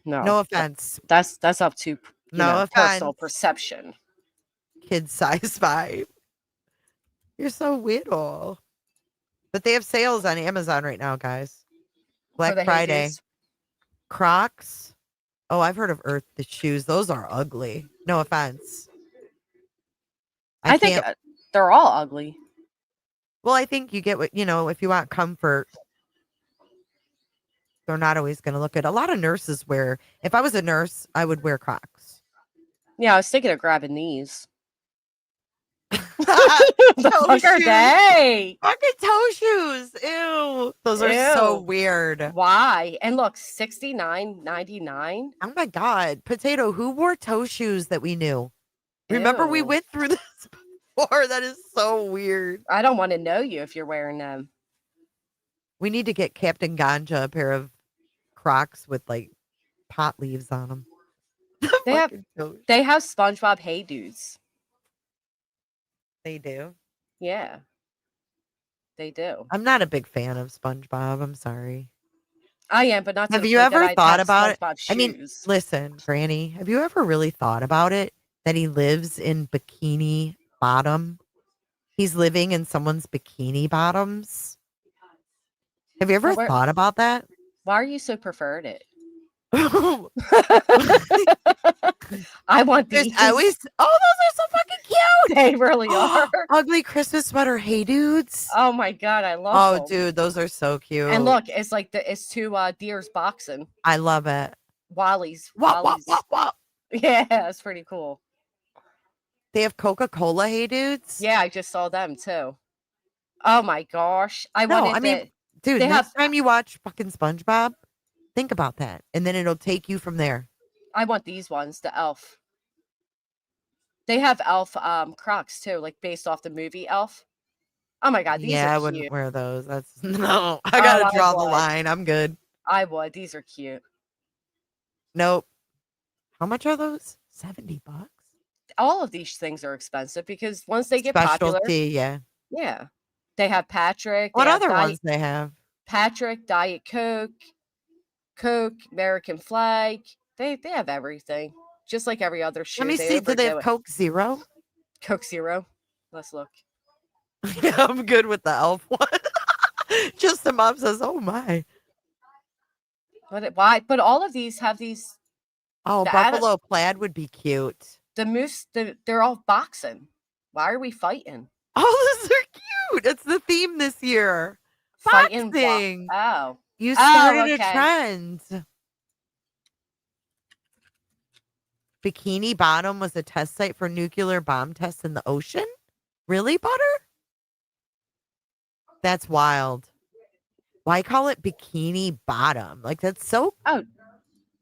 B: No offense.
A: That's up to
B: No
A: personal
B: offense.
A: perception.
B: Kid size 5. You're so weirdo. But they have sales on Amazon right now, guys. Black
A: the Hey
B: Friday.
A: Dudes?
B: Crocs. Oh, I've heard of Earth the shoes. Those are ugly. No offense.
A: I think they're all ugly.
B: Well, I think you get what, if you want comfort, they're not always going to look good. A lot of nurses wear, if I was a nurse, I would wear Crocs.
A: Yeah, I was thinking of grabbing these. The fuck are they?
B: Fucking toe shoes. Ew. Those are so weird.
A: Why? And look, $69.99.
B: Oh my God. Potato, who wore toe shoes that we knew? Remember we went through this before? That is so weird.
A: I don't want to know you if you're wearing them.
B: We need to get Captain Ganja a pair of Crocs with like pot leaves on them.
A: They have SpongeBob Hey Dudes.
B: They do?
A: Yeah. They do.
B: I'm not a big fan of SpongeBob. I'm sorry.
A: I am, but not to
B: Have
A: the
B: you
A: point that
B: ever
A: I'd
B: thought
A: have
B: about it?
A: SpongeBob
B: I mean,
A: shoes.
B: listen, Granny, have you ever really thought about it that he lives in Bikini Bottom? He's living in someone's bikini bottoms. Have you ever thought about that?
A: Why are you so perverted? I want these.
B: Those are so fucking cute.
A: They really are.
B: Ugly Christmas sweater, Hey Dudes.
A: Oh my God, I love them.
B: Dude, those are so cute.
A: And look, it's like it's two deers boxing.
B: I love it.
A: Wally's.
B: Wop, wop, wop, wop.
A: Yeah, it's pretty cool.
B: They have Coca-Cola Hey Dudes.
A: Yeah, I just saw them too. Oh my gosh.
B: Dude,
A: they
B: next time you watch fucking SpongeBob, think about that. And then it'll take you from there.
A: I want these ones, the Elf. They have Elf Crocs too, like based off the movie Elf. Oh my God, these are cute.
B: I wouldn't wear those. No, I gotta draw the line. I'm good.
A: I would. These are cute.
B: Nope. How much are those? $70.
A: All of these things are expensive because once they get popular,
B: yeah.
A: Yeah. They have Patrick.
B: What other ones they have?
A: Patrick, Diet Coke, American Flag. They have everything. Just like every other shoe.
B: Let me see. Do they have Coke Zero?
A: Coke Zero. Let's look.
B: Yeah, I'm good with the Elf one. Just the mom says, oh my.
A: Why? But all of these have these
B: Oh,
A: The av-
B: buffalo plaid would be cute.
A: the moose, they're all boxing. Why are we fighting?
B: Oh, those are cute. It's the theme this year.
A: Fighting.
B: Boxing.
A: Oh.
B: You
A: Oh,
B: started a
A: okay.
B: trend. Bikini Bottom was a test site for nuclear bomb tests in the ocean? Really, Butter? That's wild. Why call it Bikini Bottom? Like, that's so...
A: Oh.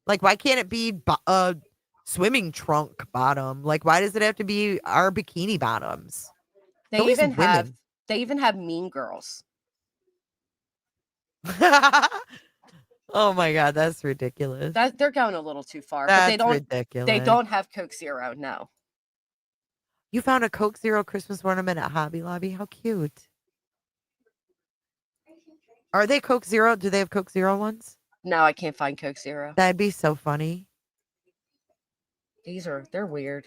B: Like, why can't it be swimming trunk bottom? Like, why does it have to be our bikini bottoms?
A: They even have Mean Girls.
B: Oh my god, that's ridiculous.
A: They're going a little too far.
B: That's
A: but
B: ridiculous.
A: They don't have Coke Zero, no.
B: You found a Coke Zero Christmas ornament at Hobby Lobby? How cute. Are they Coke Zero? Do they have Coke Zero ones?
A: No, I can't find Coke Zero.
B: That'd be so funny.
A: They're weird.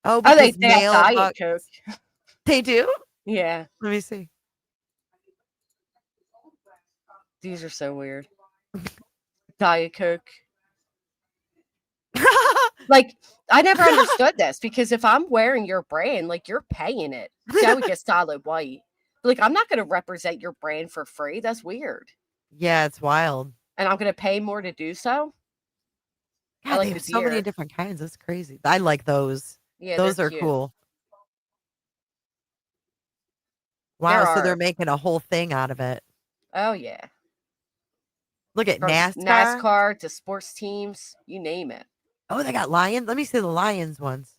B: Oh,
A: they
B: because
A: have Diet Coke.
B: They do?
A: Yeah.
B: Let me see.
A: These are so weird. Diet Coke. Like, I never understood this because if I'm wearing your brand, like, you're paying it. See, I would get Solid White. Like, I'm not going to represent your brand for free. That's weird.
B: Yeah, it's wild.
A: And I'm going to pay more to do so?
B: God,
A: I like
B: they
A: the
B: have so many
A: deer.
B: different kinds. That's crazy. I like those.
A: Yeah,
B: those
A: they're
B: are
A: cute.
B: cool. Wow, so they're
A: are.
B: making a whole thing out of it.
A: Oh, yeah.
B: Look at
A: From
B: NASCAR.
A: NASCAR to sports teams, you name it.
B: Oh, they got lions. Let me see the lions ones.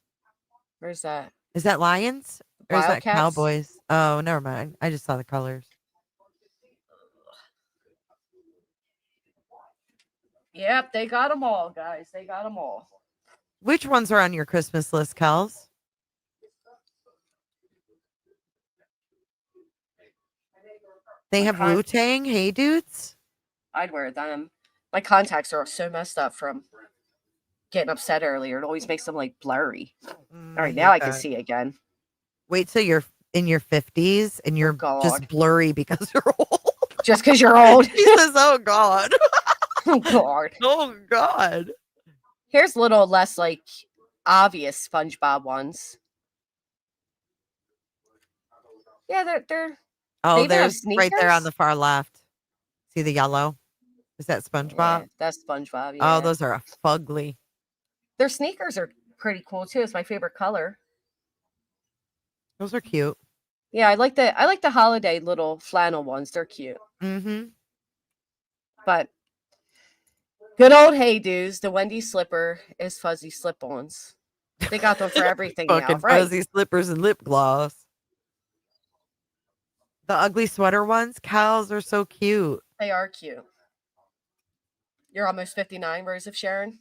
A: Where's that?
B: Is that lions? Or is that
A: Wildcats?
B: cowboys? Oh, never mind. I just saw the colors.
A: Yep, they got them all, guys. They got them all.
B: Which ones are on your Christmas list, Kels? They have Wu-Tang. Hey, dudes.
A: I'd wear them. My contacts are so messed up from getting upset earlier. It always makes them like blurry. All right, now I can see again.
B: Wait till you're in your 50s and you're just blurry because you're old.
A: Just because you're old.
B: He says, oh, God.
A: Oh, God.
B: Oh, God.
A: Here's little less like obvious SpongeBob ones. Yeah, they're
B: Oh, there's right there on the far left. See the yellow? Is that SpongeBob?
A: Yeah, that's SpongeBob. Yeah.
B: Oh, those are fugly.
A: Their sneakers are pretty cool too. It's my favorite color.
B: Those are cute.
A: Yeah, I like the holiday little flannel ones. They're cute.
B: Mm-hmm.
A: But good old Hey Dudes, the Wendy slipper is fuzzy slip-ons. They got them for everything now,
B: Fucking
A: right?
B: fuzzy slippers and lip gloss. The ugly sweater ones, cows are so cute.
A: They are cute. You're almost 59, Rose of Sharon.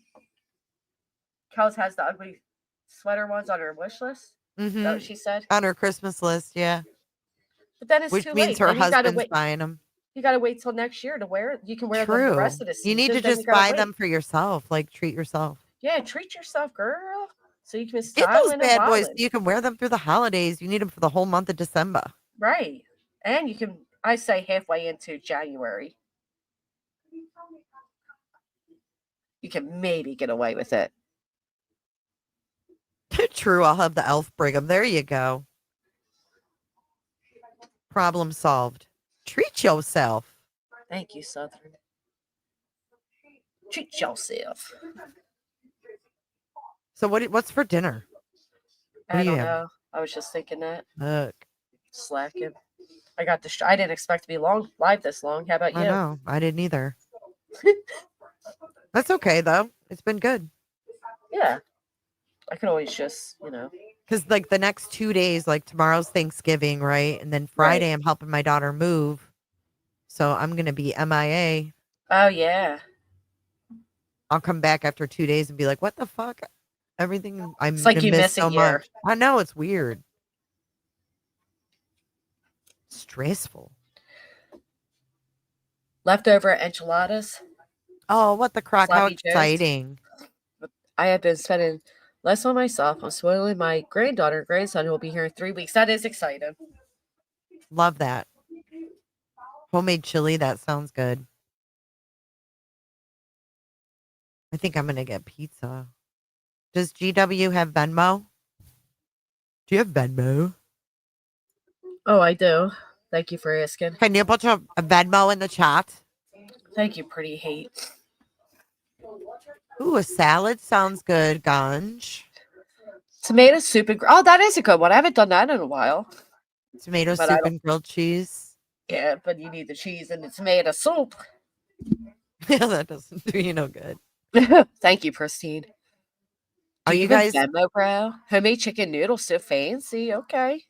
A: Kels has the ugly sweater ones on her wish list. Is that what she said?
B: On her Christmas list, yeah.
A: But then it's
B: Which
A: too
B: means
A: late.
B: her
A: Then you gotta
B: husband's
A: wait.
B: buying them.
A: You gotta wait till next year to wear it. You can wear them
B: True.
A: the rest of the season.
B: You need to
A: then
B: just
A: gotta
B: buy
A: wait.
B: them for yourself. Like, treat yourself.
A: Yeah, treat yourself, girl. So you can
B: Get
A: style
B: those
A: and
B: bad boys.
A: wildin'.
B: You can wear them through the holidays. You need them for the whole month of December.
A: Right. And you can, I say, halfway into January. You can maybe get away with it.
B: True. I'll have the elf bring them. There you go. Problem solved. Treat yourself.
A: Thank you, Southern. Treat yourself.
B: So what's for dinner?
A: I don't know. I was just thinking that.
B: Look.
A: Slacking. I got I didn't expect to be live this long. How about you?
B: I know. I didn't either. That's okay though. It's been good.
A: Yeah. I could always just,
B: Because like the next 2 days, like tomorrow's Thanksgiving, right? And then Friday I'm helping my daughter move. So I'm gonna be MIA.
A: Oh yeah.
B: I'll come back after 2 days and be like, what the fuck? Everything I'm
A: It's like
B: gonna
A: you
B: miss
A: miss a
B: so
A: year.
B: much. I know, it's weird. Stressful.
A: Leftover enchiladas.
B: Oh, what the crock? How
A: Sloppy Joes.
B: exciting.
A: I have been spending less on myself. I'm spoiling my granddaughter and grandson who will be here in 3 weeks. That is exciting.
B: Love that. Homemade chili, that sounds good. I think I'm gonna get pizza. Does GW have Venmo? Do you have Venmo?
A: Oh, I do. Thank you for asking.
B: Can you put a Venmo in the chat?
A: Thank you, pretty hate.
B: Ooh, a salad sounds good, Ganj.
A: Tomato soup and oh, that is a good one. I haven't done that in a while.
B: Tomato
A: But I
B: soup
A: don't.
B: and grilled cheese.
A: Yeah, but you need the cheese and the tomato soup.
B: Yeah, that doesn't do you no good.
A: Thank you, Pristine.
B: Are
A: Do
B: you
A: even
B: guys?
A: Venmo, bro? Homemade chicken noodles, so fancy. Okay.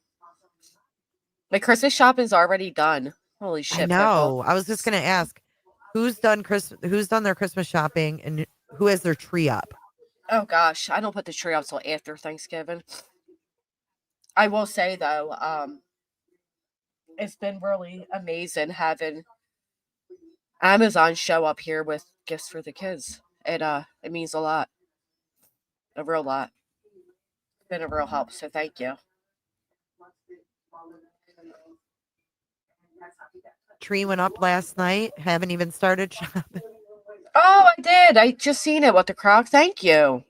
A: My Christmas shopping's already done. Holy
B: I
A: shit, pickle.
B: know. I was just gonna ask, who's done their Christmas shopping and who has their tree up?
A: Oh gosh, I don't put the tree up till after Thanksgiving. I will say though, it's been really amazing having Amazon show up here with gifts for the kids. It means a lot. A real lot. It's been a real help, so thank you.
B: Tree went up last night. Haven't even started shopping.
A: Oh, I did. I just seen it with the croc. Thank you.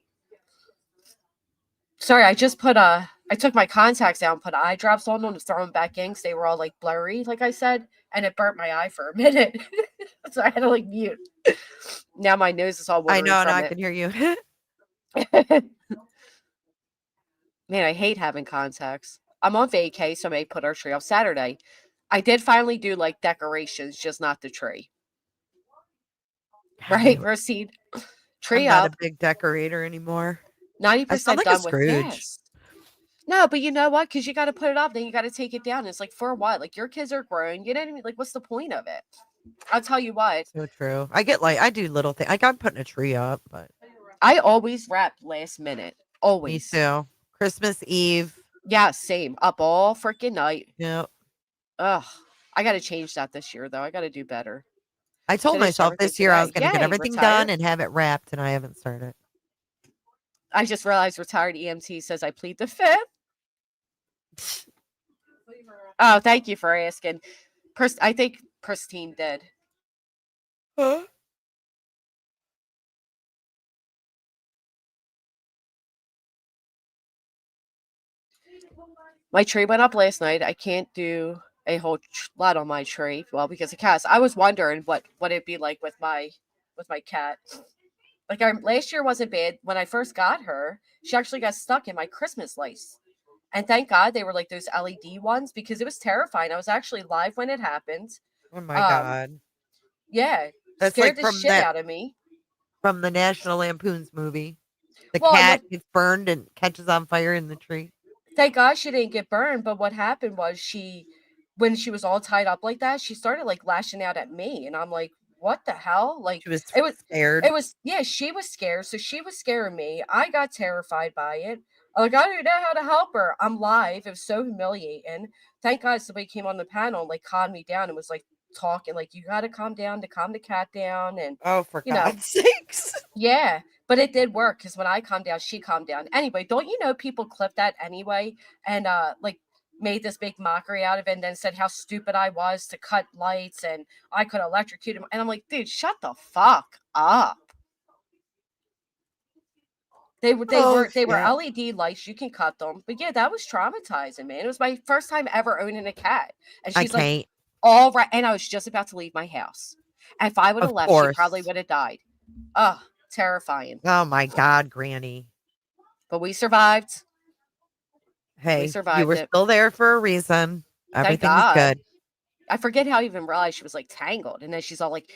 A: Sorry, I took my contacts out and put eye drops on them to throw them back in because they were all like blurry, like I said, and it burnt my eye for a minute. So I had to like mute. Now my nose is all
B: I
A: watery
B: know,
A: from
B: now I
A: it.
B: can hear you.
A: Man, I hate having contacts. I'm on vacay, so I may put our tree up Saturday. I did finally do like decorations, just not the tree. Right, proceed. Tree
B: I'm not
A: up.
B: a big decorator anymore.
A: 90%
B: I sound like
A: done
B: a
A: with
B: Scrooge.
A: this. No, but you know what? Because you got to put it up, then you got to take it down. It's like for what? Like your kids are grown. You know what I mean? Like, what's the point of it? I'll tell you what.
B: So true. I do little things. Like I'm putting a tree up, but
A: I always wrap last minute.
B: me
A: Always.
B: too. Christmas Eve.
A: Yeah, same. Up all freaking night.
B: Yep.
A: Ugh. I got to change that this year, though. I got to do better.
B: I told
A: Finished
B: myself
A: everything
B: this year I was
A: today.
B: going to get
A: Yay,
B: everything
A: retired.
B: done and have it wrapped, and I haven't started.
A: I just realized retired EMT says I plead the fifth. Oh, thank you for asking. I think Pristine did.
B: Huh?
A: My tree went up last night. I can't do a whole lot on my tree. Well, because of cats. I was wondering what it'd be like with my cat. Like last year wasn't bad. When I first got her, she actually got stuck in my Christmas lights. And thank God they were like those LED ones because it was terrifying. I was actually live when it happened.
B: Oh my God.
A: Yeah.
B: That's
A: Scared
B: like
A: the shit out of me.
B: from the National Lampoon's movie. The
A: Well,
B: cat gets burned and catches on fire in the tree.
A: Thank God she didn't get burned, but what happened was when she was all tied up like that, she started like lashing out at me, and I'm like, what the hell? Like
B: She was
A: scared.
B: scared.
A: Yeah, she was scared, so she was scaring me. I got terrified by it. Like I didn't know how to help her. I'm live. It was so humiliating. Thank God somebody came on the panel and like calmed me down and was like talking like you got to calm down to calm the cat down and
B: Oh, for
A: you know.
B: God's sakes.
A: Yeah, but it did work because when I calmed down, she calmed down. Anyway, don't you know people clipped that anyway and like made this big mockery out of it and then said how stupid I was to cut lights and I could electrocute him. And I'm like, dude, shut the fuck up. They were LED lights. You can cut them, but yeah, that was traumatizing, man. It was my first time ever owning a cat, and she's like, all right. And I was just about to leave my house. And if I would have left, she probably would have died. Oh, terrifying.
B: Oh my God, Granny.
A: But we survived.
B: Hey,
A: we survived
B: you were still there for a reason. Everything's good.
A: I forget how I even realized she was like tangled, and then she's all like,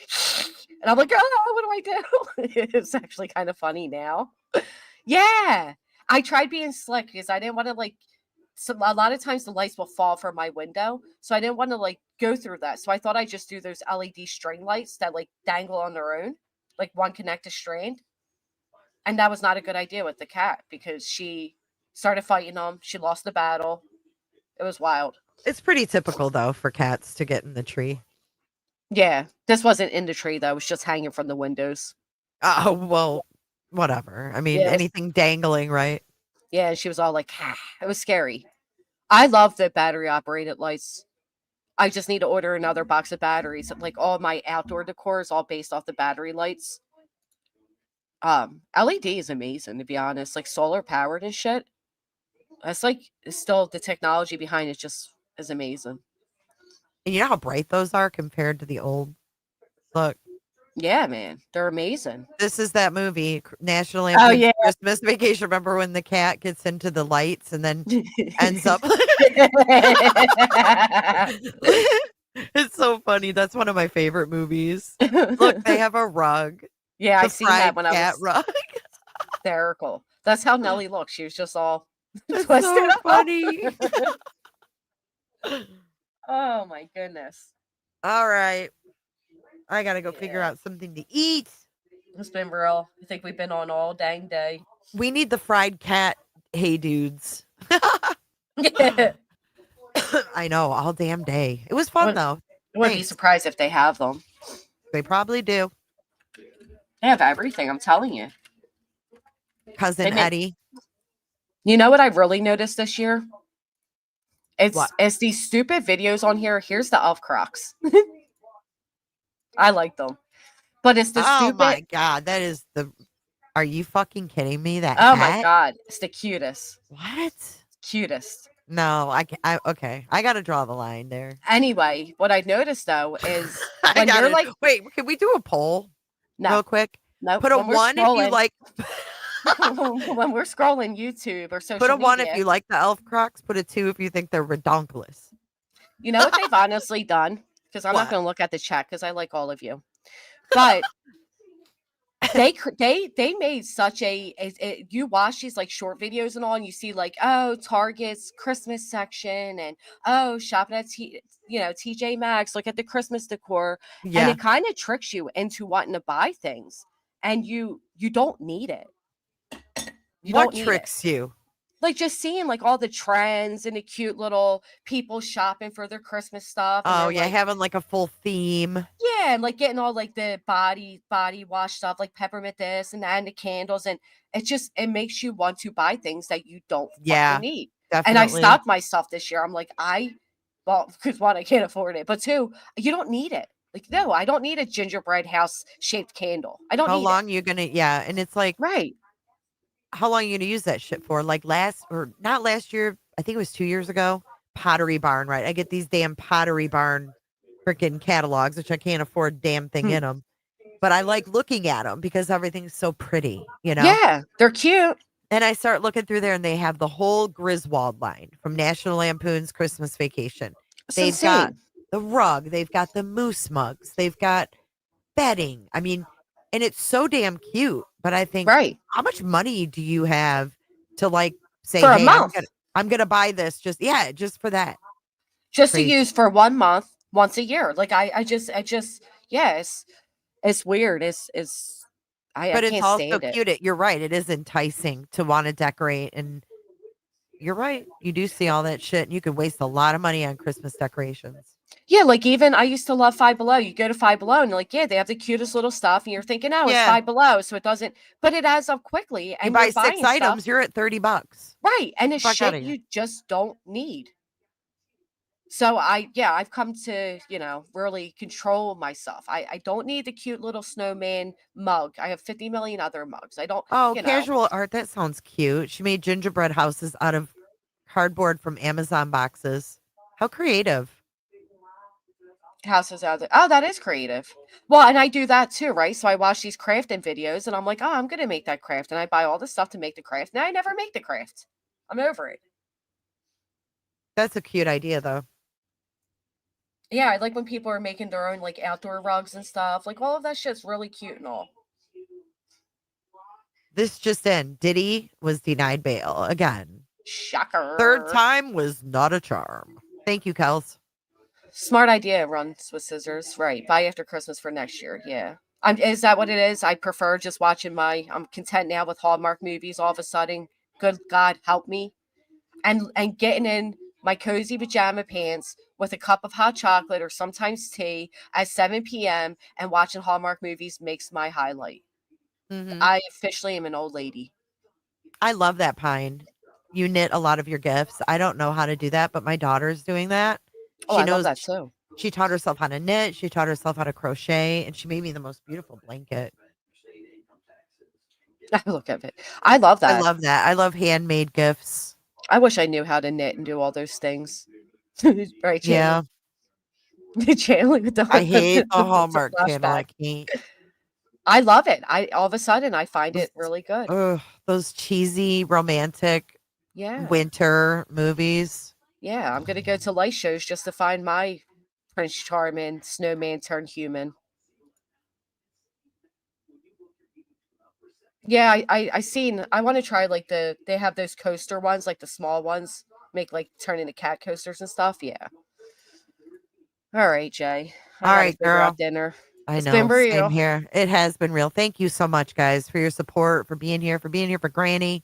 A: and I'm like, oh, what do I do? It's actually kind of funny now. Yeah, I tried being slick because I didn't want to like. A lot of times the lights will fall from my window, so I didn't want to like go through that. So I thought I'd just do those LED string lights that like dangle on their own, like one connected strand. And that was not a good idea with the cat because she started fighting them. She lost the battle. It was wild.
B: It's pretty typical though for cats to get in the tree.
A: Yeah, this wasn't in the tree though. It was just hanging from the windows.
B: Oh, well, whatever. I mean, anything dangling, right?
A: Yeah, she was all like, it was scary. I love the battery operated lights. I just need to order another box of batteries. Like all my outdoor decor is all based off the battery lights. LED is amazing, to be honest. Like solar powered and shit. That's like it's still the technology behind it just is amazing.
B: And you know how bright those are compared to the old look.
A: Yeah, man. They're amazing.
B: This is that movie, National
A: Oh,
B: Lampoon's
A: yeah.
B: Christmas Vacation. Remember when the cat gets into the lights and then ends up? It's so funny. That's one of my favorite movies. Look, they have a rug.
A: Yeah, I
B: The
A: seen that
B: fried
A: when I
B: cat
A: was
B: rug.
A: hysterical. That's how Nelly looked. She was just all
B: It's
A: twisted
B: so
A: up.
B: funny.
A: Oh my goodness.
B: All right. I gotta go figure out something to eat.
A: It's been real. I think we've been on all dang day.
B: We need the fried cat. Hey, dudes. I know, all damn day. It was fun though.
A: I wouldn't be
B: Thanks.
A: surprised if they have them.
B: They probably do.
A: They have everything, I'm telling you.
B: Cousin
A: They make-
B: Eddie.
A: You know what I really noticed this year?
B: What?
A: It's these stupid videos on here. Here's the elf crocs. I like them. But it's the
B: Oh
A: stupid.
B: my god, that is the. Are you fucking kidding me? That
A: Oh
B: hat?
A: my god. It's the cutest.
B: What?
A: Cutest.
B: No, okay. I gotta draw the line there.
A: Anyway, what I noticed though is
B: I
A: when you're
B: gotta,
A: like,
B: wait, can we do a poll?
A: no,
B: Real quick.
A: no,
B: Put a
A: when we're
B: 1 if you
A: scrolling-
B: like.
A: when we're scrolling YouTube or social
B: Put a 1
A: media,
B: if you like the elf crocs. Put a 2 if you think they're redonkulous.
A: You know what they've honestly done? Because I'm
B: What?
A: not going to look at the chat because I like all of you, but they made such you watch these like short videos and all, and you see like, oh, Target's Christmas section, and oh, shopping at TJ Maxx, look at the Christmas decor, and
B: Yeah.
A: it kind of tricks you into wanting to buy things, and you don't need it. You
B: What
A: don't need it.
B: tricks you?
A: Like just seeing like all the trends and the cute little people shopping for their Christmas stuff. And
B: Oh
A: they're,
B: yeah,
A: like,
B: having like a full theme.
A: yeah, and like getting all like the body wash stuff, like peppermint this and that, and the candles, and it makes you want to buy things that you don't
B: Yeah,
A: fucking need.
B: definitely.
A: And I stopped myself this year. I'm like, because one, I can't afford it, but two, you don't need it. Like, no, I don't need a gingerbread house shaped candle. I don't
B: How
A: need
B: long
A: it.
B: you gonna? Yeah, and it's like,
A: right.
B: How long you gonna use that shit for? Like not last year. I think it was 2 years ago. Pottery Barn, right? I get these damn Pottery Barn freaking catalogs, which I can't afford damn thing in them. But I like looking at them because everything's so pretty, you know?
A: Yeah, they're cute.
B: And I start looking through there and they have the whole Griswold line from National Lampoon's Christmas Vacation.
A: It's
B: They've got
A: insane.
B: the rug, they've got the moose mugs, they've got bedding. I mean, and it's so damn cute. But I think,
A: right,
B: how much money do you have to like say,
A: for a
B: hey,
A: month?
B: I'm gonna buy this just for that.
A: Just
B: Crazy.
A: to use for 1 month, once a year. Like I just yes, it's weird. I
B: But it's
A: can't
B: also
A: stand it.
B: cute. You're right. It is enticing to want to decorate. And you're right. You do see all that shit. And you could waste a lot of money on Christmas decorations.
A: Yeah, like even I used to love Five Below. You go to Five Below and like, yeah, they have the cutest little stuff, and you're thinking, oh, it's
B: Yeah.
A: Five Below, so it doesn't. But it adds up quickly,
B: You
A: and
B: buy
A: you're
B: 6
A: buying
B: items,
A: stuff,
B: you're at $30.
A: right? And it's
B: Fuck outta
A: shit
B: here.
A: you just don't need. So I've come to really control myself. I don't need the cute little snowman mug. I have 50 million other mugs. I don't.
B: Oh, casual art. That sounds cute. She made gingerbread houses out of cardboard from Amazon boxes. How creative.
A: Houses out there. Oh, that is creative. Well, and I do that too, right? So I watch these crafting videos and I'm like, oh, I'm gonna make that craft, and I buy all the stuff to make the craft. Now I never make the craft. I'm over it.
B: That's a cute idea, though.
A: Yeah, I like when people are making their own like outdoor rugs and stuff. Like all of that shit's really cute and all.
B: This just in. Diddy was denied bail again.
A: Shocker.
B: Third time was not a charm. Thank you, Kels.
A: Smart idea, runs with scissors. Right. Buy after Christmas for next year. Yeah. Is that what it is? I prefer just watching I'm content now with Hallmark movies all of a sudden. Good God, help me. And getting in my cozy pajama pants with a cup of hot chocolate or sometimes tea at 7 p.m. and watching Hallmark movies makes my highlight.
B: Mhm.
A: I officially am an old lady.
B: I love that, Pine. You knit a lot of your gifts. I don't know how to do that, but my daughter's doing that.
A: Oh, I love that too.
B: She taught herself how to knit. She taught herself how to crochet, and she made me the most beautiful blanket.
A: I look at it. I love
B: I
A: that.
B: love that. I love handmade gifts.
A: I wish I knew how to knit and do all those things. Right,
B: Yeah.
A: Chandler? Chandler with the
B: I hate the
A: the
B: Hallmark Channel. I
A: flashback.
B: can't.
A: I love it. I all of a sudden, I find
B: Those,
A: it really good.
B: those cheesy romantic
A: Yeah.
B: winter movies.
A: Yeah, I'm gonna go to light shows just to find my Prince Charming snowman turned human. Yeah, I seen. I want to try like they have those coaster ones, like the small ones, make like turn into cat coasters and stuff. Yeah. All right, Jay. I
B: All
A: gotta
B: right,
A: figure out
B: girl.
A: dinner.
B: I
A: It's
B: know.
A: been
B: Same
A: real.
B: here. It has been real. Thank you so much, guys, for your support, for being here for Granny.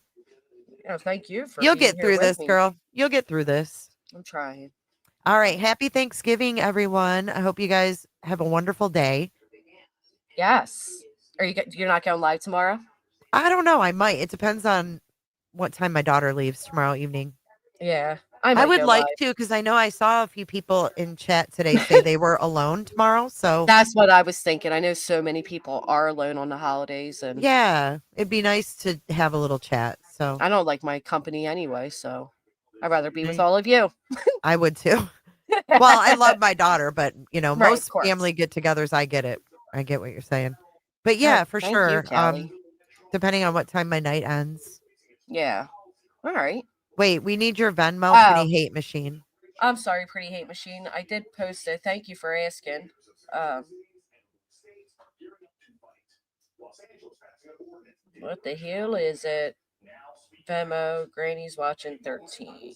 A: Yeah, thank you for
B: You'll
A: being
B: get
A: here
B: through
A: with
B: this,
A: me.
B: girl. You'll get through this.
A: I'm trying.
B: All right. Happy Thanksgiving, everyone. I hope you guys have a wonderful day.
A: Yes. You're not going live tomorrow?
B: I don't know. I might. It depends on what time my daughter leaves tomorrow evening.
A: Yeah.
B: I would
A: go
B: like
A: live.
B: to, because I know I saw a few people in chat today say they were alone tomorrow. So
A: That's what I was thinking. I know so many people are alone on the holidays, and
B: yeah, it'd be nice to have a little chat. So
A: I don't like my company anyway, so I'd rather be with all of you.
B: I would too. Well, I love my daughter, but
A: Right, of
B: most
A: course.
B: family get-togethers, I get it. I get what you're saying. But
A: Oh,
B: yeah, for
A: thank you,
B: sure.
A: Callie.
B: Depending on what time my night ends.
A: Yeah. All right.
B: Wait, we need your Venmo,
A: Oh.
B: Pretty Hate Machine.
A: I'm sorry, Pretty Hate Machine. I did post it. Thank you for asking. What the hell is it? Venmo, Granny's watching 13.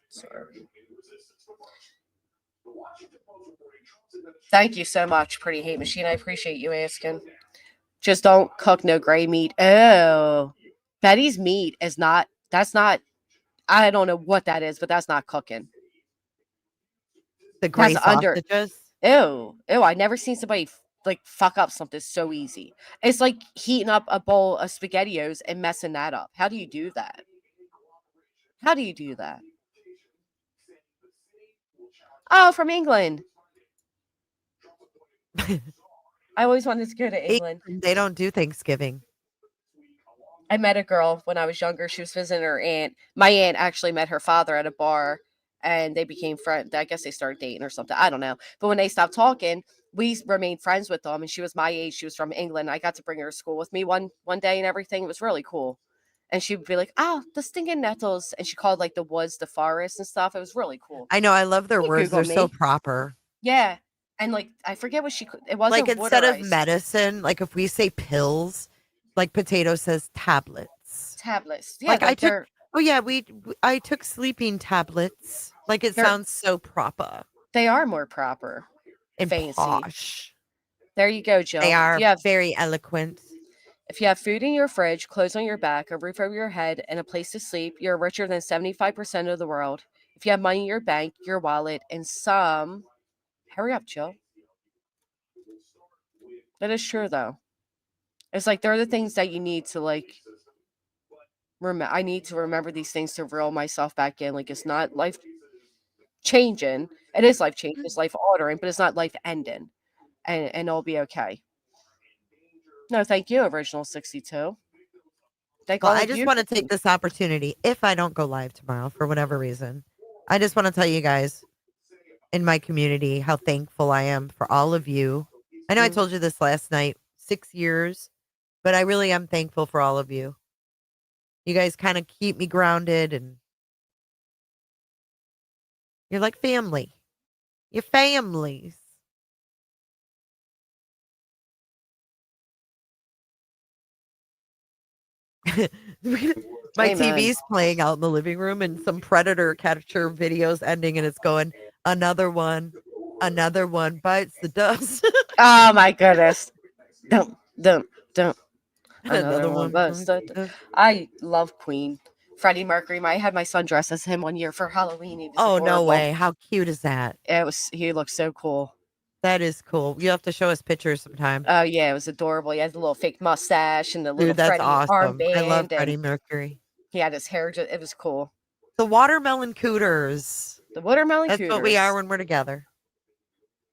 A: Sorry. Thank you so much, Pretty Hate Machine. I appreciate you asking. Just don't cook no gray meat. Oh, Betty's meat is not. That's not. I don't know what that is, but that's not cooking.
B: The gray sausages.
A: Ew. I never seen somebody like fuck up something so easy. It's like heating up a bowl of SpaghettiOs and messing that up. How do you do that? How do you do that? Oh, from England. I always wanted to go to England.
B: They don't do Thanksgiving.
A: I met a girl when I was younger. She was visiting her aunt. My aunt actually met her father at a bar, and they became friends. I guess they started dating or something. I don't know. But when they stopped talking, we remained friends with them. And she was my age. She was from England. I got to bring her to school with me one day and everything. It was really cool. And she would be like, "Oh, the stinging nettles," and she called like the woods the forest and stuff. It was really cool.
B: I know. I love their words.
A: Google
B: They're so
A: me.
B: proper.
A: Yeah, and like I forget what it wasn't
B: like instead of
A: waterized.
B: medicine, like if we say pills, like potato says tablets.
A: Tablets. Yeah,
B: Like I took. Oh yeah, I took sleeping tablets. Like it sounds so proper.
A: They are more proper
B: and
A: fancy.
B: Posh.
A: There you go, Jill.
B: They are very eloquent.
A: If you have food in your fridge, clothes on your back, a roof over your head, and a place to sleep, you're richer than 75% of the world. If you have money in your bank, your wallet, and some... Hurry up, Jill. That is true, though. It's like they're the things that you need to, like... I need to remember these things to reel myself back in. Like, it's not life-changing. It is life-changing. It's life-altering, but it's not life-ending. And it'll be okay. No, thank you, Original 62.
B: Well, I just want to take this opportunity, if I don't go live tomorrow for whatever reason, I just want to tell you guys in my community how thankful I am for all of you. I know I told you this last night, 6 years, but I really am thankful for all of you. You guys kind of keep me grounded, and you're like family. You're families. My
A: Amen.
B: TV's playing out in the living room, and some predator catcher videos ending, and it's going, another one bites the dust.
A: Oh my goodness. Don't.
B: Another one bites the dust.
A: I love Queen. Freddie Mercury. I had my son dress as him one year for Halloween. He was
B: Oh,
A: adorable.
B: no way. How cute is that?
A: He looked so cool.
B: That is cool. You have to show us pictures sometime.
A: Oh yeah, it was adorable. He had the little fake mustache and the little
B: Dude, that's
A: Freddie
B: awesome.
A: armband.
B: I love Freddie Mercury.
A: He had his hair. It was cool.
B: The watermelon cooters.
A: The watermelon
B: That's
A: cooters.
B: what we are when we're together.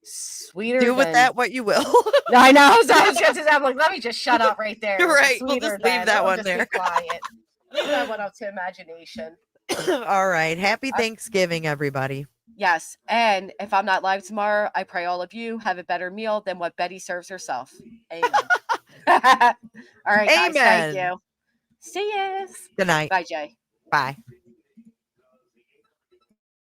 A: Sweeter
B: Do with
A: than
B: that what you will.
A: I know. I was just, I'm like, let me just shut up right there.
B: Right. We'll
A: Sweeter
B: just leave
A: than.
B: that
A: We'll
B: one
A: just be
B: there.
A: quiet. Leave that one up to imagination.
B: All right. Happy Thanksgiving, everybody.
A: Yes. And if I'm not live tomorrow, I pray all of you have a better meal than what Betty serves herself. Amen. All right, guys. Thank
B: Amen.
A: you. See yous.
B: Good night.
A: Bye, Jay.
B: Bye.